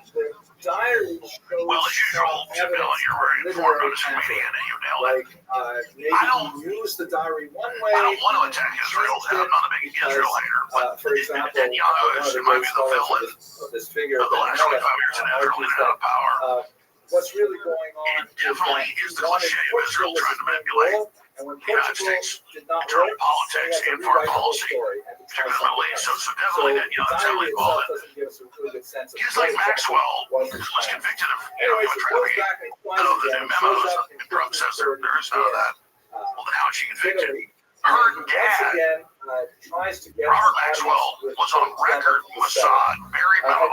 Well, as usual, Bill, you're very informed on this comedian, and you nailed it. I don't want to attack Israel. I'm not a big Israel hater, but Netanyahu is, in my view, the villain of the last 25 years in Israel and out of power. What's really going on? It definitely is the cliche of Israel trying to manipulate the United States internal politics and foreign policy, particularly the Middle East. So definitely Netanyahu's heavily involved in it. Ghislaine Maxwell was convicted of human trafficking. Though the new memos that Trump says there is none of that. Well, then how is she convicted? Her dad, Robert Maxwell, was on record with Mossad, married Mount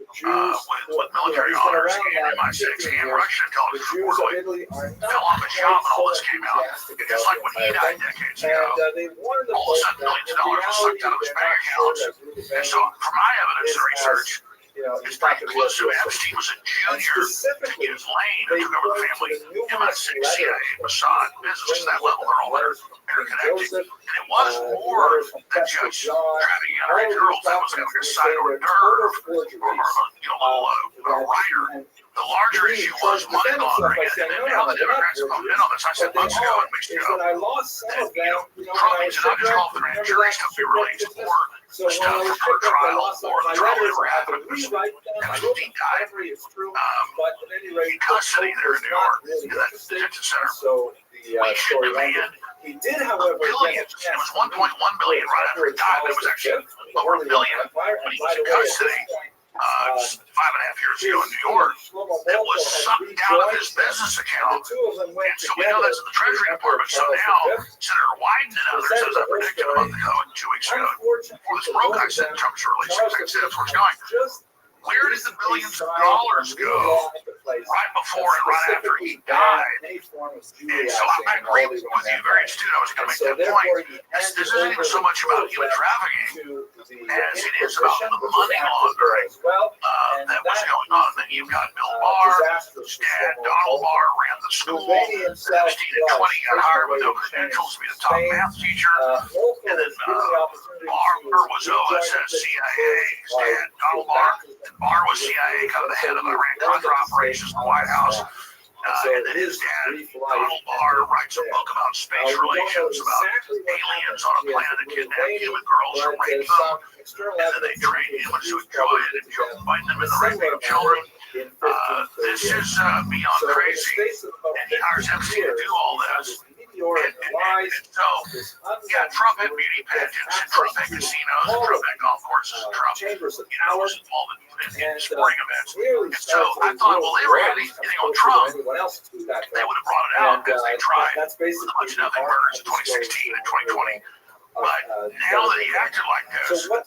with military honors and MI6 and Russian intelligence reportedly fell off his job when all this came out. Just like when he died decades ago, all of a sudden millions of dollars were sucked out of his bank accounts. And so, from my evidence and research, it's pretty conclusive. Epstein was a junior to give Lane and took over the family MI6, CIA, Mossad business. That level, they're all interconnected. And it was more than just trafficking underage girls. That was like a side hors d'oeuvre or a writer. The larger issue was money laundering, and now the Democrats have come in on this. I said months ago in Mexico that Trump needs to not just call for grand jury stuff be released, or stuff for trial, or the trial never happened. Epstein died in custody there in New York, in that detention center. We should demand billions. It was 1.1 billion right after he died, but it was actually over $1 billion when he was in custody. 5.5 years ago in New York, it was sucked out of his business account. And so we know that's in the Treasury Department. So now, Senator Wyden and others, as I predicted a month ago and 2 weeks ago, before this broke, I said Trump's releasing things, that's where it's going. Where did the billions of dollars go right before and right after he died? And so I agree with you, very astute. I was going to make that point. This isn't even so much about human trafficking as it is about the money laundering that was going on. Then you've got Bill Barr, his dad, Donald Barr, ran the school. Epstein at 20 got hired with no credentials to be the top math teacher. And then Barr was OSS CIA, his dad, Donald Barr. Barr was CIA, kind of the head of Iran-Contra operations in the White House. And then his dad, Donald Barr, writes a book about space relations, about aliens on a planet that kidnap human girls and rape them, and then they train humans to enjoy it and combine them in the raping of children. This is beyond crazy, and he hires Epstein to do all this. And so, Trump had beauty pageants, and Trump had casinos, and Trump had golf courses, and Trump, was involved in sporting events. And so I thought, well, they were having anything on Trump, they would have brought it out because they tried with a bunch of nothing murders in 2016 and 2020. But now that he acted like this, I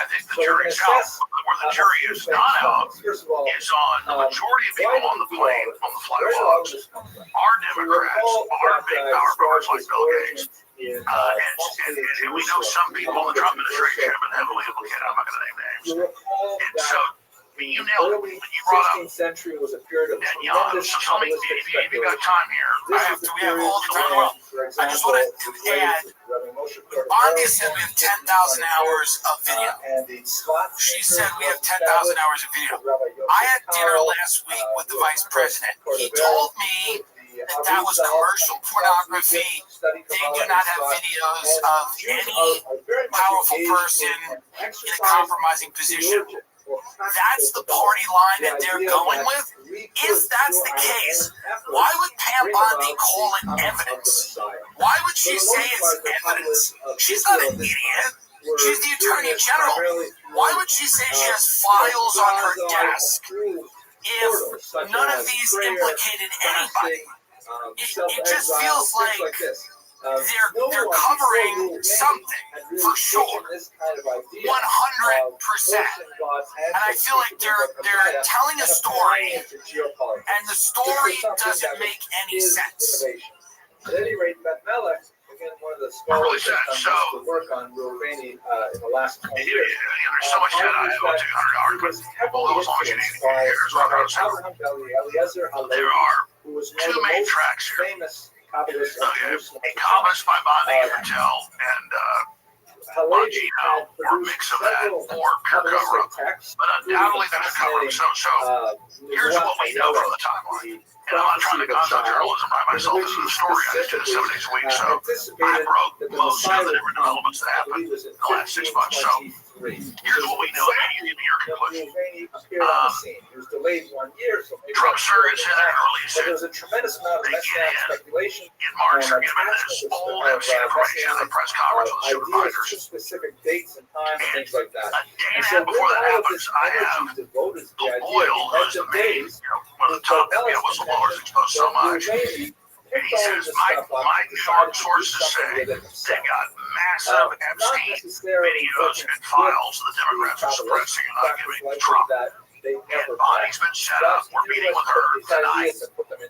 think the jury's out. Where the jury is not out is on the majority of people on the plane, on the flight logs, are Democrats, are big power brokers like Bill Gates. And we know some people in the Trump administration have been heavily implicated. I'm not going to name names. And so, you nailed it when you brought up century was a period of tremendous capitalistic speculation. If you got time here, we have all the time in the world. I just want to add, Barney said we have 10,000 hours of video. She said we have 10,000 hours of video. I had dinner last week with the vice president. He told me that was commercial pornography. They do not have videos of any powerful person in a compromising position. That's the party line that they're going with. If that's the case, why would Pam Bondi call it evidence? Why would she say it's evidence? She's not an idiot. She's the Attorney General. Why would she say she has files on her desk if none of these implicated anybody? It just feels like they're covering something for sure, 100%. And I feel like they're telling a story, and the story doesn't make any sense. At any rate, Melech, again, one of the scholars that to work on Mulvaney in the last 20 years. There's so much that I owe to 100 articles. There are two main tracks here. A Kabbalist by Bondi and Patel, and Bongino, or a mix of that, or pure cover-up. But undoubtedly there's a cover-up. So here's what we know from the timeline. And I'm not trying to conduct journalism by myself. This is a story. I just did it 7 days a week, so I broke most of the different developments that happened in the last 6 months. So here's what we know in your conclusion. Trump surrogates in there released it. They get in March, they're given this old MC information at the press conference with the supervisors. And a day and a half before that happens, I have the Boyle, who's the main, one of the top whistleblowers exposed so much. And he says, my New York sources say they got massive Epstein videos and files the Democrats are suppressing and not giving to Trump. And Bonnie's been set up. We're meeting with her tonight.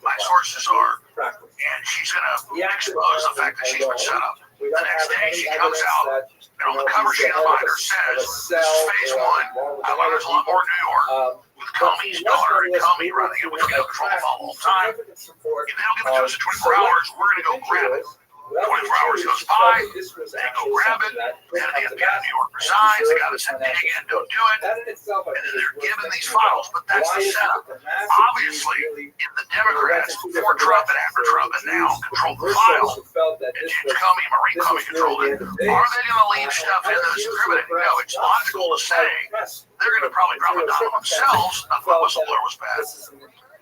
My sources are. And she's going to expose the fact that she's been set up. The next day she comes out, and on the cover sheet of the binder says, this is phase 1. I learned there's a lot more in New York. With Comey's daughter and Comey running it, which we don't control all the time. If they don't give it to us in 24 hours, we're going to go grab it. 24 hours goes by, they go grab it, and the FBI in New York resigns, they got to send it again, don't do it, and then they're given these files, but that's the setup. Obviously, in the Democrats, before Trump and after Trump, and now control the file, and James Comey, Marie Comey controlled it, are they going to leave stuff in that's incriminating? No, it's logical to say they're going to probably drop a dime themselves, not that whistleblower was bad.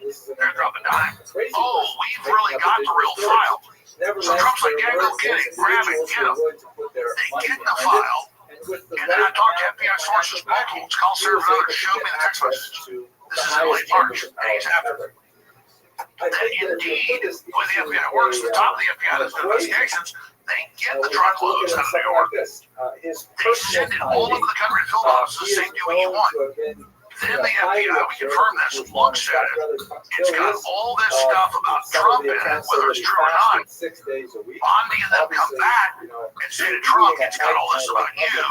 They're going to drop a dime. Oh, we've really got the real file. So Trump's like, yeah, go get it, grab it, get them. They get the file, and then I talked to FBI sources, multiple, call server and others, showed me the text messages. This is in late March, days after. Then indeed, the way the FBI works, the top of the FBI does investigations, they get the truckloads out of New York. They send it all over the country to field offices, say, do what you want. Then the FBI, we confirm this, looks at it. It's got all this stuff about Trump in it, whether it's true or not. Bondi and them come back and say to Trump, it's got all this about you.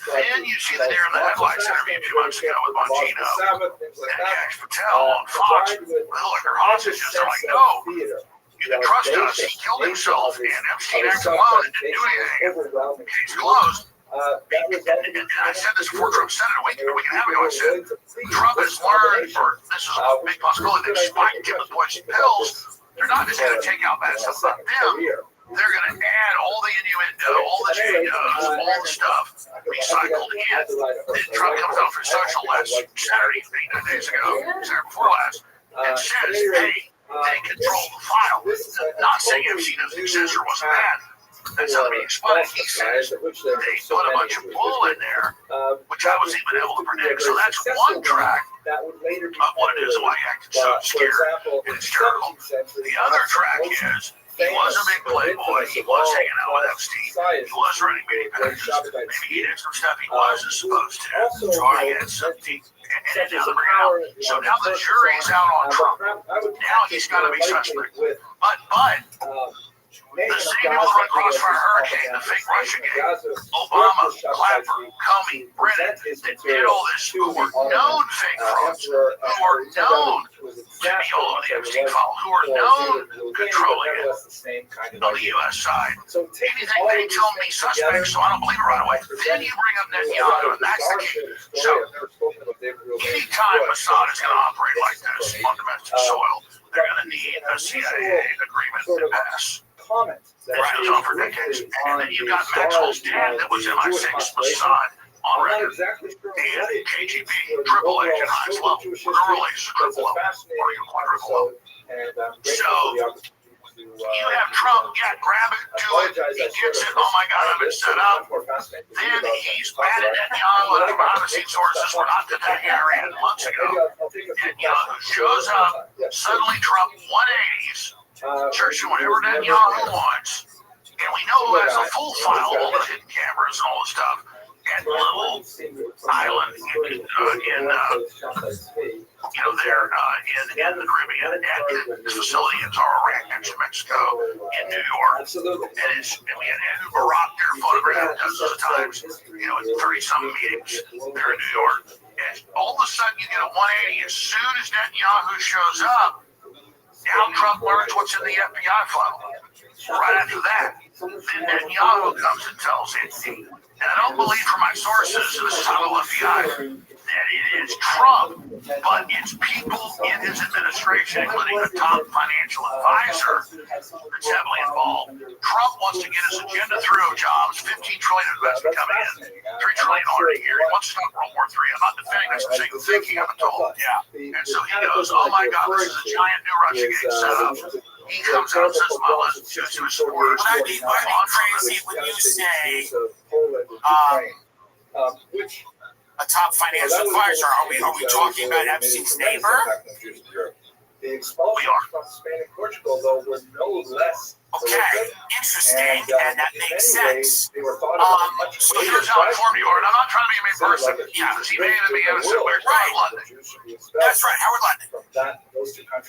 Then you see the deer in the headlights interview 2 months ago with Bongino and Yash Patel on Fox with Hillary hostages. They're like, no, you can trust us. He killed himself, and Epstein acted alone and didn't do anything. Case closed. And I said this before Trump said it a week and a half ago. I said Trump has learned, or this is a big possibility, that despite giving poison pills, they're not just going to take out bad stuff about them. They're going to add all the innuendo, all the JDOs, all the stuff recycled in. Then Trump comes out for social last Saturday, 8 days ago, Saturday before last, and says, hey, they control the file. Not saying MC doesn't exist or wasn't bad. That's not being funny. He says they put a bunch of bull in there, which I wasn't even able to predict. So that's one track of what it is and why he acted so scared and hysterical. The other track is he was a big playboy. He was hanging out with Epstein. He was running meeting packages. Maybe he did some stuff he wasn't supposed to. Drawing in something. And now they're bringing out. So now the jury's out on Trump. Now he's got to be suspect. But the same people that run Crossfire Hurricane, the fake Russia gang, Obama, Clapper, Comey, Brennan, that did all this, who were known fake frauds, who are known to be all over the Epstein file, who are known controlling it on the U.S. side. Anything they tell me suspect, so I don't believe it right away. Then you bring up Netanyahu, and that's the key. So anytime Mossad is going to operate like this on domestic soil, they're going to need a CIA agreement to pass. That's been on for decades. And then you got Maxwell's 10 that was MI6 Mossad on record. And KGB, triple agent, highest level. Literally triple level. Or even quadruple level. So you have Trump, grab it, do it. He gets it. Oh my God, I've been set up. Then he's mad at Netanyahu, and behind-the-scenes sources were not to that area months ago. Netanyahu shows up. Suddenly Trump 180s. Searching whatever Netanyahu wants. And we know who has a full file, all the hidden cameras and all the stuff. And the little island in the Caribbean, and the facility in Zara Ranch, Mexico, in New York. And we had Andrew Barack there photographed dozens of times, at 30-some meetings there in New York. And all of a sudden you get a 180 as soon as Netanyahu shows up. Now Trump learns what's in the FBI file. Right after that, then Netanyahu comes and tells him. And I don't believe from my sources, this is how the FBI, that it is Trump, but it's people in his administration, including a top financial advisor that's heavily involved. Trump wants to get his agenda through of jobs, $15 trillion investment coming in, $3 trillion a year. He wants to stop World War III. I'm not defending this, I'm saying thinking of it all. Yeah. And so he goes, oh my God, this is a giant new Russia game setup. He comes out and says, well, let's just do a supporter. I'd be crazy when you say a top financial advisor. Are we talking about Epstein's neighbor? The expulsion from Spain and Portugal, though, were no less. Okay, interesting, and that makes sense. So here's how informed you are, and I'm not trying to be a mean person. Yeah, he made it be innocent. We're right. London. That's right, Howard London.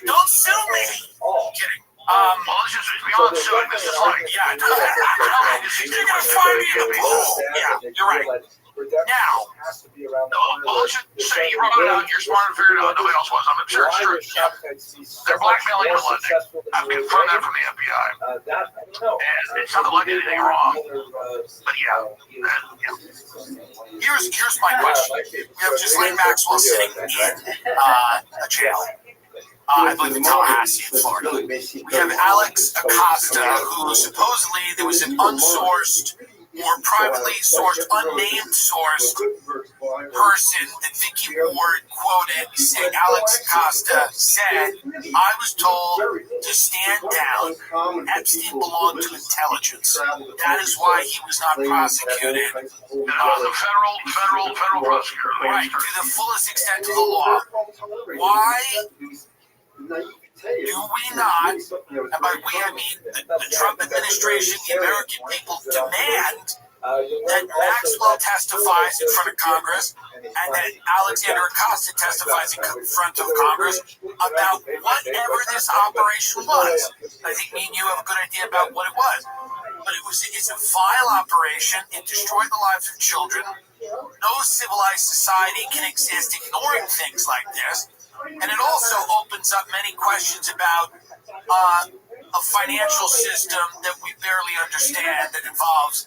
Don't sue me. Kidding. Well, it's just beyond suing. This is like, you're gonna find me in the pool. Yeah, you're right. Now, well, let's just say you brought it out, you're smart and figured it out, nobody else was. I'm sure it's true. They're blackmailing and lending. I've confirmed that from the FBI. And it sounded like anything wrong. But here's my question. We have Ghislaine Maxwell sitting in a jail. I believe in Tallahassee, in Florida. We have Alex Acosta, who supposedly there was an unsourced, more privately sourced, unnamed sourced person that Vicky Ward quoted saying Alex Acosta said, I was told to stand down. Epstein belonged to intelligence. That is why he was not prosecuted. The federal prosecutor. Right, to the fullest extent of the law. Why do we not, and by we I mean the Trump administration, the American people, demand that Maxwell testifies in front of Congress and that Alexander Acosta testifies in front of Congress about whatever this operation was? I think me and you have a good idea about what it was. But it's a vile operation. It destroyed the lives of children. No civilized society can exist ignoring things like this. And it also opens up many questions about a financial system that we barely understand that involves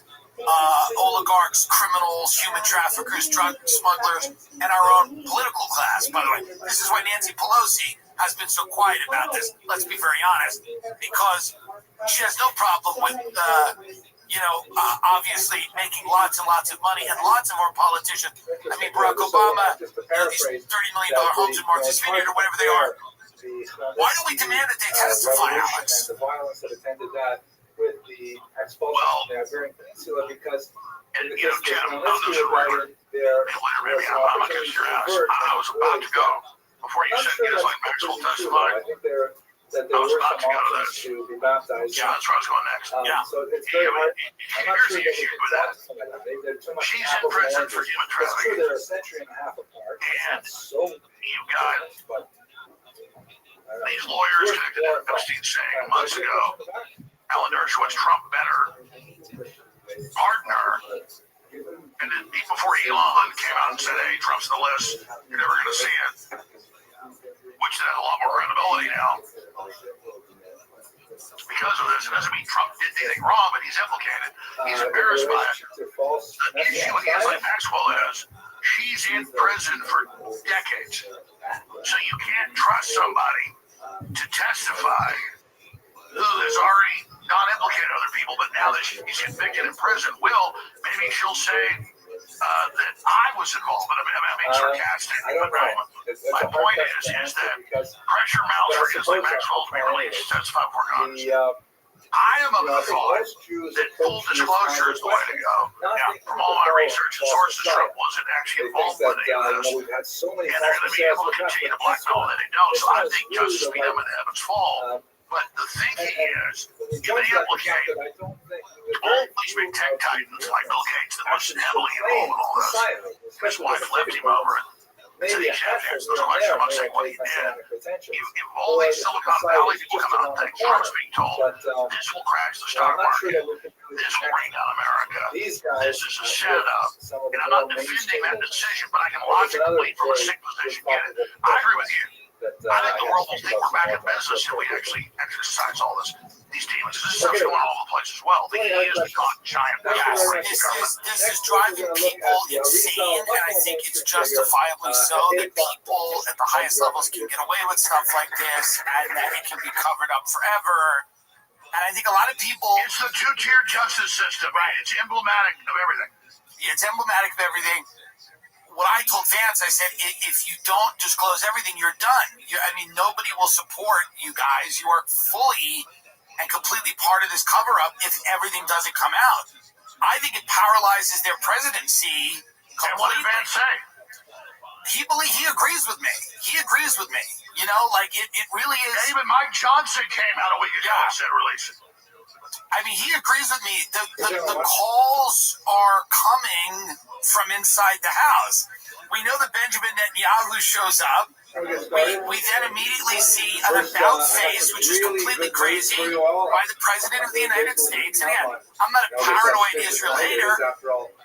oligarchs, criminals, human traffickers, drug smugglers, and our own political class, by the way. This is why Nancy Pelosi has been so quiet about this, let's be very honest, because she has no problem with, obviously making lots and lots of money, and lots of our politicians, I mean, Barack Obama, these $30 million homes in Martha's Vineyard or whatever they are. Why don't we demand that they testify, Alex? The violence that attended that with the expulsion of the Iberian Peninsula, because And, Jim, I'm not going to kiss your ass. I was about to go before you said, like Maxwell testified. I think there were some options to be baptized. Yeah, that's where I was going next. So it's very hard. I'm not Here's sure the issue with that. They're too much She's in apples and prison oranges. for human It's true trafficking. they're a century and a half apart. And So you got but these lawyers connected to Epstein saying months ago, Alan Dershowitz, Trump better pardon her. And then even before Elon came out and said, hey, Trump's on the list, you're never going to see it, which has a lot more credibility now. Because of this, it doesn't mean Trump did anything wrong, but he's implicated. He's embarrassed by it. The issue with Ghislaine Maxwell is she's in prison for decades. So you can't trust somebody to testify who has already not implicated other people, but now that she's convicted in prison, maybe she'll say that I was involved, but I'm being sarcastic. I don't know. My point is that pressure mounts for Ghislaine Maxwell to be released to testify before Congress. I am of the thought that full disclosure is the way to go. Now, from all my research and sources, Trump wasn't actually involved with any of this, and they're going to be able to continue to blackmail that they don't. So I think justice will be done when the heavens fall. But the thinking is, you can implicate all these big tech titans like Bill Gates that was heavily involved in all this. His wife flipped him over and said he should have answered those questions. I'm not saying what he did. If all these Silicon Valley people come out and think Trump's being told, this will crash the stock market, this will bring down America, this is a setup. And I'm not defending that decision, but I can logically, from a sick position, get it. I agree with you. I think the world will think we're back in business if we actually exercise all these demons. This stuff's going all over the place as well. The key is not giant. This is driving people insane, and I think it's justifiably so that people at the highest levels can get away with stuff like this, and that it can be covered up forever. And I think a lot of people... It's the two-tier justice system, right? It's emblematic of everything. Yeah, it's emblematic of everything. What I told Vance, I said, if you don't disclose everything, you're done. Nobody will support you guys. You are fully and completely part of this cover-up if everything doesn't come out. I think it paralyzes their presidency completely. And what did Vance say? He agrees with me. He agrees with me. It really is. Even Mike Johnson came out a week ago and said release it. He agrees with me. The calls are coming from inside the house. We know that Benjamin Netanyahu shows up. We then immediately see an about face, which is completely crazy, by the President of the United States. And again, I'm not a paranoid Israel hater,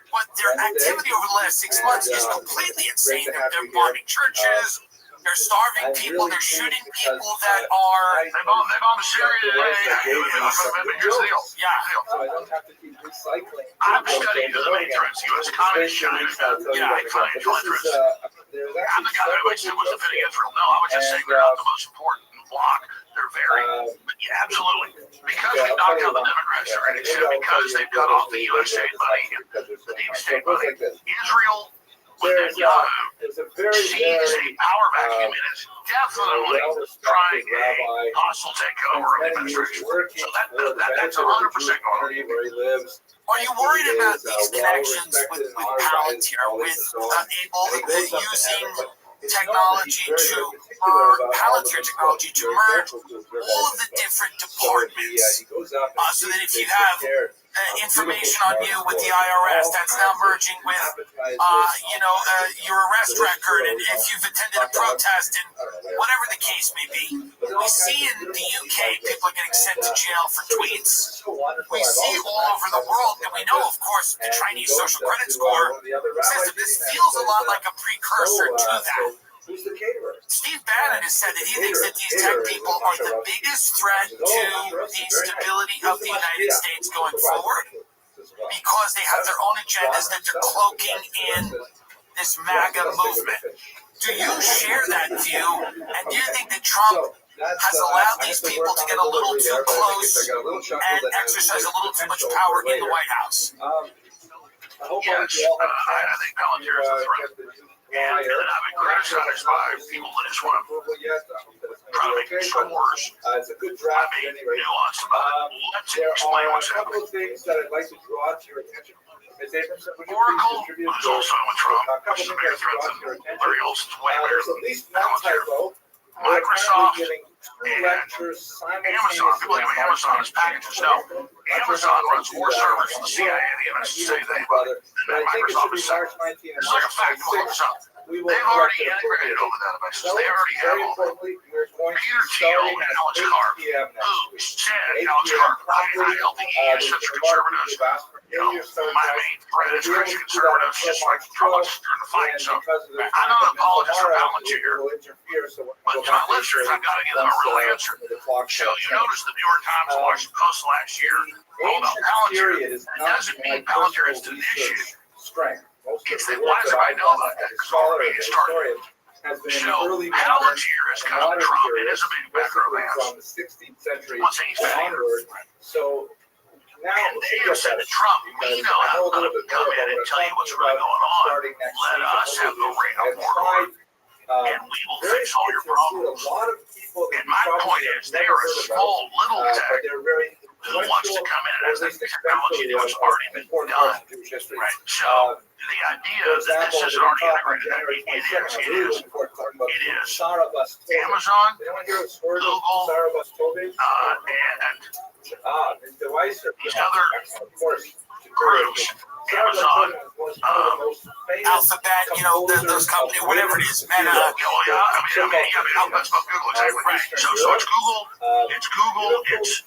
but their activity over the last 6 months is completely insane. They're bombing churches. They're starving people. They're shooting people that are... They bombed Syria today. Here's the deal. I'm studying the main threats. U.S. communist China. Financial interests. I'm the guy that always said was defending Israel. No, I was just saying they're not the most important bloc. They're very... absolutely. Because they knocked out the Democrats, they're going to because they've cut off the U.S. state money and the deep state money. Israel... Netanyahu sees a power vacuum and is definitely trying a hostile takeover of the administration. So that's 100% going on. Are you worried about these connections with Palantir, with using technology Palantir technology to merge all of the different departments, so that if you have information on you with the IRS, that's now merging with, your arrest record, and if you've attended a protest, and whatever the case may be. We see in the UK people are getting sent to jail for tweets. We see all over the world, and we know, of course, the Chinese social credit score system. This feels a lot like a precursor to that. Steve Bannon has said that he thinks that these tech people are the biggest threat to the stability of the United States going forward, because they have their own agendas that they're cloaking in this MAGA movement. Do you share that view? And do you think that Trump has allowed these people to get a little too close and exercise a little too much power in the White House? Yes, I think Palantir is a threat. And I've been criticized by people that just want to try to make scores. It's a good draft I mean, anyway. nuance about it. Let's There explain are a what's couple happening. of things that I'd like to draw to your attention. Ms. Abramson, would you Oracle please distribute was also with Trump, a couple which is a of bigger things threat to draw than to your attention? Larry Olson's way bigger There's at than least one Palantir. typo. Microsoft giving two and lectures simultaneously. Amazon, people think of Amazon as packages. No, Amazon runs more servers for the CIA and the NSA than Microsoft is saying. It's like a fact of Microsoft. They've already integrated all the databases. They already have all that. Peter Thiel and Alex Karp, who said Alex Karp, I held the E such a conservatives. My main threat is Christian conservatives, just like Trump during the fight. So I'm not an apologist for Palantir, but to my listeners, I've got to give them a real answer. So you notice the New York Times and Washington Post last year all about Palantir. It doesn't mean Palantir is an issue. It's that why does everybody know about that? Because all the media started. So Palantir has come to Trump. It is a big macro mass. Once he's found. So now and they have said to Trump, we know how to come in and tell you what's really going on. Let us have the radar more, and we will fix all your problems. And my point is, they are a small little tech who wants to come in and has that technology that has already been done. Right. So the idea that this isn't already integrated, it is. Amazon, Google, and these other groups, Amazon, Alphabet, those companies, whatever it is, Meta. Alphabet's about Google, exactly. Right. So it's Google, it's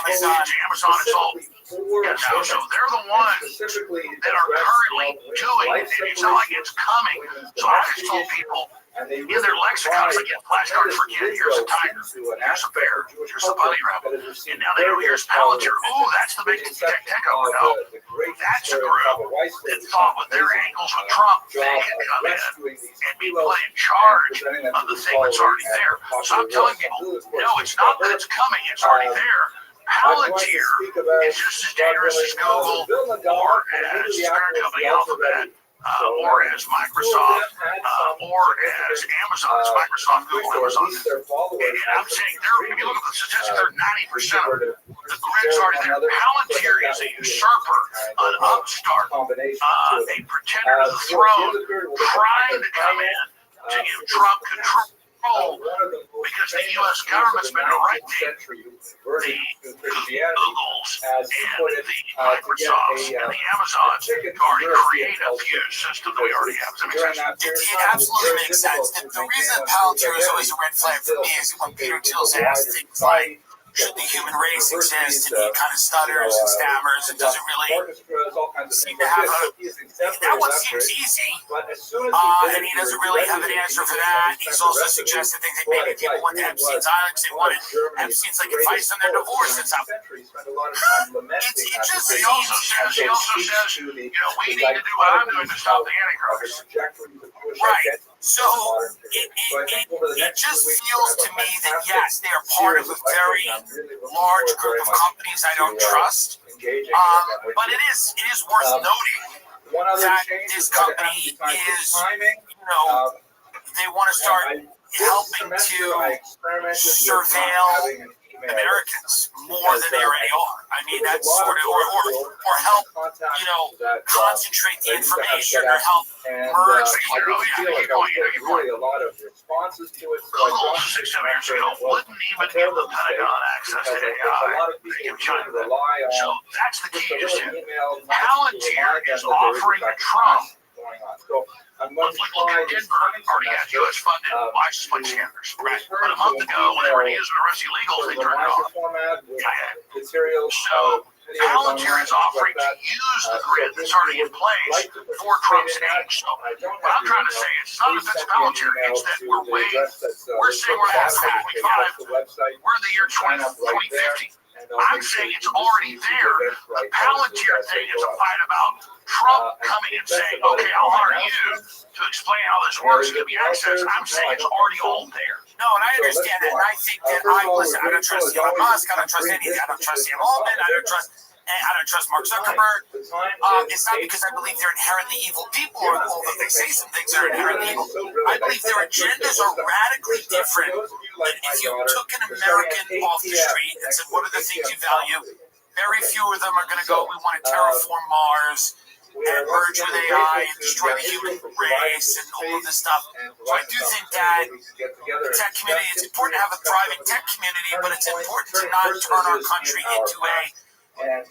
Amazon, it's all. Yeah, so they're the ones that are currently doing it. It's not like it's coming. So I just told people in their lexicons, they get flashcards for kids. Here's a tiger, here's a bear, here's a bunny rabbit. And now they go, here's Palantir. Oh, that's the big tech over. No, that's a group that thought with their angles with Trump, they could come in and be put in charge of the thing that's already there. So I'm telling people, no, it's not that it's coming, it's already there. Palantir is just as dangerous as Google or as their company Alphabet. Or as Microsoft, or as Amazon, as Microsoft, Google, Amazon. And I'm saying, if you look at the statistics, they're 90% of the grid's already there. Palantir is a usurper, an upstart, a pretender to the throne, trying to come in to give Trump control. Because the U.S. government's been directing the Googles and the Microsofts and the Amazons to already create a fuse system that we already have. It absolutely makes sense. The reason Palantir is always a red flag for me is when Peter Thiel's asked things like, should the human race exist? And he kind of stutters and stammers and doesn't really seem to have that one seems easy, and he doesn't really have an answer for that. He's also suggested things that maybe people went to Epstein's Island because they wanted Epstein's like advice on their divorce and stuff. It just he also says, we need to do what I'm doing to stop the Antichrist. Right. So it just feels to me that yes, they are part of a very large group of companies I don't trust. But it is worth noting that this company is, they want to start helping to surveil Americans more than they already are. I mean, that's sort of, or help, concentrate the information or help merge. Really a lot of responses to it. Google 6 years ago wouldn't even give the Pentagon access to AI. They give China that. So that's the key. Palantir is offering Trump. Look at Denver, already has U.S. funded license plate scanners. Right. But a month ago, when they were using to arrest illegals, they turned it off. So Palantir is offering to use the grid that's already in place for Trump's aims. So what I'm trying to say is it's not that it's Palantir, it's that we're saying we're past 2025, we're in the year 2050. I'm saying it's already there. The Palantir thing is a fight about Trump coming and saying, okay, I'll hire you to explain how this works and give me access. I'm saying it's already all there. No, and I understand that, and I think that I don't trust Elon Musk, I don't trust anything, I don't trust Sam Altman, I don't trust Mark Zuckerberg. It's not because I believe they're inherently evil people, or although they say some things that are inherently evil. I believe their agendas are radically different than if you took an American off the street and said, what are the things you value? Very few of them are going to go, we want to terraform Mars and merge with AI and destroy the human race and all of this stuff. So I do think that the tech community, it's important to have a thriving tech community, but it's important to not turn our country into a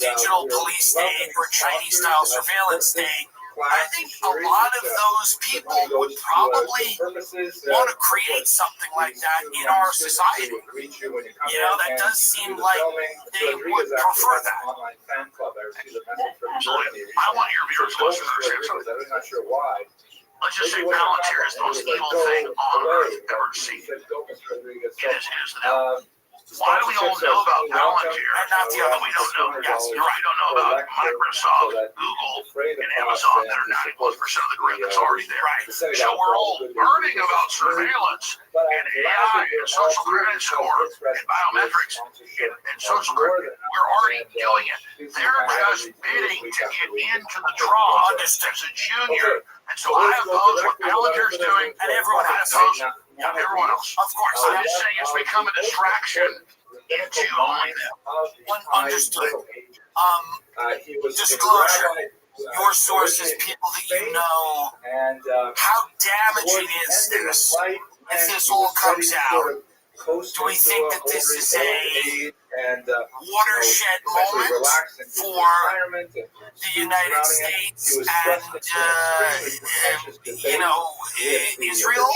digital police state or Chinese-style surveillance state. I think a lot of those people would probably want to create something like that in our society. You know, that does seem like they would prefer that. Absolutely. I want your viewers to understand something. Let's just say Palantir is the most evil thing on earth ever seen. It is now. Why do we all know about Palantir and not the other? We don't know. Yes, you're right. We don't know about Microsoft, Google, and Amazon that are 90+% of the grid that's already there. Right. So we're all learning about surveillance and AI and social credit score and biometrics and social credit. We're already doing it. They're just bidding to get into the draw as a junior. And so I oppose what Palantir's doing, and everyone opposes everyone else. Of course, I'm just saying it's become a distraction into only them. Understood. Disclosure. Your sources, people that you know. How damaging is this if this all comes out? Do we think that this is a watershed moment for the United States and, Israel?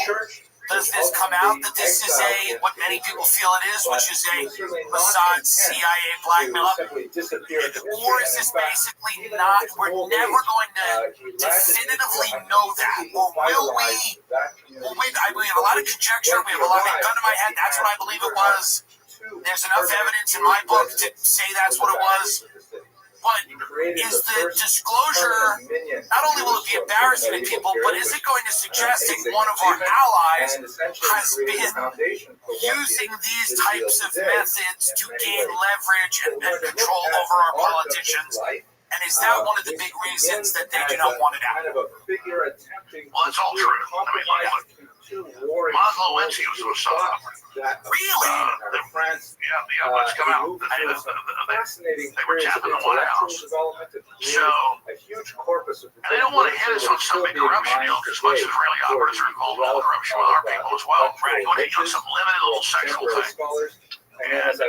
Does this come out that this is what many people feel it is, which is a Mossad CIA blackmail? Or is this basically not, we're never going to definitively know that? Or will we, we have a lot of conjecture, we have a lot of gun to my head, that's what I believe it was. There's enough evidence in my book to say that's what it was. But is the disclosure, not only will it be embarrassing to people, but is it going to suggest that one of our allies has been using these types of methods to gain leverage and control over our politicians? And is that one of the big reasons that they do not want it out? Well, it's all true. I mean, look, Maslow Wincy was a Mossad. Really? Let's come out. They were tapping the White House. So, and they don't want to hit us on some big corruption deal because most Israeli operatives are involved in all the corruption with our people as well. Right? You want to hit on some limited little sexual thing. And absolutely.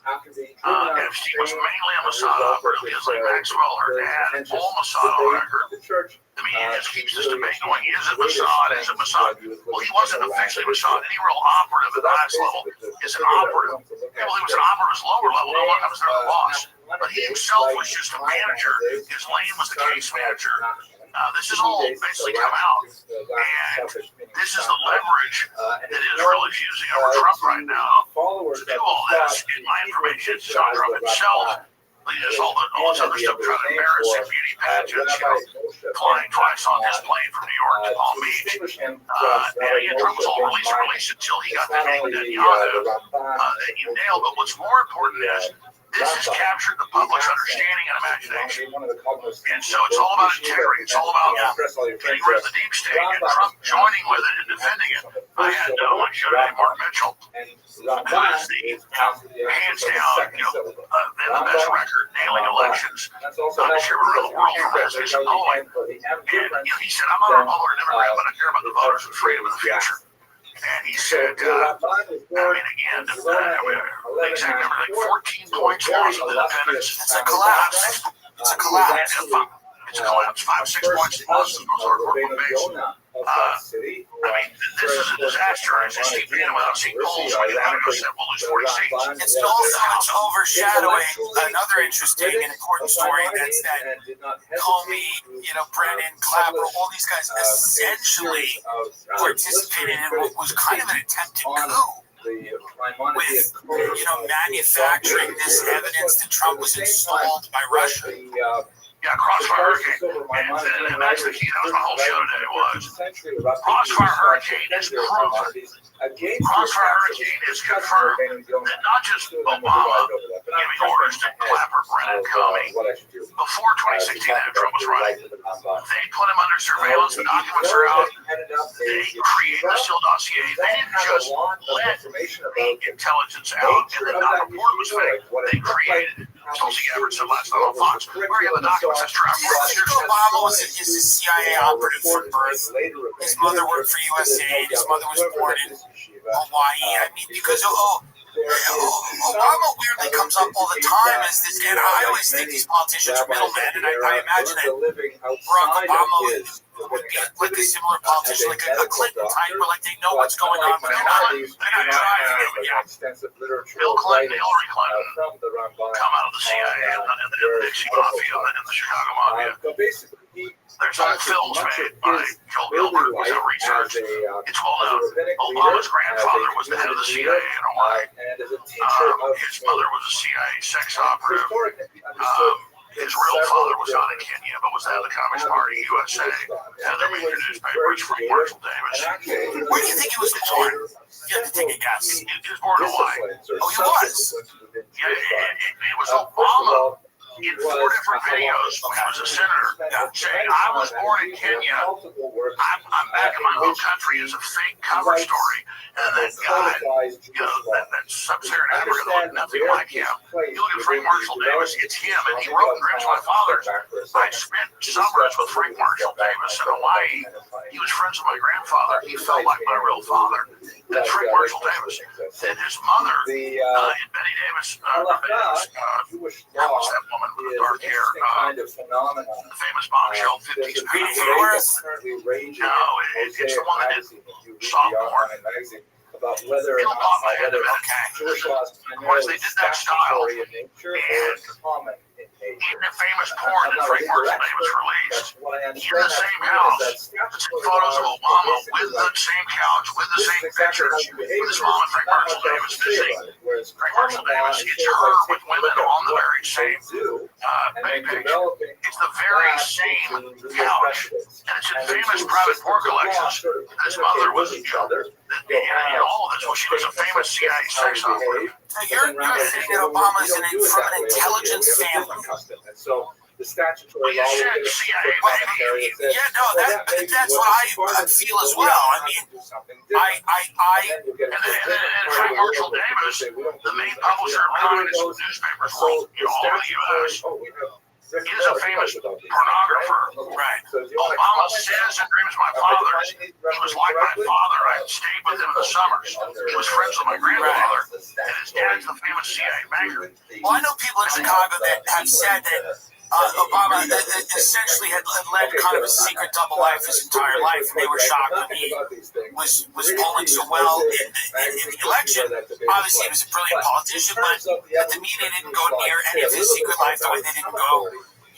Epstein was mainly a Mossad operative. Ghislaine Maxwell, her dad, all Mossad on record. The media just keeps this debate going. Is it Mossad? Is it Mossad? Well, he wasn't officially Mossad. Any real operative at the highest level is an operative. People think it was an operative at lower level. No one comes there to the boss. But he himself was just a manager. Ghislaine was the case manager. This is all basically come out, and this is the leverage that Israel is using over Trump right now to do all this. In my information, it's John Trump himself. There's all this other stuff trying to embarrass him, beauty pageants, flying twice on his plane from New York to Palm Beach. And again, Trump was all release until he got the name Netanyahu that you nailed. But what's more important is this has captured the public's understanding and imagination. And so it's all about integrity. It's all about getting rid of the deep state and Trump joining with it and defending it. I had like yesterday, Mark Mitchell, who is the hands down, the best record nailing elections. I'm sure around the world from his Illinois. And he said, I'm not a Republican or Democrat, but I care about the voters and freedom of the future. And he said, again, the exact number, like 14 points loss of the independents. It's a collapse. It's a collapse. It's a collapse. 5-6 points loss of the Republican base. This is a disaster. As a CPN without seeing polls, when you have to go set, we'll lose 40 seats. It's also overshadowing another interesting and important story. That's that Comey, Brennan, Clapper, all these guys essentially participated in what was kind of an attempted coup. with, manufacturing this evidence that Trump was installed by Russia. Yeah, Crossfire Hurricane. And that's the key. That was my whole show today was. Crossfire Hurricane is proven. Crossfire Hurricane is confirmed that not just Obama giving orders to Clapper, Brennan, Comey, before 2016 that Trump was running, they put him under surveillance, the documents are out, they created the Steele dossier, they didn't just let the intelligence out and then not report it was fake, they created it. Tulsi Gabbard said last night on Fox, where you have the documents that's trapped. Obama is a CIA operative from birth. His mother worked for USAID. His mother was born in Hawaii. I mean, because Obama weirdly comes up all the time as this, and I always think these politicians are middlemen, and I imagine that Barack Obama would be like a similar politician, like a Clinton type, where like they know what's going on, but they're not driving it. Bill Clinton, Hillary Clinton come out of the CIA and the Dixie Mafia and the Chicago Mafia. There's some films made by Joel Gilbert, who's done research. It's well known. Obama's grandfather was the head of the CIA in Hawaii. His mother was a CIA sex operative. His real father was not in Kenya, but was the head of the Communist Party, USA, and the major newspapers from Marshall Davis. Where do you think he was born? You have to take a guess. He was born in Hawaii. Oh, he was? Yeah, it was Obama. In 4 different videos, when he was a senator, saying, I was born in Kenya, I'm back in my home country as a fake cover story. And that guy, that sub-Saharan African looked nothing like him. You look at Frank Marshall Davis, it's him, and he wrote in Dreams of My Fathers, I spent summers with Frank Marshall Davis in Hawaii. He was friends with my grandfather. He felt like my real father. That's Frank Marshall Davis. And his mother, Betty Davis, that was that woman with the dark hair, the famous bombshell, 50s. No, it's the one that did sophomore. About whether It'll pop my head a bit. Once they did that style, and in the famous porn that Frank Marshall Davis released, in the same house, photos of Obama with the same couch, with the same pictures, with his mom and Frank Marshall Davis visiting. Frank Marshall Davis, it's her with women on the very same big picture. It's the very same couch, and it's in famous private porn collections. His mother was a other. And all of this, well, she was a famous CIA sex operative. So you're thinking that Obama's from an intelligence family. So the statutory law. That's what I feel as well. I mean, and Frank Marshall Davis, the main publisher of communist newspapers all over the U.S., is a famous pornographer. Right. Obama says in Dreams of My Fathers, he was like my father. I stayed with him in the summers. He was friends with my grandfather. And his dad's the famous CIA banker. Well, I know people in Chicago that have said that Obama essentially had led kind of a secret double life his entire life, and they were shocked when he was polling so well in the election. Obviously, he was a brilliant politician, but the media didn't go near any of his secret life the way they didn't go.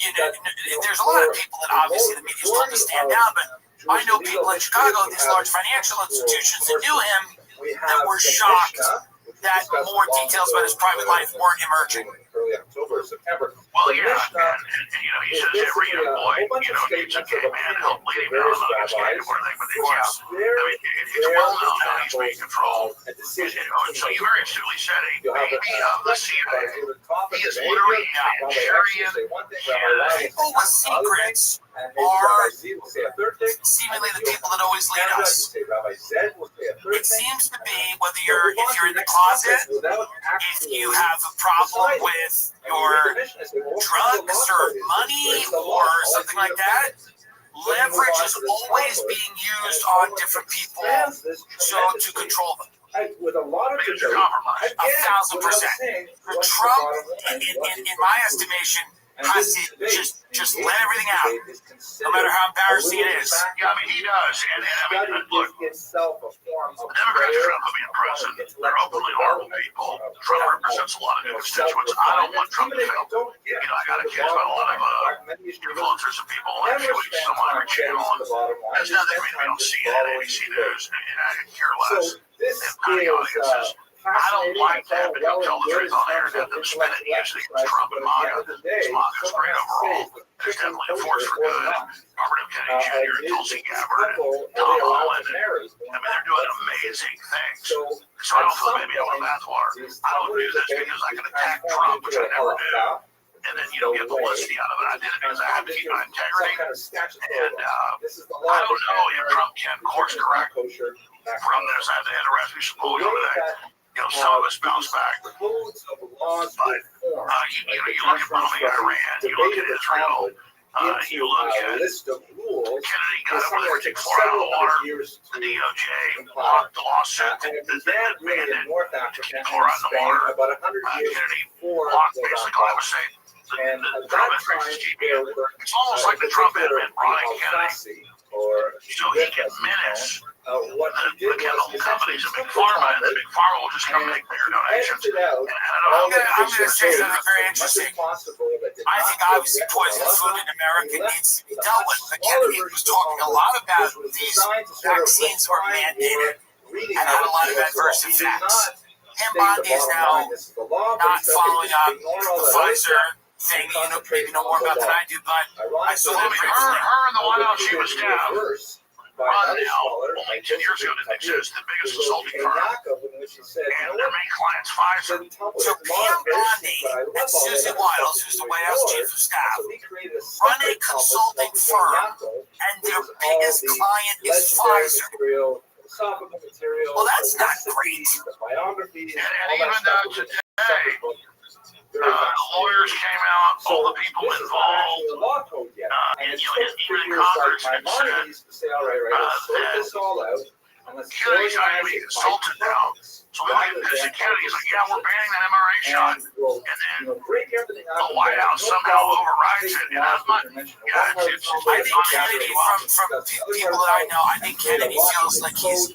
There's a lot of people that obviously the media's told to stand down, but I know people in Chicago, these large financial institutions that knew him, that were shocked that more details about his private life weren't emerging. Early October or September. Well, yeah, and he says every employee, needs a gay man to help lead him down on his gay or anything, but it's well known how he's being controlled. So you very astutely said a baby of the CIA. He is literally Nigerian. People with secrets are seemingly the people that always lead us. It seems to be if you're in the closet, if you have a problem with your drugs or money or something like that, leverage is always being used on different people to control them. With a lot of 1,000%. Trump, in my estimation, has to just let everything out, no matter how embarrassing it is. Yeah, I mean, he does. And look, the Democrats are trying to put me in prison. They're openly horrible people. Trump represents a lot of new constituents. I don't want Trump to fail. I got accused by a lot of influencers and people on a few weeks on my channel. That's nothing. I mean, we don't see it at ABC News. And I could care less. They have tiny audiences. I don't like that, but he'll tell the truth on air and have them spin it. He usually thinks Trump and MAGA. MAGA's great overall. There's definitely a force for good. Robert F. Kennedy Jr. and Tulsi Gabbard and Tom Holland. I mean, they're doing amazing things. So I don't feel maybe I want bathwater. I don't do this because I can attack Trump, which I never do. And then you don't get publicity out of it. I did it because I have to keep my integrity. And I don't know if Trump can course correct from this. I had to a resolution poll the other day. Some of us bounce back. But you look at bombing Iran, you look at Israel, you look at Kennedy got over there, took 4 out of the water. The DOJ blocked the lawsuit that demanded to get 4 out of the water. Kennedy blocked basically, I would say, the Trump administration's keeping it. It's almost like the Trump admin running Kennedy. So he can menace the chemical companies and Big Pharma, and the Big Pharma will just come make bigger donations. I'm going to say something very interesting. I think obviously poisoned food in America needs to be dealt with. But Kennedy was talking a lot about these vaccines were mandated and had a lot of adverse effects. Him Bondi is now not following up the Pfizer thing. Maybe know more about than I do, but I saw that her and the White House chief of staff run now, only 10 years ago didn't exist, the biggest consulting firm, and their main client's Pfizer. So Pam Bondi and Susan Wiles, who's the White House chief of staff, run a consulting firm, and their biggest client is Pfizer. Well, that's not great. And even today, lawyers came out, all the people involved, and even in Congress had said that Kennedy's not going to be consulted now. So we look at this, and Kennedy's like, yeah, we're banning that MRA shot. And then the White House somehow overrides it. And I'm not, I think Kennedy, from people that I know, I think Kennedy feels like he's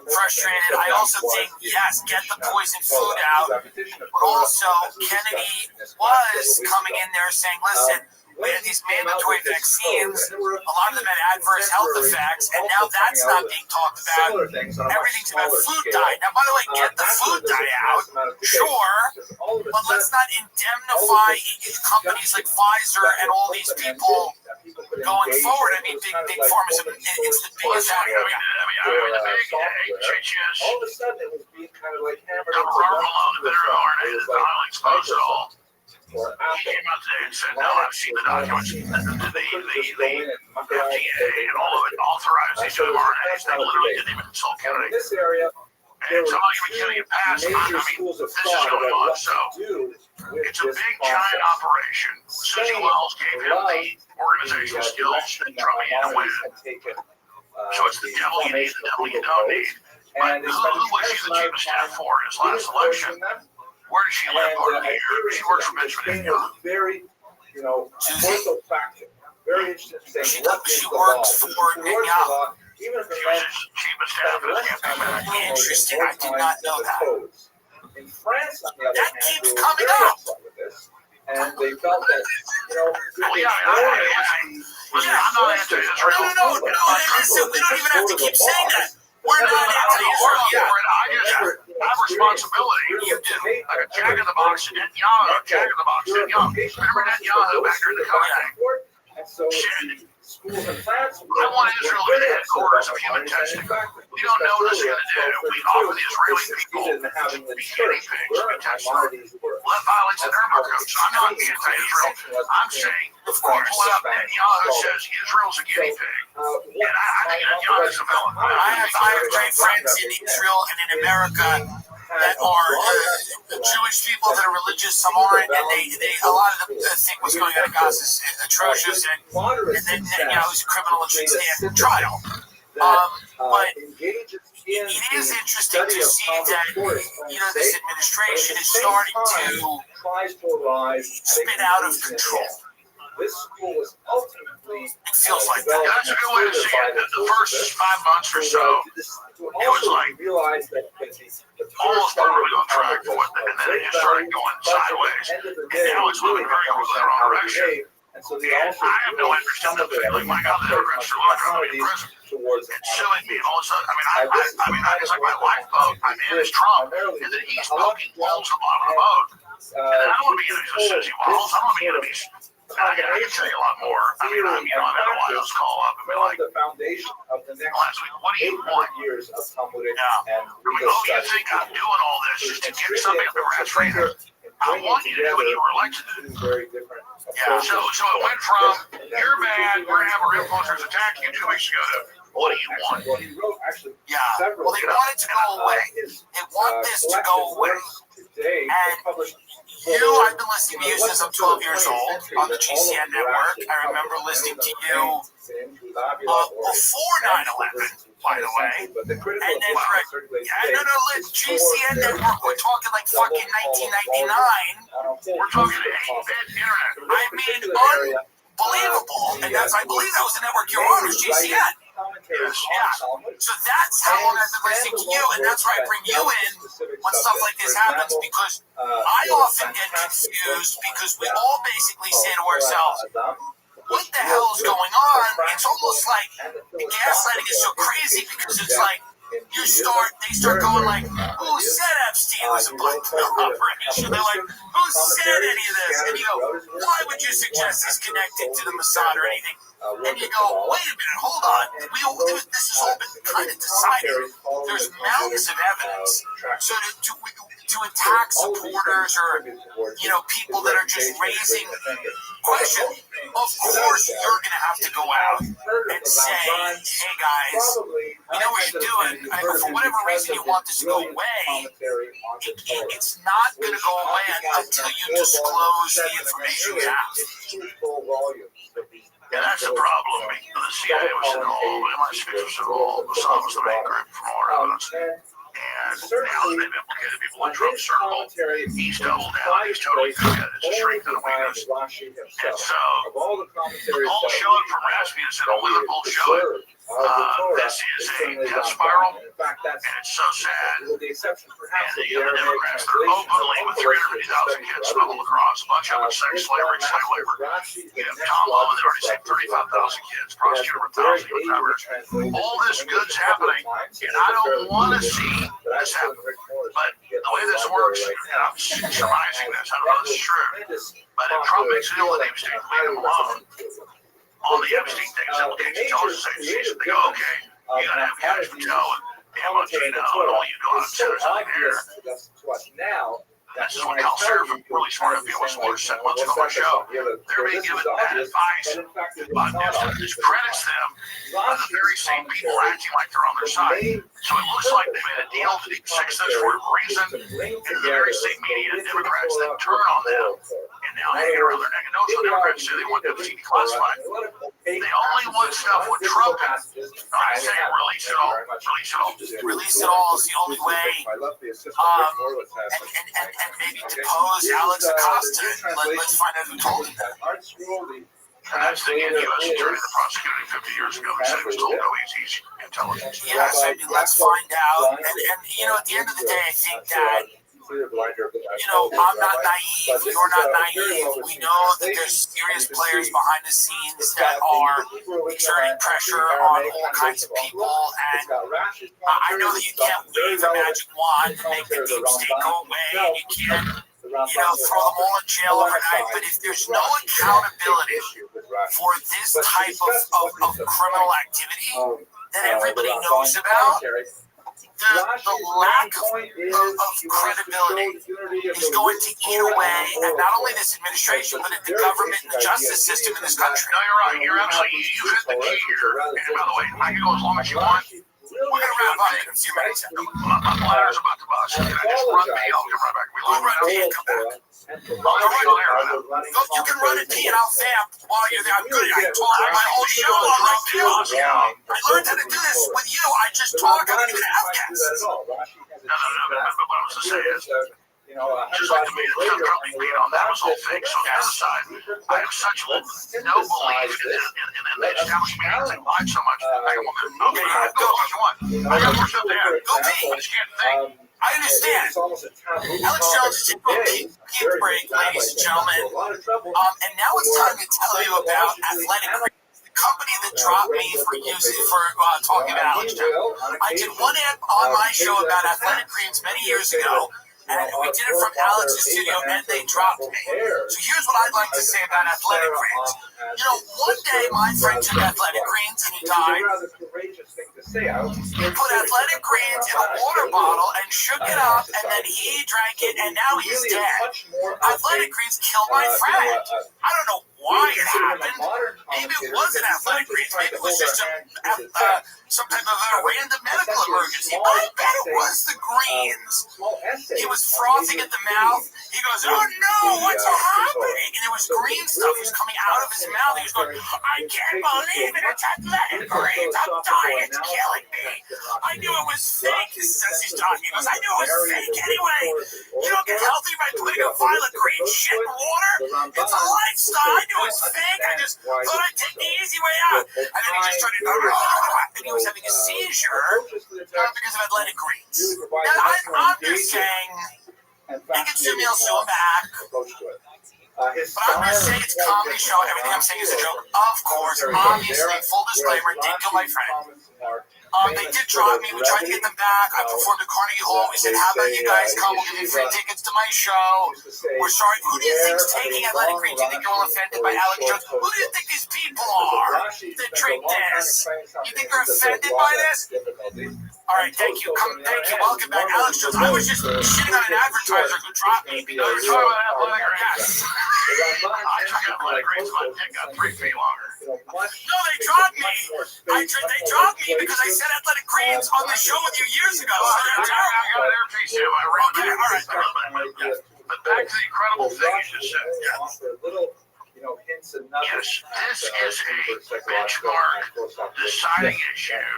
frustrated. I also think, yes, get the poison food out, but also Kennedy was coming in there saying, listen, we had these mandatory vaccines, a lot of them had adverse health effects, and now that's not being talked about. Everything's about food dye. Now, by the way, get the food dye out, sure, but let's not indemnify companies like Pfizer and all these people going forward. I mean, big pharma is the biggest out here. the big HHS, all of a sudden it was being kind of like hammered on the RNA that's not highly exposed at all. He came out today and said, no, I've seen the documents. The FDA and all of it authorized these mRNAs. They literally didn't even consult Kennedy. And somebody even Kennedy passed. I mean, this is going on. So it's a big, giant operation. Susie Wells gave him the organizational skills and drumming in a win. So it's the devil you need, the devil you don't need. But who was she the chief of staff for in his last election? Where does she live part of the year? She works for Benjamin Netanyahu. Very, very interesting. She works for Netanyahu. Even if she was his chief of staff at his campaign manager. Interesting. I did not know that. In France, on the other That hand, keeps they were coming very up. upset with this, and they felt that, Listen, I'm not anti-Israel. No. Listen, we don't even have to keep saying that. We're not anti-Israel yet. I have responsibility. You do. Like a Jack in the Box to Netanyahu. Jack in the Box to Netanyahu. Remember Netanyahu back during the COVID thing? Schools in France. I want Israel to be the headquarters of human testing. We don't know what it's going to do. We offer the Israeli people to be guinea pigs to be tested. Well, that violates the Nuremberg Code. So I'm not anti-Israel. I'm saying, of course, pull out Netanyahu says Israel's a guinea pig. And I think Netanyahu's a villain. I have great friends in Israel and in America that are Jewish people that are religious, some aren't, and they a lot of them think what's going on in Gaza is atrocious, and then Netanyahu's a criminal and should stand trial. But it is interesting to see that this administration is starting to spin out of control. This school was ultimately. It feels like that. That's a good way to see it. The first 5 months or so, it was like almost perfectly on track for it, and then it just started going sideways. And now it's moving very quickly in the wrong direction. And so they And also I have no interest in them feeling like, oh, the immigrants are literally in prison. towards It's suing me, and all of a sudden, it's like my lifeboat. I'm in his trunk, and then he's poking holes in the bottom of the boat. And I don't want to be in these associate walls. I don't want to be in these. I can tell you a lot more. I've had a Wiles call up and be like, the foundation of the next last week, what do you want? years of Talmudic Yeah. and Oh, you think I'm doing all this just to get something up the Restream? I want you to do what you were elected to do. Very different. Yeah, so it went from, you're bad, we're going to have our influencers attacking you 2 weeks ago to, what do you want? Well, he wrote actually Yeah. Well, they want it to go away. They want this to go away. And I've been listening to you since I'm 12 years old on the GCN network. I remember listening to you before 9/11, by the way. And then, GCN network, we're talking like fucking 1999. We're talking 8-bit internet. I mean, unbelievable. And I believe that was the network you're on, was GCN. Yeah. So that's how long I've been listening to you, and that's why I bring you in when stuff like this happens, because I often get confused because we all basically say to ourselves, what the hell is going on? It's almost like the gaslighting is so crazy because it's like they start going like, who said Epstein was a black operation? They're like, who said any of this? And you go, why would you suggest he's connected to the Mossad or anything? And you go, wait a minute, hold on. This has all been kind of decided. There's mountains of evidence. So to attack supporters or people that are just raising questions, of course you're going to have to go out and say, hey guys, we know what you're doing. For whatever reason you want this to go away, it's not going to go away until you disclose the information you have. And that's the problem. The CIA was involved, MI6 was involved, Mossad was the main group for more evidence. And now that they've implicated people in Trump's circle, he's doubled down. He's totally committed to strengthen the weakness. And so, the polls show it from Rasmussen said, only the polls show it. This is a death spiral, and it's so sad. And the Democrats, they're openly with 350,000 kids smuggled across, a bunch of them sex slavery, slave labor. You have Tom Lowe, they already saved 35,000 kids, prosecuted over 1,000 youth members. All this good's happening, and I don't want to see this happen. But the way this works, and I'm surmising this, I don't know if this is true, but if Trump makes a deal with Epstein, leave him alone, all the Epstein things implicates intelligence agencies. They go, okay, you gotta have guys from Joe and Montana and all you go out and send something here. And this is what Cal Sarah from really smart FBI whistleblowers said once on my show. They're being given bad advice, but this credits them by the very same people acting like they're on their side. So it looks like they made a deal to fix this for a reason, and the very same media and Democrats that turn on them, and now hang around their neck. And notice what Democrats say they want Epstein declassified. They only want stuff with Trump in it. I say release it all. Release it all is the only way. And maybe depose Alex Acosta. Let's find out who told him that. And that's the U.S. attorney that prosecuted 50 years ago. He said he was told no, he's intelligence. Yes, I mean, let's find out. And at the end of the day, I think that, I'm not naive. You're not naive. We know that there's serious players behind the scenes that are exerting pressure on all kinds of people. And I know that you can't wave a magic wand and make the deep state go away. And you can't throw them all in jail overnight, but if there's no accountability for this type of criminal activity that everybody knows about, the lack of credibility is going to eat away at not only this administration, but at the government and the justice system in this country. No, you're right. You're absolutely, you hit the key here. And by the way, I can go as long as you want. We're going to wrap up in a few minutes. My bladder's about to bust. Can I just run pee? I'll come right back. We'll run pee and come back. You can run and pee and I'll vamp while you're there. I'm good at it. I talk on my whole show on my field. I learned how to do this with you. I just talk. I don't even have guests. No. But what I was to say is, just like the media, the company being on that was all fake. So on the other side, I have such no belief in the established media. They lied so much. I got one minute. Okay, go if you want. I got more stuff to add. Go pee. I just can't think. I understand. Alex Jones is a good break, ladies and gentlemen. And now it's time to tell you about Athletic Greens, the company that dropped me for talking about Alex Jones. I did one ad on my show about Athletic Greens many years ago. And we did it from Alex's studio, and they dropped me. So here's what I'd like to say about Athletic Greens. You know, one day my friend took Athletic Greens and he died. He put Athletic Greens in a water bottle and shook it up, and then he drank it, and now he's dead. Athletic Greens killed my friend. I don't know why it happened. Maybe it wasn't Athletic Greens. Maybe it was just some type of a random medical emergency. But I bet it was the greens. He was frothing at the mouth. He goes, "Oh no, what's happening?" And it was green stuff was coming out of his mouth. He was going, "I can't believe it. It's Athletic Greens. I'm dying. It's killing me. I knew it was fake." He says he's talking. He goes, "I knew it was fake anyway. You don't get healthy by putting a vial of green shit in water. It's a lifestyle. I knew it was fake. I just thought I'd take the easy way out." And then he just started, and he was having a seizure because of Athletic Greens. Now, I'm just saying, they can sue me, I'll sue him back. But I'm going to say it's a comedy show. Everything I'm saying is a joke. Of course, obviously, full disclaimer, did kill my friend. They did drop me. We tried to get them back. I performed at Carnegie Hall. We said, "How about you guys come? We'll give you free tickets to my show. We're sorry." Who do you think's taking Athletic Greens? Do you think you're all offended by Alex Jones? Who do you think these people are that drink this? You think they're offended by this? All right, thank you. Thank you. Welcome back, Alex Jones. I was just shitting on an advertiser who dropped me because you're talking about Athletic Greens. I took Athletic Greens, my dick got 3 feet longer. No, they dropped me. They dropped me because I said Athletic Greens on the show with you years ago. So they're terrible. I got an earpiece here. Okay, all right. But back to the incredible thing you just said. Yes, this is a benchmark deciding issue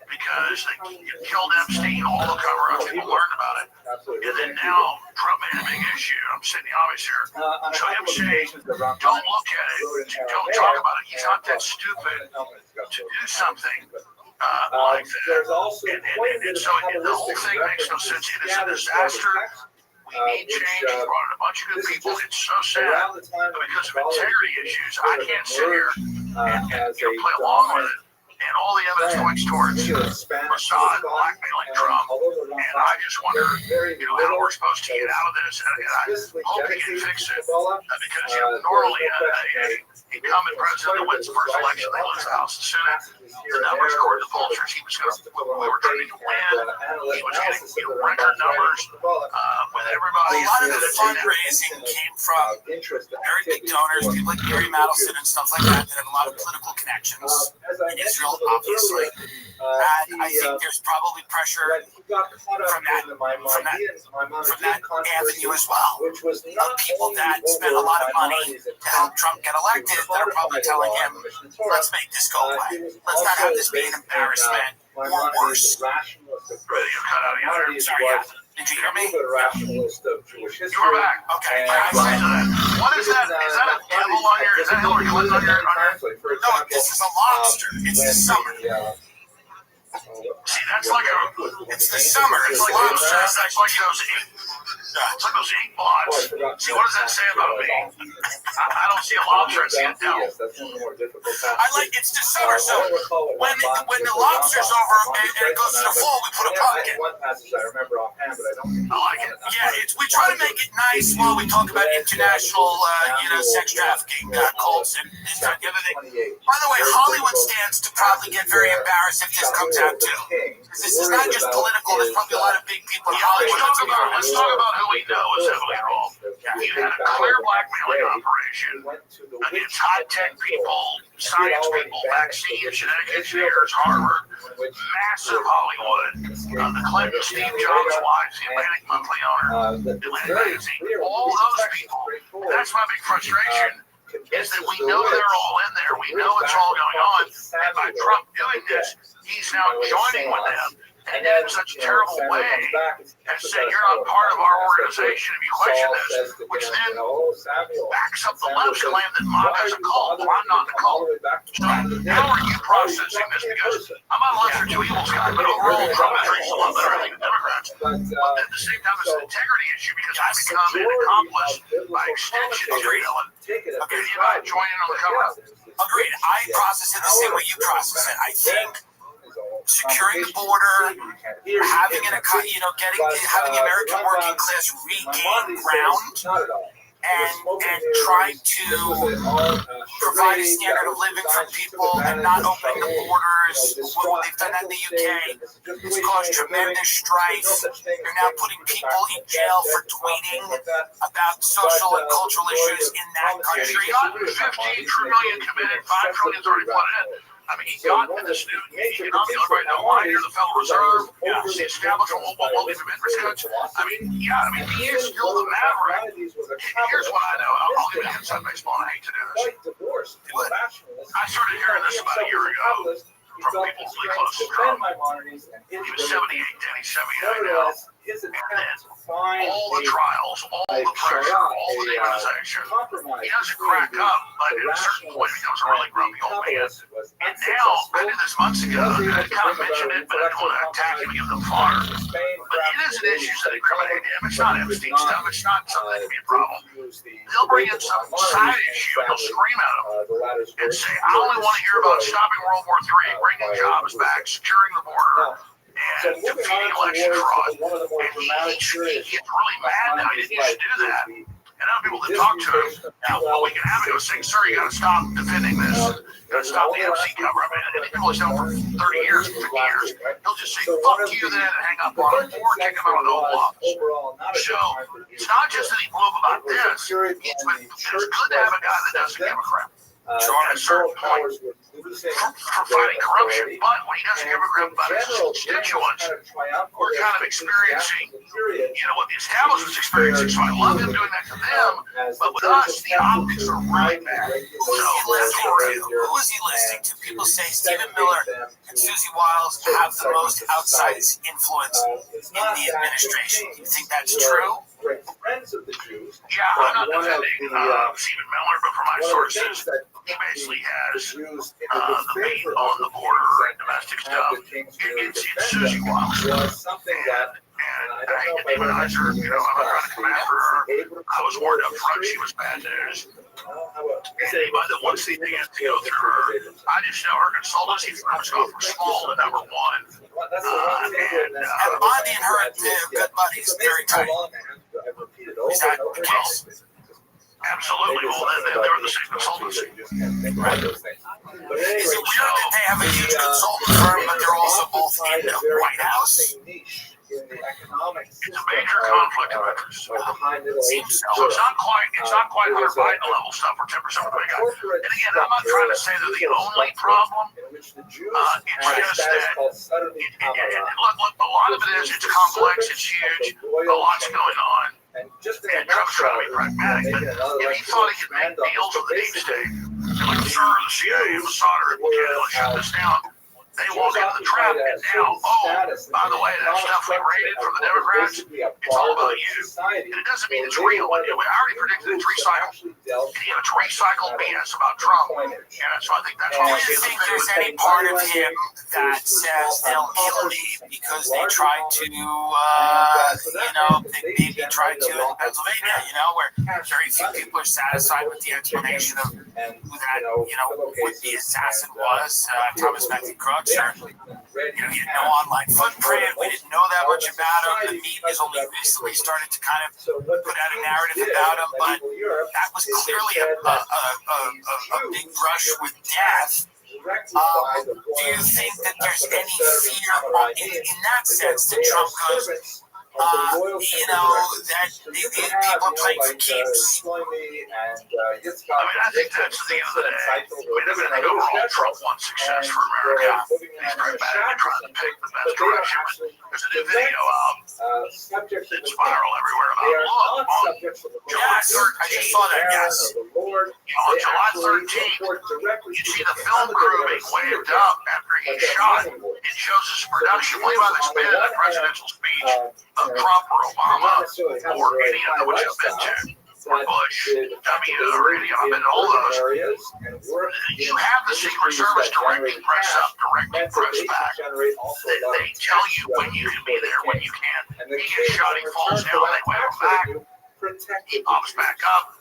because you killed Epstein, all the cover-up, people learned about it. And then now Trump made a big issue. I'm saying the obvious here. So him saying, don't look at it, don't talk about it. He's not that stupid to do something like that. And so the whole thing makes no sense. It is a disaster. We need change. We brought in a bunch of good people. It's so sad. But because of integrity issues, I can't sit here and play along with it. And all the evidence points towards Mossad blackmailing Trump. And I just wonder, how we're supposed to get out of this. And I hope he can fix it. Because, normally a incumbent president that wins the first election, they lose the House and Senate. The numbers, according to the pollsters, we were trying to win. He was getting record numbers with everybody. A lot of the fundraising came from very big donors, people like Gary Madelson and stuff like that have a lot of political connections in Israel, obviously. And I think there's probably pressure from that avenue as well. Of people that spent a lot of money to help Trump get elected that are probably telling him, "Let's make this go away. Let's not have this be an embarrassment or worse." Ready to cut out of here. Sorry, yeah. Did you hear me? You're back. Okay. What is that? Is that a devil on your? Is that Hillary Clinton on your? No, this is a lobster. It's the summer. See, that's like It's the summer. It's like lobster. It's like those ink. It's like those ink blots. See, what does that say about me? I don't see a lobster. I see a devil. It's the summer, so when the lobster's over and it goes to the fall, we put a pumpkin. I like it. Yeah, we try to make it nice while we talk about international, sex trafficking, cults, and this kind of other thing. By the way, Hollywood stands to probably get very embarrassed if this comes out too. This is not just political. There's probably a lot of big people in Hollywood. Let's talk about who we know is heavily involved. You had a clear blackmailing operation against high-tech people, science people, vaccines, genetic engineers, Harvard, massive Hollywood, the Clinton, Steve Jobs' wives, the Atlantic Monthly owner, Atlantic Magazine, all those people. That's my big frustration, is that we know they're all in there. We know it's all going on. And by Trump doing this, he's now joining with them. and then in such a terrible way and say you're not part of our organization if you question this, which then backs up the left's claim that mob is a cult. Well, I'm not in a cult. So how are you processing this? Because I'm not a lesser two evils guy, but overall Trump is a lot better, I think, than Democrats. But at the same time, it's an integrity issue because I become an accomplice by extension. Agreed. Okay, you know, joining on the cover. Agreed. I process it the same way you process it. I think securing the border, having having the American working class regain ground, and trying to provide a standard of living for people and not opening the borders. They've done that in the UK. It's caused tremendous strife. They're now putting people in jail for tweeting about social and cultural issues in that country. 15 trillion committed, 5 trillion is already flooded in. I mean, he got into this new economic right now. Why here's the Federal Reserve? The establishment will believe in interest. I mean, he is still the maverick. Here's what I know. I'll give you inside baseball. I hate to do this. But I started hearing this about a year ago from people really close to Trump. He was 78, then he's 79 now. And then all the trials, all the pressure, all the demonization. He doesn't crack up, but at a certain point he becomes a really grumpy old man. And now, I did this months ago, I kind of mentioned it, but I don't want to attack him and give them fodder. But it is an issue that incriminated him. It's not Epstein stuff. It's not something that can be a problem. They'll bring in some side issue and they'll scream at him and say, I only want to hear about stopping World War III, bringing jobs back, securing the border, and defeating election fraud. And he gets really mad now. He didn't used to do that. And other people that talk to him, now, well, we can have it. Go saying, sir, you got to stop defending this. You got to stop the MC cover. I mean, and people have done for 30 years, 50 years. He'll just say, fuck you then, and hang up on him, or kick him out of the Oval Office. So, it's not just that he blew up about this. It's good to have a guy that doesn't give a crap. At a certain point, for fighting corruption, but when he doesn't give a crap about his constituents, we're kind of experiencing, what the establishment's experiencing. So I love him doing that to them, but with us, the optics are right back. Who is he listening to? People say Stephen Miller and Susie Wiles have the most outsized influence in the administration. Do you think that's true? Yeah, I'm not defending Stephen Miller, but from my sources, he basically has the meat on the border and domestic stuff. It's Susie Wiles. And I hate to demonize her. I'm not trying to come after her. I was warned up front she was bad news. And anybody that wants anything has to go through her. I just know her consultancy firms go from small to number one. And Bondi and her are good buddies, very tight. Is that the case? Absolutely. Well, they were the same consultancy. Right. Is it weird that they have a huge consulting firm, but they're also both in the White House? It's a major conflict of interest. Seems so. So it's not quite Hunter Biden level stuff or 10% of the big guy. And again, I'm not trying to say they're the only problem. It's just that look, a lot of it is it's complex, it's huge, a lot's going on. And Trump's trying to be pragmatic, but if he thought he could make deals with the deep state, like, sir, the CIA and Mossad are implicated, let's shut this down. They walk into the trap, and now, by the way, that stuff we raided from the Democrats, it's all about you. And it doesn't mean it's real. I already predicted it's recycled. It's recycled BS about Trump. So I think that's what we Do you think there's any part of him that says they'll kill me because they tried to, they maybe tried to in Pennsylvania, where very few people are satisfied with the explanation of who that, would-be assassin was, Thomas Matthew Crooks. He had no online footprint. We didn't know that much about him. The media's only recently started to kind of put out a narrative about him, but that was clearly a big brush with death. Do you think that there's any fear in that sense that Trump goes, that people are playing for keeps? I think that's the end of the day. Everything overall, Trump wants success for America. He's pragmatic and trying to pick the best direction. There's a new video out that's viral everywhere about July 13th. I just saw that, yes. On July 13th, you see the film crew being waved up after he he's shot, it shows his production. Believe how they spin a presidential speech of Trump or Obama or any other which I've been to, or Bush, W, or any of them, all those. You have the Secret Service directing press up, directing press back. They tell you when you can be there, when you can. He gets shot, he falls down, they wave him back, he pops back up,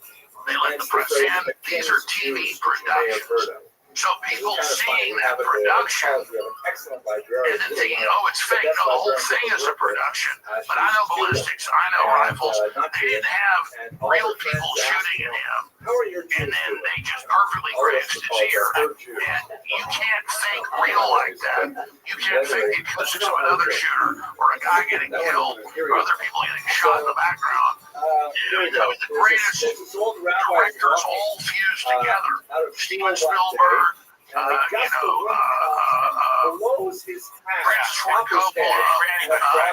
they let the press in. These are TV productions. So people seeing that production and then thinking, oh, it's fake. No, the whole thing is a production. But I know ballistics, I know rifles. They didn't have real people shooting at him. And then they just perfectly grazed his ear. And you can't fake real like that. You can't fake the acoustics of another shooter or a guy getting killed or other people getting shot in the background. The greatest directors all fused together. Steven Spielberg,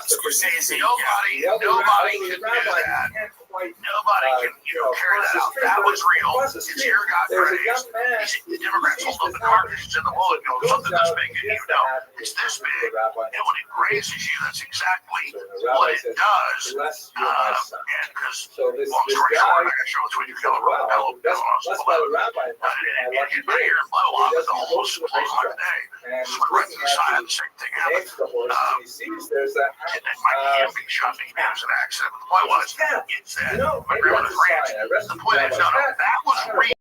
Scorsese. Nobody can do that. Nobody can, carry that out. That was real. His ear got grazed. The Democrats hold up the cartridges in the bullet, something this big, and it's this big. And when it grazes you, that's exactly what it does. And because, long story short, I can show it's when you kill a rubber pellet. And you can hear and blow off, but the hole was closed like a day. So right to the side, the same thing happened. And then my hand being shot me, it was an accident. But the point was, it's that my grandmother's ranch. The point is, that was real.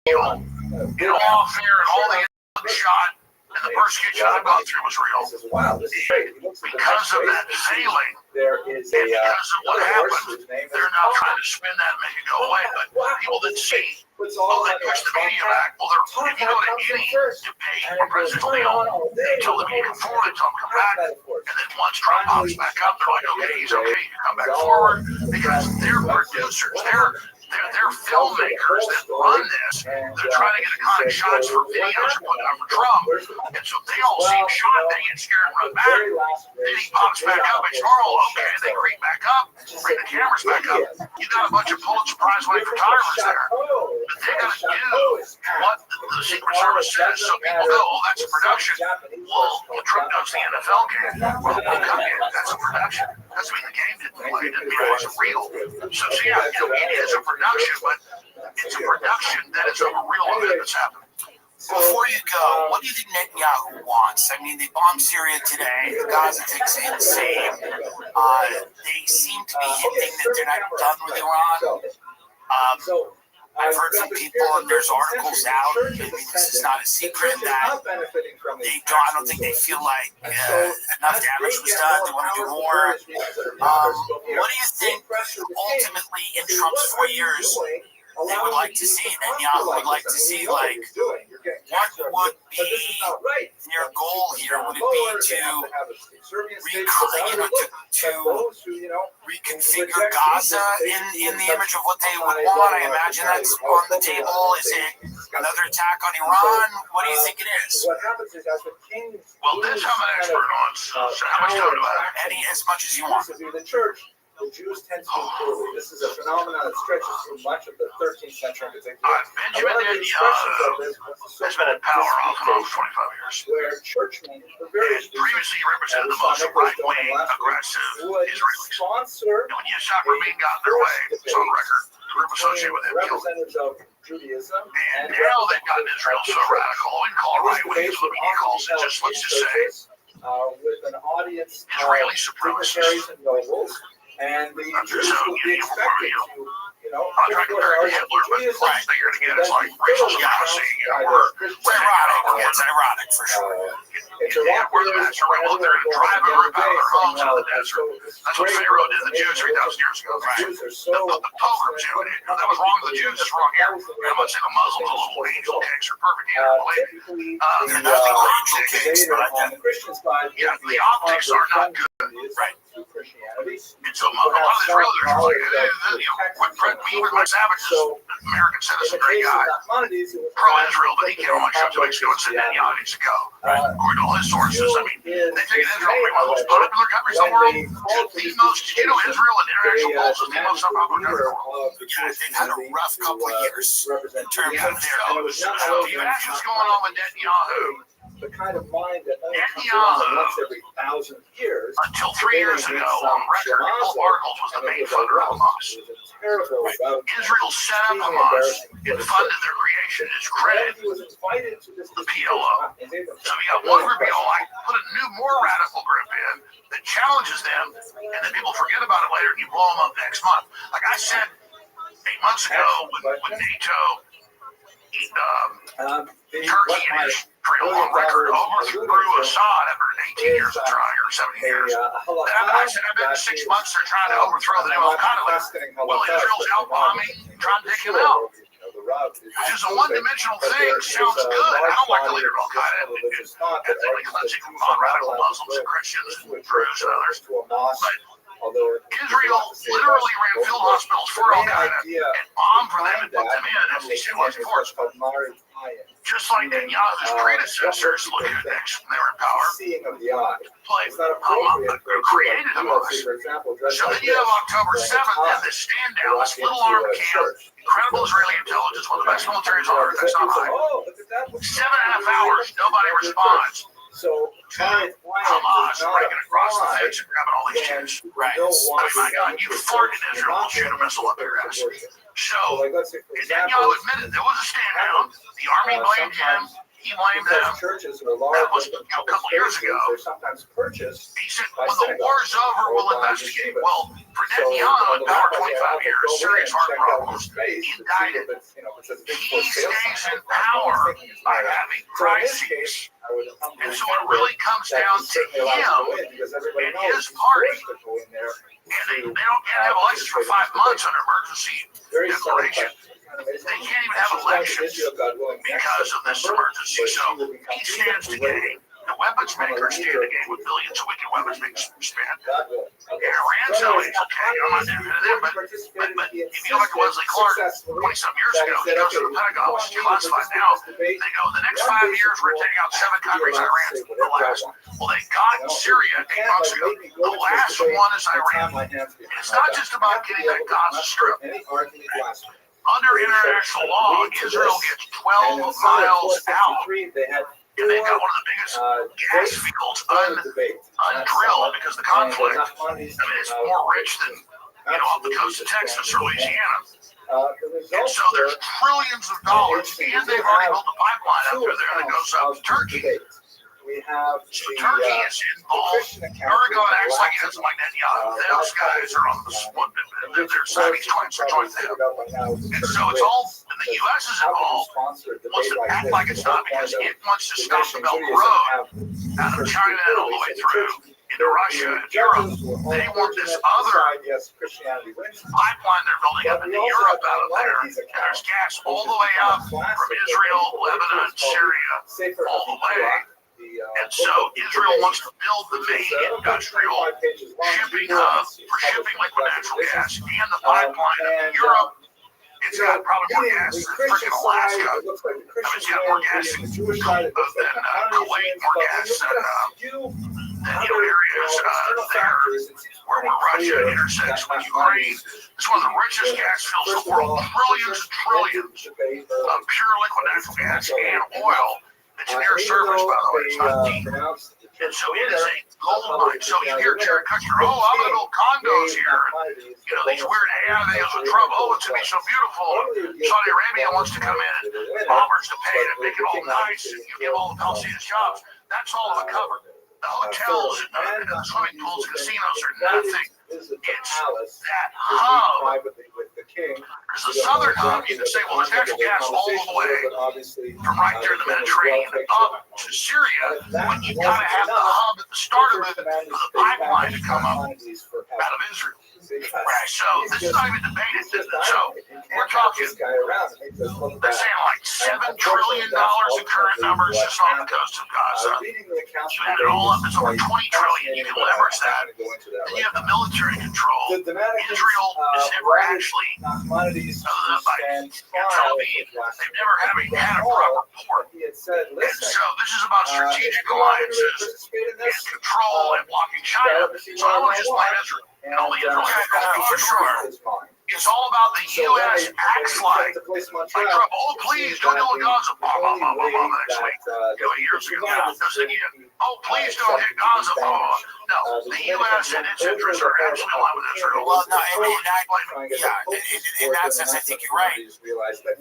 In all fair and all the shot and the persecution I've gone through was real. Because of that failing, and because of what happened, they're now trying to spin that and make it go away. But people that see, they push the media back. Well, if you go to any debate or presidential deal, they tell the media come forward, they tell them come back. And then once Trump pops back up, they're like, okay, he's okay, you come back forward. Because they're producers, they're filmmakers that run this. They're trying to get iconic shots for videos or putting out for Trump. And so they all see him shot, they get scared and run back. Then he pops back up, it's normal, okay, they creep back up, bring the cameras back up. You got a bunch of Pulitzer Prize winning photographers there. But they gotta do what the Secret Service says, so people go, oh, that's a production. Well, Trump knows the NFL game, or the World Cup game, that's a production. Doesn't mean the game didn't play, it doesn't mean it wasn't real. So yeah, it is a production, but it's a production that is of a real event that's happening. Before you go, what do you think Netanyahu wants? I mean, they bombed Syria today. The Gaza thing's insane. They seem to be hinting that they're not done with Iran. I've heard from people, and there's articles out. I mean, this is not a secret that I don't think they feel like enough damage was done. They want to do more. What do you think ultimately in Trump's 4 years they would like to see? Netanyahu would like to see, like, what would be their goal here? Would it be to reconfigure Gaza in the image of what they would want? I imagine that's on the table. Is it another attack on Iran? What do you think it is? Well, this I'm an expert on, so how much time do I have? As much as you want. The Jews tend to be poorly. This is a phenomenon that stretches through much of the 13th century in particular. Benjamin Netanyahu has been in power off and on for 25 years. Where churchmen, for And previously he represented the most right-wing, aggressive Israelis. And when Yitzhak Rabin got in their way, it's on record, the group associated with him killed him. Judaism, and now they've gotten Israel so radical, we can call it right-wing, as the media calls it, just let's just say, with an audience Israeli supremacists. and nobles. And the Jews will be expected to, I'm trying to compare it to Hitler, but the last thing you're going to get is like racial supremacy. It's ironic for sure. We're the master race. Well, they're driving rip out of their homes in the desert. That's what Pharaoh did to the Jews 3,000 years ago. Right? The pilgrims, that was wrong to the Jews, it's wrong here. I'm not saying the Muslims are little angel cakes are perfect either, believe me. They're nothing but angel cakes, but yeah, the optics are not good. Right. Christianity. And so a lot of Israelis are like, quit threatening me with my savages. So, American in citizen, the great case of guy. Maimonides, it was Pro-Israel, but he came on my show 2 weeks ago and said Netanyahu needs to go. According to all his sources, I mean, they take Israel to be one of the most popular countries in the world. The most, Israel in international polls is the most unpopular country in the world. Yeah, they've had a rough couple of years in terms of their votes. So even that's what's going on with Netanyahu. the kind of mind that only comes around once every 1,000 years. Until 3 years ago, on record, Paul Bartels was the main funder of Hamas. Israel set up Hamas and funded their creation. His credit, the PLO. So we got one group, I put a new, more radical group in that challenges them, and then people forget about it later, and you blow them up next month. Like I said 8 months ago, when NATO, Turkey and Israel on record overthrew Assad after 18 years of trying, or 17 years. Then I said, I bet in 6 months they're trying to overthrow the new Al-Qaeda leader. Well, Israel's out bombing, trying to take him out. Which is a one-dimensional thing. Sounds good. I don't like the leader of Al-Qaeda. It's ethnically cleansing from non-radical Muslims and Christians and Druze and others. But Israel literally ran field hospitals for Al-Qaeda and bombed for them and put them in as they said was force. Just like Netanyahu's predecessors look at next when they were in power, played created Hamas. So then you have October 7th and this stand down, this little armed camp, incredible Israeli intelligence, one of the best militaries on earth, that's not high. 7.5 hours, nobody responds. So Hamas breaking across the fence and grabbing all these kids. Right. I mean, my God, you fart in Israel, we'll shoot a missile up your ass. So, Netanyahu admitted there was a stand down. The army blamed him. He blamed them. That was a couple years ago. He said, when the war's over, we'll investigate. Well, for Netanyahu, in power 25 years, serious heart problems, indicted. He stays in power by having crises. And so it really comes down to him and his party. And they don't have elections for 5 months under emergency declaration. They can't even have elections because of this emergency. So he stands to gain. The weapons makers stand to gain with billions of wicked weapons being spent. Iran's always okay. I'm not doing them, but if you go back to Wesley Clark 20-some years ago, he goes to the Pentagon, which is classified now. They go, the next 5 years, we're taking out 7 countries. Iran's the last. Well, they got Syria 8 months ago. The last one is Iran. And it's not just about getting that Gaza Strip. Under international law, Israel gets 12 miles out, and they've got one of the biggest gas fields undrilled because of the conflict. I mean, it's more rich than, off the coast of Texas or Louisiana. And so there's trillions of dollars, and they've already built a pipeline up through there that goes up to Turkey. So Turkey is involved. Erdogan acts like he doesn't like Netanyahu. Those guys are on the split. They're Chinese twins are joined them. And so it's all, and the U.S. is involved, wants to act like it's not because it wants to stop the Belt Road out of China and all the way through into Russia and Europe. They want this other pipeline they're building up into Europe out of there. And there's gas all the way up from Israel, Lebanon, Syria, all the way. And so Israel wants to build the main industrial shipping hub for shipping liquid natural gas and the pipeline to Europe. It's got probably more gas than freaking Alaska. I mean, it's got more gas than Kuwait, more gas than areas there where Russia intersects with Ukraine. It's one of the richest gas fields in the world. Trillions and trillions of pure liquid natural gas and oil. It's near surface, by the way. It's not deep. And so it is a gold mine. So you hear Jared Kushner, I'm going to build condos here. These weird AI videos with Trump. Oh, it's going to be so beautiful. Saudi Arabia wants to come in and bombers to pay to make it all nice and give all the Palestinians jobs. That's all of a cover. The hotels and the swimming pools and casinos are nothing. It's that hub. There's the southern hub. You can say, well, there's natural gas all the way from right there in the Mediterranean up to Syria. But you've got to have the hub at the start of it for the pipeline to come up out of Israel. Right, so this is not even debated. So we're talking, they're saying like $7 trillion in current numbers just on the coast of Gaza. You add it all up, it's over $20 trillion. You can leverage that. Then you have the military control. Israel has never actually, other than by Tel Aviv, they've never had a proper port. And so this is about strategic alliances and control and blocking China. So I want to just blame Israel. And only Israel has for sure. It's all about the U.S. acts like Trump. Oh, please don't go to Gaza. Next week. Years ago. Oh, please don't hit Gaza. No, the U.S. and its interests are absolutely aligned with Israel. Well, no, in that sense, I think you're right.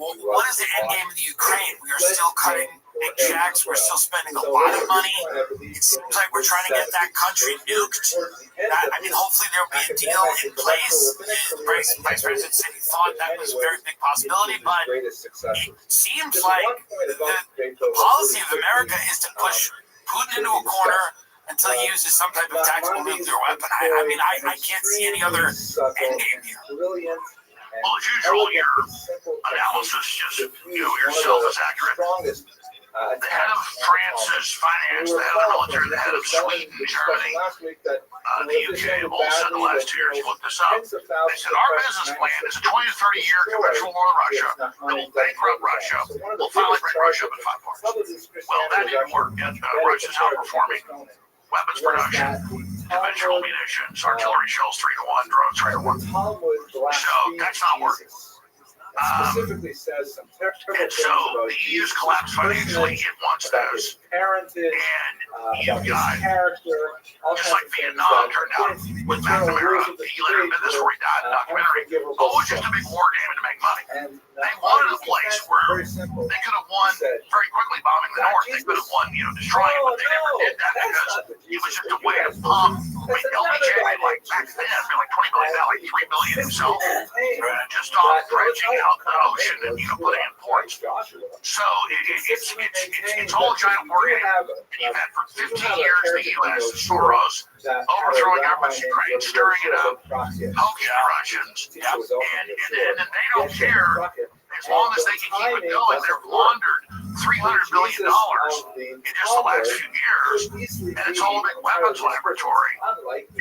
Well, what is the end game in the Ukraine? We are still cutting big checks. We're still spending a lot of money. It seems like we're trying to get that country nuked. I mean, hopefully there'll be a deal in place. Vice President said he thought that was a very big possibility, but it seems like the policy of America is to push Putin into a corner until he uses some type of tactical nuclear weapon. I mean, I can't see any other end game here. Well, as usual, your analysis just, yourself is accurate. The head of France's finance, the head of the military, the head of Sweden, Germany, the UK have all said in the last 2 years, look this up. They said our business plan is a 20 to 30 year conventional war with Russia that will bankrupt Russia. We'll finally break Russia up in 5 parts. Well, that didn't work. Russia's outperforming weapons production, conventional munitions, artillery shells 3 to 1, drones 3 to 1. So that's not working. Specifically says some and so the EU's collapsed financially. It wants those. And you've got, just like Vietnam turned out with McNamara, he later admitted this where he died in the documentary. Oh, it's just a big war game to make money. They wanted a place where they could have won very quickly bombing the North. They could have won, destroying it, but they never did that because it was just a way to pump. I mean, LBJ made like back then, like $20 million, like $3 billion himself, just off dredging out the ocean and putting in ports. So it's all a giant war game. And you've had for 15 years the U.S. Soros overthrowing governments in Ukraine, stirring it up, poking the Russians, and they don't care. As long as they can keep it going, they've laundered $300 billion in just the last few years, and it's all a big weapons laboratory.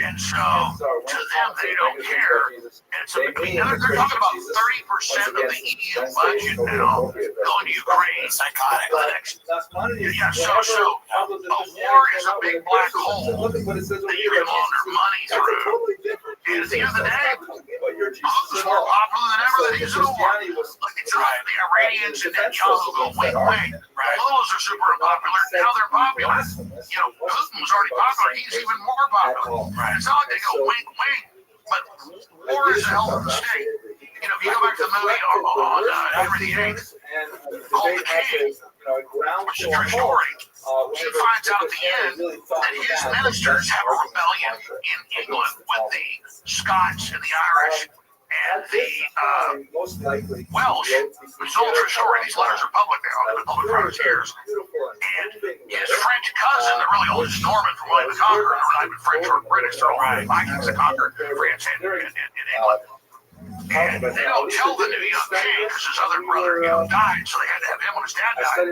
And so, to them, they don't care. And so, they're talking about 30% of the EU budget now going to Ukraine. Psychotic. Yeah, so a war is a big black hole that you can launder money through. And at the end of the day, Putin's more popular than ever that he's in a war. It's not the Iranians and Netanyahu go wing wing. Those are super unpopular. Now they're popular. Putin was already popular. He's even more popular. It's not like they go wing wing, but war is a hell of a mistake. If you go back to the movie on Henry VIII, called The King, which is a true story, he finds out at the end that his ministers have a rebellion in England with the Scots and the Irish and the Welsh, which is all true story. These letters are public now. They've been public for years. And his French cousin, the really oldest Norman from William the Conqueror, they're not even French or British, they're all Vikings that conquered France and England. And they don't tell the new young king because his other brother, died, so they had to have him when his dad died.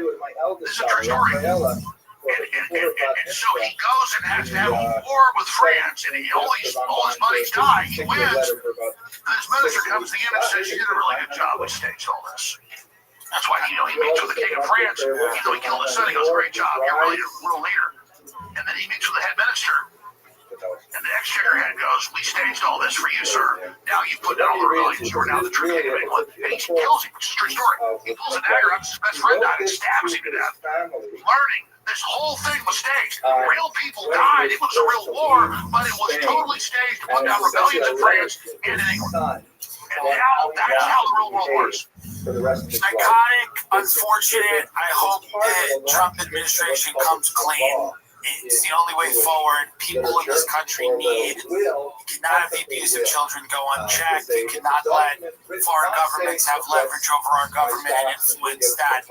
This is a true story. And so he goes and has to have a war with France, and all his buddies die. He wins. And his minister comes to the end and says, "You did a really good job. We staged all this." That's why he meets with the king of France. He killed his son. He goes, "Great job. You're really a real leader." And then he meets with the head minister. And the exchequer head goes, "We staged all this for you, sir. Now you put down all the rebellions. You're now the true king of England." And he kills him, which is a true story. He pulls a dagger out, his best friend died, and stabs him to death. Learning this whole thing was staged. Real people died. It was a real war, but it was totally staged to put down rebellions in France and in England. And now that's how the real world works. Psychotic, unfortunate. I hope the Trump administration comes clean. It's the only way forward. People in this country need. You cannot have the abuse of children go unchecked. You cannot let foreign governments have leverage over our government and influence that,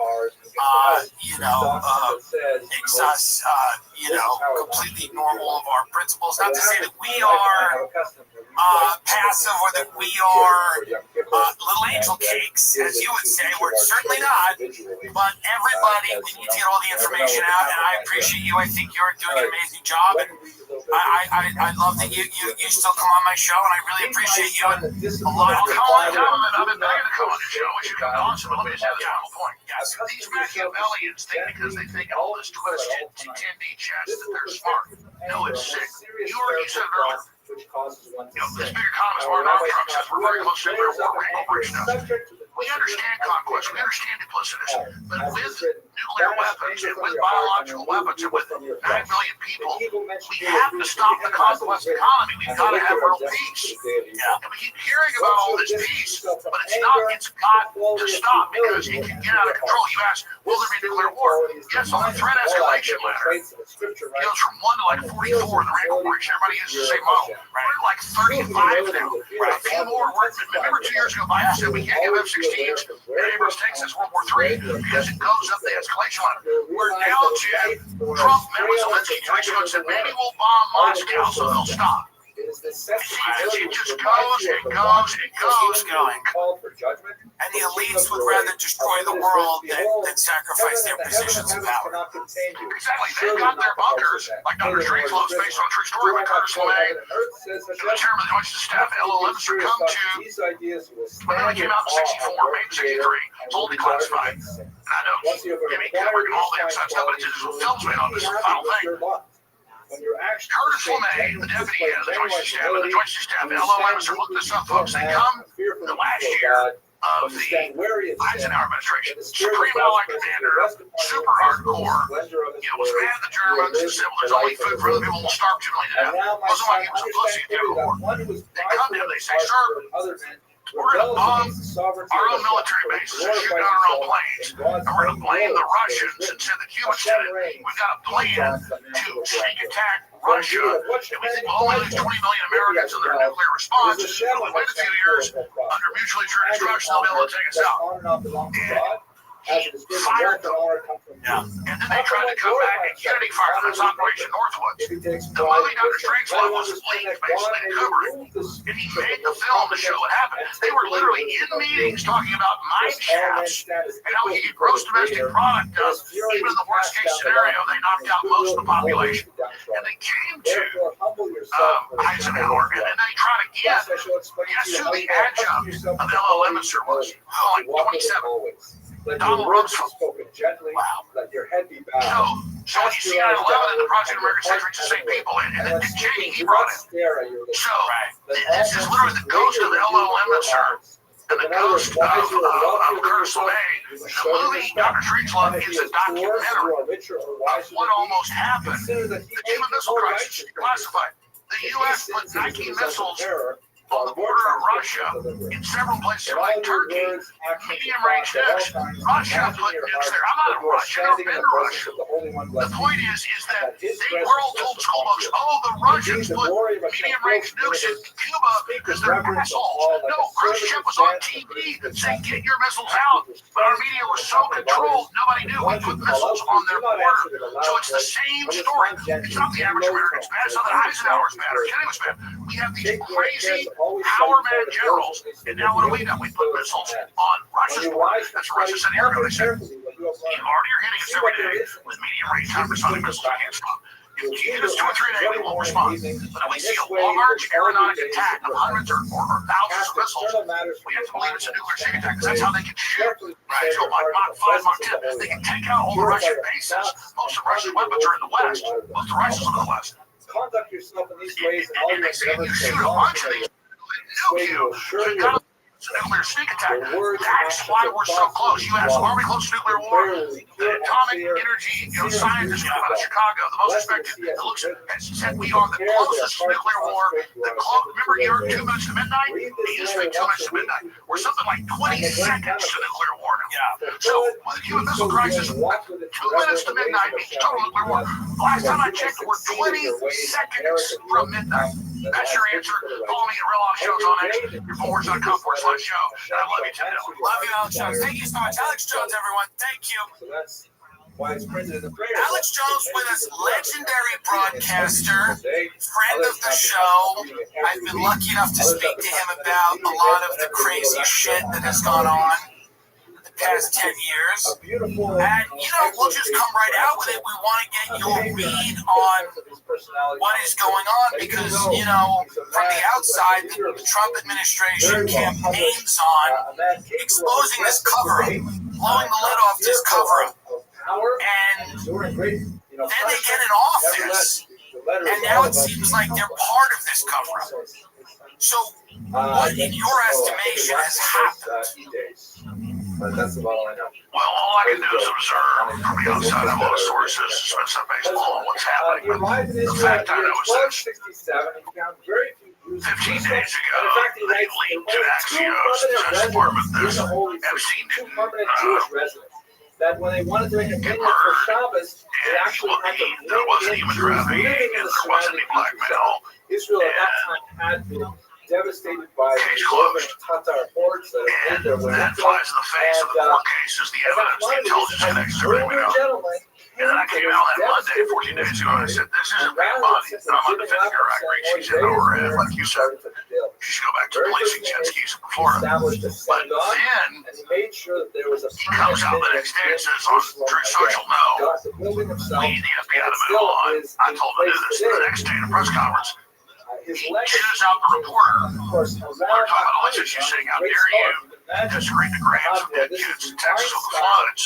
makes us, completely ignore all of our principles. Not to say that we are passive or that we are little angel cakes, as you would say. We're certainly not. But everybody, we need to get all the information out, and I appreciate you. I think you're doing an amazing job, and I love that you still come on my show, and I really appreciate you. And a lot of I've been begging to come on the show. We should come on. So let me just have the final point. Yes, these Machiavellians think because they think all this twisted tindy chest that they're smart. No, it's sick. You already said it earlier. This big economist, Mark Trump, says we're very close to nuclear war. We're going to breach stuff. We understand conquest. We understand duplicitous. But with nuclear weapons and with biological weapons and with 9 million people, we have to stop the conquest economy. We've got to have real peace. And we keep hearing about all this peace, but it's not. It's got to stop because it can get out of control. You ask, will there be nuclear war? Yes, on the threat escalation ladder, it goes from 1 to 44 in the Rand Corporation. Everybody uses the same model. We're at like 35 now. A few more. Remember 2 years ago, Biden said we can't give F-16s to neighbors Texas World War III because it goes up the escalation ladder. We're now to Trump met with Zelensky 2 weeks ago and said maybe we'll bomb Moscow so they'll stop. It just goes and goes and goes going. And the elites would rather destroy the world than sacrifice their positions of power. Exactly. They've got their bunkers, like Dr. Strangelow's based on a true story by Curtis LeMay. The chairman of the Joint Staff, L.O. Levinson, come to when it came out in 64, maybe 63. It's all declassified. And I know, Kubrick and all that stuff, but it's just films made on this final thing. Curtis LeMay, the deputy head of the Joint Staff, L.O. Levinson, look this up, folks. They come the last year of the Eisenhower administration. Supreme Allied Commander, super hardcore, was mad at the Germans and said, well, there's only food for other people, we'll starve generally to death. Wasn't like it was a pussy at the end of the war. They come to him, they say, sir, we're going to bomb our own military bases and shoot down our own planes. And we're going to blame the Russians and say the Cubans did it. We've got a plan to sneak attack Russia. And we think we'll only lose 20 million Americans in their nuclear response. But we wait a few years under mutually assured destruction, they'll be able to take us out. And he fired them. And then they tried to come back and Kennedy fired them. That's Operation Northwoods. The movie Dr. Strangelove was leaked basically to Kubrick. And he made the film to show what happened. They were literally in meetings talking about mine shafts and how we could get gross domestic product done. Even in the worst case scenario, they knocked out most of the population. And they came to Eisenhower, and then they tried again. Guess who the adjunct of L.O. Levinson was? Like 27. Donald Rumsfeld. Wow. So when you see 9/11 in the Project American Century, it's the same people. And then Dick Cheney, he brought it. So this is literally the ghost of L.O. Levinson and the ghost of Curtis LeMay. The movie Dr. Strangelove is a documentary of what almost happened. The Cuban Missile Crisis, classified. The U.S. put 19 missiles on the border of Russia, in several places like Turkey, medium-range nukes. Russia put nukes there. I'm not in Russia. I've never been to Russia. The point is that they were all told in school books, the Russians put medium-range nukes in Cuba because they're assholes. No, Khrushchev was on TV saying, get your missiles out. But our media was so controlled, nobody knew we put missiles on their border. So it's the same story. It's not the average American's bad. It's not that Eisenhower's bad or Kennedy was bad. We have these crazy power man generals, and now what do we do? We put missiles on Russia's border. That's what Russia said here. They said, you already are hitting us every day with medium-range hypersonic missiles. We can't stop. If you hit us 2 or 3 a day, we won't respond. But if we see a large aeronautic attack of hundreds or thousands of missiles, we have to believe it's a nuclear sneak attack, because that's how they can shoot. Right? So Mach 5, Mach 10, they can take out all the Russian bases. Most of Russia's weapons are in the West. Most of Russia's in the West. Conduct yourself in these ways, and all and they say you shoot a bunch of these, you got a nuclear sneak attack. That's why we're so close. You ask, are we close to nuclear war? The atomic energy scientist came out of Chicago, the most respected, that looks at said we are the closest to nuclear war. Remember your 2 minutes to midnight? He used to be 2 minutes to midnight. We're something like 20 seconds to nuclear war now. So, with the Cuban Missile Crisis, 2 minutes to midnight means total nuclear war. The last time I checked, we're 20 seconds from midnight. That's your answer. Follow me at Real Shows on X, YourForwards.com/show. And I love you too. Love you, Alex Jones. Thank you so much. Alex Jones, everyone. Thank you. So that's why it's printed in the prayer. Alex Jones with us, legendary broadcaster, friend of the show. I've been lucky enough to speak to him about a lot of the crazy shit that has gone on the past 10 years. And, we'll just come right out with it. We want to get your read on what is going on because, from the outside, the Trump administration campaigns on exposing this cover-up, blowing the lid off this cover-up. And then they get in office, and now it seems like they're part of this cover-up. So, what, in your estimation, has happened? But that's about all I know. Well, all I can do is observe from the outside of all the sources, spend some baseball on what's happening. But the fact I know is this. 15 days ago, they leaked to Axios, the Justice Department, this Epstein didn't that when they wanted to make a opinion for Shabbos, they actually had to there wasn't even trafficking, and there wasn't any blackmail. Israel at that time had been devastated by the Tatar hordes that had made their way. That flies in the face of the court cases, the evidence, the intelligence connections, everything we know. And then I came out that Monday, 14 days ago, and I said, this isn't Van Bondi. I'm not defending her outrage. She said, overhead, like you said. She should go back to policing jet skis in Florida. But then, he comes out the next day and says, on True Social, no, we need the FBI to move on. I told him to do this. And the next day in a press conference, he chooses out the reporter. We're talking about elections. She's saying, how dare you disagree the grams of dead kids in Texas with the floods.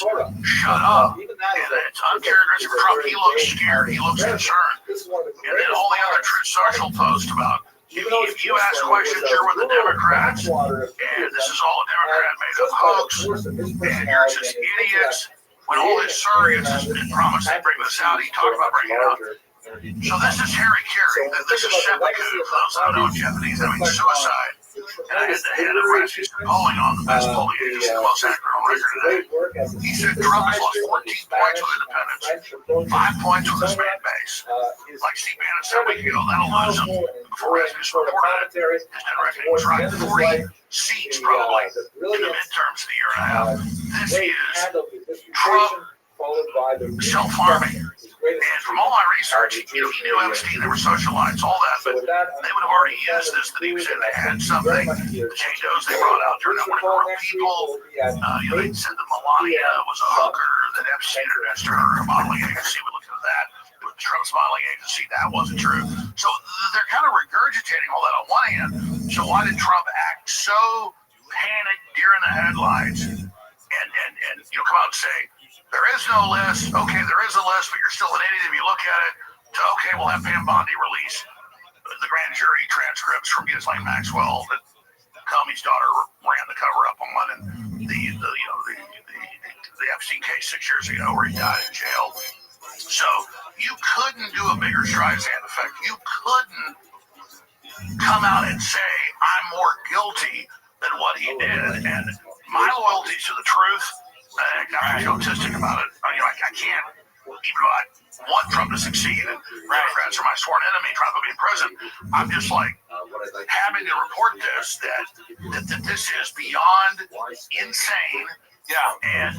Shut up. And it's uncharacteristic for Trump. He looks scared. He looks concerned. And then all the other True Social posts about, if you ask questions, you're with the Democrats, and this is all a Democrat made up hoax, and you're just idiots. When all his surrogates had promised they'd bring this out, he talked about bringing it out. So this is Harry Carey. This is seppuku. For those that don't know Japanese, that means suicide. And I had the head of Restream polling on the best polling agency, the most accurate on record today. He said Trump has lost 14 points with independents, 5 points with his fan base. Like Steve Bannon said a week ago, that'll lose him. Before Rasmussen reported it, his net reckoning was right. 40 seats probably in the midterms in a year and a half. This is Trump self-harming. And from all my research, he knew Epstein, there were socialites, all that, but they would have already used this, that he was in, they had something. The Chandos they brought out during that one group of people. They said that Melania was a hooker, that Epstein invested her in a modeling agency. We looked at that. It was Trump's modeling agency. That wasn't true. So they're kind of regurgitating all that on one hand. So why did Trump act so panicked during the headlines and come out and say, there is no list. Okay, there is a list, but you're still an idiot if you look at it. So, okay, we'll have Pam Bondi release the grand jury transcripts from Ghislaine Maxwell that Comey's daughter ran the cover-up on, and the Epstein case 6 years ago where he died in jail. So you couldn't do a bigger Streisand effect. You couldn't come out and say, I'm more guilty than what he did. And my loyalty to the truth, I'm not egotistic about it. I can't, even though I want Trump to succeed and Democrats are my sworn enemy trying to put me in prison, I'm just like having to report this, that this is beyond insane. Yeah. And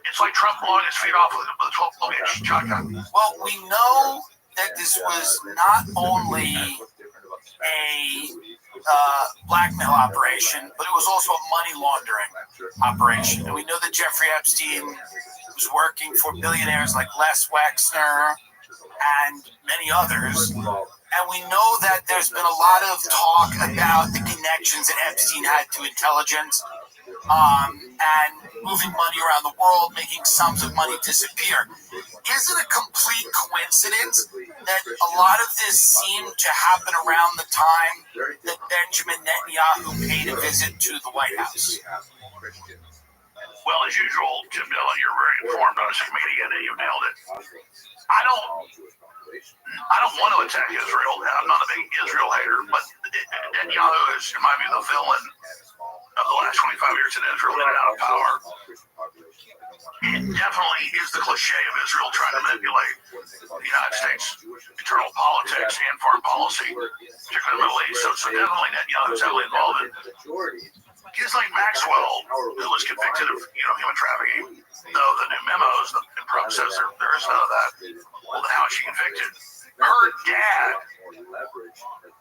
it's like Trump blowing his feet off with a 12-inch shotgun. Well, we know that this was not only a blackmail operation, but it was also a money laundering operation. And we know that Jeffrey Epstein was working for billionaires like Les Wexner and many others. And we know that there's been a lot of talk about the connections that Epstein had to intelligence and moving money around the world, making sums of money disappear. Is it a complete coincidence that a lot of this seemed to happen around the time that Benjamin Netanyahu paid a visit to the White House? Well, as usual, Jim Dillon, you're very informed on this comedian, and you nailed it. I don't want to attack Israel. I'm not a big Israel hater, but Netanyahu is, in my view, the villain of the last 25 years in Israel, in and out of power. It definitely is the cliche of Israel trying to manipulate the United States' internal politics and foreign policy, particularly the Middle East. So definitely Netanyahu is heavily involved in Ghislaine Maxwell, who was convicted of human trafficking, though the new memos in Trump says there is none of that. Well, then how is she convicted? Her dad,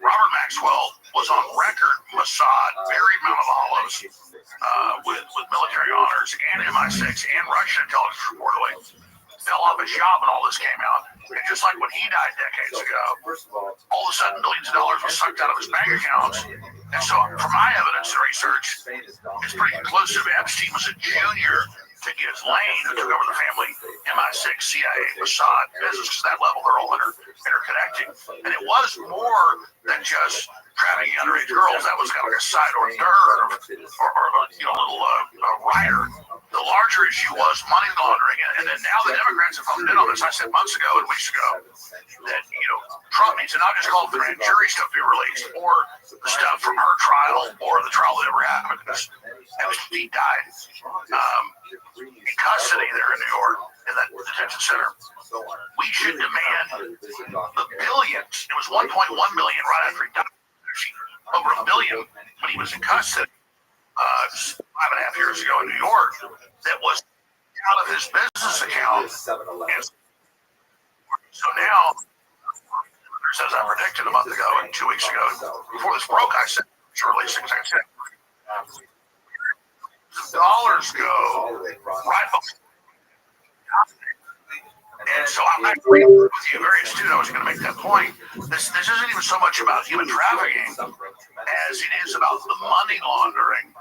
Robert Maxwell, was on record Mossad, buried Mount of Olives, with military honors and MI6 and Russian intelligence reportedly. Fell off his job when all this came out. And just like when he died decades ago, all of a sudden billions of dollars was sucked out of his bank accounts. And so, from my evidence and research, it's pretty conclusive. Epstein was a junior to Ghislaine, who took over the family MI6, CIA, Mossad business, because that level they're all interconnecting. And it was more than just trafficking underage girls. That was kind of like a side hors d'oeuvre or a little rider. The larger issue was money laundering, and then now the Democrats have honed in on this. I said months ago and weeks ago that Trump needs to not just call for grand jury stuff to be released, or the stuff from her trial, or the trial that ever happened. Epstein died in custody there in New York in that detention center. We should demand the billions. It was 1.1 million right after he died. Over $1 billion when he was in custody 5.5 years ago in New York that was out of his business account. And so now, as I predicted a month ago and 2 weeks ago, before this broke, I said, surely things I said, dollars go right before. And so I agree with you, very astute. I was going to make that point. This isn't even so much about human trafficking as it is about the money laundering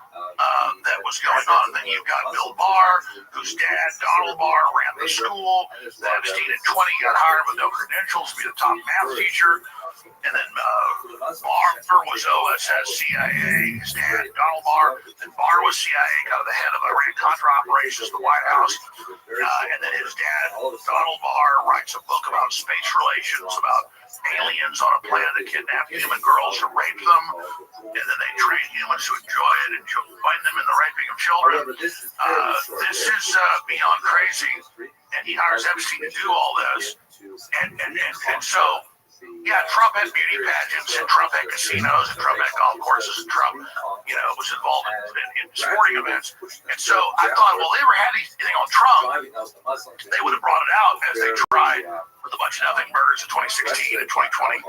that was going on. And then you've got Bill Barr, whose dad, Donald Barr, ran the school. That Epstein at 20 got hired with no credentials to be the top math teacher. And then Barr was OSS, CIA, his dad, Donald Barr. Then Barr was CIA, kind of the head of Iran-Contra operations, the White House. And then his dad, Donald Barr, writes a book about space relations, about aliens on a planet that kidnap human girls to rape them. And then they train humans to enjoy it and join them in the raping of children. This is beyond crazy. And he hires Epstein to do all this. And so, yeah, Trump had beauty pageants, and Trump had casinos, and Trump had golf courses, and Trump, was involved in sporting events. And so I thought, well, they ever had anything on Trump, they would have brought it out as they tried with a bunch of nothing murders in 2016 and 2020.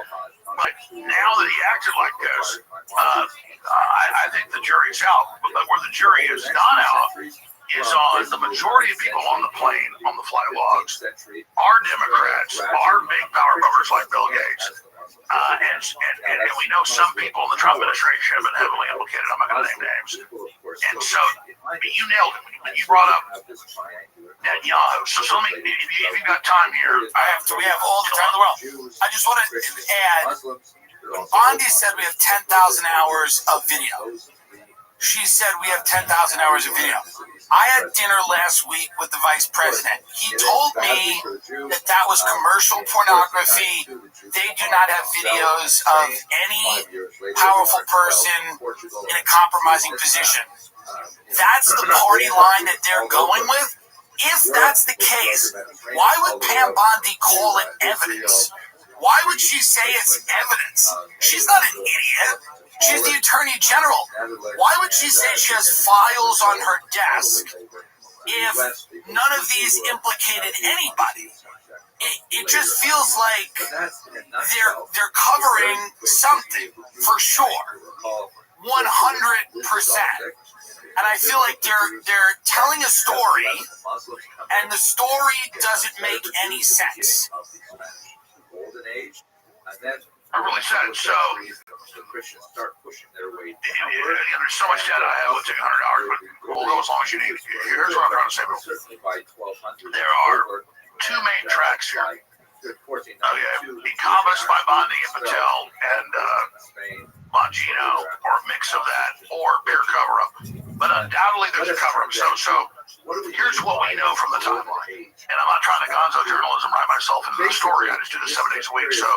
But now that he acted like this, I think the jury's out. But where the jury is not out is on the majority of people on the plane, on the flight logs, are Democrats, are big power brokers like Bill Gates. And we know some people in the Trump administration have been heavily implicated. I'm not going to name names. And so you nailed it when you brought up Netanyahu. So let me, if you've got time here. We have all the time in the world. I just want to add, Bondi said we have 10,000 hours of video. She said we have 10,000 hours of video. I had dinner last week with the vice president. He told me that was commercial pornography. They do not have videos of any powerful person in a compromising position. That's the party line that they're going with. If that's the case, why would Pam Bondi call it evidence? Why would she say it's evidence? She's not an idiot. She's the Attorney General. Why would she say she has files on her desk if none of these implicated anybody? It just feels like they're covering something for sure, 100%. And I feel like they're telling a story, and the story doesn't make any sense. I really said so. There's so much data I have. It would take 100 hours, but we'll go as long as you need. Here's what I'm trying to say. There are two main tracks here. Encompassed by Bondi and Patel and Bongino, or a mix of that, or pure cover-up. But undoubtedly there's a cover-up. So here's what we know from the timeline. And I'm not trying to gonzo journalism, write myself into the story. I just do this 7 days a week. So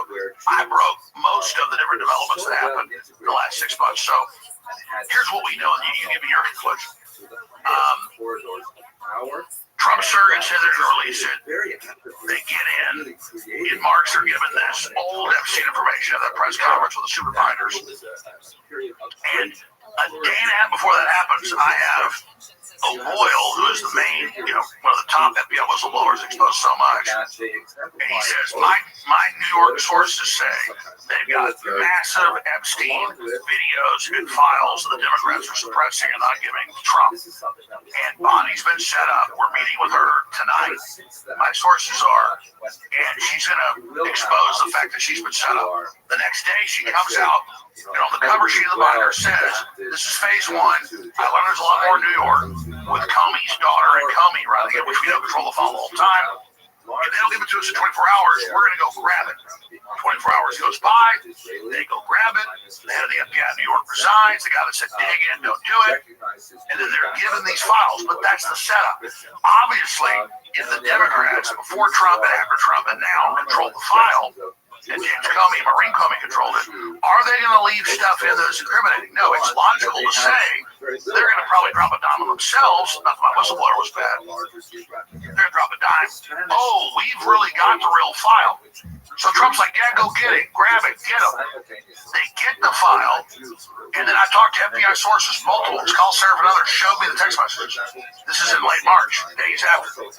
I broke most of the different developments that happened in the last 6 months. So here's what we know, and you give me your conclusion. Trump surrogates said they're going to release it. They get in March, they're given this old Epstein information at that press conference with the supervisors. And a day and a half before that happens, I have O'Boyle, who is the main, one of the top FBI whistleblowers exposed so much. And he says, my New York sources say they've got massive Epstein videos and files that the Democrats are suppressing and not giving to Trump. And Bonnie's been set up. We're meeting with her tonight. My sources are. And she's going to expose the fact that she's been set up. The next day she comes out, and on the cover sheet of the binder says, this is phase one. I learned there's a lot more in New York with Comey's daughter and Comey running it, which we don't control the file the whole time. If they don't give it to us in 24 hours, we're going to go grab it. 24 hours goes by, they go grab it. The head of the FBI in New York resigns. The guy that said dig in, don't do it. And then they're given these files, but that's the setup. Obviously, if the Democrats, before Trump and after Trump and now, control the file, and James Comey, Maureen Comey controlled it, are they going to leave stuff in that's incriminating? No, it's logical to say they're going to probably drop a dime on themselves. Not that my whistleblower was bad. They're going to drop a dime. Oh, we've really got the real file. So Trump's like, yeah, go get it, grab it, get them. They get the file, and then I talked to FBI sources, multiple, call Sarah and others, showed me the text message. This is in late March, days after.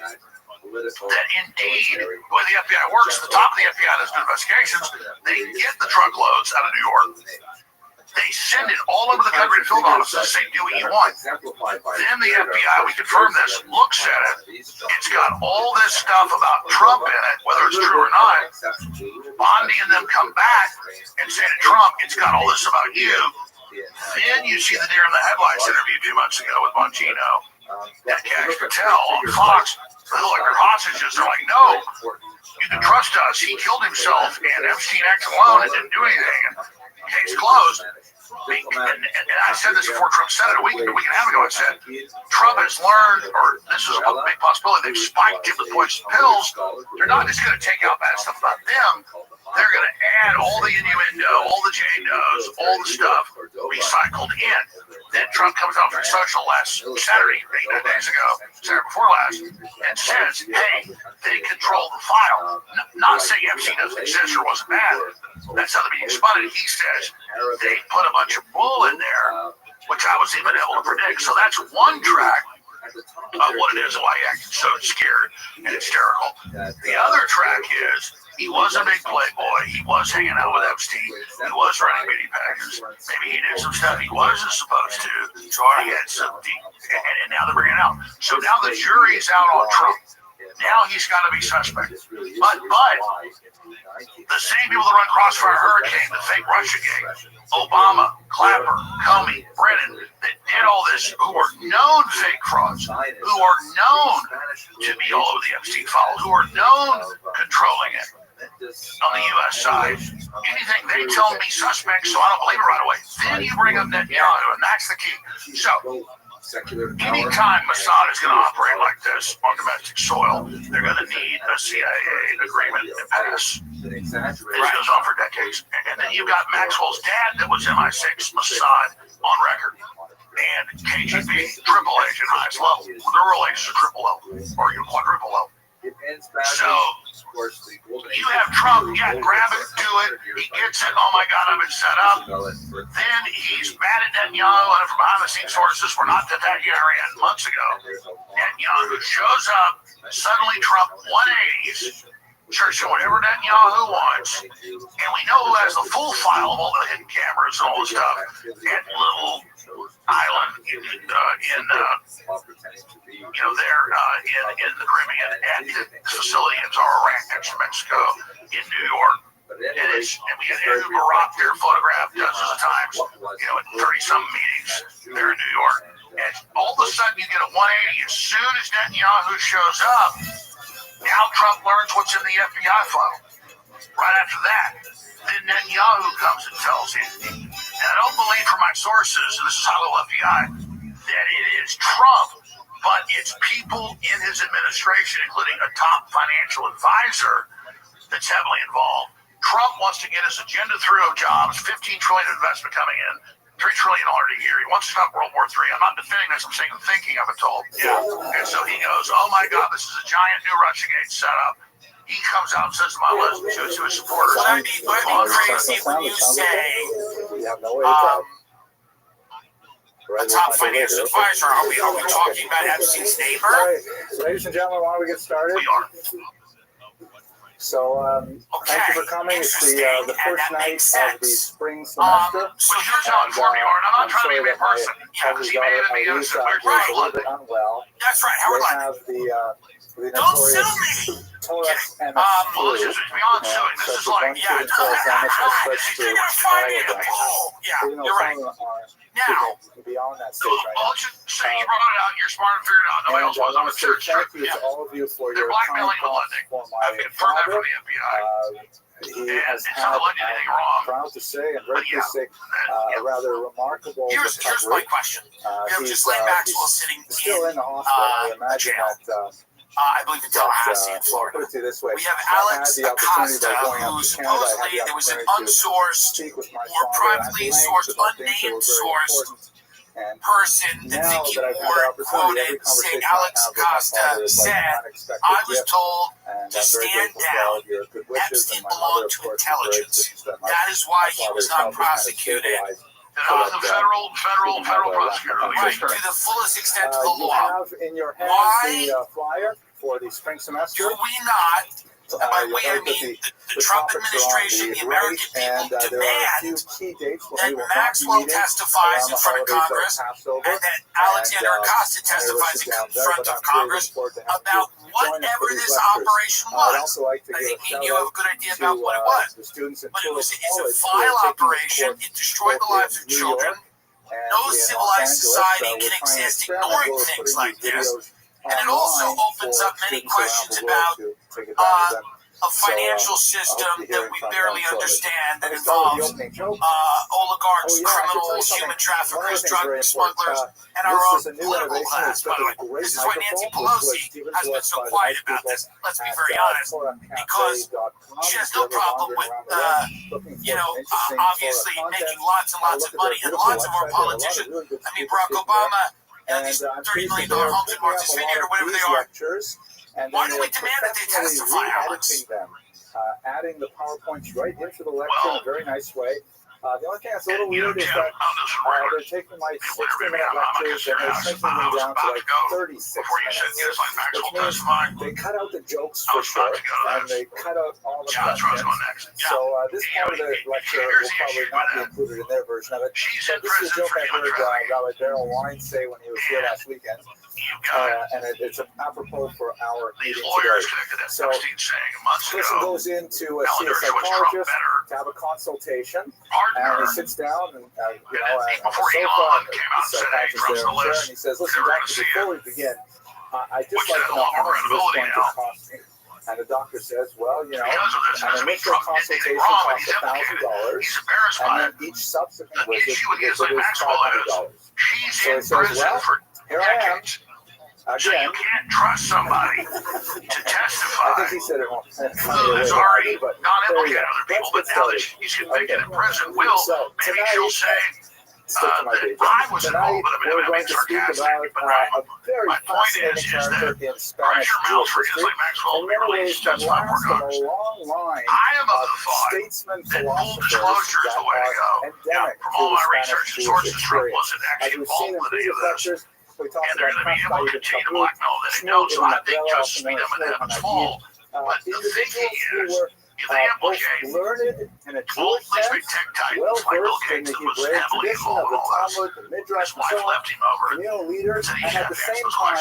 That indeed, the way the FBI works, the top of the FBI does investigations, they get the truckloads out of New York. They send it all over the country to field offices, say, do what you want. Then the FBI, we confirm this, looks at it. It's got all this stuff about Trump in it, whether it's true or not. Bondi and them come back and say to Trump, it's got all this about you. Then you see the deer in the headlights interview 2 months ago with Bongino and Cash Patel on Fox. They look like they're hostages. They're like, no, you can trust us. He killed himself, and Epstein acted alone and didn't do anything. And case closed. And I said this before Trump said it a week and a half ago. I said, Trump has learned, or this is a big possibility, they've spiked it with poison pills. They're not just going to take out bad stuff about them. They're going to add all the innuendo, all the Jane Does, all the stuff recycled in. Then Trump comes out from social last Saturday, 8 days ago, Saturday before last, and says, hey, they control the file. Not saying Epstein doesn't exist or wasn't bad. That's how the meeting spun it. He says they put a bunch of bull in there, which I was even able to predict. So that's one track of what it is and why he acted so scared and hysterical. The other track is he was a big playboy. He was hanging out with Epstein. He was running beauty pageants. Maybe he did some stuff he wasn't supposed to. So he had some, and now they're bringing it out. So now the jury's out on Trump. Now he's got to be suspect. But the same people that run Crossfire Hurricane, the fake Russia gang, Obama, Clapper, Comey, Brennan, that did all this, who are known fake frauds, who are known to be all over the Epstein files, who are known controlling it on the U.S. side. Anything they tell me suspect, so I don't believe it right away. Then you bring up Netanyahu, and that's the key. So anytime Mossad is going to operate like this on domestic soil, they're going to need a CIA agreement to pass. This goes on for decades. And then you've got Maxwell's dad that was MI6, Mossad, on record. And KGB, triple agent, highest level. Their real agents are triple level, or quadruple level. So you have Trump, yeah, grab it, do it. He gets it. Oh my God, I've been set up. Then he's mad at Netanyahu, and from behind the scenes sources, we're not that area months ago. Netanyahu shows up. Suddenly, Trump 180s. Searching whatever Netanyahu wants, and we know who has the full file of all the hidden cameras and all the stuff at little island in the Caribbean, at the facility in Zara next to Mexico, in New York. And we had Andrew Barak there photographed dozens of times, at 30-some meetings there in New York. And all of a sudden, you get a 180 as soon as Netanyahu shows up. Now Trump learns what's in the FBI file. Right after that, then Netanyahu comes and tells him, and I don't believe from my sources, and this is high-level FBI, that it is Trump, but it's people in his administration, including a top financial advisor that's heavily involved. Trump wants to get his agenda through of jobs, $15 trillion investment coming in, $3 trillion a year. He wants to stop World War III. I'm not defending this. I'm saying I'm thinking of it all. Yeah. And so he goes, oh my God, this is a giant new Russiagate setup. He comes out and says to my list to his supporters. Would I be crazy when you say a top financial advisor? Are we talking about Epstein's neighbor? Right. So, ladies and gentlemen, why don't we get started? We are. So, thank you for coming. It's the first night of the spring semester. So here's how informed you are, and I'm not trying to be a person. Yeah, because he made it in the innocent weird a little bit unwell. That's right. Howard They London. have the Don't sue notorious me. Taurus and Well, this is beyond suing. This is like, Yeah, Even though you're gonna find me in the pool. Yeah, you're right. some are Now, beyond that so, stage right well, now. let's just say you brought it out, you're smart and figured it out. Nobody And else was. I I'm want a to say church. thank you Yeah. to all of you for They're your blackmailing kind the thoughts Ludwig. for I've my confirmed that father. from the FBI. He And has it's had, not letting anything wrong. proud to say, and very But yeah. pleased to say, a rather remarkable here's my recovery. question. He's Ghislaine Maxwell sitting still in in the hospital. I imagine jail. that. I believe in Tallahassee, in I'll Florida. put it to you this way. We have I had Alex the opportunity Acosta, by going out who to Canada, I had supposedly the there was an opportunity to unsourced speak with my or father privately at length sourced, about things that were unnamed very source important. And person that now Vicky that I've had the Ward opportunity, every quoted saying conversation I Alex have with my Acosta father is like an said, unexpected I was gift. told And to I'm very stand grateful for all down. of your good wishes. Epstein And my mother, belonged of to course, was very intelligence. pleased that That is why he was not prosecuted. And I was a federal prosecutor. Right, to the fullest extent of the You law. have in your hands Why the flyer for the spring semester. do we not, and by You'll we I note that mean the the Trump topics are on administration, the American right, and people there are a few demand key dates when that we will not be Maxwell meeting testifies around in the front of holidays Congress Passover. and that Alexander Acosta testifies in front of Congress about whatever this operation I'd was. also like to I give think a me shout and you have out a good idea to about what it was. the students in But it's a College who are vile taking operation. course It destroyed the both lives in of New children. York and No in civilized Los Angeles. society We're can trying to exist experiment ignoring with things putting like these this. videos And it also online opens for up many students around questions the world about to take advantage of them. a financial system I hope to hear that we from barely them shortly. understand that Let me start with the involves opening joke. oligarchs, Oh, yeah, I can tell you criminals, something. human One traffickers, other thing's drug very important. smugglers, and This our own is a new political innovation. class, It's by got the way. a great This is why Nancy microphone, which was Pelosi given has to been us so by the quiet nice about people this. Let's be at, very honest. Because ToraCafe.com. she has If no you're ever problem wandering with, around the world looking for some interesting obviously Torah content, making lots and lots of look at money. their And beautiful lots of our website. They have a lot of politicians, really good I mean, speakers Barack speaking there. Obama, and And these I'm $30 pleased million that they're homes in picking up Martha's a Vineyard or lot of whatever they these are. lectures, and Why then don't we they're demand that they professionally testify, Alex? re-editing them, adding the PowerPoints right into the lecture in a very nice way. The only thing that's a little weird is that they're taking my 60-minute lectures and they're shrinking them down to like 36 minutes, which means they cut out the jokes for sure, and they cut out all the questions. So this part of the lecture will probably not be included in their version of it. So this is a joke I heard Rabbi ViralRabbi say when he was here last weekend, and it's apropos for our meeting today. So this person goes in to see a psychologist to have a consultation, and he sits down and on the sofa, and the psychologist there in the chair, and he says, "Listen, doctor, before we begin, I'd just like to know how much is this going to cost me?" And the doctor says, "Well, an initial consultation costs $1,000, and then each subsequent visit is $500. So he says, well, here I am. So you can't trust somebody to testify. I think he said it wrong. Who has already not implicated other people, but now that he's convicted in prison, maybe she'll say that I was involved, but we're going to speak about a very fascinating character in Spanish Jewish history. In many ways, the last of a long line of statesmen, philosophers that are endemic to the Spanish Jewish experience. As we've seen in previous lectures, we talked about Kafka, Ibn Khaldun, Shmuel ibn Abdullah, also known as Shmuel ibn Nagib, individuals who were both learned in a Jewish sense, well-versed in the Hebraic tradition of the Talmud, the Midrash, and so on, communal leaders, and at the same time,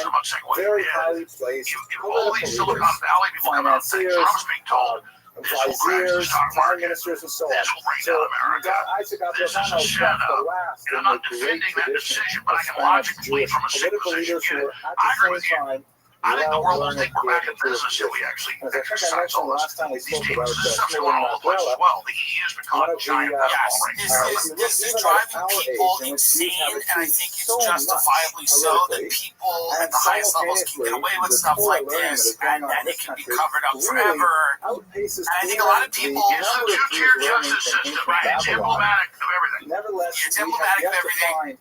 very highly placed political leaders, financiers, viziers, prime ministers, and so on. So you got Isaac Abrahamo from the last in the great tradition of Spanish Jewish political leaders who were at the same time I think the world will think we're back in business if we actually exercise all this. These demons, this is stuff going all over the place as well. The EU has become a giant Yes, right this is driving people insane, and I think it's justifiably so that people at the highest levels can get away with stuff like this, and that it can be covered up forever. And I think a lot of people. It's the two-tier justice system, right? It's emblematic of everything. It's emblematic of everything.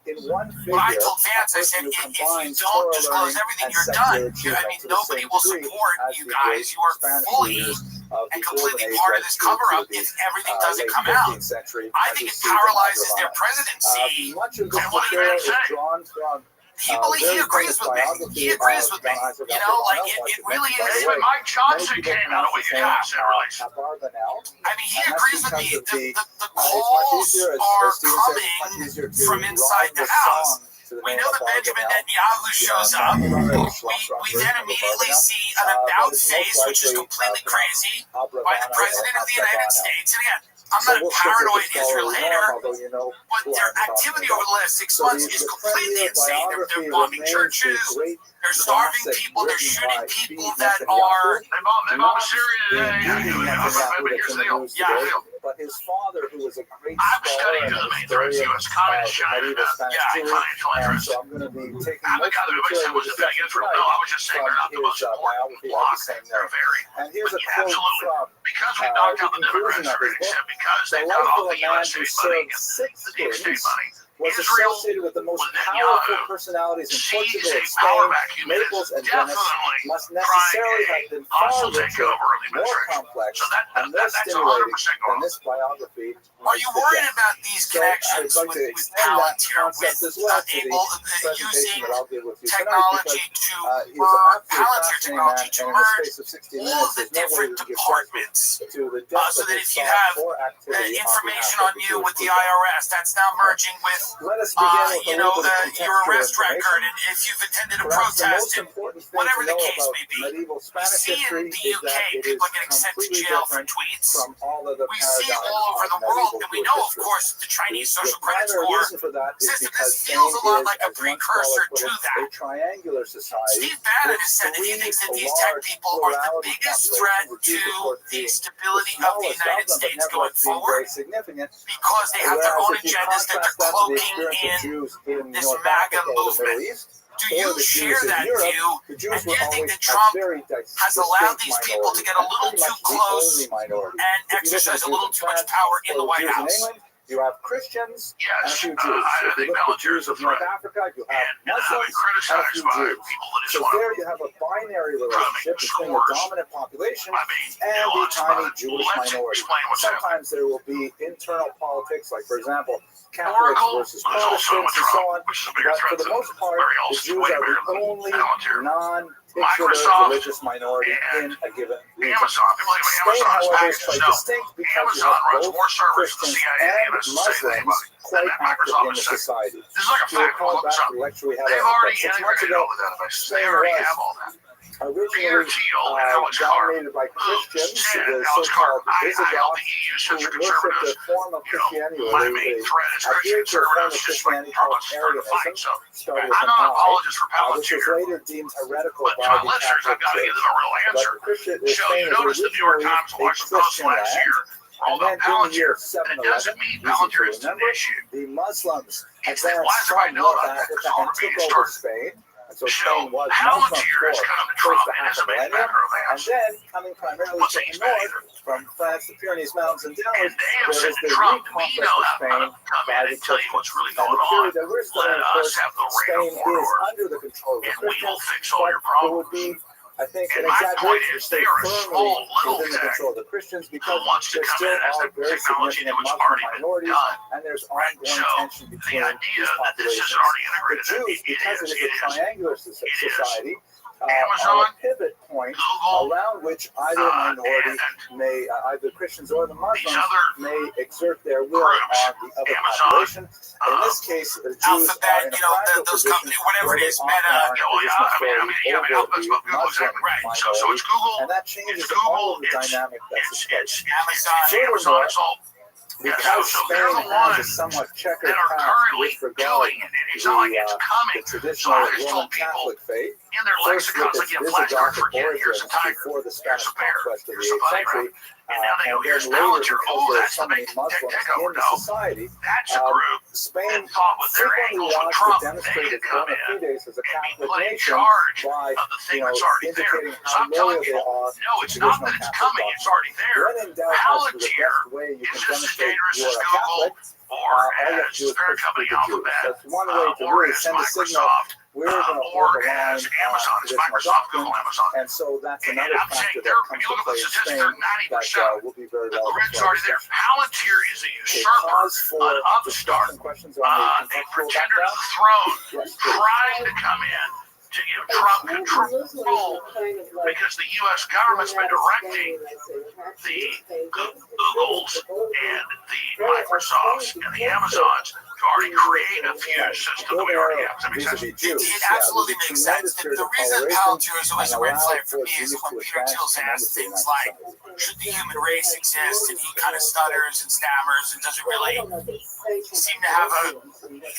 When I told Vance, I said, if you don't disclose everything, you're done. I mean, nobody will support you guys. You are fully and completely part of this cover-up if everything doesn't come out. I think it paralyzes their presidency. And what did Vance say? He agrees with me. He agrees with me. You know, like it really is. Even Mike Johnson came out of what you guys said, release. I mean, he agrees with me. The calls are coming from inside the house. We know that Benjamin Netanyahu shows up. We then immediately see an about face, which is completely crazy, by the President of the United States. And again, I'm not a paranoid Israel hater, but their activity over the last 6 months is completely insane. They're bombing churches, they're starving people, they're shooting people that are... They bombed Syria today. But here's the deal. But his father, who was a great I've studied the main threats, U.S. Communist China. and so I'm going to be taking I'm the guy that makes that was defending Israel. No, I was just saying they're not the most important bloc. They're very. And here's a quote Absolutely. from Because we knocked out the Democrats already, except because they got all the U.S. state money and the deep state money. was Israel associated with the most with powerful Netanyahu personalities in sees Portugal, a power Spain, vacuum that Naples, is and Venice, definitely must trying necessarily a have been far hostile richer, takeover of the more administration. complex, So and more that's 100% stimulating going than on. this biography. Are you worried about these connections So I'd like to with extend that Palantir, concept with as well to the presentation using that I'll give with you technology tonight, to because he was merge, absolutely Palantir fascinating technology to man, and in the merge space of 60 all minutes, the there's no way different to give departments. to the depth So of that his if you thought have or activity information behalf on of you with the Jewish people. IRS, that's now merging with Let us begin with a little bit of your contextual arrest record, information. and if you've attended a Perhaps the protest, most and important thing whatever to the know case about may be. medieval We Spanish see history in the is UK that it is people are getting sent to completely jail for different tweets. from all of the We see paradigms all over of the world, medieval and we know, of history. course, the Chinese The social credit primary score reason for that is system. because This feels a Spain lot is, like a as one scholar precursor put to it, that. a triangular society. Steve Bannon with has said that he three thinks that these tech large people are the plurality biggest populations, threat the to Jews, of course, the being stability the of the smallest United of them, but States nevertheless going being forward very significant. because they have their Whereas own if you agendas that contrast they're that to the cloaking experience of in. Jews in this North MAGA Africa or the movement. Middle East, Do or you the share Jews in that Europe, view? the Jews And do were you think always that Trump a very has allowed these distinct people to get a minority, little and too pretty much the close only minority. and If you look at exercise a Jews little in too much France power in or the White Jews in House? England, you have Christians and a Yes, few Jews. I If you think look at Palantir Jews is a of North threat. Africa, you have And I've Muslims and been a criticized few by Jews. people that just So want there to you have a binary make relationship between the scores. dominant population I mean, and the nuance tiny about it. Jewish Let's minority. explain what's happening. Sometimes there will be internal politics, like, for example, Catholics Oracle versus was also Protestants with and so Trump, on. which is a bigger But threat for the than most part, Larry the Ellison, Jews way are bigger the than only Palantir. non-titular Microsoft religious minority in a given region. Amazon, people think Spain, Amazon's however, is packages. quite No, distinct because you Amazon have runs both more servers than the Christians CIA and and the NSA than Muslims anybody. quite And active Microsoft in is the second. society. This is like a If you fact. recall Look back this up. to the lecture we had They've about already 6 months integrated ago, all the databases. They Spain already was have all that. Peter originally Thiel and Alex Carr. dominated by Christians, Said, the Alex Carr, so-called I don't Visigoths, think he used who such a worshipped a conservative. form of Christianity, or My they main threat is Christian adhered to a form of conservatives just like Christianity called Parliament's starting to fight. Arianism, So started I'm with an not an I, apologist for which was Palantir, later deemed heretical but by to my the listeners, I've Catholic got to give Church. them a real But answer. Christian, So you Spain was notice the New York originally Times and a Washington Post Christian last land, year were all and then about during the year Palantir. And it 711, doesn't mean easy to Palantir isn't an remember, issue. the Muslims It's that, why advanced does everybody from know North about that? Africa Because all and the took media over started. Spain. And so So Spain was Muslim Palantir for has come to close Trump to and half is a a main millennium. matter of And answer. then, coming primarily What's from he the been north, either? from France, the Pyrenees Mountains, and And downwards, they have there said was to the Trump, we reconquest know of how Spain to come by in the and tell you Christians. what's really And going the period on. that we're studying, Let of us course, have the reign Spain of is Mordor, under the control of the and we will Christians, fix all but your it would problems. be, I think, And an my point exaggeration is to they say are a firmly small little within the tech control of the Christians, who because wants to there come still in as are the very technology significant that was Muslim already been minorities, done. and there's Right? ongoing So tension the between idea these that this populations. isn't already The integrated, Jews, because it is a triangular society, are Amazon, a pivot point Google, around which either minority may, either Christians or the Muslims, may exert their will groups, on the other Amazon, population. In this case, the Jews are Alphabet, in a you know, fragile those position companies, whatever where it they is, often Meta. are in I position mean, authority Alphabet's over what the Google Muslim exactly. Right. So minority, it's Google, and that changes it's Google, all of the it's dynamic that's in place. Amazon, Amazon, it's all. Because so they're Spain the has a ones somewhat checkered that are path currently with regard doing it. It's not like it's to coming. the So traditional I just Roman told people, Catholic faith. in their lexicons, like, flashcards for kid. Here's a tiger. Here's a bear. Here's a bunny rabbit. And now they go, here's Palantir. Oh, that's the big tech over. No, that's a group that thought with their angles with Trump, they could come in and be put in charge of the thing that's already there. So I'm telling you, no, it's not that it's coming, it's already there. Palantir is just as dangerous as Google or as the parent company Alphabet or as Microsoft. Or as Amazon, it's Microsoft, Google, Amazon. And so that's And another I'm saying, factor when you look at the statistics, they're 90%. will be very The relevant. grid's already there. Palantir is a usurper, an upstart, a pretender to the throne, trying to come in to give Trump control because the U.S. government's been directing the Googles and the Microsofts and the Amazons to already create a fuse system that we already have. Does that make sense? It absolutely makes sense. The reason Palantir is always a red flag for me is when Peter Thiel's asked things like, should the human race exist? And he kind of stutters and stammers and doesn't really seem to have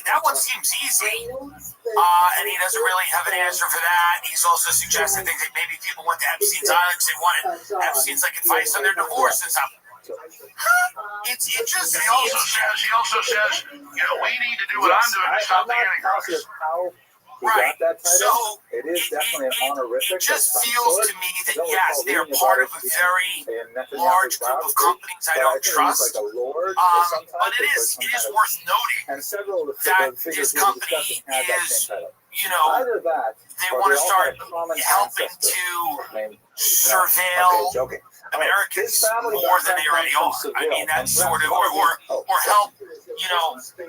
that one seems easy. And he doesn't really have an answer for that. He's also suggested things like maybe people went to Epstein's Island because they wanted Epstein's like advice on their divorce and stuff. It just he also says, we need to do what I'm doing to stop the Antichrist. Right. So it is definitely an honorific. It just feels to me that yes, they're part of a very large group of companies I don't trust. But it is worth noting that this company is, they want to start helping to surveil Americans more than they already are. I mean, that's sort of, or help,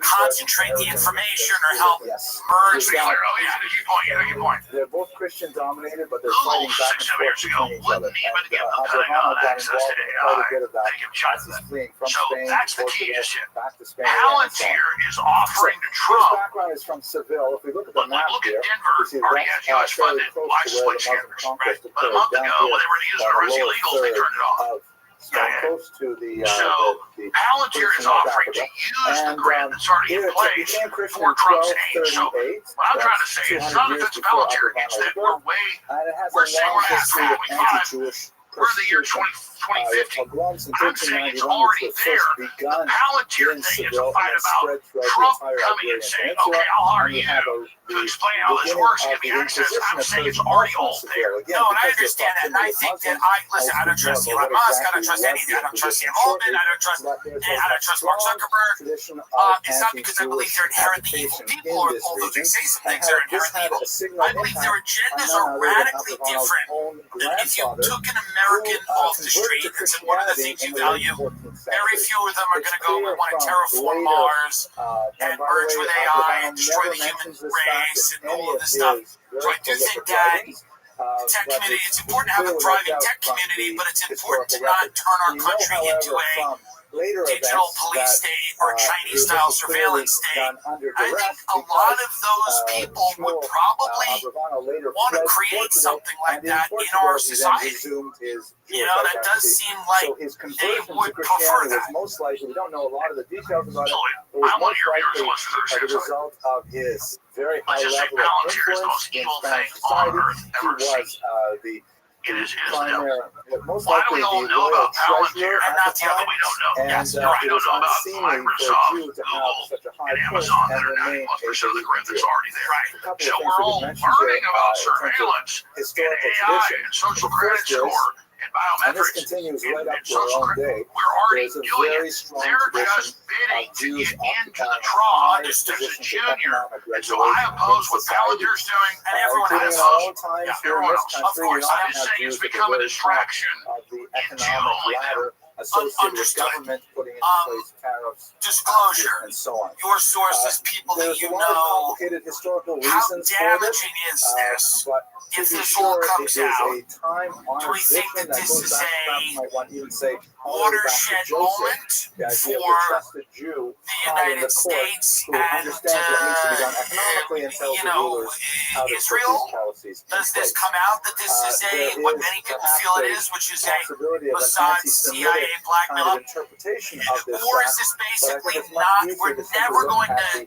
concentrate the information or help merge the other. Oh, yeah, good point. They're both Christian dominated, but they're Google fighting back 6-7 years ago wouldn't even give the Pentagon access to AI. They give China that. So that's the key issue. Palantir is offering to Trump. Background is from Seville. If we look at the map look here, at Denver, already has U.S. funded life split scanners, right? But a month ago, when they were using it as illegals, they turned it off. Close to the, Palantir is offering to use the grid that's already in place for Trump's aims. So what I'm trying to say is, none of it's Palantir against that. We're saying we're not 2025. We're in the year 2050. I'm saying it's already there. The Palantir thing is a fight about Trump coming and saying, okay, I'll hire you to explain how this works and give me access. I'm saying it's already all there. No, and I understand that. And I think that I don't trust Elon Musk. I don't trust anything. I don't trust Sam Altman. I don't trust Mark Zuckerberg. It's not because I believe they're inherently evil people, although they say some things are inherently evil. I believe their agendas are radically different than if you took an American off the street and said, what are the things you value? Very few of them are going to go, we want to terraform Mars and merge with AI and destroy the human race and all of this stuff. So I do think that the tech community, it's important to have a thriving tech community, but it's important to not turn our country into a digital police state or Chinese-style surveillance state. I think a lot of those people would probably want to create something like that in our society. That does seem like they would prefer that. Most likely, we don't know a lot of the details about it. I want your viewers to listen as a result of his very high Let's just say level of Palantir is the most evil thing on earth ever seen. It is primary, most why do likely we all the know royal about Palantir treasurer and at not the the other time, we don't know? and Yes, you're right. I don't know about Microsoft, Google, and Amazon that are 90+% of the grid that's already there. Right. So we're all learning about surveillance and AI and social credit score and biometrics and social credit. We're already doing it. They're just bidding to get into the draw just as a junior. And so I oppose what Palantir's doing, and everyone has opposed. Yeah, everyone else. Of course, I'm just saying it's become a distraction into loneliness. Understood. Government putting in place tariffs, Disclosure. and so on. Your sources, people that you know. How damaging is this if this all comes out? Do we think that this is a watershed moment for the United States and Israel? Does this come out that this is what many people feel it is, which is a Mossad CIA blackmail? Or is this basically not, we're never going to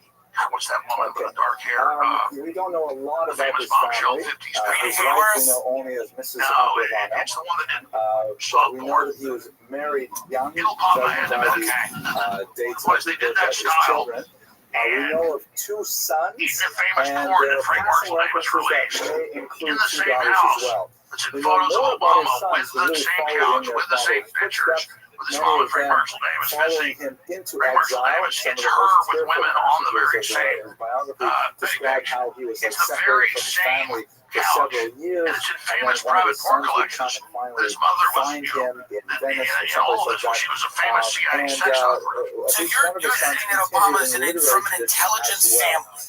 What's that woman with the dark hair? We don't know a lot The about famous his bombshell family. 50s. His wife we know only as Mrs. No, Abravano. it's the one that did. But we know that he was married young, It'll pop my head in a minute. dates Boys, they did that his style. children. We know of 2 sons, Even a famous and porn there that are Frank passing Marshall was references that released may in include the 2 same daughters house. as well. It's in We know photos of more about Obama his with sons who the really same followed couch, in with the their same father's pictures, footsteps. with his Many mom and of Frank them Marshall Davis following visiting. him into Frank Marshall exile. Davis, Some of it's the her most with tearful women on the very passages of same his biography describe page. how he was It's the separated very from his same family for couch. several years, And it's in and then famous one of private his porn sons would come collections. and finally His mother was, find him in Venice or all someplace of like this when that. she was a famous CIA And sex operative. at So least you're one of his sons saying that continued Obama's in the from literary an tradition intelligence as well. family.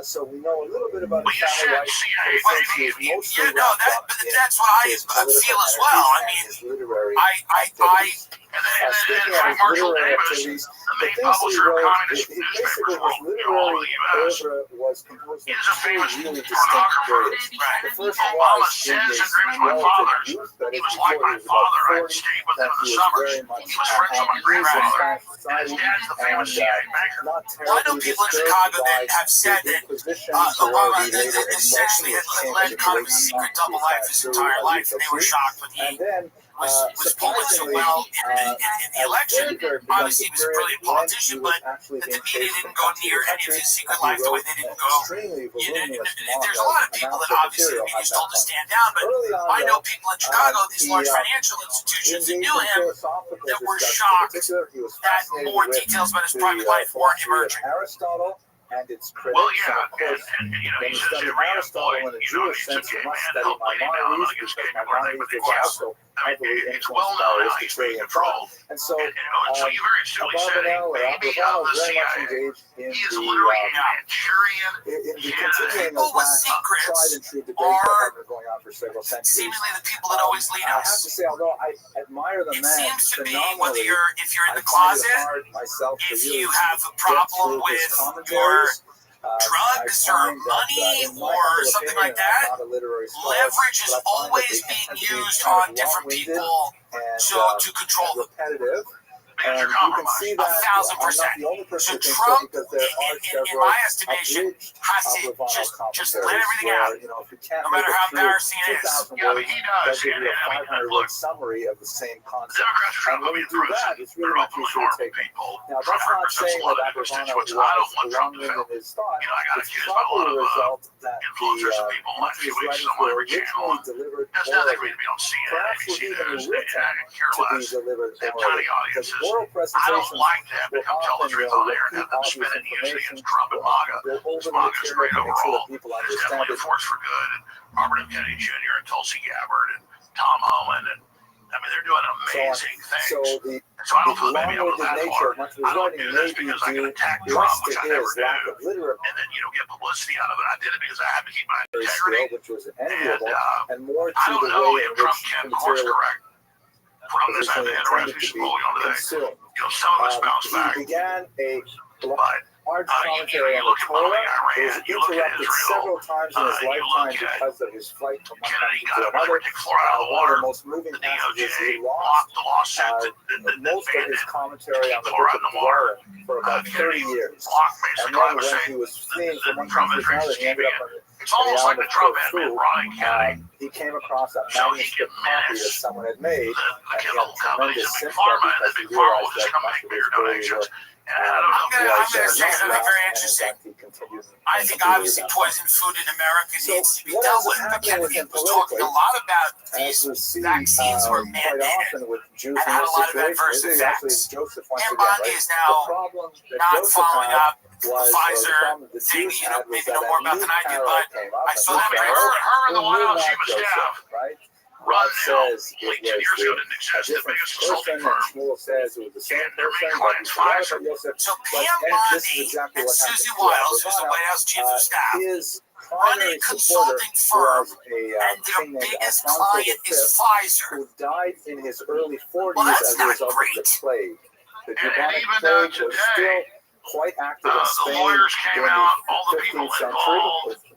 So we know a little bit about Well, his you family said life, CIA, but but since he is mostly Yeah, no, wrapped up but in that's what I his political feel as well. I energies and mean, his literary I activities. And then Speaking of Frank his Marshall literary Davis, activities, the the main things he publisher of wrote, communist basically newspapers his all over literary the U.S., oeuvre was composed of is a 2 famous really distinct pornographer. periods. The first Obama was in says his in Dreams of My relative Fathers, youth, that he is was before like he my was about father. I'd 40, stay with him that in the he was summers. very much He was friends with my at ease in grandfather. Spanish And his society, dad's the famous and CIA banker. not Well, I know terribly people in disturbed Chicago that by have said the that Inquisition Obama or the later essentially had led kind of a secret double life his entire life, and they were shocked when he and then was polling so well in the election. Obviously, he was a brilliant politician, but that the media didn't go near any of his secret life the way they didn't go. There's a lot of people that obviously the media's told to stand down, but I know people in Chicago, these large financial institutions that knew him, that were shocked that more details about his private life weren't emerging. Aristotle and its critics. Well, yeah, of course, and when he you says study every Aristotle in a Jewish sense, you must study Maimonides, because Maimonides is also heavily influenced by Aristotelian thought. And so, so you very astutely said Abarbanel or maybe Abarbanel of the is very much CIA. engaged in He is the literally a Manchurian in the candidate. continuing People of with that secrets tried and true debate are that had been going on for several centuries. seemingly the people that always lead I have to us. say, although I admire the It man seems to be phenomenally, if you're in I the find it closet, hard myself to if really you have a get problem through his with your commentaries. drugs I or find that, money in my or humble something opinion, like that, I'm not a literary scholar, leverage is but I find that always they being tend to be used kind of on different long-winded people and, to control and them. repetitive. And You're you can see that 1,000%. I'm not the only person So who thinks Trump, so, because there are in several my estimation, abridged has to Ravana just let commentaries everything where, out, you know, if you can't no matter make how it through embarrassing it is. 2,000 Yeah, but words, he they'll does. give you a And, 500-word summary of the same concept. Democrats are trying And to when put me you do through that, this. it's really They're much openly easier to harmful take it. people. Now, Trump that's not represents saying a lot that of Abarbanel constituents. I don't want was Trump to long-winded fail. in his thought. You know, I got It's accused by a lot probably of a result that influencers and people much of his weeks writings on were every channel. originally delivered There's nothing for orally. me to be on CNN, Perhaps ABC were even News, written and I could care to be less. delivered They have orally. tiny Because audiences. oral I don't presentations like to have to will come tell the often truth on the air and repeat have them obvious spin it and use it information, against Trump and will often MAGA. go over the MAGA's material great to make sure overall. that people It's understand definitely it. a force for good. And Robert F. Kennedy Jr. and Tulsi Gabbard and Tom Homan, and I mean, they're doing amazing things. So the So I don't feel maybe I'm long-winded that nature far. of much of I his don't writing do may this be because I can due attack less Trump, to which I never his do. lack of literary And then, get publicity out of it. I did it because I had to keep my skill, integrity. which was enviable, and more I to don't the know way if in Trump which can the course material correct from this originally intended interesting to be moving on today. consumed. Some of us bounce He back, began a but large you commentary on look the at Mohammed Torah. It Iran, was you look at interrupted Israel, several times in his you lifetime look at because of his flight from one Kennedy country got to a another. Arctic floor out of the One of water. the most moving The passages he DOJ lost blocked the lawsuit that most of banned his it. commentary on the Torah book in of the water. Torah for about 30 years. Blocked And basically. then I was when saying he was fleeing from one Trump country is to another, he ended very up on it's the almost like island the of Trump Corfu. admin, Ronnie Kennedy. He came across a So he manuscript can copy that manage someone had made, the and he chemical had companies tremendous and Big sympathy Pharma, and because the he Big Pharma will realized just that come much make of bigger his early donations. work And I don't know. I'm was gonna say not something lost, very and in interesting. fact he continued I think to do obviously that. poison food in America So needs to be what dealt else is with. But happening with Kennedy him was talking a politically? lot about As these we see vaccines were quite mandated. often with Jews and in had a this lot of situation, adverse this is actually effects. Joseph once And again, Bondi right? is The now problem that not Joseph following had up the was, or the Pfizer problem the thing. Jews You know, had was maybe that know more a about new than I do, carrot but came up, I a saw new that her carrot and the who White knew House not chief of Joseph, staff right? run Rod now, says it only 2 was years ago didn't a exist, the different biggest consulting person, and firm. Shmuel says it was the same And their main person, but client's he forgot Pfizer. about Joseph. So But Pam and this is Bondi exactly and what happened Susie to Wiles, who's the Ravana. White House chief of staff, His run a primary supporter consulting firm, was a and their king named biggest Alfonso client V, is Pfizer. who died in his early 40s Well, that's as a not result of the great. plague. The And bubonic even plague was today, still quite active in the Spain lawyers came during out, all the the people 15th century, involved, with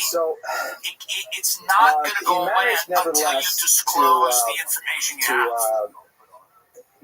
So it's not going to go it away matters until you nevertheless disclose the information you have.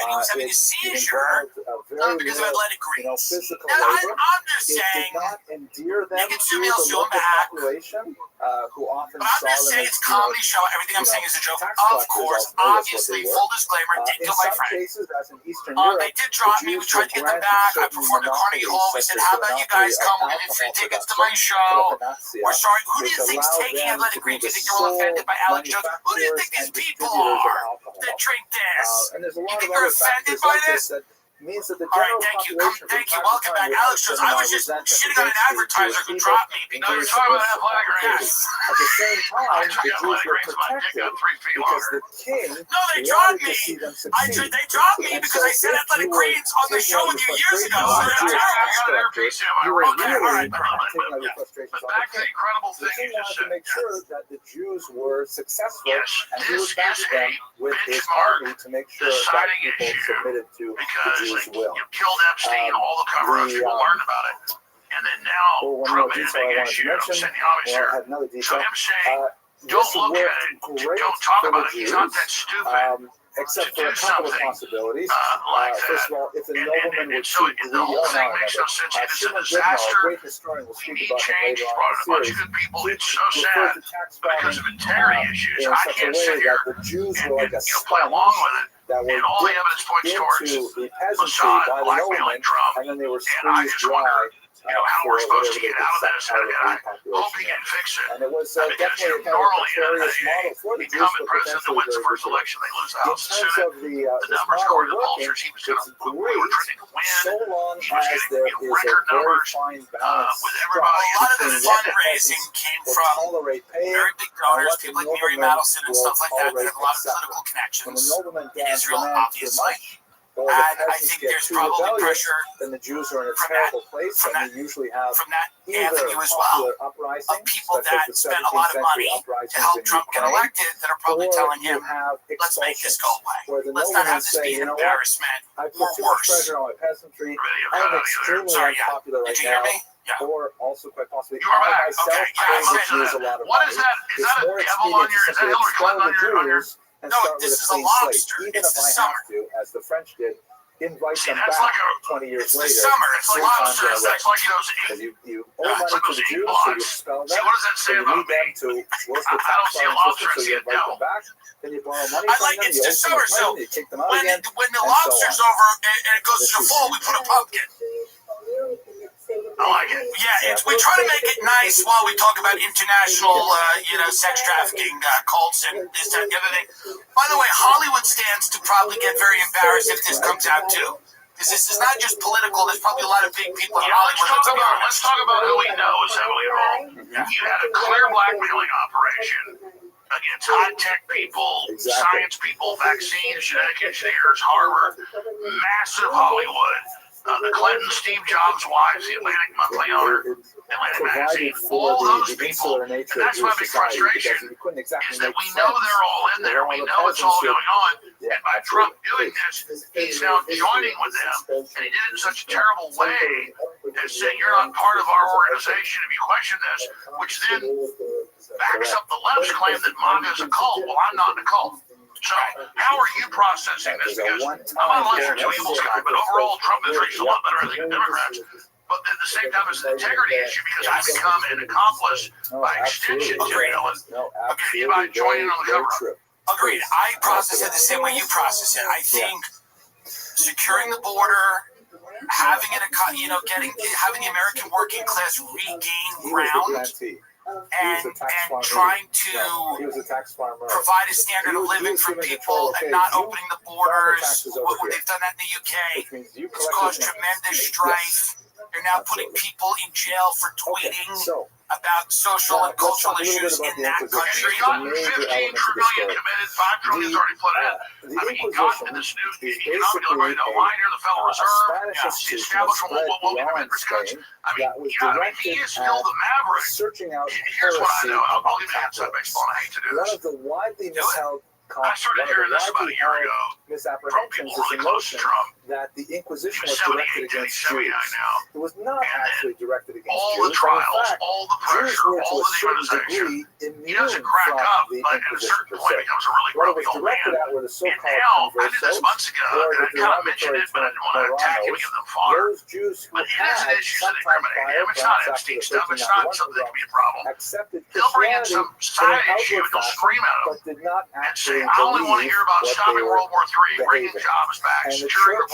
and he was having a seizure because of athletic greens. Physical Now, labor. I'm just It did saying, not endear them you can sue to me, I'll the sue 'em local back. population, who often but I'm saw just them saying as, it's a comedy show. Everything I'm saying is a joke. tax Of collectors, course, ultimately, that's what obviously, they were. full disclaimer, did In kill my some friend. cases, as in Eastern Europe, They did drop me. We Jews tried to were get them granted back. I certain performed at Carnegie Hall. We monopolies, said, such how as the about you guys monopoly come? of We'll give you free alcohol tickets to my production, show. Propanacea, We're sorry. Who do which you think's allowed taking them athletic to be greens? Do the you think they're all sole offended by Alex Jones? Who do you think manufacturers these and people distributors of are alcohol. that drink this? And there's a You lot think of they're other offended factors by like this? this that means that the All right, general thank you. population. Thank you. Welcome back, Alex. I was just shitting on an advertiser who dropped me because you're talking about athletic greens. At the same time, the Jews were protected because the king No, they dropped wanted to me. see them succeed. They dropped me And because so I said if athletic you were greens on the taking show out with your you years ago. frustrations So on they're the terrible. I got an earpiece in my you were right. Okay, all right. really taking out your frustrations But on back the to the king. incredible The thing king you just wanted to said. make sure that the Jews were successful, Yes, and he this would back is them a with his benchmark army to make sure that deciding people issue submitted to the because Jews' will. you killed Epstein, all the cover-ups, the, people learned about it. And then now Well, one Trump more made a detail I big wanted to issue. mention, Send the obvious well, I here. had another So detail. him saying, This don't look at worked it, great don't talk for about the it, he's not that Jews, stupid. except to for do a couple of something, possibilities. like First that. of all, if the And nobleman would so too the whole thing makes no sense. It is a Shimon Goodnow, disaster. a great historian, will We speak need about him change. later He's on brought in a in bunch the of series. good people. He It's so referred sad to tax because farming of integrity issues. in I such a can't way sit here that the Jews and were like a play along sponge with it. that were And all the dipped evidence points towards into the peasantry Mossad by the blackmailing nobleman, Trump. and then they were And I squeezed just wonder, dry how for we're supposed to whatever get they out of could this. suck And out again, of the I hope he population. can fix it. And it was Because definitely kind of a normally precarious model for the Jews, incumbent but president that potentially wins the very first good. election, they lose the In House of terms Senate. of the The this numbers model go to the working, pollsters. He was going it's to, we great were trending to win. so long He was as getting there is a record very numbers fine balance with struck everybody. A lot of the between what the fundraising peasants came will from tolerate paying very big and donors, what the people like Mary nobleman Madelson and will stuff like that tolerate have a lot of accepting. political When the connections nobleman in Israel, demands too obviously. much, or the And I peasants think get there's too probably rebellious, pressure then the Jews are in a from terrible place, from and they usually have from that either avenue as popular well, uprisings, of people such as that the spent a 17th lot of century money to uprisings help in Trump get Ukraine, elected that are probably or telling you him, have let's make this go expulsions, away. where the Let's not noblemen have this say, be you an know what, embarrassment I or put too much worse. pressure on my peasantry, Radio I cut am out of you there. extremely Sorry, yeah. unpopular right Did you hear now, me? Yeah. or also quite possibly, You are I back. myself Okay, yeah, pay I'm the saying Jews a lot of What money. is that? Is It's that a more devil on expedient your, to is that simply Hillary expel Clinton the on your, Jews and No, start with this a is a clean slate, lobster. even It's if the I summer. have to, as the French did, invite See, them that's back like a, 20 years It's the later. summer. It's a 3 times lobster. in a row. it's like those Because eight, you owe it's money like to those the eight Jews, so blocks. you expel See, them. what does that So say you about need them me? to work the I tax don't see a filing lobster, system, I so see you a invite devil. them back. Then you borrow money I from like them, it's you owe just too summer, much so money, you kick them out when again, when the and so lobster's on. over and it goes to the fall, we put a pumpkin. I like it. Yeah, we try to make it nice while we talk about international, sex trafficking cults and this, that, and the other thing. By the way, Hollywood stands to probably get very embarrassed if this comes out too. Because this is not just political. There's probably a lot of big people in Yeah, Hollywood. let's talk about who we know is heavily involved. You had a clear blackmailing operation against high-tech people, science people, vaccines, genetic engineers, Harvard, massive Hollywood. The Clinton, Steve Jobs' wives, the Atlantic Monthly owner, Atlantic Magazine, all those people. And that's my big frustration, is that we know they're all in there. We know it's all going on. And by Trump doing this, he's now joining with them. And he did it in such a terrible way as saying, you're not part of our organization if you question this, which then backs up the left's claim that MAGA is a cult. Well, I'm not in a cult. So how are you processing this? Because I'm not a lesser two evils guy, but overall Trump is a lot better, I think, than Democrats. But at the same time, it's an integrity issue because I become an accomplice by extension to by joining on the cover. Agreed. I process it the same way you process it. I think securing the border, having it, having the American working class regain ground, and trying to provide a standard of living for people and not opening the borders. They've done that in the UK. It's caused tremendous strife. They're now putting people in jail for tweeting about social and cultural issues in that country. He's gotten 15 trillion committed, 5 trillion is already put in. I mean, he got into this new economic delivery, the line near the Federal Reserve, the establishment of what we have interest cuts. I mean, he is still the maverick. Here's what I know. I'll give you an inside baseball, and I hate to do this. One of the widely missheld I started hearing this about a year ago from people really close to Trump. That the Inquisition was 78 directed to against 79 Jews. now. It was not actually directed against all Jews. the trials, In fact, all the Jews pressure, were all to a the certain demonization. degree He doesn't immune crack from up, the but at a Inquisition certain per point se. becomes a really What it grumpy was old directed man. at were the And so-called now, I did this conversos, months ago, or and the I kind of mentioned it, but I didn't want to attack him and give them fodder. those Jews who But it is an had issue that sometime incriminating prior, him. It's not perhaps after Epstein the stuff. It's not 1391 something that can be a pogrom, problem. accepted They'll bring in Christianity some in side an issue outward and they'll fashion, scream at him but did not and actually say, I only want to believe hear about what they stopping were World War III, bringing behaving. jobs back, And the securing the church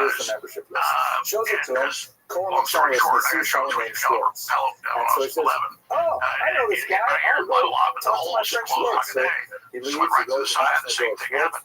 here's the membership list. Shows it to him. Long story short, I got shows where you tell him and so he says, oh, I know this guy. I'll go talk to my French lord. So he leaves, he goes to the side, and the same thing happened.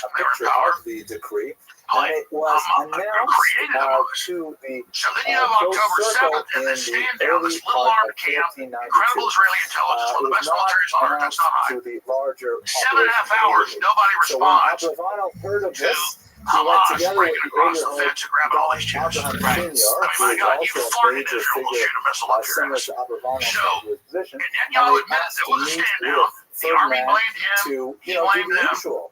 a picture of the decree. And it was announced to the So then you have October 7th, and the stand down, this little armed camp, incredible Israeli intelligence, one of the best militaries on earth, that's not high. to the larger 7.5 hours, nobody so when responds. Abravanel heard of this, he went Hamas together with breaking across the the fence and grabbing all these Jews. Abraham Right. Sr., I who mean, my is God, you also a fart in major Israel, we'll figure shoot a missile up your similar ass. to Abravanel So, in his position. And Netanyahu admitted there was a stand down. The army blamed him, to he do blamed the them. usual.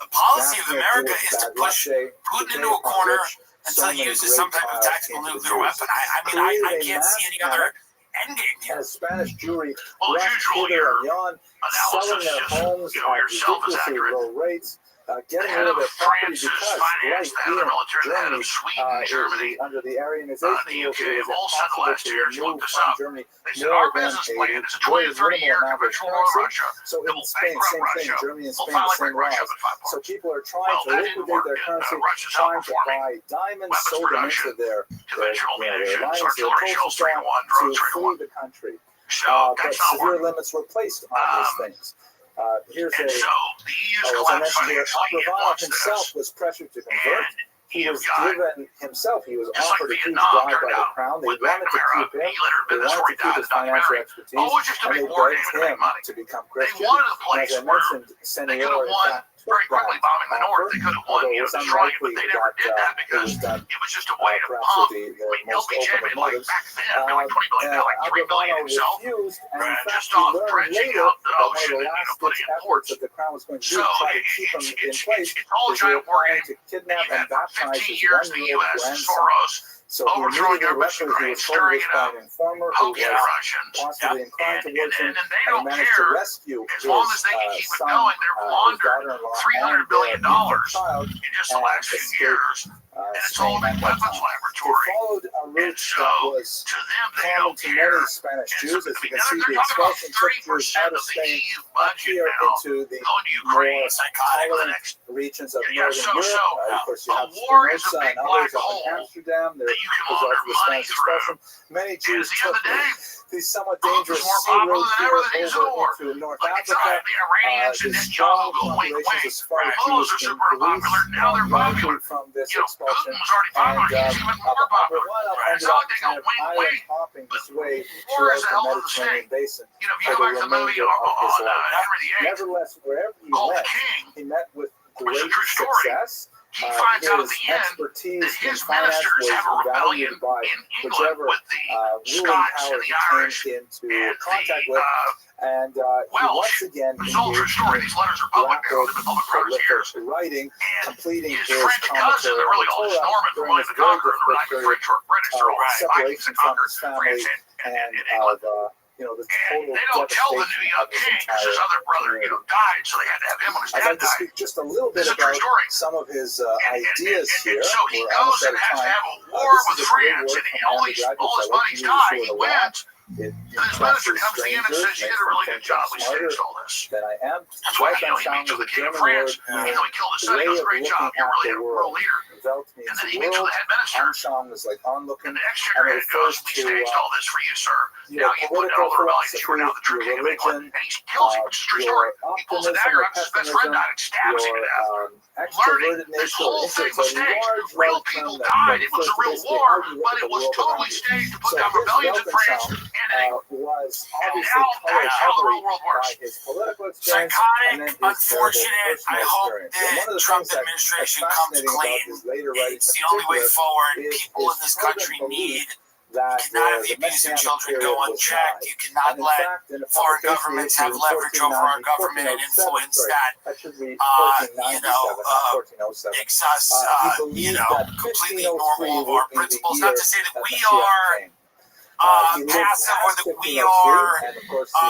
the policy of America is to push Putin into a corner until he uses some type of tactical nuclear weapon. I can't see any other endgame here. As Spanish Jewry Well, as rushed usual, hither your and yon, selling analysis their just, homes at yourself is ridiculously accurate. low rates, getting The head rid of of their property France because financed the head of the military, the head Germany, of Sweden, Germany, under the Aryanization the rules, UK it have was all said the impossible last to 2 years you remove look this from up. Germany They said more our than business plan is a very 20 to 30 year minimal amount of conventional war in currency. Russia. So It in will Spain, bankrupt same thing. Russia. Germany and We'll Spain, finally same break Russia laws. up at 5 So points. people are trying Well, to that didn't liquidate work. their currency, Russia's trying to outperforming buy diamonds, weapons sold them production, into their conventional munitions, lines, their artillery shells 3 to 1, drones 3 to 1. flee the country. So But that's not severe working. limits were placed on these things. Here's And so the EU's as I collapsed mentioned here, financially. It Abravanov wants himself this. was pressured to convert. And He was got, given himself, he was just like offered a huge Vietnam bribe turned by the out crown. They with wanted to McNamara. keep him. He later They admitted this wanted before to he keep died in his the financial documentary. expertise. Oh, it was just a And big they war begged game to make him money. to become They Christian. wanted a And place as I where mentioned, they Senor, could have in won fact, very quickly bombing the North. They could have won, Detroit, but they never did that because it was just a way to pump. LBJ made back then, made $20 billion, $3 billion himself, just off dredging out the ocean and putting in ports. So it's all a giant war game. And you had for 15 years the U.S. Soros overthrowing governments in Ukraine, stirring it up, poking the Russians, and they don't care as long as they can keep it going. They've laundered $300 billion in just the last few years, and it's all in weapons laboratory. And so to them, they don't care. And so, they're talking about 30% of the EU budget now going to Ukraine for the next regions of northern Europe. So a war is a big black hole that you can launder money through. Many Jews took these somewhat dangerous sea roads over into North Africa. The strong populations as far as Jews in Greece migrated from this expulsion. And Abraham ended up kind of island hopping his way throughout the Mediterranean basin for the remainder of his life. Nevertheless, wherever he met with great success. He finds out at the end that his ministers have a rebellion in England with the Scots and the Irish and the and Welsh. It's all true story. These letters are public now. They've been public for 100 years. Writing, completing his French cousin, they're really all just Norman from William the Conqueror. They're not French or British. They're all Vikings that conquered France and England. And they don't tell the new young king because his other brother, died, so they had to have him when his dad I'd like to speak just a little bit about some of his ideas here. And so he goes and has to have a war with France, and all his buddies die. He wins. And his minister comes to the end and says, "You did a really good job. We staged all this." That's why he meets with the king of France. He killed his son. He goes, "Great job. You're really a world leader." And then he meets with the head minister. And the exchequer head goes, "We staged all this for you, sir. Now you put down all the rebellions. You were now the true king of England." And he kills him, which is a true story. He pulls a dagger out, his best friend died, and stabs him to death. Learning this whole thing was staged. Real people died. It was a real war, but it was totally staged to put down rebellions in France and in England. And now that's how the real world works. Psychotic, unfortunate. I hope the Trump administration comes clean. It's the only way forward. People in this country need. You cannot have the abusing children go unchecked. You cannot let foreign governments have leverage over our government and influence that, makes us, completely normal of our principles. Not to say that we are passive or that we are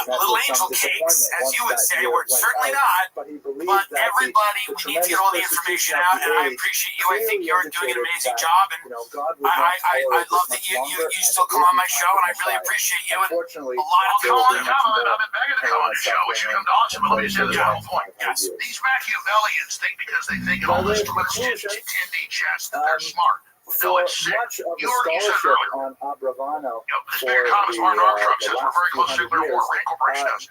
little angel cakes, as you would say. We're certainly not, but everybody, we need to get all the information out, and I appreciate you. I think you're doing an amazing job, and I love that you still come on my show, and I really appreciate you, and a lot of people I've been begging to come on the show. We should come to Austin, but let me say this one point. Yes, these Machiavellians think because they think in all this twisted, tindy chess that they're smart. No, it's sick. You said earlier. This big economist, Martin Armstrong, says we're very close to nuclear war. Rand Corporation does.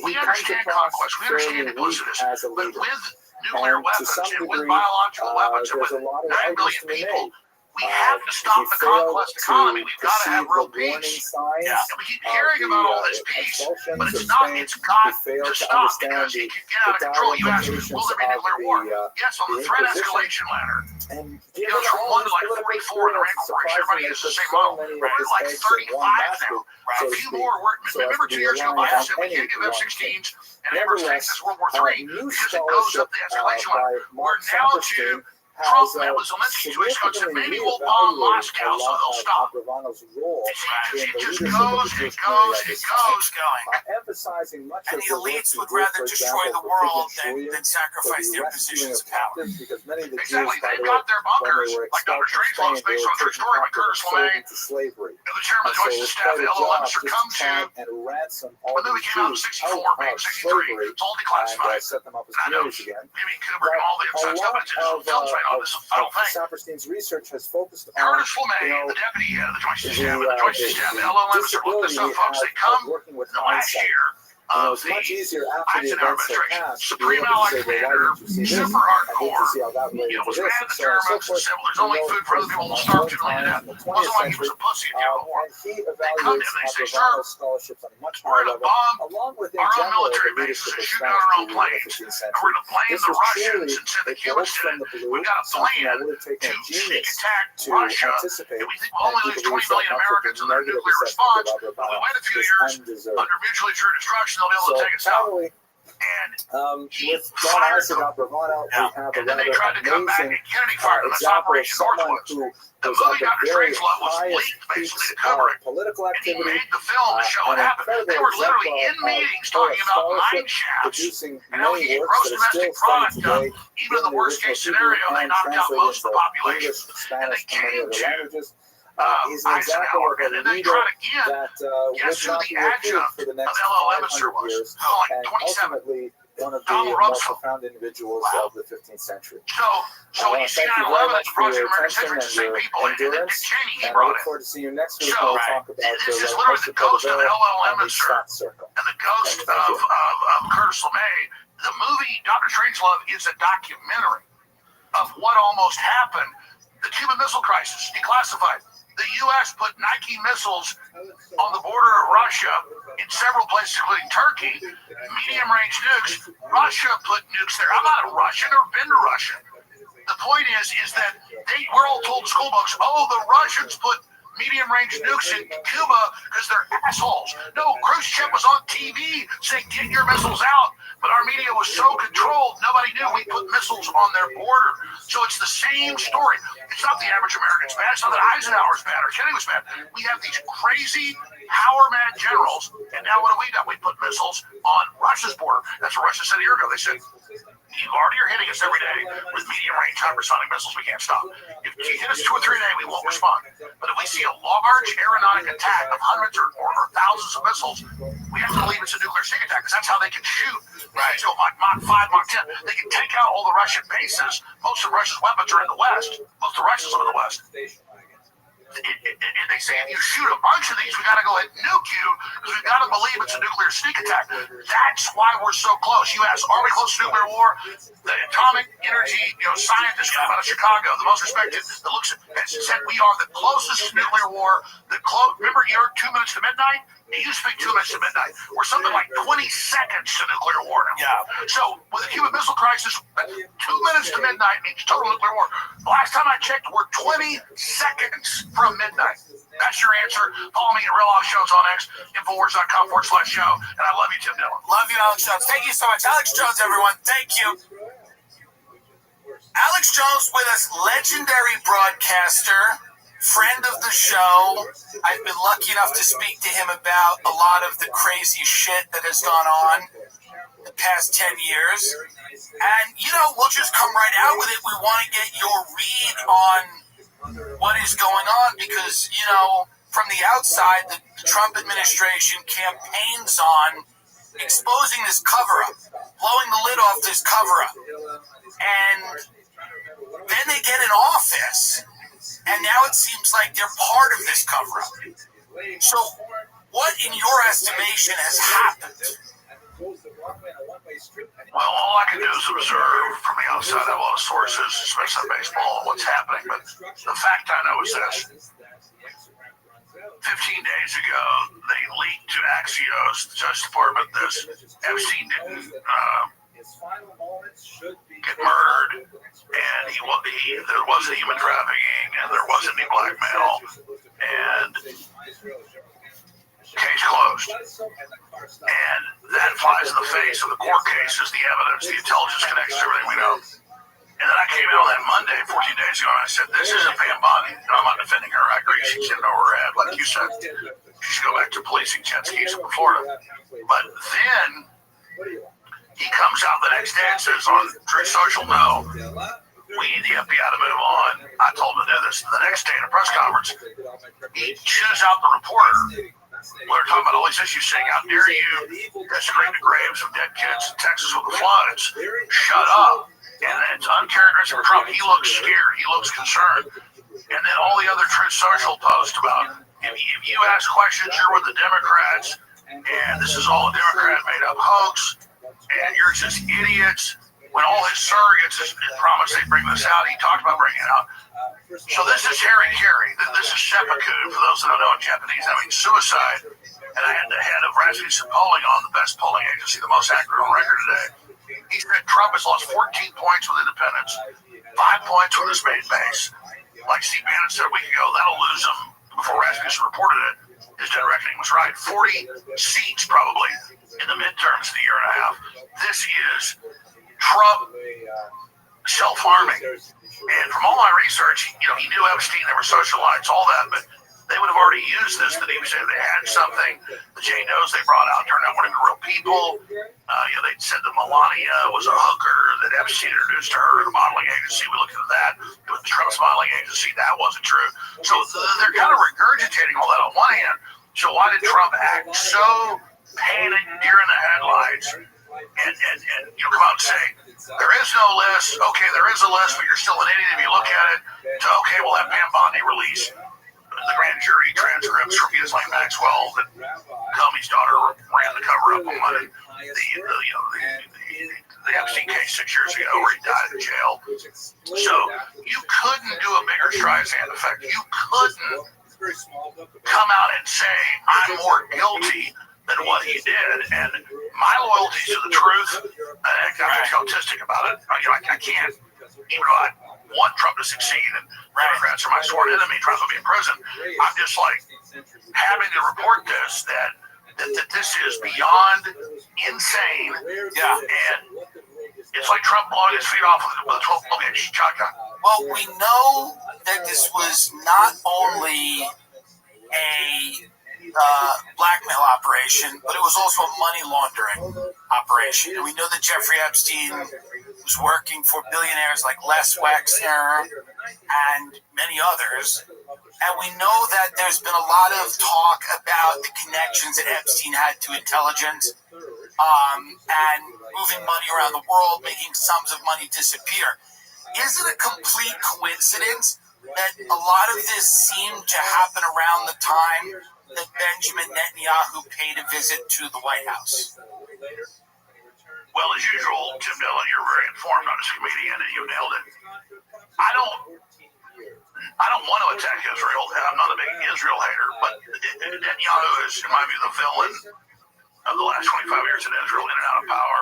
We understand conquest. We understand duplicitous. But with nuclear weapons and with biological weapons and with 9 billion people, we have to stop the conquest economy. We've got to have real peace. And we keep hearing about all this peace, but it's not. It's got to stop because it can get out of control. You ask, will there be nuclear war? Yes, on the threat escalation ladder. It goes from 1 to 44 in the Rand Corporation. Everybody uses the same model. We're 35 now. A few more. Remember 2 years ago, Biden said we can't give F-16s and Abrams tanks as World War III because it goes up the escalation ladder. We're now to Trump met with Zelensky 2 weeks ago and said maybe we'll bomb Moscow so they'll stop. It just goes. And the elites would rather destroy the world than sacrifice their positions of power. Exactly. They've got their bunkers, like Dr. Strangelove based on true story by Curtis LeMay, the chairman of the Joint Chiefs of Staff, L.O. Lemster, come to when the movie came out in 64, maybe 63. It's all declassified. And I know maybe Kubrick and all the inside stuff, but it's in films right now. This is a final thing. Saperstein's research has focused on Curtis LeMay, the deputy head of the Joint Chiefs of Staff, L.O. Lemster, look this up, folks. They come in the last year. It's much eisier after the Eisenhower events have administration. passed to be Supreme able to Allied say, well, why commander, didn't you see this? super I didn't hardcore. see how that related to Was this, mad and at the so on and so Germans and forth. said, well, there's only food for other people to starve to million to death. In the 20th Wasn't like he was century, a pussy at the end of the war. and he They come to evaluates him, they say, Abravanel's sir, scholarships on a much we're higher going to level, bomb along with, in our own general, military the bases leadership and of shoot down Spanish our own TV in the planes. 15th And century. we're going to blame This the was Russians truly and send a the bolt Cubans to from it. the blue, We've got a something that plan would have taken to a sneak genius attack to Russia, anticipate, and we think we'll and only he lose 20 believes that million much of Americans the in their negative nuclear assessment response. of But we Abravanel wait a few is years undeserved. under mutually assured destruction, they'll be able to take us down. Finally, And with John Isaac Abravanel, we have a and then they rather tried to come back amazing and Kennedy fired them. That's example of Operation someone Northwoods. who The was movie at the Dr. very Strangelove was highest leaked basically peaks to cover of it. political And he activity, made the film to show what an happened. They incredible were literally exemplar in of meetings full talking about mine scholarship, shafts producing and how many we get works gross that are still domestic studied product today, even in the the worst original case Hebrew scenario, they and knocked out translated most of the into population. English, And Spanish, they and many came other to languages. He's an example Eisenhower, of a and then they leader tried again. that Guess would who not the be repeated adjunct for the of next L.O. Emerson 500 was? years, Like and 27. ultimately one of the Donald most Rumsfeld. profound individuals of the 15th century. So when you see Thank you 9/11, very much it's for Project your American attention Century, it's the and same your people. And then Dick endurance, Cheney, he and I brought look in. forward to seeing you next week So, when we talk about this the is literally the ghost of Restream L.O. and the Emerson Stat Circle. and the ghost Thank you. of Curtis LeMay. The movie Dr. Strangelove is a documentary of what almost happened. The Cuban Missile Crisis, declassified. The U.S. put Nike missiles on the border of Russia in several places, including Turkey, medium-range nukes. Russia put nukes there. I'm not a Russian, never been to Russia. The point is that we're all told in school books, oh, the Russians put medium-range nukes in Cuba because they're assholes. No, Khrushchev was on TV saying, get your missiles out. But our media was so controlled, nobody knew we put missiles on their border. So it's the same story. It's not the average American's bad. It's not that Eisenhower's bad or Kennedy was bad. We have these crazy, power-mad generals, and now what do we got? We put missiles on Russia's border. That's what Russia said a year ago. They said, you already are hitting us every day with medium-range hypersonic missiles. We can't stop. If you hit us 2 or 3 a day, we won't respond. But if we see a large aeronautic attack of hundreds or thousands of missiles, we have to believe it's a nuclear sneak attack because that's how they can shoot. Right. So Mach 5, Mach 10. They can take out all the Russian bases. Most of Russia's weapons are in the West. Most of Russia's are in the West. And they say if you shoot a bunch of these, we got to go ahead and nuke you because we've got to believe it's a nuclear sneak attack. That's why we're so close. You ask, are we close to nuclear war? The atomic energy scientist out of Chicago, the most respected, that looks at said we are the closest to nuclear war. Remember your 2 minutes to midnight? It used to be 2 minutes to midnight. We're something like 20 seconds to nuclear war now. Yeah. So with the Cuban Missile Crisis, 2 minutes to midnight means total nuclear war. The last time I checked, we're 20 seconds from midnight. That's your answer. Follow me at Real Life Shows on X, Infowars.com/show. And I love you, Tim Dillon. Love you, Alex Jones. Thank you so much. Alex Jones, everyone. Thank you. Alex Jones with us, legendary broadcaster, friend of the show. I've been lucky enough to speak to him about a lot of the crazy shit that has gone on the past 10 years. And, we'll just come right out with it. We want to get your read on what is going on because, from the outside, the Trump administration campaigns on exposing this cover-up, blowing the lid off this cover-up. And then they get in office, and now it seems like they're part of this cover-up. So what, in your estimation, has happened? Well, all I can do is observe from the outside. I have a lot of sources, especially in baseball, and what's happening. But the fact I know is this. 15 days ago, they leaked to Axios, the Justice Department, this Epstein didn't get murdered, and there wasn't human trafficking, and there wasn't any blackmail, and case closed. And that flies in the face of the court cases, the evidence, the intelligence connections, everything we know. And then I came out on that Monday, 14 days ago, and I said, this isn't Pam Bondi. I'm not defending her. I agree. She should know her head. Like you said, she should go back to policing jet skis in Florida. But then he comes out the next day and says on Truth Social, no, we need the FBI to move on. I told him to do this. The next day in a press conference, he chews out the reporter. We're talking about all these issues, saying, how dare you desecrate the graves of dead kids in Texas with the floods. Shut up. And it's uncharacteristic of Trump. He looks scared. He looks concerned. And then all the other Truth Social posts about if you ask questions, you're with the Democrats, and this is all a Democrat made up hoax, and you're just idiots. When all his surrogates promised they'd bring this out, he talked about bringing it out. So this is Harry Carey. This is seppuku, for those that don't know in Japanese. That means suicide. And I had the head of Rasmussen polling on, the best polling agency, the most accurate on record today. He said Trump has lost 14 points with independents, 5 points with his main base. Like Steve Bannon said a week ago, that'll lose him before Rasmussen reported it. His dead reckoning was right. 40 seats probably in the midterms in a year and a half. This is Trump self-harming. And from all my research, he knew Epstein, there were socialites, all that, but they would have already used this, that he was saying they had something. The J Knows they brought out turned out weren't even real people. They said that Melania was a hooker, that Epstein introduced her at a modeling agency. We looked into that. It was the Trump's modeling agency. That wasn't true. So they're kind of regurgitating all that on one hand. So why did Trump act so panicked, deer in the headlights, and come out and say, there is no list. Okay, there is a list, but you're still an idiot if you look at it. So, okay, we'll have Pam Bondi release the grand jury transcripts from Ghislaine Maxwell that Comey's daughter ran the cover-up on the Epstein case 6 years ago where he died in jail. So you couldn't do a bigger Streisand effect. You couldn't come out and say, I'm more guilty than what he did. And my loyalty to the truth, I'm actually autistic about it. I can't, even though I want Trump to succeed and Democrats are my sworn enemy, Trump will be in prison. I'm just like having to report this, that this is beyond insane. Yeah. And it's like Trump blowing his feet off with a 12-gauge shotgun. Well, we know that this was not only a blackmail operation, but it was also a money laundering operation. And we know that Jeffrey Epstein was working for billionaires like Les Wexner and many others. And we know that there's been a lot of talk about the connections that Epstein had to intelligence and moving money around the world, making sums of money disappear. Is it a complete coincidence that a lot of this seemed to happen around the time that Benjamin Netanyahu paid a visit to the White House? Well, as usual, Tim Dillon, you're very informed on this comedian, and you nailed it. I don't want to attack Israel, and I'm not a big Israel hater, but Netanyahu is, in my view, the villain of the last 25 years in Israel, in and out of power.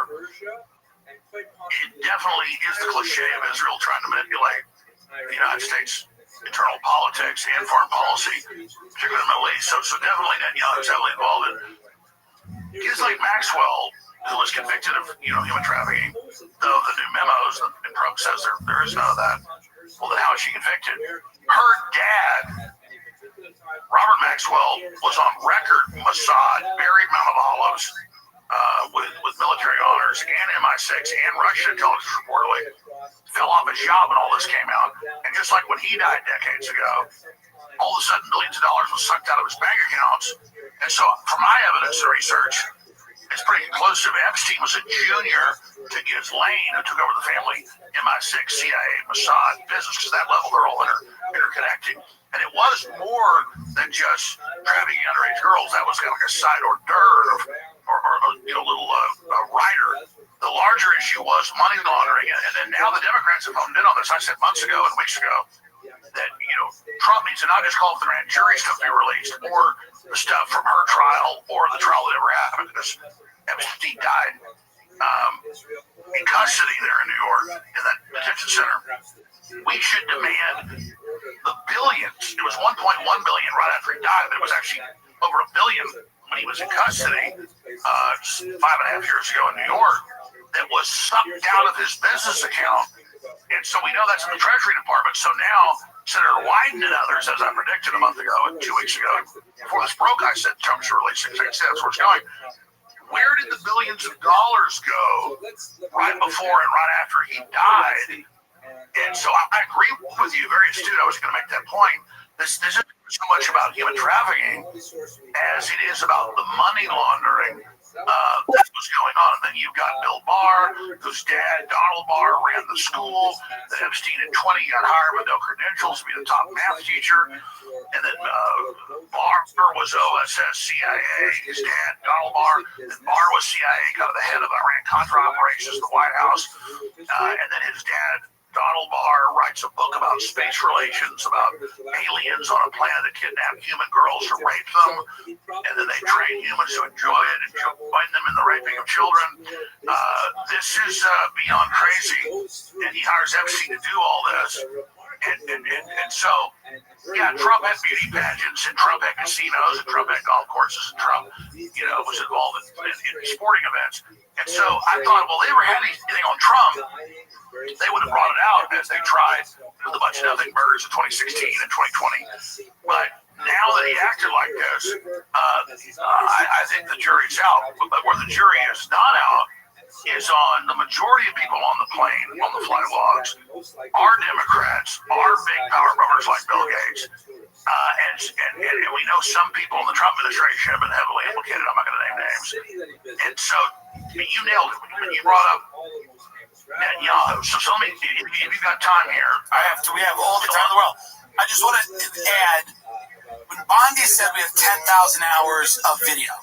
It definitely is the cliche of Israel trying to manipulate the United States internal politics and foreign policy, particularly in the Middle East. So definitely Netanyahu is heavily involved in. Ghislaine Maxwell, who was convicted of human trafficking, though the new memos, and Trump says there is none of that. Well, then how is she convicted? Her dad, Robert Maxwell, was on record Mossad, buried Mount of Olives, with military honors and MI6 and Russian intelligence reportedly. Fell off his job when all this came out. And just like when he died decades ago, all of a sudden billions of dollars was sucked out of his bank accounts. And so from my evidence and research, it's pretty conclusive. Epstein was a junior to Ghislaine, who took over the family MI6, CIA, Mossad business, because at that level they're all interconnected. And it was more than just trafficking underage girls. That was kind of like a side hors d'oeuvre or little rider. The larger issue was money laundering, and then now the Democrats have honed in on this. I said months ago and weeks ago that Trump needs to not just call for the grand jury stuff to be released, or the stuff from her trial, or the trial that ever happened, because Epstein died in custody there in New York in that detention center. We should demand the billions. It was 1.1 billion right after he died, but it was actually over $1 billion when he was in custody 5.5 years ago in New York. That was sucked out of his business account. And so we know that's in the Treasury Department. So now Senator Wyden and others, as I predicted a month ago and 2 weeks ago, before this broke, I said Trump should release it. I said that's where it's going. Where did the billions of dollars go right before and right after he died? And so I agree with you, very astute. I was going to make that point. This isn't so much about human trafficking as it is about the money laundering that's what's going on. And then you've got Bill Barr, whose dad, Donald Barr, ran the school that Epstein at 20 got hired with no credentials to be the top math teacher. And then Barr was was OSS CIA. His dad, Donald Barr. Barr was CIA, kind of the head of Iran-Contra operations in the White House. And then his dad, Donald Barr, writes a book about space relations, about aliens on a planet that kidnap human girls to rape them, and then they train humans to enjoy it and join them in the raping of children. This is beyond crazy, and he hires Epstein to do all this. And so, yeah, Trump had beauty pageants, and Trump had casinos, and Trump had golf courses, and Trump, was involved in sporting events. And so I thought, well, they ever had anything on Trump, they would have brought it out as they tried with a bunch of nothing murders in 2016 and 2020. But now that he acted like this, I think the jury's out. But where the jury is not out is on the majority of people on the plane, on the flight logs, are Democrats, are big power brothers like Bill Gates. And we know some people in the Trump administration have been heavily implicated. I'm not going to name names. And so you nailed it when you brought up Netanyahu. So let me, if you've got time here. We have all the time in the world. I just want to add, when Bondi said we have 10,000 hours of video,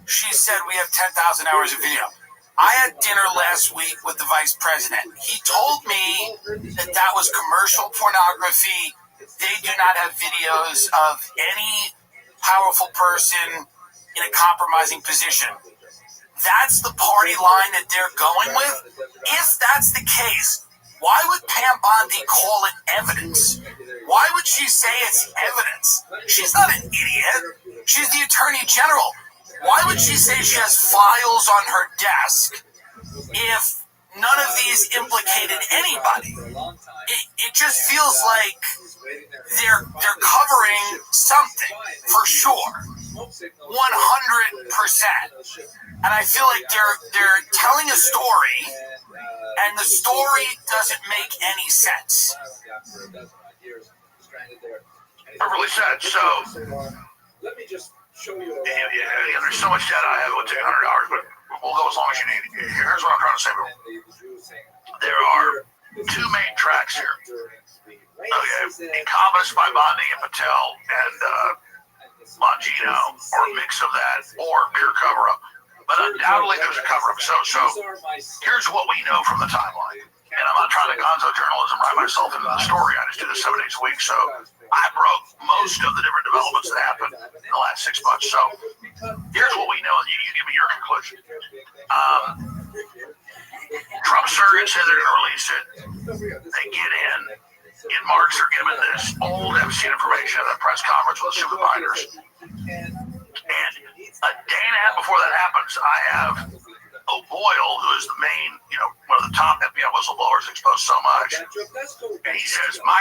she said we have 10,000 hours of video. I had dinner last week with the vice president. He told me that was commercial pornography. They do not have videos of any powerful person in a compromising position. That's the party line that they're going with. If that's the case, why would Pam Bondi call it evidence? Why would she say it's evidence? She's not an idiot. She's the attorney general. Why would she say she has files on her desk if none of these implicated anybody? It just feels like they're covering something for sure, 100%. And I feel like they're telling a story, and the story doesn't make any sense. Perfectly said. So, let me just show you. Yeah, there's so much data I have. It would take 100 hours, but we'll go as long as you need. Here's what I'm trying to say. There are two main tracks here. Okay, incompetence by Bondi and Patel and Longino, or a mix of that, or pure cover-up. But undoubtedly there's a cover-up. So here's what we know from the timeline. And I'm not trying to gonzo journalism write myself into the story. I just do this 7 days a week. So I broke most of the different developments that happened in the last 6 months. So here's what we know, and you give me your conclusion. Trump surrogates say they're going to release it. They get in. Marks are given this old Epstein information at a press conference with the super binders. And a day and a half before that happens, I have O'Boyle, who is the main, one of the top FBI whistleblowers exposed so much. And he says, my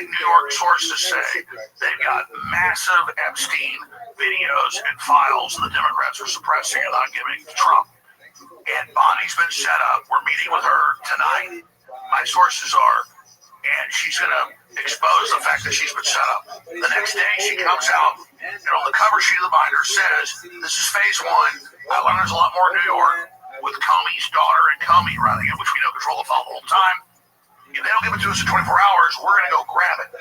New York sources say they've got massive Epstein videos and files that the Democrats are suppressing and not giving to Trump. And Bondi's been set up. We're meeting with her tonight. My sources are, and she's going to expose the fact that she's been set up. The next day she comes out, and on the cover sheet of the binder says, this is phase one. I learned there's a lot more in New York with Comey's daughter and Comey running it, which we know control the file the whole time. If they don't give it to us in 24 hours, we're going to go grab it.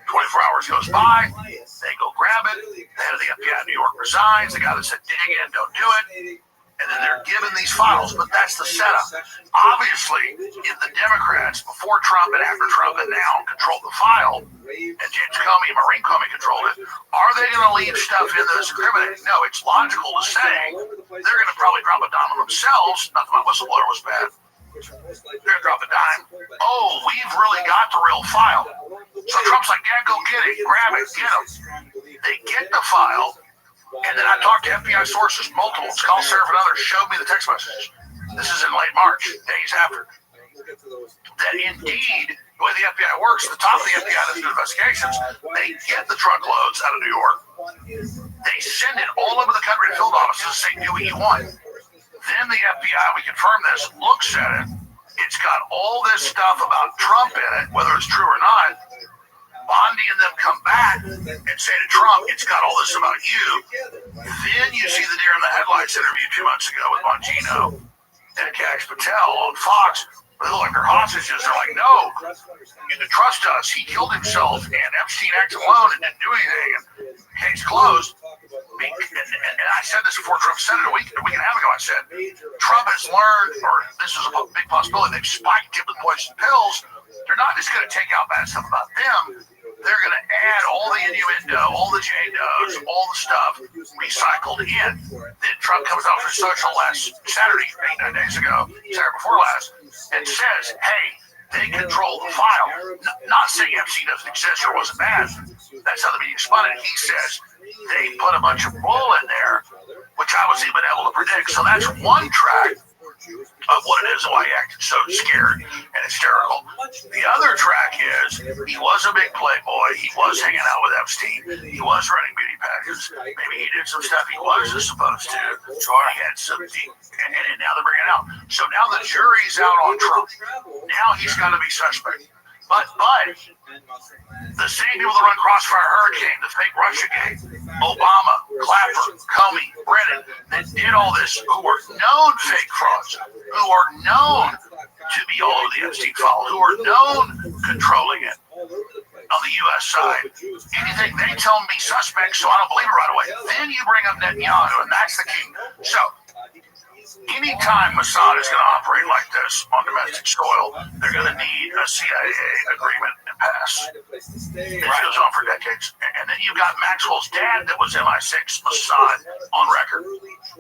24 hours goes by, they go grab it. The head of the FBI in New York resigns. The guy that said dig in, don't do it. And then they're given these files, but that's the setup. Obviously, if the Democrats, before Trump and after Trump and now, controlled the file, and James Comey and Maureen Comey controlled it, are they going to leave stuff in that's incriminating? No, it's logical to say they're going to probably drop a dime on themselves. Not that my whistleblower was bad. They're going to drop a dime. Oh, we've really got the real file. So Trump's like, yeah, go get it. Grab it. Get them. They get the file. And then I talked to FBI sources, multiple, Scott Serif and others, showed me the text messages. This is in late March, days after. That indeed, the way the FBI works, the top of the FBI that do investigations, they get the truckloads out of New York. They send it all over the country to field offices saying, do what you want. Then the FBI, we confirm this, looks at it. It's got all this stuff about Trump in it, whether it's true or not. Bondi and them come back and say to Trump, it's got all this about you. Then you see the deer in the headlights interview 2 months ago with Bongino and Kash Patel on Fox. They look like they're hostages. They're like, no, you can trust us. He killed himself and Epstein acted alone and didn't do anything. And case closed. before Trump said it a week and a half ago. I said, Trump has learned, or this is a big possibility, they've spiked him with poison pills. They're not just going to take out bad stuff about them. They're going to add all the innuendo, all the J-Dos, all the stuff recycled in. Then Trump comes out for social last Saturday, 8 days ago, Saturday before last, and says, hey, they control the file. Not saying Epstein doesn't exist or wasn't bad. That's how the media spun it. He says they put a bunch of bull in there, which I wasn't even able to predict. So that's one track of what it is and why he acted so scared and hysterical. The other track is he was a big playboy. He was hanging out with Epstein. He was running beauty pageants. Maybe he did some stuff he wasn't supposed to. Sure, he had some deep, and now they're bringing it out. So now the jury's out on Trump. Now he's got to be suspect. But the same people that run Crossfire Hurricane, the fake Russiagate, Obama, Clapper, Comey, Brennan, that did all this, who were known fake frauds, who are known to be all over the Epstein file, who are known controlling it on the U.S. side. Anything they tell me suspect, so I don't believe it right away. Then you bring up Netanyahu, and that's the key. So anytime Mossad is going to operate like this on domestic soil, they're going to need a CIA agreement and pass. It goes on for decades. And then you've got Maxwell's dad that was MI6 Mossad on record,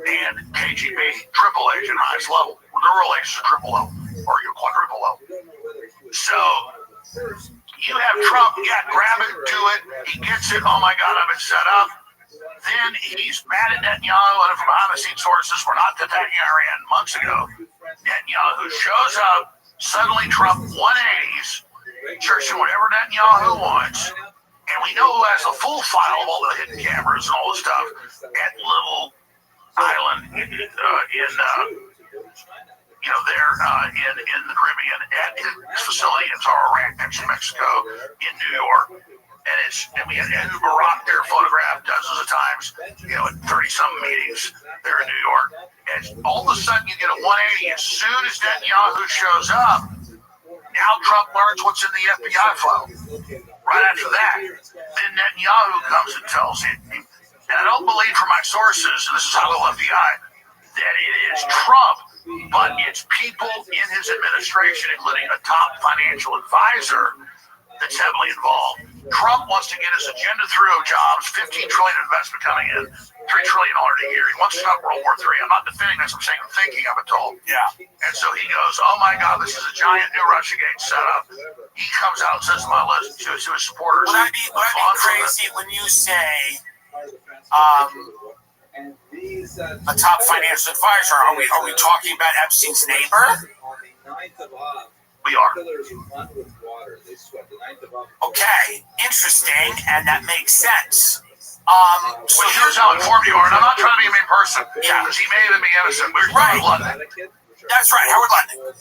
and KGB, triple agent, highest level. The real agents are triple level, or your quadruple level. So you have Trump, grab it, do it. He gets it. Oh my God, I've been set up. Then he's mad at Netanyahu, and from behind-the-scenes sources, we're not attacking Iran months ago. Netanyahu shows up, suddenly Trump 180s, searching whatever Netanyahu wants, and we know who has the full file of all the hidden cameras and all the stuff at Little Island in the Caribbean, at his facility in Zorro Ranch in Mexico, in New York. And we had Andrew Barak there photographed dozens of times, at 30-some meetings there in New York. And all of a sudden you get a 180 as soon as Netanyahu shows up. Now Trump learns what's in the FBI file. Right after that, then Netanyahu comes and tells him, and I don't believe from my sources, and this is how the FBI, that it is Trump, but it's people in his administration, including a top financial advisor, that's heavily involved. Trump wants to get his agenda through of jobs, $15 trillion investment coming in, $3 trillion a year. He wants to stop World War III. I'm not defending this. I'm saying I'm thinking. I've been told. Yeah. And so he goes, oh my God, this is a giant new Russiagate setup. He comes out and says my list to his supporters. Would I be crazy when you say a top financial advisor? Are we talking about Epstein's neighbor? We are. Okay, interesting, and that makes sense. So here's how informed you are, and I'm not trying to be a mean person. Yeah, because he may even be innocent. We're right. London. That's right, Howard London.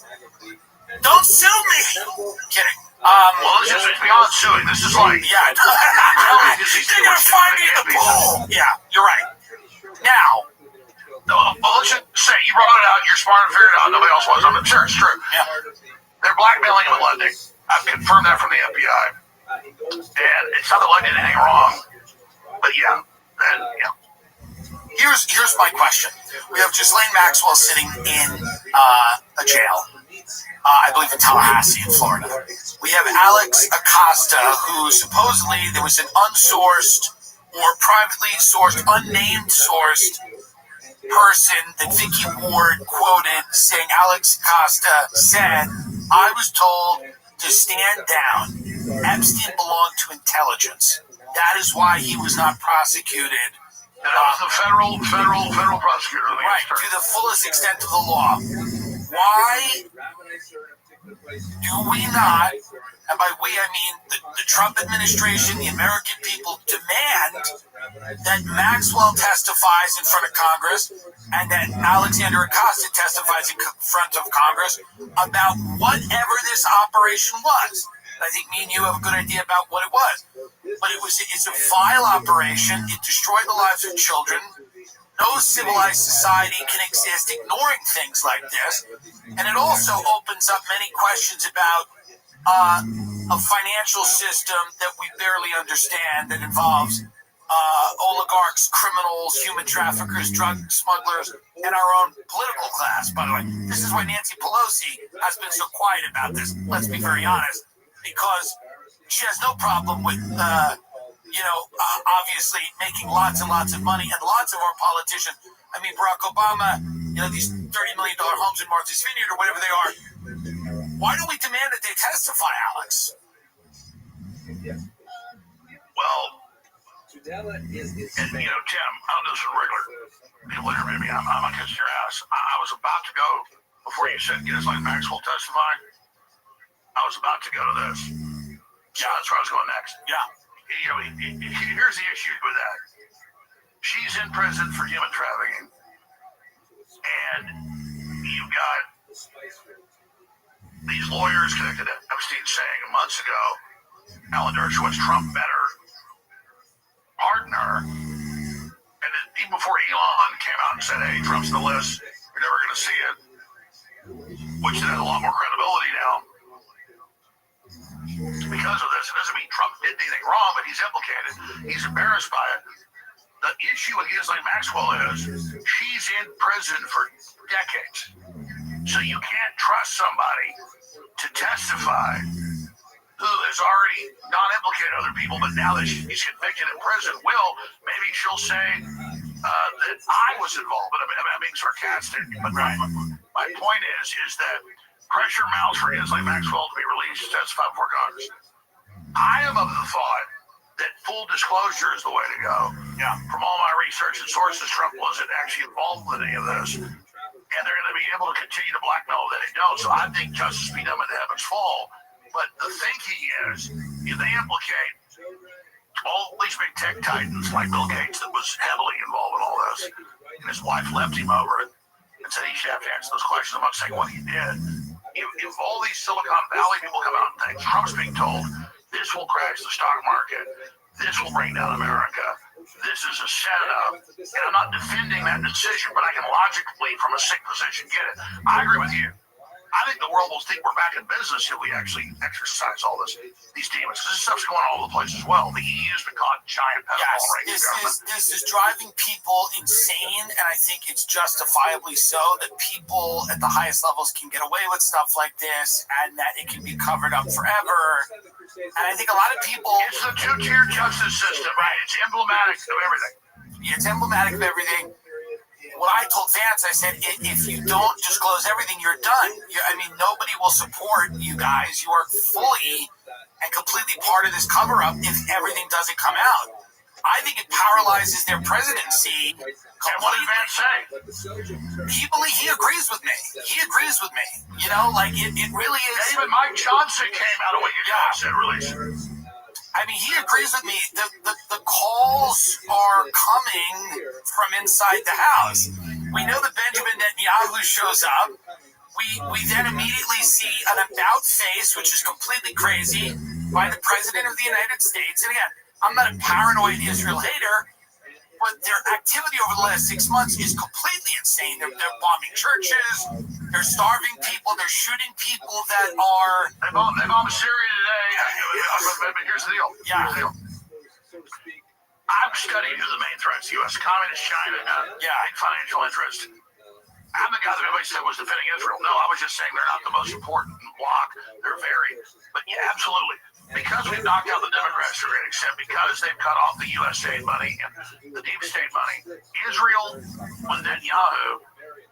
Don't sue me. Kidding. Well, this is beyond suing. This is like, yeah. They're gonna find me in the pool. Yeah, you're right. Now. Well, let's just say you brought it out. You're smart and figured it out. Nobody else was. I'm sure it's true. Yeah. They're blackmailing him with lending. I've confirmed that from the FBI. And it's not that I did anything wrong. But yeah. Here's my question. We have Ghislaine Maxwell sitting in a jail. I believe in Tallahassee in Florida. We have Alex Acosta, who supposedly there was an unsourced or privately sourced, unnamed sourced person that Vicky Ward quoted saying Alex Acosta said, I was told to stand down. Epstein belonged to intelligence. That is why he was not prosecuted. That was the federal prosecutor. Right, to the fullest extent of the law. Why do we not, and by we I mean the Trump administration, the American people, demand that Maxwell testifies in front of Congress and that Alexander Acosta testifies in front of Congress about whatever this operation was? I think me and you have a good idea about what it was. But it's a vile operation. It destroyed the lives of children. No civilized society can exist ignoring things like this. And it also opens up many questions about a financial system that we barely understand that involves oligarchs, criminals, human traffickers, drug smugglers, and our own political class, by the way. This is why Nancy Pelosi has been so quiet about this, let's be very honest, because she has no problem with, obviously making lots and lots of money, and lots of our politicians. I mean, Barack Obama, these $30 million homes in Martha's Vineyard or whatever they are. Why don't we demand that they testify, Alex? Well, Tim, I don't do this for regular people interview me. I'm going to kiss your ass. I was about to go, before you said get us like Maxwell testifying, I was about to go to this. Yeah, that's where I was going next. Yeah. Here's the issue with that. She's in prison for human trafficking. And you've got these lawyers connected to Epstein saying months ago, Alan Dershowitz, Trump better pardon her. And even before Elon came out and said, hey, Trump's the list, you're never going to see it, which has a lot more credibility now. Because of this, it doesn't mean Trump did anything wrong, but he's implicated. He's embarrassed by it. The issue with Ghislaine Maxwell is she's in prison for decades. So you can't trust somebody to testify who has already not implicated other people, but now that she's convicted in prison, maybe she'll say that I was involved. But I'm being sarcastic. But my point is that pressure mounts for Ghislaine Maxwell to be released to testify before Congress. I am of the thought that full disclosure is the way to go. Yeah. From all my research and sources, Trump wasn't actually involved with any of this. And they're going to be able to continue to blackmail that they don't. So I think justice be done when the heavens fall. But the thinking is, if they implicate all these big tech titans like Bill Gates that was heavily involved in all this, and his wife left him over it and said he should have to answer those questions. I'm not saying what he did. If all these Silicon Valley people come out and think Trump's being told this will crash the stock market, this will bring down America, this is a setup, and I'm not defending that decision, but I can logically, from a sick position, get it. I agree with you. I think the world will think we're back in business if we actually exercise all these demons. This stuff's going all over the place as well. The EU's been caught giant pedophile right. This is driving people insane, and I think it's justifiably so that people at the highest levels can get away with stuff like this, and that it can be covered up forever. And I think a lot of people... It's the two-tier justice system, right? It's emblematic of everything. Yeah, it's emblematic of everything. What I told Vance, I said, if you don't disclose everything, you're done. Nobody will support you guys. You are fully and completely part of this cover-up if everything doesn't come out. I think it paralyzes their presidency. And what did Vance say? He agrees with me. He agrees with me. It really is. Even Mike Johnson came out of what you guys said, release. He agrees with me. The calls are coming from inside the house. We know that Benjamin Netanyahu shows up. We then immediately see an about face, which is completely crazy, by the President of the United States. And again, I'm not a paranoid Israel hater, but their activity over the last 6 months is completely insane. They're bombing churches, they're starving people, they're shooting people that are... They bombed Syria today. But here's the deal. Yeah. I've studied who the main threats, U.S. Communist China, big financial interest. I'm the guy that everybody said was defending Israel. No, I was just saying they're not the most important bloc. They're very... But yeah, absolutely. Because we've knocked out the Democrats to a great extent, because they've cut off the USAID money and the deep state money, Israel, with Netanyahu,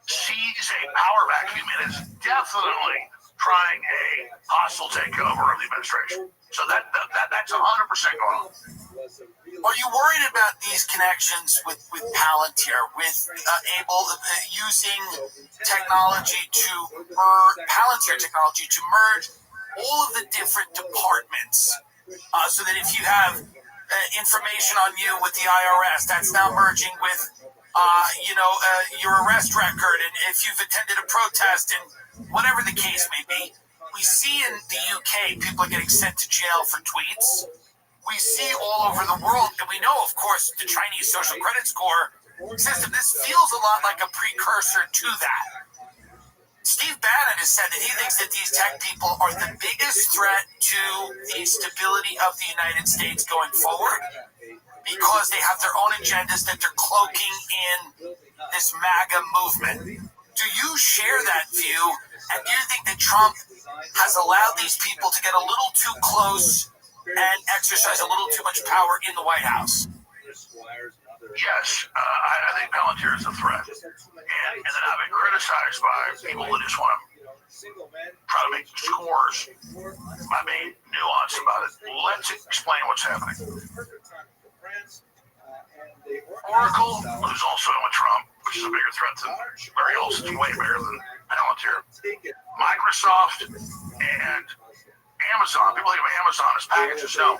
sees a power vacuum and is definitely trying a hostile takeover of the administration. So that's 100% going on. Are you worried about these connections with Palantir, with using technology to Palantir technology to merge all of the different departments, so that if you have information on you with the IRS, that's now merging with, your arrest record, and if you've attended a protest, and whatever the case may be. We see in the UK people are getting sent to jail for tweets. We see all over the world, and we know, of course, the Chinese social credit score system. This feels a lot like a precursor to that. Steve Bannon has said that he thinks that these tech people are the biggest threat to the stability of the United States going forward. because they have their own agendas that they're cloaking in this MAGA movement. Do you share that view? And do you think that Trump has allowed these people to get a little too close and exercise a little too much power in the White House? Yes, I think Palantir is a threat. And that I've been criticized by people that just want to try to make scores. My main nuance about it. Let's explain what's happening. Oracle, who's also in with Trump, which is a bigger threat than Larry Olson's, way bigger than Palantir. Microsoft and Amazon, people think of Amazon as packages. No,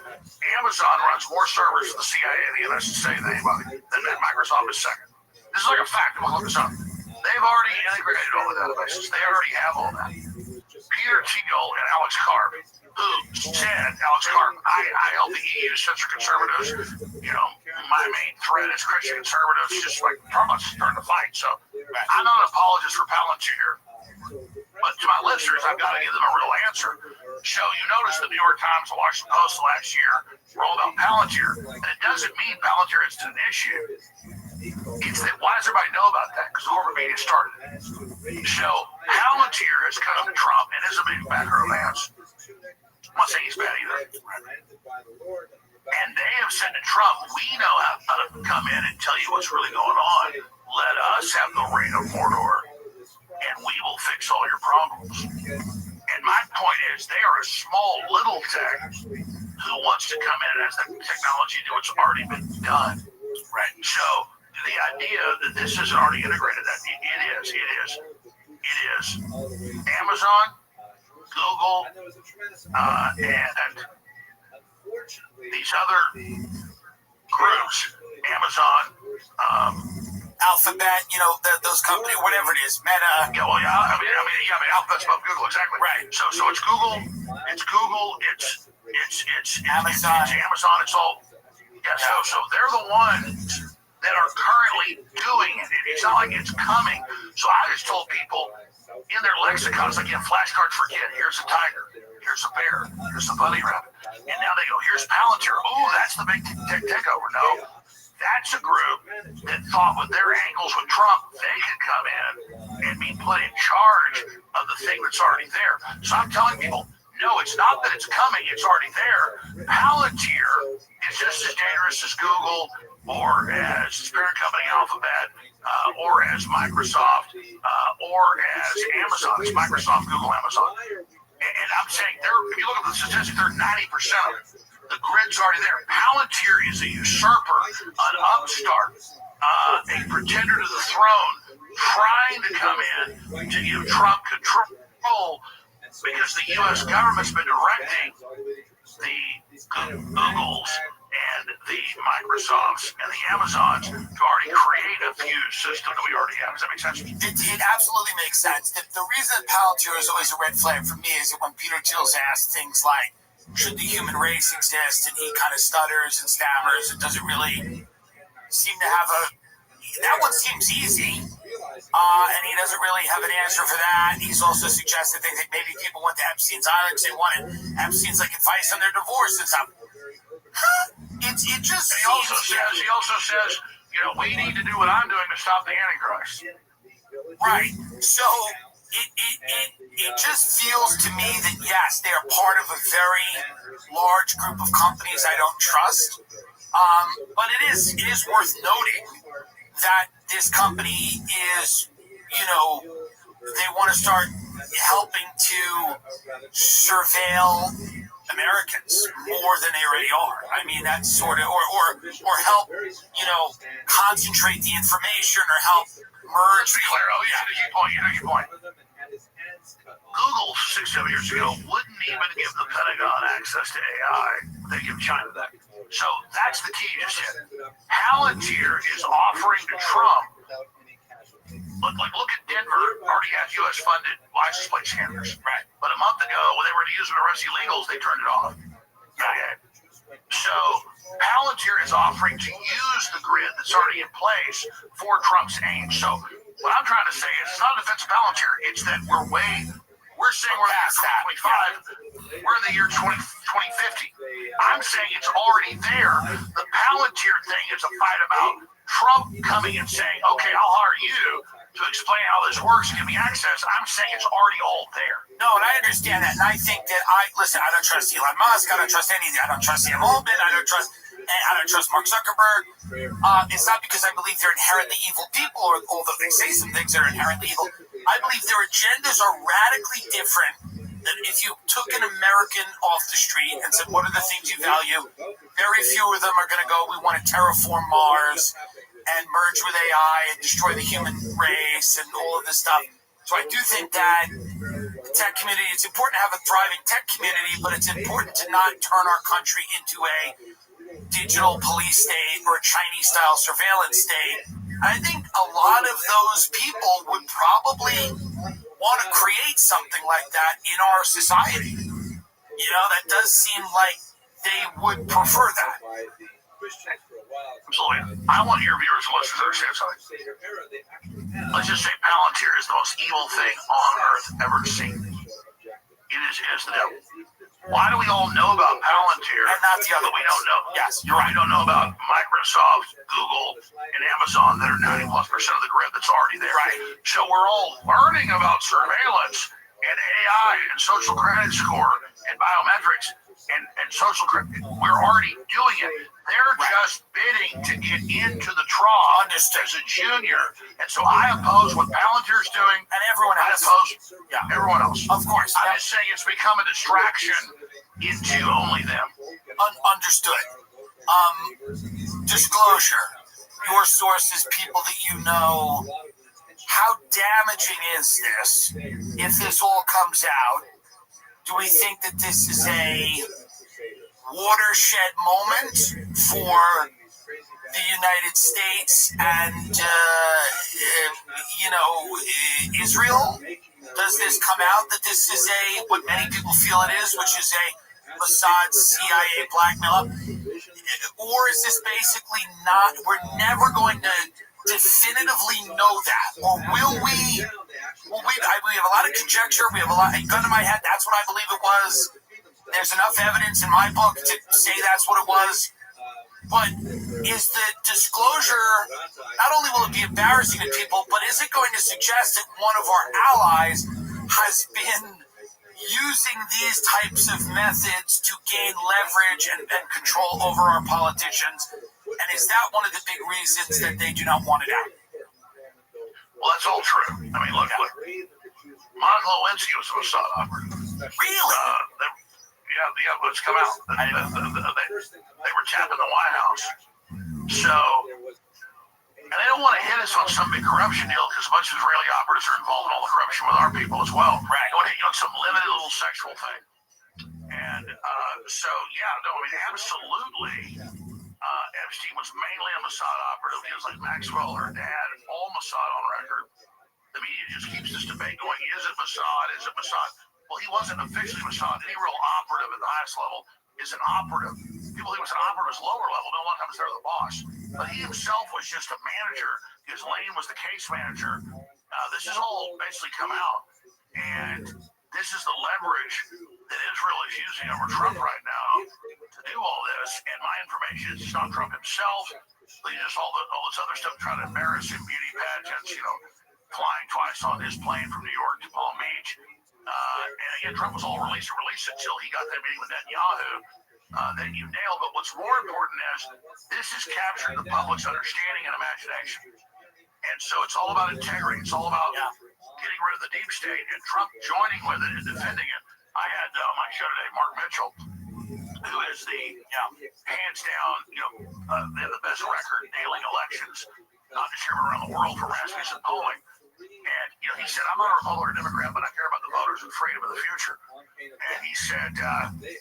Amazon runs more servers for the CIA and the NSA than anybody, and Microsoft is second. This is like a fact. Look this up. They've already integrated all the databases. They already have all that. Peter Thiel and Alex Karp, who said, Alex Karp, I help the EU censor conservatives. You know, my main threat is Christian conservatives, just like Trump is starting to fight. So I'm not an apologist for Palantir. But to my listeners, I've got to give them a real answer. So you notice the New York Times and Washington Post last year were all about Palantir. And it doesn't mean Palantir is an issue. It's that, why does everybody know about that? Because corporate media started it. So Palantir has come to Trump and is a big backer of Vance. I'm not saying he's bad either. And they have said to Trump, we know how to come in and tell you what's really going on. Let us have the reign of Mordor, and we will fix all your problems. And my point is, they are a small little tech who wants to come in and has the technology do what's already been done. Right. So the idea that this isn't already integrated, that it is. Amazon, Google, and these other groups, Amazon, Alphabet, you know, those companies, whatever it is, Meta. Yeah, well, I mean, Alphabet's above Google, exactly. Right. So it's Google, it's Amazon. It's Amazon, it's all. Yeah, so they're the ones that are currently doing it. It's not like it's coming. So I just told people in their lexicons, like in flashcards for kid, here's a tiger, here's a bear, here's a bunny rabbit. And now they go, here's Palantir. Oh, that's the big tech takeover. No, that's a group that thought with their angles with Trump, they could come in and be put in charge of the thing that's already there. So I'm telling people, no, it's not that it's coming, it's already there. Palantir is just as dangerous as Google or as its parent company Alphabet or as Microsoft or as Amazon. It's Microsoft, Google, Amazon. And I'm saying, if you look at the statistics, they're 90% of it. The grid's already there. Palantir is a usurper, an upstart, a pretender to the throne, trying to come in to give Trump control because the U.S. government's been directing the Googles and the Microsofts and the Amazons to already create a fuse system that we already have. Does that make sense? It absolutely makes sense. The reason that Palantir is always a red flag for me is that when Peter Thiel's asked things like, should the human race exist? And he kind of stutters and stammers and doesn't really seem to have that one seems easy. And he doesn't really have an answer for that. He's also suggested things like maybe people went to Epstein's Island because they wanted Epstein's like advice on their divorce and stuff. It just he also says, you know, we need to do what I'm doing to stop the Antichrist. Right. So it just feels to me that yes, they are part of a very large group of companies I don't trust. But it is worth noting that this company is, you know, they want to start helping to surveil Americans more than they already are. I mean, that's sort of, or help, you know, concentrate the information or help merge. Be clear. Oh, yeah, you point. Google 6-7 years ago wouldn't even give the Pentagon access to AI. They give China that. So that's the key you just hit. Palantir is offering to Trump. Look at Denver. Already has U.S.-funded license plate scanners. Right. But a month ago, when they were to use them to arrest illegals, they turned it off. Okay. So Palantir is offering to use the grid that's already in place for Trump's aims. So what I'm trying to say is it's not a defense of Palantir. It's that we're way We're saying we're in 2025. We're in the year 2050. I'm saying it's already there. The Palantir thing is a fight about Trump coming and saying, okay, I'll hire you to explain how this works and give me access. I'm saying it's already all there. No, and I understand that. And I think that I don't trust Elon Musk. I don't trust anything. I don't trust Sam Altman. I don't trust Mark Zuckerberg. It's not because I believe they're inherently evil people, or although they say some things that are inherently evil. I believe their agendas are radically different than if you took an American off the street and said, what are the things you value? Very few of them are going to go, we want to terraform Mars and merge with AI and destroy the human race and all of this stuff. So I do think that the tech community, it's important to have a thriving tech community, but it's important to not turn our country into a digital police state or a Chinese-style surveillance state. I think a lot of those people would probably want to create something like that in our society. You know, that does seem like they would prefer that. Absolutely. I want your viewers and listeners to understand something. Let's just say Palantir is the most evil thing on earth ever seen. It is the devil. Why do we all know about Palantir and not the other? We don't know. Yes, you're right. We don't know about Microsoft, Google, and Amazon that are 90+% of the grid that's already there. Right. So we're all learning about surveillance and AI and social credit score and biometrics and social credit. We're already doing it. They're just bidding to get into the draw as a junior. And so I oppose what Palantir's doing. And everyone else. I oppose everyone else. Of course. I'm just saying it's become a distraction into only them. Understood. Disclosure. Your sources, people that you know. How damaging is this if this all comes out? Do we think that this is a watershed moment for the United States and, Israel? Does this come out that this is what many people feel it is, which is a Mossad CIA blackmail? Or is this basically not, we're never going to definitively know that? Or will we? Well, we have a lot of conjecture. We have a gun to my head. That's what I believe it was. There's enough evidence in my book to say that's what it was. But is the disclosure, not only will it be embarrassing to people, but is it going to suggest that one of our allies has been using these types of methods to gain leverage and control over our politicians? And is that one of the big reasons that they do not want it out? Well, that's all true. I mean, look. Monica Lewinsky was a Mossad operative. Really? Yeah, it's come out. They were tapping the White House. So, and they don't want to hit us on some big corruption deal because a bunch of Israeli operatives are involved in all the corruption with our people as well. Right. They want to hit you on some limited little sexual thing. And absolutely. Epstein was mainly a Mossad operative. He was like Maxwell, her dad, and all Mossad on record. The media just keeps this debate going, is it Mossad, is it Mossad? Well, he wasn't officially Mossad. Any real operative at the highest level is an operative. People think he was an operative at lower level. No one comes there the boss. But he himself was just a manager. His lane was the case manager. This has all basically come out. And this is the leverage that Israel is using over Trump right now to do all this. And my information is not Trump himself. But just all this other stuff trying to embarrass him, beauty pageants, flying twice on his plane from New York to Palm Beach. And again, Trump was all release until he got that meeting with Netanyahu. That you nailed. But what's more important is this has captured the public's understanding and imagination. And so it's all about integrity. It's all about getting rid of the deep state and Trump joining with it and defending it. I had on my show today Mark Mitchell, who is the hands down, they have the best record nailing elections, not just here but around the world for Rasmussen polling. And he said, I'm not a Republican or Democrat, but I care about the voters and freedom of the future. And he said, the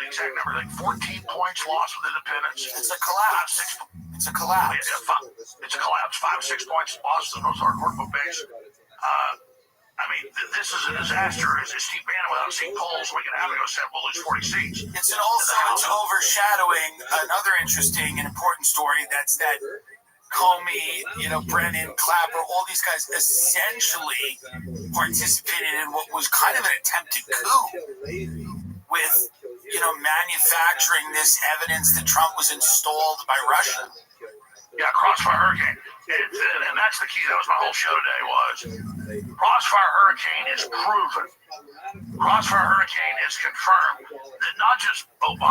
exact number, like 14 points lost with independents. It's a collapse. It's a collapse. It's a collapse. 5-6 points lost to the most hardcore vote base. This is a disaster. As Steve Bannon, without seeing polls, we can have it go set, we'll lose 40 seats. It's overshadowing another interesting and important story. That's that Comey, Brennan, Clapper, all these guys essentially participated in what was kind of an attempted coup with, manufacturing this evidence that Trump was installed by Russia. Yeah, Crossfire Hurricane. And that's the key. That was my whole show today was Crossfire Hurricane is proven. Crossfire Hurricane is confirmed that not just Obama